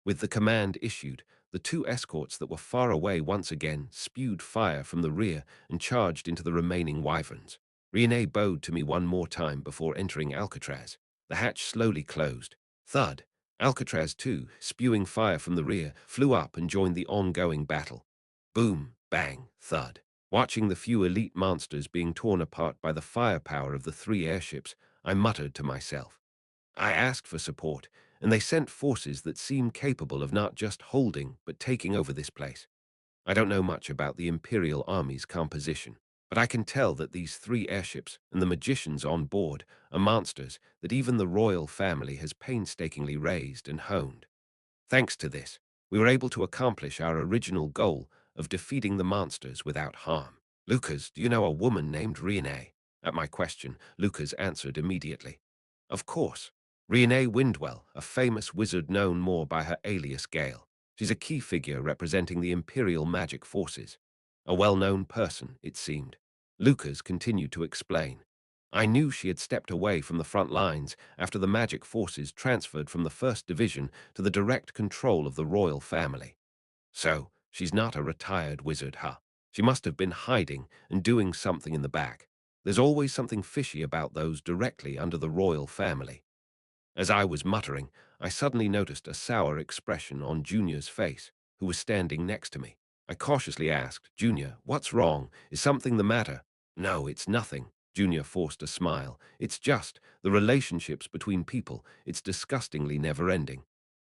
With the command issued, the 2 escorts that were far away once again spewed fire from the rear and charged into the remaining wyverns. Riene bowed to me one more time before entering Alcatraz. The hatch slowly closed. Thud! Alcatraz, too, spewing fire from the rear, flew up and joined the ongoing battle. Boom, bang, thud. Watching the few elite monsters being torn apart by the firepower of the 3 airships, I muttered to myself. I asked for support, and they sent forces that seem capable of not just holding, but taking over this place. I don't know much about the Imperial Army's composition, but I can tell that these 3 airships and the magicians on board are monsters that even the royal family has painstakingly raised and honed. Thanks to this, we were able to accomplish our original goal of defeating the monsters without harm. Lucas, do you know a woman named Riene? At my question, Lucas answered immediately. Of course. Riene Windwell, a famous wizard known more by her alias Gale. She's a key figure representing the Imperial magic forces. A well-known person, it seemed. Lucas continued to explain. I knew she had stepped away from the front lines after the magic forces transferred from the 1st Division to the direct control of the royal family. So, she's not a retired wizard, huh? She must have been hiding and doing something in the back. There's always something fishy about those directly under the royal family. As I was muttering, I suddenly noticed a sour expression on Junior's face, who was standing next to me. I cautiously asked, Junior, what's wrong? Is something the matter? No, it's nothing. Junior forced a smile. It's just the relationships between people. It's disgustingly never-ending.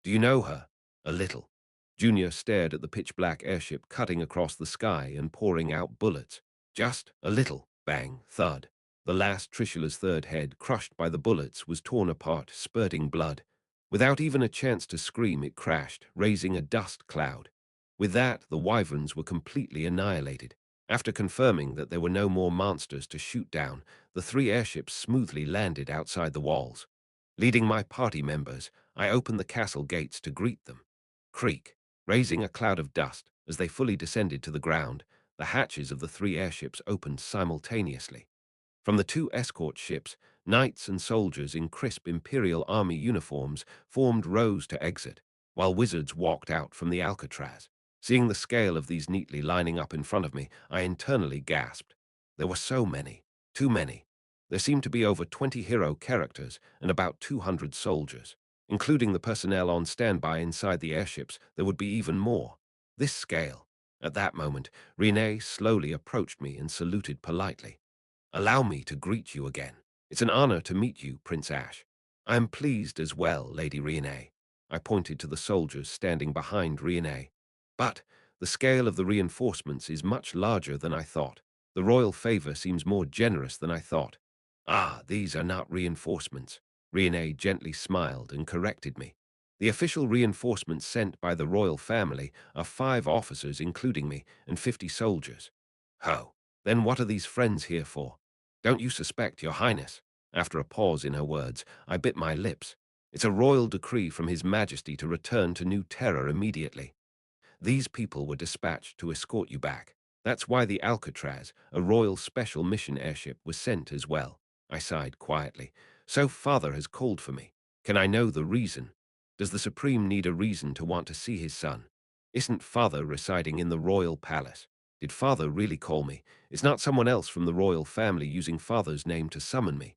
Do you know her? A little. Junior stared at the pitch-black airship cutting across the sky and pouring out bullets. Just a little. Bang, thud. The last Trishula's 3rd head, crushed by the bullets, was torn apart, spurting blood. Without even a chance to scream, it crashed, raising a dust cloud. With that, the wyverns were completely annihilated. After confirming that there were no more monsters to shoot down, the 3 airships smoothly landed outside the walls. Leading my party members, I opened the castle gates to greet them. Creak, raising a cloud of dust as they fully descended to the ground, the hatches of the 3 airships opened simultaneously. From the 2 escort ships, knights and soldiers in crisp Imperial Army uniforms formed rows to exit, while wizards walked out from the Alcatraz. Seeing the scale of these neatly lining up in front of me, I internally gasped. There were so many, too many. There seemed to be over 20 hero characters and about 200 soldiers. Including the personnel on standby inside the airships, there would be even more. This scale. At that moment, Renee slowly approached me and saluted politely. Allow me to greet you again. It's an honor to meet you, Prince Ash. I am pleased as well, Lady Riene. I pointed to the soldiers standing behind Riene. But the scale of the reinforcements is much larger than I thought. The royal favor seems more generous than I thought. Ah, these are not reinforcements. Riene gently smiled and corrected me. The official reinforcements sent by the royal family are 5 officers, including me, and 50 soldiers. Ho, then what are these friends here for? Don't you suspect, Your Highness? After a pause in her words, I bit my lips. It's a royal decree from His Majesty to return to New Terror immediately. These people were dispatched to escort you back. That's why the Alcatraz, a royal special mission airship, was sent as well. I sighed quietly. So Father has called for me. Can I know the reason? Does the Supreme need a reason to want to see his son? Isn't Father residing in the royal palace? Did Father really call me? Is not someone else from the royal family using Father's name to summon me?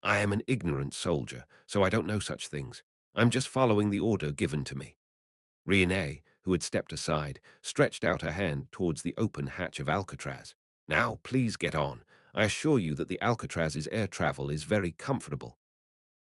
I am an ignorant soldier, so I don't know such things. I'm just following the order given to me. Riene, who had stepped aside, stretched out her hand towards the open hatch of Alcatraz. Now, please get on. I assure you that the Alcatraz's air travel is very comfortable.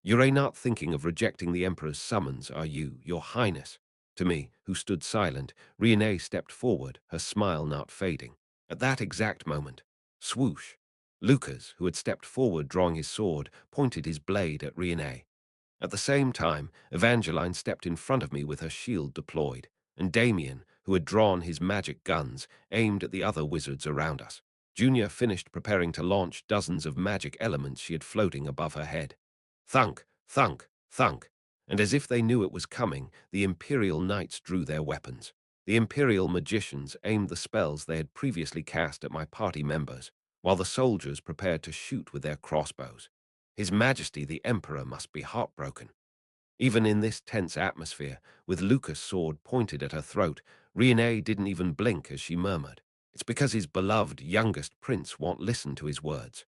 You're not thinking of rejecting the Emperor's summons, are you, Your Highness? To me, who stood silent, Riene stepped forward, her smile not fading. At that exact moment, swoosh! Lucas, who had stepped forward drawing his sword, pointed his blade at Riene. At the same time, Evangeline stepped in front of me with her shield deployed, and Damien, who had drawn his magic guns, aimed at the other wizards around us. Junior finished preparing to launch dozens of magic elements she had floating above her head. Thunk, thunk, thunk, and as if they knew it was coming, the Imperial Knights drew their weapons. The Imperial magicians aimed the spells they had previously cast at my party members, while the soldiers prepared to shoot with their crossbows. His Majesty the Emperor must be heartbroken. Even in this tense atmosphere, with Lucas' sword pointed at her throat, Riene didn't even blink as she murmured, "It's because his beloved youngest prince won't listen to his words."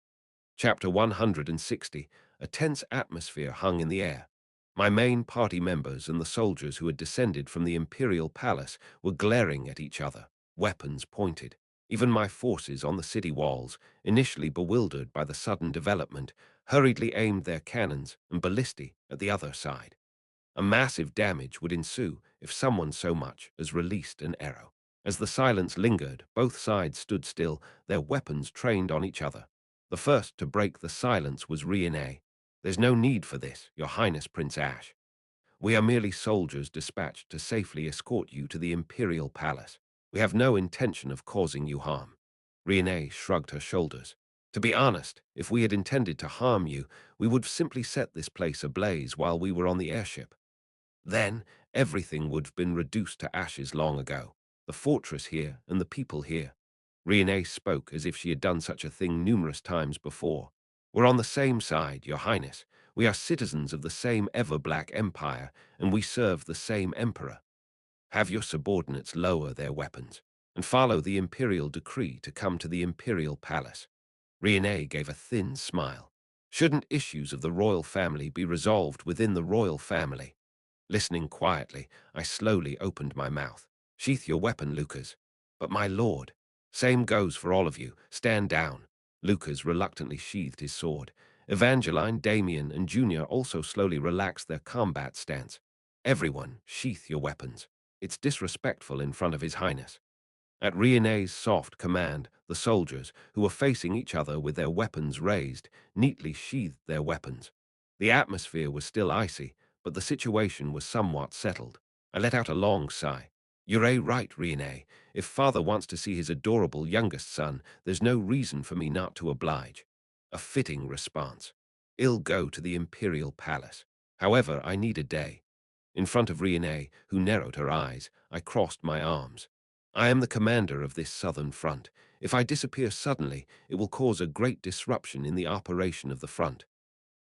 Chapter 160, a tense atmosphere hung in the air. My main party members and the soldiers who had descended from the Imperial Palace were glaring at each other, weapons pointed. Even my forces on the city walls, initially bewildered by the sudden development, hurriedly aimed their cannons and ballistae at the other side. A massive damage would ensue if someone so much as released an arrow. As the silence lingered, both sides stood still, their weapons trained on each other. The first to break the silence was Riene. "There's no need for this, Your Highness Prince Ash. We are merely soldiers dispatched to safely escort you to the Imperial Palace. We have no intention of causing you harm." Riene shrugged her shoulders. "To be honest, if we had intended to harm you, we would simply set this place ablaze while we were on the airship. Then everything would have been reduced to ashes long ago. The fortress here and the people here." Riene spoke as if she had done such a thing numerous times before. "We're on the same side, Your Highness. We are citizens of the same ever-black empire, and we serve the same emperor. Have your subordinates lower their weapons and follow the imperial decree to come to the imperial palace." Riene gave a thin smile. "Shouldn't issues of the royal family be resolved within the royal family?" Listening quietly, I slowly opened my mouth. "Sheath your weapon, Lucas." "But my lord." "Same goes for all of you. Stand down." Lucas reluctantly sheathed his sword. Evangeline, Damien, and Junior also slowly relaxed their combat stance. "Everyone, sheath your weapons. It's disrespectful in front of His Highness." At Riene's soft command, the soldiers, who were facing each other with their weapons raised, neatly sheathed their weapons. The atmosphere was still icy, but the situation was somewhat settled. I let out a long sigh. "You're right, Riene. If father wants to see his adorable youngest son, there's no reason for me not to oblige." A fitting response. "I'll go to the imperial palace. However, I need a day." In front of Riene, who narrowed her eyes, I crossed my arms. "I am the commander of this southern front. If I disappear suddenly, it will cause a great disruption in the operation of the front.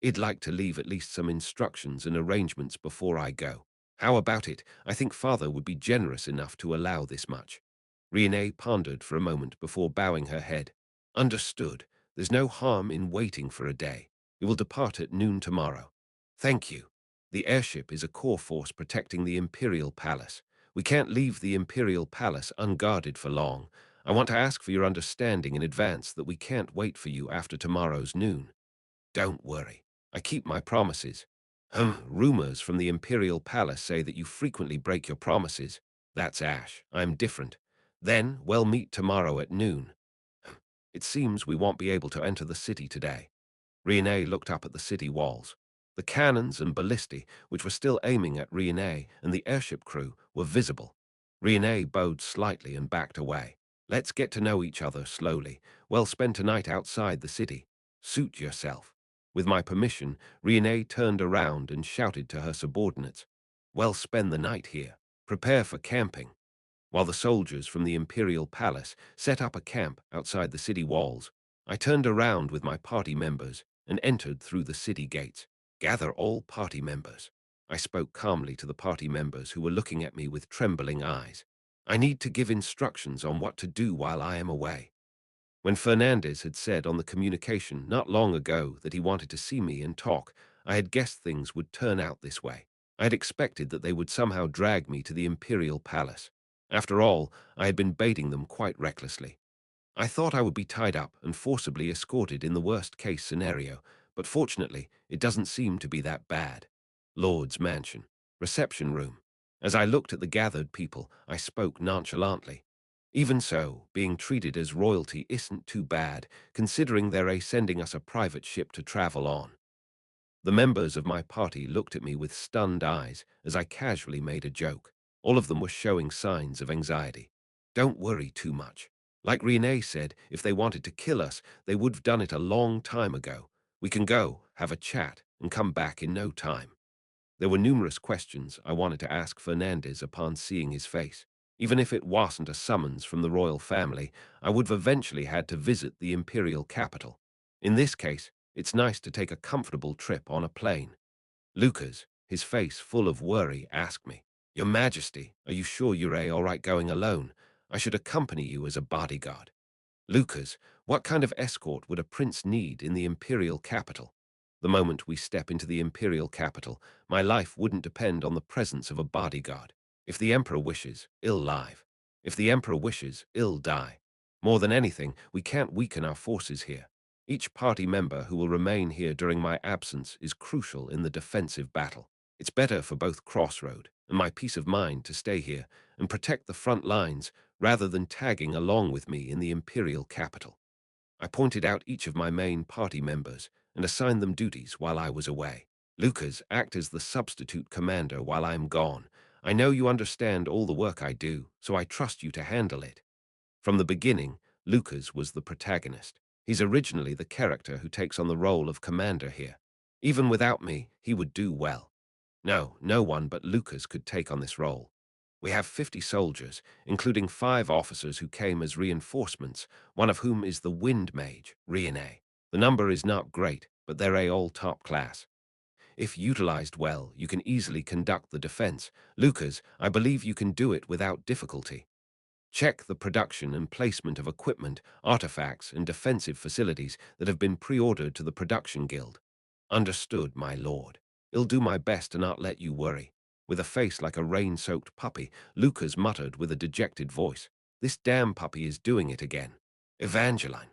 I'd like to leave at least some instructions and arrangements before I go. How about it? I think father would be generous enough to allow this much." Riene pondered for a moment before bowing her head. "Understood. There's no harm in waiting for a day. You will depart at noon tomorrow." "Thank you. The airship is a core force protecting the Imperial Palace. We can't leave the Imperial Palace unguarded for long. I want to ask for your understanding in advance that we can't wait for you after tomorrow's noon." "Don't worry. I keep my promises." Rumors from the Imperial Palace say that you frequently break your promises." "That's Ash. I'm different." "Then we'll meet tomorrow at noon." "It seems we won't be able to enter the city today." Riene looked up at the city walls. The cannons and ballistae, which were still aiming at Riene and the airship crew, were visible. Riene bowed slightly and backed away. "Let's get to know each other slowly. We'll spend tonight outside the city. Suit yourself." With my permission, Riene turned around and shouted to her subordinates, "We'll spend the night here. Prepare for camping." While the soldiers from the Imperial Palace set up a camp outside the city walls, I turned around with my party members and entered through the city gates. "Gather all party members." I spoke calmly to the party members who were looking at me with trembling eyes. "I need to give instructions on what to do while I am away." When Fernandez had said on the communication not long ago that he wanted to see me and talk, I had guessed things would turn out this way. I had expected that they would somehow drag me to the Imperial Palace. After all, I had been baiting them quite recklessly. I thought I would be tied up and forcibly escorted in the worst-case scenario, but fortunately, it doesn't seem to be that bad. Lord's mansion. Reception room. As I looked at the gathered people, I spoke nonchalantly. Even so, being treated as royalty isn't too bad, considering they're sending us a private ship to travel on. The members of my party looked at me with stunned eyes as I casually made a joke. All of them were showing signs of anxiety. Don't worry too much. Like Renee said, if they wanted to kill us, they would have done it a long time ago. We can go, have a chat, and come back in no time. There were numerous questions I wanted to ask Fernandez upon seeing his face. Even if it wasn't a summons from the royal family, I would have eventually had to visit the imperial capital. In this case, it's nice to take a comfortable trip on a plane. Lucas, his face full of worry, asked me, "Your Majesty, are you sure you're all right going alone? I should accompany you as a bodyguard." Lucas, what kind of escort would a prince need in the imperial capital? The moment we step into the imperial capital, my life wouldn't depend on the presence of a bodyguard. If the emperor wishes, ill live. If the emperor wishes, ill die. More than anything, we can't weaken our forces here. Each party member who will remain here during my absence is crucial in the defensive battle. It's better for both Crossroad and my peace of mind to stay here and protect the front lines rather than tagging along with me in the imperial capital. I pointed out each of my main party members and assigned them duties while I was away. Lucas, act as the substitute commander while I'm gone. I know you understand all the work I do, so I trust you to handle it. From the beginning, Lucas was the protagonist. He's originally the character who takes on the role of commander here. Even without me, he would do well. No, no one but Lucas could take on this role. We have 50 soldiers, including 5 officers who came as reinforcements, one of whom is the Wind Mage, Renee. The number is not great, but they're all top class. If utilized well, you can easily conduct the defense. Lucas, I believe you can do it without difficulty. Check the production and placement of equipment, artifacts, and defensive facilities that have been pre-ordered to the production guild. Understood, my lord. I'll do my best to not let you worry. With a face like a rain-soaked puppy, Lucas muttered with a dejected voice, "This damn puppy is doing it again." Evangeline.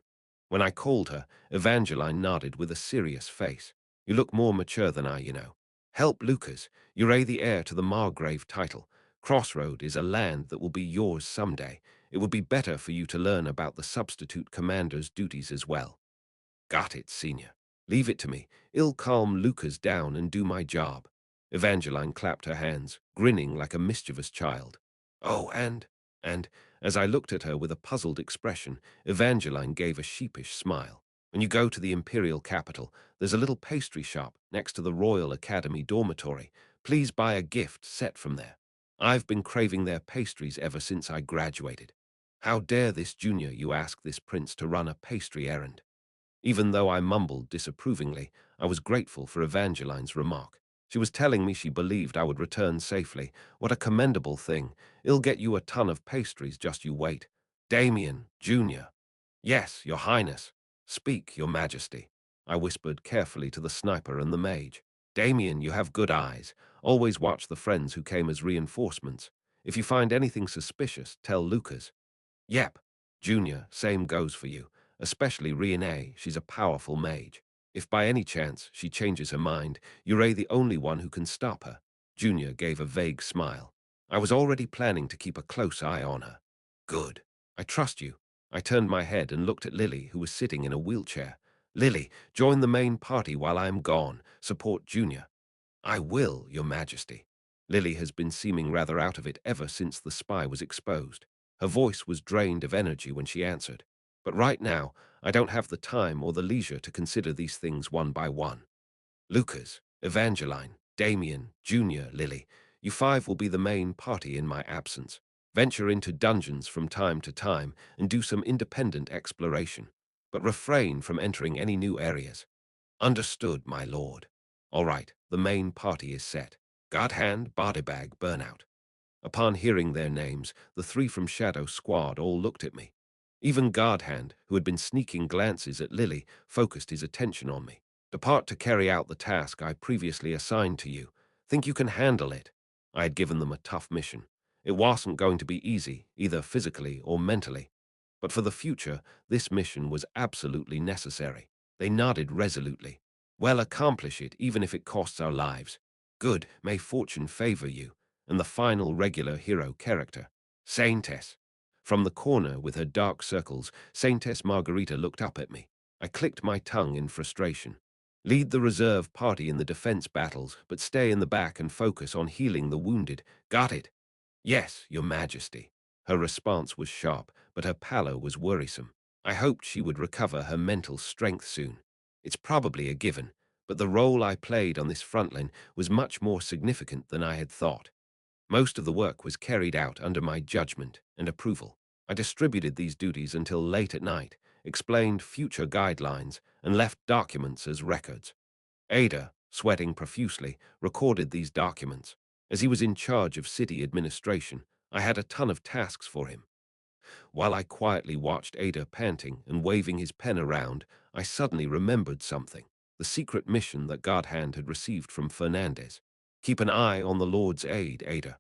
When I called her, Evangeline nodded with a serious face. "You look more mature than I. Help, Lucas. You're the heir to the Margrave title. Crossroad is a land that will be yours someday. It would be better for you to learn about the substitute commander's duties as well." "Got it, senior. Leave it to me. I'll calm Lucas down and do my job." Evangeline clapped her hands, grinning like a mischievous child. "Oh, and, as I looked at her with a puzzled expression, Evangeline gave a sheepish smile. "When you go to the imperial capital, there's a little pastry shop next to the Royal Academy dormitory. Please buy a gift set from there. I've been craving their pastries ever since I graduated." How dare this junior you ask this prince to run a pastry errand? Even though I mumbled disapprovingly, I was grateful for Evangeline's remark. She was telling me she believed I would return safely. What a commendable thing. I'll get you a ton of pastries, just you wait. Damien, Junior. Yes, your highness. Speak, your majesty. I whispered carefully to the sniper and the mage. Damien, you have good eyes. Always watch the friends who came as reinforcements. If you find anything suspicious, tell Lucas. Yep. Junior, same goes for you. Especially Renee, she's a powerful mage. If by any chance she changes her mind, you're the only one who can stop her. Junior gave a vague smile. I was already planning to keep a close eye on her. Good. I trust you. I turned my head and looked at Lily, who was sitting in a wheelchair. Lily, join the main party while I am gone. Support Junior. I will, your majesty. Lily has been seeming rather out of it ever since the spy was exposed. Her voice was drained of energy when she answered. But right now, I don't have the time or the leisure to consider these things one by one. Lucas, Evangeline, Damien, Junior, Lily, you 5 will be the main party in my absence. Venture into dungeons from time to time and do some independent exploration, but refrain from entering any new areas. Understood, my lord. All right, the main party is set. Godhand, Bodybag, Burnout. Upon hearing their names, the 3 from Shadow Squad all looked at me. Even Godhand, who had been sneaking glances at Lily, focused his attention on me. Depart to carry out the task I previously assigned to you. Think you can handle it? I had given them a tough mission. It wasn't going to be easy, either physically or mentally. But for the future, this mission was absolutely necessary. They nodded resolutely. Well, accomplish it, even if it costs our lives. Good, may fortune favor you. And the final regular hero character, Saintess. From the corner with her dark circles, Saintess Margarita looked up at me. I clicked my tongue in frustration. Lead the reserve party in the defense battles, but stay in the back and focus on healing the wounded. Got it? Yes, Your Majesty. Her response was sharp, but her pallor was worrisome. I hoped she would recover her mental strength soon. It's probably a given, but the role I played on this frontline was much more significant than I had thought. Most of the work was carried out under my judgment and approval. I distributed these duties until late at night, explained future guidelines, and left documents as records. Ada, sweating profusely, recorded these documents. As he was in charge of city administration, I had a ton of tasks for him. While I quietly watched Ada panting and waving his pen around, I suddenly remembered something. The secret mission that Godhand had received from Fernandez. Keep an eye on the Lord's aid, Ada.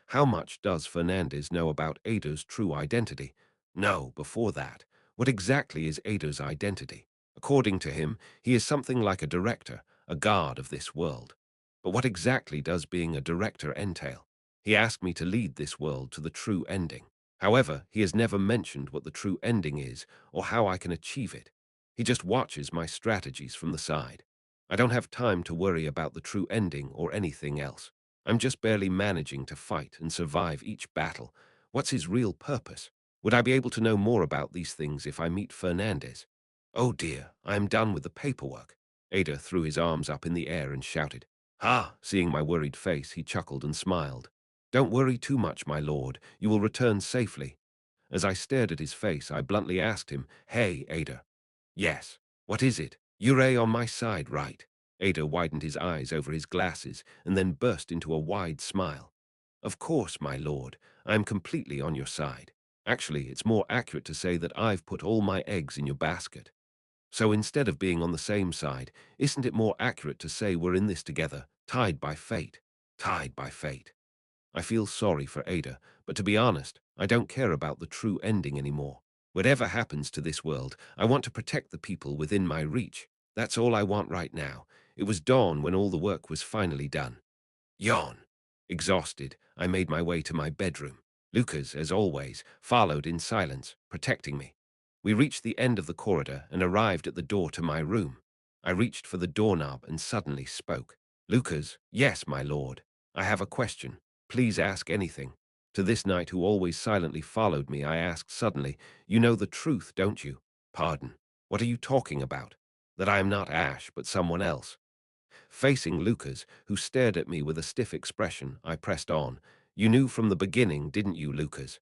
How much does Fernandez know about Ada's true identity? No, before that, what exactly is Ada's identity? According to him, he is something like a director, a god of this world. But what exactly does being a director entail? He asked me to lead this world to the true ending. However, he has never mentioned what the true ending is or how I can achieve it. He just watches my strategies from the side. I don't have time to worry about the true ending or anything else. I'm just barely managing to fight and survive each battle. What's his real purpose? Would I be able to know more about these things if I meet Fernandez? Oh dear, I am done with the paperwork. Ada threw his arms up in the air and shouted. Ah, seeing my worried face, he chuckled and smiled. Don't worry too much, my lord. You will return safely. As I stared at his face, I bluntly asked him, Hey, Ada. Yes. What is it? You're on my side, right? Ada widened his eyes over his glasses and then burst into a wide smile. Of course, my lord. I am completely on your side. Actually, it's more accurate to say that I've put all my eggs in your basket. So instead of being on the same side, isn't it more accurate to say we're in this together, tied by fate? Tied by fate. I feel sorry for Ada, but to be honest, I don't care about the true ending anymore. Whatever happens to this world, I want to protect the people within my reach. That's all I want right now. It was dawn when all the work was finally done. Yawn. Exhausted, I made my way to my bedroom. Lucas, as always, followed in silence, protecting me. We reached the end of the corridor and arrived at the door to my room. I reached for the doorknob and suddenly spoke. Lucas, yes, my lord. I have a question. Please ask anything. To this knight who always silently followed me, I asked suddenly, You know the truth, don't you? Pardon. What are you talking about? That I am not Ash, but someone else. Facing Lucas, who stared at me with a stiff expression, I pressed on. You knew from the beginning, didn't you, Lucas?